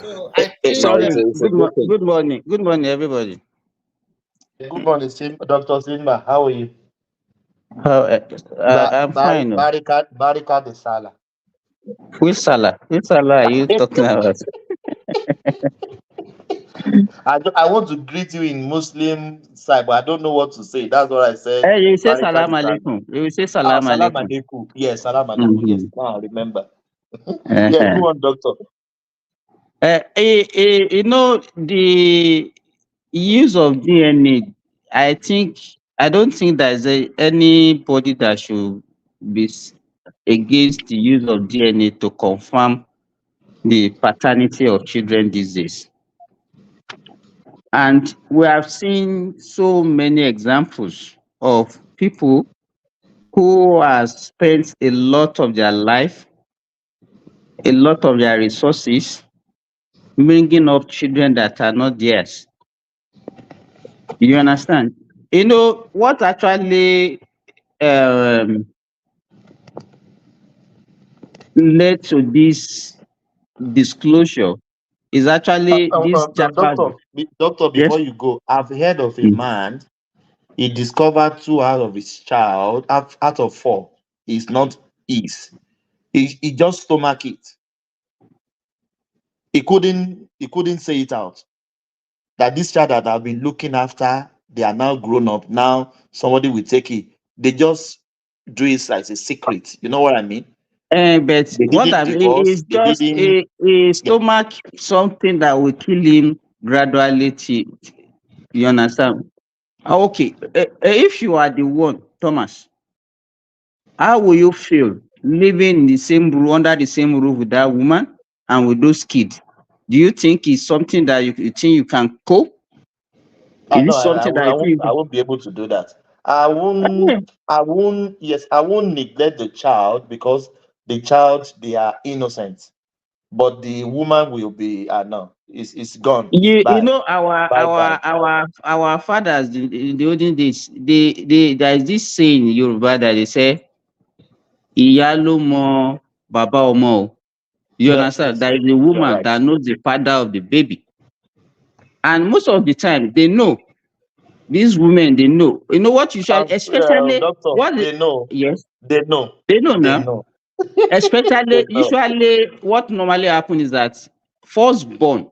So I think No, Sorry, it's a good thing. good morning, everybody. Good morning, Dr. Simba. How are you? I'm fine. Oh. Barika de Sala. Which Salah are you talking about? I want to greet you in Muslim side, but I don't know what to say. That's what I said. Hey, you say Barika salam de Sala. alaikum. You say salam Salam alaikum. alaikum. Yes, salam alaikum. Yes, Mm-hmm. now I remember. Yeah, Uh-huh. go on, doctor. You know, the use of DNA, I don't think there's anybody that should be against the use of DNA to confirm the paternity of children these days. And we have seen so many examples of people who have spent a lot of their life, a lot of their resources, bringing up children that are not theirs. You understand? You know what actually um, led to this disclosure is actually this Japan. Doctor, Yes. before you go, I've heard of a man. He discovered two out of his child, out of four, is not his. He just stomach it. He couldn't say it out. That this child that I've been looking after, they are now grown up. Now somebody will take it. They just do it like a secret. You know what I mean? But They what didn't I mean divorce. is They just didn't. a Yeah. stomach something that will kill him gradually. You understand? Okay. If you are the one, Thomas, how will you feel living in the same room under the same roof with that woman and with those kids? Do you think it's something that you think you can cope? Is No, this something that you I think? won't be able to do that. I won't neglect the child because the child, they are innocent. But the woman will be, no, it's gone. It's You bye. know Bye bye. our fathers in the olden days, they there is this saying in Yoruba that they say ìyá ló mọ bàbá ọmọ o. You understand? Yes, There is a you're woman right. that knows the father of the baby. And most of the time they know. These women, they know. You know what you should, especially Doctor, what they know. yes, They know. they know They now. know. They Especially know. usually what normally happens is that firstborn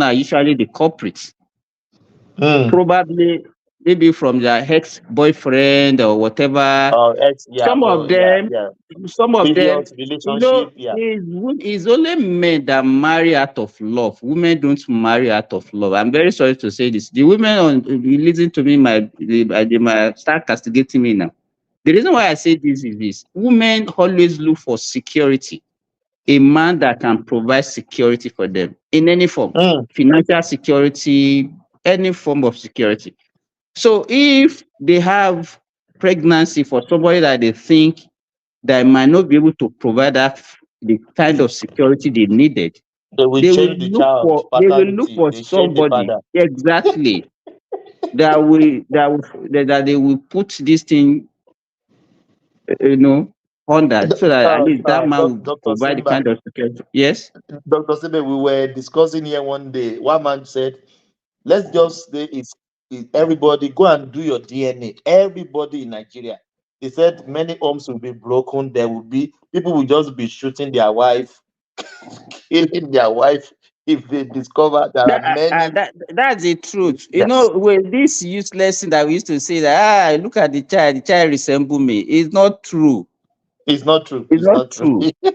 are usually the culprits. Probably maybe from their ex-boyfriend or whatever. Yeah, Some of but yeah, them, yeah. some of them, Previous you know, relationship, yeah. it's only men that marry out of love. Women don't marry out of love. I'm very sorry to say this. The women on you listen to me, they might start castigating me now. The reason why I say this is this: women always look for security. A man that can provide security for them in any form, financial security, any form of security. So if they have pregnancy for somebody that they think that might not be able to provide the kind of security they needed, They will change the child they will look paternity. for They change the somebody father. exactly that they will put this thing, you know, on that so that at least that man will Dr. provide the Simba, kind of security. Yes. Dr. Simba, we were discussing here one day. One man said, let's just say it's everybody go and do your DNA. Everybody in Nigeria. He said many homes will be broken. There will be people will just be shooting their wife, killing their wife if they discover there are many. That's the truth. You know, Yes, with this useless thing that we used to say that look at the child resemble me. It's not true. it's not true. It's It's not not true. true.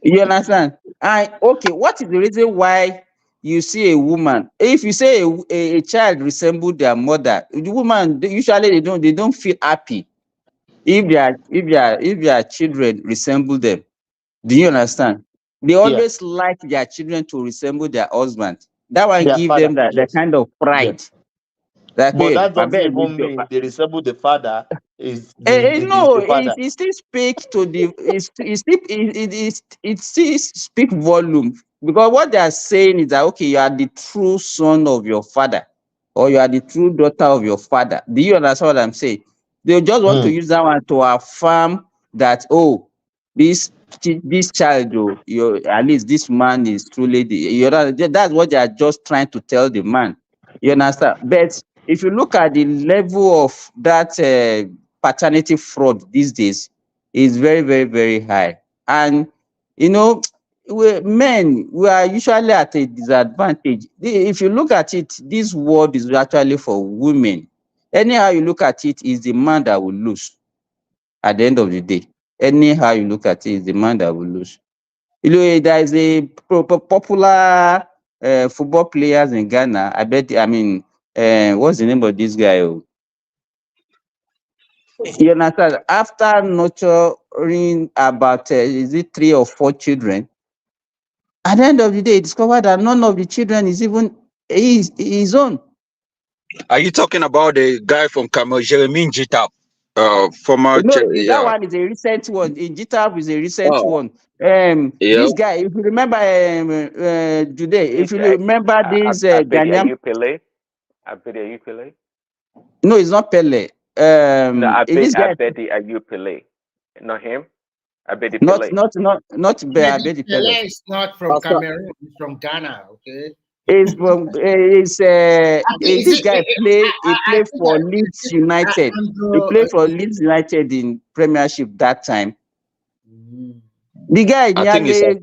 You understand? And okay, what is the reason why you see a woman? If you say a child resemble their mother, the woman usually they don't feel happy if their children resemble them. Do you understand? They Yeah, always like their children to resemble their husband. That one their give father. them that Yes, kind of yes. pride. Like, But hey, that I doesn't bet even mean they resemble the father. Is no, the father? it still speak to the it still speak volume because what they are saying is that okay, you are the true son of your father, or you are the true daughter of your father. Do you understand what I'm saying? They just want to use that one to affirm that this this child, at least this man is truly that's what they are just trying to tell the man. You understand? But if you look at the level of that paternity fraud these days, is very, very, very high. And you know, we are usually at a disadvantage. If you look at it, this world is actually for women. Anyhow you look at it, is the man that will lose at the end of the day. Anyhow you look at it, is the man that will lose. You know, there is a popular football players in Ghana. I mean, what's the name of this guy? You understand? After nurturing about is it 3 or 4 children, at the end of the day, he discovered that none of the children is even his own. Are you talking about the guy from Cameroon, Jeremy Njita? Former, No, that yeah. one is a recent one. In GTAP is a recent Oh, one. yeah. This guy, if you remember, today, if you remember this I bet are Ghanaian, you Pele? I bet are you Pele? no, it's not Pele. No, This I guy, bet are you Pele? Not him. I bet the not Pele. not not not Maybe Abedi Pele. Pele is not from Pastor, Cameroon, he's from Ghana, okay? is from I think, is this it, guy he I played think for Leeds United. He Andrew, played for Leeds United in Premiership that time. The guy I think it's nearly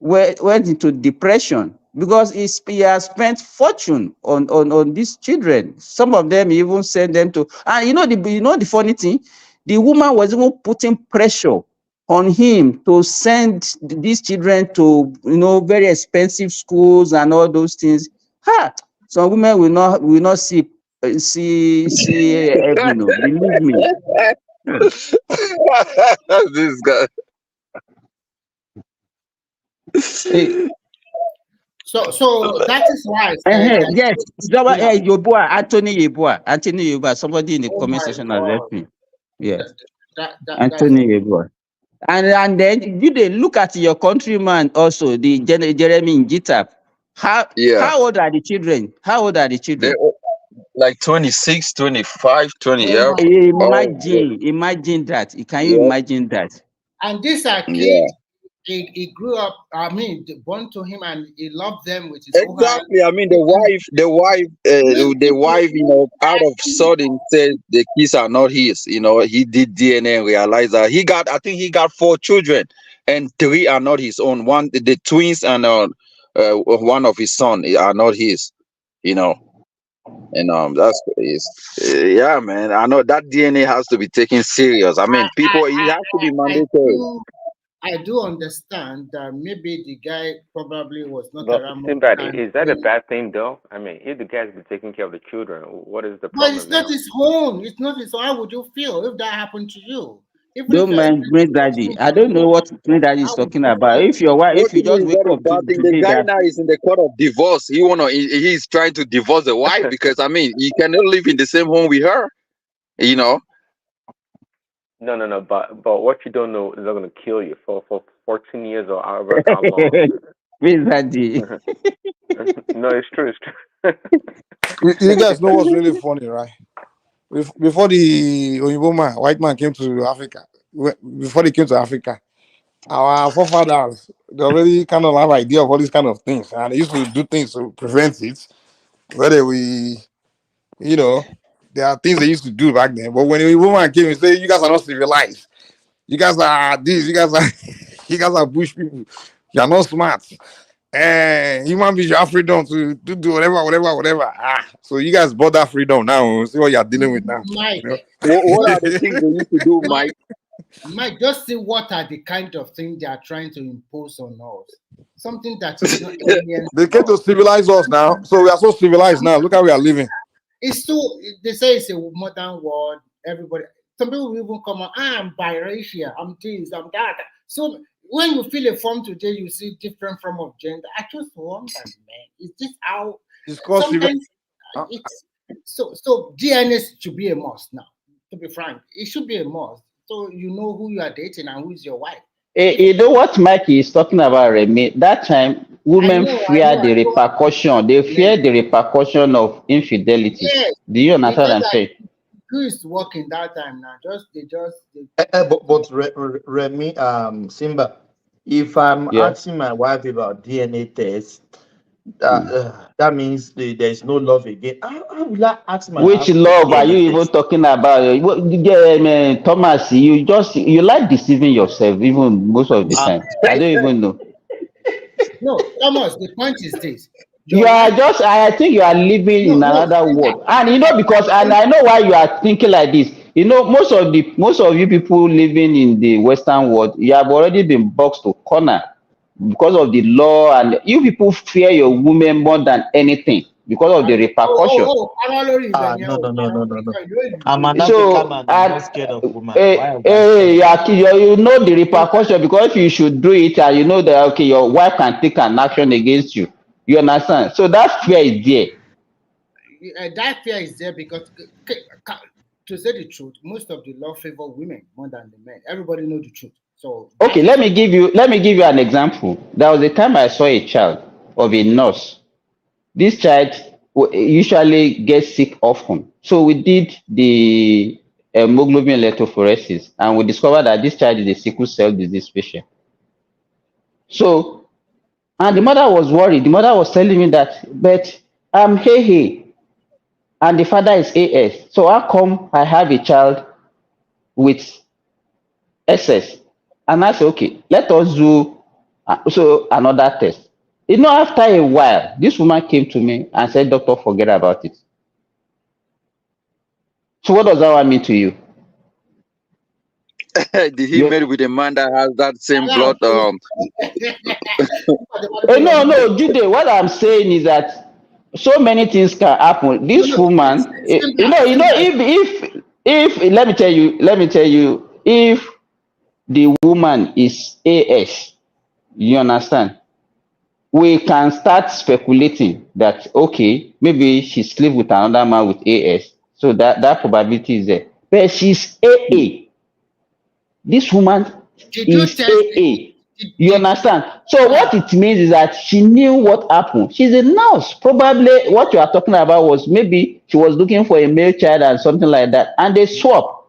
went into depression because he has spent fortune on these children. Some of them even sent them to, and you know the funny thing, the woman was even putting pressure on him to send these children to very expensive schools and all those things. Some women will not see heaven. Believe me. this guy. So that is why I said that. Yes, Yeah. Anthony Yeboah. Somebody in the Oh comment my section has God. helped me. Yes, That's Anthony Yeboah. And then you they look at your countryman also, the Jeremy Njita. Yeah. How old are the children? How old are the They children? like 26, 25, 20. Oh Yeah. my God. Oh, Imagine that. Can you yeah. imagine that? And these are Yeah. kids. He grew up. I mean, born to him, and he loved them with his whole heart. Exactly. I mean, the wife, out of sudden said the kids are not his. He did DNA and realized that I think he got 4 children, and 3 are not his own. The twins and one of his son are not his. You know, and that's yeah, man. I know that DNA has to be taken serious. I mean, people, it has to be mandatory. I do understand that maybe the guy probably was not But around much Sinbad, time. is that a bad thing though? I mean, if the guy's been taking care of the children, what is the But it's problem not now? his own. It's not his own. How would you feel if that happened to you? Even if Don't mind Prince Daddy. I don't know what Prince Daddy is how would talking you about. feel? If your wife, What if do you you mean just is wake that a up bad thing? The today guy that now is in the court of divorce. He's trying to divorce the wife because I mean he cannot live in the same home with her. You know. No. But what you don't know is not going to kill you for 14 years or however how long. Prince Daddy. No, it's true. It's true. You guys know what's really funny, right? Before the Oyenma man, white man came to Africa, before they came to Africa, our forefathers they already kind of have idea of all these kind of things, and they used to do things to prevent it. Whether you know, there are things they used to do back then. But when a woman came and said, "You guys are not civilized. You guys are this. You guys are you guys are bush people. You are not smart. And human beings you have freedom to do whatever. So you guys bought that freedom now. See what you're dealing with now. You Mike, know? What are the things they used to do, Mike? Mike, just see what are the kind of things they are trying to impose on us. Something that is not alien. They came to civilize us now. So we are so civilized now. Look how we are living. It's so they say it's a modern world. Everybody, some people will even come on. I'm biracial. I'm this. I'm that. So when you fill a form today, you see different form of gender. I just wonder, man, is this how? It's called Sometimes it's so DNA should be a must now. To be frank, it should be a must. So you know who you are dating and who is your wife. You know what Mike is talking about, Remy? That time, women I fear know. the repercussion. They fear the repercussion of infidelity. Yes, Do you understand what I'm saying? who is working that time now? They But Remy, Simba, if I'm Yeah. asking my wife about DNA test, that means there is no love again. How will I ask my Which wife for love are you DNA even test? talking about? Man, Thomas, you like deceiving yourself even most of the time. I don't even know. No, Thomas, the point is this. You are just, I think you are living in another world. And because, and I know why you are thinking like this. Most of you people living in the Western world, you have already been boxed to corner because of the law, and you people fear your women more than anything because of the repercussion. No. I'm an African man. I'm not scared of women. You know the repercussion because you should do it, and you know that okay, your wife can take an action against you. You understand? So that fear is there. That fear is there because, to say the truth, most of the law favor women more than the men. Everybody know the truth. So okay, let me give you an example. There was a time I saw a child of a nurse. This child usually gets sick often. So we did the hemoglobin electrophoresis, and we discovered that this child is a sickle cell disease patient. So, and the mother was worried. The mother was telling me that, but I'm hey, and the father is AS. So how come I have a child with SS? And I said, okay, let us do another test. After a while, this woman came to me and said, doctor, forget about it. So what does that one mean to you? Did he marry with a man that has that same blood? No, Jude, what I'm saying is that so many things can happen. This woman, if let me tell you, if the woman is AS, you understand? we can start speculating that okay, maybe she sleep with another man with AS, so that probability is there. But she's AA. This woman Did you is test it? AA. You understand? So what it means is that she knew what happened. She's a nurse. Probably what you are talking about was maybe she was looking for a male child and something like that, and they swap.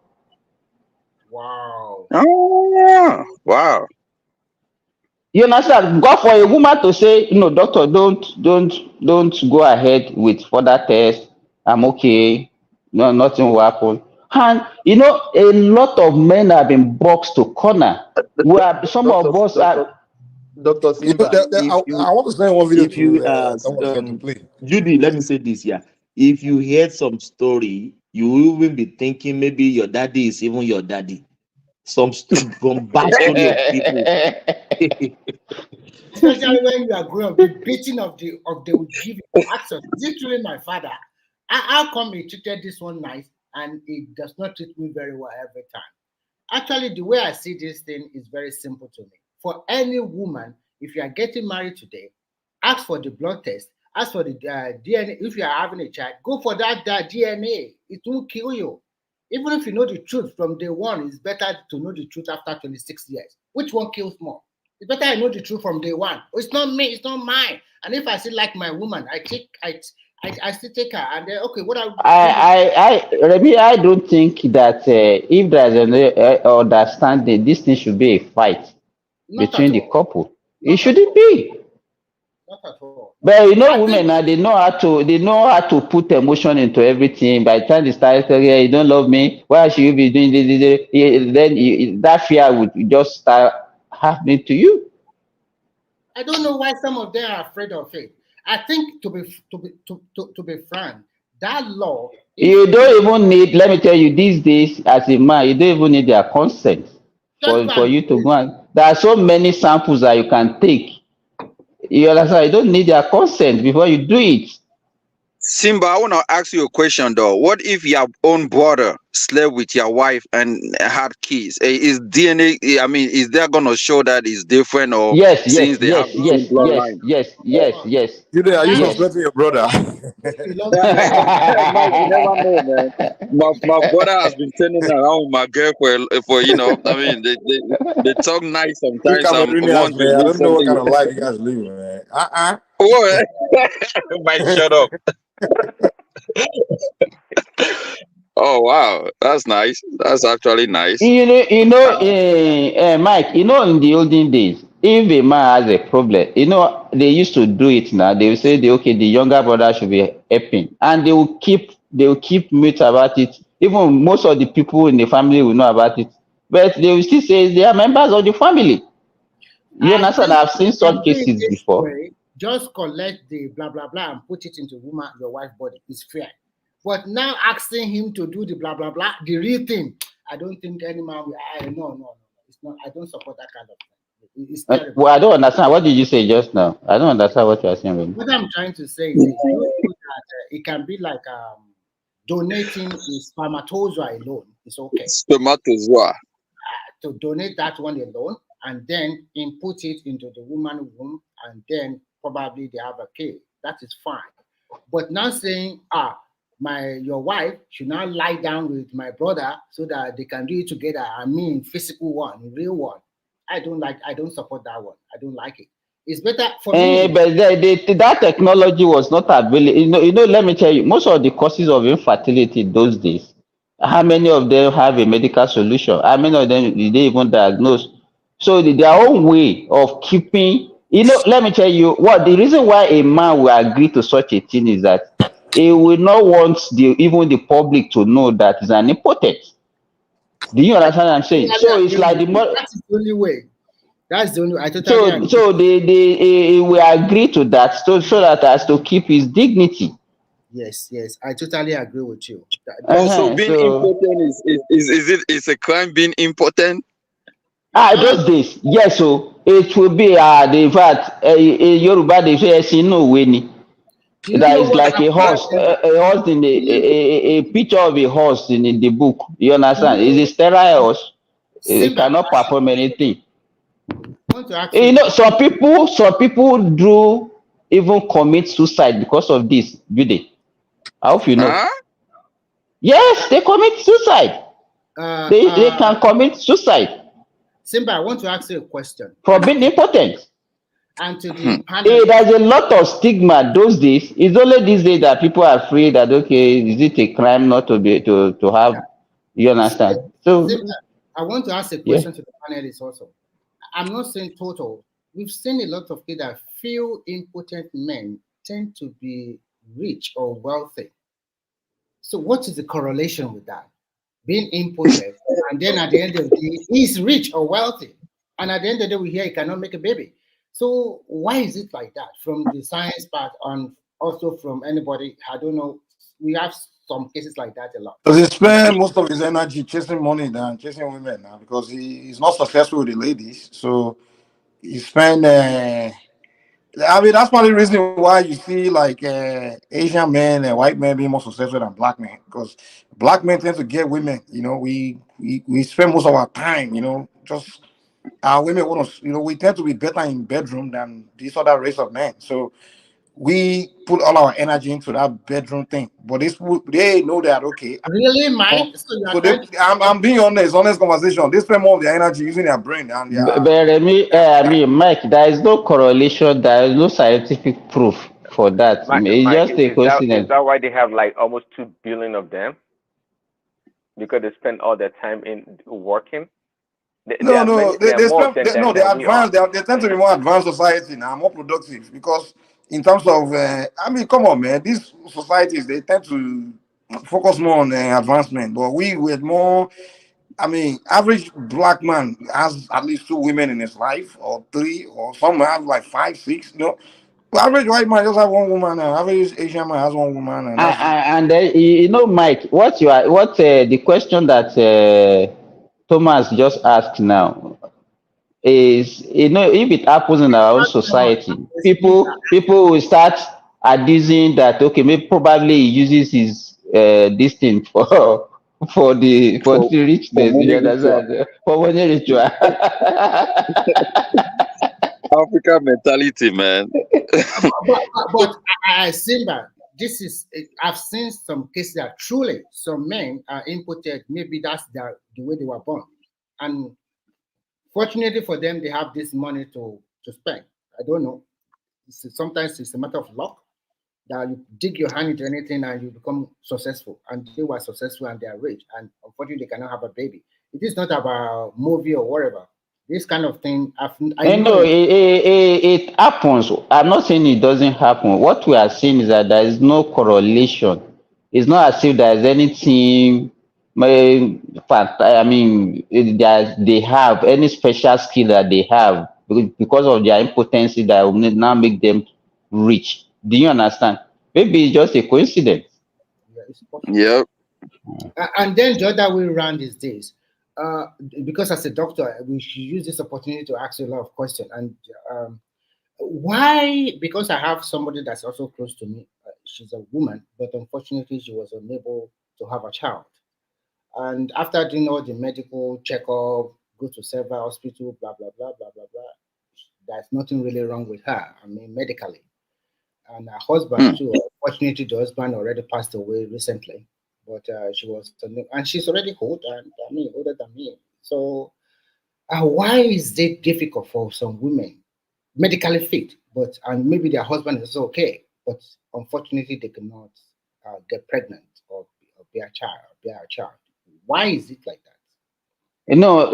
Wow. Oh, wow. You understand? God, for a woman to say, no, doctor, don't go ahead with further tests. I'm okay. No, nothing will happen. And you know, a lot of men have been boxed to corner. Where some of us are. Dr. Simba, I want to send one video if you to someone here to play. Judy, let me say this, yeah. If you heard some story, you will even be thinking maybe your daddy is even your daddy. Some bombast story of people. Especially when you are growing up, the beating of they will give you access. Literally, my father. How come he treated this one nice and he does not treat me very well every time? Actually, the way I see this thing is very simple to me. For any woman, if you are getting married today, ask for the blood test, ask for the DNA. If you are having a child, go for that DNA. It won't kill you. Even if you know the truth from day one, it's better to know the truth after 26 years. Which one kills more? It's better I know the truth from day one. It's not me, it's not mine. And if I still like my woman, I still take her. And then, okay, what Remy, I don't think that if there's an understanding, this thing should be a fight between the couple. It shouldn't be. Not at all. But you know, women now they know how to put emotion into everything. By the time they start saying, "Yeah, you don't love me, why should you be doing this?" Then that fear would just start happening to you. I don't know why some of them are afraid of it. I think to be frank, that law. You don't even need. Let me tell you, these days, as a man, you don't even need their consent for you to go. And there are so many samples that you can take. You understand? You don't need their consent before you do it. Simba, I want to ask you a question though. What if your own brother slept with your wife and had kids? Is DNA? I mean, is that gonna show that it's different, or yes, since they have the same bloodline? yes. Judy, are you Yes. suspecting your brother? Mike, you never know, man. My brother has been turning around with my girl for I mean, they talk nice You sometimes. Cameroonians, Once they man. I do don't know what something, kind of life you guys live, man. What? Mike, shut up. Oh wow, that's nice. That's actually nice. Mike. You know, in the olden days, if a man has a problem, you know, they used to do it. Now they will say, the younger brother should be helping, and they will keep mute about it. Even most of the people in the family will know about it, but they will still say they are members of the family. You understand? I've seen such cases before. Just collect the blah blah blah and put it into your wife's body. It's fair. But now asking him to do the blah blah blah, the real thing, I don't think any man will. No. It's not. I don't support that kind of thing. It's terrible. Well, I don't understand. What did you say just now? I don't understand what you are saying. What I'm trying to say is that it can be like donating his spermatozoa alone. It's okay. Spermatozoa. To donate that one alone and then input it into the woman's womb, and then probably they have a kid. That is fine. But now saying, your wife should now lie down with my brother so that they can do it together. I mean, physical one, real one. I don't support that one. I don't like it. It's better for me. But that technology was not available. You know, let me tell you, most of the causes of infertility those days, how many of them have a medical solution? How many of them did they even diagnose? So their own way of keeping, let me tell you what the reason why a man will agree to such a thing is that he will not want even the public to know that he's an impotent. Do you understand what I'm saying? So it's like that's the only way. That's the only. I totally agree. So they will agree to that, so that as to keep his dignity. Yes, I totally agree with you. So being impotent is a crime. Being impotent. Those days, yes. So it will be in fact Yoruba they say no way. That is like a horse, a horse in a picture of a horse in the book. You understand? It's a sterile horse. It cannot perform anything. want to ask You you. know, some people do even commit suicide because of this, do they? I hope you know. Huh? Yes, they commit suicide. Uh, They uh, can commit suicide Simba, I want to ask you a question. for being impotent. And to the Hmm. panelists. There's a lot of stigma those days. It's only these days that people are afraid that okay, is it a crime not to be to have? You understand? So Simba, I want to ask a yeah. question to the panelists also. I'm not saying total. We've seen a lot of kids that few impotent men tend to be rich or wealthy. So what is the correlation with that? Being impotent, and then at the end of the day, he's rich or wealthy. And at the end of the day, we hear he cannot make a baby. So why is it like that? From the science part and also from anybody, I don't know. We have some cases like that a lot. Because he spend most of his energy chasing money than chasing women now because he's not successful with the ladies. So he spend. I mean, that's probably the reason why you see like Asian men and white men being more successful than black men because black men tend to get women. You know, we spend most of our time. You know, just our women want to. You know, we tend to be better in bedroom than this other race of men. So we put all our energy into that bedroom thing. But this they know that okay. Really, Mike? So you are So they, trying to I'm being honest conversation. They spend more of their energy using their brain and their. But I mean, Mike, there is no correlation. There is no scientific proof for that. Mike, It's Mike, just a is coincidence. that why they have like almost 2 billion of them? Because they spend all their time in working. There No, are many. no, There are they more of spend. them No, they than we are. advance. They tend to be more advanced society now, more productive because in terms of, I mean, come on, man. These societies they tend to focus more on advancement, but we with more. I mean, average black man has at least two women in his life, or three, or some have like five, six. You know, average white man just have one woman. Average Asian man has one woman, and that's it. And then you know, Mike, the question that Thomas just asked now is, you know, if it happens in our own society, people will start adducing that okay, maybe probably he uses his this thing for for For the richness. money You ritual. understand? For money ritual. African mentality, man. but Simba, this is I've seen some cases that truly some men are impotent. Maybe that's the way they were born, and fortunately for them, they have this money to spend. I don't know. Sometimes it's a matter of luck that you dig your hand into anything and you become successful. And they were successful and they are rich, and unfortunately, they cannot have a baby. It is not about movie or whatever. This kind of thing, I And know no, it. it happens. I'm not saying it doesn't happen. What we are saying is that there is no correlation. It's not as if there is anything, I mean, that they have any special skill that they have because of their impotency that will now make them rich. Do you understand? Maybe it's just a coincidence. Yeah, it's possible. Yep. And then the other way around is this. Uh, because as a doctor, we should use this opportunity to ask you a lot of questions. And why? Because I have somebody that's also close to me. She's a woman, but unfortunately, she was unable to have a child. And after doing all the medical checkup, go to several hospitals, blah blah blah blah blah blah. There's nothing really wrong with her. I mean, medically. And her husband too. Unfortunately, the husband already passed away recently, but she was, and she's already old, and I mean older than me. So, why is it difficult for some women, medically fit, but and maybe their husband is okay, but unfortunately they cannot get pregnant or bear a child, bear a child? Why is it like that? No,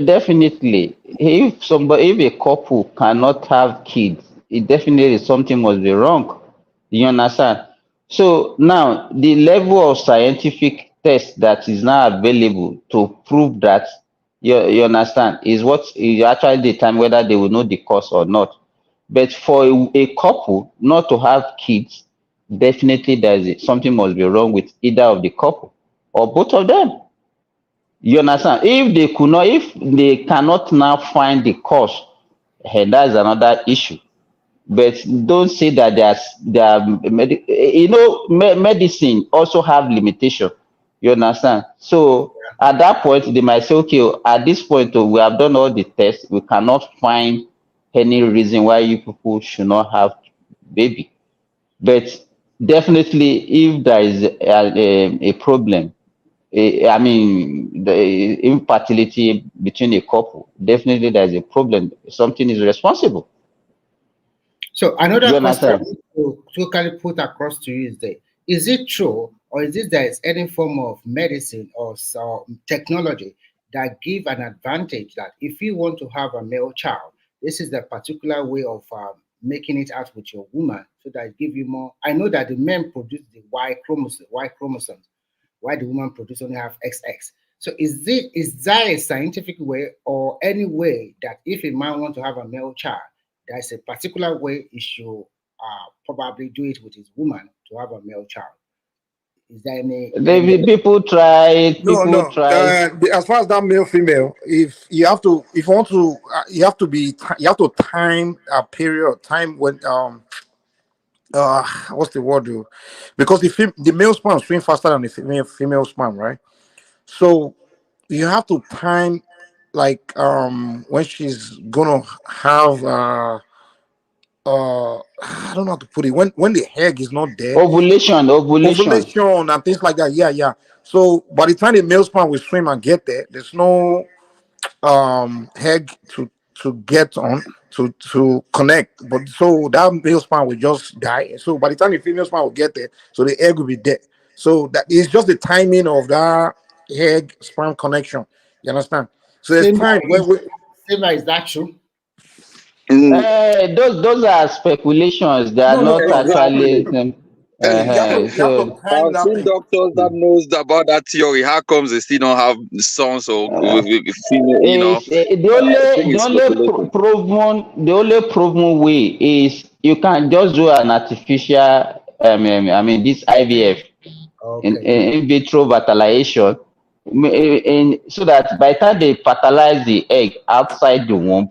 definitely. If a couple cannot have kids, it definitely something must be wrong. You understand? So now the level of scientific test that is now available to prove that you understand is what is actually determine whether they will know the cause or not. But for a couple not to have kids, definitely something must be wrong with either of the couple or both of them. You understand? If they could not, if they cannot now find the cause, that's another issue. But don't say that there's you know, medicine also have limitation. You understand? So at that point, they might say, okay, at this point, we have done all the tests. We cannot find any reason why you people should not have baby. But definitely, if there is a problem, I mean, the infertility between a couple, definitely there is a problem. Something is responsible. So Do you another question understand? to quickly put across to you is that is it true or is it there is any form of medicine or some technology that give an advantage that if you want to have a male child, this is the particular way of making it out with your woman so that it give you more. I know that the men produce the Y chromosomes, while the woman produce only have XX. So is there a scientific way or any way that if a man want to have a male child, there's a particular way he should probably do it with his woman to have a male child? Is there any People try, No, no. As far as that male, female, if you have to, if you want to, you have to be, you have to time a period of time when what's the word do? Because the male sperm swim faster than the female sperm, right? So you have to time like when she's gonna have I don't know how to put it, when the egg is not there, ovulation. ovulation and things like that. Yeah, yeah. So by the time the male sperm will swim and get there, there's no egg to get on to connect, but so that male sperm will just die. So by the time the female sperm will get there, so the egg will be dead. So that is just the timing of that egg sperm connection. You understand? So there's time when we, is that true? Those are speculations. They are no, no, not no. actually. Hey, you have to So time I've that seen thing. doctors that knows about that theory. How comes they still don't have sons or female? it's I think it's speculative. the only proven way is you can just do an artificial. I mean this IVF in vitro fertilization, so that by the time they fertilize the egg outside the womb,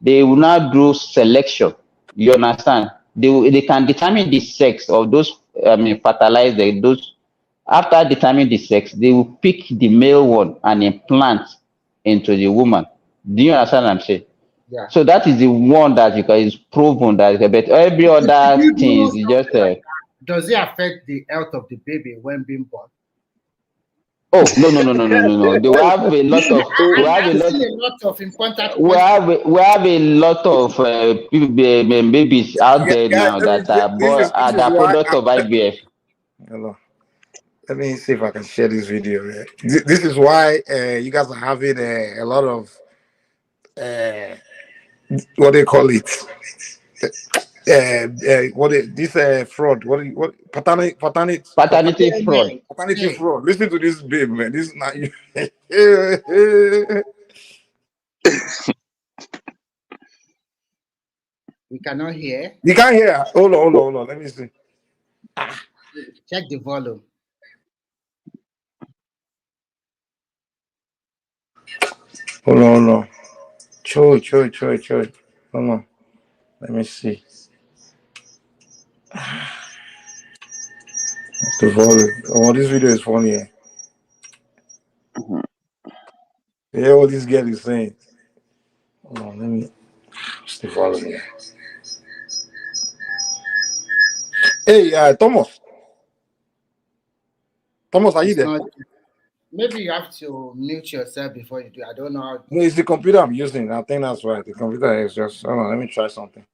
they will now do selection. You understand? They can determine the sex of those. I mean, fertilize those. After determining the sex, they will pick the male one and implant into the woman. Do you understand what I'm saying? Yeah. So that is the one that is proven that. But every other thing is just. Does it affect the health of the baby when being born? Oh no! They will have a lot of. We have a I've lot. seen a lot of important We questions. have a lot of babies out there Guys, now let me that are this are is the why product of IVF. hello. Let me see if I can share this video. This is why you guys are having a lot of what they call it. This fraud? What Paternity fraud. paternity fraud? Listen to this babe, man. This is not you. We cannot hear. You can't hear. Hold on. Let me see. Check the volume. Hold on. Choi. Hold on. Let me see. That's the volume. Oh, this video is funny. Yeah, what this girl is saying. Hold on, let me. What's the volume here? Hey, Thomas. Thomas, are you It's there? not. Maybe you have to mute yourself before you do. I don't know how. No, it's the computer I'm using. I think that's right. The computer is just. Hold on, let me try something.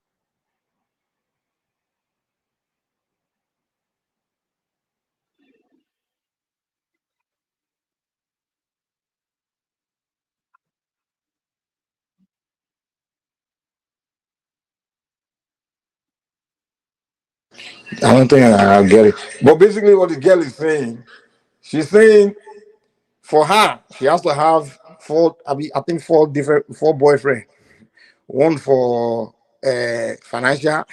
I don't think I'll get it. But basically, what the girl is saying, she's saying for her, she has to have four. I think four boyfriends. One for financial,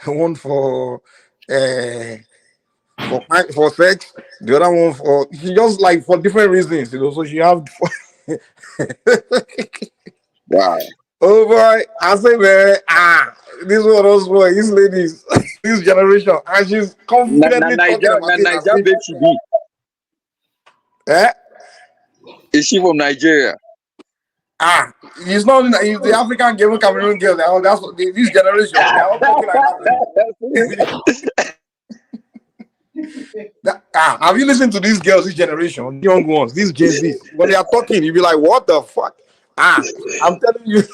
one uh, for sex, the other one for she just like for different reasons. So she have. Wow. Oh boy, I say man, this one those boy, these ladies, this generation, and she's confidently talking about it as Naija if babe should be. Eh? Is she from Nigeria? Ah, it's not it's the African girl, Cameroon girl. That's what this generation. They are all talking like that. Have you listened to these girls, this generation, young ones, these Gen Zs? When they are talking, you'll be like, what the fuck? I'm telling you,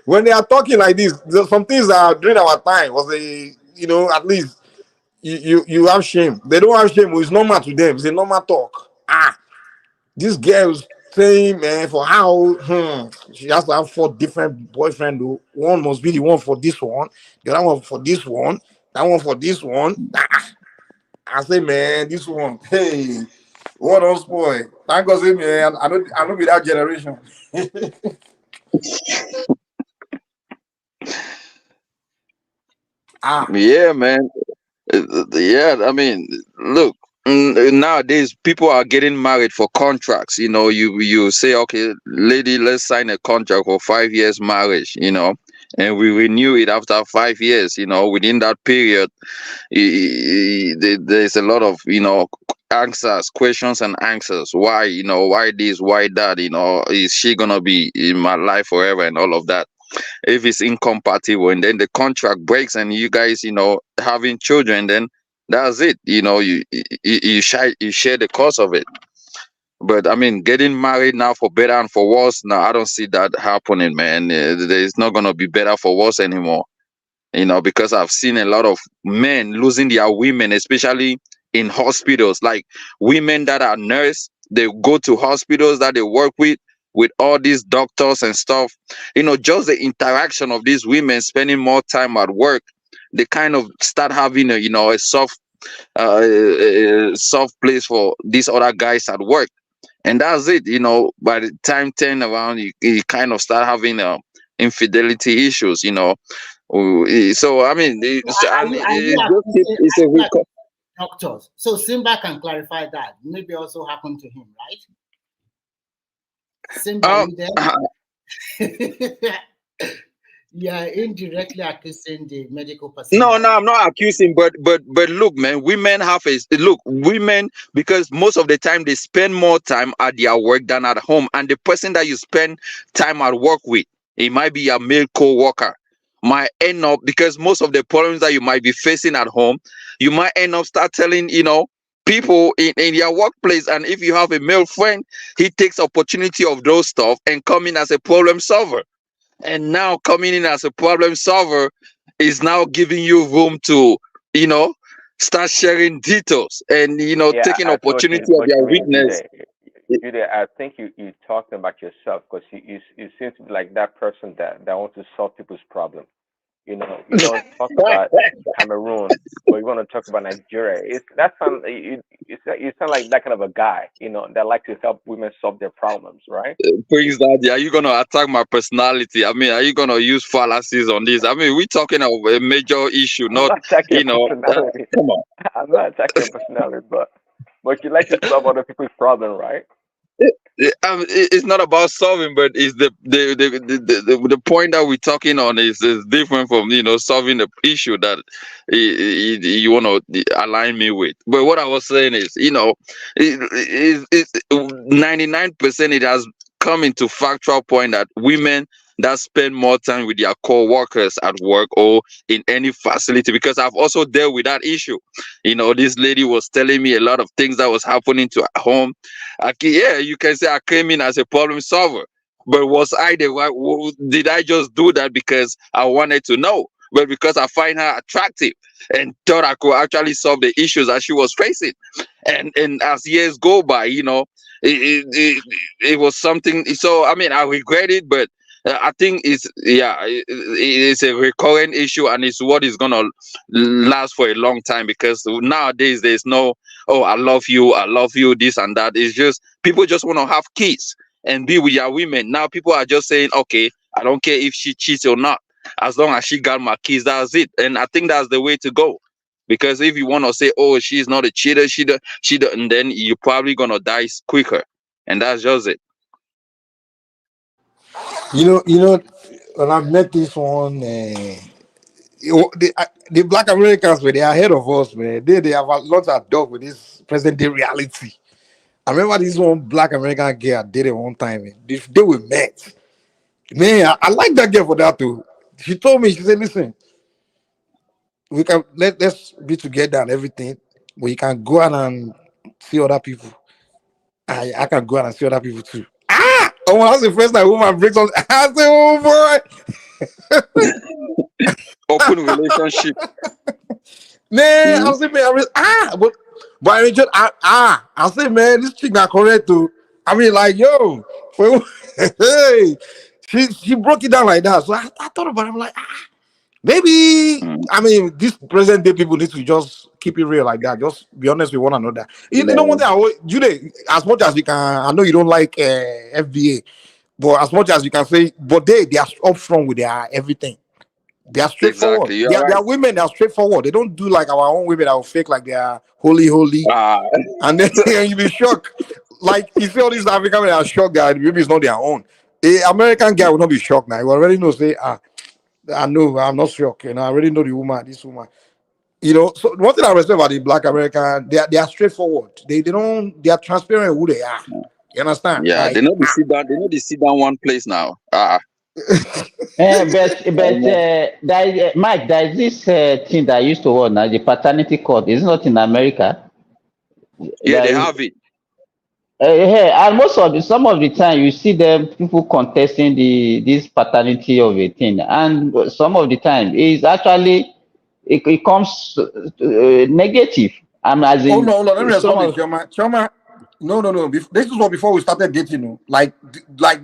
when they are talking like this, there's some things that during our time was at least you have shame. They don't have shame. It's normal to them. It's a normal talk. This girl's saying, man, for how she has to have 4 different boyfriends. One must be the one for this one, the other one for this one, that one for this one. I say, man, this one, hey, what else, boy? Thank God, say, man, I don't be that generation. Yeah, man. Yeah, I mean, look, nowadays people are getting married for contracts. You say, okay, lady, let's sign a contract for 5 years marriage. And we renew it after 5 years. Within that period, there's a lot of answers, questions and answers. Why, why this, why that? Is she gonna be in my life forever and all of that? If it's incompatible and then the contract breaks and you guys having children, then that's it. You share the cost of it. But I mean, getting married now for better and for worse, now I don't see that happening, man. It's not gonna be better for worse anymore. Because I've seen a lot of men losing their women, especially in hospitals. Like women that are nurse, they go to hospitals that they work with all these doctors and stuff. Just the interaction of these women spending more time at work, they kind of start having a soft place for these other guys at work. And that's it. By the time 10 around, you kind of start having infidelity issues. So I mean, it's a doctors. So Simba can clarify that. Maybe also happened to him, right? Simba, you there? Yeah, indirectly accusing the medical personnel. No, I'm not accusing, but look, man, women, because most of the time they spend more time at their work than at home, and the person that you spend time at work with, it might be a male co-worker, might end up, because most of the problems that you might be facing at home, you might end up start telling people in your workplace. And if you have a male friend, he takes opportunity of those stuff and come in as a problem solver. And now coming in as a problem solver is now giving you room to, start sharing details and, taking I see opportunity of what your you mean, weakness. Jude, I think you talking about yourself, because you seem to be like that person that wants to solve people's problems. You don't talk about Cameroon, or you want to talk about Nigeria. You sound like that kind of a guy, that like to help women solve their problems, right? Prince Daddy, are you gonna attack my personality? I mean, are you gonna use fallacies on this? I mean, we're talking of a major issue, I'm not not attacking your personality. come on. I'm not attacking your personality, but you like to solve other people's problem, right? It's not about solving, but it's the point that we're talking on is different from solving the issue that you want to align me with. But what I was saying is, 99% it has come into factual point that women that spend more time with their co-workers at work or in any facility, because I've also dealt with that issue. This lady was telling me a lot of things that was happening to her home. Yeah, you can say I came in as a problem solver, but was I did I just do that because I wanted to know? But because I find her attractive and thought I could actually solve the issues that she was facing. And as years go by, it was something. So I mean, I regret it, but I think it's a recurrent issue, and it's what is gonna last for a long time, because nowadays there's no, oh, I love you, this and that. It's just people just want to have kids and be with your women. Now people are just saying, okay, I don't care if she cheats or not, as long as she got my kids, that's it. And I think that's the way to go. Because if you want to say, oh, she's not a cheater, and then you're probably gonna die quicker, and that's just it. When I met this one, the Black Americans, they are ahead of us, man. They have a lot of dog with this present day reality. I remember this one black American girl I dated one time. The day we met, man, I like that girl for that too. She told me, she said, "Listen, we can let's be together and everything, but you can go out and see other people. I can go out and see other people too." Ah, oh, that's the first time a woman breaks on. I said, "Oh boy, Open relationship. man!" I Mhm. said, "Man, but I mean, I said, man, this chick not correct too. I mean, like, yo, for, hey, she broke it down like that. So I thought about it. I'm like, maybe, I mean, this present day people need to just keep it real like that. Just be honest with one another. You know one Man. thing, Jude, as much as you can, I know you don't like FBA, but as much as you can say, but they are upfront with their everything. They are straightforward. Exactly. They You're are, they right. are women that are straightforward. They don't do like our own women that will fake like they are holy, Ah, and then you be shocked. Like you see all these African men are shocked that maybe it's not their own. A American guy will not be shocked now. He already know say, I know, I'm not shocked. You know, I already know the woman, this woman. You know, so one thing I respect about the black American, they are straightforward. They are transparent who they are. You understand? yeah, they Like know the sit down. They know the sit down one place now. Um, Mike, there is this thing that used to work now, the paternity court. Is it not in America? yeah, they There is, have it. and some of the time you see them people contesting this paternity of a thing, and some of the time it's actually it comes negative. As in hold on. Let me some respond to of Choma. Choma, no. This is what before we started dating. No. Like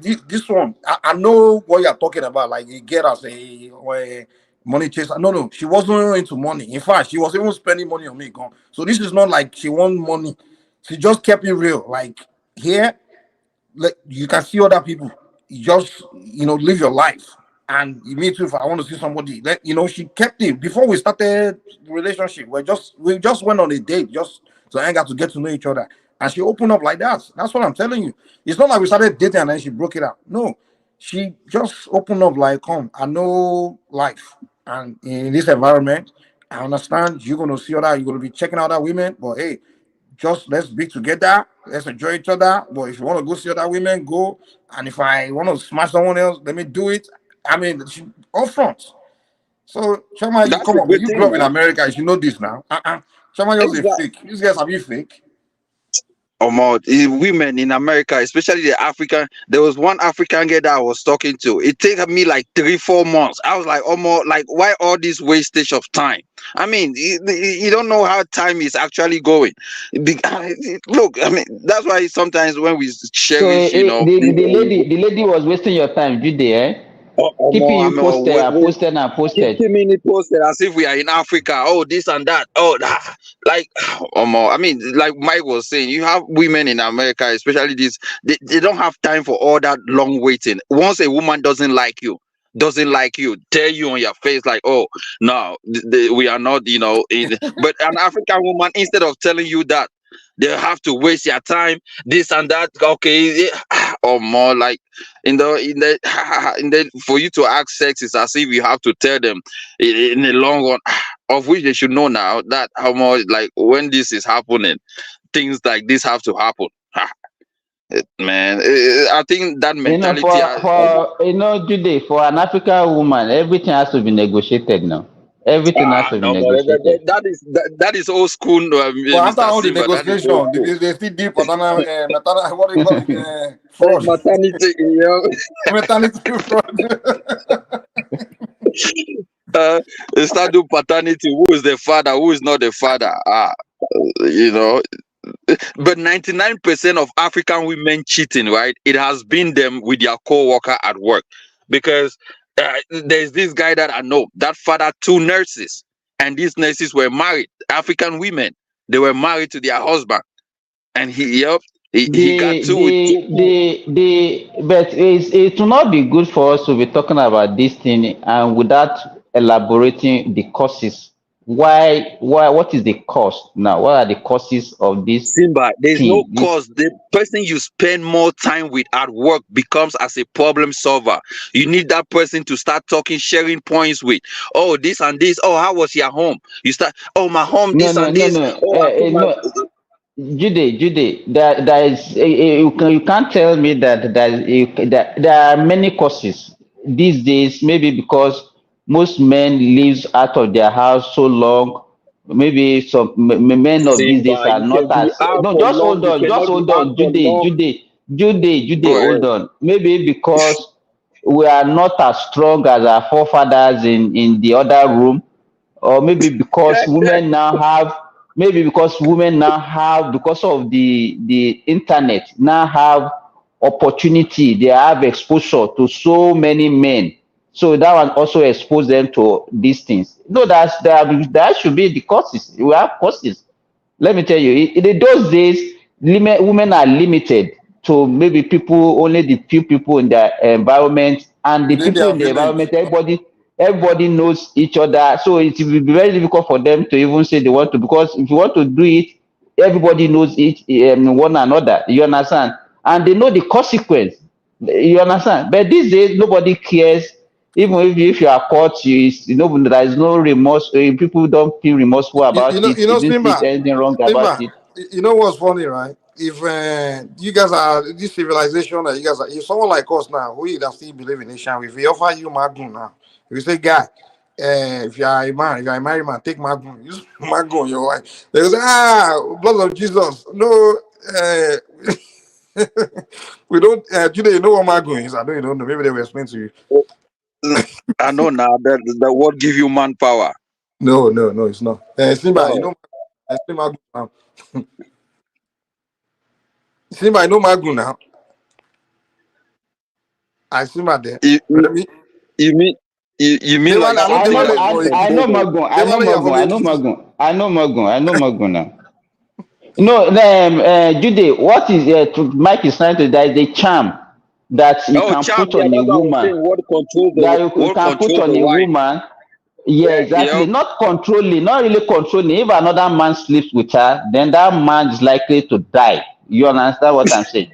this one. I know what you're talking about. Like you get us a money chaser. No. She wasn't into money. In fact, she was even spending money on me. Gone. So this is not like she want money. She just kept it real. Like here, like you can see other people. You just live your life. And me too. If I want to see somebody, she kept it before we started the relationship. We just went on a date just to hang out to get to know each other. And she opened up like that. That's what I'm telling you. It's not like we started dating and then she broke it up. No, she just opened up like, come, I know life, and in this environment, I understand you're gonna see other, you're gonna be checking out other women, but hey, just let's be together, let's enjoy each other. But if you want to go see other women, go. And if I want to smash someone else, let me do it. I mean, upfront. So Chama, you That's come a on, man. good You thing, grew up in man. America, you should know this now. Chama just a Exactly. fake. These guys are you fake. Women in America, especially the African. There was one African girl that I was talking to. It took me like 3-4 months. I was like, almost like, why all this wastage of time? I mean, you don't know how time is actually going. Look, I mean, that's why sometimes when we so cherish, the lady was wasting your time, did they? Keeping I you posted mean, and posted and posted. keeping it posted as if we are in Africa. Oh, this and that. Oh, that. Like, I mean, like Mike was saying, you have women in America, especially this. They don't have time for all that long waiting. Once a woman doesn't like you, tell you on your face like, oh no, we are not, but an African woman, instead of telling you that, they have to waste your time, this and that. Okay, or more like in the for you to ask sex is as if you have to tell them in the long run, of which they should know now that how much, like, when this is happening, things like this have to happen. Man, I think that mentality Jude, for an African woman, everything has to be negotiated now. Everything has to be no more. negotiated. That is old school, But after Mr. all the Silva. That is old negotiation, school. they still deep maternal, what do you call it? Fraud. Maternity, Maternity fraud. they start doing paternity. Who is the father? Who is not the father? You know. But 99% of African women cheating, right? It has been them with their co-worker at work, because there's this guy that I know that fathered 2 nurses, and these nurses were married. African women, they were married to their husband, and he got The two with two. but it will not be good for us to be talking about this thing and without elaborating the causes. What is the cost now? What are the causes of this Simba, there's no thing? cause. The person you spend more time with at work becomes as a problem solver. You need that person to start talking, sharing points with. Oh, this and this. Oh, how was your home? You start. Oh, my home. No, This no, and no, this. no, Oh, I put my. no. Jude, there is you can't tell me that that there are many causes these days. Maybe because most men lives out of their house so long. Maybe some men of these days Simba, are you not can be as out no. for Just long. hold You on, just cannot be hold out on, for long. Jude, Go hold ahead. on. Maybe because we are not as strong as our forefathers in the other room, or maybe because women now have because of the internet now have opportunity, they have exposure to so many men, so that one also expose them to these things. No, that should be the causes. We have causes. Let me tell you, in those days, women are limited to maybe people, only the few people in their environment, and the Within people their in the village. environment, everybody knows each other. So it will be very difficult for them to even say they want to, because if you want to do it, everybody knows each one another. You understand? And they know the consequence. You understand? But these days, nobody cares. Even if you are caught, you know there is no remorse. People don't feel remorseful about it. You didn't see Simba, anything wrong about Simba, it. you know what's funny, right? If you guys are this civilization that you guys are, if someone like us now, we that still believe in nation, if we offer you magun now, if you say, guy, if you are a man, if you are a married man, take magun, use magun on your wife. They will say, blood of Jesus. No, we don't. Today, you know what magun is? I know you don't know. Maybe they will explain to you. I know now that the word give you manpower. No, it's not. Simba, you Oh, know, explain magun now. Simba, I know magun now. I see my there. you, you, Let me. you mean you mean like Dewale, I know something Dewale that is you for can I Ekiti. know hold Magun. I know Dewale, you are from Magun. I know Ekiti. Magun. I know Magun. I know Magun now. No, Jude, what is Mike is trying to, that is the charm that you oh can charm, put yeah, on a that's what I was woman. saying. What controls That the you what can put controls on the a wife. woman. Yeah, exactly. Yep. Not controlling, not really controlling. If another man sleeps with her, then that man is likely to die. You understand what I'm saying?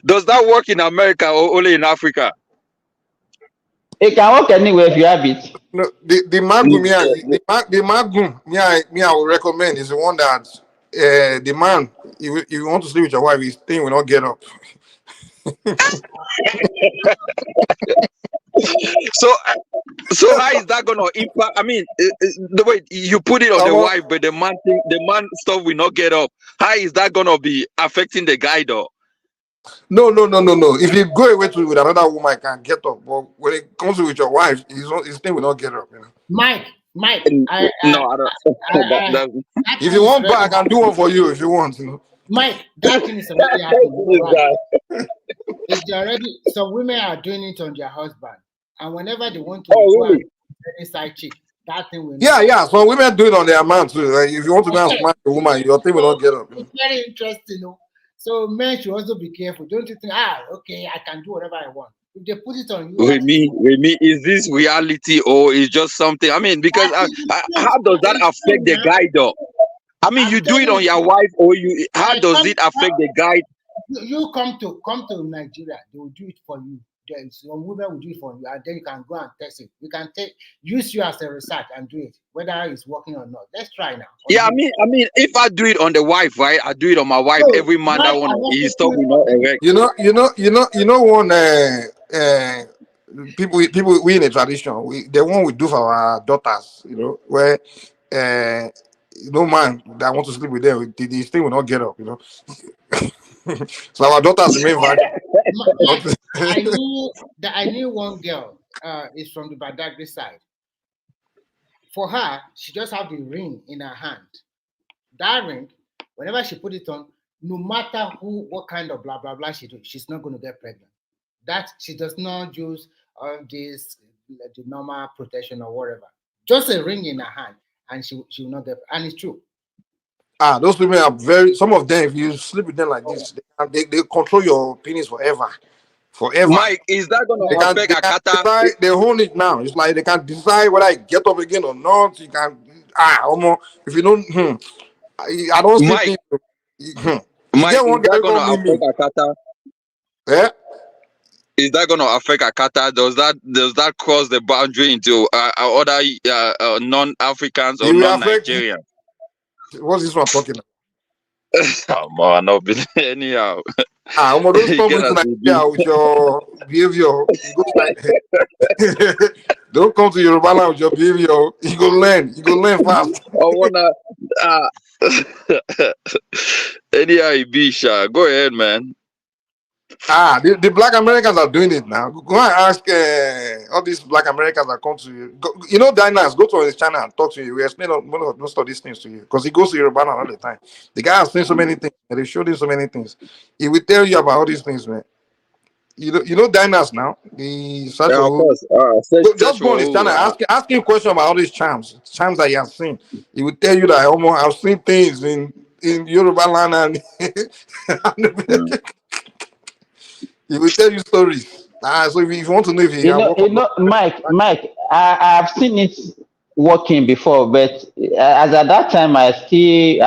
Does that work in America or only in Africa? It can work anywhere if you have it. No, the magum, yeah, the magum, I would recommend is the one that the man, if you want to sleep with your wife, his thing will not get up. So how is that gonna impact? I mean, the way you put it on the Someone, wife, but the man stuff will not get up. How is that gonna be affecting the guy though? no. If you go away with another woman, I can get up. But when it comes with your wife, his thing will not get up. You know? Mike, No, I don't. that If thing you is want very, back, I can do one for you if you want. You know? Mike, that thing is already happening. You're right. It's already, some women are doing it on their husband, and whenever they want to Oh, go and really? any side chick, that thing will not. Yeah. So women do it on their man too. Like if you want to go and smash a woman, your thing will not get up. You know? It's very interesting, you know. So men should also be careful. Don't you think, okay, I can do whatever I want. If they put it on you, that is Is this reality or is just something? I mean, because how does that it's true affect the now. guy though? I mean, I'm you do it telling on you, your wife, or you? How does it affect the guy? you come to Nigeria, they will do it for you. Then some women will do it for you, and then you can go and test it. We can use you as a research and do it, whether it's working or not. Let's try now. Yeah, I mean, if I do it on the wife, right? I do it on my wife. No, Every man that Mike, wanna, I'm not his taking stuff it will from not you. erect. You know one people we in a tradition, the one we do for our daughters, you know, where no man that want to sleep with them, this thing will not get up, you know. So our daughters remain virgin. Mike, I knew one girl. Is from the Badagry side. For her, she just have the ring in her hand. That ring, whenever she put it on, no matter what kind of blah blah blah she do, she's not going to get pregnant. That she does not use all this the normal protection or whatever. Just a ring in her hand, and she will not get. And it's true. Those women are some of them, if you sleep with them like this, they control your penis forever. Mike, is that gonna affect They can Akata? decide, they own it now. It's like they can decide whether I get up again or not. You can if you don't I don't see Mike, things. You Mike, get is one that guy gonna called affect Mimi. Akata? Yeah? Is that gonna affect Akata? Does that cross the boundary into other non-Africans or It will affect non-Nigerians? what's this one talking about? Come on, no, anyhow. Don't You come get into as you be. Nigeria with your behavior. You go like, don't come to Yoruba land with your behavior. You go learn. You go learn fast. I wanna. Anyhow, you be shy. Go ahead, man. The black Americans are doing it now. Go and ask all these black Americans that come to you. Go, Dynas, go to his channel and talk to you. We explain most of these things to you because he goes to Yoruba land all the time. The guy has seen so many things and they showed him so many things. He will tell you about all these things, man. Dynas now. The search Yeah, for of who. course. Search Just go for on his who. channel, ask him questions about all these charms that he has seen. He will tell you that I've seen things in Yoruba land and Mm. he will tell you stories. So if you want to know if he can work on Mike, I've seen it working before, but as at that time, I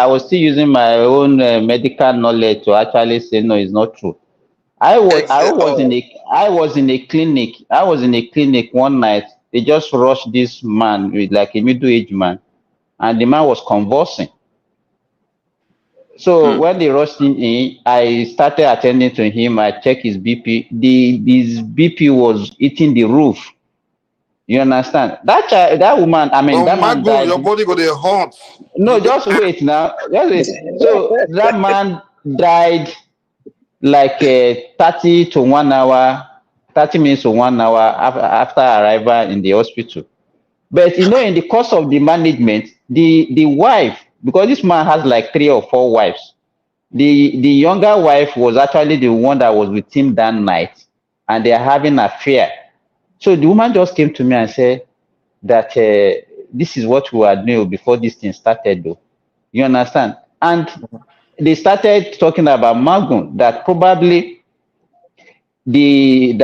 was still using my own medical knowledge to actually say no, it's not true. Oh, I was in a clinic. I was in a clinic one night. They just rushed this man with like a middle-aged man, and the man was convulsing. So when they rushed him in, I started attending to him. I checked his BP. His BP was hitting the roof. You understand? That woman, I mean, that man Mago, died. your body go there hot. No, just wait now. Just wait. So that man died like 30 to 1 hour, 30 minutes to 1 hour after arrival in the hospital. But in the course of the management, the wife, because this man has like 3 or 4 wives, the younger wife was actually the one that was with him that night, and they are having an affair. So the woman just came to me and said that this is what we were doing before this thing started, though. You understand? And they started talking about Magun, that probably the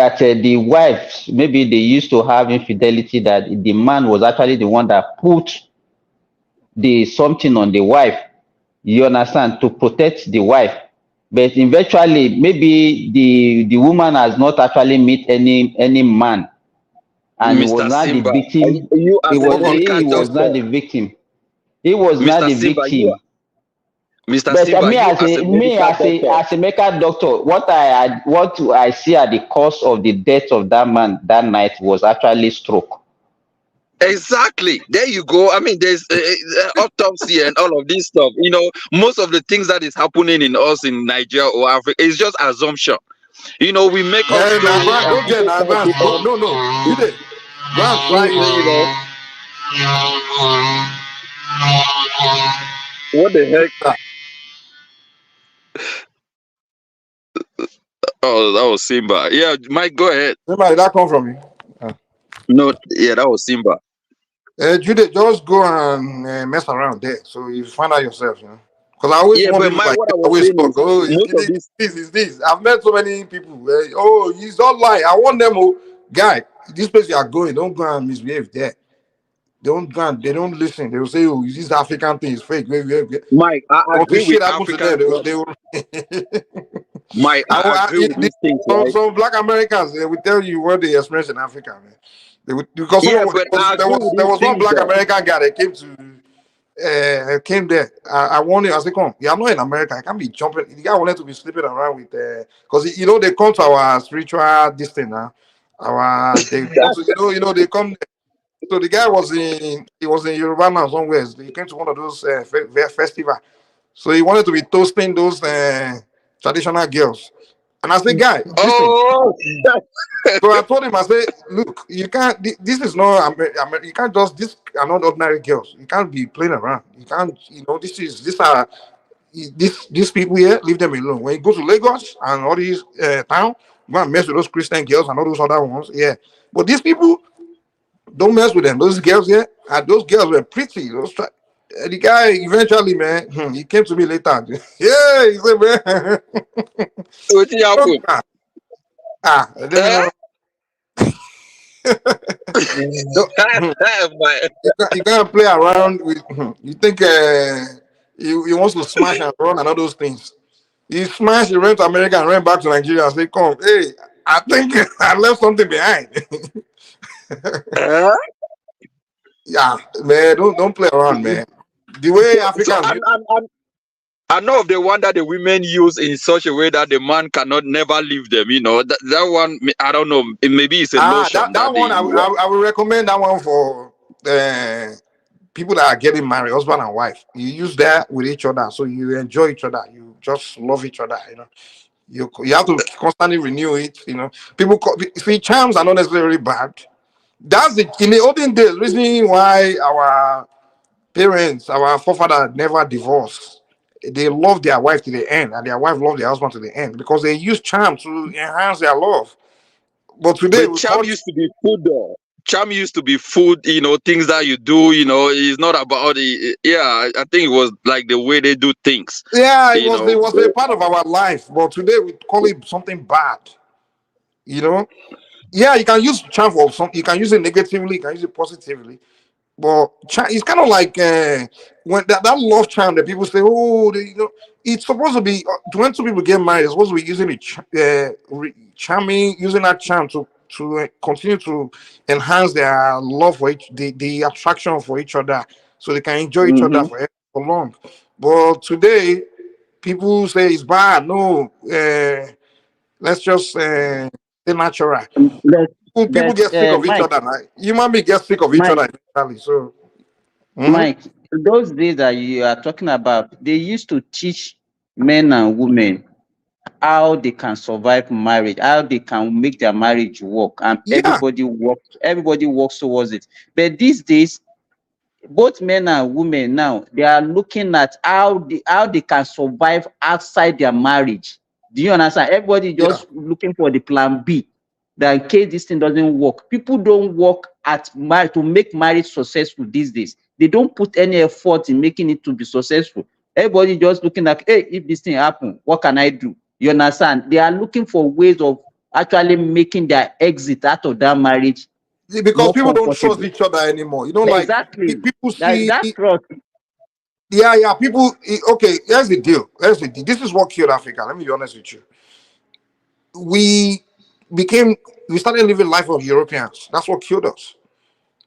wives, maybe they used to have infidelity, that the man was actually the one that put the something on the wife, you understand, to protect the wife. But eventually, maybe the woman has not actually met any man, and he was Mr. not the Simba, victim. you as a medical He was not doctor, the victim. He was not Mr. the Simba, victim. Mr. But Simba, you as a medical doctor. as a medical doctor, what I see at the cause of the death of that man that night was actually stroke. Exactly. There you go. I mean, there's autopsy and all of this stuff. Most of the things that is happening in us in Nigeria or Africa is just assumption. We make up Now stories and go there people now, tell advance. Go, people, no. You there? Go and try you, it. you know, what the heck? Oh, that was Simba. Yeah, Mike, go ahead. Remember, did that come from you? No, yeah, that was Simba. Jude, just go and mess around there. So you find out yourself, Because I always Yeah, want but people Mike, like what I this, was always saying talk. is Oh, most of these. is this. I've met so many people. He's all lying. I want them. Oh, guy, this place you are going, don't go and misbehave there. They don't listen. They will say, oh, this African thing is fake. Mike, I Or the agree with shit happens to them. Africans. They will. Mike, I agree with these things, right? Some black Americans, they will tell you what they experience in Africa, man. Because Yeah, but I agree with there these was one things, black though. American guy that came there. I warned him. I said, "Come, you are not in America. I can't be jumping." The guy wanted to be sleeping around with, because they come to our spiritual this thing now. They also, they come there. So the guy was in Yoruba now somewhere. He came to one of those festival. So he wanted to be toasting those traditional girls. And I said, guy, listen. Oh, So I told him, I said, look, you can't. This is not. You can't just. These are not ordinary girls. You can't be playing around. You can't. These people here. Leave them alone. When you go to Lagos and all these town, go and mess with those Christian girls and all those other ones. Yeah, but these people, don't mess with them. Those girls here, and those girls were pretty. The guy eventually, man, he came to me later. Yeah, he said, man, what happened? then, Eh? you can't play around with. You think he wants to smash and run and all those things. He smashed, he ran to America and ran back to Nigeria and said, "Come, hey, I think I left something behind." Yeah, man, don't play around, man. The way So Africans, I know of the one that the women use in such a way that the man cannot never leave them. You know that one. I don't know. Maybe it's a lotion That that one they. I will recommend that one for people that are getting married, husband and wife. You use that with each other, so you enjoy each other. You just love each other. You have to constantly renew it. People see charms are not necessarily bad. That's in the olden days reason why our parents, our forefathers never divorced. They love their wife to the end, and their wife loved their husband to the end because they use charm to enhance their love. But today But we charm call used to be food, though. Charm used to be food. Things that you do. It's not about the. Yeah, I think it was like the way they do things. yeah, it was a part of our life. But today we call it something bad. You know, yeah, you can use charm for something. You can use it negatively. You can use it positively. But it's kind of like when that love charm that people say, oh, it's supposed to be when two people get married, it's supposed to be using it, charming, using that charm to continue to enhance their love for the attraction for each other, so they can enjoy each other Hmm. for long. But today, people say it's bad. No, let's just stay natural. People But get sick of each Mike, other. Right? Human beings get sick of each Mike, other eventually. So. Mhm. Mike, those days that you are talking about, they used to teach men and women how they can survive marriage, how they can make their marriage work, and Yeah, everybody works towards it. But these days, both men and women now, they are looking at how they can survive outside their marriage. Do you understand? Everybody yeah. just looking for the plan B, that in case this thing doesn't work. People don't work at marriage to make marriage successful these days. They don't put any effort in making it to be successful. Everybody just looking at, hey, if this thing happen, what can I do? You understand? They are looking for ways of actually making their exit out of that marriage Because more people don't trust comfortable. each other anymore. Like Exactly. people see, That trust. yeah. Okay, here's the deal. This is what killed Africa. Let me be honest with you. We became, we started living life of Europeans. That's what killed us.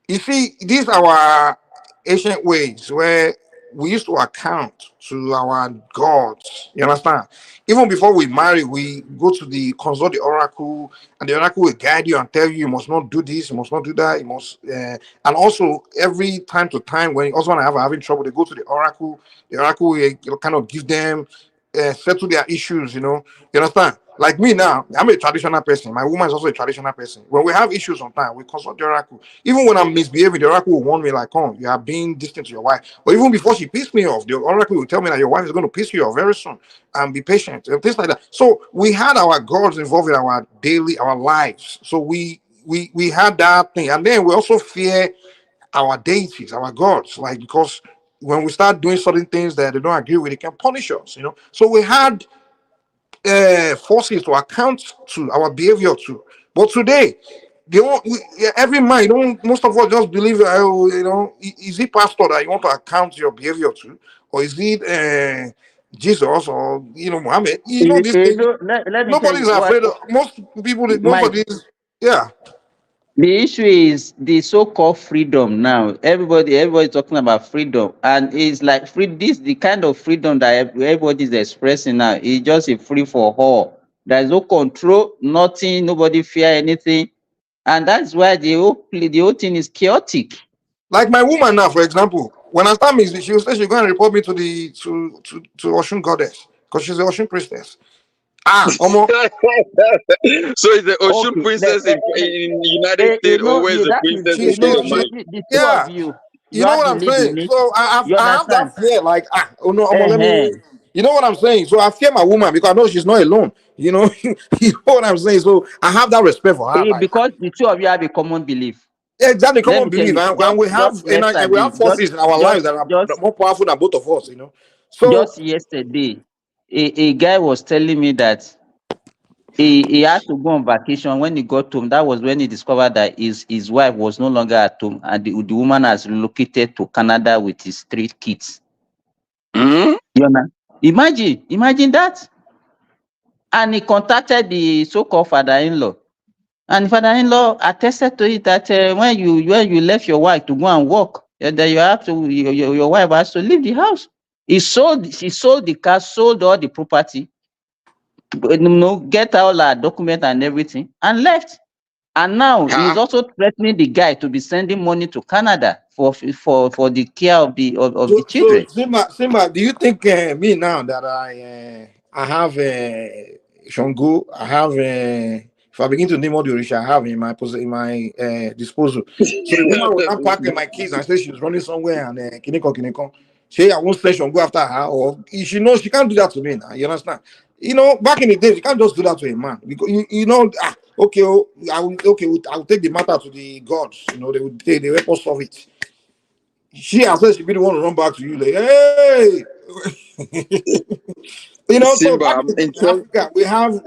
You see, these are our ancient ways where we used to account to our gods. You understand? Even before we marry, we go to consult the oracle, and the oracle will guide you and tell you must not do this, you must not do that, you must. And also, every time to time, when husband and wife are having trouble, they go to the oracle. The oracle will kind of give them settle their issues. You understand? Like me now, I'm a traditional person. My woman is also a traditional person. When we have issues sometimes, we consult the oracle. Even when I'm misbehaving, the oracle will warn me, like, oh, you are being distant to your wife. But even before she pisses me off, the oracle will tell me that your wife is going to piss you off very soon, and be patient and things like that. So we had our gods involved in our lives. So we had that thing. And then we also fear our deities, our gods, like, because when we start doing certain things that they don't agree with, it can punish us. So we had forces to account to our behavior too. But today, every man, most of us just believe, is it pastor that you want to account your behavior to, or is it Jesus, or Muhammad? These things. Let me tell Nobody's you what, afraid of most people. Most of Mike. these, yeah. The issue is the so-called freedom now. Everybody talking about freedom, and it's like this the kind of freedom that everybody is expressing now. It's just a free for all. There is no control, nothing, nobody fear anything, and that's why the whole thing is chaotic. Like my woman now, for example, when I start music, she will say she's going to report me to the to Oshun goddess, because she's a Oshun priestess. Omo. So is the Ocean Okay, princess in the United States, or where's the that is princess in She's your mind? the two of yeah. you. You You know have what the I'm lead saying? in it. So You I have understand? that fear, like, oh no, let me. Uh-huh. You know what I'm saying? So I fear my woman because I know she's not alone. You know, you know what I'm saying. So I have that respect for her. Like, Because the two of you have a common belief. yeah, exactly, Let common me tell belief, you, and we have and we yesterday, have forces in our lives that are more powerful than both of us. So just yesterday, a guy was telling me that he had to go on vacation. When he got home, that was when he discovered that his wife was no longer at home, and the woman has relocated to Canada with his 3 kids. Hmm? You know? Imagine that. And he contacted the so-called father-in-law. And the father-in-law attested to it that when you left your wife to go and work, that you have to your wife has to leave the house. She sold the car, sold all the property, get all her document and everything, and left. And now he's Huh? also threatening the guy to be sending money to Canada for the care of the So children. Simba, do you think me now that I have Shango, I have if I begin to name all the Orisha I have in my disposal, so the woman will not pack my keys and say she's running somewhere and Kiniko. Say I won't say Shango after her, or she knows she can't do that to me now. You understand? You know, back in the days, you can't just do that to a man because you know. Okay, I will take the matter to the gods. You know, they will take the weapons of it. She has said she be the one to run back to you, like, hey, you know. So Simba, back I'm in interested. Africa, we have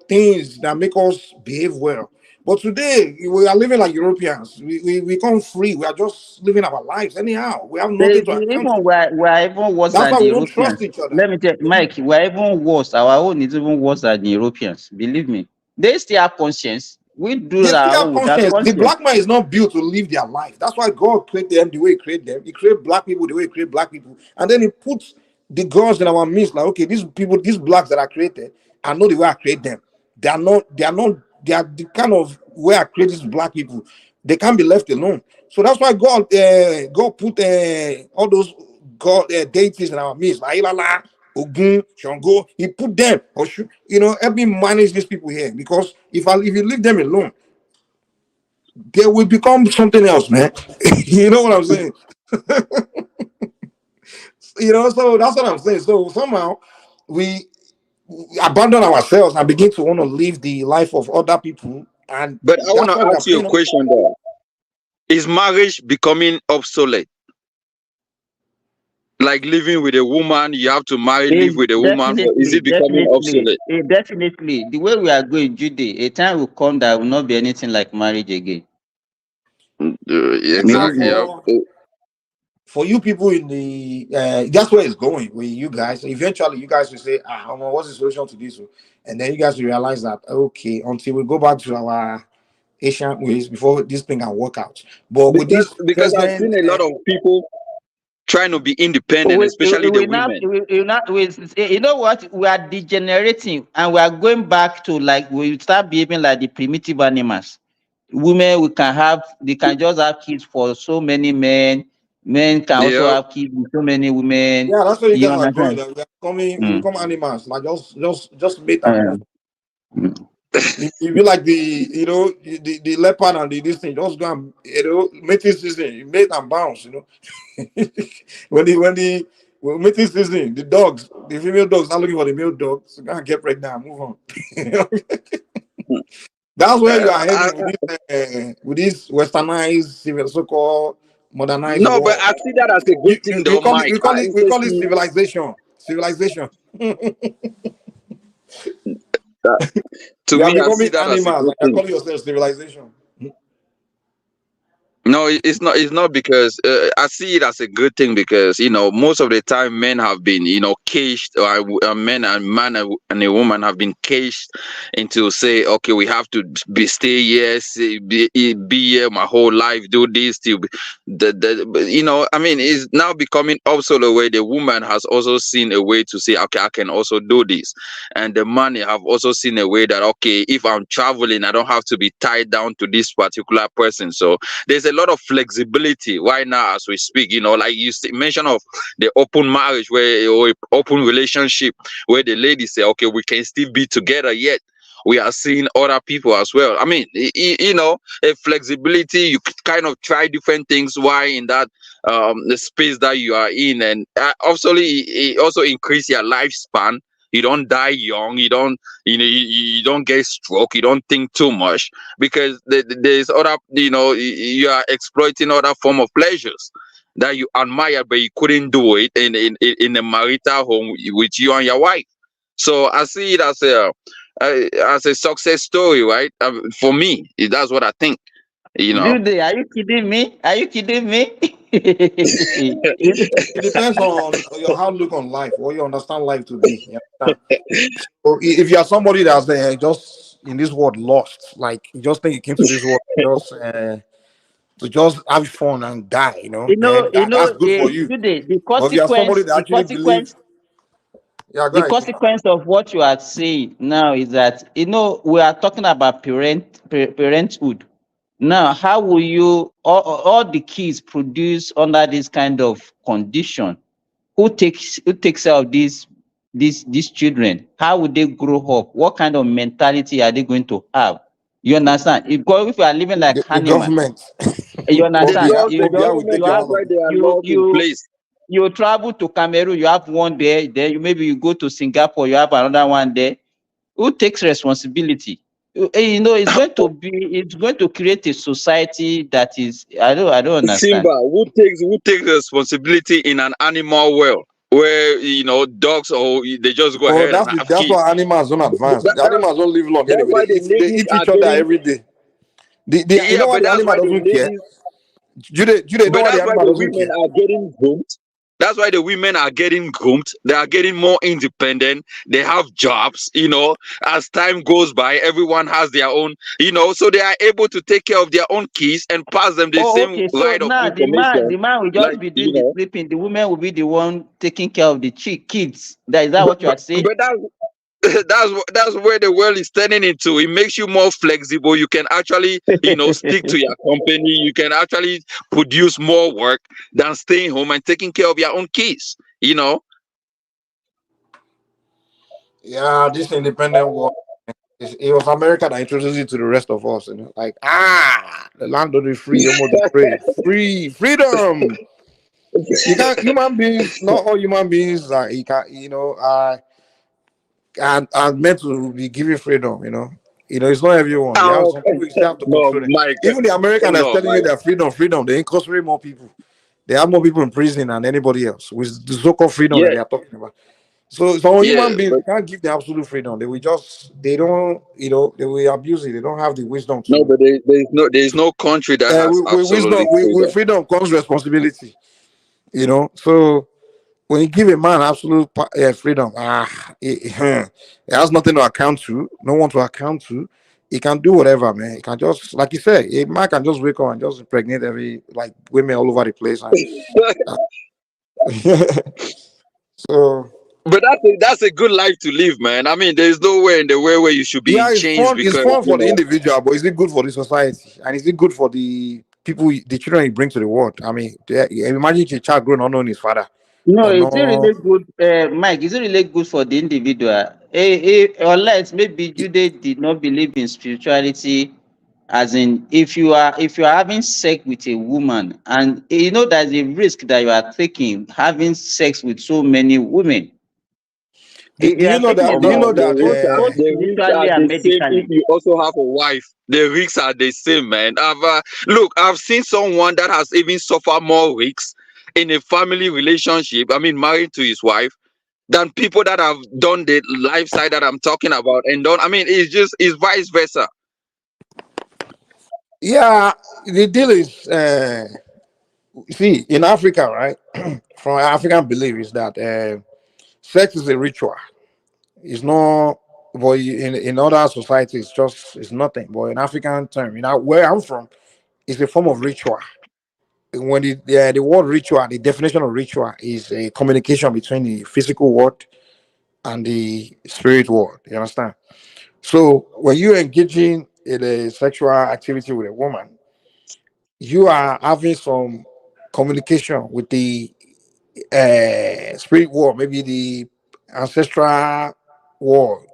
things that make us behave well. But today we are living like Europeans. We become free. We are just living our lives anyhow. We have nothing to account Even for. we're even worse That's than why the we don't trust Europeans. each other. Let me tell you, Mike, we're even worse. Our own is even worse than the Europeans. Believe me. They still have conscience. We do They still our have own without conscience. The conscience. black man is not built to live their life. That's why God created them the way He created them. He created black people the way He created black people, and then He puts the gods in our midst. Like, okay, these people, these blacks that are created, I know the way I create them. They are not. They are not. They are the kind of way I create these black people. They can't be left alone. So that's why God put all those God deities in our midst, like Ilala, Ogun, Shango. He put them, help me manage these people here. Because if you leave them alone, they will become something else, man. You know what I'm saying? So that's what I'm saying. So somehow we abandon ourselves and begin to want to live the life of other people, and But I want that's to why we are ask you a paying up. question there. Is marriage becoming obsolete? Like living with a woman, you have to marry, live with a woman, or is it becoming obsolete? Definitely. The way we are going, Jude, a time will come that will not be anything like marriage again. Believe Exactly. me. For you people in the that's where it's going with you guys. Eventually you guys will say, what's the solution to this? And then you guys will realize that, okay, until we go back to our Asian ways before this thing can work out. But with Because this I've present seen a lot of people trying to be independent, especially the women. You know what? We are degenerating and we are going back to like we start behaving like the primitive animals. Women, they can just have kids for so many men. Men can also Yeah. have kids with so many women. yeah, that's where you You guys are going. understand? That we are coming, we Mm. become animals, like just mate and move. Mm. You be like the leopard and this thing, just go and mating season, you mate and bounce, when mating season, the female dogs are looking for the male dogs, so go and get pregnant and move on. That's where you are heading with this westernized, so-called modernized No, but world. I see that as a good thing, We though, call it Mike. we call it we It's call it civilization. Civilization. to You are me, I see becoming that as a animals good and you're thing. calling yourself civilization. No, it's not. It's not because I see it as a good thing because most of the time men have been caged, or a man and a woman have been caged into say, okay, we have to stay here, be here my whole life, do this till I mean, it's now becoming obsolete where the woman has also seen a way to say, okay, I can also do this, and the man have also seen a way that, okay, if I'm traveling, I don't have to be tied down to this particular person. So there's a lot of flexibility right now as we speak. Like you mentioned of the open marriage or open relationship where the ladies say, okay, we can still be together, yet we are seeing other people as well. I mean, a flexibility, you could kind of try different things while in that the space that you are in, and also it also increase your lifespan. You don't die young, you don't get stroke, you don't think too much, because there's other, you are exploiting other form of pleasures that you admire, but you couldn't do it in a marital home with you and your wife. So I see it as a success story, right? For me, that's what I think. Dude, are you kidding me? Are you kidding me? It depends on your outlook on life, what you understand life to be. You understand? So if you are somebody that's just in this world lost, like you just think you came to this world just to just have fun and die, then that's good for you. The But if you are somebody that actually believes, yeah, go the ahead. consequence of what you are saying now is that we are talking about parenthood. Now, how will you all the kids produce under this kind of condition? Who takes care of these children? How will they grow up? What kind of mentality are they going to have? You understand? If you are living like The animal, government. you understand? Probably how we take care of all of them. You travel to Cameroon, you have one there. Then maybe you go to Singapore, you have another one there. Who takes responsibility? It's going to create a society that is I don't understand. Simba, who takes responsibility in an animal world where dogs or they just go But ahead and have that's kids? why animals don't advance. The animals don't live long That's anyway. why the They ladies eat are each other getting. every day. You Yeah, know why but the that's animal why the doesn't care? ladies. Jude, you know But why the that's why animal the doesn't women care? are getting groomed. That's why the women are getting groomed. They are getting more independent. They have jobs. As time goes by, everyone has their own. So they are able to take care of their own kids and pass them the Oh, same okay. So right of now information. the man will Like just be doing the sleeping. The woman will be the one taking care of the kids. Is that but what you are but, saying? but that's where the world is turning into. It makes you more flexible. You can actually stick to your company. You can actually produce more work than staying home and taking care of your own kids. Yeah, this independent world. It was America that introduced it to the rest of us. Like the land of the free, almost the brave, freedom. You can't human beings, not all human beings. You can't, are meant to be given freedom. It's not everyone. You have some people you still have to No, control them. Mike. Even the American that's No, telling you Mike. that freedom, they incarcerate more people. They have more people in prison than anybody else with the so-called freedom that Yeah, they are talking about. So some yeah, human beings but you can't give them absolute freedom. They don't, they will abuse it. They don't have the wisdom no, to. but there's no country that has With wisdom, absolutely with freedom. freedom comes responsibility. So when you give a man absolute freedom, he has nothing to account to, no one to account to. He can do whatever, man. He can just, like you said, a man can just wake up and just impregnate like women all over the place. And so But that's a good life to live, man. I mean, there's nowhere in the world where you should be yeah, in it's chains fun. It's because fun for the individual, but is it good for the society? And is it good for the people, the children you bring to the world? I mean, imagine a child growing up knowing his father. No, Or is it no, really good, Mike? Is it really good for the individual? Unless maybe Jude did not believe in spirituality, as in if you are having sex with a woman, and there's a risk that you are taking having sex with so many women. do You you are know taking a that? Do you lot, know the that? risks are both the risks are spiritually and the same if medically. you also have a wife. The risks are the same, man. I've seen someone that has even suffered more risks in a family relationship. I mean, married to his wife, than people that have done the lifestyle that I'm talking about and done. I mean, it's vice versa. Yeah, the deal is, see, in Africa, right? From African belief is that sex is a ritual. It's not, but in other societies, it's nothing. But in African term, where I'm from, it's a form of ritual. When the word ritual, the definition of ritual is a communication between the physical world and the spirit world. You understand? So when you're engaging in a sexual activity with a woman, you are having some communication with the spirit world, maybe the ancestral world,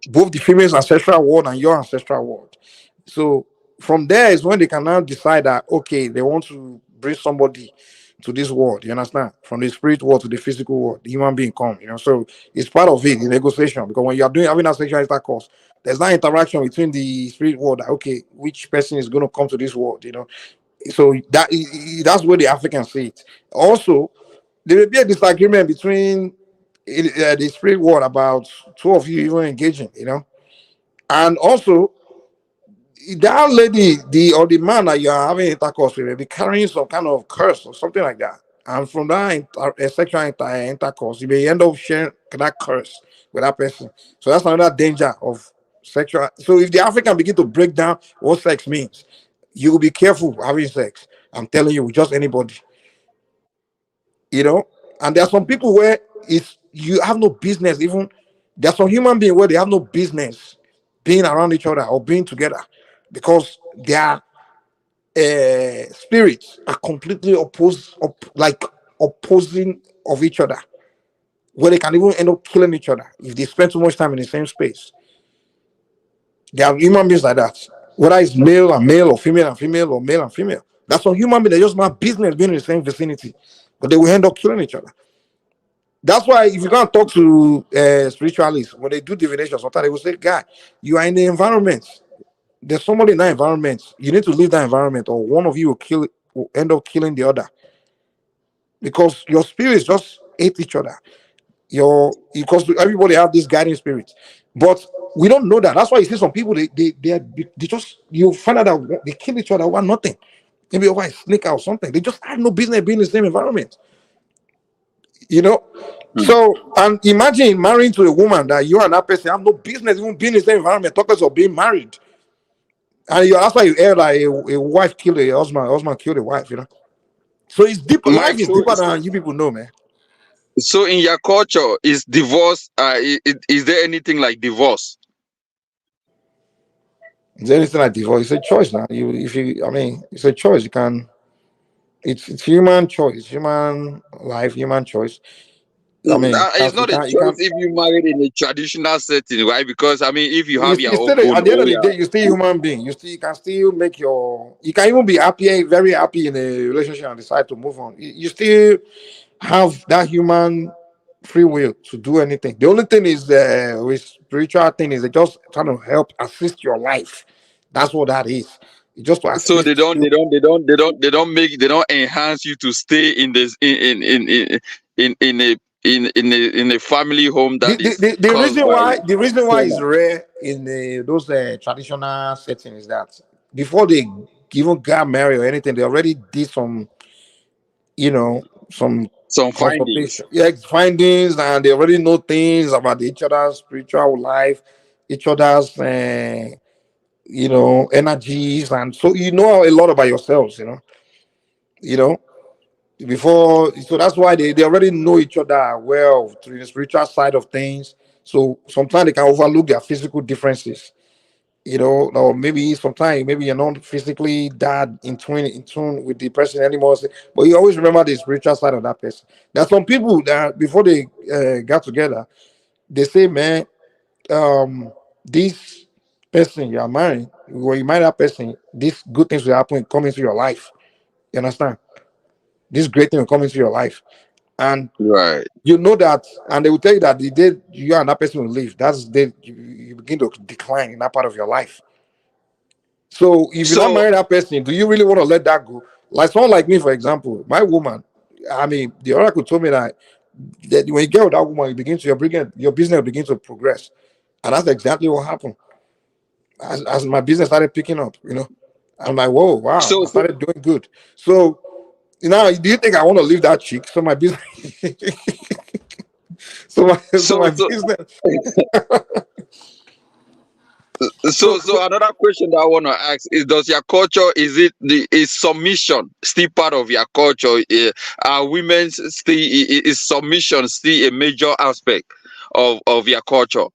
both the female's ancestral world and your ancestral world. So from there is when they can now decide that okay, they want to bring somebody to this world. You understand? From the spirit world to the physical world, the human being come. So it's part of it, the negotiation. Because when you are doing having a sexual intercourse, there's not interaction between the spirit world. That, okay, which person is going to come to this world? So that's where the Africans see it. Also, there will be a disagreement between the spirit world about two of you even engaging. And also that lady, the man that you are having intercourse with, may be carrying some kind of curse or something like that. And from that sexual intercourse, you may end up sharing that curse with that person. So that's another danger of sexual. So if the African begin to break down what sex means, you will be careful having sex. I'm telling you, with just anybody, you know. And there are some people where it's you have no business even. There's some human being where they have no business being around each other or being together because their spirits are completely like opposing of each other, where they can even end up killing each other if they spend too much time in the same space. There are human beings like that, whether it's male and male or female and female or male and female. That's some human beings that just not business being in the same vicinity, but they will end up killing each other. That's why if you go and talk to spiritualists, when they do divination, sometimes they will say, "Guy, you are in the environment. There's somebody in that environment. You need to leave that environment, or one of you will end up killing the other because your spirits just hate each other. Because everybody have this guiding spirit, but we don't know that. That's why you see some people they just you find out that they kill each other over nothing, maybe over a snake or something. They just have no business being in the same environment, you know. So and imagine marrying to a woman that you and that person have no business even being in the same environment. Talk of being married, and that's why you hear like a wife kill a husband kill a wife, you know. So it's deep. Mike, Life is deeper than you people know, man. so in your culture, is divorce? Is there anything like divorce? Is there anything like divorce? It's a choice now. I mean, it's a choice. You can. It's human choice, human life, human choice. I mean, It's not a you choice can. if you married in a traditional setting, right? Because I mean, if you have your You still own at the end of the Oya, day, you're still a human being. You can still make your. You can even be happy, very happy in a relationship and decide to move on. You still have that human free will to do anything. The only thing is with spiritual thing is they just trying to help assist your life. That's what that is. It's just to so assist you. they don't enhance you to stay in this in a family home The, that the, is the, the caused reason by why it's trauma. rare in those traditional settings is that before they even got married or anything, they already did some, some Some findings. consultation, yeah, findings, and they already know things about each other's spiritual life, each other's, energies, and so you know a lot about yourselves, you know, before. So that's why they already know each other well through the spiritual side of things. So sometimes they can overlook their physical differences, or maybe sometimes maybe you're not physically that in tune with the person anymore, but you always remember the spiritual side of that person. There's some people that before they got together, they say, man, this person you are marrying, when you marry that person, these good things will happen, come into your life. You understand? This great thing will come into your life. And Right. you know that, and they will tell you that the day you and that person will leave, that's the day you begin to decline in that part of your life. So if you're not So marrying that person, do you really want to let that go? Like someone like me, for example, my woman, I mean, the oracle told me that when you get with that woman, your business will begin to progress. And that's exactly what happened. As my business started picking up, I'm like, whoa, wow, so I so started doing good. So do you think I want to leave that chick? So my business, so so my so business. so so another question that I want to ask is: does your culture, is submission still part of your culture? Are women still, is submission still a major aspect of your culture?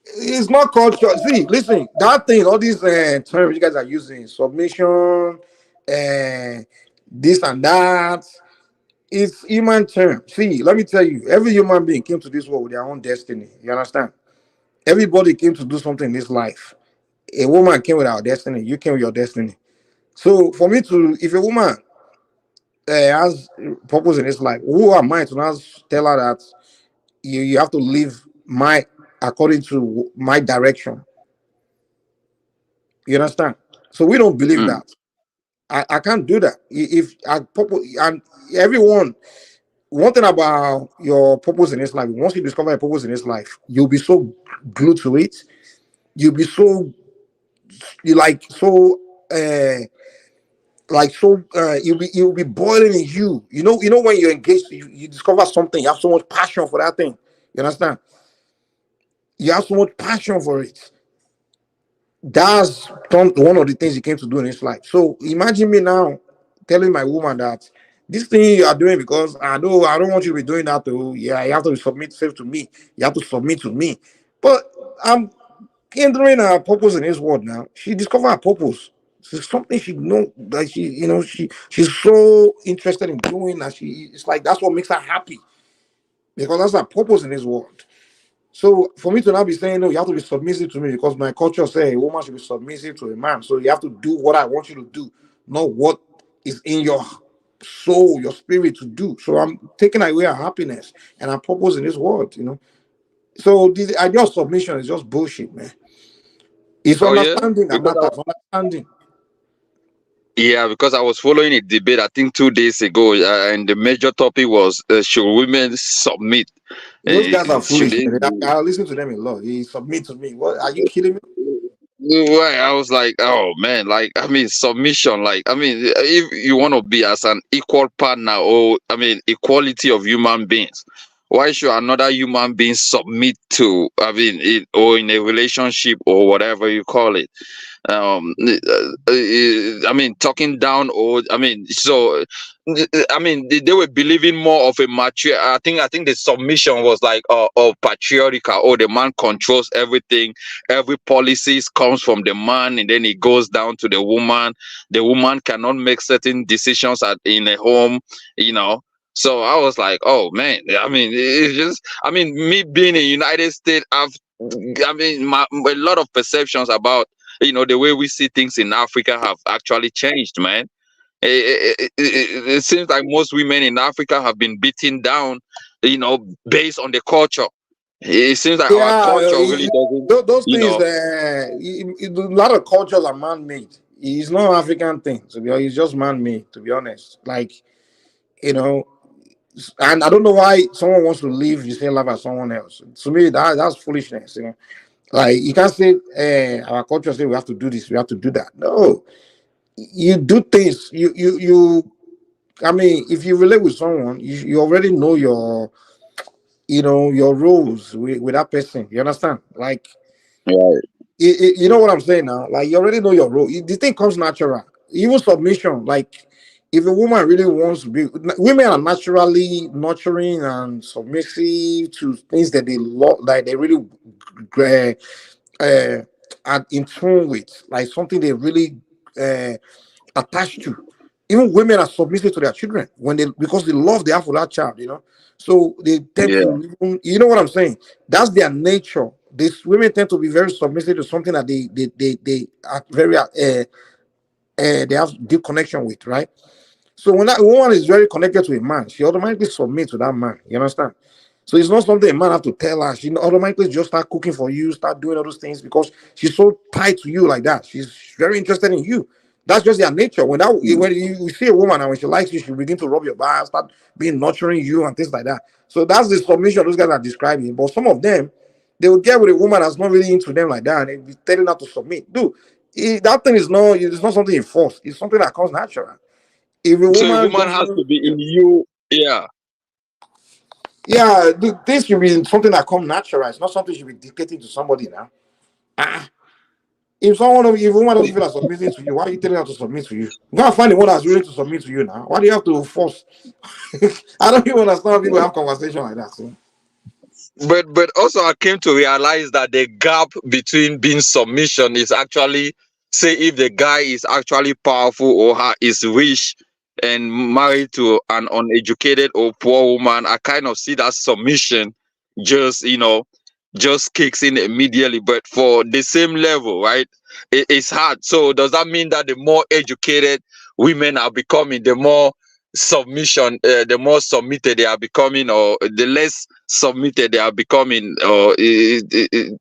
It's not culture. See, listen, that thing, all these terms you guys are using, submission, this and that, it's human term. See, let me tell you, every human being came to this world with their own destiny. You understand? Everybody came to do something in this life. A woman came with our destiny. You came with your destiny. So for me to, if a woman has purpose in this life, who am I to now tell her that you have to live my according to my direction? You understand? So we don't believe Mm. that. I can't do that. If I purpose and everyone, one thing about your purpose in this life, once you discover your purpose in this life, you'll be so glued to it. You'll be so you uh you'll be boiling in you. You know when you're engaged, you discover something, you have so much passion for that thing. You understand? You have so much passion for it. That's one of the things he came to do in his life. So imagine me now telling my woman that this thing you are doing, because I don't want you to be doing that to, yeah, you have to submit self to me. You have to submit to me. But I'm hindering her purpose in his word now. She discovered her purpose. It's something she know that she's so interested in doing that it's like that's what makes her happy, because that's her purpose in his word. So for me to now be saying, no, you have to be submissive to me because my culture says a woman should be submissive to a man. So you have to do what I want you to do, not what is in your soul, your spirit to do. So I'm taking away our happiness and our purpose in this world. So the idea of submission is just bullshit, man. It's Oh yeah, understanding that because matters. Understanding. yeah, because I was following a debate I think 2 days ago, and the major topic was should women submit? Those guys are Should foolish, they? man. I listen to them a lot. He submit to me. What are you kidding me? Right, I was like, oh man, like I mean, submission. Like I mean, if you want to be as an equal partner, or I mean, equality of human beings, why should another human being submit to? I mean, or in a relationship or whatever you call it? I mean, talking down, or I mean, so I mean, they were believing more of a mature. I think the submission was like of patriarchal. Oh, the man controls everything. Every policies comes from the man, and then it goes down to the woman. The woman cannot make certain decisions in a home. You know. So I was like, oh man, I mean, it's just, I mean, me being in United States, I mean, a lot of perceptions about the way we see things in Africa have actually changed, man. It seems like most women in Africa have been beaten down, based on the culture. It seems like our Yeah, culture really doesn't, those you things. know. A lot of cultures are man-made. It's not African thing. To be honest, it's just man-made. To be honest, like you know, and I don't know why someone wants to live the same life as someone else. To me, that's foolishness. Like you can't say our culture say we have to do this, we have to do that. No, you do things. You. I mean, if you relate with someone, you already know your roles with that person. You understand? Like Right. you know what I'm saying now? Like you already know your role. The thing comes natural. Even submission, like if a woman really wants to be, women are naturally nurturing and submissive to things that they love, like they really uh, are in tune with, like something they really uh, attached to. Even women are submissive to their children because they love they have for that child. So they tend Yeah. to, you know what I'm saying? That's their nature. These women tend to be very submissive to something that they are very they have deep connection with, right? So when that woman is very connected to a man, she automatically submits to that man. You understand? So it's not something a man have to tell her. She automatically just start cooking for you, start doing all those things because she's so tied to you like that. She's very interested in you. That's just their nature. When you see a woman and when she likes you, she begin to rub your back, start being nurturing you and things like that. So that's the submission those guys are describing. But some of them, they will get with a woman that's not really into them like that, and they be telling her to submit. Dude, that thing is not something enforced. It's something that comes natural. If a So a woman woman has doesn't, to be in you. Yeah. yeah, this should be something that comes natural. It's not something you should be dictating to somebody now. Ah, if if a woman doesn't feel like submitting to you, why are you telling her to submit to you? You gotta find the one that's willing to submit to you now. Why do you have to force? I don't even understand how people have conversation like that. See? But also I came to realize that the gap between being submission is actually, say, if the guy is actually powerful or is rich and married to an uneducated or poor woman, I kind of see that submission just just kicks in immediately. But for the same level, right, it's hard. So does that mean that the more educated women are becoming, the more submitted they are becoming, or the less submitted they are becoming, or do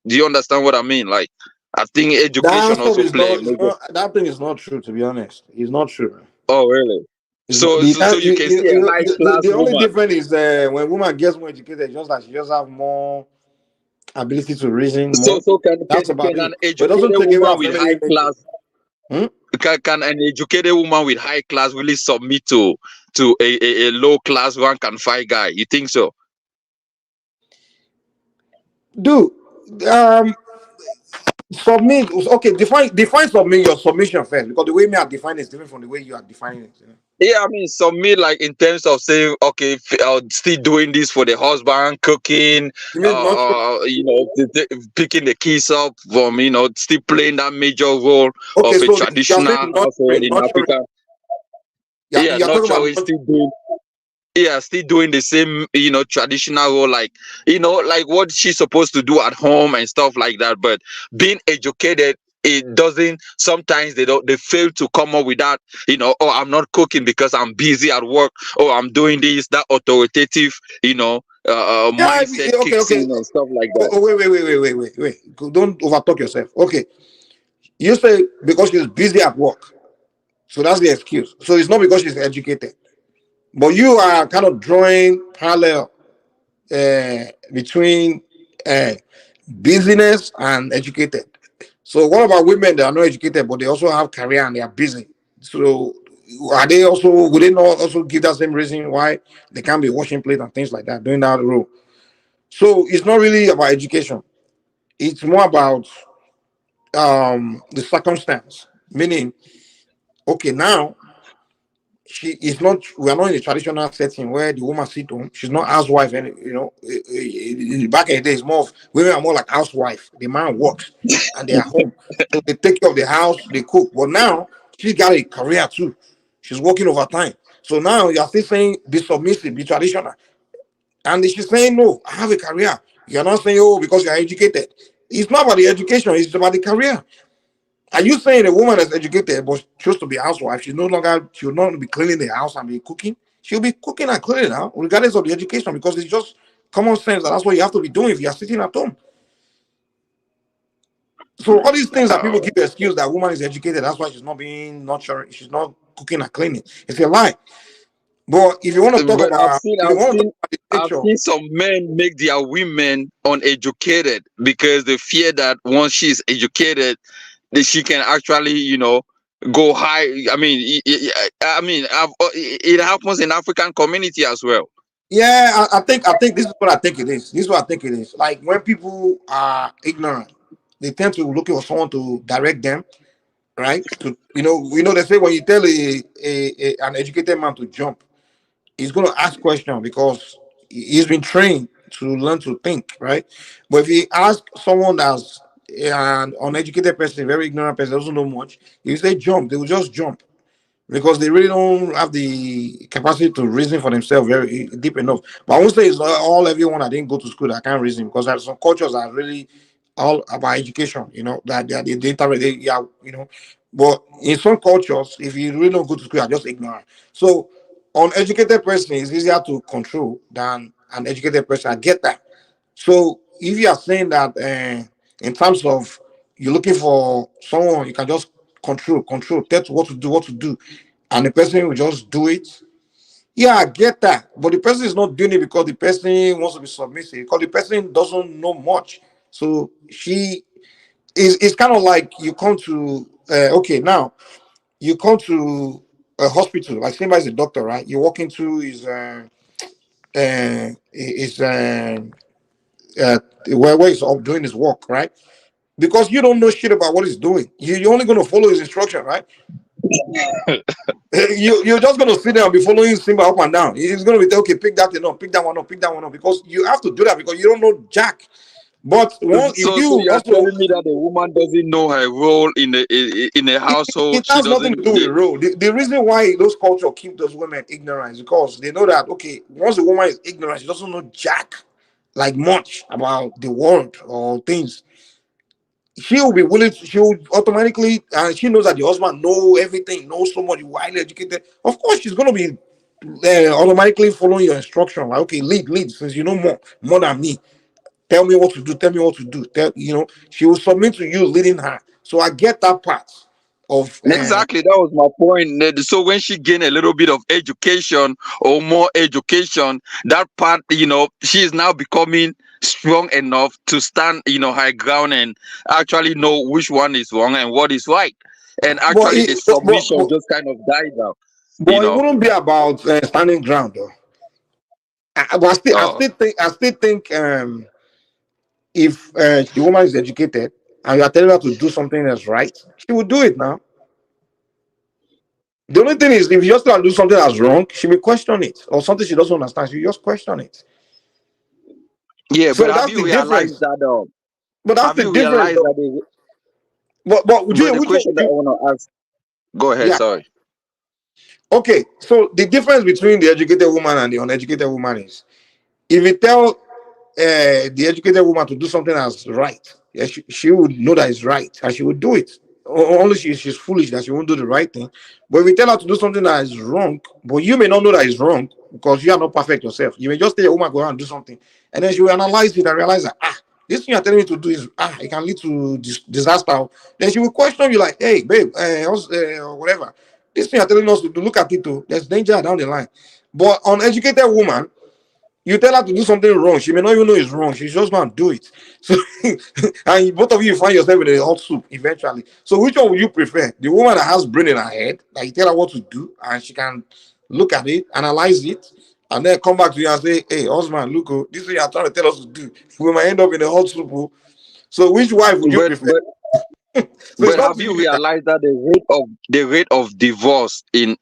you understand what I mean? Like, I think That education stuff also is play a not. It's major. not. That thing is not true. To be honest, it's not true. Oh really? It's not, So you can see a high class the only woman. difference is when woman gets more educated, it's just that she just have more ability to reason So more. so That's about can an it. But it doesn't educated take away woman our with feminine high nature. class Hmm? can an educated woman with high class really submit to a low class one can fight guy? You think so? Dude, um, Submit. Okay, define submit your submission first, because the way me are defining is different from the way you are defining it. Yeah, I mean, submit like in terms of saying, okay, still doing this for the husband, cooking, You mean not? picking the kids up from, still playing that major role Okay, of a so you're traditional saying household in nurturing. Africa. Yeah, Yeah, you're not talking about always still doing. Yeah, still doing the same, traditional role, like, like what she's supposed to do at home and stuff like that. But being educated, it doesn't, sometimes they fail to come up with that, oh, I'm not cooking because I'm busy at work, oh, I'm doing this, that authoritative, Yeah. mindset Okay. kicks Okay. in and stuff like Oh, that. oh, wait. Don't overtalk yourself. Okay. You say because she's busy at work, so that's the excuse. So it's not because she's educated, but you are kind of drawing parallel between uh, busyness and educated. So what about women that are not educated but they also have career and they are busy? So are they also, would they not also give that same reason why they can't be washing plate and things like that, doing that role? So it's not really about education. It's more about the circumstance. Meaning, okay, now she is not, we are not in a traditional setting where the woman sit home. She's not housewife, and back in the days, more of women are more like housewife. The man works and they are home, so they take care of the house, they cook. But now she's got a career too. She's working overtime. So now you're still saying be submissive, be traditional, and she's saying no, I have a career. You're not saying, oh, because you're educated. It's not about the education, it's about the career. Are you saying a woman that's educated but chose to be a housewife, she'll not be cleaning the house and be cooking? She'll be cooking and cleaning now, regardless of the education, because it's just common sense that that's what you have to be doing if you're sitting at home. So all these things that people give the excuse that woman is educated, that's why she's not being nurturing, she's not cooking and cleaning. It's a lie. But if you want to talk But about, if you want to talk about the I've nature, seen some men make their women uneducated because they fear that once she's educated, that she can actually, go high. I mean, it happens in African community as well. yeah, I think this is what I think it is. This is what I think it is. Like when people are ignorant, they tend to look for someone to direct them, right? To they say when you tell an educated man to jump, he's going to ask questions because he's been trained to learn to think, right? But if you ask someone that's an uneducated person, very ignorant person, doesn't know much, if you say jump, they will just jump because they really don't have the capacity to reason for themselves very deep enough. But I won't say it's all everyone that didn't go to school that can't reason, because there are some cultures that are really all about education, that yeah, But in some cultures, if you really don't go to school, you're just ignorant. So uneducated person is easier to control than an educated person. I get that. So if you are saying that in terms of you're looking for someone you can just control, tell to what to do, and the person will just do it. Yeah, I get that. But the person is not doing it because the person wants to be submissive, because the person doesn't know much. So she is, it's kind of like you come to okay, now you come to a hospital, like somebody's a doctor, right? You walk into his where he's up doing his work, right? Because you don't know shit about what he's doing. You're only going to follow his instruction, right? You're just going to sit there and be following Simba up and down. He's going to be okay, pick that up, pick that one up, pick that one up, because you have to do that because you don't know jack. But if So you you are also, telling me that the woman doesn't know her role in a household. it She has nothing to doesn't. do with the role. The reason why those cultures keep those women ignorant is because they know that, okay, once a woman is ignorant, she doesn't know jack like much about the world or things. She will be willing to, she will automatically, and she knows that the husband know everything, knows so much, highly educated. Of course, she's going to be automatically following your instruction. Like, okay, lead, since you know more than me. Tell me what to do. Tell me what to do. She will submit to you leading her. So I get that part of. Exactly, that was my point. So when she gained a little bit of education or more education, that part, she is now becoming strong enough to stand, her ground and actually know which one is wrong and what is right. And But actually, the it, but, submission but, just kind of died out, you but it know. wouldn't be about standing ground, though. But I Uh, still think if the woman is educated, and you are telling her to do something that's right, she will do it now. The only thing is, if you just tell her to do something that's wrong, she will question it, or something she doesn't understand, she will just question it. Yeah, but So have that's you the realized difference. that? But that's Have the you difference, realized though. that? But would But you, the which one question would that I you? want to ask. Go ahead. Yeah. Sorry. Okay. So the difference between the educated woman and the uneducated woman is, if you tell the educated woman to do something that's right, yeah, she would know that it's right and she would do it. Only she's foolish that she won't do the right thing. But if we tell her to do something that is wrong, but you may not know that it's wrong because you are not perfect yourself. You may just tell a woman go out and do something, and then she will analyze it and realize that this thing you're telling me to do is it can lead to disaster. Then she will question you like, hey babe, whatever. This thing you're telling us to do, look at it too. There's danger down the line. But uneducated woman, you tell her to do something wrong, she may not even know it's wrong. She's just gonna do it. So, and both of you find yourself in a hot soup eventually. So, which one would you prefer? The woman that has brain in her head, that you tell her what to do, and she can look at it, analyze it, and then come back to you and say, "Hey, husband, look, this is what you are trying to tell us to do. We might end up in a hot soup." So, which wife would you But prefer? but So, it's but up have to you you. realized that the rate of divorce in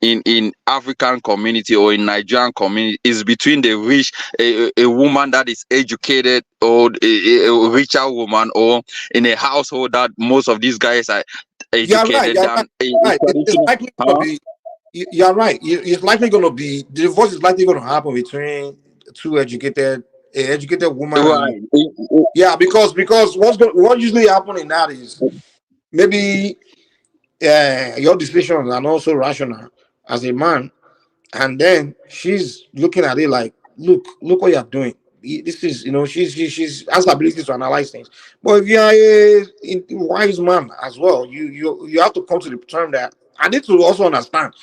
African community or in Nigerian community is between the rich, a woman that is educated, or a richer woman, or in a household that most of these guys are You're right. educated You're right. than a Right. It's traditional. likely going to Huh? be. You're right. It's likely going to be, the divorce is likely going to happen between two educated, a educated woman and, Right. yeah, because what usually happen in that is, maybe your decisions are not so rational as a man, and then she's looking at it like, look what you're doing. This is, she's has the ability to analyze things. But if you are a wise man as well, you have to come to the term that I need to also understand.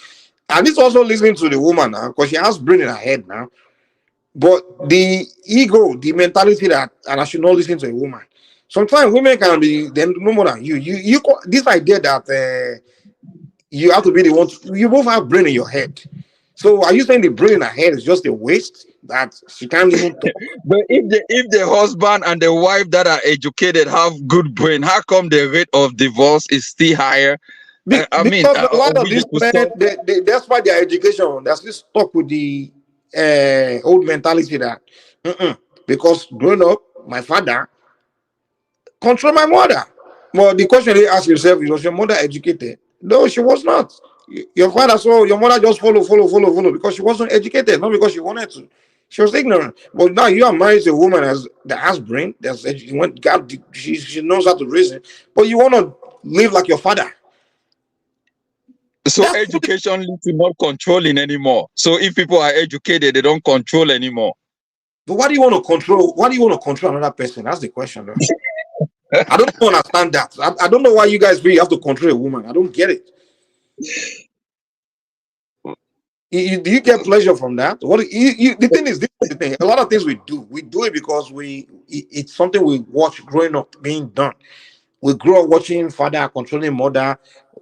I need to also listen to the woman now, because she has brain in her head now. But the ego, the mentality that, and I should not listen to a woman. Sometimes women can be then no more than you. This idea that you have to be the one. You both have brain in your head. So are you saying the brain in her head is just a waste that she can't even talk? But if the husband and the wife that are educated have good brain, how come the rate of divorce is still higher? I mean, Because a lot of we these could men, stop. despite their education, they're still stuck with the old mentality that, because growing up, my father control my mother. Well, the question you ask yourself is, was your mother educated? No, she was not. Your father saw your mother just follow because she wasn't educated, not because she wanted to. She was ignorant. But now you are married to a woman that has brain, she knows how to reason, but you want to live like your father. So education leads to not controlling anymore. So if people are educated, they don't control anymore. But why do you want to control? Why do you want to control another person? That's the question, though. I don't understand that. I don't know why you guys feel you have to control a woman. I don't get it. Do you get pleasure from that? The thing is, this is the thing. A lot of things we do it because it's something we watch growing up being done. We grew up watching father controlling mother,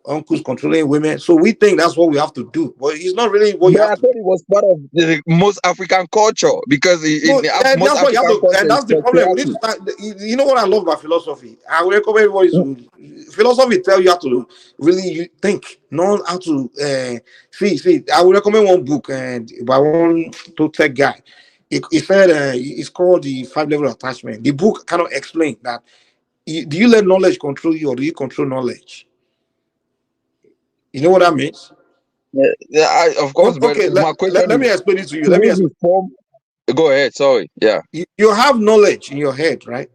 uncles controlling women. So we think that's what we have to do. But it's not really what you But have I to do. thought it was part of the most African culture, because No, and most that's what you have African to, and culture is that's the problem. We need to patriarchy. start. You know what I love about philosophy? I will recommend everybody philosophy tell you how to really think, not how to see. I will recommend one book and by one tech guy. He said it's called The Five Level of Attachment. The book cannot explain that. Do you let knowledge control you, or do you control knowledge? You know what that means? Yeah, of course. But Okay, my question let is, me explain it to you. to Let me who explain. you form. Go ahead. Sorry. Yeah. You have knowledge in your head, right?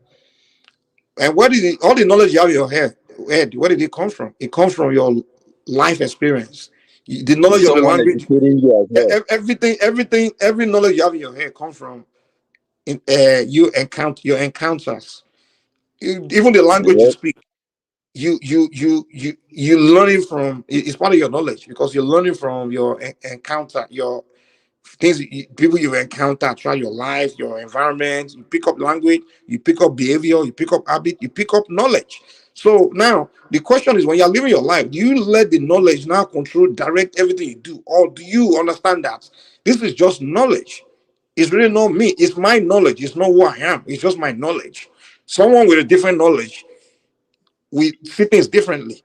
And where did all the knowledge you have in your head, where did it come from? It comes from your life experience. The knowledge of the Someone language, educating you as well. everything, every knowledge you have in your head comes from your encounters. Even the language you Yep. speak, you learning from. It's part of your knowledge because you're learning from your encounter, your things, people you encounter throughout your life, your environment. You pick up language, you pick up behavior, you pick up habit, you pick up knowledge. So now the question is, when you're living your life, do you let the knowledge now control, direct everything you do, or do you understand that this is just knowledge? It's really not me. It's my knowledge. It's not who I am. It's just my knowledge. Someone with a different knowledge we see things differently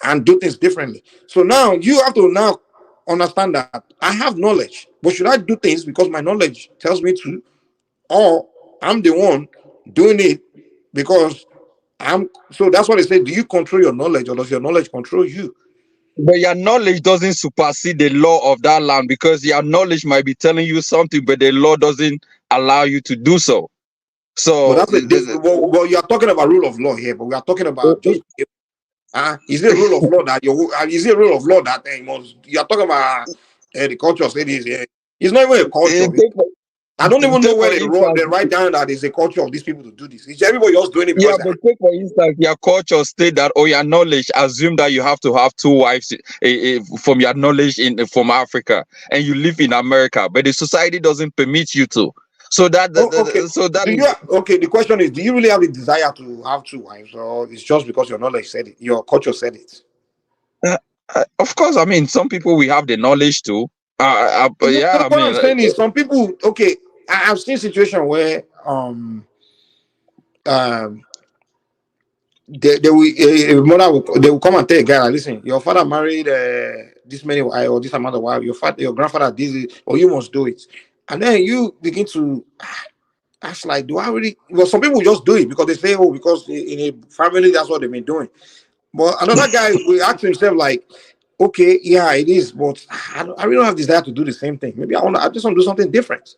and do things differently. So now you have to now understand that I have knowledge, but should I do things because my knowledge tells me to, or I'm the one doing it because I'm. So that's what they say. Do you control your knowledge, or does your knowledge control you? But your knowledge doesn't supersede the law of that land, because your knowledge might be telling you something, but the law doesn't allow you to do so. But So that's well, you are talking about rule of law here, but we are talking about just. Is it a rule of law that is it a rule of law that you are talking about the culture say this? It's not even a culture. I don't even know take where for they instance, write down that it's a culture of these people to do this. It's everybody just doing it yeah, because but take for instance, your culture state that, or your knowledge assume that you have to have two wives, from your knowledge from Africa, and you live in America, but the society doesn't permit you to. So okay. so that Do is you okay? The question is, do you really have the desire to have two wives, or it's just because your knowledge said it, your culture said it? of course. I mean, some people we have the knowledge to. No, Yeah, I what I'm mean, saying is, some people. Okay, I've seen situation where um they will a mother will, they will come and tell a guy, like, listen, your father married this many wives or this amount of wives. Your grandfather did it, or you must do it. And then you begin to ask, like, do I really? Well, some people just do it because they say, oh, because in a family that's what they've been doing. But another guy will ask himself, like, okay, yeah, it is, but I really don't have desire to do the same thing. Maybe I just want to do something different.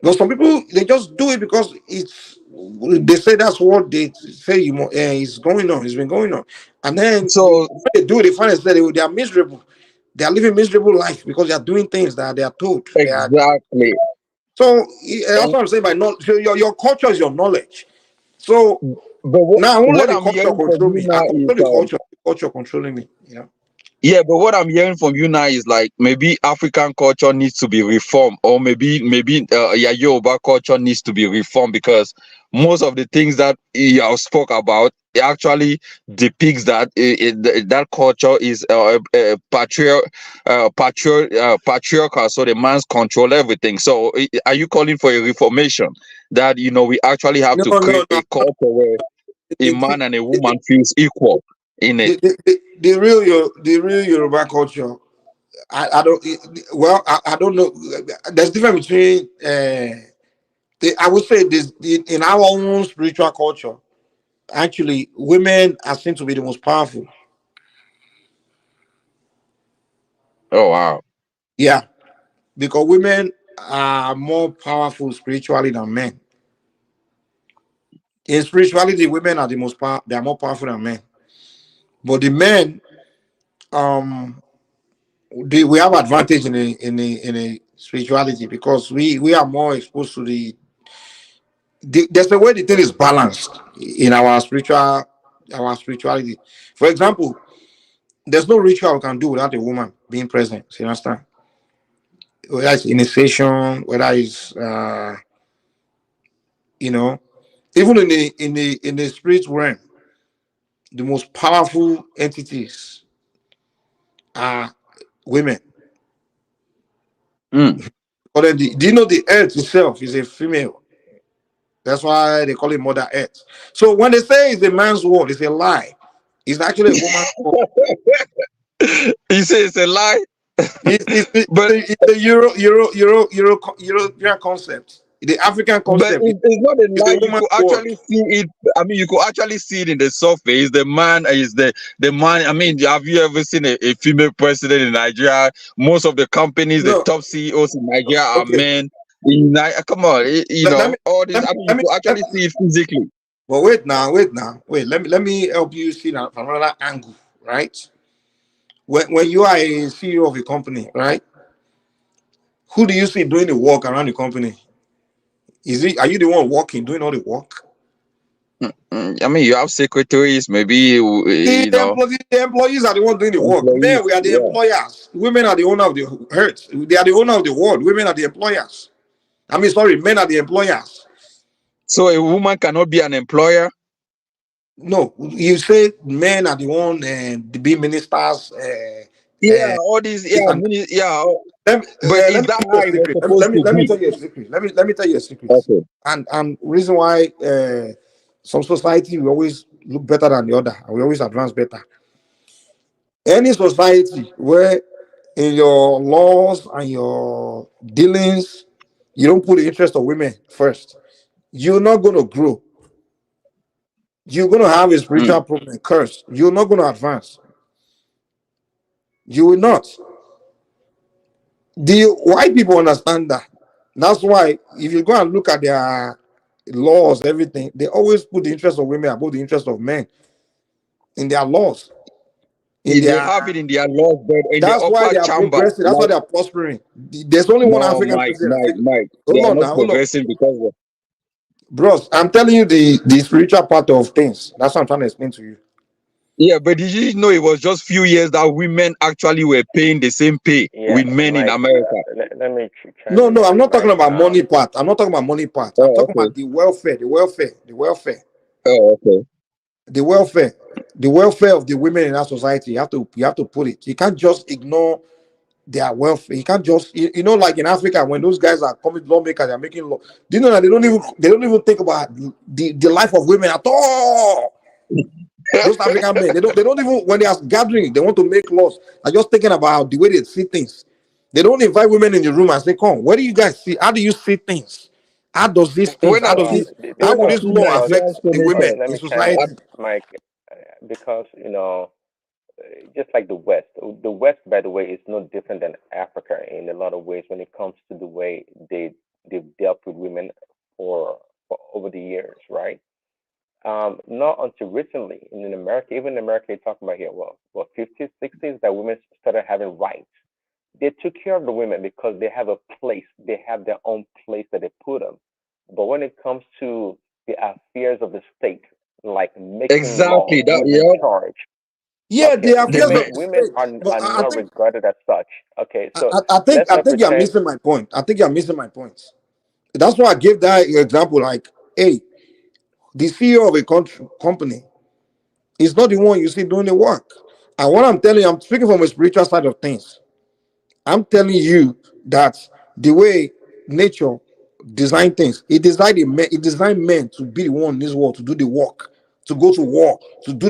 But some people they just do it because they say that's what they say it's going on, it's been going on. And then so when they do it, they find that they are miserable. They are living miserable life because they are doing things that they are told. They are exactly. so that's what I'm saying by knowledge. So your culture is your knowledge. So But now I won't let what the I'm culture hearing from control you me. I now is, control the culture controlling me, you know. yeah, but what I'm hearing from you now is like maybe African culture needs to be reformed, or maybe yeah, Yoruba culture needs to be reformed, because most of the things that you have spoke about, it actually depicts that that culture is patriarchal, so the man's control everything. So are you calling for a reformation that we actually have No, to no, create no. a culture where a man and a woman feels equal in it? The real Yoruba culture. I don't. Well, I don't know. There's difference between. I would say this in our own spiritual culture. Actually, women are seen to be the most powerful. Oh wow. Yeah, because women are more powerful spiritually than men. In spirituality, women are the most they are more powerful than men. But the men, um, we have advantage in a spirituality because we are more exposed to there's a way the thing is balanced in our spirituality. For example, there's no ritual we can do without a woman being present. You understand? Whether it's initiation, whether it's you know, even in the spirit realm, the most powerful entities are women. Mm. But then do you know the earth itself is a female? That's why they call it Mother Earth. So when they say it's a man's world, it's a lie. It's actually a woman's world. You say it's a lie, but It's the European concept. The African concept it's not a is lie. a You woman's could world. actually see it. I mean, you could actually see it in the surface. The man is the man. I mean, have you ever seen a female president in Nigeria? Most of the companies, the No, top CEOs in Nigeria are okay. men. Come on, Let me all this. I mean, you could let actually me see it physically. but wait. Let me help you see that from another angle, right? When you are a CEO of a company, right? Who do you see doing the work around the company? Are you the one working, doing all the work? I mean, you have secretaries, maybe The employees are the one doing the work. Men, employees. we are the Yeah. employers. Women are the owner of the earth. They are the owner of the world. Women are the employers. I mean, sorry, men are the employers. So a woman cannot be an employer. No, you say men are the one to be ministers. Yeah, all these. This Yeah, and yeah. But let is me that tell you how a it was secret. supposed to Let me be? tell you a secret. Let me tell you a secret. Okay. And reason why Some society we always look better than the other, and we always advance better. Any society where in your laws and your dealings you don't put the interest of women first, you're not going to grow. You're going to have a Mm. spiritual problem, curse. You're not going to advance. You will not. The white people understand that. That's why if you go and look at their laws, everything, they always put the interest of women above the interest of men in their laws. In They their have it in their laws, but in the That's why upper they are chamber, progressive. That's why like they are prospering. There's only one no, African Mike, president. Mike, Mike, they Hold are on not now, hold on. progressing because Bros, I'm telling you the spiritual part of things. That's what I'm trying to explain to you. yeah, but did you know it was just few years that women actually were paying the same pay Yeah, with men in Mike. America? Let me chime No, in no, there, I'm not talking right? about money part. I'm not talking about money part. I'm Oh, talking okay. about the welfare, the welfare, the welfare, Oh, okay. the welfare, the welfare of the women in our society. You have to put it. You can't just ignore their welfare. You can't just like in Africa when those guys are coming lawmakers, they're making law. Do you know that they don't even think about the life of women at all? Those African men, they don't even when they are gathering, they want to make laws. Are just thinking about the way they see things. They don't invite women in the room and say, "Come, where do you guys see? How do you see things? How does these things? When I How does see Well, this? How when will I this see law because Nigerian affect the senators, women let in me chime in, society?" Mike, because just like the West, by the way, is no different than Africa in a lot of ways when it comes to the way they've dealt with women for over the years, right? Not until recently in America, even in America, you're talking about here, well, 50s, 60s, that women started having rights. They took care of the women because they have a place, they have their own place that they put them. But when it comes to the affairs of the state, like making laws, exactly that. who's in Yeah, charge? Yeah, Okay, they are the affairs women of men. the women state. But are I not think regarded as such. Okay, I, so I I think let's I not think you're pretend. missing my point. I think you're missing my point. That's why I gave that example. Like, hey, the CEO of a company is not the one you see doing the work. And what I'm telling you, I'm speaking from a spiritual side of things. I'm telling you that the way nature designed things, it designed men to be the one in this world to do the work, to go to war, to do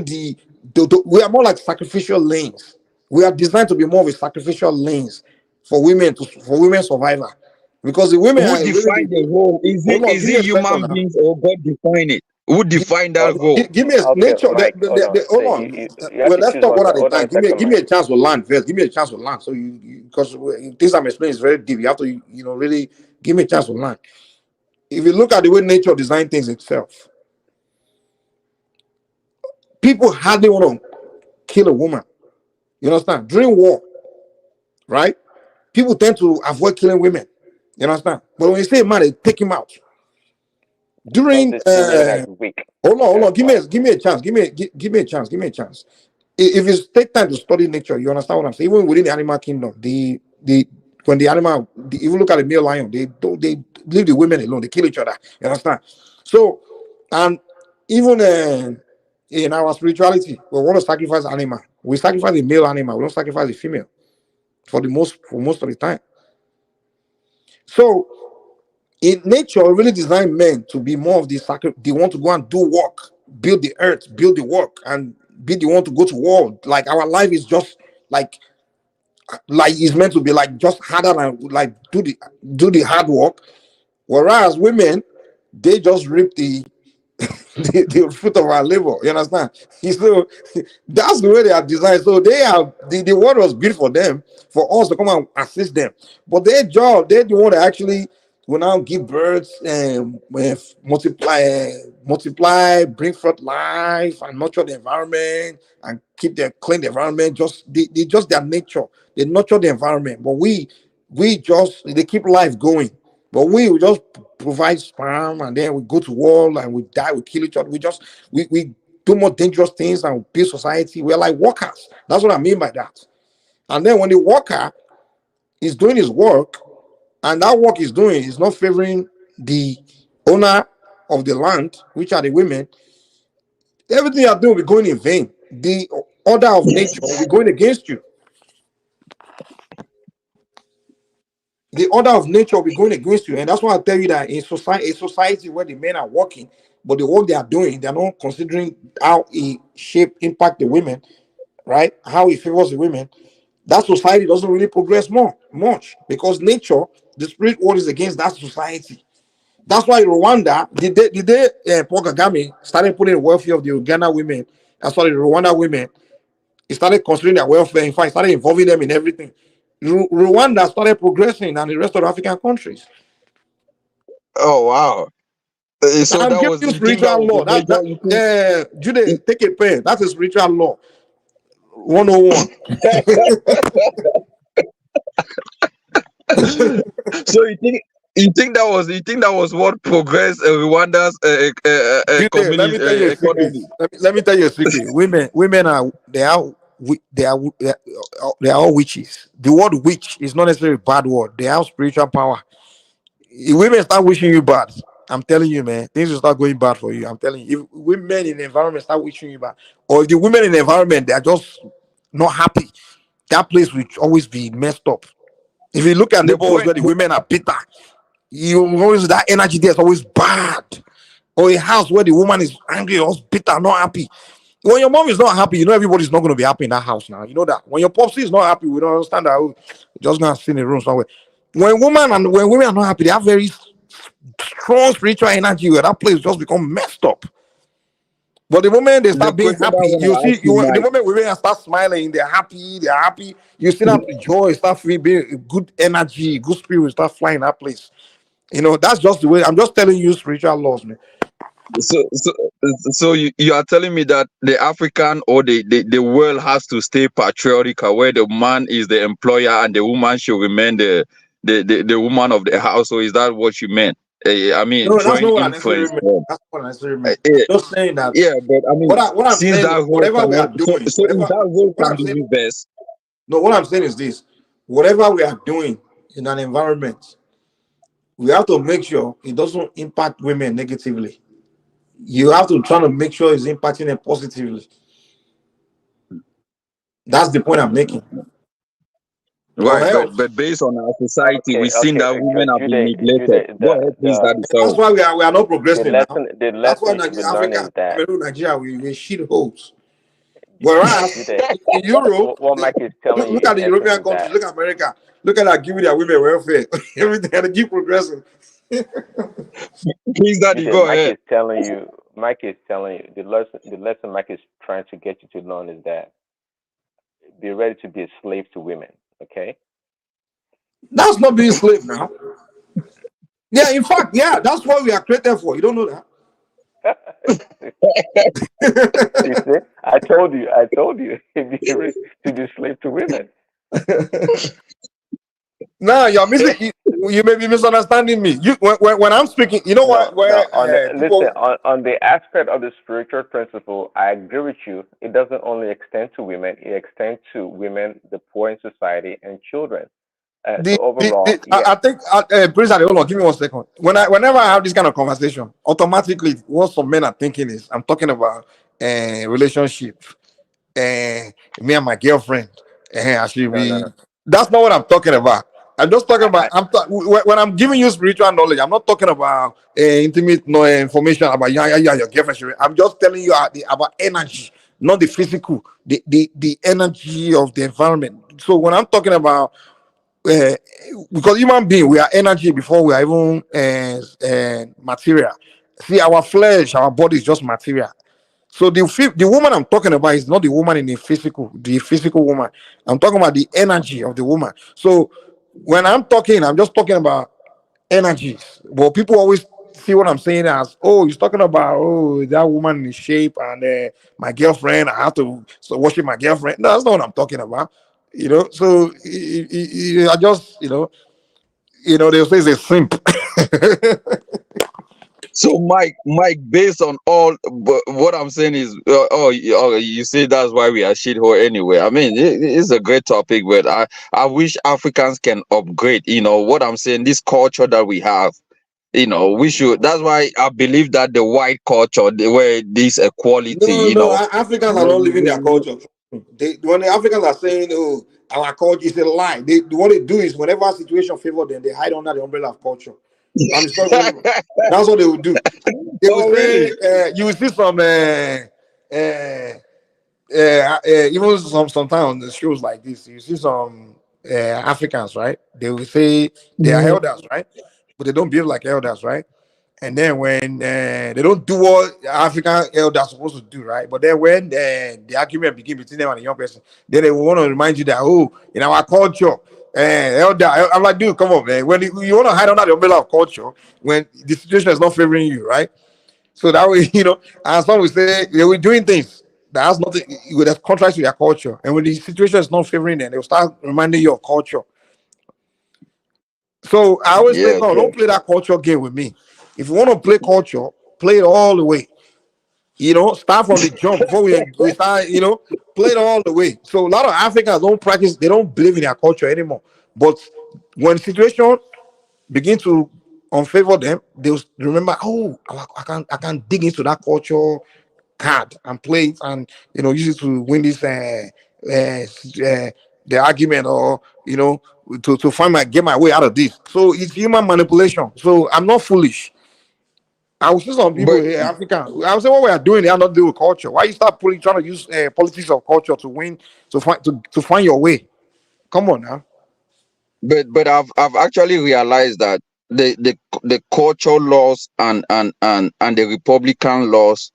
we are more like sacrificial lanes. We are designed to be more of a sacrificial lanes for women survival. Because the women Who are really define the role? hold on, Is give me it a second human now. beings or God define it? Who define that role? Give me a Okay, nature. Mike, hold on. Hold So on. you have Well, to let's choose talk one one side. at a Hold on time. a Give me second, give me Mike. a chance to land first. Give me a chance to land. So because things I'm explaining is very deep. You have to really give me a chance to land. If you look at the way nature designed things itself, people hardly want to kill a woman. You understand? During war, right? People tend to avoid killing women. You understand? But when you say a man, they take him out. Because During they see women as weak. hold on, That's why. give me a chance. Give me a chance. Give me a chance. If you take time to study nature, you understand what I'm saying. Even within the animal kingdom, the when the animal, if you look at the male lion, they leave the women alone. They kill each other. You understand? So, and even in our spirituality, we want to sacrifice animal. We sacrifice the male animal. We don't sacrifice the female for most of the time. So, in nature, really designed men to be more of the they want to go and do work, build the earth, build the work, and be the one to go to war. Like our life is just like it's meant to be like just harder than like do the hard work. Whereas women, they just reap the fruit of our labor. You understand? So that's the way they are designed. So they are the world was built for them, for us to come and assist them. But their job, they're the one that actually will now give birth and multiply, bring forth life and nurture the environment and keep the clean the environment. They just their nature. They nurture the environment. But we just they keep life going. But we just provide sperm and then we go to war and we die, we kill each other. We do more dangerous things and build society. We're like workers. That's what I mean by that. And then when the worker is doing his work and that work is doing is not favoring the owner of the land, which are the women, everything you're doing will be going in vain. The order of nature will be going against you. the order of nature will be going against you. And that's why I tell you that in society where the men are working, but the work they are doing, they're not considering how it impact the women, right? How it favors the women. That society doesn't really progress much because nature, the spirit world is against that society. That's why Rwanda, Paul Kagame started putting the welfare of the Uganda women, the Rwanda women, he started considering their welfare. In fact, he started involving them in everything. Rwanda started progressing, and the rest of the African countries. Oh wow. So I'm that giving was, you you think that spiritual was the law. major, you think Jude, take a pen. That's a spiritual law. 101. so you think that was what progressed Rwanda's Jude, let me community tell you a secret. economy? Let me tell you a secret. Women are they are all witches. The word witch is not necessarily a bad word. They have spiritual power. If women start wishing you bad, I'm telling you, man, things will start going bad for you. I'm telling you, if women in the environment start wishing you bad, or if the women in the environment they are just not happy, that place will always be messed up. If you look at The neighborhoods point, where the women are bitter, you always that energy there is always bad. Or a house where the woman is angry or bitter, not happy. When your mom is not happy, you know everybody's not going to be happy in that house now. You know that. When your popsy is not happy, we don't understand that. Oh, just gonna sit in a room somewhere. When women are not happy, they have very strong spiritual energy where that place just become messed up. But the moment they the start being question that I happy, you want to see, ask you, the Mike. moment women start smiling, they're happy. You see that joy, start feeling good energy, good spirit, start flying that place. You know, that's just the way. I'm just telling you spiritual laws, man. So, so, so you are telling me that the African or the world has to stay patriotic, where the man is the employer and the woman should remain the woman of the house. So is that what you meant? I mean, No, that's drawing not what I necessarily influence meant. from. That's not what I necessarily Uh, meant. I'm eh, just saying that yeah, but I mean, what I'm since saying that is role whatever we cannot, are doing, so if that role what can I'm be saying, reversed. no, what I'm saying is this: whatever we are doing in an environment, we have to make sure it doesn't impact women negatively. You have to try to make sure it's impacting them positively. That's the point I'm making. Or Right, else, but based on our society, we've seen Okay, that women have been neglected. Jude, Go ahead, please, Daddy. that's Sorry. why we are not progressing now. the That's why lesson you should be learning Africa, is that Cameroon, Nigeria, we shit holes. Whereas Jude, in Europe, what Mike is telling you look at in the essence European is countries, that look at America, look at that giving their women welfare, everything, and they keep progressing. Please, Daddy, Jude, go ahead. Mike is telling you the lesson Mike is trying to get you to learn is that be ready to be a slave to women. Okay. That's not being slave now. Yeah, in fact, yeah, that's what we are created for. You don't know that. You see, I told you, be ready to be slave to women. No, you're missing. You may be misunderstanding me. When I'm speaking, you know No, what? no. Where Listen, people on the aspect of the spiritual principle, I agree with you. It doesn't only extend to women; it extends to women, the poor in society, and children. So overall, yeah. I think Prince Ali, hold on, give me 1 second. Whenever I have this kind of conversation, automatically what some men are thinking is I'm talking about relationship, me and my girlfriend, I should No, no, be. no. That's not what I'm talking about. I'm just talking about. I When I'm giving you spiritual knowledge, I'm not talking about intimate no information about your girlfriend. I'm just telling you about energy, not the physical, the energy of the environment. So when I'm talking about uh, because human being we are energy before we are even material. See, our flesh, our body is just material. So the woman I'm talking about is not the woman in the physical woman. I'm talking about the energy of the woman. So when I'm talking, I'm just talking about energies. Well, people always see what I'm saying as, oh, he's talking about, oh, that woman in shape and my girlfriend. I have to worship my girlfriend. No, that's not what I'm talking about. You know, so I just, they'll say it's a simp. So, Mike, based on all, but what I'm saying is, you see, that's why we are shithole anyway. I mean, it's a great topic, but I wish Africans can upgrade. You know what I'm saying? This culture that we have, we should. That's why I believe that the white culture, where this equality, No, Africans are not living their culture. When the Africans are saying, "Oh, our culture is a lie. What they do is whenever a situation favor them, they hide under the umbrella of culture. And it's not even, that's what they will do. They will Oh, say, really? you will see some even sometimes on the shows like this, you see some Africans, right? They will say they are elders, right? But they don't behave like elders, right? And then when they don't do what African elders are supposed to do, right? But then when the argument begins between them and the young person, then they will want to remind you that, oh, in our culture, elder, I'm like, dude, come on, man. When you want to hide under the umbrella of culture, when the situation is not favoring you, right? So that way, and some will say they were doing things that has nothing, that's contrary to their culture. And when the situation is not favoring them, they'll start reminding you of culture. So I always say, Yes, no, yes. don't play that culture game with me. If you want to play culture, play it all the way. Start from the jump before we start, play it all the way. So a lot of Africans don't practice, they don't believe in their culture anymore. But when situation begin to unfavor them, they'll remember, oh, I can dig into that culture card and play it and use it to win this the argument, or to get my way out of this. So it's human manipulation. So I'm not foolish. I will see some people But here, Africans. I will say what we are doing, they are not doing with culture. Why you start trying to use politics of culture to win, to find your way? Come on now. but I've actually realized that the culture laws and the Republican laws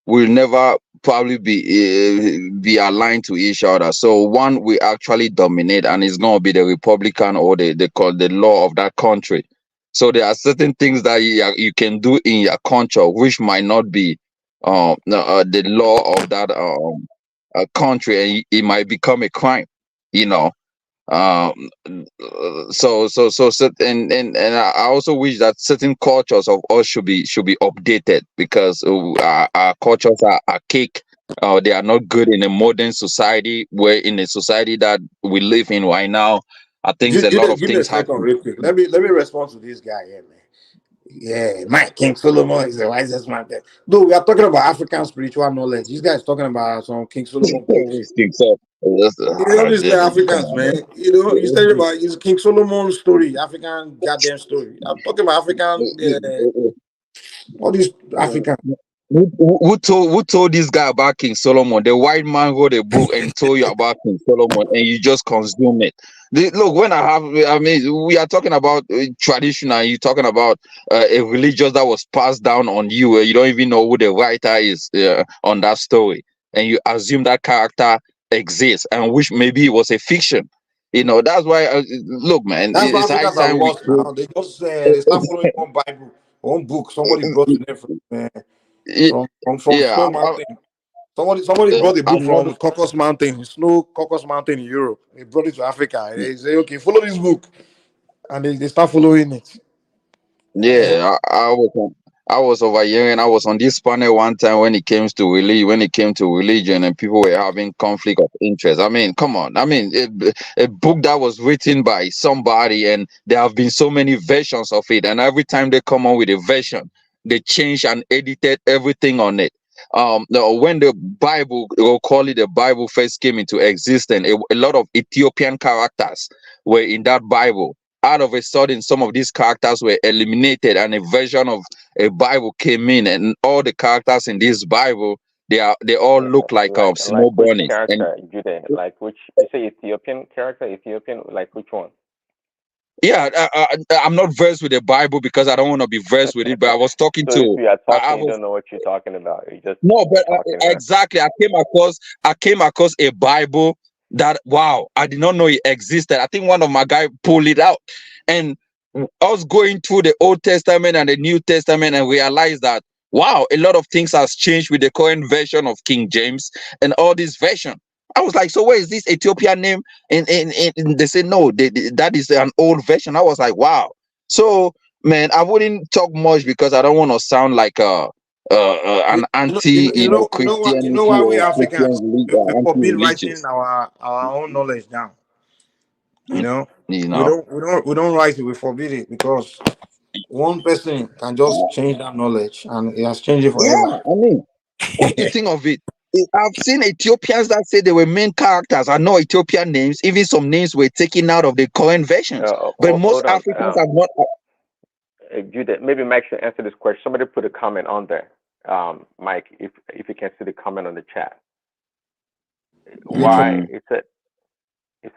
will never probably be aligned to each other. So one will actually dominate, and it's going to be the Republican or they call the law of that country. So there are certain things that you can do in your culture which might not be the law of that country, and it might become a crime. You know, and I also wish that certain cultures of us should be updated, because our cultures are archaic. They are not good in a modern society. Where in a society that we live in right now, I think a lot of Give me a things second, happen. real quick. Let me respond to this guy here, man. Yeah, my King Solomon is the wisest man there. Though we are talking about African spiritual knowledge, this guy is talking about some King Solomon books. So, You understand come Africans, on, man. You say about his King Solomon story, African goddamn story. I'm talking about African, man. all these African. Who told this guy about King Solomon? The white man wrote a book and told you about King Solomon, and you just consume it. Look, I mean, we are talking about traditional. You're talking about a religious that was passed down on you. You don't even know who the writer is on that story, and you assume that character exists, and which maybe it was a fiction. That's why. Look, man, That's why it's high Africans are time we lost now. They just they start following one Bible, one book. Somebody brought to them from yeah. Snow Mountain. Somebody brought a book I'm not. from Caucasus Mountain, Snow Caucasus Mountain in Europe. They brought it to Africa. They say, okay, follow this book, and they start following it. Yeah. Yeah, I was over here, and I was on this panel one time when it came to religion, and people were having conflict of interest. I mean, come on. I mean, a book that was written by somebody, and there have been so many versions of it, and every time they come on with a version, they change and edited everything on it. When the Bible, we'll call it the Bible, first came into existence, a lot of Ethiopian characters were in that Bible. Out of a sudden, some of these characters were eliminated, and a version of a Bible came in, and all the characters in this Bible, they all look like Like snow which bunnies. And character, Jude? Like which? You say Ethiopian character? Ethiopian? Like which one? yeah, I'm not versed with the Bible because I don't want to be versed with it. But I was talking So if to, you are I talking, you was don't know what you're talking about. You're just no, but talking, huh? exactly. I came across a Bible that, wow, I did not know it existed. I think one of my guy pulled it out, and I was going through the Old Testament and the New Testament and realized that, wow, a lot of things has changed with the current version of King James and all this version. I was like, so where is this Ethiopian name? And they said no, that is an old version. I was like, wow. So man, I wouldn't talk much because I don't want to sound like You, an you know, you know, anti, you know, you know what? You know Christianity why we or Africans we forbid anti-religious. writing our own knowledge down. You know, You we know, don't write it. We forbid it because one person can just change that knowledge, and it has changed it forever. yeah. I mean, what do you think of it? I've seen Ethiopians that say they were main characters. I know Ethiopian names. Even some names were taken out of the current versions. But most Hold on. Africans have not. Judith, maybe Mike should answer this question. Somebody put a comment on there. Mike, if you can see the comment on the chat. Why it's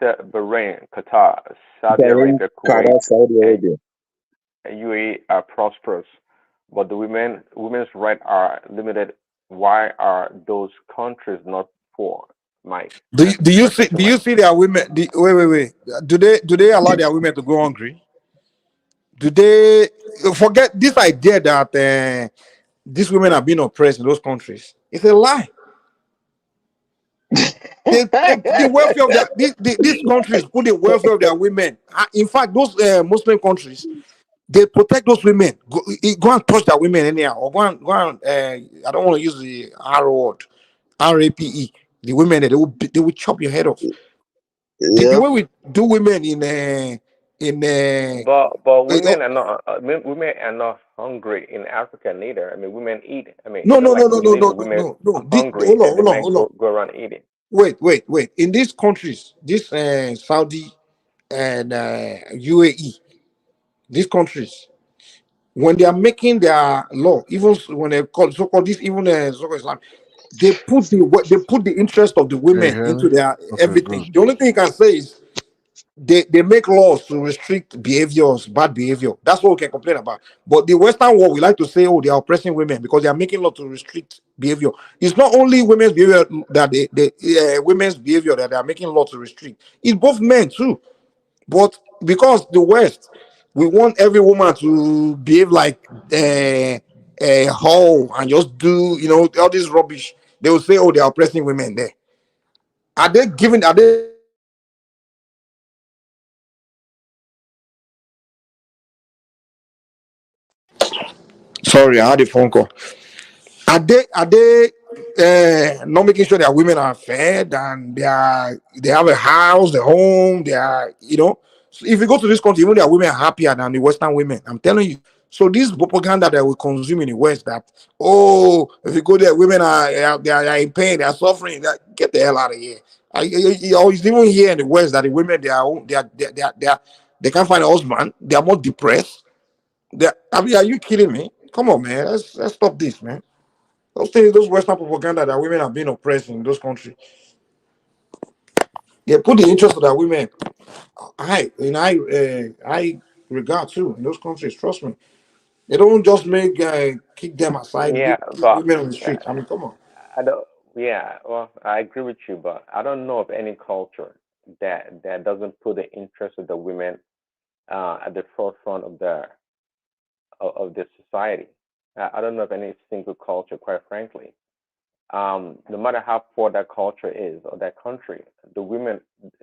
a Bahrain, Qatar, Saudi Arabia, Kuwait, Saudi Arabia. and UAE are prosperous, but the women's rights are limited. Why are those countries not poor? Mike, Do you see their women? Wait. Do they allow their women to go hungry? Do they forget this idea that these women are being oppressed in those countries? It's a lie. The welfare of these countries put the welfare of their women. In fact, those Muslim countries, they protect those women. Go and touch their women anyhow, or go and I don't want to use the R word, RAPE. The women that they will chop your head off. The way we do women but women are not women are not hungry in Africa neither. I mean, women eat. I mean, no. women are hungry and the men Hold go on. around eating. Wait. In these countries, this Saudi and UAE, these countries, when they are making their law, even when they call so-called this, even so-called Islam, they put the interest of the women into their everything. Good. The only thing you can say is they make laws to restrict behaviors, bad behavior. That's what we can complain about. But the Western world, we like to say, oh, they are oppressing women because they are making laws to restrict behavior. It's not only women's behavior that women's behavior that they are making laws to restrict. It's both men too. But because the West, we want every woman to behave like a hoe and just do all this rubbish. They will say, oh, they are oppressing women there. Are they giving? Are they? Sorry, I had a phone call. Are they not making sure that women are fed and they have a house, a home, they are So if you go to this country, even their women are happier than the Western women. I'm telling you. So this propaganda that we consume in the West, that if you go there, women are in pain, they are suffering. Get the hell out of here. It's even here in the West that the women they can't find a husband. They are more depressed. I mean, are you kidding me? Come on, man. Let's stop this, man. Those things, those Western propaganda that women are being oppressed in those countries. They put the interest of the women I regard too in those countries. Trust me. They don't just make kick them aside, Yeah, leave but women on the street. I mean, come on. I don't. Yeah, well, I agree with you, but I don't know of any culture that doesn't put the interest of the women at the forefront of the society. I don't know of any single culture, quite frankly. No matter how poor that culture is or that country, the women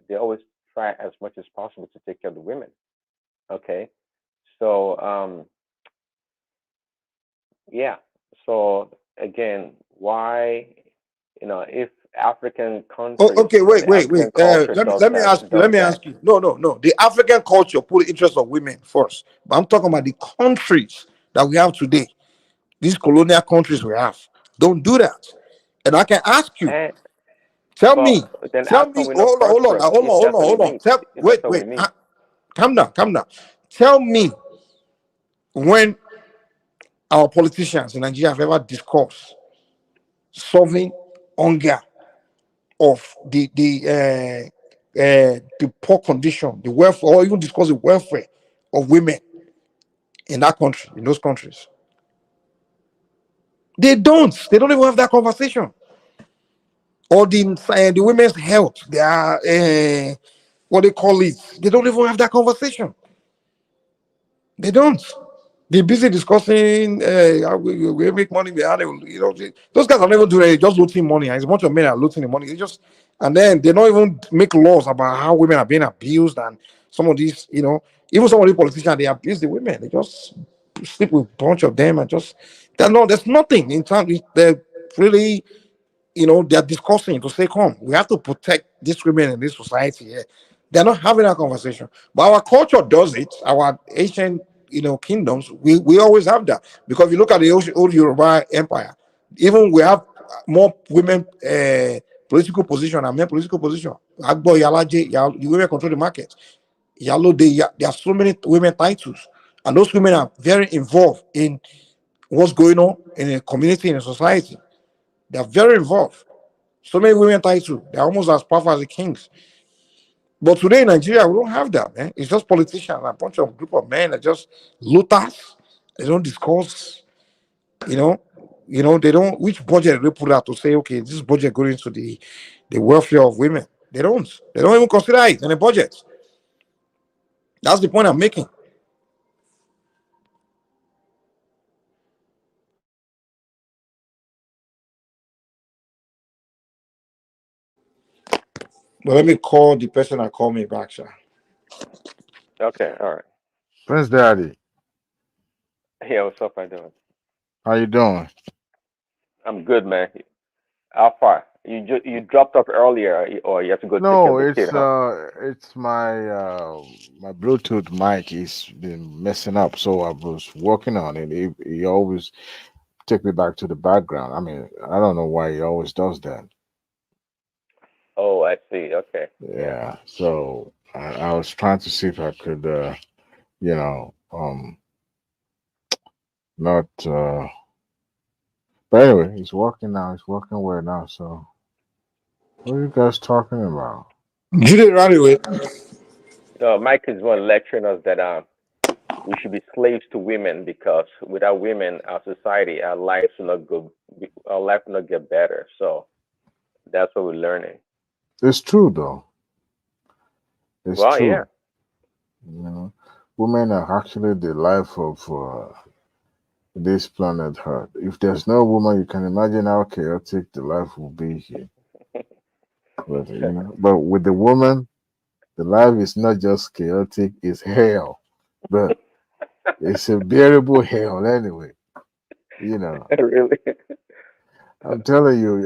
they always try as much as possible to take care of the women. Okay, so yeah. So again, why if African countries Okay, or the wait. African culture Let me ask you. Let does me that, ask you. No. The African culture put the interest of women first, but I'm talking about the countries that we have today. These colonial countries we have don't do that. And I can ask you. and Tell but me. then how Tell me. come we're not Hold on. prosperous if that's what we Hold on. need? If that's what we Wait. need. Calm down. Tell me when our politicians in Nigeria have ever discussed solving hunger of the poor condition, the welfare, or even discuss the welfare of women in that country, in those countries. They don't. They don't even have that conversation. Or the women's health, they are what they call it. They don't even have that conversation. They don't. They're busy discussing how we make money. Those guys are never doing it, just looting money. And it's a bunch of men are looting the money. And then they don't even make laws about how women are being abused. And some of these, even some of the politicians, they abuse the women. They just sleep with a bunch of them and there's nothing in terms. They're really they're discussing to say, come, we have to protect these women in this society here. They're not having that conversation. But our culture does it. Our ancient, kingdoms, we always have that. Because if you look at the old Yoruba Empire, even we have more women political position and men political position. Agbo Yalaje, the women control the market. Yalo, there are so many women titles, and those women are very involved in what's going on in a community, in a society. They are very involved. So many women titles, they're almost as powerful as the kings. But today in Nigeria, we don't have that, man. It's just politicians, a bunch of group of men that just looters. They don't discuss, you know, they don't. Which budget they put out to say, okay, this budget going into the welfare of women? They don't. They don't even consider it in the budget. That's the point I'm making. But let me call the person that called me back, sir. Okay, all right. Prince Daddy, Yeah, what's up? I doing? how you doing? I'm good, man. How far? You dropped off earlier, or you have to go take care No, of the kid, huh? it's my Bluetooth mic is been messing up, so I was working on it. He always take me back to the background. I mean, I don't know why he always does that. Oh, I see. Okay, yeah. Yeah, so I was trying to see if I could, you know, not. But anyway, it's working now. It's working well now. So, what are you guys talking about? Judy ran away. Mike is one lecturing us that we should be slaves to women because without women, our society, our lives will not go, our life will not get better. So that's what we're learning. It's true though. It's Well, yeah. true. You know, women are actually the life of this planet Earth. If there's no woman, you can imagine how chaotic the life will be here. But with the woman, the life is not just chaotic; it's hell. But it's a bearable hell anyway. You know, Really? I'm telling you.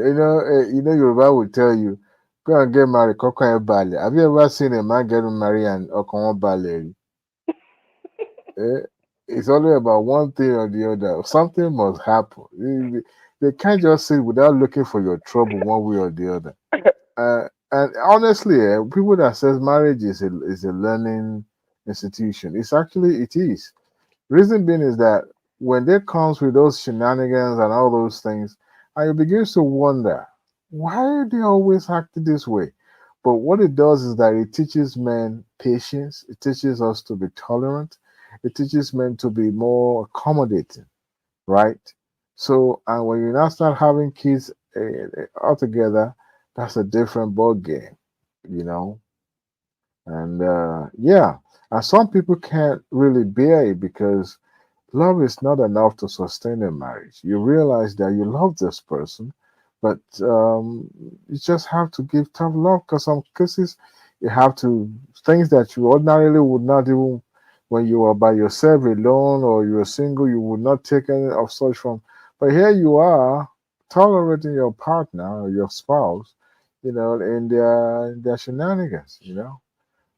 Yoruba will tell you, go and get married. Koko Bale. Have you ever seen a man getting married and Okon Bale? Eh, it's only about one thing or the other. Something must happen. They can't just sit without looking for your trouble one way or the other. And honestly, people that says marriage is a learning institution. It is. Reason being is that when they comes with those shenanigans and all those things, and you begin to wonder why they always act this way. But what it does is that it teaches men patience. It teaches us to be tolerant. It teaches men to be more accommodating, right? So, and when you now start having kids altogether, that's a different ball game, you know. And yeah, and some people can't really bear it because love is not enough to sustain a marriage. You realize that you love this person, but you just have to give tough love because some cases you have to things that you ordinarily would not even when you are by yourself alone or you're single, you would not take any of such from. But here you are tolerating your partner or your spouse, in their shenanigans,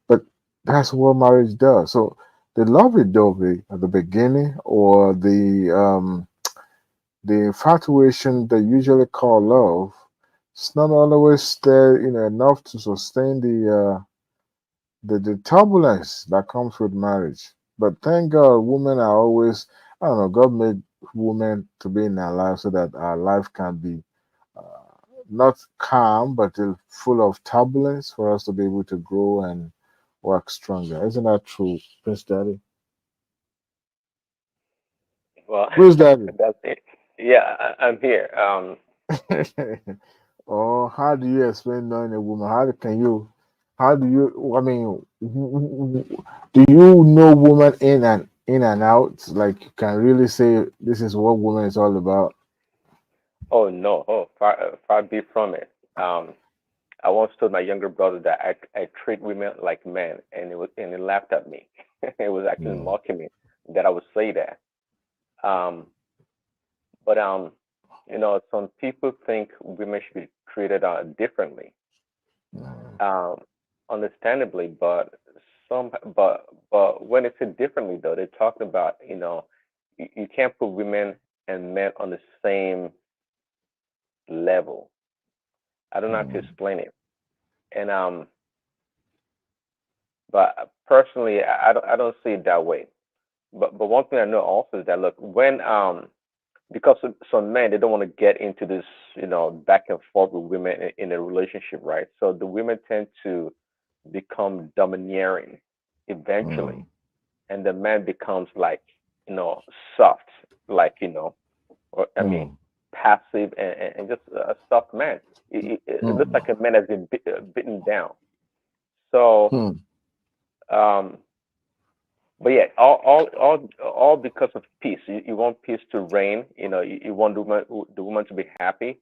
But that's what marriage does. So the lovey-dovey at the beginning or the infatuation they usually call love, it's not always there, enough to sustain the turbulence that comes with marriage. But thank God, women are always, I don't know, God made women to be in our life so that our life can be not calm, but full of turbulence for us to be able to grow and work stronger. Isn't that true, Prince Daddy? Well, Who's Daddy? that's it. Yeah, I'm here. Or how do you explain knowing a woman? How do you, I mean, do you know woman in and out? Like you can really say this is what woman is all about? Oh no, far be from it. I once told my younger brother that I treat women like men, and he laughed at me. It was actually Mm. mocking me that I would say that. Um, but some people think women should be treated differently, um, understandably. Some, but when it's said differently, though, they're talking about you can't put women and men on the same level. I don't know how to explain it. And but personally, I don't see it that way. But one thing I know also is that look, when because some men they don't want to get into this, back and forth with women in a relationship, right? So the women tend to become domineering eventually, and the man becomes like, soft, like, or I mean, passive and just a soft man. It looks like a man has been bitten down. So, um, but yeah, all because of peace. You want peace to reign. You want the woman to be happy.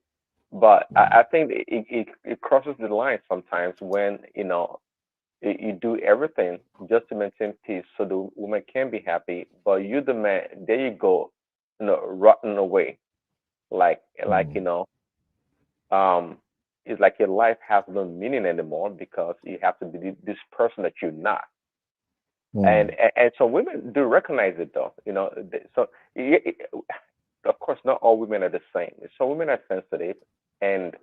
But I think it crosses the line sometimes when you do everything just to maintain peace so the woman can be happy. But you, the man, there you go, rotten away, like it's like your life has no meaning anymore because you have to be this person that you're not. And so women do recognize it though, so of course not all women are the same. Some women are sensitive and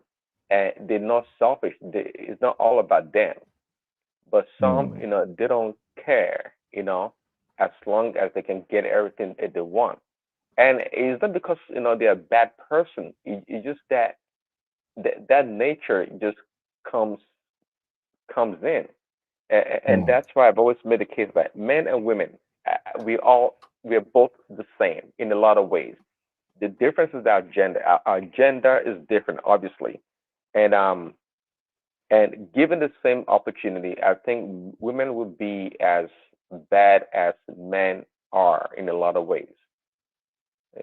they're not selfish. It's not all about them, but some they don't care, as long as they can get everything that they want. And it's not because they're a bad person. It's just that nature just comes comes in. And that's why I've always made the case that men and women, we are both the same in a lot of ways. The difference is our gender. Our gender is different, obviously, and given the same opportunity, I think women would be as bad as men are in a lot of ways.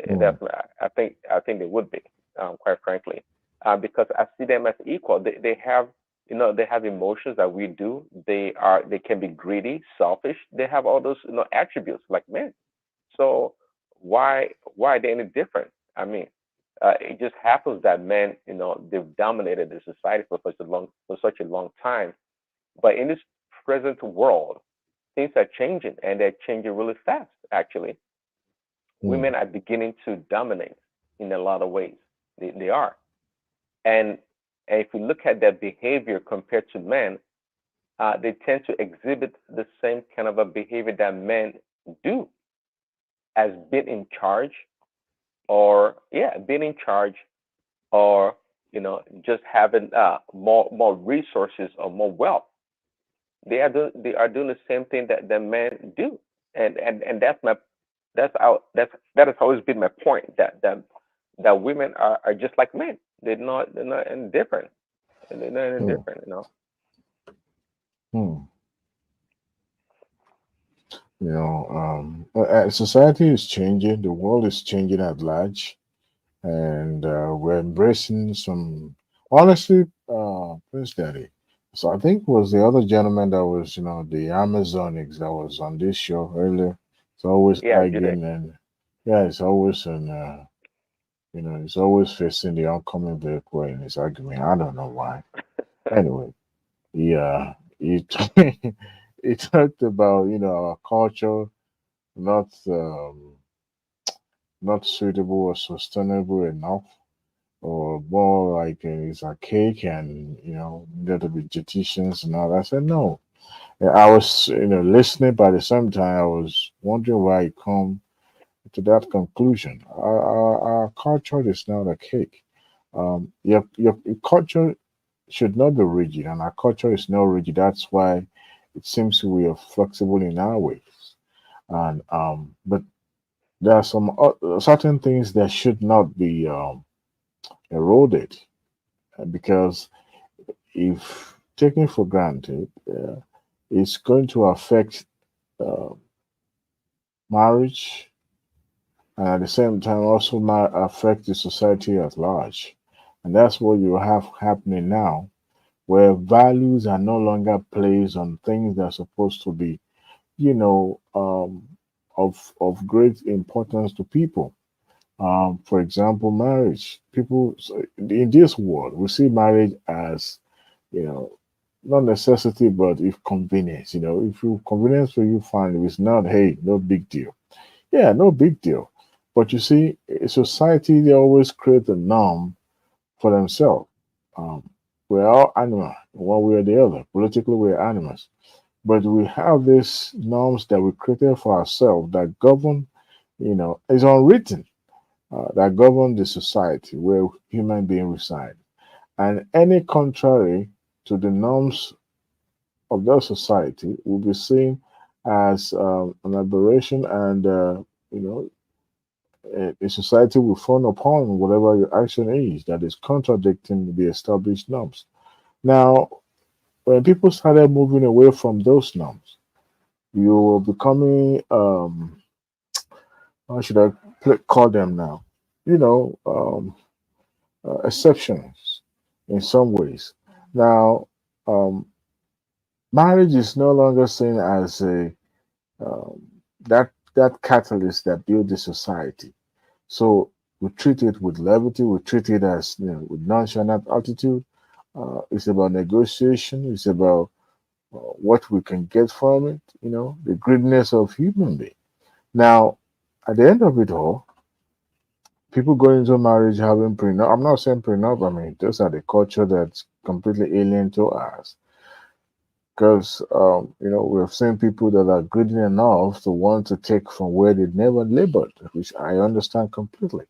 That's I think they would be, quite frankly, because I see them as equal. They have they have emotions that we do. They can be greedy, selfish. They have all those attributes like men. So why are they any different? I mean, it just happens that men they've dominated the society for such a long time. But in this present world, things are changing and they're changing really fast. Actually, women are beginning to dominate in a lot of ways. They are. And if you look at their behavior compared to men, they tend to exhibit the same kind of a behavior that men do, as being in charge, or being in charge, or just having more resources or more wealth. They are doing the same thing that the men do, and that has always been my point, that women are just like men. They're not any different. They're not any different. Society is changing, the world is changing at large, and we're embracing some. Honestly, Prince Daddy. So I think it was the other gentleman that was, the Amazonics that was on this show earlier. It's always Yeah, Jude. arguing, and yeah, it's always it's always facing the oncoming vehicle in his argument. I don't know why. Anyway, yeah, he he talked about our culture not not suitable or sustainable enough, or more like it's archaic and there to be dietitians and all that. I said no. And I was listening, but at the same time I was wondering why he come to that conclusion. Our culture is not archaic. Your culture should not be rigid, and our culture is not rigid. That's why it seems we are flexible in our ways. And but there are some certain things that should not be eroded, because if taken for granted, it's going to affect uh, marriage, and at the same time also might affect the society at large. And that's what you have happening now, where values are no longer placed on things that are supposed to be, of great importance to people. For example, marriage. People in this world, we see marriage as, you know, not necessity, but if convenience. If you convenience for you, fine. If it's not, hey, no big deal. Yeah, no big deal. But you see, a society they always create a norm for themselves. We're all animals, one way or the other. Politically, we're animals. But we have these norms that we created for ourselves that govern, is unwritten, that govern the society where human beings reside. And any contrary to the norms of that society will be seen as an aberration, and you know a society will frown upon whatever your action is that is contradicting the established norms. Now, when people started moving away from those norms, you were becoming how should I call them now? Exceptions in some ways. Now, um, marriage is no longer seen as a um, that catalyst that built the society. So we treat it with levity. We treat it as with nonchalant attitude. It's about negotiation. It's about what we can get from it. The greediness of human being. Now, at the end of it all, people go into marriage having prenup. I'm not saying prenup. I mean, those are the culture that's completely alien to us. Because we've seen people that are greedy enough to want to take from where they never labored, which I understand completely.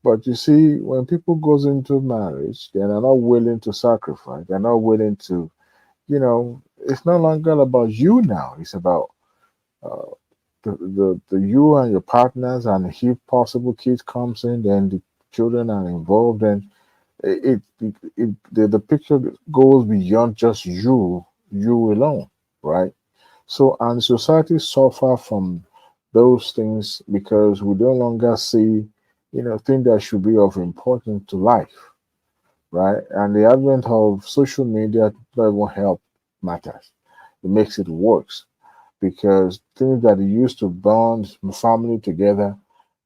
But you see, when people goes into marriage, they are not willing to sacrifice. They're not willing to, it's no longer about you now. It's about uh, the you and your partners, and if possible kids comes in, then the children are involved, and the picture goes beyond just you alone, right? So, and society suffer from those things because we no longer see, things that should be of importance to life, right? And the advent of social media doesn't even help matters. It makes it worse because things that used to bond family together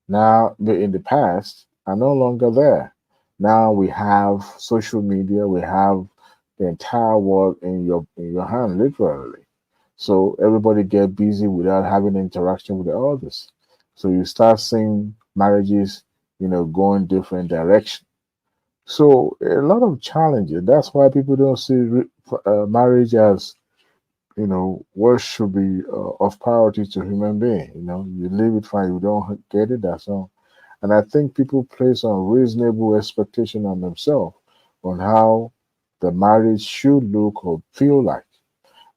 now in the past are no longer there. Now we have social media, we have the entire world in your hand, literally. So everybody get busy without having interaction with the others. So you start seeing marriages, going different direction. So a lot of challenges. That's why people don't see marriage as what should be of priority to human being. You live it fine, you don't get it, that's all. And I think people place unreasonable expectation on themselves on how the marriage should look or feel like.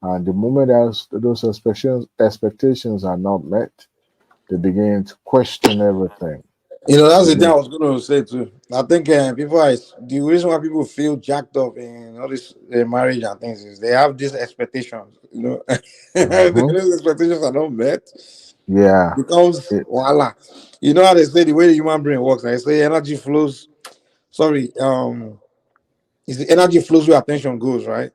And the moment as those expectations are not met, they begin to question everything. That's the thing I Begin, was going to say too. I think people are the reason why people feel jacked up in all this marriage and things is they have these expectations. If hmm those expectations are not met, Yeah. becomes It, voila. You know how they say the way the human brain works. I say energy flows. Sorry, is the energy flows where attention goes, right?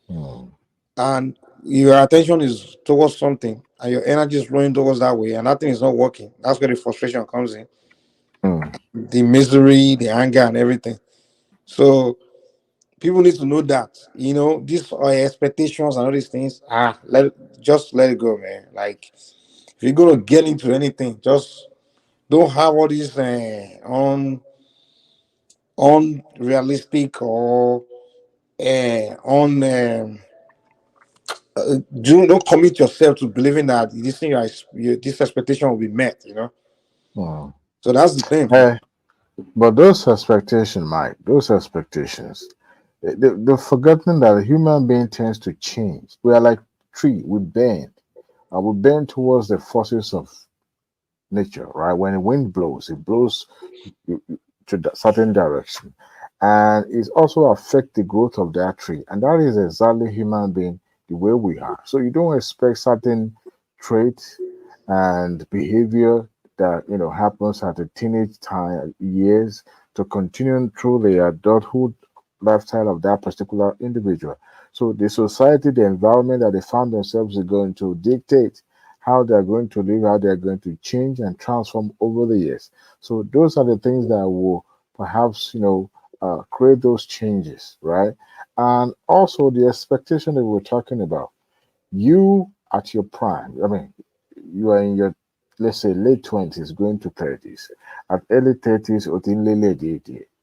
mm, And your attention is towards something, and your energy is flowing towards that way, and that thing is not working. That's where the frustration comes in, mm, the misery, the anger, and everything. So people need to know that these are expectations and all these things. Just let it go, man. Like if you're gonna get into anything, just don't have all these unrealistic or on don't commit yourself to believing that this thing this expectation will be met. mm. So that's the thing, man. Eh, but those expectations, Mike, those expectations, they've forgotten that a human being tends to change. We are like tree, we bend. We bend towards the forces of nature, right? When the wind blows, it blows to a certain direction, and it also affect the growth of that tree. And that is exactly human being, the way we are. So you don't expect certain traits and behavior that happens at the teenage time years to continue through the adulthood lifestyle of that particular individual. So the society, the environment that they found themselves is going to dictate how they're going to live, how they're going to change and transform over the years. So those are the things that will perhaps create those changes, right? And also the expectation that we're talking about. You at your prime, I mean, you are in your, let's say, late 20s, going to 30s. At early 30s,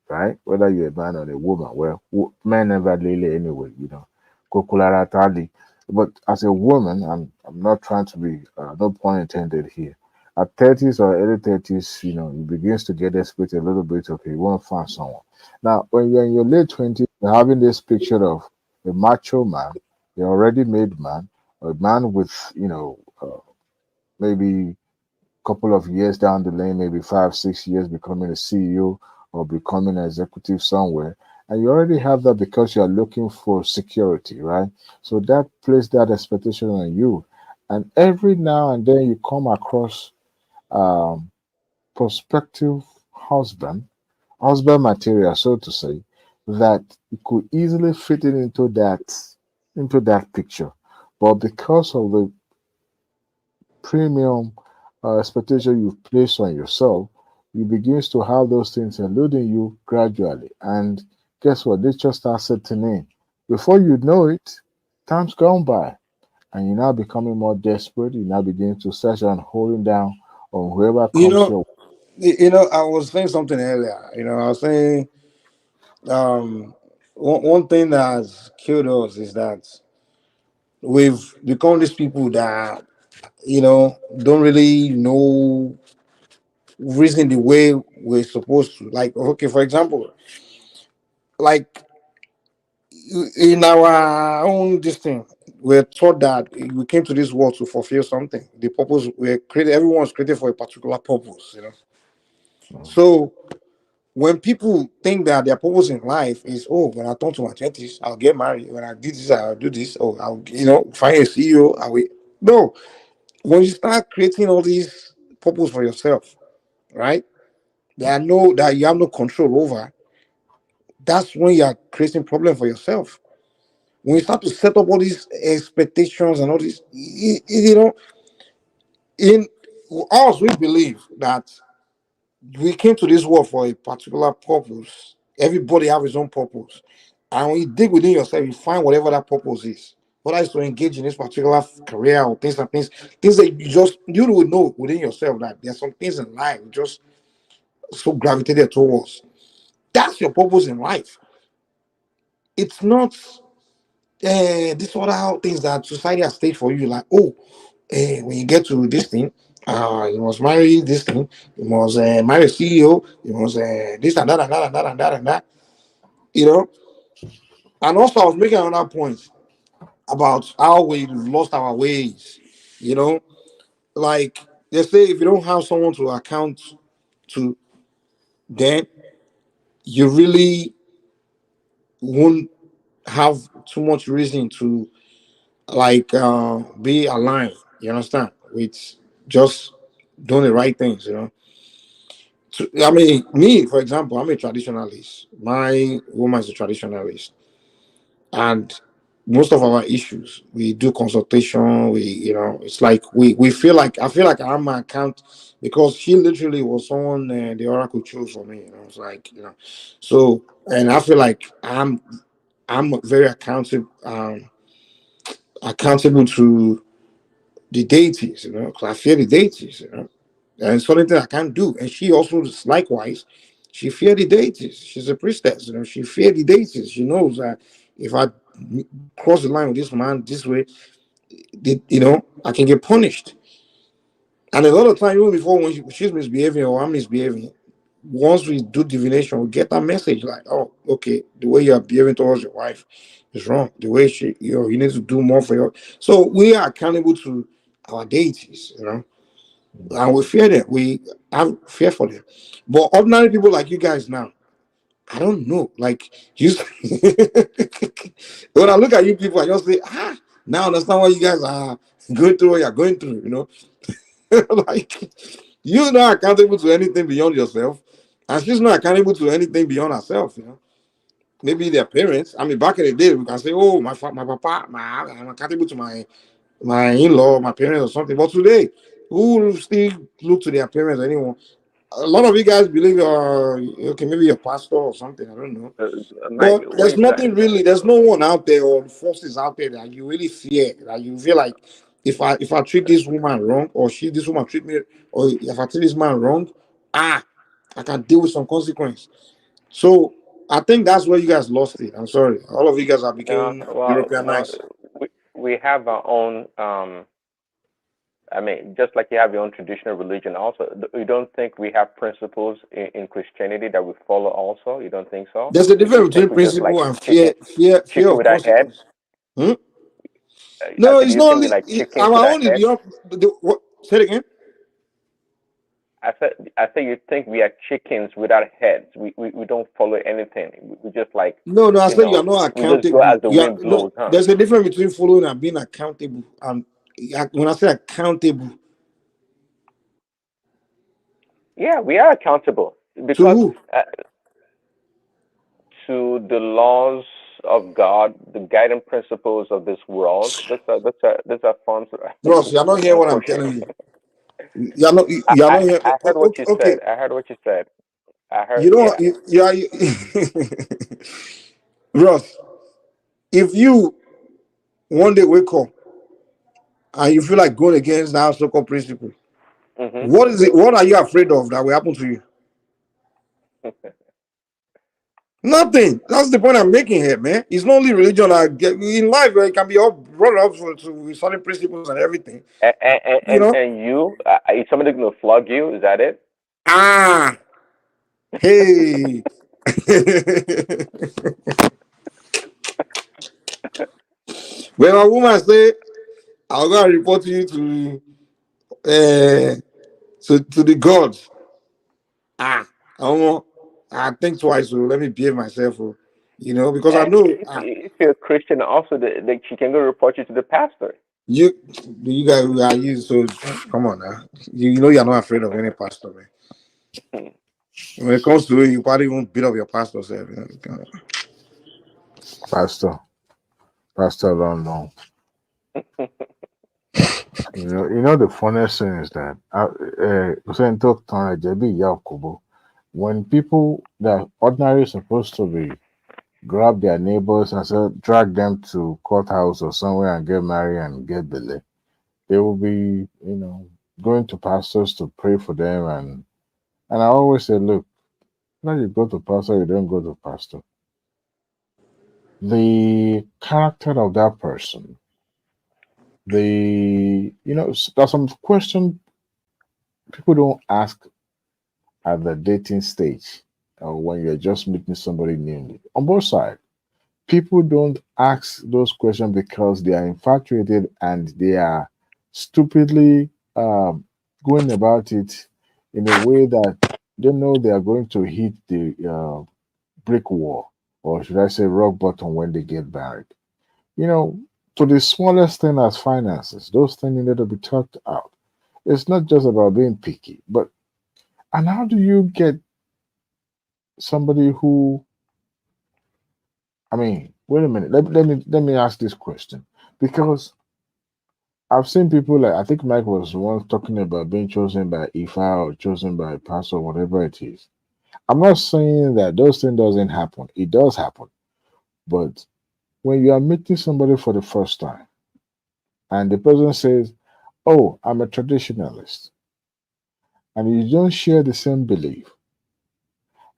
right? Whether you're a man or a woman. Well, men never lay anyway, you know. Kokulara tali. But as a woman, I'm not trying to be no pun intended here. At 30s or early 30s, you know, it begins to get desperate a little bit. Okay, you want to find someone. Now, when you're in your late 20s, you're having this picture of a macho man, an already made man, a man with, you know, maybe couple of years down the lane, maybe 5, 6 years, becoming a CEO or becoming an executive somewhere. And you already have that because you're looking for security, right? So that places that expectation on you. And every now and then you come across um, prospective husband, husband material, so to say, that you could easily fit it into that picture. But because of the premium expectation you've placed on yourself, you begins to have those things eluding you gradually. And guess what? They just start setting in. Before you know it, time's gone by, and you're now becoming more desperate. You now begin to search and holding down on whoever You comes know, your I was saying something earlier. I was saying one thing that has killed us is that we've become these people that don't really know reason the way we're supposed to. Like, okay, for example, like in our own this thing, we're taught that we came to this world to fulfill something. The purpose we're created, everyone's created for a particular purpose. So when people think that their purpose in life is, oh, when I turn to my 20s, I'll get married. When I do this, I'll do this. Oh, I'll find a CEO. I will. No, when you start creating all these purpose for yourself, right? That you have no control over. That's when you are creating problem for yourself. When you start to set up all these expectations and all this, in us, we believe that we came to this world for a particular purpose. Everybody have his own purpose, and when you dig within yourself, you find whatever that purpose is. Whether it's to engage in this particular career or things that you will know within yourself that there's some things in life you just so gravitated towards. That's your purpose in life. It's not these other things that society has staged for you. Like, oh, when you get to this thing, you must marry this thing, you must marry a CEO, you must this and that and that and that and that and that. You know. And also, I was making another point about how we lost our ways. You know, like they say, if you don't have someone to account to, then you really won't have too much reason to like be aligned. You understand? With just doing the right things. I mean, me, for example, I'm a traditionalist. My woman is a traditionalist, and most of our issues we do consultation. It's like we feel like I feel like I'm an account because she literally was someone the oracle chose for me. It's like so, and I feel like I'm very accountable to the deities, 'cause I fear the deities. And it's something I can't do. And she also is likewise, she fear the deities. She's a priestess. She fear the deities. She knows that if I cross the line with this man this way, I can get punished. And a lot of time, even before when she's misbehaving or I'm misbehaving, once we do divination, we get that message like, oh, okay, the way you are behaving towards your wife is wrong. The way you need to do more for your. So we are accountable to our deities. And we fear them. We have fear for them. But ordinary people like you guys now, I don't know. Like you, when I look at you people, I just say, now I understand why you guys are going through what you're going through. Like you're not accountable to anything beyond yourself, and she's not accountable to anything beyond herself. Maybe their parents. I mean, back in the day, we can say, "Oh, my papa, I'm accountable to my in-law, my parents, or something." But today, who will still look to their parents anymore? A lot of you guys believe, okay, maybe you're a pastor or something. I don't know. Mike, But what there's is that? nothing really. There's no one out there or forces out there that you really fear. That you feel like if I treat this woman wrong, or this woman treat me, or if I treat this man wrong, I can deal with some consequence. So I think that's where you guys lost it. I'm sorry. All of you guys are becoming No, Europeanized. we have our own. I mean, just like you have your own traditional religion, also, you don't think we have principles in Christianity that we follow? Also, you don't think so? There's a You difference think between we just like principle and fear chicken of without head? consequence. Hmm? I No, said, it's do you not think we only like chickens our without own is head? what, say it again. I said you think we are chickens without heads. We don't follow anything. We just like, No, I you said you are know, not we just go accountable. as the You are wind no. blows, huh? There's a difference between following and being accountable. And when I say accountable, Yeah, we are accountable to because who? to the laws of God, the guiding principles of this world. That's a fun Ross, you're not hearing fun what I'm question. telling you. You're not. I, You're I not hearing. I heard what Okay, you okay. said. I heard what you said. I heard, You know, yeah. you are. Ross, if you one day wake up and you feel like going against that so-called principle, Mhm. what is it? What are you afraid of that will happen to you? Nothing. That's the point I'm making here, man. It's not only religion. I get in life, it can be all brought up to solid principles and everything. and and You know. and you, is somebody gonna flog you? Is that it? Ah, hey. When a woman say, "I'll go and report you to the gods," I don't know. I think twice. So let me behave myself. Because I And know if you're a Christian, also, she can go report you to the pastor. you. You guys are you. So come on now. You know you're not afraid of any pastor, man. When it comes to it, you probably won't beat up your pastor, self. Pastor don't know. The funniest thing is that when people that ordinarily supposed to be grab their neighbors and drag them to courthouse or somewhere and get married and get belay, they will be, going to pastors to pray for them and I always say, look, when you go to pastor, you don't go to pastor. The character of that person, there's some question people don't ask at the dating stage or when you're just meeting somebody newly. On both sides, people don't ask those questions because they are infatuated and they are stupidly going about it in a way that they know they are going to hit the brick wall, or should I say rock bottom when they get married. You know, to the smallest thing as finances, those things need to be talked out. It's not just about being picky, but and how do you get somebody who, I mean, wait a minute, let me ask this question. Because I've seen people like, I think Mike was once talking about being chosen by Ifa or chosen by a pastor, whatever it is. I'm not saying that those things doesn't happen. It does happen. But when you are meeting somebody for the first time and the person says, "Oh, I'm a traditionalist," and you don't share the same belief,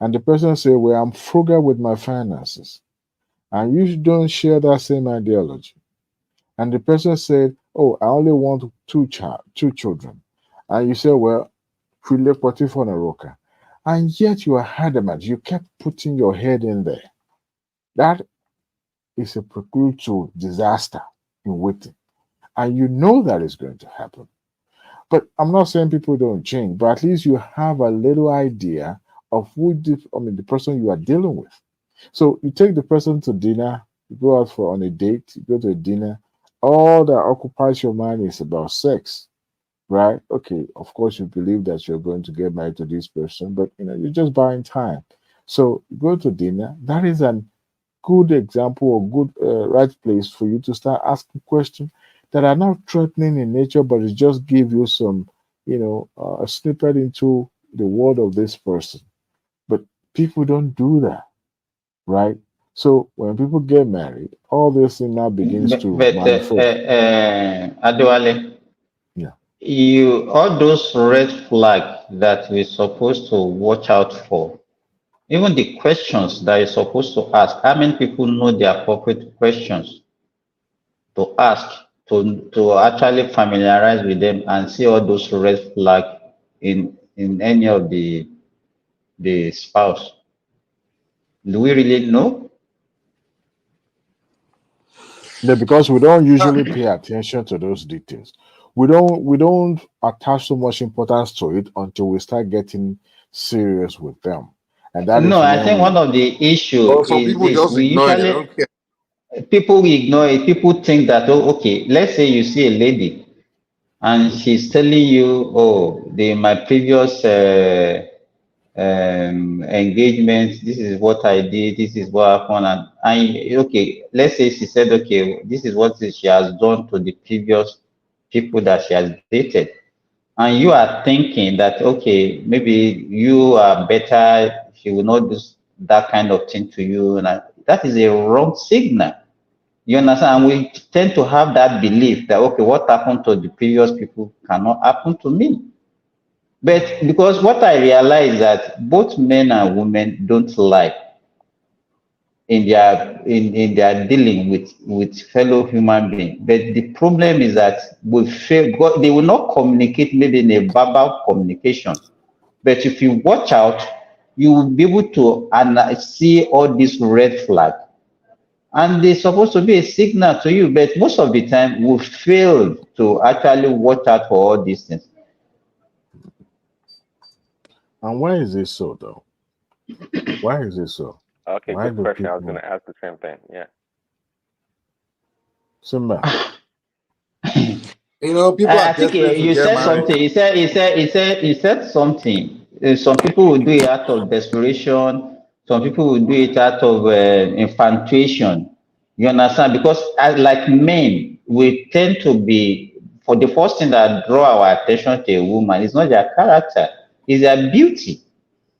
and the person says, "Well, I'm frugal with my finances," and you don't share that same ideology, and the person said, "Oh, I only want two children," and you say, "Well, Philip Potiphar Roka," and yet you are adamant, you kept putting your head in there. That is a prelude to disaster in waiting, and you know that is going to happen. But I'm not saying people don't change, but at least you have a little idea of the person you are dealing with. So you take the person to dinner, you go out on a date, you go to a dinner, all that occupies your mind is about sex, right? Okay, of course you believe that you're going to get married to this person, but you're just buying time. So you go to dinner, that is an good example or good right place for you to start asking questions that are not threatening in nature, but it just give you some, a snippet into the world of this person. But people don't do that, right? So when people get married, all this thing now begins to But manifest. Adewale, Yeah. all those red flags that we're supposed to watch out for, Even the questions that you're supposed to ask, how many people know the appropriate questions to ask to actually familiarize with them and see all those red flags in any of the spouse? Do we really know? Yeah, because we don't usually pay attention to those details. We don't attach so much importance to it until we start getting serious with them. And that No, is I when think we one of the issue Or some is people this. just We ignore it. They usually don't care. people ignore it. People think that, oh, okay, let's say you see a lady and she's telling you, oh, my previous engagement, this is what I did, this is what happened, and okay, let's say she said, okay, this is what she has done to the previous people that she has dated, and you are thinking that, okay, maybe you are better, she will not do that kind of thing to you, and that is a wrong signal. You understand? And we tend to have that belief that, okay, what happened to the previous people cannot happen to me. But because what I realize that both men and women don't lie in their dealing with fellow human beings. But the problem is that we fail. They will not communicate maybe in a verbal communication. But if you watch out, you will be able to see all these red flags. And they're supposed to be a signal to you, but most of the time we fail to actually watch out for all these things. And why is this so though? Why is this so? Okay, Why good do question. I was going people to ask the same thing. Yeah. Simba? You know, people are I think desperate to you get said married. something. He said something. Some people will do it out of desperation. Some people will do it out of infatuation. You understand? Because as like men, we tend to be, for the first thing that draw our attention to a woman is not their character, it's their beauty.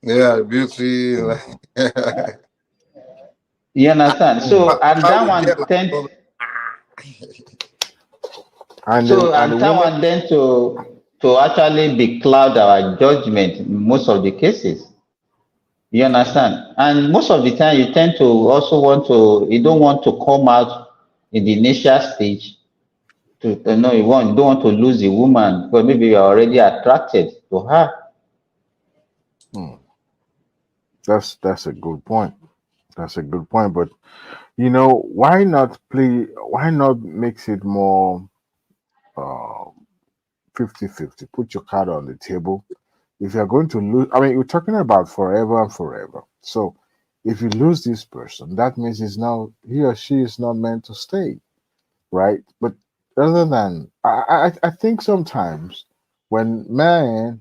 Yeah, beauty. You understand? So and How that we get one like, tend And so the and that woman, one then to actually be cloud our judgment in most of the cases. You understand? And most of the time, you tend to also you don't want to come out in the initial stage no, you don't want to lose the woman because maybe you're already attracted to her. hmm, that's a good point. That's a good point. But you know, why not mix it more uh 50-50? Put your card on the table. If you're going to lose, I mean, we're talking about forever and forever. So if you lose this person, that means he or she is not meant to stay, right? But other than I think sometimes when men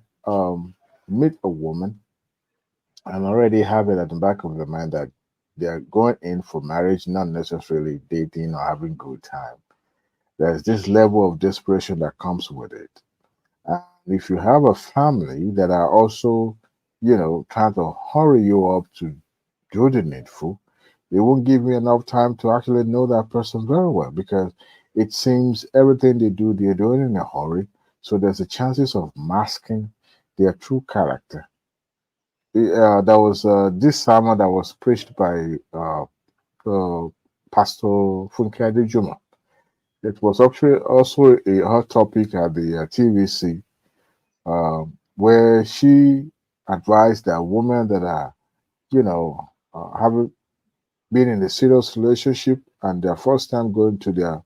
meet a woman and already have it at the back of the mind that they're going in for marriage, not necessarily dating or having good time. There's this level of desperation that comes with it. And if you have a family that are also, trying to hurry you up to do the needful, they won't give me enough time to actually know that person very well because it seems everything they do, they're doing in a hurry. So there's a chances of masking their true character. There was this sermon that was preached by Pastor Funke Juma. It was actually also a hot topic at the TVC, where she advised that women that are, having been in a serious relationship and their first time going to their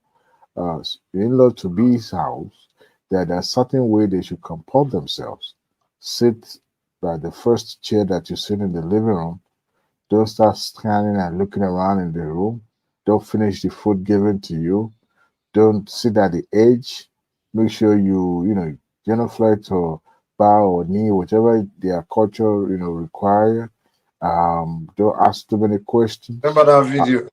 in-law to be's house, that there's certain way they should comport themselves. Sit by the first chair that you sit in the living room. Don't start scanning and looking around in the room. Don't finish the food given to you. Don't sit at the edge. Make sure genuflect or bow or knee, whatever their culture, require. Don't ask too many questions. remember that video?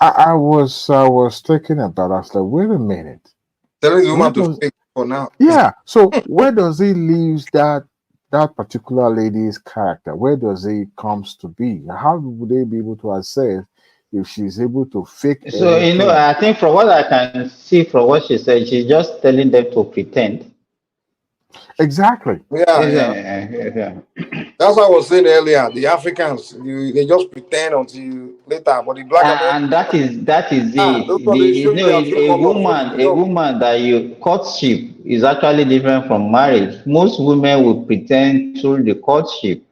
I was thinking about. I was like, wait a minute. Telling the Where woman to does think for now. Yeah? So where does he leave that particular lady's character? Where does he comes to be? How would they be able to assess if she's able to fake So everything? I think from what I can see from what she said, she's just telling them to pretend. Exactly. Yeah. That's what I was saying earlier. The Africans, they just pretend until later, but the Black Americans, And that is those it. ones The, they show you their true a colors from the woman, jump. that you courtship is actually different from marriage. Most women will pretend through the courtship.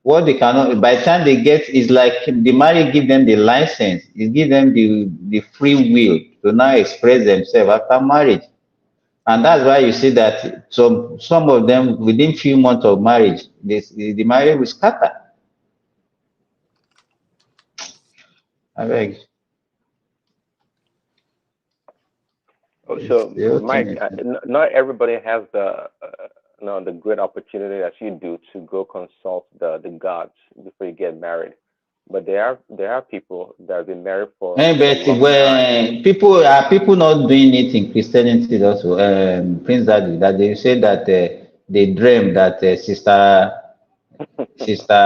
What they cannot, by the time they get, is like the marriage give them the license. It give them the free will to now express themselves after marriage. And that's why you see that some of them within few months of marriage, the marriage will scatter. I beg. Oh, It's so, the whole thing Mike, is not everybody has the great opportunity that you do to go consult the gods before you get married. But there are people that have been married for a but long time. when people not doing it in Christianity also, Prince Daddy, that they say that they dream that sister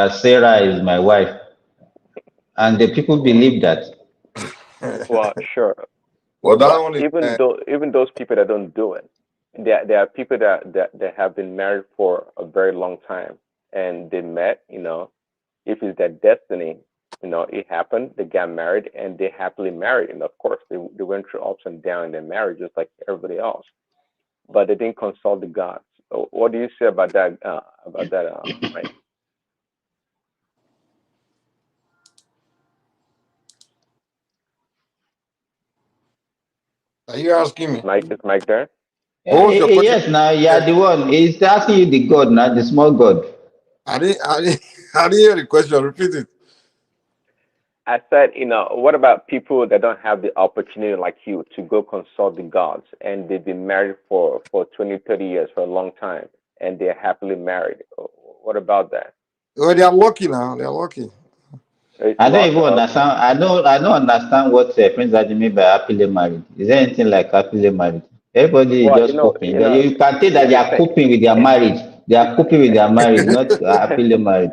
Sarah is my wife, and the people believe that. Well, sure, Well, that but one is even those people that don't do it, there are people that have been married for a very long time and they met. If it's their destiny, it happened. They got married and they happily married, and of course they went through ups and downs in their marriage just like everybody else. But they didn't consult the gods. So what do you say about that? Mike? are you asking me? Is Mike there? What was your question? Yes, now you are the one. He's asking you the God, now the small God. I didn't hear the question. Repeat it. I said, what about people that don't have the opportunity like you to go consult the gods and they've been married for 20, 30 years, for a long time, and they're happily married? What about that? Well, they are lucky now. They are lucky. It's I don't luck. even Okay. understand. I don't understand what Prince Daddy mean by happily married. Is there anything like happily married? Everybody is Well, just coping. You can tell that it's they the are same. coping with their marriage. They are coping with their marriage, not happily married.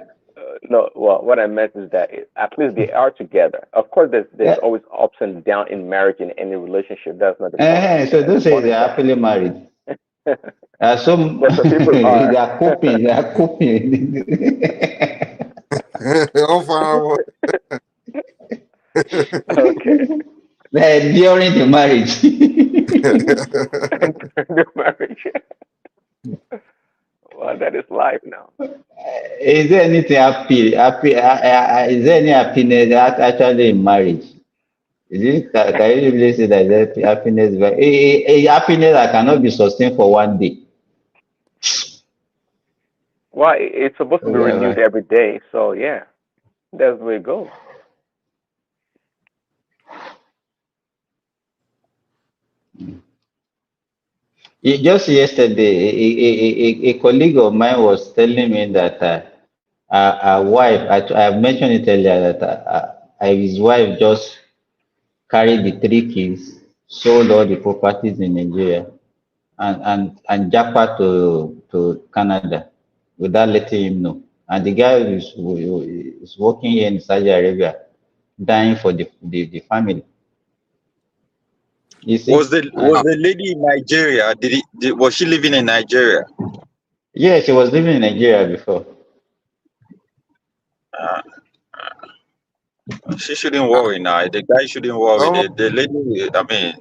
No, well, what I meant is that at least they are together. Of course, there's Yeah. always ups and downs in marriage, in any relationship. That's not the point. So don't The say point they is are happily married. Some but some people are. they are coping. They are coping. How far away? Okay. During the marriage. The marriage. Well, that is life now. Is there anything is there any happiness actually in marriage? Can you really say that there's happiness? But a happiness that cannot be sustained for one day. Well, it's supposed to be renewed every day. So yeah, that's the way it goes. Just yesterday, a colleague of mine was telling me that a wife, I mentioned it earlier, that his wife just carried the 3 kids, sold all the properties in Nigeria, and japa to Canada without letting him know. And the guy is working here in Saudi Arabia, dying for the family. You see? Was the lady in Nigeria? Was she living in Nigeria? Yeah, she was living in Nigeria before. She shouldn't worry now. The guy shouldn't worry. The lady, I mean,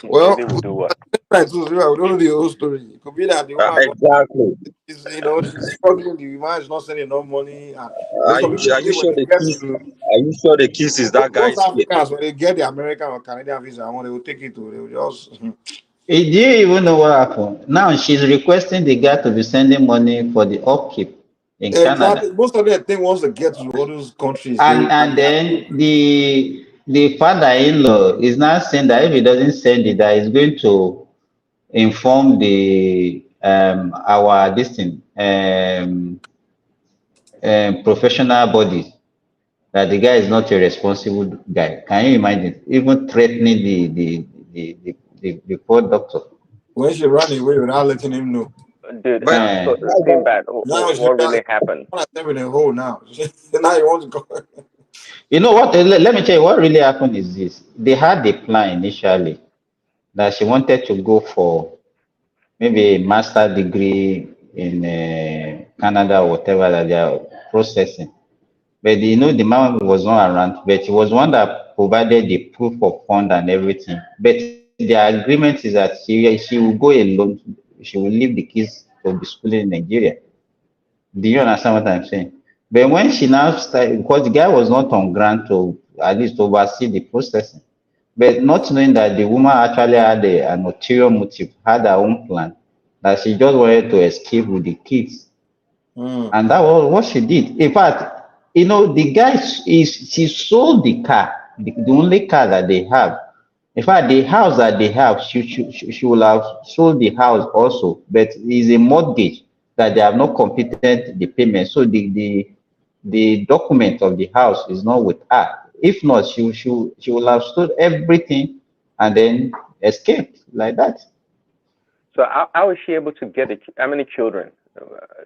well, Lady will do what? we don't know the whole story. It could be that the woman exactly. she's struggling. The woman is not sending enough money. And Are some you people are you believe when sure they the get kiss? to Are you sure the kiss is that most guy's kid? Africans, when they get the American or Canadian visa, they will take it to. They will just. Do you even know what happened? Now she's requesting the guy to be sending money for the upkeep in Exactly. Canada. Most of them think once they get to all those countries, And then the father-in-law is now saying that if he doesn't send it, that he's going to inform the our this thing professional bodies that the guy is not a responsible guy. Can you imagine? Even threatening the poor doctor. when she ran away without letting him know. Dude, But so Sinbad, Now she what really happened? in a hole now. Now you want to go. You know what? Let me tell you what really happened is this. They had a plan initially that she wanted to go for maybe a master degree in Canada or whatever that they are processing. But the man was not around, but he was one that provided the proof of fund and everything. But the agreement is that she will go alone. She will leave the kids to be schooling in Nigeria. Do you understand what I'm saying? But when she now started, because the guy was not on grant to at least oversee the processing, but not knowing that the woman actually had an ulterior motive, had her own plan, that she just wanted to escape with the kids. And that was what she did. In fact, the guy she sold the car, the only car that they have. In fact, the house that they have, she will have sold the house also, but it's a mortgage that they have not completed the payment. So the document of the house is not with her. If not, she will have sold everything and then escaped like that. So how is she able to get it? How many children?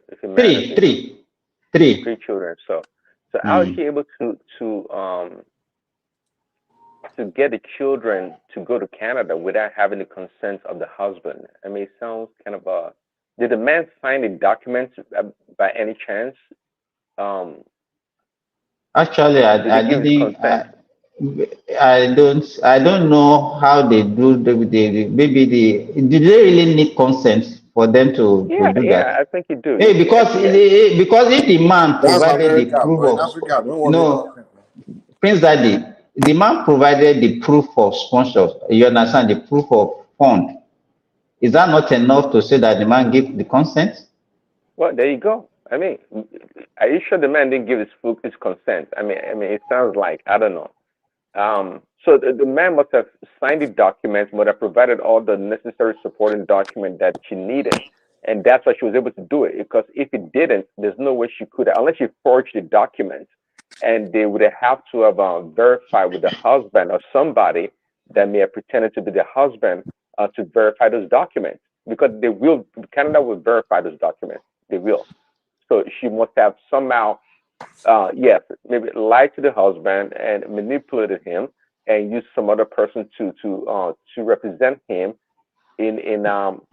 If you manage Three children. So how is she able to get the children to go to Canada without having the consent of the husband? I mean, it sounds kind of a. Did the man sign the documents by any chance? Actually, I didn't. I don't know how they do. Maybe did they really need consent for them to do that? I think you do. Hey, because if the man provided the proof of Prince Daddy, the man provided the proof of sponsor. You understand the proof of fund. Is that not enough to say that the man gave the consent? Well, there you go. I mean, are you sure the man didn't give his consent? I mean, it sounds like I don't know. So the man must have signed the documents, must have provided all the necessary supporting document that she needed, and that's why she was able to do it. Because if it didn't, there's no way she could, unless she forged the documents, and they would have to have verified with the husband or somebody that may have pretended to be the husband to verify those documents, because Canada will verify those documents. They will. So she must have somehow, yes, maybe lied to the husband and manipulated him and used some other person to represent him in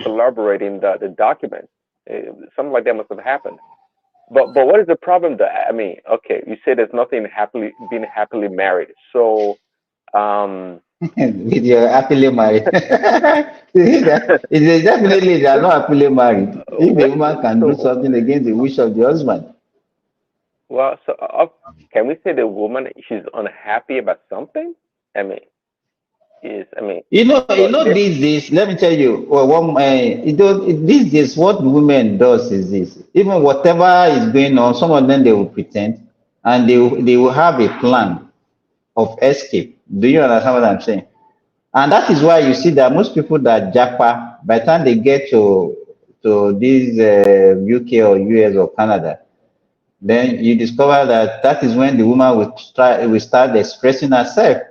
collaborating the documents. Something like that must have happened. But what is the problem? I mean, okay, you say there's nothing being happily married. So with your happily married. It's definitely they are not happily married. If a woman can do something against the wish of the husband. Well, so can we say the woman she's unhappy about something? I mean, these days. Let me tell you. Well, these days, what women does is this. Even whatever is going on, some of them they will pretend, and they will have a plan of escape. Do you understand what I'm saying? And that is why you see that most people that japa, by the time they get to these UK or US or Canada, then you discover that is when the woman will start expressing herself,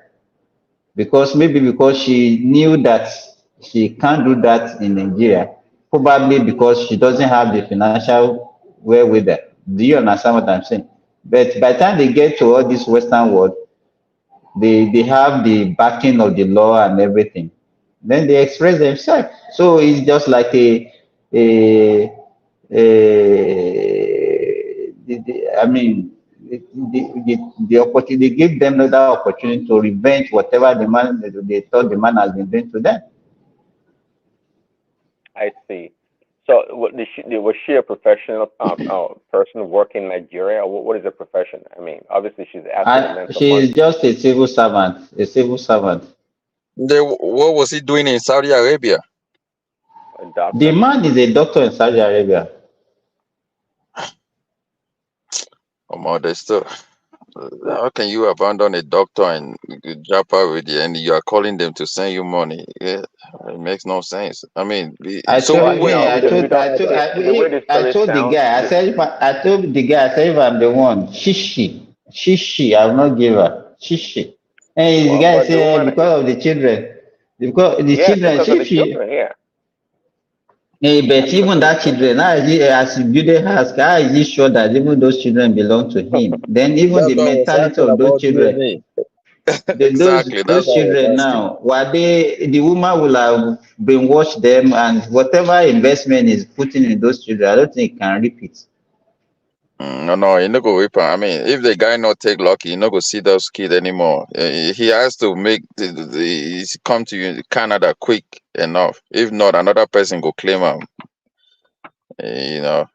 because she knew that she can't do that in Nigeria, probably because she doesn't have the financial wherewithal. Do you understand what I'm saying? But by the time they get to all this Western world, they have the backing of the law and everything. Then they express themselves. So it's just like the opportunity, they give them another opportunity to revenge whatever they thought the man has been doing to them. I see. So was she a professional person working in Nigeria? Or what is her profession? I mean, obviously she's asking she's just a civil servant. What was he doing in Saudi Arabia? The man is a doctor in Saudi Arabia. How can you abandon a doctor and japa with you, and you are calling them to send you money? Yeah, it makes no sense. I mean, I told the guy, I said, if I'm the one, shishi, I will not give her shishi. And the guy said, because of the children, because the children, but even that children, as you build a house, how is he sure that even those children belong to him? Then even the mentality of those children. Exactly. That's Those why I children was asking. now, were they, the woman will have brainwashed them, and whatever investment is putting in those children, I don't think it can repeat. No, you no go whip am. I mean, if the guy not take lucky, you no go see those kid anymore. He has to make he's come to Canada quick enough. If not, another person go claim him. You know.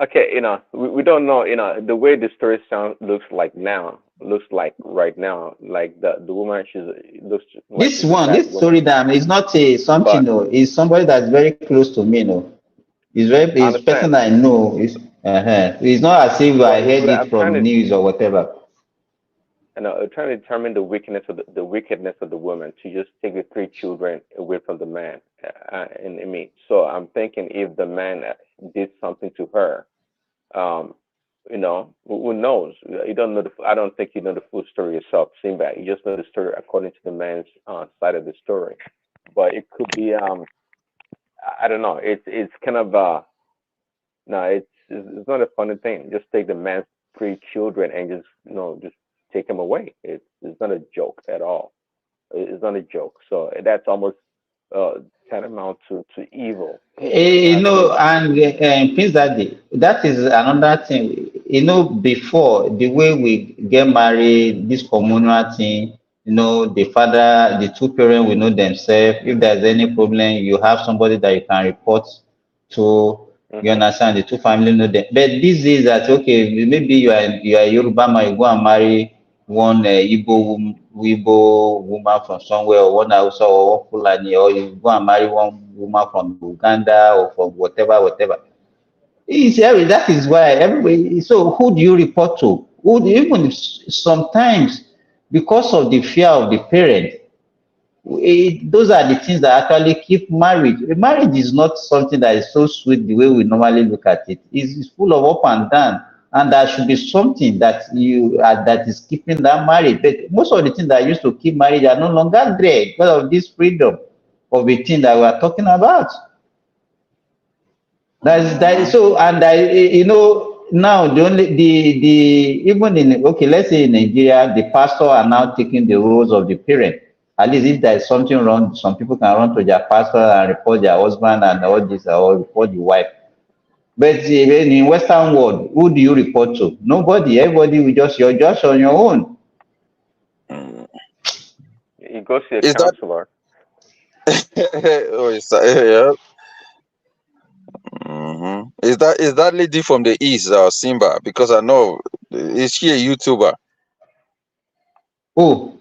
Okay, we don't know, the way the story looks like right now, like the woman, looks like This she's a one, bad this woman. story that is not a something, But no, is somebody that's very close to me, no. I Is person understand. I know. It's not as if I heard But it I'm trying from to, news or whatever. trying to determine the weakness of the wickedness of the woman to just take the three children away from the man. And I mean, so I'm thinking if the man did something to her, um, who knows? You don't know I don't think you know the full story yourself, Simba. You just know the story according to the man's side of the story. But it could be, I don't know. It's kind of no, it's not a funny thing. Just take the man's three children and just just take them away. It's not a joke at all. It's not a joke. So that's almost uh tantamount to evil. So And Prince Daddy, that is another thing. Before the way we get married, this communal thing, the father, the two parents will know themselves. If there's any problem, you have somebody that you can report to. You hmm understand? The two family know them. But these days that okay, maybe you are Yoruba man, you go and marry one Igbo woman from somewhere, or one Hausa or one Fulani, or you go and marry one woman from Uganda or from whatever, whatever. That is why everybody. So who do you report to? Sometimes because of the fear of the parent, those are the things that actually keep marriage. Marriage is not something that is so sweet the way we normally look at it. It's full of up and down, and there should be something that is keeping that marriage. But most of the things that used to keep marriage are no longer there because of this freedom of a thing that we are talking about. That is so, and now the even in, okay, let's say in Nigeria, the pastor are now taking the roles of the parent. At least if there is something wrong, some people can run to their pastor and report their husband and all this, or report the wife. But in Western world, who do you report to? Nobody. Everybody will you're just on your own. Mm. you go see a Is that counselor. oh, yeah. Is that lady from the east, Simba? Because I know is she a YouTuber? Oh,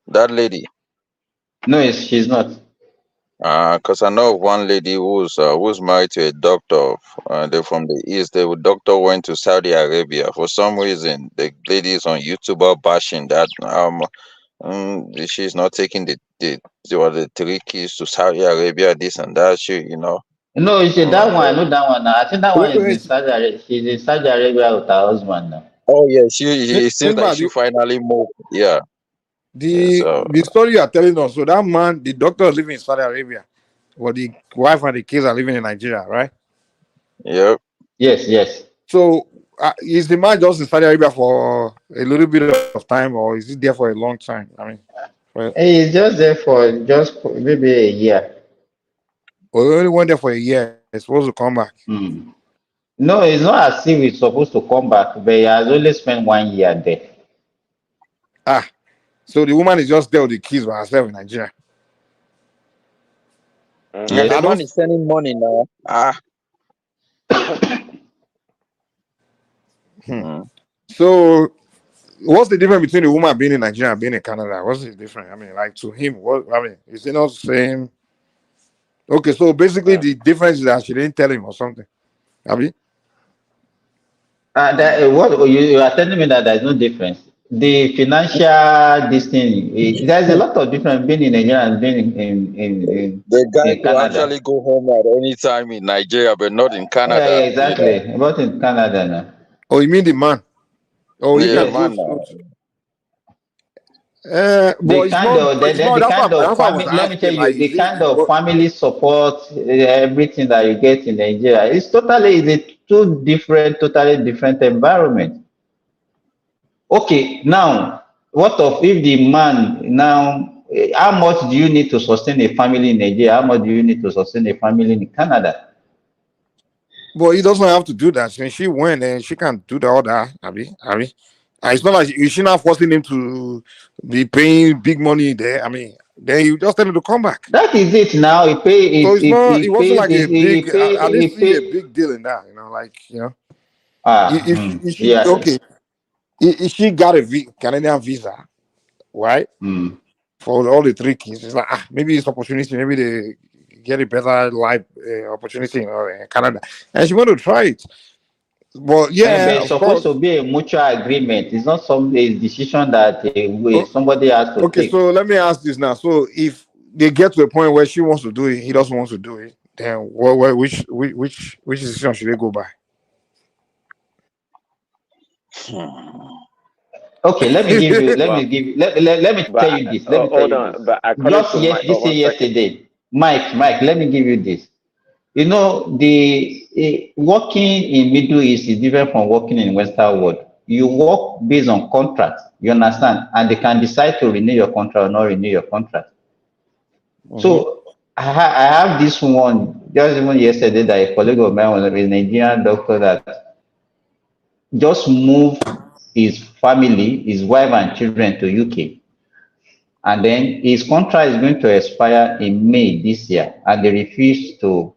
That lady. no, she's not. Because I know of one lady who's married to a doctor. They're from the east. The doctor went to Saudi Arabia for some reason. The lady is on YouTuber bashing that she's not taking the three keys to Saudi Arabia, this and that. No, you see that one. I But know that one now. I think that one Wait, is in wait, Saudi Arabia. She's in Saudi Arabia with her husband now. oh yeah, it seems like Simba, she finally moved. Yeah. So the story you are telling us. So that man, the doctor is living in Saudi Arabia, but the wife and the kids are living in Nigeria, right? yep. Yes, yes. So is the man just in Saudi Arabia for a little bit of time, or is he there for a long time? I mean, He's just there for maybe a year. we only went there for a year. He's supposed to come back. Hmm. No, it's not as if he's supposed to come back, but he has only spent 1 year there. Ah, so the woman is just there with the kids by herself in Nigeria. And the I Yes. don't. man is sending money now. Hmm. Mm. So what's the difference between a woman being in Nigeria and being in Canada? What's the difference? I mean, like to him, what I mean, is it not the same? Okay, so basically the difference is that she didn't tell him or something. I mean, What you are telling me that there's no difference. The financial this thing, there's a lot of difference being in Nigeria and being The guy in could Canada. actually go home at any time in Nigeria, but not in Yeah, Canada. yeah, exactly. But in Canada now. oh, you mean the man? Oh, he Yeah, can Yes. go man. to. But The it's kind not. of It's not. That's what I was let me tell asking. you, Like, the is it? kind of family support, everything that you get in Nigeria, is a totally different environment. Okay, now What of if the man now, how much do you need to sustain a family in Nigeria? How much do you need to sustain a family in Canada? But he doesn't have to do that. Since she went and she can do the other, it's not like she's not forcing him to be paying big money there. I mean, then you just tell him to come back. That is it now. He pay So it's not. It wasn't pays like a big. I didn't he see a pay big deal in that. Like if she yeah. okay, if she got a Canadian visa, right? For all the 3 kids, it's like maybe it's opportunity. Maybe they get a better life opportunity in Canada, and she want to try it. But But yeah, it's of supposed course. to be a mutual agreement. It's not a decision that Oh, somebody has to okay, take. so let me ask this now. So if they get to a point where she wants to do it, he doesn't want to do it, then which decision should they go by? Okay, let me give you. Let Well, me give. Let me tell but you this. Let me tell hold you on. this. But according Just to my, this one second. yesterday, Mike. Let me give you this. You know, the working in Middle East is different from working in Western world. You work based on contract. You understand, and they can decide to renew your contract or not renew your contract. So I have this one just even yesterday that a colleague of mine was a Nigerian doctor that just moved his family, his wife and children to UK. And then his contract is going to expire in May this year, and they refuse to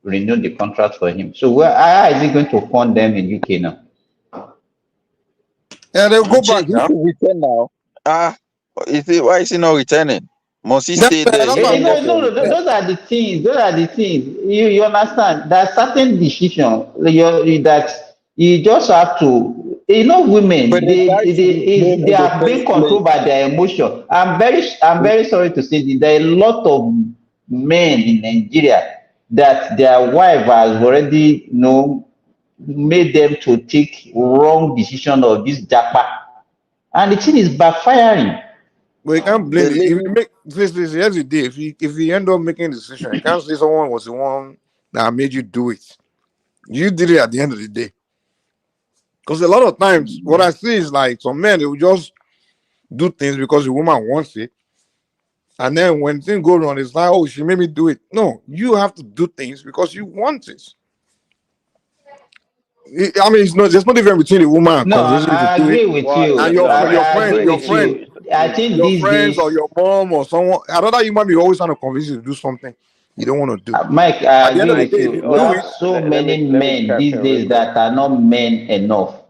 renew the contract for him. So how is he going to fund them in UK now? Yeah, they'll go Chief, back he now. should return now. Why is he not returning? Must he stay there That's what I'm indefinitely? No, those are the things. Those are the things. You understand? There are certain decisions that you just have to. You know, women But the guy should remain they in the are being first controlled place. by their emotion. I'm very sorry to say that there are a lot of men in Nigeria that their wife has already made them to take wrong decision of this japa, and the thing is backfiring. But you can't The blame it. If lady, you make this here's the day. If you end up making a decision, you can't say someone was the one that made you do it. You did it at the end of the day. Because a lot of times, what I see is like some men they will just do things because the woman wants it, and then when things go wrong, it's like, oh, she made me do it. No, you have to do things because you want it. I mean, it's not. There's no difference between a woman and No, convincing you to I do it, agree with Well, you. and no, your Mike, I friend, agree your with friend, you. I think your these friends or days, your mom or someone. Another human being always trying to convince you to do something you don't want to do. Mike, I At the end agree of the with day, if you. you We hold do have it, on. so many Let me men chime these in real days quick. that are not men enough.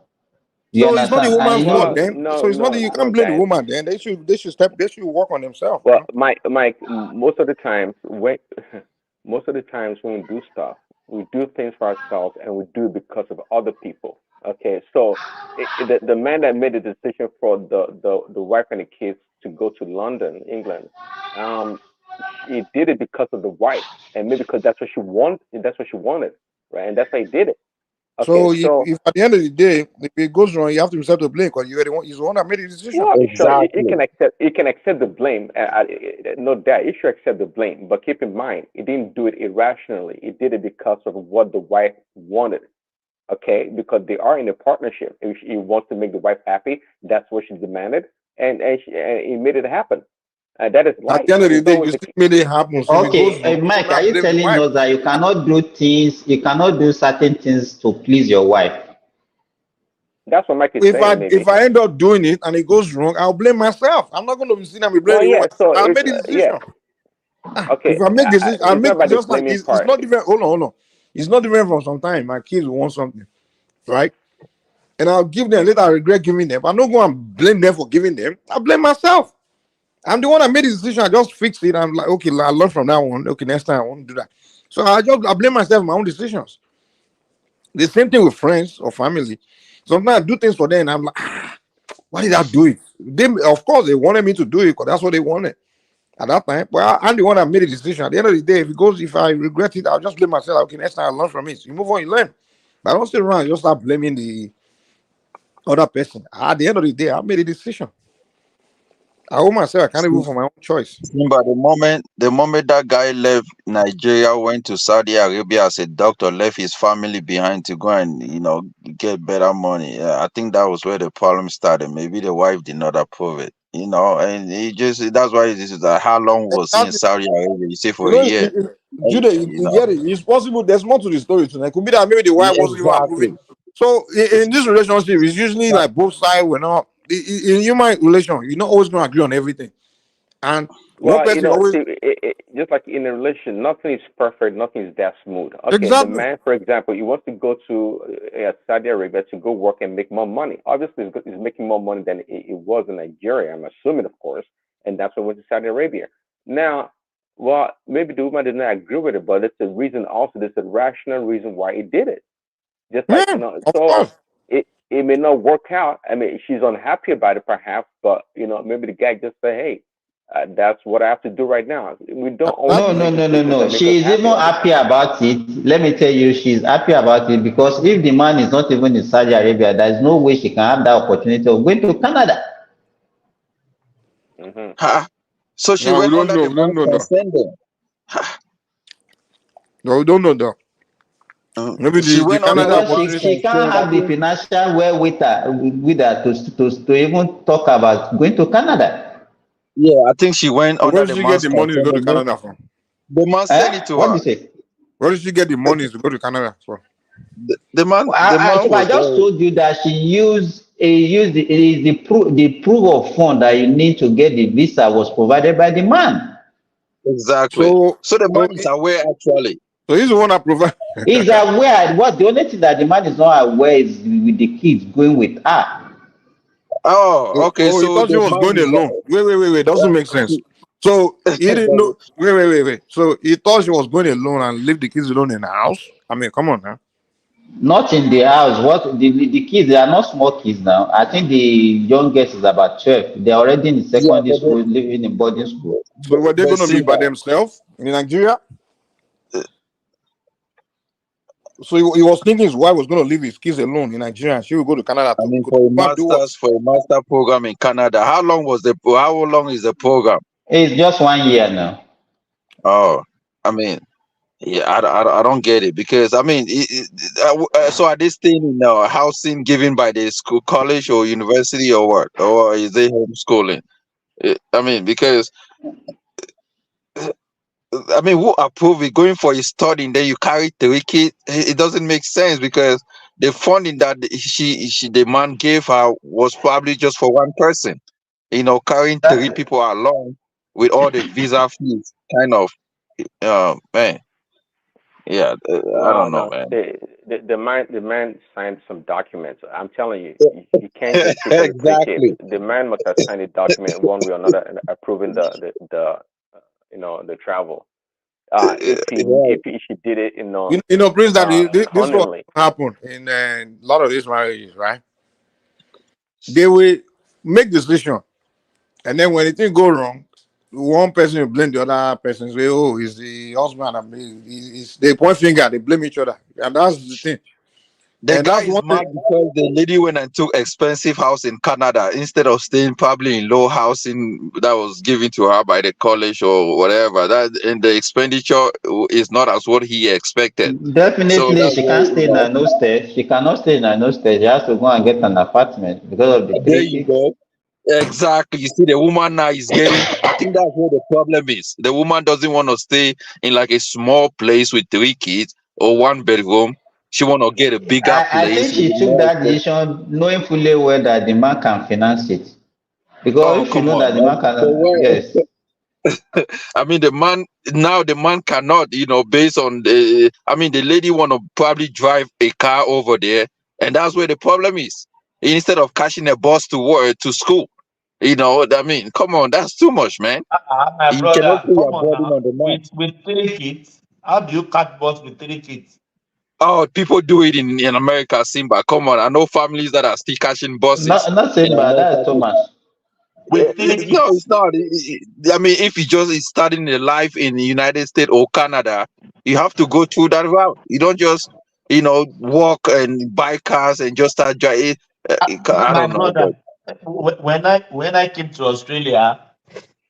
You so it's not the understand? And woman's you fault know, then. So it's not you can't blame the guys. woman then. They should work on themselves. Well, Mike, most of the times most of the times when we do stuff, we do things for ourselves and we do it because of other people. Okay, so the man that made the decision for the wife and the kids to go to London, England, um, he did it because of the wife, and maybe because that's what she wanted. That's what she wanted, right? And that's why he did it. Okay, So so if at the end of the day, if it goes wrong, you have to accept the blame because you're the one that made the decision. well, sure, exactly. it can accept the blame. No doubt, it should accept the blame. But keep in mind, it didn't do it irrationally. It did it because of what the wife wanted. Okay, because they are in a partnership. If he wants to make the wife happy, that's what she demanded, and he made it happen. That is At life. the end of the It's day, always you the still made it happen. So if it goes okay, wrong, you should Mike, are not you blame the telling wife. us that you cannot do certain things to please your wife? That's what Mike is If I saying, maybe. if I end up doing it and it goes wrong, I'll blame myself. I'm not going to be seen and be Well, blaming the yeah. woman. So I it's made the yeah. decision. Okay, If I make decision, I it's not make about the just like blaming it's part. not different. Hold on. It's not different from sometimes my kids will want something, right? And I'll give them later. I regret giving them. I'm not going to blame them for giving them. I blame myself. I'm the one that made the decision. I just fixed it. I'm like, okay, I learned from that one. Okay, next time I won't do that. So I blame myself for my own decisions. The same thing with friends or family. Sometimes I do things for them, and I'm like, why did I do it? They, of course, they wanted me to do it because that's what they wanted at that time. But I'm the one that made the decision. At the end of the day, if I regret it, I'll just blame myself. Okay, next time I learn from it. You move on, you learn. But I don't sit around and just start blaming the other person. At the end of the day, I made a decision. I owe myself. I can't even for my own choice. But the moment that guy left Nigeria, went to Saudi Arabia as a doctor, left his family behind to go and get better money. I think that was where the problem started. Maybe the wife did not approve it. And that's why this is how long was he in Exactly. Saudi Arabia? You say You for a know, year. Judah, You you know. get it. It's possible. There's more to the story tonight. It could be that maybe the wife Yeah, wasn't even approving. exactly. So in this relationship, it's usually like both sides were not. In human relation, you're not always going to agree on everything, and one Well, person always just like in a relationship, nothing is perfect, nothing is that smooth. Okay, the exactly. man, for example, he wants to go to Saudi Arabia to go work and make more money. Obviously, he's making more money than it was in Nigeria, I'm assuming, of course, and that's why he went to Saudi Arabia. Now, well, maybe the woman did not agree with it, but it's a reason also, there's a rational reason why he did it. Just like, Yeah, of so course. it may not work out. I mean, she's unhappy about it perhaps, but maybe the guy just say, hey, that's what I have to do right now. We don't always No, Exactly. no, make no, no, decisions no. that make us She is happy even all the happy time. about it. Let me tell you, she's happy about it because if the man is not even in Saudi Arabia, there is no way she can have that opportunity of going to Canada. Hmm. So she No, we went don't under know. the We don't man's know that. consent then. No, we don't know that. Maybe She the went under Canada the Because man's she can't consent. I have the think. financial with her to even talk about going to Canada. Yeah, I think she went So where under did the she get man's the money to consent. go to Canada from? The man sent it to What do her. you say? Where did she get the money to go to Canada from? The man I was just there. told you that she used the proof of fund that you need to get the visa was provided by the man. Exactly. So, So the man so, is aware actually. so he's the one that provide. He's aware. What the only thing that the man is not aware is with the kids going with her. Oh, okay. Oh, he So thought she the was going man is alone. Wait. Doesn't make sense. So he didn't know. Wait. So he thought she was going alone and leave the kids alone in the house. I mean, come on now. Not in the house. What the kids? They are not small kids now. I think the youngest is about 12. They're already in yeah, secondary school, living in boarding school. So were they but going to see be by that. themselves in Nigeria? So he was thinking his wife was going to leave his kids alone in Nigeria. And she would go to Canada I to mean, go and do what? for a master program in Canada. How long is the program? It's just 1 year now. Oh, I mean, yeah, I don't get it because I mean, so are they staying in housing given by the school, college, or university, or what, or is they homeschooling? I mean, because I mean, who approve it going for a study and then you carry 3 kids? It doesn't make sense because the funding that the man gave her was probably just for one person. Carrying 3 people along with all the visa fees, kind of. Man, yeah, I Well, don't know, no, man. the man signed some documents. I'm telling you, you can't just keep on the 3 kids. Exactly. The man must have signed a document one way or another and approving the travel. If he Right. if he, she did it, Prince, that this is what cunningly. happened in a lot of these marriages, right? They will make decision, and then when it thing go wrong, one person will blame the other person. Say, "Oh, it's the husband." They point finger. They blame each other, and that's the thing. The And guy that's is one thing. mad because the lady went and took expensive house in Canada instead of staying probably in low housing that was given to her by the college or whatever. That and the expenditure is not as what he expected. So Definitely, that's she where can't stay in an hostel. She cannot stay in an hostel. She has to go and get an apartment because of the there three you kids. go. Exactly. You see, the woman now is getting. I think that's where the problem is. The woman doesn't want to stay in like a small place with 3 kids or one bedroom. She want to get a bigger I place think with she took more. that decision knowing fully well that the man can finance it. Because Oh, if you come know on, that the man. man So can, where? yes. I mean, the man cannot, based on I mean, the lady want to probably drive a car over there, and that's where the problem is. Instead of catching a bus to work to school, I mean, come on, that's too much, man. My You cannot brother, put come your on burden now. on the man. With 3 kids, how do you cut boss with 3 kids? Oh, people do it in America, Simba. Come on, I know families that are still catching buses Not in saying bad, that is America. Thomas. With three No, kids. it's not. I mean, if you just is starting a life in the United States or Canada, you have to go through that route. You don't just, walk and buy cars and just start driving. I My don't know, brother, but when I came to Australia,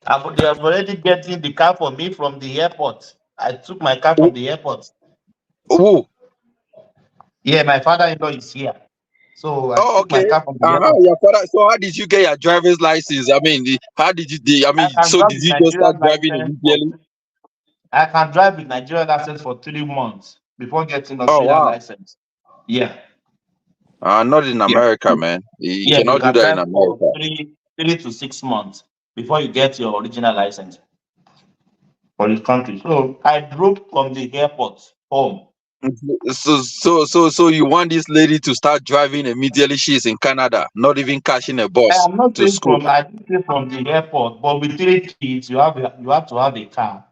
they have already getting the car for me from the airport. I took my car from the airport. Oh, Yeah, my father-in-law is here, so I oh, took my okay. car from the airport. Your father. So how did you get your driver's license? I mean, how did you? I I mean, can so drive did with you just start Nigerian driving license for immediately? I can drive with Nigerian license for 3 months before getting Oh Australian wow. license. Yeah, Not in yeah, America, man. You yeah. You cannot do can that in drive for America. three to 6 months before you get your original license for this country. So I drove from the airport home. So you want this lady to start driving immediately? She's in Canada, not even catching a I bus am not to saying school. I didn't say from the airport, but with 3 kids, you have to have a car.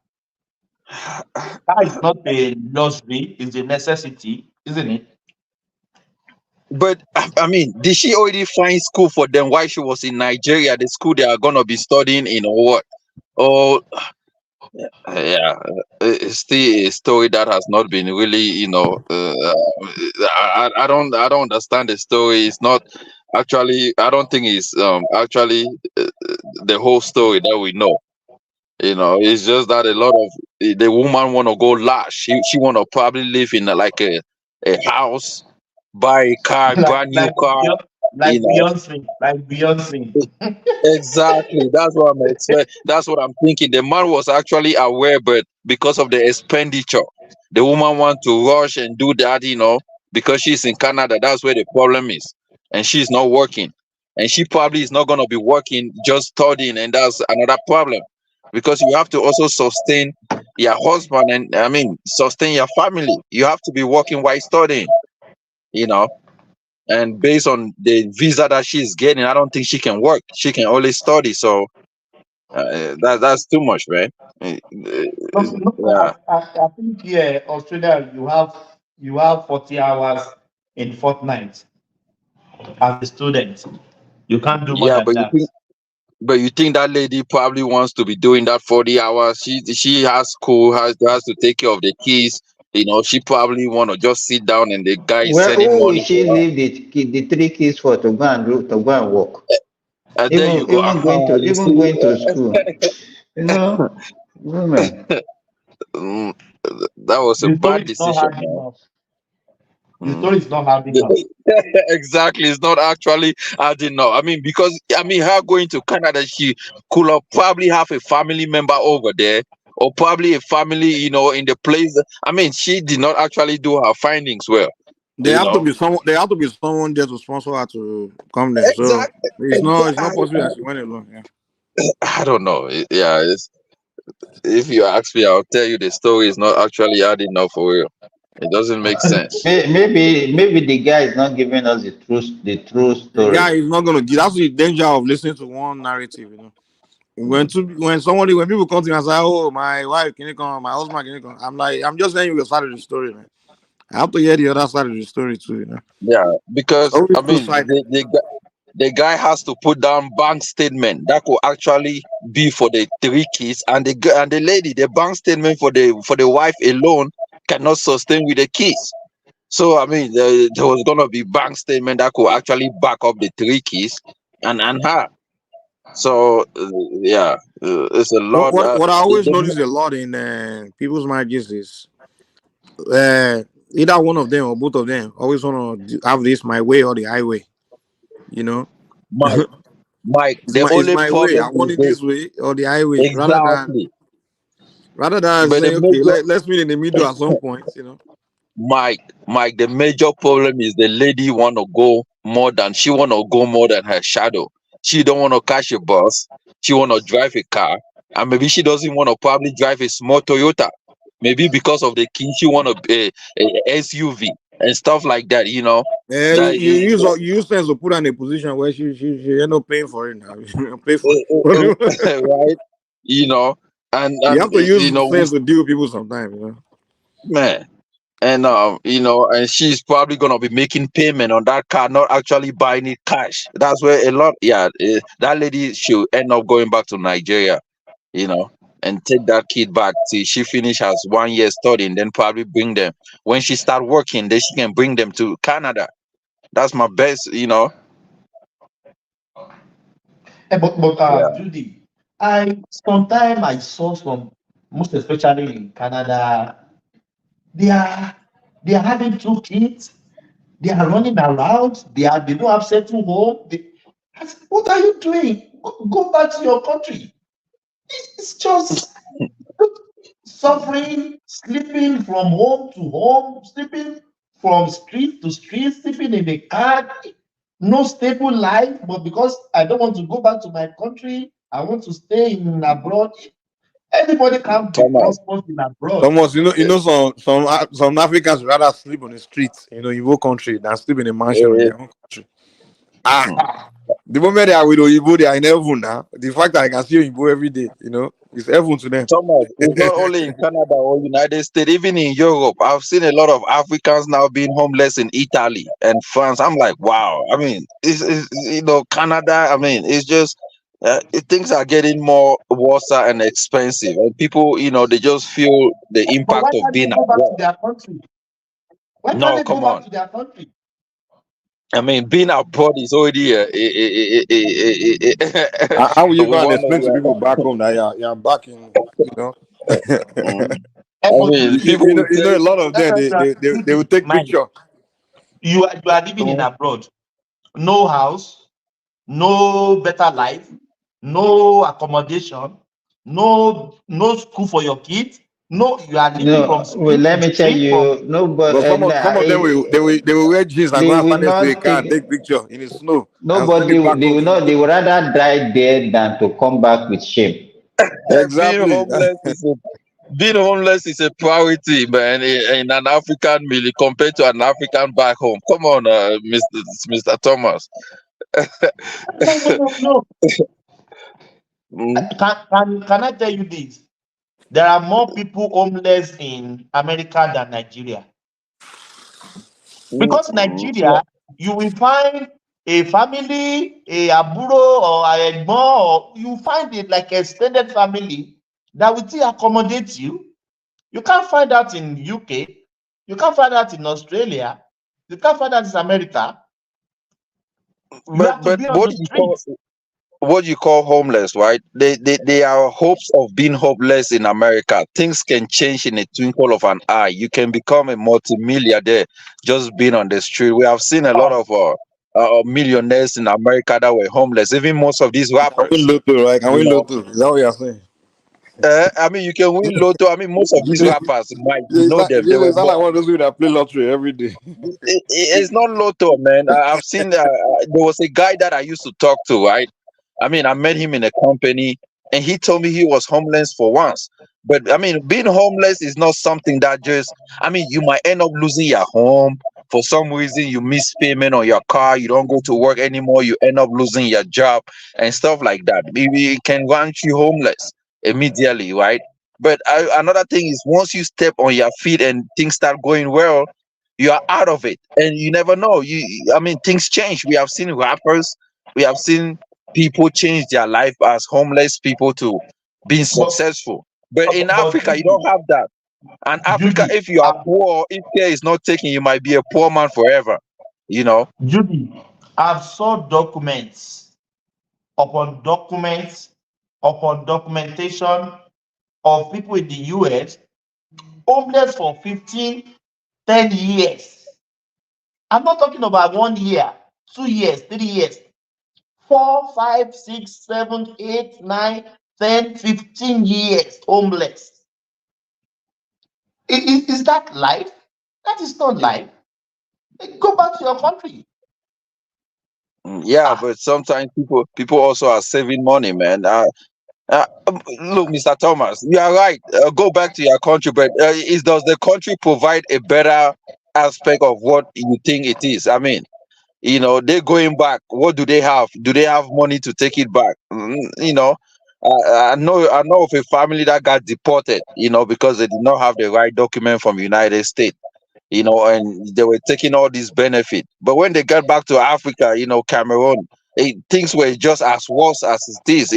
Car is not a luxury; it's a necessity, isn't it? But I mean, did she already find school for them while she was in Nigeria? The school they are gonna be studying in or what? Oh, yeah, it's still a story that has not been really, I don't understand the story. It's not actually. I don't think it's actually the whole story that we know. It's just that a lot of the woman want to go large. She want to probably live in like a house, buy a car, like brand new like car. like You know, Beyonce. exactly. That's what I'm expect. That's what I'm thinking. The man was actually aware, but because of the expenditure, the woman want to rush and do that. Because she's in Canada. That's where the problem is, and she's not working, and she probably is not gonna be working, just studying, and that's another problem, because you have to also sustain your husband, and I mean sustain your family. You have to be working while studying. You know and based on the visa that she's getting, I don't think she can work. She can only study. So that's too much, man. Yeah, I think here Australia you have 40 hours in fortnight as a student. You can't do more yeah, than that. but you think that lady probably wants to be doing that 40 hours? She has school, has to take care of the kids. She probably want to just sit down and the guy is Well, sending who will money she for leave the 3 kids for to go and work? her. And there you go. You Even see, going to school. You know, women. mm, that was a The story bad is not decision, hard man. enough. The Mm. story is not hard enough. Exactly, it's not actually adding up. I mean, because her going to Canada, she could have probably have a family member over there, or probably a family, in the place. I mean, she did not actually do her findings well. There You have to know, be someone. There have to be someone there to sponsor her to come there. So exactly, it's not exactly. possible that she went alone. Yeah. I don't know. Yeah, if you ask me, I'll tell you the story is not actually adding up for real. It doesn't make sense. Maybe the guy is not giving us the true The guy story. is not gonna give. That's the danger of listening to one narrative. When people come to me and say, "Oh, my wife can you come? My husband can you come?" I'm like, I'm just telling you the side of the story, man. I have to hear the other side of the story too. Yeah, It's because always I two mean, sided. the guy has to put down bank statement that could actually be for the 3 kids, and the lady, the bank statement for the wife alone cannot sustain with the kids. So I mean, there was gonna be bank statement that could actually back up the 3 kids and her. So yeah, it's a What lot. what what I always The notice a lot in people's marriages is either one of them or both of them always want to have this my way or the highway. You know, Mike, Mike, it's the my only way. I problem want is it this. this way or the highway, Exactly. rather than But the saying, okay, major let's meet in the middle at some point. Mike, the major problem is the lady she wanna go more than her shadow. She don't wanna catch a bus. She wanna drive a car, and maybe she doesn't wanna probably drive a small Toyota. Maybe because of the key, she wanna a SUV and stuff like that. That You use sense to put her in a position where she end up paying for it now. Pay for it. right. You know, You and have to use sense to deal with people sometimes. man. And she's probably gonna be making payment on that car, not actually buying it cash. That's where a lot, yeah, that lady should end up going back to Nigeria, you know, and take that kid back till she finish has 1 year studying, then probably bring them. When she start working, then she can bring them to Canada. That's my best. But Yeah. Judy, I saw some, most especially in Canada, they are they are having 2 kids, they are running around, they don't have settled home. I said, what are you doing? Go back to your country. It's just suffering, sleeping from home to home, sleeping from street to street, sleeping in a car, no stable life. But because I don't want to go back to my country, I want to stay in abroad. Anybody can be Thomas. prosperous in abroad. Thomas, some Africans rather sleep on the streets, in your country, than sleep in a mansion in eh, their own country. Ah, hmm. the moment they are with Oyibo, they are in heaven now. The fact that I can see Oyibo every day, it's heaven to them. Thomas, it's not only in Canada or United States, even in Europe. I've seen a lot of Africans now being homeless in Italy and France. I'm like, wow. I mean, it's Canada. I mean, it's just things are getting more worse and expensive, and people, they just feel the But why impact of can't they being go back to abroad. their country? Why can't No, they go come back on. to their country? I mean, being abroad is already How will you go and one explain to of people back home that you're back in, you know? the. Eh, I but mean, Judy, people will A say, lot of them they will Judy, take mind, picture. you are living in abroad, no house, no better life, no accommodation, no school for your kids. No, you are living from No, well, street let to me tell street. From you, no, but But some of them they will wear jeans and go they and will stand next to a not car and take. take picture in the snow and send Nobody, it back they home will to not. They Nigeria. would rather die there than to come back with shame. being Exactly. homeless is a being homeless is a priority, man, in an African meal compared to an African back home. Come on, Mr. Thomas. no. Mm, Can I tell you this? There are more people homeless in America than Nigeria. Because no. Nigeria, you will find a family, a aburo or a egbon, or you find it like extended family that will still accommodate you. You can't find that in UK. You can't find that in Australia. You can't find that in America. You have to But be on what the do you call streets. homeless, right? They are hopes of being hopeless in America. Things can change in a twinkle of an eye. You can become a multimillionaire just being on the street. We have seen a lot of millionaires in America that were homeless. Even most of these Can we rappers, lotto, right? Can you we know. lotto? Is that what you're saying? I mean, you can win lotto. I mean, most of these rappers, Mike, you Is know that, them. They were is that like one of those people that play lottery every day? it's not lotto, man. I've seen there was a guy that I used to talk to, right? I mean, I met him in a company and he told me he was homeless for once. But I mean, being homeless is not something that just, I mean, you might end up losing your home. For some reason, you miss payment on your car, you don't go to work anymore, you end up losing your job and stuff like that. Maybe it can run you homeless immediately, right? But another thing is once you step on your feet and things start going well, you are out of it and you never know. I mean, things change. We have seen rappers, we have seen people change their life as homeless people to being But, successful. But in but Africa, you don't have that. And Africa, Judy, if you are poor, if care is not taken, you might be a poor man forever. You know. Judy, I've saw documents upon documents upon documentation of people in the US homeless for 15, 10 years. I'm not talking about 1 year, 2 years, 3 years, 4, 5, 6, 7, 8, 9, 10, 15 years homeless. Is that life? That is not life. Go back to your country. Yeah, but sometimes people also are saving money, man. Look, Mr. Thomas, you are right. Go back to your country, but does the country provide a better aspect of what you think it is? I mean, they're going back. What do they have? Do they have money to take it back? I know of a family that got deported, because they did not have the right document from United States, and they were taking all these benefit. But when they got back to Africa, Cameroon, things were just as worse as it is,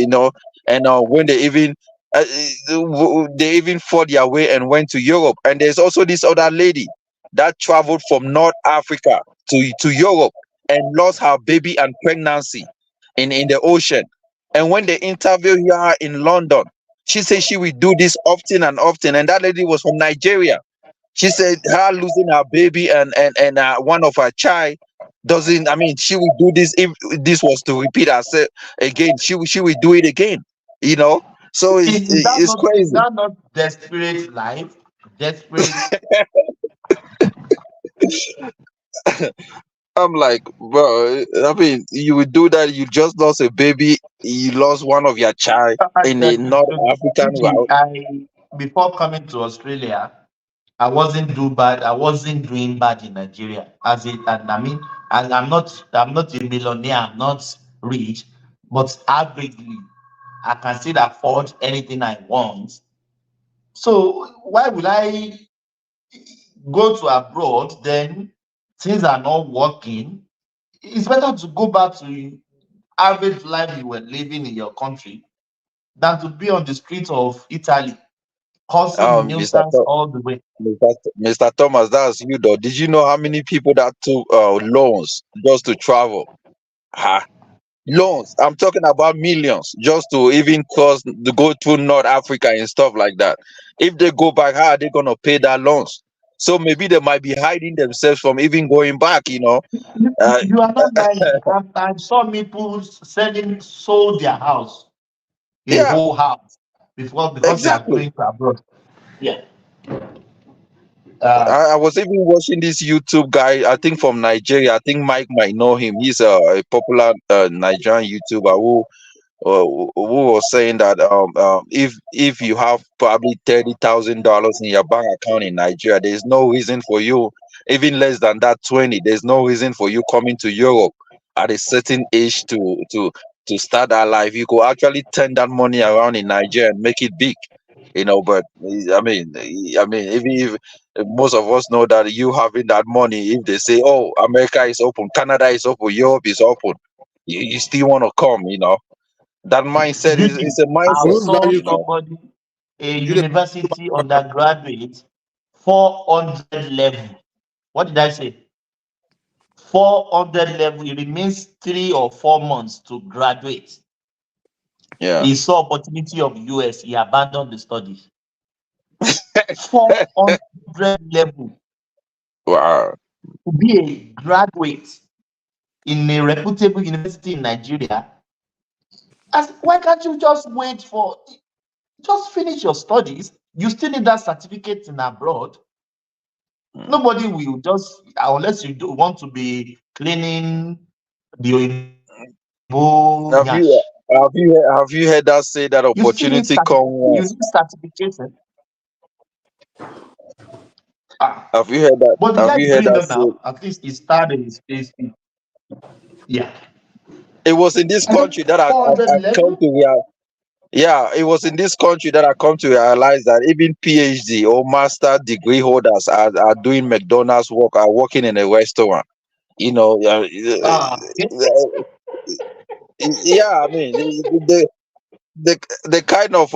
and when uh, they even fought their way and went to Europe. And there's also this other lady that traveled from North Africa to Europe and lost her baby and pregnancy in the ocean. And when they interview her in London, she said she will do this often and often. And that lady was from Nigeria. She said her losing her baby and one of her child doesn't. I mean, she will do this if this was to repeat herself again. She will do it again. You know. So it's Is crazy. that not desperate life? Desperate. I'm like, bro. I mean, you would do that. You just lost a baby. You lost one of your child in a North African route. I before coming to Australia, I wasn't do bad. I wasn't doing bad in Nigeria. And I mean, and I'm not a millionaire. I'm not rich, but averagely, I can still afford anything I want. So why would I go to abroad? Then things are not working. It's better to go back to average life you were living in your country than to be on the streets of Italy causing Mr. nuisance all the way. Mr. Thomas, that's you though. Did you know how many people that took loans just to travel? Ha, loans. I'm talking about millions just to even cross to go through North Africa and stuff like that. If they go back, how are they gonna pay that loans? So maybe they might be hiding themselves from even going back. Uh, You are not lying. I saw people sold their house, a yeah, whole house, because they are exactly. going to abroad. Yeah. I was even watching this YouTube guy, I think from Nigeria. I think Mike might know him. He's a popular Nigerian YouTuber who was saying that if you have probably $30,000 in your bank account in Nigeria, there's no reason for you, even less than that 20. There's no reason for you coming to Europe at a certain age to start that life. You could actually turn that money around in Nigeria and make it big. But I mean, even if most of us know that you having that money, if they say, "Oh, America is open, Canada is open, Europe is open," you still want to come. That mindset is a I mindset. saw You know. somebody, a university undergraduate, 400 level. What did I say? 400 level. It remains 3 or 4 months to graduate. Yeah. He saw opportunity of US. He abandoned the studies. 400 level Wow. to be a graduate in a reputable university in Nigeria. Why can't you just finish your studies? You still need that certificate in abroad. Nobody will just, unless you do want to be cleaning the Oyenbo Have you yash. have you heard that say that You still need opportunity come you once? need certification. Have you heard that? But the Have guy you heard doing that them say? now, at least he started yeah. It was in this And then country that I 400 come level. to realize. Yeah, it was in this country that I come to realize that even PhD or master degree holders are doing McDonald's work, are working in a restaurant. You know, yeah. I mean, the kind of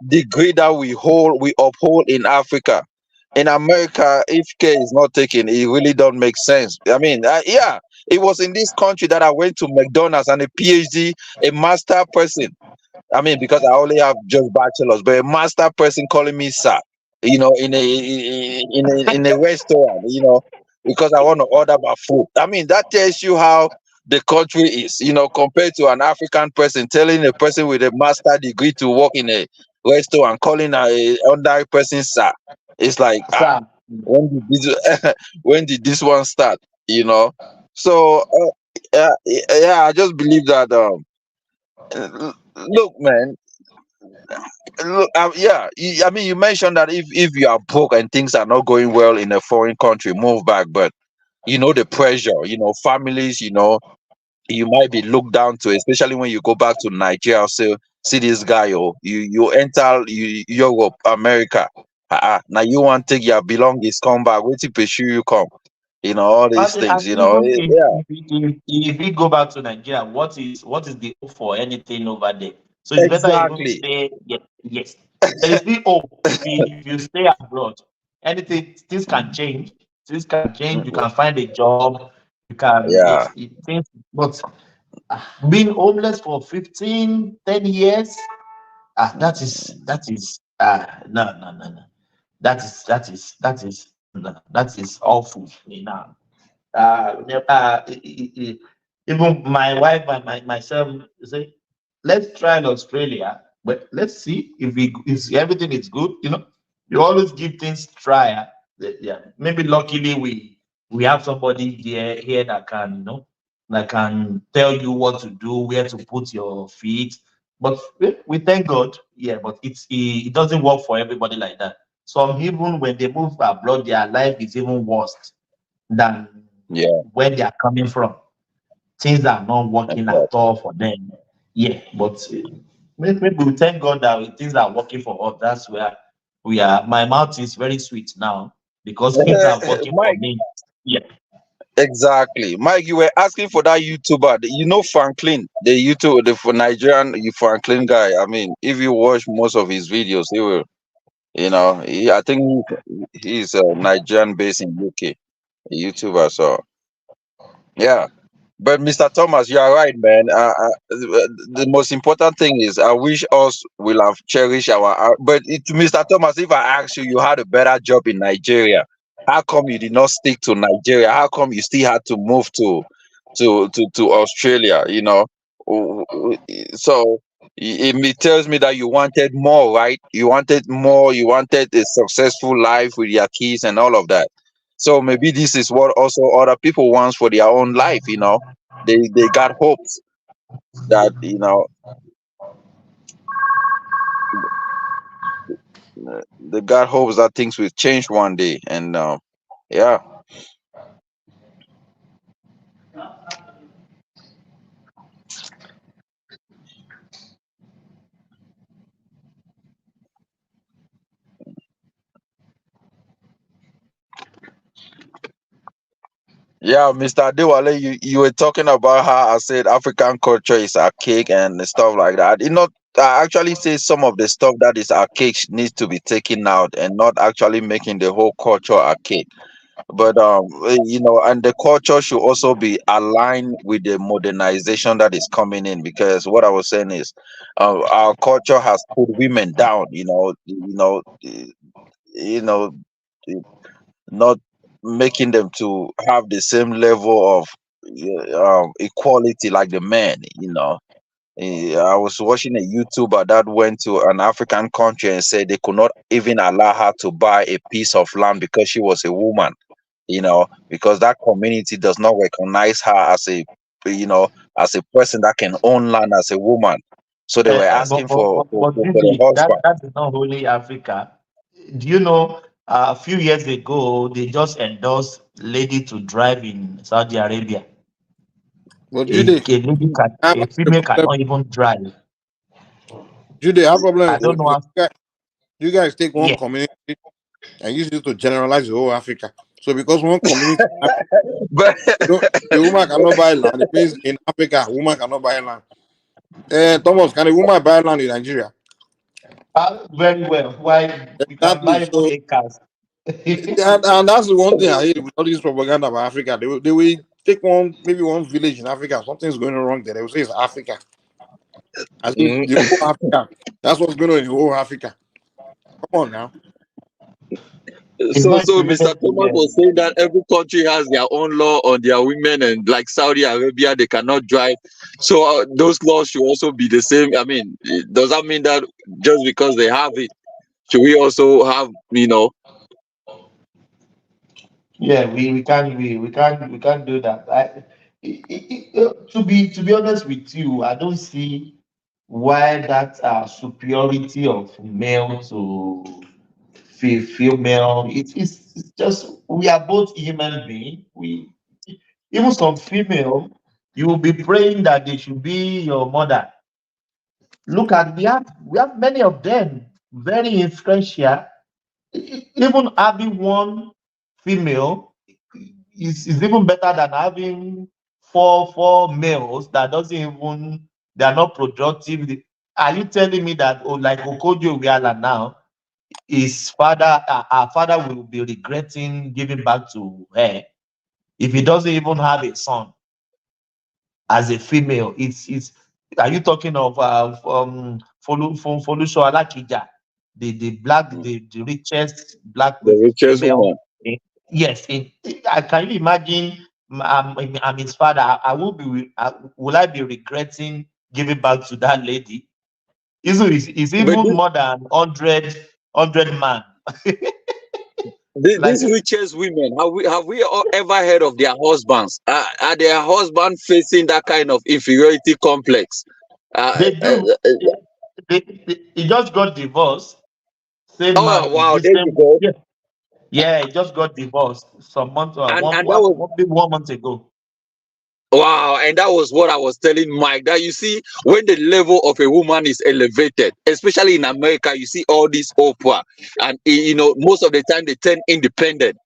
degree that we uphold in Africa, in America, if care is not taken, it really don't make sense. I mean, yeah, it was in this country that I went to McDonald's and a PhD, a master person. I mean, because I only have just bachelors, but a master person calling me sir, in a restaurant, because I want to order my food. I mean, that tells you how the country is, compared to an African person telling a person with a master degree to work in a restaurant, calling a ordinary person sir. It's like, Sam. when did this, when did this one start? So, yeah, I just believe that. Look, man. Look, yeah. I mean, you mentioned that if you are broke and things are not going well in a foreign country, move back. But the pressure. Families. You might be looked down to, especially when you go back to Nigeria. Say, see this guy. Oh, you enter Europe, America. Now you want to take your belongings, come back. Wait till pursue you come. All these things. And even Yeah, if we go back to Nigeria, what is the hope for anything over there? So it's better even exactly. stay. Yes. There is still hope if you stay abroad. Anything, things can change. Things can change. You can find a job. You can Yeah. things, but Being homeless for 15, 10 years, that is no. That is awful. Even my wife and myself say, let's try in Australia, but let's see if everything is good. You always give things try. Yeah, maybe luckily we have somebody here that can that can tell you what to do, where to put your feet. But we thank God, yeah. But it doesn't work for everybody like that. Some even when they move abroad, their life is even worse than Yeah. where they are coming from. Things are not working at all for them. Yeah, but maybe we thank God that things are working for us. That's where we are. My mouth is very sweet now because things are working for Mike, me. Yeah. exactly. Mike, you were asking for that YouTuber. You know Franklin, the YouTube, the for Nigerian Franklin guy. I mean, if you watch most of his videos, he will, I think he's a Nigerian based in UK, a YouTuber. So, yeah. But Mr. Thomas, you are right, man. The most important thing is, I wish us will have cherished our. Mr. Thomas, if I ask you, you had a better job in Nigeria. How come you did not stick to Nigeria? How come you still had to move to Australia? So it tells me that you wanted more, right? You wanted more. You wanted a successful life with your kids and all of that. So maybe this is what also other people want for their own life. They got hopes that they got hopes that things will change one day, and yeah. Yeah, Mr. Adewale, you were talking about how I said African culture is archaic and stuff like that. I actually say some of the stuff that is archaic needs to be taken out and not actually making the whole culture archaic. But and the culture should also be aligned with the modernization that is coming in, because what I was saying is, our culture has put women down. You know, not making them to have the same level of equality like the men. I was watching a YouTuber that went to an African country and said they could not even allow her to buy a piece of land because she was a woman. Because that community does not recognize her as as a person that can own land as a woman. So they were But, asking but, for but, for, but for for the really, husband. that is not only Africa. Do you know a few years ago they just endorsed lady to drive in Saudi Arabia? But A female cannot even drive. Jude, I have problem I don't know how. you guys take one Yeah. community and use it to generalize the whole Africa. So because one community, But a woman cannot buy land, it means in Africa, a woman cannot buy land. Thomas, can a woman buy land in Nigeria? Very well. Why we can Exactly. buy even So, acres. and that's the one thing I hate with all this propaganda about Africa. They will take maybe one village in Africa, something's going wrong there. They will say it's Africa. As if mm, the whole Africa. That's what's going on in the whole Africa. Come on now. It's so not so Mr. related to Thomas was saying that every country has their own law on their women, and like Saudi Arabia, they cannot drive. So those laws should also be the same. I mean, does that mean that just because they have it, should we also have? Yeah, we can't do that. To be honest with you, I don't see why that superiority of male to female. It's just we are both human beings. We even some female, you will be praying that they should be your mother. Look at we have many of them very influential. Even having one female is even better than having four males that doesn't even they are not productive. Are you telling me that like Okojo Wiala now, his father, our father will be regretting giving back to her if he doesn't even have a son? as a female. It's. Are you talking of Folusho Alakija, the richest black The richest female? woman. Yes. Can you imagine? I'm his father. I will be. Will I be regretting giving back to that lady? It's But even more than 100 man. these Like richest women, have we ever heard of their husbands? Are their husbands facing that kind of inferiority complex? Uh, they uh, do. uh, He just got divorced. Same oh man, wow, the there you same. go. Yeah, yeah. He just got divorced some months, And that was maybe 1 month ago. wow, and that was what I was telling Mike. That you see, when the level of a woman is elevated, especially in America, you see all these Oprah, and most of the time they turn independent.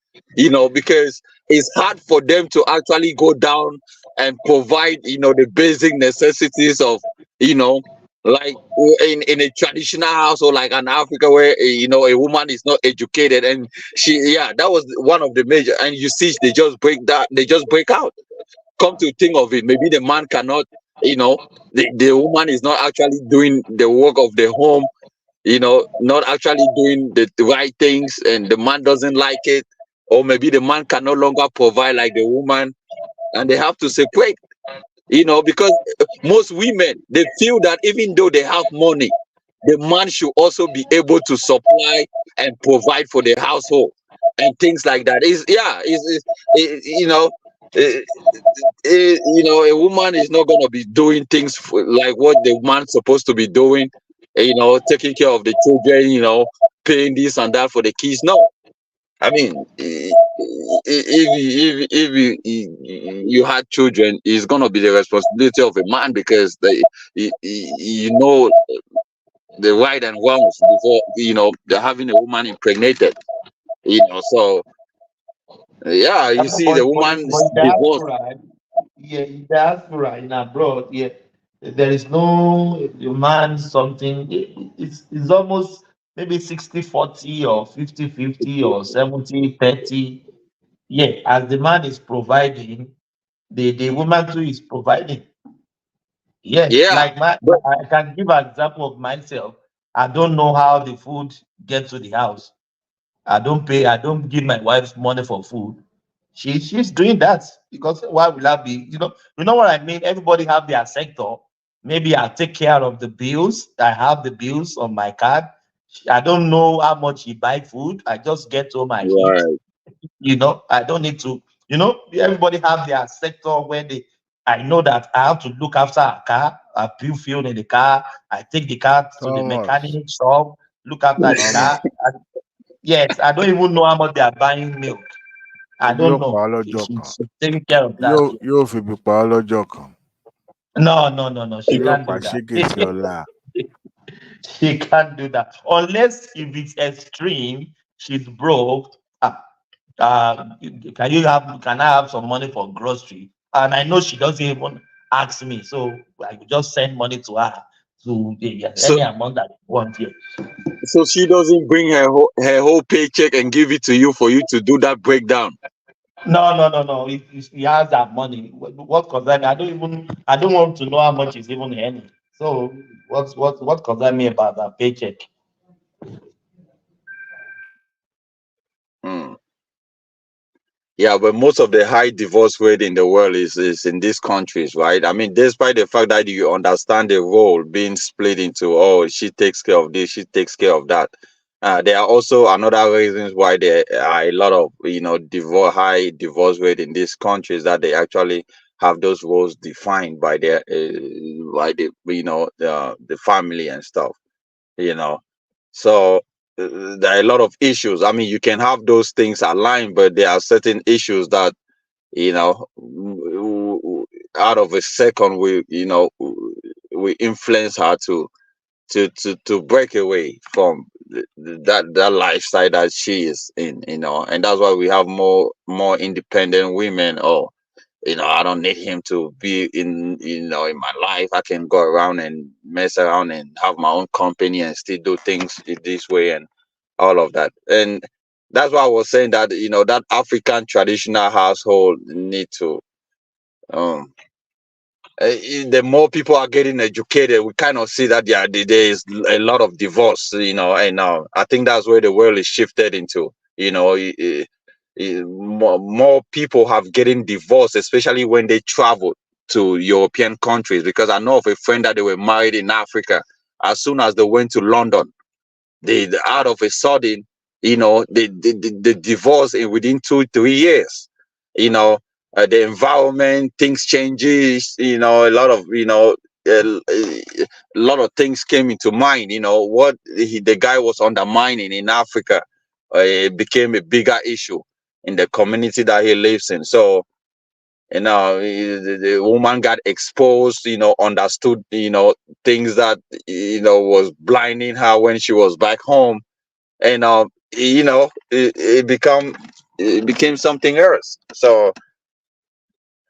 Because it's hard for them to actually go down and provide, the basic necessities of, you know, like in a traditional house or like an Africa where a woman is not educated, and yeah, that was one of the major. And you see, they just break out. Come to think of it, maybe the man cannot, the woman is not actually doing the work of the home, not actually doing the right things, and the man doesn't like it, or maybe the man can no longer provide like the woman, and they have to separate, because most women, they feel that even though they have money, the man should also be able to supply and provide for the household and things like that. Is yeah, is eh, a woman is not gonna be doing things like what the man's supposed to be doing, taking care of the children, paying this and that for the kids. No, I mean, if you had children, it's gonna be the responsibility of a man because you know the right and wrongs before they're having a woman impregnated. So yeah, you see the But woman's in divorce. diaspora, yeah, in diaspora, in abroad, yeah, there is no man something. It's almost maybe 60-40 or 50-50 or 70-30. Yeah, as the man is providing, the woman too is providing. Yes, Yeah, like but I can give an example of myself. I don't know how the food gets to the house. I don't give my wife money for food. She's doing that because why will I be? You know what I mean? Everybody have their sector. Maybe I take care of the bills. I have the bills on my card. I don't know how much you buy food. I just get home, I eat. right. I don't need to. Everybody have their sector where they. I know that I have to look after a car. I put fuel in the car. I take the car to the Thomas, mechanic shop. Look after the Thomas, car. Yes, I don't even know how much they are buying milk. I ebi ó don't pa know. á lọ́jọ́ She's kan. taking care of that. Yeah. Yóò fi ebi pa á lọ́jọ́ kan. No, no, no, no. She Yóò can't pa do that. ṣége sí ọlá. She can't do that unless if it's extreme. She's broke. Can I have some money for grocery? And I know she doesn't even ask me, so I could just send money to her to So any amount that you want here. so she doesn't bring her whole paycheck and give it to you to do that breakdown. No, no, no, no. He has that money. What concern me? I don't want to know how much is even earning. So what concern me about that paycheck? Hmm. Yeah, but most of the high divorce rate in the world is in these countries, right? I mean, despite the fact that you understand the role being split into, oh, she takes care of this, she takes care of that. There are also another reasons why there are a lot of high divorce rate in these countries, that they actually have those roles defined by the family and stuff. You know, so there are a lot of issues. I mean, you can have those things aligned, but there are certain issues that out of a second we influence her to break away from that lifestyle that she is in. And that's why we have more independent women. Or I don't need him to be in my life. I can go around and mess around and have my own company and still do things this way and all of that. And that's why I was saying that that African traditional household need to um the more people are getting educated, we kind of see that there is a lot of divorce, and I think that's where the world is shifted into. More people have getting divorced, especially when they travel to European countries. Because I know of a friend that they were married in Africa. As soon as they went to London, they out of a sudden, they divorce in within 2-3 years. The environment, things changes. A lot of a lot of things came into mind. What the guy was undermining in Africa, it became a bigger issue in the community that he lives in. So the woman got exposed, understood, things that, was blinding her when she was back home. And, it became something else. So,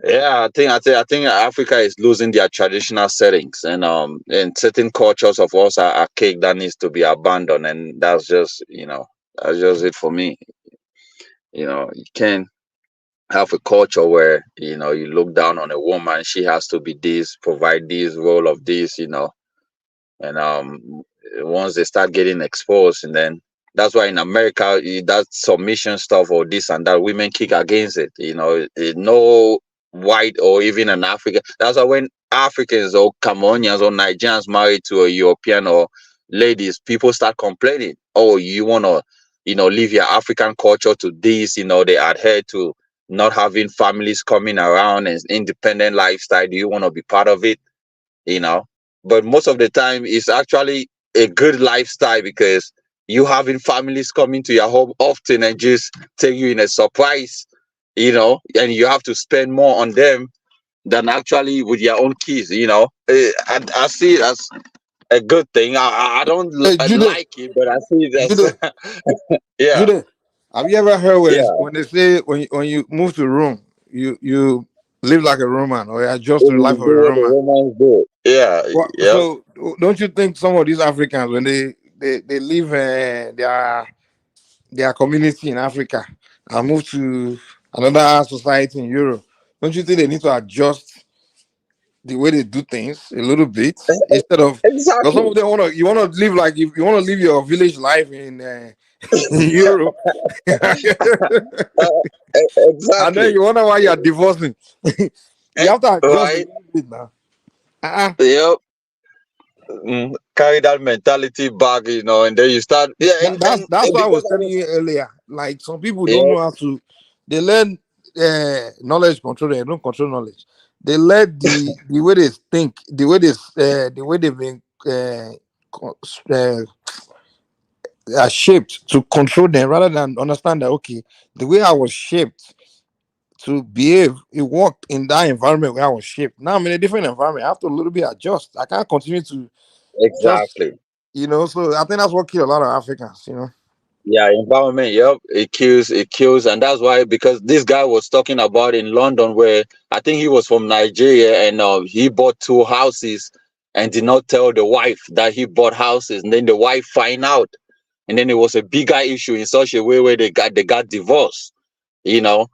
yeah, I think Africa is losing their traditional settings, and certain cultures of us are archaic that needs to be abandoned. And that's just, that's just it for me. You can't have a culture where you look down on a woman. She has to be this, provide this role of this, and once they start getting exposed, and then that's why in America, that submission stuff or this and that, women kick against it. No white or even an African. That's why when Africans or Cameroonians or Nigerians marry to a European or ladies, people start complaining. Oh, you want to leave your African culture to this. They adhere to not having families coming around and independent lifestyle. Do you want to be part of it? But most of the time it's actually a good lifestyle, because you having families coming to your home often and just take you in a surprise, and you have to spend more on them than actually with your own kids. I see it as a good thing. I don't Hey, Jude, like it, but I see it Jude, as yeah, Jude, have you ever heard yeah. when they say when you move to Rome, you live like a Roman or you adjust to the life You of do a what the Roman? Romans do. Yeah, yeah. So don't you think some of these Africans, when they leave their community in Africa and move to another society in Europe, don't you think they need to adjust the way they do things a little bit, instead of, because some Exactly. of them want to live like, if you want to live your village life in in Europe, and then Exactly. you wonder why you are divorcing. You have to adjust a Right. little bit now. Uh-uh. Yep. Carry that mentality back, and then you start. Yeah, That's and what I because was I telling was. you earlier. Like, some people don't Yep. know how to. They learn knowledge control. They don't control knowledge. They let the way they think, the way they've been co- are shaped to control them, rather than understand that, okay, the way I was shaped to behave, it worked in that environment where I was shaped. Now I'm in a different environment. I have to a little bit adjust. I can't continue to just, Exactly. so I think that's what killed a lot of Africans. Yeah, environment. Yep, it kills, and that's why, because this guy was talking about in London, where I think he was from Nigeria, and he bought 2 houses and did not tell the wife that he bought houses, and then the wife find out, and then it was a bigger issue in such a way where they got divorced. You know,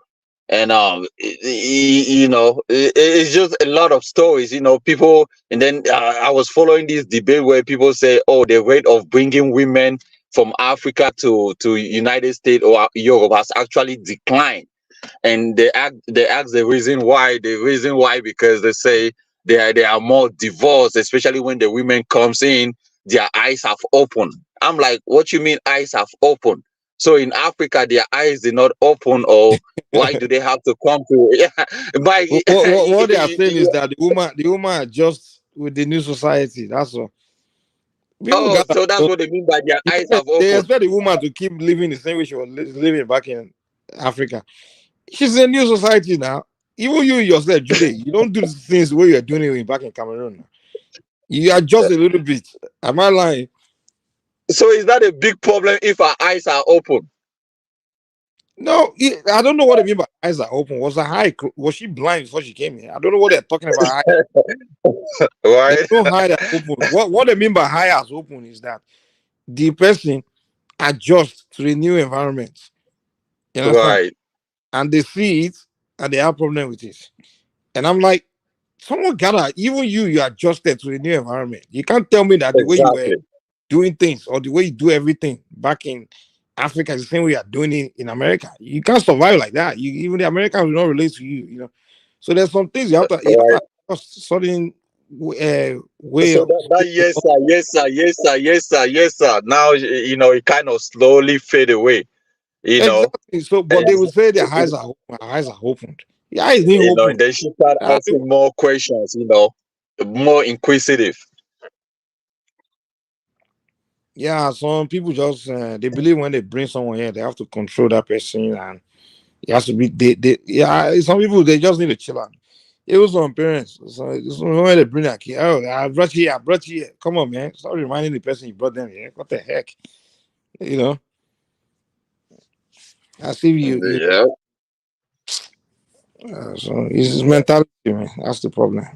and it's just a lot of stories, people. And then I was following this debate where people say, oh, the rate of bringing women from Africa to United States or Europe has actually declined. And they ask the reason why, because they say they are more divorced, especially when the women comes in, their eyes have opened. I'm like, what you mean eyes have opened? So in Africa their eyes did not open, or why do they have to come to yeah, Mike? What they are saying is that the woman adjusts with the new society. That's all. People Oh, got so that's what they mean by their eyes have they opened. expect the woman to keep living the same way she was living back in Africa. She's in a new society now. Even you yourself, Jude, you don't do the things the way you're doing it back in Cameroon. You adjust a little bit. Am I lying? So is that a big problem if our eyes are open? No, I don't know what they mean by eyes are open. Was she blind before she came here? I don't know what they're talking about. There's Right. no eye that open. What they mean by eye as open is that the person adjusts to the new environment. You understand? Right. And they see it and they have problem with it. And I'm like, Someone gotta, even you adjusted to the new environment. You can't tell me that the way you were Exactly. doing things or the way you do everything back in Africa is the same way you are doing it in America. You can't survive like that. Even the Americans will not relate to you. So there's some things you have Right. to adjust certain way So of that yes sir, yes sir, yes sir, yes sir, yes sir. Now it kind of slowly fade away. You know, exactly. So, but they and will say their eyes are open. Our eyes are opened. Your eyes didn't and open. then she start asking more questions. More inquisitive. Yeah, some people just they believe when they bring someone here, they have to control that person, and it has to be yeah. Some people they just need to chill out. It was some parents. So when they bring that kid, oh, I brought you here. Come on, man. Stop reminding the person you brought them here. What the heck? You know, I see you. Yeah. So it's mentality, man. That's the problem.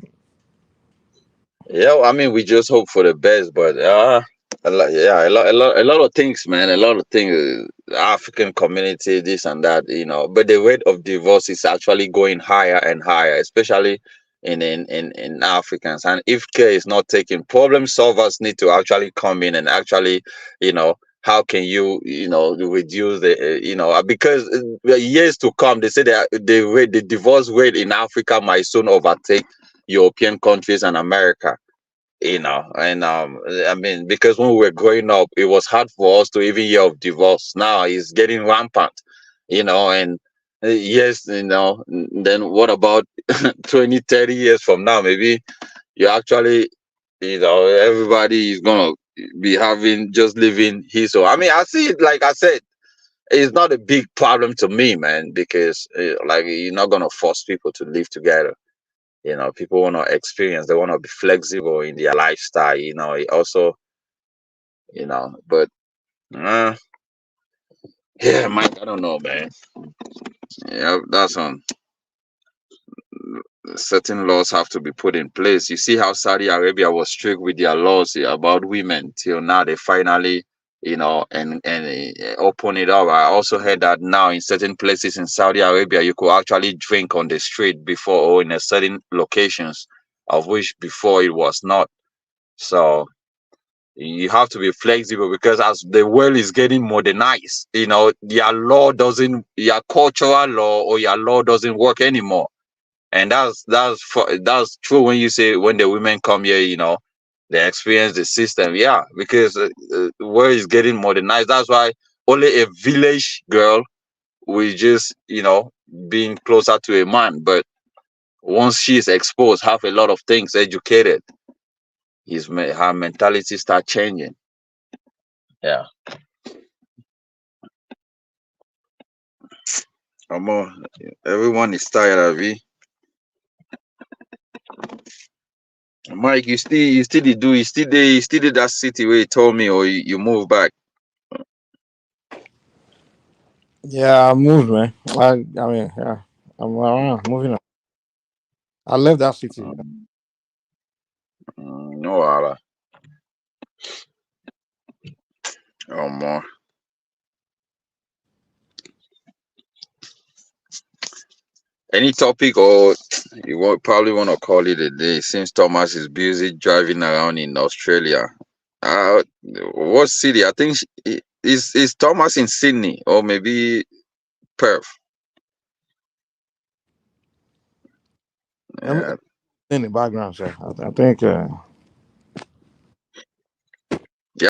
Yeah, I mean, we just hope for the best, but a lot of things, man, a lot of things. African community, this and that, but the rate of divorce is actually going higher and higher, especially in Africans. And if care is not taken, problem solvers need to actually come in and actually, how can you reduce because years to come, they say that the divorce rate in Africa might soon overtake European countries and America. And I mean, because when we were growing up, it was hard for us to even hear of divorce. Now it's getting rampant, and yes, then what about 20, 30 years from now? Maybe you actually, everybody is gonna be having just living his or I mean, I see it like I said, it's not a big problem to me, man, because like you're not gonna force people to live together. People want to experience, they want to be flexible in their lifestyle. It also, but uh, yeah, Mike, I don't know, man. Yeah, that's on certain laws have to be put in place. You see how Saudi Arabia was strict with their laws about women till now they finally, and open it up. I also heard that now in certain places in Saudi Arabia you could actually drink on the street before or in a certain locations, of which before it was not. So you have to be flexible because as the world is getting modernized, your cultural law or your law doesn't work anymore. And that's true when you say when the women come here, they experience the system. Yeah, because the world is getting modernized. That's why only a village girl will just, being closer to a man. But once she is exposed, have a lot of things educated, her mentality start changing. Yeah. Everyone is tired of it. Mike, you still did that city where you told me, or you moved back. Yeah, I moved, man. I mean, yeah, I'm around, moving on. I left that city. No, oh more. Any topic, or probably want to call it a day since Thomas is busy driving around in Australia. What city? I think is Thomas in Sydney or maybe Perth. I'm Yeah. in the background, sir. I think